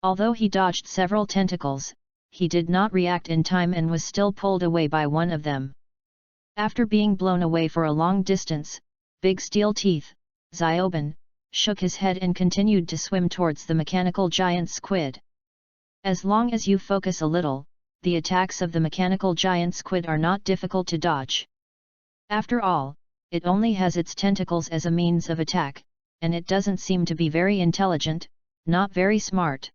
Although he dodged several tentacles, he did not react in time and was still pulled away by one of them. After being blown away for a long distance, Big steel teeth, Zioben, shook his head and continued to swim towards the mechanical giant squid. As long as you focus a little, the attacks of the mechanical giant squid are not difficult to dodge. After all, it only has its tentacles as a means of attack, and it doesn't seem to be very intelligent, not very smart.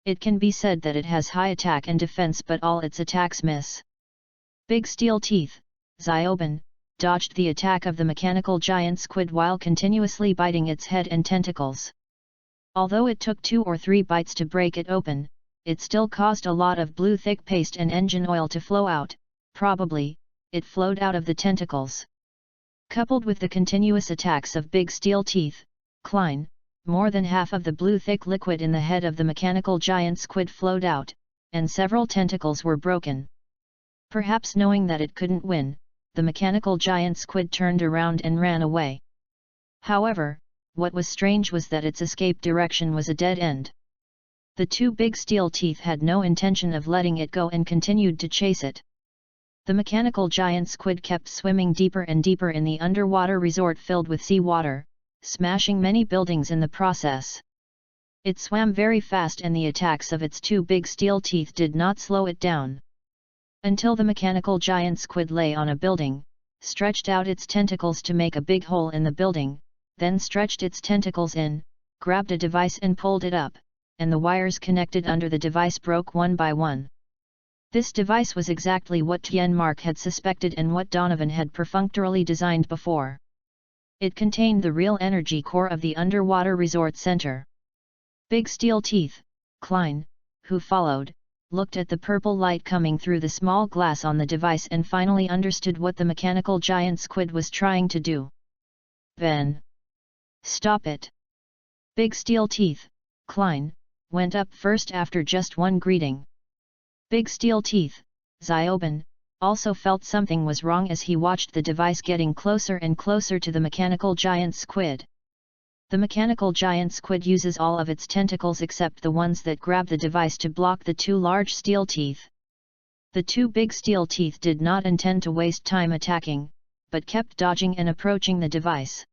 It can be said that it has high attack and defense, but all its attacks miss. Big steel teeth, Zioben, dodged the attack of the mechanical giant squid while continuously biting its head and tentacles. Although it took 2 or 3 bites to break it open, it still caused a lot of blue thick paste and engine oil to flow out, probably, it flowed out of the tentacles. Coupled with the continuous attacks of Big steel teeth, Klein, more than half of the blue thick liquid in the head of the mechanical giant squid flowed out, and several tentacles were broken. Perhaps knowing that it couldn't win, the mechanical giant squid turned around and ran away. However, what was strange was that its escape direction was a dead end. The two big steel teeth had no intention of letting it go and continued to chase it. The mechanical giant squid kept swimming deeper and deeper in the underwater resort filled with seawater, smashing many buildings in the process. It swam very fast and the attacks of its two big steel teeth did not slow it down. Until the mechanical giant squid lay on a building, stretched out its tentacles to make a big hole in the building, then stretched its tentacles in, grabbed a device and pulled it up, and the wires connected under the device broke one by one. This device was exactly what Tienmark had suspected and what Donovan had perfunctorily designed before. It contained the real energy core of the underwater resort center. Big steel teeth, Klein, who followed, looked at the purple light coming through the small glass on the device and finally understood what the mechanical giant squid was trying to do. Ben! Stop it! Big steel teeth, Klein, went up first after just one greeting. Big steel teeth, Zioben, also felt something was wrong as he watched the device getting closer and closer to the mechanical giant squid. The mechanical giant squid uses all of its tentacles except the ones that grab the device to block the two large steel teeth. The two big steel teeth did not intend to waste time attacking, but kept dodging and approaching the device.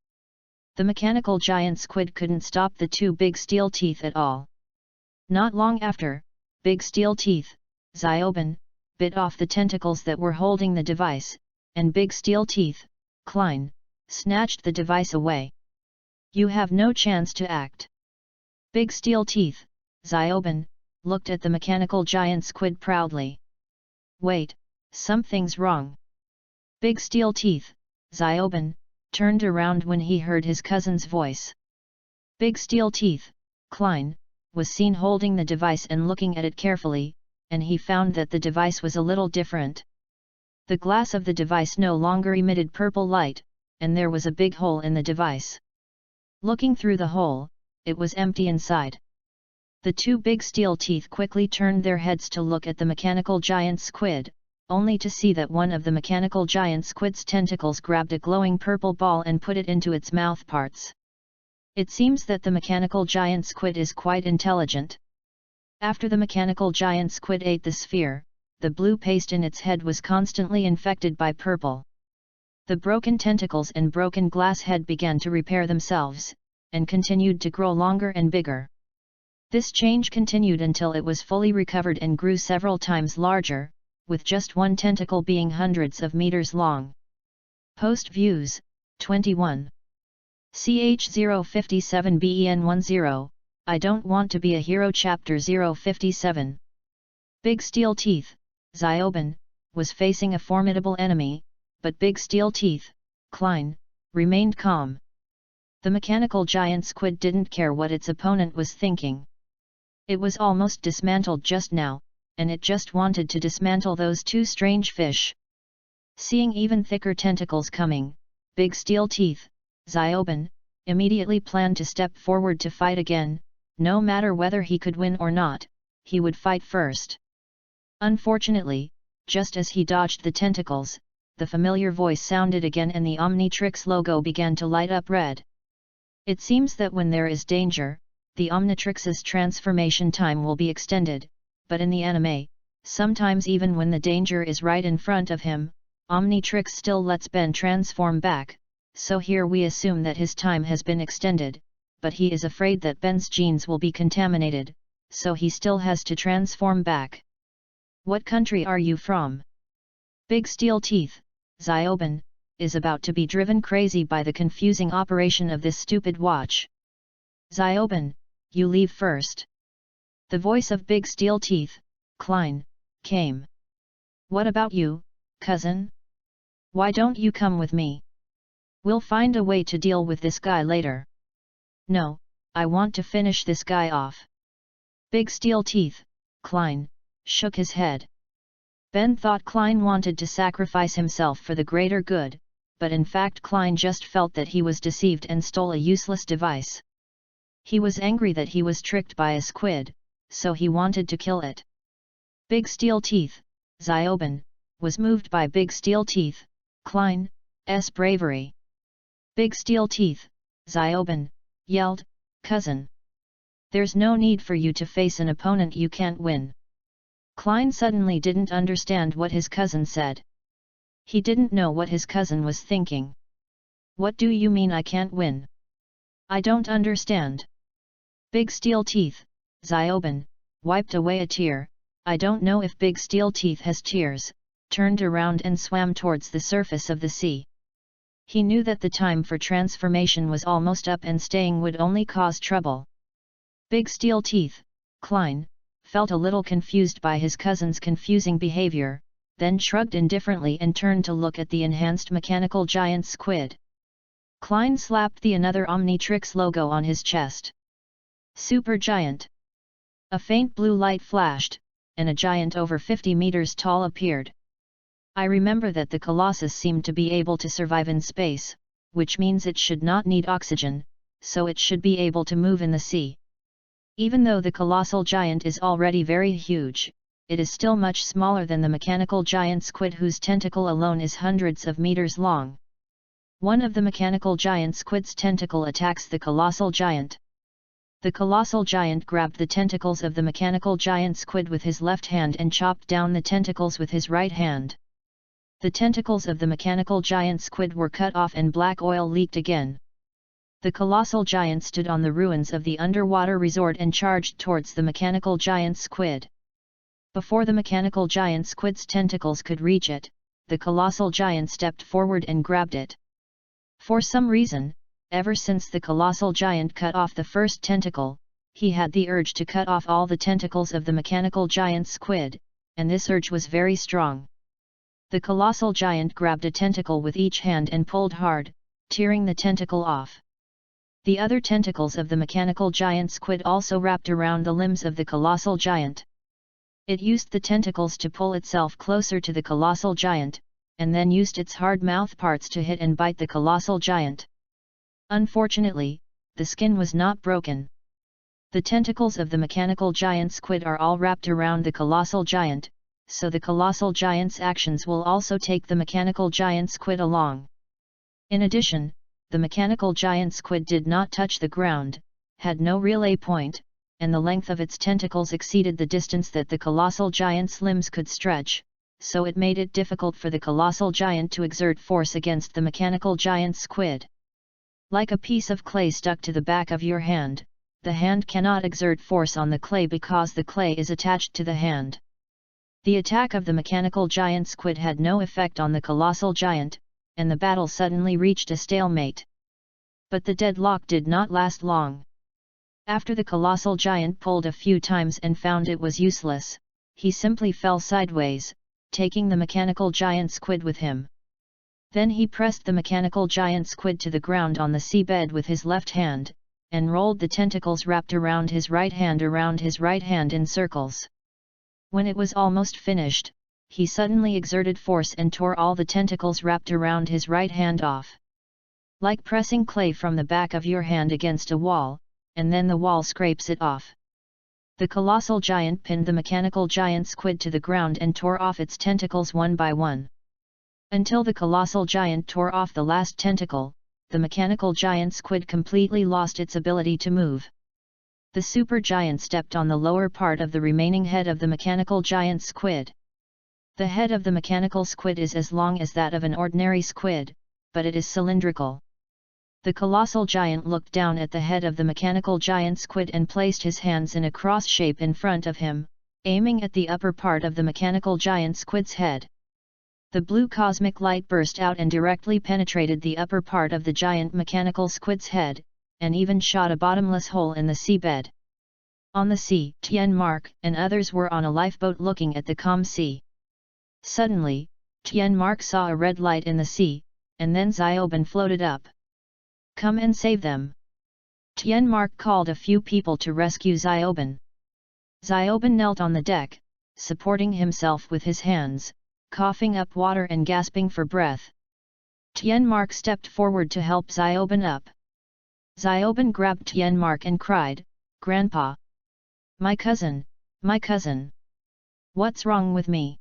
The mechanical giant squid couldn't stop the two big steel teeth at all. Not long after, Big steel teeth, Zioben, bit off the tentacles that were holding the device, and Big steel teeth, Klein, snatched the device away. You have no chance to act. Big steel teeth, Zioben, looked at the mechanical giant squid proudly. Wait, something's wrong. Big steel teeth, Zioben, turned around when he heard his cousin's voice. Big steel teeth, Klein, was seen holding the device and looking at it carefully, and he found that the device was a little different. The glass of the device no longer emitted purple light, and there was a big hole in the device. Looking through the hole, it was empty inside. The two big steel teeth quickly turned their heads to look at the mechanical giant squid, only to see that one of the mechanical giant squid's tentacles grabbed a glowing purple ball and put it into its mouth parts. It seems that the mechanical giant squid is quite intelligent. After the mechanical giant squid ate the sphere, the blue paste in its head was constantly infected by purple. The broken tentacles and broken glass head began to repair themselves, and continued to grow longer and bigger. This change continued until it was fully recovered and grew several times larger, with just one tentacle being hundreds of meters long. Post views, 21. CH057BEN10, I don't want to be a hero. Chapter 057. Big Steel Teeth, Zioben, was facing a formidable enemy, but Big Steel Teeth, Klein, remained calm. The mechanical giant squid didn't care what its opponent was thinking. It was almost dismantled just now, and it just wanted to dismantle those two strange fish. Seeing even thicker tentacles coming, Big Steel Teeth, Zioben, immediately planned to step forward to fight again. No matter whether he could win or not, he would fight first. Unfortunately, just as he dodged the tentacles, the familiar voice sounded again and the Omnitrix logo began to light up red. It seems that when there is danger, the Omnitrix's transformation time will be extended, but in the anime, sometimes even when the danger is right in front of him, Omnitrix still lets Ben transform back, so here we assume that his time has been extended, but he is afraid that Ben's genes will be contaminated, so he still has to transform back. What country are you from? Big Steel Teeth, Zioben, is about to be driven crazy by the confusing operation of this stupid watch. Zioben, you leave first. The voice of Big Steel Teeth, Klein, came. What about you, cousin? Why don't you come with me? We'll find a way to deal with this guy later. No, I want to finish this guy off. Big Steel Teeth, Klein, shook his head. Ben thought Klein wanted to sacrifice himself for the greater good, but in fact Klein just felt that he was deceived and stole a useless device. He was angry that he was tricked by a squid, so he wanted to kill it. Big Steel Teeth, Zioben, was moved by Big Steel Teeth, Klein's bravery. Big Steel Teeth, Zioben, yelled, cousin. There's no need for you to face an opponent you can't win. Klein suddenly didn't understand what his cousin said. He didn't know what his cousin was thinking. What do you mean I can't win? I don't understand. Big Steel Teeth, Zioben, wiped away a tear. I don't know if Big Steel Teeth has tears, turned around and swam towards the surface of the sea. He knew that the time for transformation was almost up and staying would only cause trouble. Big Steel Teeth, Klein, felt a little confused by his cousin's confusing behavior, then shrugged indifferently and turned to look at the enhanced mechanical giant squid. Klein slapped the another Omnitrix logo on his chest. Super Giant. A faint blue light flashed, and a giant over 50 meters tall appeared. I remember that the Colossus seemed to be able to survive in space, which means it should not need oxygen, so it should be able to move in the sea. Even though the colossal giant is already very huge, it is still much smaller than the mechanical giant squid whose tentacle alone is hundreds of meters long. One of the mechanical giant squid's tentacle attacks the colossal giant. The colossal giant grabbed the tentacles of the mechanical giant squid with his left hand and chopped down the tentacles with his right hand. The tentacles of the mechanical giant squid were cut off and black oil leaked again. The colossal giant stood on the ruins of the underwater resort and charged towards the mechanical giant squid. Before the mechanical giant squid's tentacles could reach it, the colossal giant stepped forward and grabbed it. For some reason, ever since the colossal giant cut off the first tentacle, he had the urge to cut off all the tentacles of the mechanical giant squid, and this urge was very strong. The colossal giant grabbed a tentacle with each hand and pulled hard, tearing the tentacle off. The other tentacles of the mechanical giant squid also wrapped around the limbs of the colossal giant. It used the tentacles to pull itself closer to the colossal giant, and then used its hard mouth parts to hit and bite the colossal giant. Unfortunately, the skin was not broken. The tentacles of the mechanical giant squid are all wrapped around the colossal giant, so the colossal giant's actions will also take the mechanical giant squid along. In addition, the mechanical giant squid did not touch the ground, had no relay point, and the length of its tentacles exceeded the distance that the colossal giant's limbs could stretch, so it made it difficult for the colossal giant to exert force against the mechanical giant squid. Like a piece of clay stuck to the back of your hand, the hand cannot exert force on the clay because the clay is attached to the hand. The attack of the mechanical giant squid had no effect on the colossal giant, and the battle suddenly reached a stalemate. But the deadlock did not last long. After the colossal giant pulled a few times and found it was useless, he simply fell sideways, taking the mechanical giant squid with him. Then he pressed the mechanical giant squid to the ground on the seabed with his left hand, and rolled the tentacles wrapped around his right hand in circles. When it was almost finished, he suddenly exerted force and tore all the tentacles wrapped around his right hand off. Like pressing clay from the back of your hand against a wall, and then the wall scrapes it off. The colossal giant pinned the mechanical giant squid to the ground and tore off its tentacles one by one. Until the colossal giant tore off the last tentacle, the mechanical giant squid completely lost its ability to move. The supergiant stepped on the lower part of the remaining head of the mechanical giant squid. The head of the mechanical squid is as long as that of an ordinary squid, but it is cylindrical. The colossal giant looked down at the head of the mechanical giant squid and placed his hands in a cross shape in front of him, aiming at the upper part of the mechanical giant squid's head. The blue cosmic light burst out and directly penetrated the upper part of the giant mechanical squid's head, and even shot a bottomless hole in the seabed. On the sea, Tien Mark and others were on a lifeboat looking at the calm sea. Suddenly, Tien Mark saw a red light in the sea, and then Xiaoben floated up. "Come and save them!" Tien Mark called a few people to rescue Xiaoben. Xiaoben knelt on the deck, supporting himself with his hands, coughing up water and gasping for breath. Tien Mark stepped forward to help Xiaoben up. Xiaoben grabbed Tien Mark and cried, "Grandpa! My cousin, my cousin! What's wrong with me?"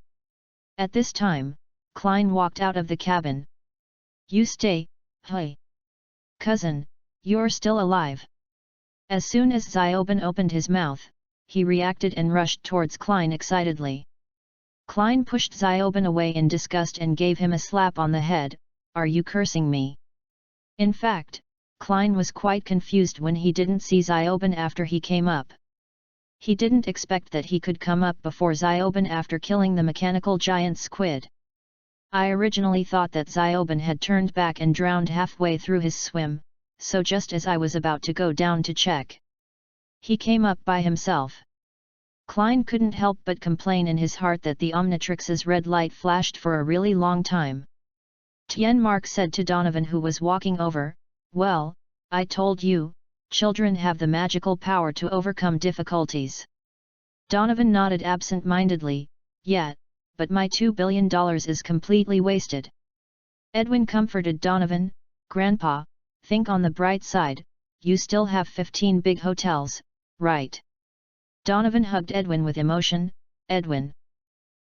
At this time, Klein walked out of the cabin. "You stay, hey! Cousin, you're still alive!" As soon as Xiaoben opened his mouth, he reacted and rushed towards Klein excitedly. Klein pushed Xiaoben away in disgust and gave him a slap on the head. "Are you cursing me?" In fact, Klein was quite confused when he didn't see Xiaoben after he came up. He didn't expect that he could come up before Xiaoben after killing the mechanical giant squid. "I originally thought that Xiaoben had turned back and drowned halfway through his swim, so just as I was about to go down to check, he came up by himself." Klein couldn't help but complain in his heart that the Omnitrix's red light flashed for a really long time. Tien Mark said to Donovan, who was walking over, "Well, I told you, children have the magical power to overcome difficulties." Donovan nodded absent-mindedly, "Yeah, but my $2 billion is completely wasted." Edwin comforted Donovan, "Grandpa, think on the bright side, you still have 15 big hotels, right?" Donovan hugged Edwin with emotion. "Edwin."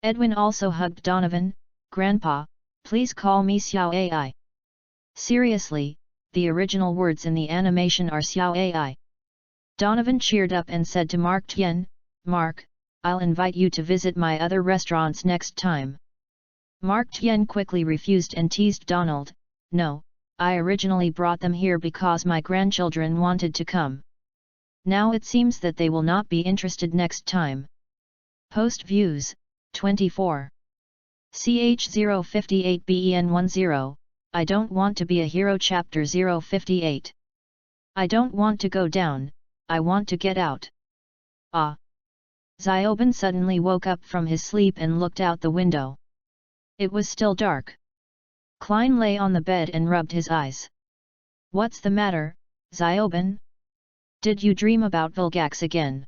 Edwin also hugged Donovan, "Grandpa, please call me Xiao Ai." Seriously, the original words in the animation are Xiao Ai. Donovan cheered up and said to Mark Tien, "Mark, I'll invite you to visit my other restaurants next time." Mark Tien quickly refused and teased Donald, "No, I originally brought them here because my grandchildren wanted to come. Now it seems that they will not be interested next time." Post views, 24. CH058BEN10, I don't want to be a hero. Chapter 058. I don't want to go down, I want to get out. Ah! Xiaoben suddenly woke up from his sleep and looked out the window. It was still dark. Klein lay on the bed and rubbed his eyes. "What's the matter, Xiaoben? Did you dream about Vilgax again?"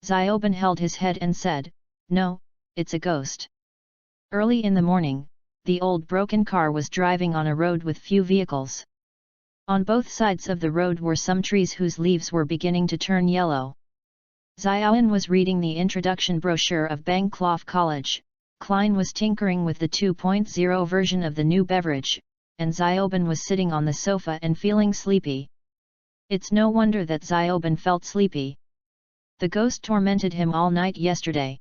Xiaoben held his head and said, "No, it's a ghost." Early in the morning, the old broken car was driving on a road with few vehicles. On both sides of the road were some trees whose leaves were beginning to turn yellow. Xiaoben was reading the introduction brochure of Bangklof College, Klein was tinkering with the 2.0 version of the new beverage, and Xiaoben was sitting on the sofa and feeling sleepy. It's no wonder that Xiaoben felt sleepy. The ghost tormented him all night yesterday.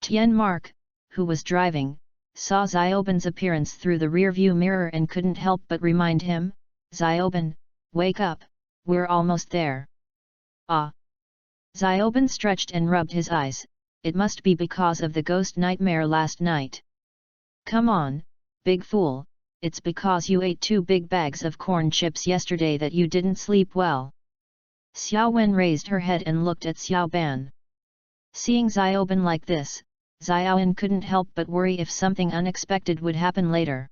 Tien Mark, who was driving, saw Xiaoben's appearance through the rearview mirror and couldn't help but remind him, "Xiaoben, wake up, we're almost there." Ah! Xiaoben stretched and rubbed his eyes. It must be because of the ghost nightmare last night. "Come on, big fool, it's because you ate 2 big bags of corn chips yesterday that you didn't sleep well." Xiao Wen raised her head and looked at Xiao Ban. Seeing Xiaoben like this, Xiaoan couldn't help but worry if something unexpected would happen later.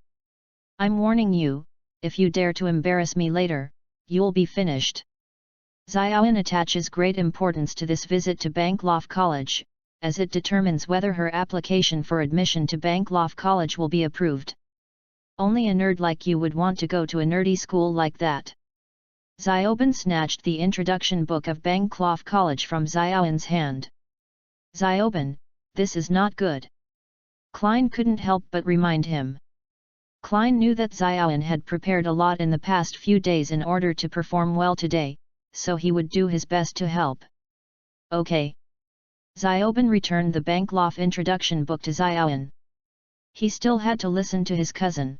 "I'm warning you, if you dare to embarrass me later, you'll be finished." Xiaoan attaches great importance to this visit to Bancroft College, as it determines whether her application for admission to Bancroft College will be approved. Only a nerd like you would want to go to a nerdy school like that. Xiaoben snatched the introduction book of Bancroft College from Xiaoan's hand. "Xiaoben, this is not good." Klein couldn't help but remind him. Klein knew that Xiaoan had prepared a lot in the past few days in order to perform well today, so he would do his best to help. "Okay." Xiaoben returned the Bancroft introduction book to Xiaoan. He still had to listen to his cousin.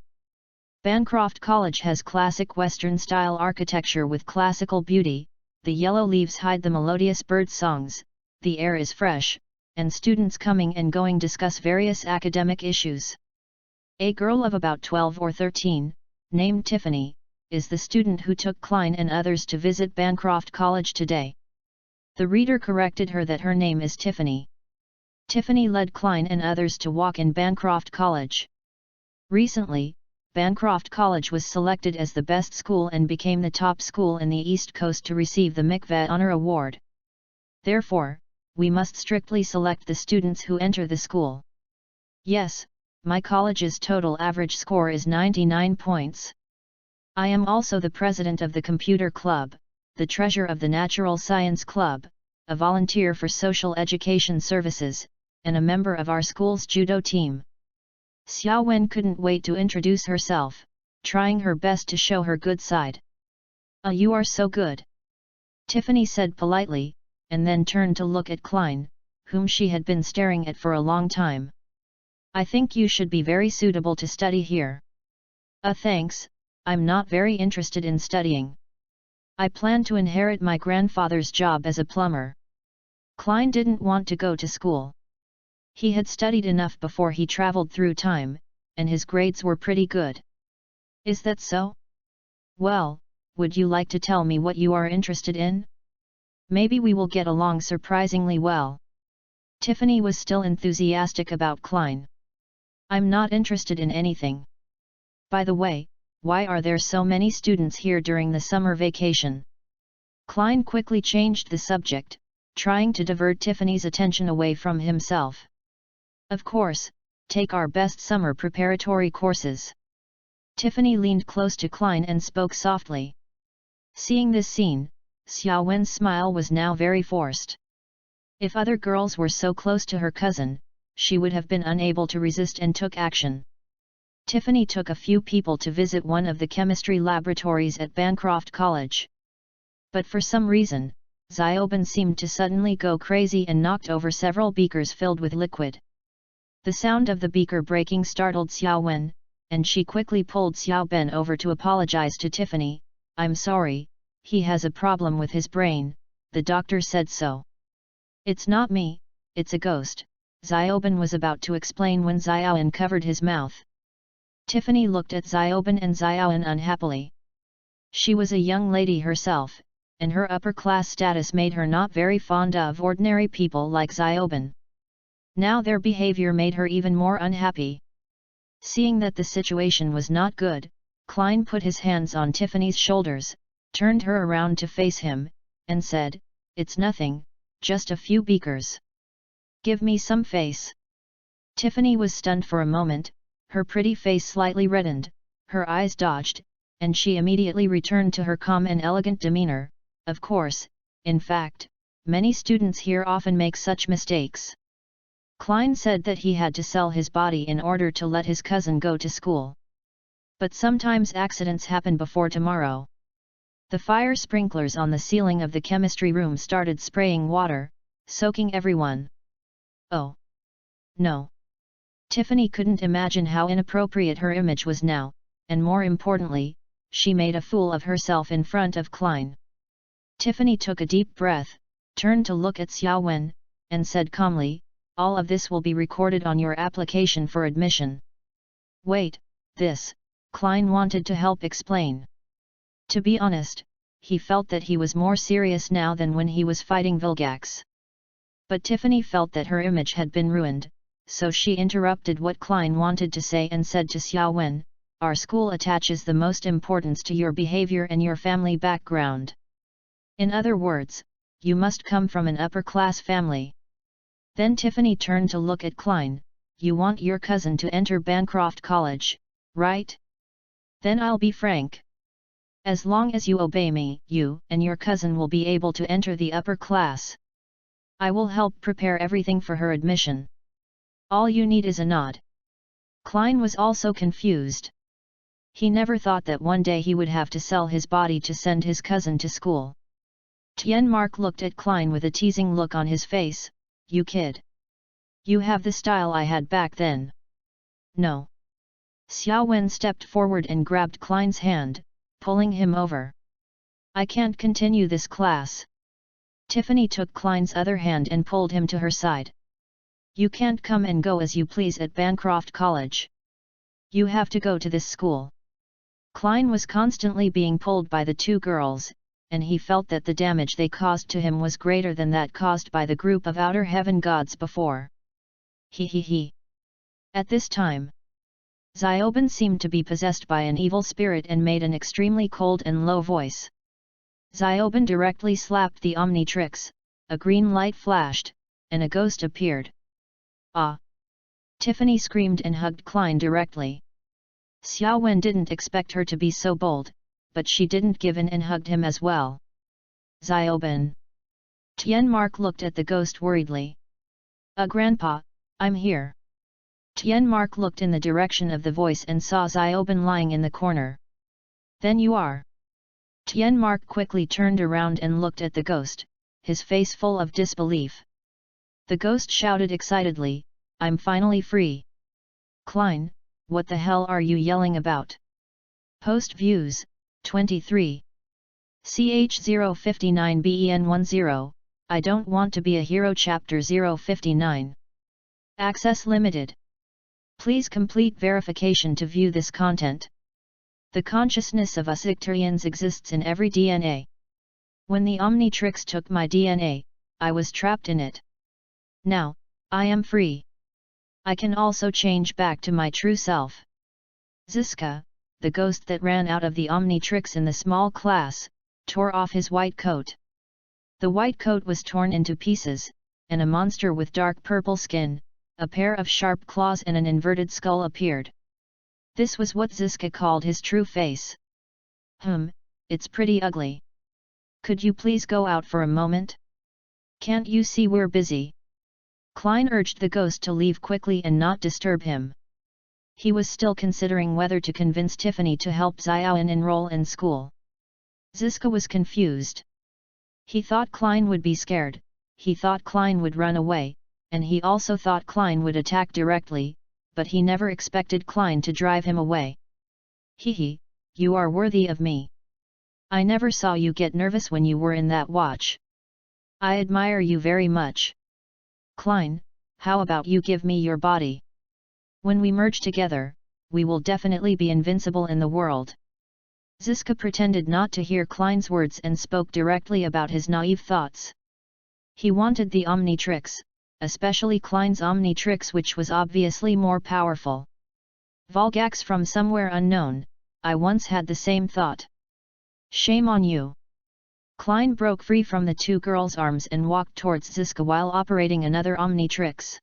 Bancroft College has classic Western-style architecture with classical beauty, the yellow leaves hide the melodious bird songs, the air is fresh, and students coming and going discuss various academic issues. A girl of about 12 or 13, named Tiffany, is the student who took Klein and others to visit Bancroft College today. The reader corrected her that her name is Tiffany. Tiffany led Klein and others to walk in Bancroft College. Recently, Bancroft College was selected as the best school and became the top school in the East Coast to receive the Mikva Honor Award. Therefore, we must strictly select the students who enter the school. Yes, my college's total average score is 99 points. I am also the president of the computer club, the treasurer of the natural science club, a volunteer for social education services, and a member of our school's judo team. Xiao Wen couldn't wait to introduce herself, trying her best to show her good side. "Ah, you are so good," Tiffany said politely, and then turned to look at Klein, whom she had been staring at for a long time. "I think you should be very suitable to study here." Thanks, I'm not very interested in studying. I plan to inherit my grandfather's job as a plumber." Klein didn't want to go to school. He had studied enough before he traveled through time, and his grades were pretty good. "Is that so? Well, would you like to tell me what you are interested in? Maybe we will get along surprisingly well." Tiffany was still enthusiastic about Klein. "I'm not interested in anything. By the way, why are there so many students here during the summer vacation?" Klein quickly changed the subject, trying to divert Tiffany's attention away from himself. "Of course, take our best summer preparatory courses." Tiffany leaned close to Klein and spoke softly. Seeing this scene, Xiao Wen's smile was now very forced. If other girls were so close to her cousin, she would have been unable to resist and took action. Tiffany took a few people to visit one of the chemistry laboratories at Bancroft College. But for some reason, Xiaoben seemed to suddenly go crazy and knocked over several beakers filled with liquid. The sound of the beaker breaking startled Xiao Wen, and she quickly pulled Xiao Ben over to apologize to Tiffany. "I'm sorry, he has a problem with his brain, the doctor said so." "It's not me, it's a ghost," Xiaoben was about to explain when Xiaoan covered his mouth. Tiffany looked at Xiaoben and Xiaoan unhappily. She was a young lady herself, and her upper-class status made her not very fond of ordinary people like Xiaoben. Now their behavior made her even more unhappy. Seeing that the situation was not good, Klein put his hands on Tiffany's shoulders, turned her around to face him, and said, "It's nothing, just a few beakers. Give me some face." Tiffany was stunned for a moment, her pretty face slightly reddened, her eyes dodged, and she immediately returned to her calm and elegant demeanor. "Of course, in fact, many students here often make such mistakes." Klein said that he had to sell his body in order to let his cousin go to school. "But sometimes accidents happen before tomorrow." The fire sprinklers on the ceiling of the chemistry room started spraying water, soaking everyone. Oh! No! Tiffany couldn't imagine how inappropriate her image was now, and more importantly, she made a fool of herself in front of Klein. Tiffany took a deep breath, turned to look at Xiao Wen, and said calmly, "All of this will be recorded on your application for admission." "Wait, this," Klein wanted to help explain. To be honest, he felt that he was more serious now than when he was fighting Vilgax. But Tiffany felt that her image had been ruined, so she interrupted what Klein wanted to say and said to Xiao Wen, "Our school attaches the most importance to your behavior and your family background. In other words, you must come from an upper-class family." Then Tiffany turned to look at Klein, "You want your cousin to enter Bancroft College, right? Then I'll be frank. As long as you obey me, you and your cousin will be able to enter the upper class. I will help prepare everything for her admission. All you need is a nod." Klein was also confused. He never thought that one day he would have to sell his body to send his cousin to school. Tianmark looked at Klein with a teasing look on his face. "You kid. You have the style I had back then." "No." Xiao Wen stepped forward and grabbed Klein's hand, pulling him over. "I can't continue this class." Tiffany took Klein's other hand and pulled him to her side. "You can't come and go as you please at Bancroft College. You have to go to this school." Klein was constantly being pulled by the two girls, and he felt that the damage they caused to him was greater than that caused by the group of outer heaven gods before. He. At this time, Xiaoben seemed to be possessed by an evil spirit and made an extremely cold and low voice. Xiaoben directly slapped the Omnitrix, a green light flashed, and a ghost appeared. "Ah!" Tiffany screamed and hugged Klein directly. Xiao Wen didn't expect her to be so bold, but she didn't give in and hugged him as well. "Xiaoben." Tianmark looked at the ghost worriedly. Grandpa, I'm here." Tianmark looked in the direction of the voice and saw Xiaoben lying in the corner. "Then you are." Tianmark quickly turned around and looked at the ghost, his face full of disbelief. The ghost shouted excitedly, "I'm finally free." "Klein, what the hell are you yelling about?" Post views, 23. CH059BEN10, I don't want to be a hero. Chapter 059. Access limited. Please complete verification to view this content. The consciousness of us Icturians exists in every DNA. When the Omnitrix took my DNA, I was trapped in it. Now, I am free. I can also change back to my true self. Ziska, the ghost that ran out of the Omnitrix in the small class, tore off his white coat. The white coat was torn into pieces, and a monster with dark purple skin, a pair of sharp claws and an inverted skull appeared. This was what Ziska called his true face. It's pretty ugly. Could you please go out for a moment? Can't you see we're busy? Klein urged the ghost to leave quickly and not disturb him. He was still considering whether to convince Tiffany to help Xiaoan enroll in school. Ziska was confused. He thought Klein would be scared, he thought Klein would run away, and he also thought Klein would attack directly, but he never expected Klein to drive him away. "Hehe, you are worthy of me. I never saw you get nervous when you were in that watch. I admire you very much. Klein, how about you give me your body? When we merge together, we will definitely be invincible in the world." Ziska pretended not to hear Klein's words and spoke directly about his naive thoughts. He wanted the Omnitrix, especially Klein's Omnitrix, which was obviously more powerful. "Volgax from somewhere unknown, I once had the same thought. Shame on you." Klein broke free from the two girls' arms and walked towards Ziska while operating another Omnitrix.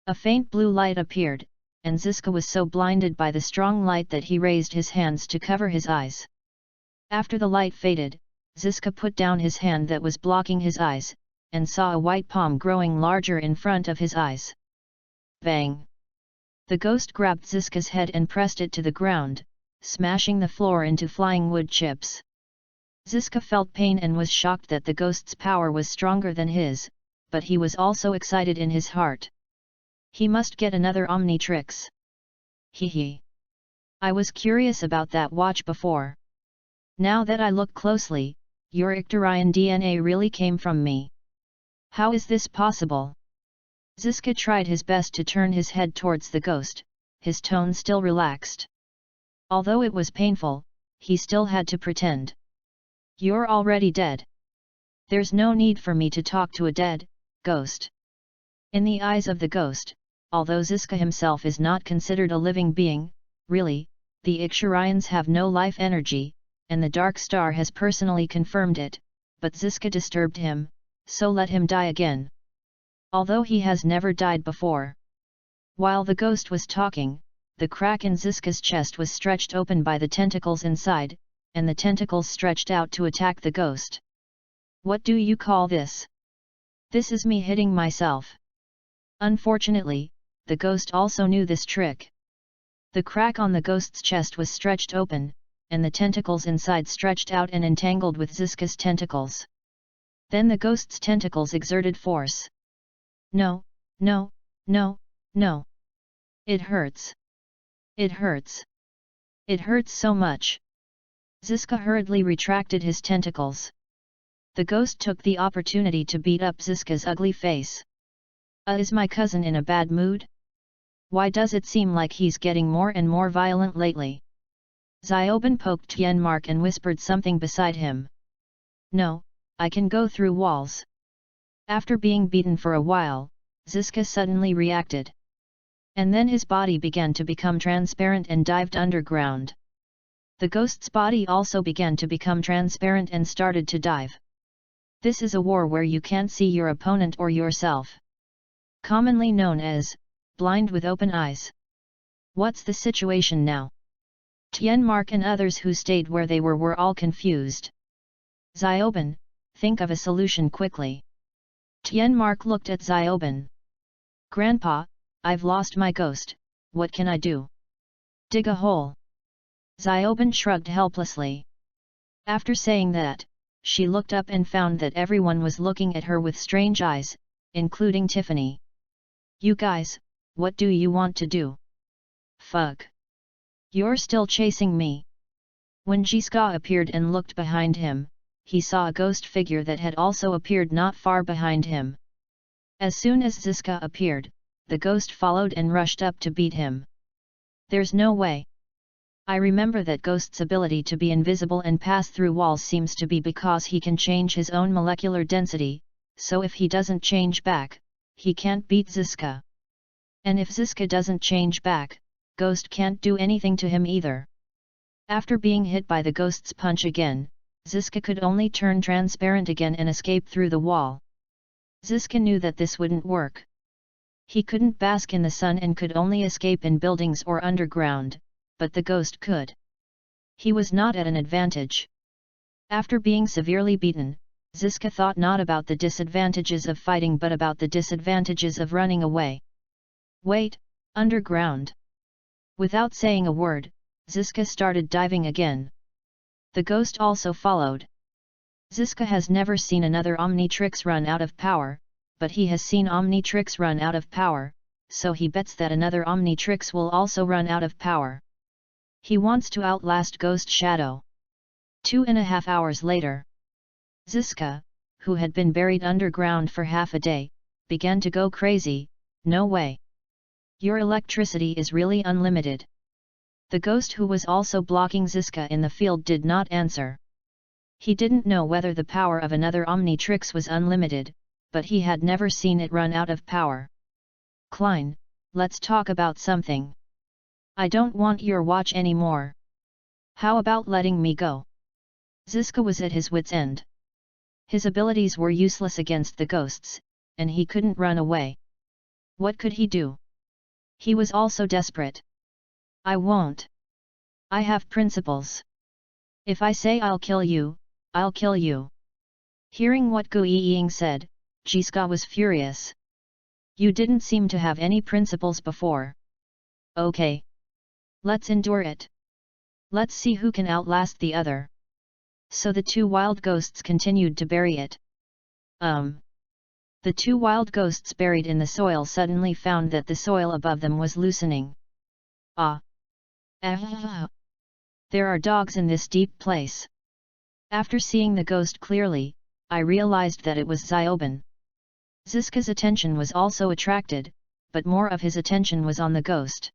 A faint blue light appeared, and Ziska was so blinded by the strong light that he raised his hands to cover his eyes. After the light faded, Ziska put down his hand that was blocking his eyes, and saw a white palm growing larger in front of his eyes. Bang! The ghost grabbed Ziska's head and pressed it to the ground, smashing the floor into flying wood chips. Ziska felt pain and was shocked that the ghost's power was stronger than his, but he was also excited in his heart. He must get another Omnitrix. Hee. I was curious about that watch before. Now that I look closely, your Icturian DNA really came from me. How is this possible? Ziska tried his best to turn his head towards the ghost, his tone still relaxed. Although it was painful, he still had to pretend. You're already dead. There's no need for me to talk to a dead ghost. In the eyes of the ghost, although Ziska himself is not considered a living being, really, the Icturians have no life energy, and the Dark Star has personally confirmed it, but Ziska disturbed him, so let him die again. Although he has never died before. While the ghost was talking, the crack in Ziska's chest was stretched open by the tentacles inside, and the tentacles stretched out to attack the ghost. What do you call this? This is me hitting myself. Unfortunately, the ghost also knew this trick. The crack on the ghost's chest was stretched open, and the tentacles inside stretched out and entangled with Ziska's tentacles. Then the ghost's tentacles exerted force. No, no, no, no. It hurts. It hurts. It hurts so much. Ziska hurriedly retracted his tentacles. The ghost took the opportunity to beat up Ziska's ugly face. Is my cousin in a bad mood? Why does it seem like he's getting more and more violent lately? Xiaoban poked Tianmark and whispered something beside him. No, I can go through walls. After being beaten for a while, Ziska suddenly reacted. And then his body began to become transparent and dived underground. The ghost's body also began to become transparent and started to dive. This is a war where you can't see your opponent or yourself. Commonly known as blind with open eyes. What's the situation now? Tianmark and others who stayed where they were all confused. Xiaoban, think of a solution quickly. Tianmark looked at Xiaoban. Grandpa, I've lost my ghost, what can I do? Dig a hole. Xiaoban shrugged helplessly. After saying that, she looked up and found that everyone was looking at her with strange eyes, including Tiffany. You guys, what do you want to do? Fuck. You're still chasing me. When Jiska appeared and looked behind him, he saw a ghost figure that had also appeared not far behind him. As soon as Ziska appeared, the ghost followed and rushed up to beat him. There's no way. I remember that ghost's ability to be invisible and pass through walls seems to be because he can change his own molecular density, so if he doesn't change back, he can't beat Ziska. And if Ziska doesn't change back, ghost can't do anything to him either. After being hit by the ghost's punch again, Ziska could only turn transparent again and escape through the wall. Ziska knew that this wouldn't work. He couldn't bask in the sun and could only escape in buildings or underground, but the ghost could. He was not at an advantage. After being severely beaten, Ziska thought not about the disadvantages of fighting but about the disadvantages of running away. Wait, underground. Without saying a word, Ziska started diving again. The ghost also followed. Ziska has never seen another Omnitrix run out of power, but he has seen Omnitrix run out of power, so he bets that another Omnitrix will also run out of power. He wants to outlast Ghost Shadow. 2.5 hours later. Ziska, who had been buried underground for half a day, began to go crazy. No way. Your electricity is really unlimited. The ghost who was also blocking Ziska in the field did not answer. He didn't know whether the power of another Omnitrix was unlimited, but he had never seen it run out of power. Klein, let's talk about something. I don't want your watch anymore. How about letting me go? Ziska was at his wit's end. His abilities were useless against the ghosts, and he couldn't run away. What could he do? He was also desperate. I won't. I have principles. If I say I'll kill you, I'll kill you. Hearing what Gu Yiying said, Jiska was furious. You didn't seem to have any principles before. Okay. Let's endure it. Let's see who can outlast the other. So the two wild ghosts continued to bury it. The two wild ghosts buried in the soil suddenly found that the soil above them was loosening. Ah! Ah! There are dogs in this deep place. After seeing the ghost clearly, I realized that it was Zioben. Ziska's attention was also attracted, but more of his attention was on the ghost.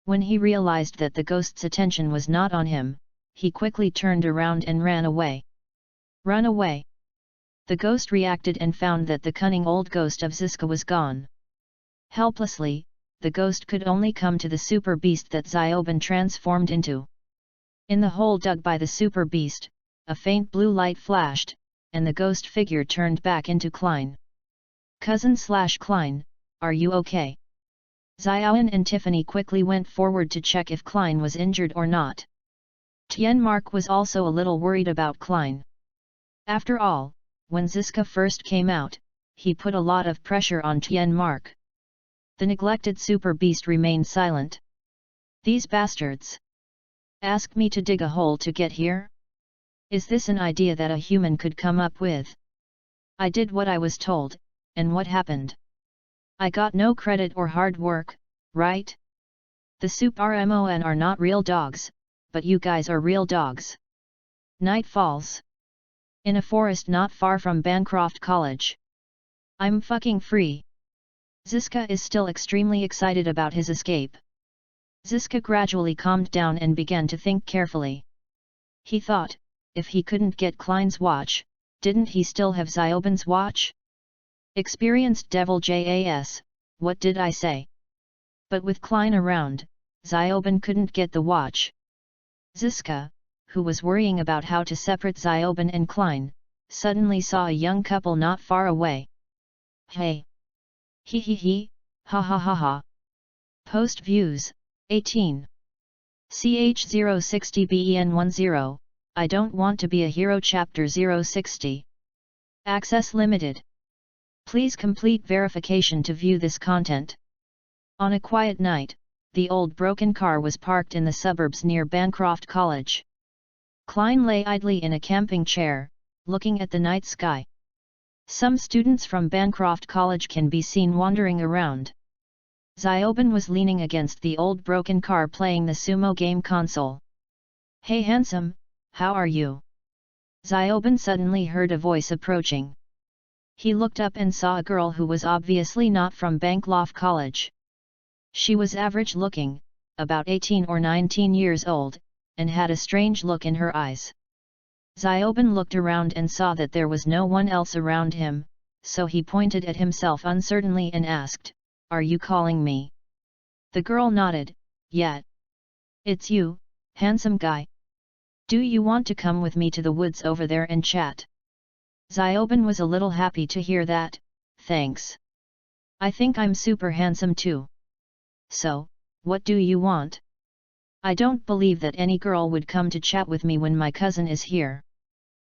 When he realized that the ghost's attention was not on him, he quickly turned around and ran away. Run away! The ghost reacted and found that the cunning old ghost of Ziska was gone. Helplessly, the ghost could only come to the super beast that Zioben transformed into. In the hole dug by the super beast, a faint blue light flashed, and the ghost figure turned back into Klein. Cousin/Klein, are you okay? Xiaoan and Tiffany quickly went forward to check if Klein was injured or not. Tianmark was also a little worried about Klein. After all, when Ziska first came out, he put a lot of pressure on Tianmark. The neglected super beast remained silent. These bastards! Ask me to dig a hole to get here? Is this an idea that a human could come up with? I did what I was told, and what happened? I got no credit or hard work, right? The Super-Mon are not real dogs, but you guys are real dogs. Night falls. In a forest not far from Bancroft College. I'm fucking free. Ziska is still extremely excited about his escape. Ziska gradually calmed down and began to think carefully. He thought, if he couldn't get Klein's watch, didn't he still have Zioben's watch? Experienced devil JAS, what did I say? But with Klein around, Zioben couldn't get the watch. Ziska, who was worrying about how to separate Zioben and Klein, suddenly saw a young couple not far away. Hey! Hee hee hee, ha ha ha ha. Post views, 18. CH060BEN10, I don't want to be a hero chapter 060. Access limited. Please complete verification to view this content. On a quiet night, the old broken car was parked in the suburbs near Bancroft College. Klein lay idly in a camping chair, looking at the night sky. Some students from Bancroft College can be seen wandering around. Zioben was leaning against the old broken car playing the sumo game console. Hey handsome, how are you? Zioben suddenly heard a voice approaching. He looked up and saw a girl who was obviously not from Bancroft College. She was average looking, about 18 or 19 years old, and had a strange look in her eyes. Zioben looked around and saw that there was no one else around him, so he pointed at himself uncertainly and asked, "Are you calling me?" The girl nodded, "Yeah. It's you, handsome guy. Do you want to come with me to the woods over there and chat?" Zioben was a little happy to hear that, "Thanks. I think I'm super handsome too. So, what do you want?" "I don't believe that any girl would come to chat with me when my cousin is here."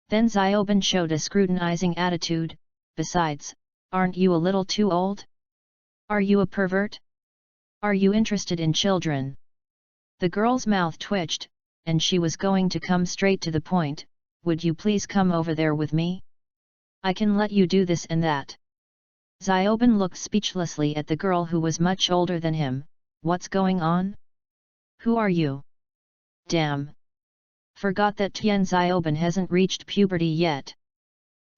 Then Zioben showed a scrutinizing attitude, "Besides, aren't you a little too old? Are you a pervert? Are you interested in children?" The girl's mouth twitched, and she was going to come straight to the point, "Would you please come over there with me? I can let you do this and that." Zioben looked speechlessly at the girl who was much older than him. "What's going on? Who are you? Damn! Forgot that Tian Zioben hasn't reached puberty yet."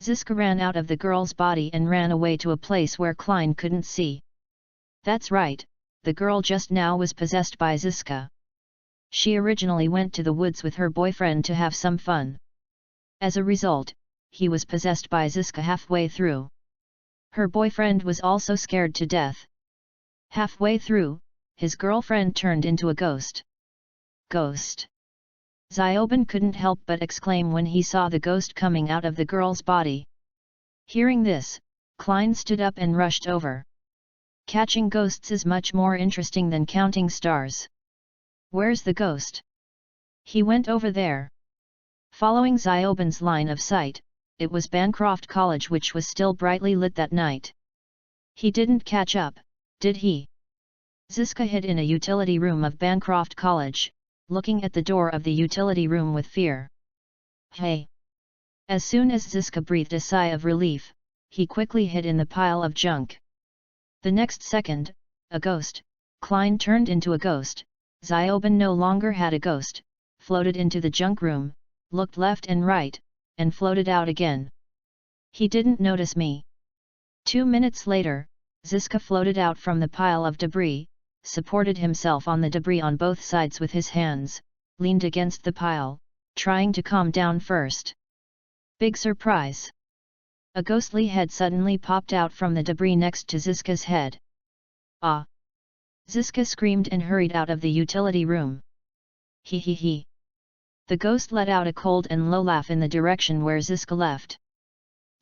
Ziska ran out of the girl's body and ran away to a place where Klein couldn't see. That's right, the girl just now was possessed by Ziska. She originally went to the woods with her boyfriend to have some fun. As a result, he was possessed by Ziska halfway through. Her boyfriend was also scared to death. Halfway through, his girlfriend turned into a ghost. Ghost! Zioben couldn't help but exclaim when he saw the ghost coming out of the girl's body. Hearing this, Klein stood up and rushed over. Catching ghosts is much more interesting than counting stars. Where's the ghost? He went over there. Following Zioben's line of sight, it was Bancroft College which was still brightly lit that night. He didn't catch up, did he? Ziska hid in a utility room of Bancroft College, looking at the door of the utility room with fear. Hey! As soon as Ziska breathed a sigh of relief, he quickly hid in the pile of junk. The next second, a ghost, Klein turned into a ghost, Zioben no longer had a ghost, floated into the junk room, looked left and right, and floated out again. He didn't notice me. 2 minutes later, Ziska floated out from the pile of debris, supported himself on the debris on both sides with his hands, leaned against the pile, trying to calm down first. Big surprise! A ghostly head suddenly popped out from the debris next to Ziska's head. Ah! Ziska screamed and hurried out of the utility room. He he he! The ghost let out a cold and low laugh in the direction where Ziska left.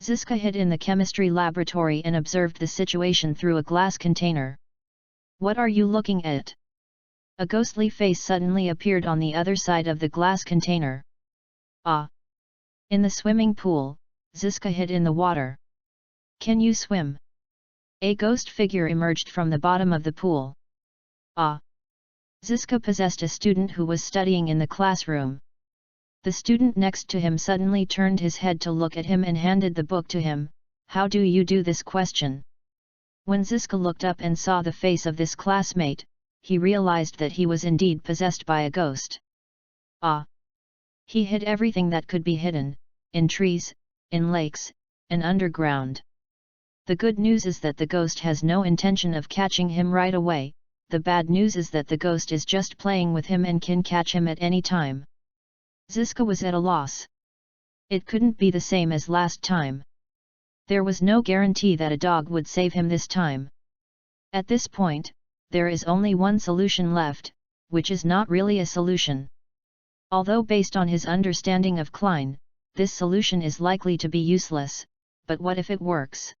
Ziska hid in the chemistry laboratory and observed the situation through a glass container. What are you looking at? A ghostly face suddenly appeared on the other side of the glass container. Ah! In the swimming pool, Ziska hid in the water. Can you swim? A ghost figure emerged from the bottom of the pool. Ah! Ziska possessed a student who was studying in the classroom. The student next to him suddenly turned his head to look at him and handed the book to him. How do you do this question? When Ziska looked up and saw the face of this classmate, he realized that he was indeed possessed by a ghost. Ah! He hid everything that could be hidden, in trees, in lakes, and underground. The good news is that the ghost has no intention of catching him right away, the bad news is that the ghost is just playing with him and can catch him at any time. Ziska was at a loss. It couldn't be the same as last time. There was no guarantee that a dog would save him this time. At this point, there is only one solution left, which is not really a solution. Although based on his understanding of Klein, this solution is likely to be useless, but what if it works?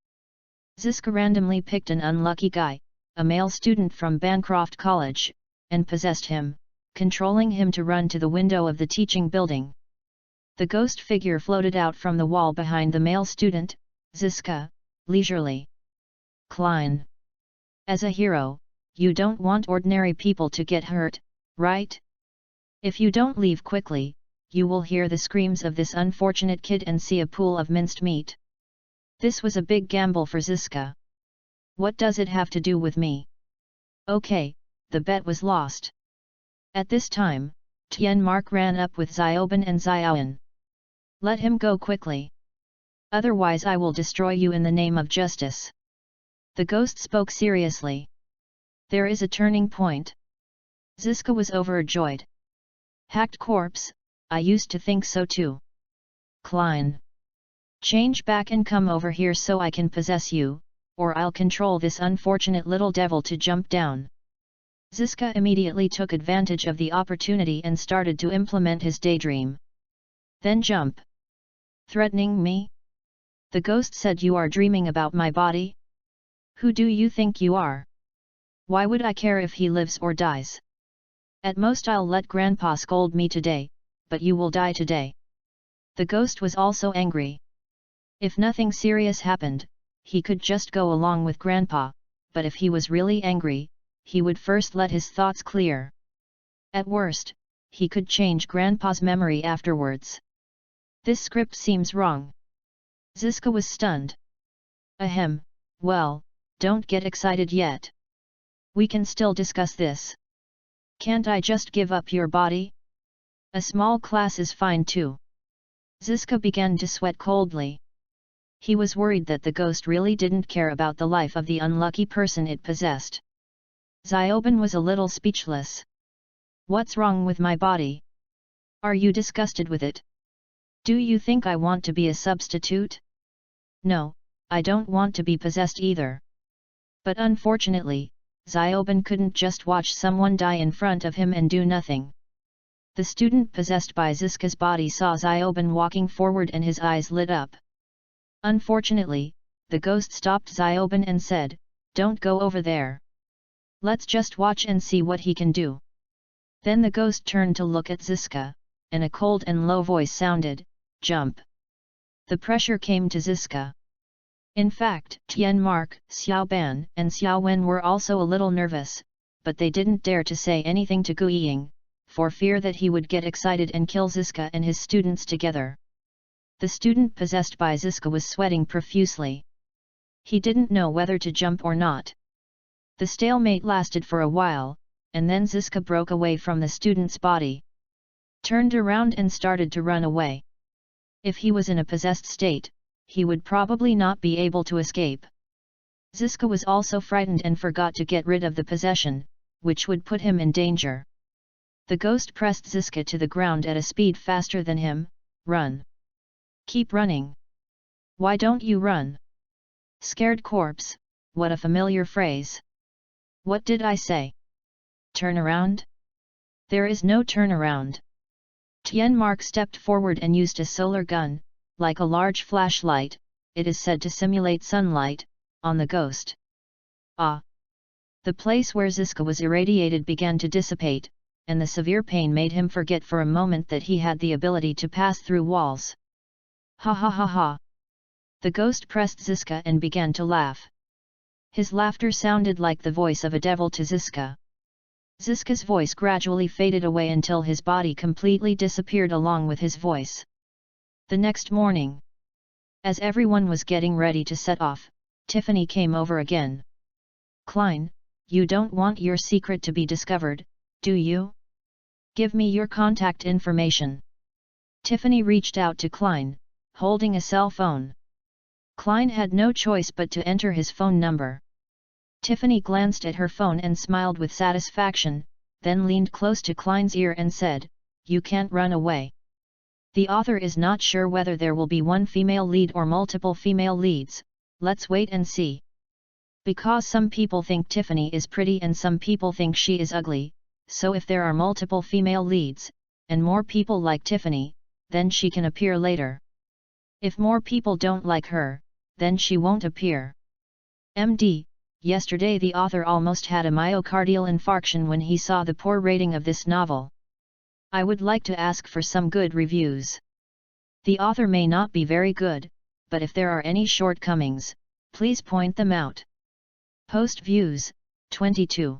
Ziska randomly picked an unlucky guy, a male student from Bancroft College, and possessed him, controlling him to run to the window of the teaching building. The ghost figure floated out from the wall behind the male student, Ziska, leisurely. Klein. As a hero, you don't want ordinary people to get hurt, right? If you don't leave quickly, you will hear the screams of this unfortunate kid and see a pool of minced meat. This was a big gamble for Ziska. What does it have to do with me? Okay, the bet was lost. At this time, Tianmark ran up with Zioben and Xiaoan. Let him go quickly. Otherwise I will destroy you in the name of justice. The ghost spoke seriously. There is a turning point. Ziska was overjoyed. Hacked corpse, I used to think so too. Klein. Change back and come over here so I can possess you, or I'll control this unfortunate little devil to jump down. Ziska immediately took advantage of the opportunity and started to implement his daydream. Then jump. Threatening me? The ghost said you are dreaming about my body? Who do you think you are? Why would I care if he lives or dies? At most I'll let Grandpa scold me today, but you will die today. The ghost was also angry. If nothing serious happened, he could just go along with Grandpa, but if he was really angry, he would first let his thoughts clear. At worst, he could change Grandpa's memory afterwards. This script seems wrong. Ziska was stunned. Ahem, well, don't get excited yet. We can still discuss this. Can't I just give up your body? A small class is fine too. Ziska began to sweat coldly. He was worried that the ghost really didn't care about the life of the unlucky person it possessed. Zioben was a little speechless. What's wrong with my body? Are you disgusted with it? Do you think I want to be a substitute? No, I don't want to be possessed either. But unfortunately, Zioben couldn't just watch someone die in front of him and do nothing. The student possessed by Ziska's body saw Zioben walking forward and his eyes lit up. Unfortunately, the ghost stopped Zioben and said, "Don't go over there. Let's just watch and see what he can do." Then the ghost turned to look at Ziska, and a cold and low voice sounded, "Jump." The pressure came to Ziska. In fact, Tianmark, Xiaoban and Xiaowen were also a little nervous, but they didn't dare to say anything to Guiying, for fear that he would get excited and kill Ziska and his students together. The student possessed by Ziska was sweating profusely. He didn't know whether to jump or not. The stalemate lasted for a while, and then Ziska broke away from the student's body, turned around and started to run away. If he was in a possessed state, he would probably not be able to escape. Ziska was also frightened and forgot to get rid of the possession, which would put him in danger. The ghost pressed Ziska to the ground at a speed faster than him. Run! Keep running! Why don't you run? Scared corpse, what a familiar phrase. What did I say? Turn around? There is no turnaround. Tianmark stepped forward and used a solar gun, like a large flashlight, it is said to simulate sunlight, on the ghost. Ah! The place where Ziska was irradiated began to dissipate, and the severe pain made him forget for a moment that he had the ability to pass through walls. Ha ha ha ha! The ghost pressed Ziska and began to laugh. His laughter sounded like the voice of a devil to Ziska. Ziska's voice gradually faded away until his body completely disappeared along with his voice. The next morning, as everyone was getting ready to set off, Tiffany came over again. Klein, you don't want your secret to be discovered, do you? Give me your contact information. Tiffany reached out to Klein, holding a cell phone. Klein had no choice but to enter his phone number. Tiffany glanced at her phone and smiled with satisfaction, then leaned close to Klein's ear and said, "You can't run away. The author is not sure whether there will be one female lead or multiple female leads, let's wait and see. Because some people think Tiffany is pretty and some people think she is ugly, so if there are multiple female leads, and more people like Tiffany, then she can appear later. If more people don't like her, then she won't appear." MD, yesterday the author almost had a myocardial infarction when he saw the poor rating of this novel. I would like to ask for some good reviews. The author may not be very good, but if there are any shortcomings, please point them out. Post views, 22.